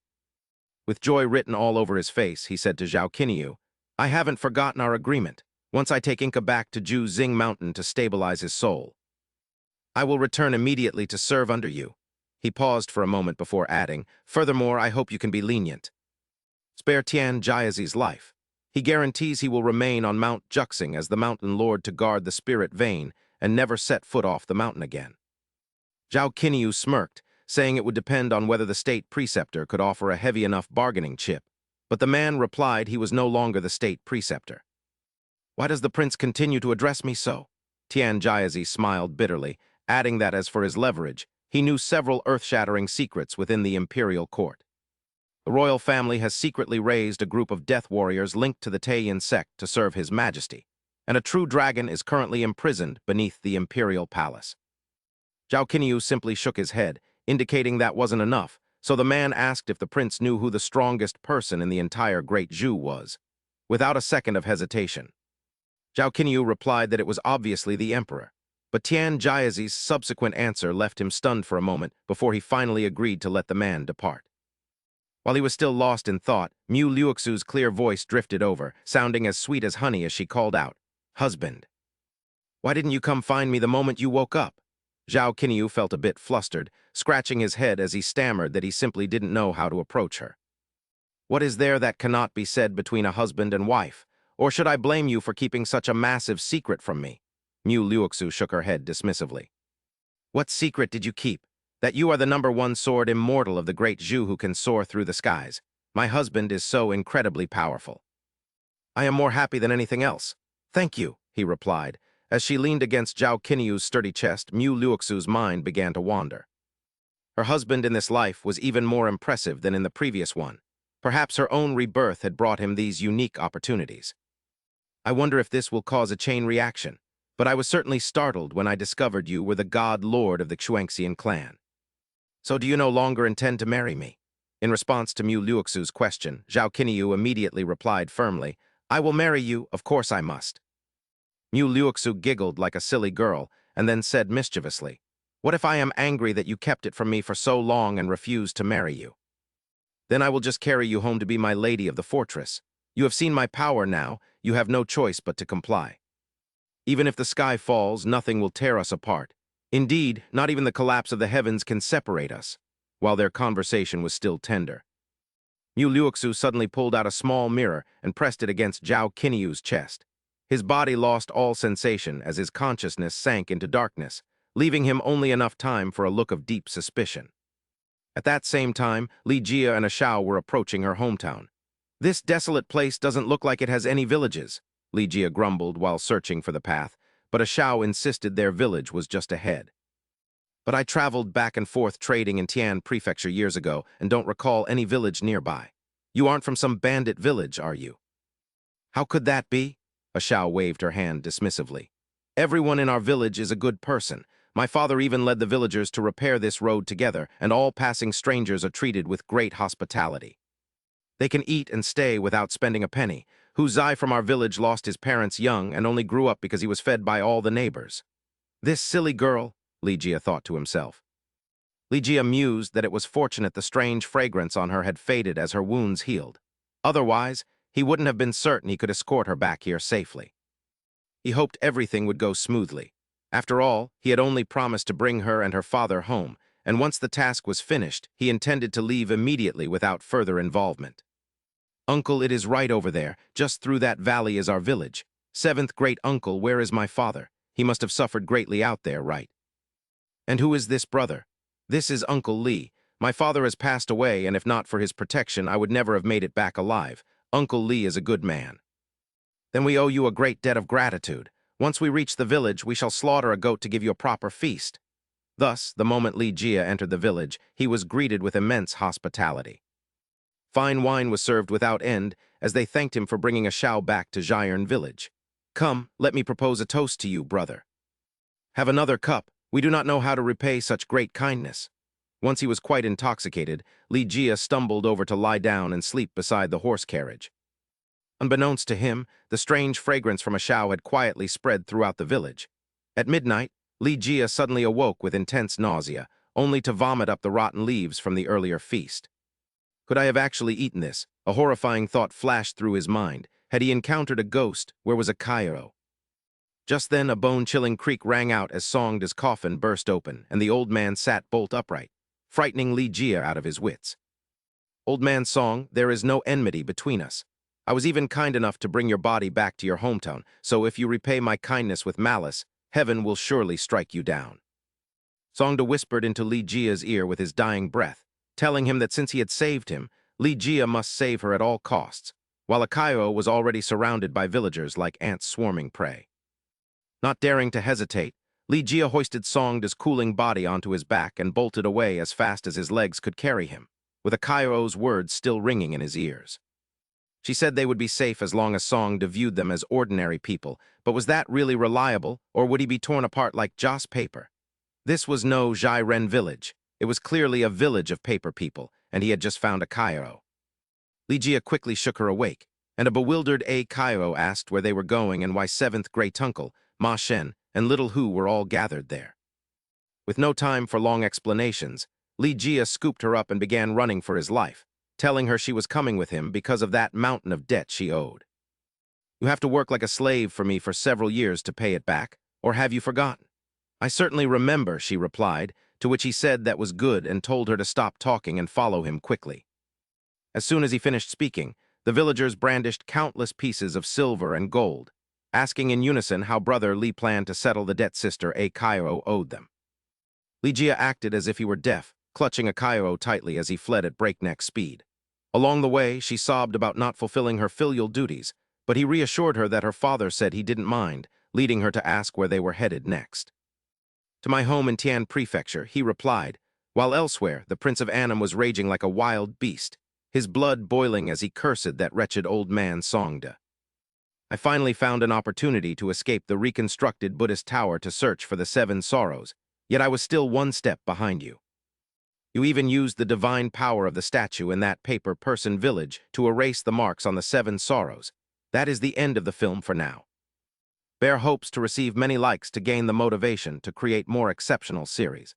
With joy written all over his face, he said to Zhao Kinyu, "I haven't forgotten our agreement. Once I take Inca back to Ju Xing Mountain to stabilize his soul, I will return immediately to serve under you." He paused for a moment before adding, "Furthermore, I hope you can be lenient. Spare Tian Jiazi's life. He guarantees he will remain on Mount Juxing as the mountain lord to guard the spirit vein and never set foot off the mountain again." Zhao Kinyu smirked, saying it would depend on whether the state preceptor could offer a heavy enough bargaining chip, but the man replied he was no longer the state preceptor. "Why does the prince continue to address me so?" Tian Jiazi smiled bitterly, adding that as for his leverage, he knew several earth-shattering secrets within the imperial court. The royal family has secretly raised a group of death warriors linked to the Taiyan sect to serve his majesty, and a true dragon is currently imprisoned beneath the imperial palace. Zhao Kinyu simply shook his head, indicating that wasn't enough, so the man asked if the prince knew who the strongest person in the entire Great Zhu was. Without a second of hesitation, Zhao Kinyu replied that it was obviously the emperor, but Tian Jiazi's subsequent answer left him stunned for a moment before he finally agreed to let the man depart. While he was still lost in thought, Mu Liuxu's clear voice drifted over, sounding as sweet as honey as she called out, "Husband, why didn't you come find me the moment you woke up?" Zhao Kinyu felt a bit flustered, scratching his head as he stammered that he simply didn't know how to approach her. "What is there that cannot be said between a husband and wife? Or should I blame you for keeping such a massive secret from me?" Mu Liuxu shook her head dismissively. "What secret did you keep? That you are the #1 sword immortal of the great Zhu who can soar through the skies. My husband is so incredibly powerful. I am more happy than anything else. Thank you," he replied. As she leaned against Zhao Kinyu's sturdy chest, Mu Liuxu's mind began to wander. Her husband in this life was even more impressive than in the previous one. Perhaps her own rebirth had brought him these unique opportunities. "I wonder if this will cause a chain reaction, but I was certainly startled when I discovered you were the god lord of the Xuanxian clan. So do you no longer intend to marry me?" In response to Mu Liuxu's question, Zhao Kinyu immediately replied firmly, "I will marry you, of course I must." Mu Liuxu giggled like a silly girl, and then said mischievously, "What if I am angry that you kept it from me for so long and refused to marry you? Then I will just carry you home to be my lady of the fortress. You have seen my power now, you have no choice but to comply. Even if the sky falls, nothing will tear us apart. Indeed, not even the collapse of the heavens can separate us." While their conversation was still tender, Mu Liuxu suddenly pulled out a small mirror and pressed it against Zhao Kinyu's chest. His body lost all sensation as his consciousness sank into darkness, leaving him only enough time for a look of deep suspicion. At that same time, Li Jia and Ashao were approaching her hometown. "This desolate place doesn't look like it has any villages," Li Jia grumbled while searching for the path, but Ashao insisted their village was just ahead. "But I traveled back and forth trading in Tian Prefecture years ago and don't recall any village nearby. You aren't from some bandit village, are you?" "How could that be?" Ashao waved her hand dismissively. "Everyone in our village is a good person. My father even led the villagers to repair this road together, and all passing strangers are treated with great hospitality. They can eat and stay without spending a penny. Hu Zai from our village lost his parents young and only grew up because he was fed by all the neighbors." "This silly girl," Li Jia thought to himself. Jia mused that it was fortunate the strange fragrance on her had faded as her wounds healed. Otherwise, he wouldn't have been certain he could escort her back here safely. He hoped everything would go smoothly. After all, he had only promised to bring her and her father home, and once the task was finished, he intended to leave immediately without further involvement. "Uncle, it is right over there. Just through that valley is our village. Seventh great uncle, where is my father? He must have suffered greatly out there, right? And who is this brother? This is Uncle Lee. My father has passed away, and if not for his protection, I would never have made it back alive. Uncle Lee is a good man." "Then we owe you a great debt of gratitude. Once we reach the village, we shall slaughter a goat to give you a proper feast." Thus, the moment Li Jia entered the village, he was greeted with immense hospitality. Fine wine was served without end, as they thanked him for bringing a Shao back to Jiren village. "Come, let me propose a toast to you, brother. Have another cup. We do not know how to repay such great kindness." Once he was quite intoxicated, Li Jia stumbled over to lie down and sleep beside the horse carriage. Unbeknownst to him, the strange fragrance from a Shao had quietly spread throughout the village. At midnight, Li Jia suddenly awoke with intense nausea, only to vomit up the rotten leaves from the earlier feast. Could I have actually eaten this? A horrifying thought flashed through his mind. Had he encountered a ghost? Where was a Cairo? Just then, a bone-chilling creak rang out as Songda's coffin burst open, and the old man sat bolt upright, frightening Li Jia out of his wits. "Old man Song, there is no enmity between us. I was even kind enough to bring your body back to your hometown, so if you repay my kindness with malice, heaven will surely strike you down." Songda whispered into Li Jia's ear with his dying breath, telling him that since he had saved him, Li Jia must save her at all costs, while Akaio was already surrounded by villagers like ants swarming prey. Not daring to hesitate, Li Jia hoisted Songda's cooling body onto his back and bolted away as fast as his legs could carry him, with Akaio's words still ringing in his ears. She said they would be safe as long as Songda viewed them as ordinary people, but was that really reliable, or would he be torn apart like joss paper? This was no Jiren village. It was clearly a village of paper people, and he had just found a Cairo. Li Jia quickly shook her awake, and a bewildered Cairo asked where they were going and why seventh great uncle, Ma Shen, and little Hu were all gathered there. With no time for long explanations, Li Jia scooped her up and began running for his life, telling her she was coming with him because of that mountain of debt she owed. "You have to work like a slave for me for several years to pay it back, or have you forgotten?" "I certainly remember," she replied, to which he said that was good and told her to stop talking and follow him quickly. As soon as he finished speaking, the villagers brandished countless pieces of silver and gold, asking in unison how brother Li planned to settle the debt sister Cairo owed them. Li Jia acted as if he were deaf, clutching Cairo tightly as he fled at breakneck speed. Along the way, she sobbed about not fulfilling her filial duties, but he reassured her that her father said he didn't mind, leading her to ask where they were headed next. "To my home in Tian Prefecture," he replied, while elsewhere the Prince of Annam was raging like a wild beast, his blood boiling as he cursed that wretched old man Songda. "I finally found an opportunity to escape the reconstructed Buddhist tower to search for the Seven Sorrows, yet I was still one step behind you. You even used the divine power of the statue in that paper person village to erase the marks on the Seven Sorrows. That is the end of the film for now. Bear hopes to receive many likes to gain the motivation to create more exceptional series.